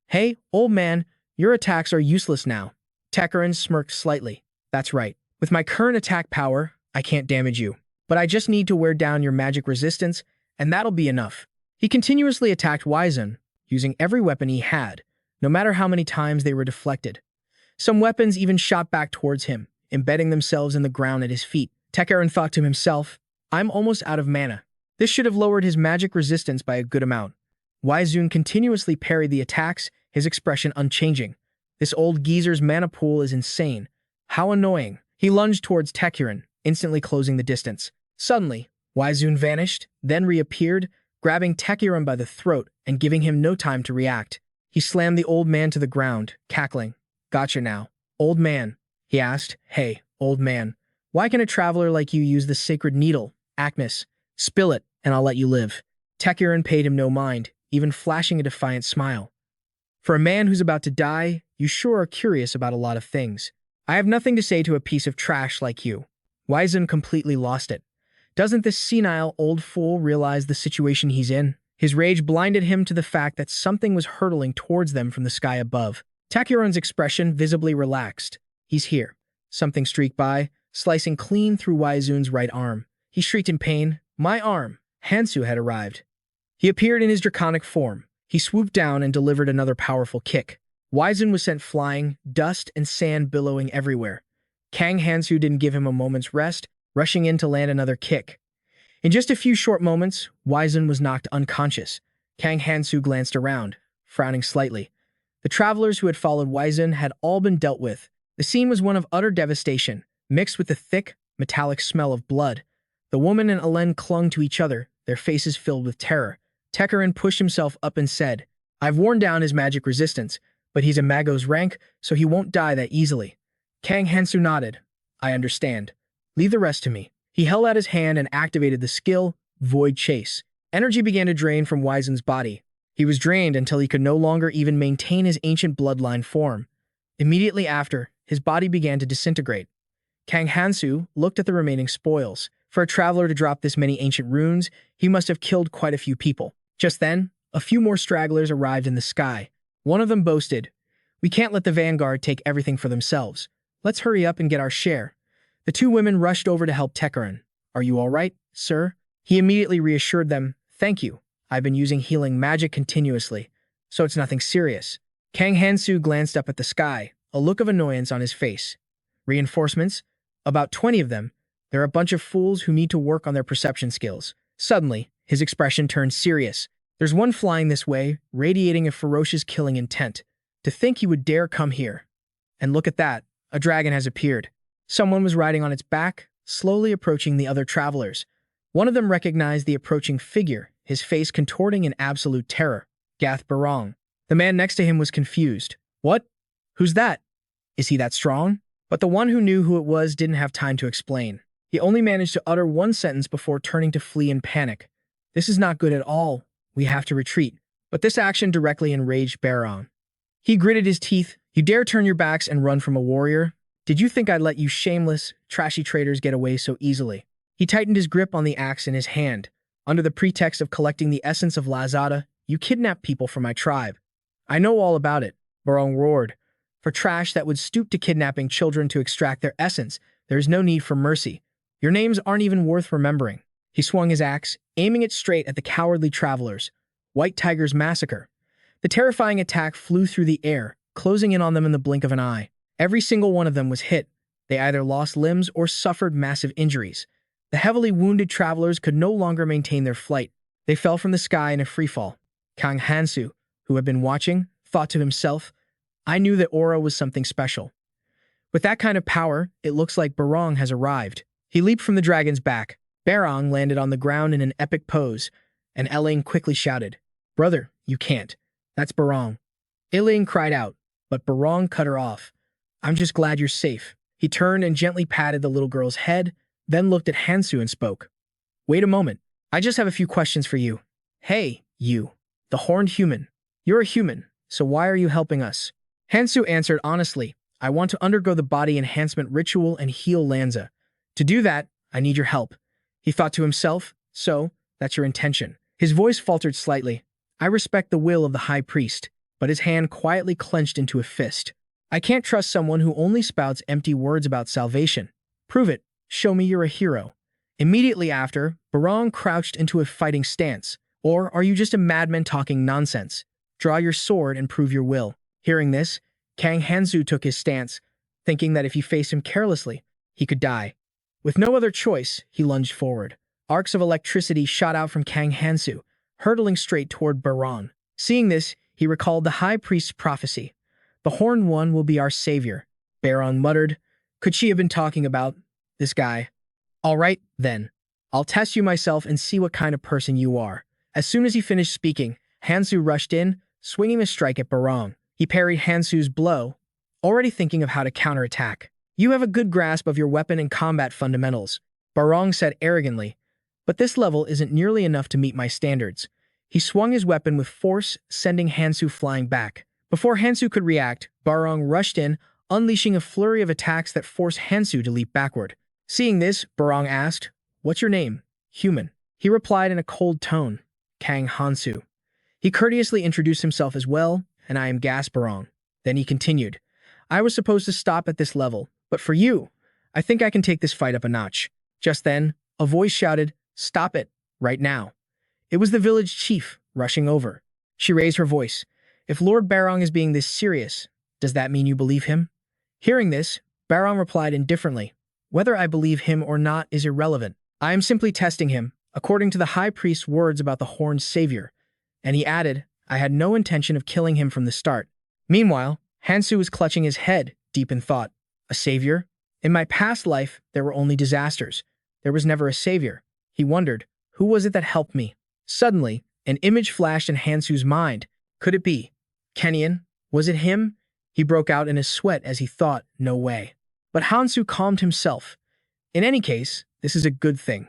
Speaker 1: Hey, old man, your attacks are useless now. Techiron smirked slightly. That's right. With my current attack power, I can't damage you. But I just need to wear down your magic resistance, and that'll be enough. He continuously attacked Waizun, using every weapon he had, no matter how many times they were deflected. Some weapons even shot back towards him, embedding themselves in the ground at his feet. Techiron thought to himself, I'm almost out of mana. This should have lowered his magic resistance by a good amount. Waizun continuously parried the attacks, his expression unchanging. This old geezer's mana pool is insane. How annoying. He lunged towards Techiron, instantly closing the distance. Suddenly, Waizun vanished, then reappeared, grabbing Techiron by the throat and giving him no time to react. He slammed the old man to the ground, cackling. Gotcha now. Old man, he asked. Hey, old man, why can a traveler like you use the sacred needle? Agnes, spill it, and I'll let you live. Techiron paid him no mind, even flashing a defiant smile. For a man who's about to die, you sure are curious about a lot of things. I have nothing to say to a piece of trash like you. Waizun completely lost it. Doesn't this senile old fool realize the situation he's in? His rage blinded him to the fact that something was hurtling towards them from the sky above. Techiron's expression visibly relaxed. He's here. Something streaked by, slicing clean through Waizun's right arm. He shrieked in pain. My arm! Hansu had arrived. He appeared in his draconic form. He swooped down and delivered another powerful kick. Waizun was sent flying, dust and sand billowing everywhere. Kang Hansu didn't give him a moment's rest, rushing in to land another kick. In just a few short moments, Waizun was knocked unconscious. Kang Hansu glanced around, frowning slightly. The travelers who had followed Waizun had all been dealt with. The scene was one of utter devastation, mixed with the thick, metallic smell of blood. The woman and Alen clung to each other, their faces filled with terror. Techiron pushed himself up and said, I've worn down his magic resistance, but he's a Mago's rank, so he won't die that easily. Kang Hansu nodded. I understand. Leave the rest to me. He held out his hand and activated the skill, Void Chase. Energy began to drain from Waizun's body. He was drained until he could no longer even maintain his ancient bloodline form. Immediately after, his body began to disintegrate. Kang Hansu looked at the remaining spoils. For a traveler to drop this many ancient runes, he must have killed quite a few people. Just then, a few more stragglers arrived in the sky. One of them boasted, We can't let the vanguard take everything for themselves. Let's hurry up and get our share. The two women rushed over to help Techiron. Are you all right, sir? He immediately reassured them, Thank you. I've been using healing magic continuously, so it's nothing serious. Kang Hansu glanced up at the sky, a look of annoyance on his face. Reinforcements? About 20 of them. They're a bunch of fools who need to work on their perception skills. Suddenly, his expression turned serious. There's one flying this way, radiating a ferocious killing intent. To think he would dare come here. And look at that, a dragon has appeared. Someone was riding on its back, slowly approaching the other travelers. One of them recognized the approaching figure, his face contorting in absolute terror. Gath Barong. The man next to him was confused. What? Who's that? Is he that strong? But the one who knew who it was didn't have time to explain. He only managed to utter one sentence before turning to flee in panic. This is not good at all. We have to retreat. But this action directly enraged Barong. He gritted his teeth. You dare turn your backs and run from a warrior? Did you think I'd let you shameless, trashy traitors get away so easily? He tightened his grip on the axe in his hand. Under the pretext of collecting the essence of Lazada, you kidnapped people from my tribe. I know all about it, Barong roared. For trash that would stoop to kidnapping children to extract their essence, there is no need for mercy. Your names aren't even worth remembering. He swung his axe, aiming it straight at the cowardly travelers. White Tiger's massacre. The terrifying attack flew through the air, closing in on them in the blink of an eye. Every single one of them was hit. They either lost limbs or suffered massive injuries. The heavily wounded travelers could no longer maintain their flight. They fell from the sky in a freefall. Kang Hansu, who had been watching, thought to himself, I knew that aura was something special. With that kind of power, it looks like Barong has arrived. He leaped from the dragon's back. Barong landed on the ground in an epic pose, and Elaine quickly shouted, Brother, you can't. That's Barong. Elaine cried out, but Barong cut her off. I'm just glad you're safe. He turned and gently patted the little girl's head, then looked at Hansu and spoke. Wait a moment. I just have a few questions for you. Hey, you. The horned human. You're a human, so why are you helping us? Hansu answered honestly, I want to undergo the body enhancement ritual and heal Lanza. To do that, I need your help. He thought to himself, so, that's your intention. His voice faltered slightly. I respect the will of the high priest, but his hand quietly clenched into a fist. I can't trust someone who only spouts empty words about salvation. Prove it. Show me you're a hero. Immediately after, Barong crouched into a fighting stance. Or are you just a madman talking nonsense? Draw your sword and prove your will. Hearing this, Kang Hansu took his stance, thinking that if he faced him carelessly, he could die. With no other choice, he lunged forward. Arcs of electricity shot out from Kang Hansu, hurtling straight toward Barong. Seeing this, he recalled the high priest's prophecy. The Horned One will be our savior, Barong muttered. Could she have been talking about this guy? All right, then. I'll test you myself and see what kind of person you are. As soon as he finished speaking, Hansu rushed in, swinging a strike at Barong. He parried Hansu's blow, already thinking of how to counterattack. You have a good grasp of your weapon and combat fundamentals, Barong said arrogantly, but this level isn't nearly enough to meet my standards. He swung his weapon with force, sending Hansu flying back. Before Hansu could react, Barong rushed in, unleashing a flurry of attacks that forced Hansu to leap backward. Seeing this, Barong asked, What's your name? Human. He replied in a cold tone, Kang Hansu. He courteously introduced himself as well, and I am Gas Barong. Then he continued, I was supposed to stop at this level, but for you, I think I can take this fight up a notch. Just then, a voice shouted, Stop it, right now. It was the village chief, rushing over. She raised her voice. If Lord Barong is being this serious, does that mean you believe him? Hearing this, Barong replied indifferently, Whether I believe him or not is irrelevant. I am simply testing him, according to the high priest's words about the horned savior. And he added, I had no intention of killing him from the start. Meanwhile, Hansu was clutching his head, deep in thought. A savior? In my past life, there were only disasters. There was never a savior. He wondered, who was it that helped me? Suddenly, an image flashed in Hansu's mind. Could it be Kenian? Was it him? He broke out in a sweat as he thought, no way. But Hansu calmed himself. In any case, this is a good thing.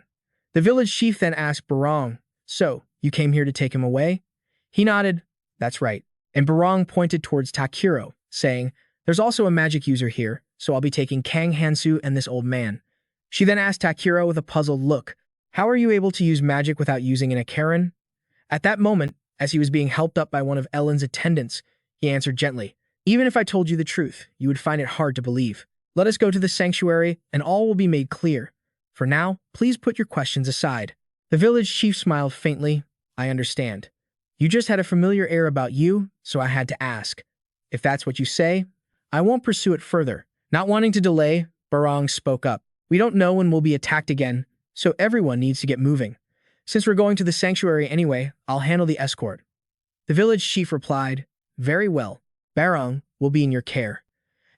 Speaker 1: The village chief then asked Barong, So, you came here to take him away? He nodded, That's right. And Barong pointed towards Takiro, saying, There's also a magic user here, so I'll be taking Kang Hansu and this old man. She then asked Takiro with a puzzled look, How are you able to use magic without using an Akaran? At that moment, as he was being helped up by one of Ellen's attendants, he answered gently, Even if I told you the truth, you would find it hard to believe. Let us go to the sanctuary, and all will be made clear. For now, please put your questions aside. The village chief smiled faintly. I understand. You just had a familiar air about you, so I had to ask. If that's what you say, I won't pursue it further. Not wanting to delay, Barong spoke up. We don't know when we'll be attacked again, so everyone needs to get moving. Since we're going to the sanctuary anyway, I'll handle the escort. The village chief replied, Very well. Barong will be in your care.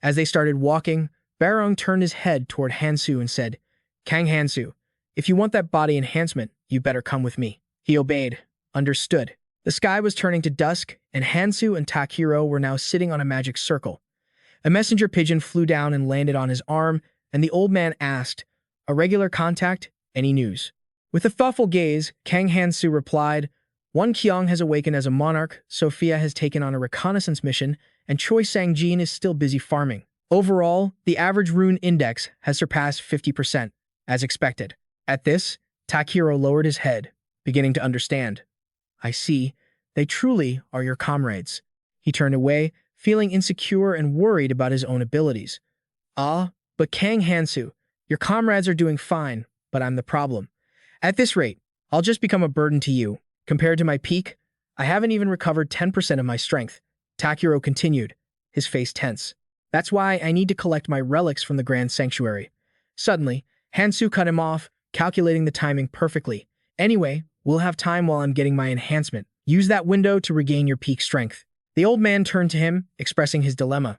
Speaker 1: As they started walking, Barong turned his head toward Hansu and said, Kang Hansu, If you want that body enhancement, you better come with me. He obeyed. Understood. The sky was turning to dusk, and Hansu and Takiro were now sitting on a magic circle. A messenger pigeon flew down and landed on his arm, and the old man asked, "A regular contact? Any news?" With a thoughtful gaze, Kang Hansu replied, "One Kyung has awakened as a monarch, Sophia has taken on a reconnaissance mission, and Choi Sang-jin is still busy farming. Overall, the average rune index has surpassed 50%, as expected." At this, Takiro lowered his head, beginning to understand. "I see. They truly are your comrades." He turned away, feeling insecure and worried about his own abilities. But Kang Hansu, your comrades are doing fine, but I'm the problem. At this rate, I'll just become a burden to you. Compared to my peak, I haven't even recovered 10% of my strength." Takiro continued, his face tense. "That's why I need to collect my relics from the Grand Sanctuary." Suddenly, Hansu cut him off, calculating the timing perfectly. "Anyway, we'll have time while I'm getting my enhancement. Use that window to regain your peak strength." The old man turned to him, expressing his dilemma.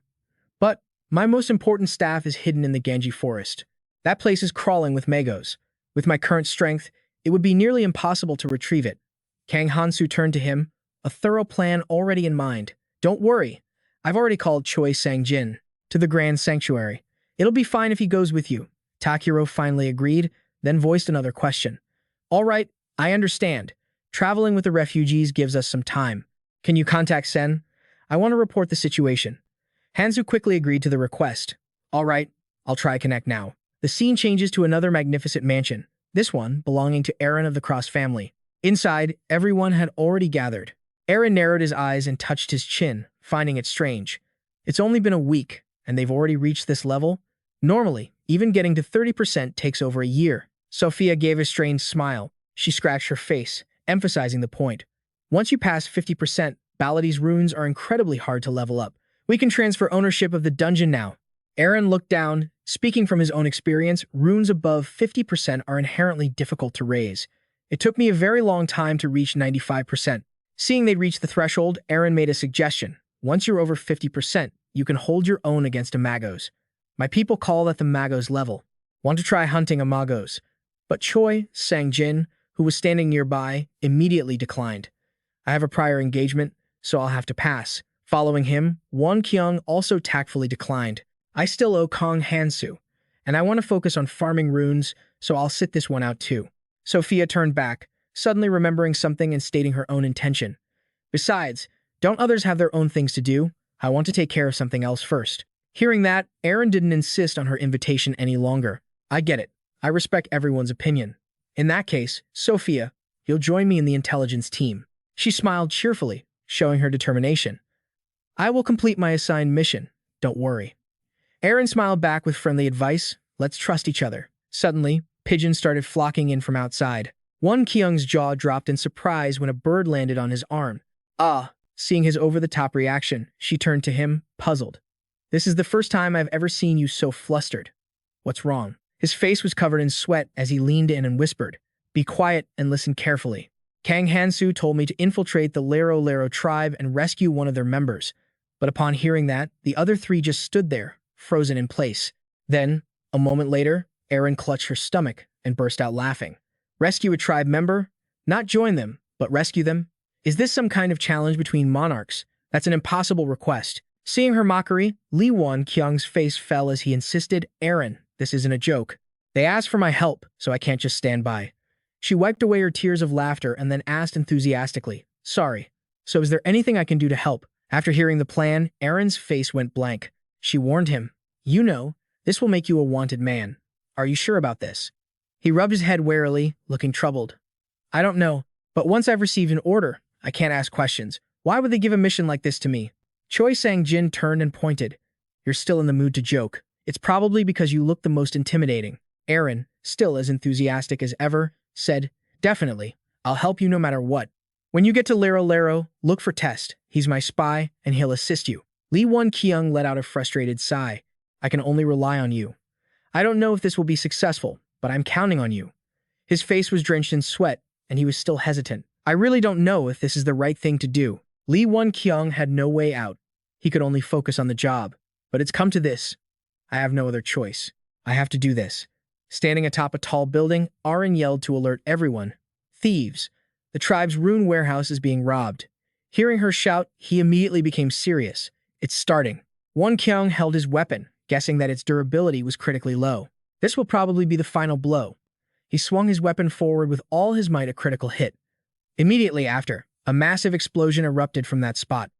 Speaker 1: "But my most important staff is hidden in the Ganji forest. That place is crawling with magos. With my current strength, it would be nearly impossible to retrieve it." Kang Hansu turned to him, a thorough plan already in mind. "Don't worry. I've already called Choi Sang-jin to the Grand Sanctuary. It'll be fine if he goes with you." Takiro finally agreed, then voiced another question. "All right, I understand. Traveling with the refugees gives us some time. Can you contact Sen? I want to report the situation." Hansu quickly agreed to the request. "All right, I'll try connect now." The scene changes to another magnificent mansion, this one belonging to Aaron of the Cross family. Inside, everyone had already gathered. Aaron narrowed his eyes and touched his chin, finding it strange. It's only been a week, and they've already reached this level? Normally, even getting to 30% takes over a year. Sophia gave a strange smile. She scratched her face, emphasizing the point. "Once you pass 50%, Baladi's runes are incredibly hard to level up. We can transfer ownership of the dungeon now." Aaron looked down. Speaking from his own experience, runes above 50% are inherently difficult to raise. It took me a very long time to reach 95%. Seeing they'd reached the threshold, Aaron made a suggestion. "Once you're over 50%, you can hold your own against a Magos. My people call that the Magos level. Want to try hunting a Magos?" But Choi Sang-jin, who was standing nearby, immediately declined. "I have a prior engagement, so I'll have to pass." Following him, Won Kyung also tactfully declined. "I still owe Kang Hansu, and I want to focus on farming runes, so I'll sit this one out too." Sophia turned back, suddenly remembering something and stating her own intention. "Besides, don't others have their own things to do? I want to take care of something else first." Hearing that, Aaron didn't insist on her invitation any longer. "I get it. I respect everyone's opinion. In that case, Sophia, you'll join me in the intelligence team." She smiled cheerfully, showing her determination. "I will complete my assigned mission. Don't worry." Aaron smiled back with friendly advice. "Let's trust each other." Suddenly, pigeons started flocking in from outside. Won Kyung's jaw dropped in surprise when a bird landed on his arm. Seeing his over-the-top reaction, she turned to him, puzzled. "This is the first time I've ever seen you so flustered. What's wrong?" His face was covered in sweat as he leaned in and whispered, "Be quiet and listen carefully. Kang Hansu told me to infiltrate the Lero Lero tribe and rescue one of their members." But upon hearing that, the other three just stood there, frozen in place. Then, a moment later, Aaron clutched her stomach and burst out laughing. "Rescue a tribe member? Not join them, but rescue them? Is this some kind of challenge between monarchs? That's an impossible request." Seeing her mockery, Lee Won Kyung's face fell as he insisted, "Aaron, this isn't a joke. They asked for my help, so I can't just stand by." She wiped away her tears of laughter and then asked enthusiastically, "Sorry. So is there anything I can do to help?" After hearing the plan, Aaron's face went blank. She warned him, "You know, this will make you a wanted man. Are you sure about this?" He rubbed his head warily, looking troubled. "I don't know, but once I've received an order, I can't ask questions. Why would they give a mission like this to me?" Choi Sang-jin turned and pointed. "You're still in the mood to joke. It's probably because you look the most intimidating." Aaron, still as enthusiastic as ever, said, "Definitely. I'll help you no matter what. When you get to Lero Lero, look for Test. He's my spy, and he'll assist you." Lee Won Kyung let out a frustrated sigh. "I can only rely on you. I don't know if this will be successful, but I'm counting on you." His face was drenched in sweat, and he was still hesitant. "I really don't know if this is the right thing to do." Lee Won Kyung had no way out. He could only focus on the job. "But it's come to this. I have no other choice. I have to do this." Standing atop a tall building, Aaron yelled to alert everyone. Thieves! The tribe's Rune warehouse is being robbed. Hearing her shout, he immediately became serious. It's starting. Won Kyung held his weapon, guessing that its durability was critically low. This will probably be the final blow. He swung his weapon forward with all his might, a critical hit. Immediately after, a massive explosion erupted from that spot.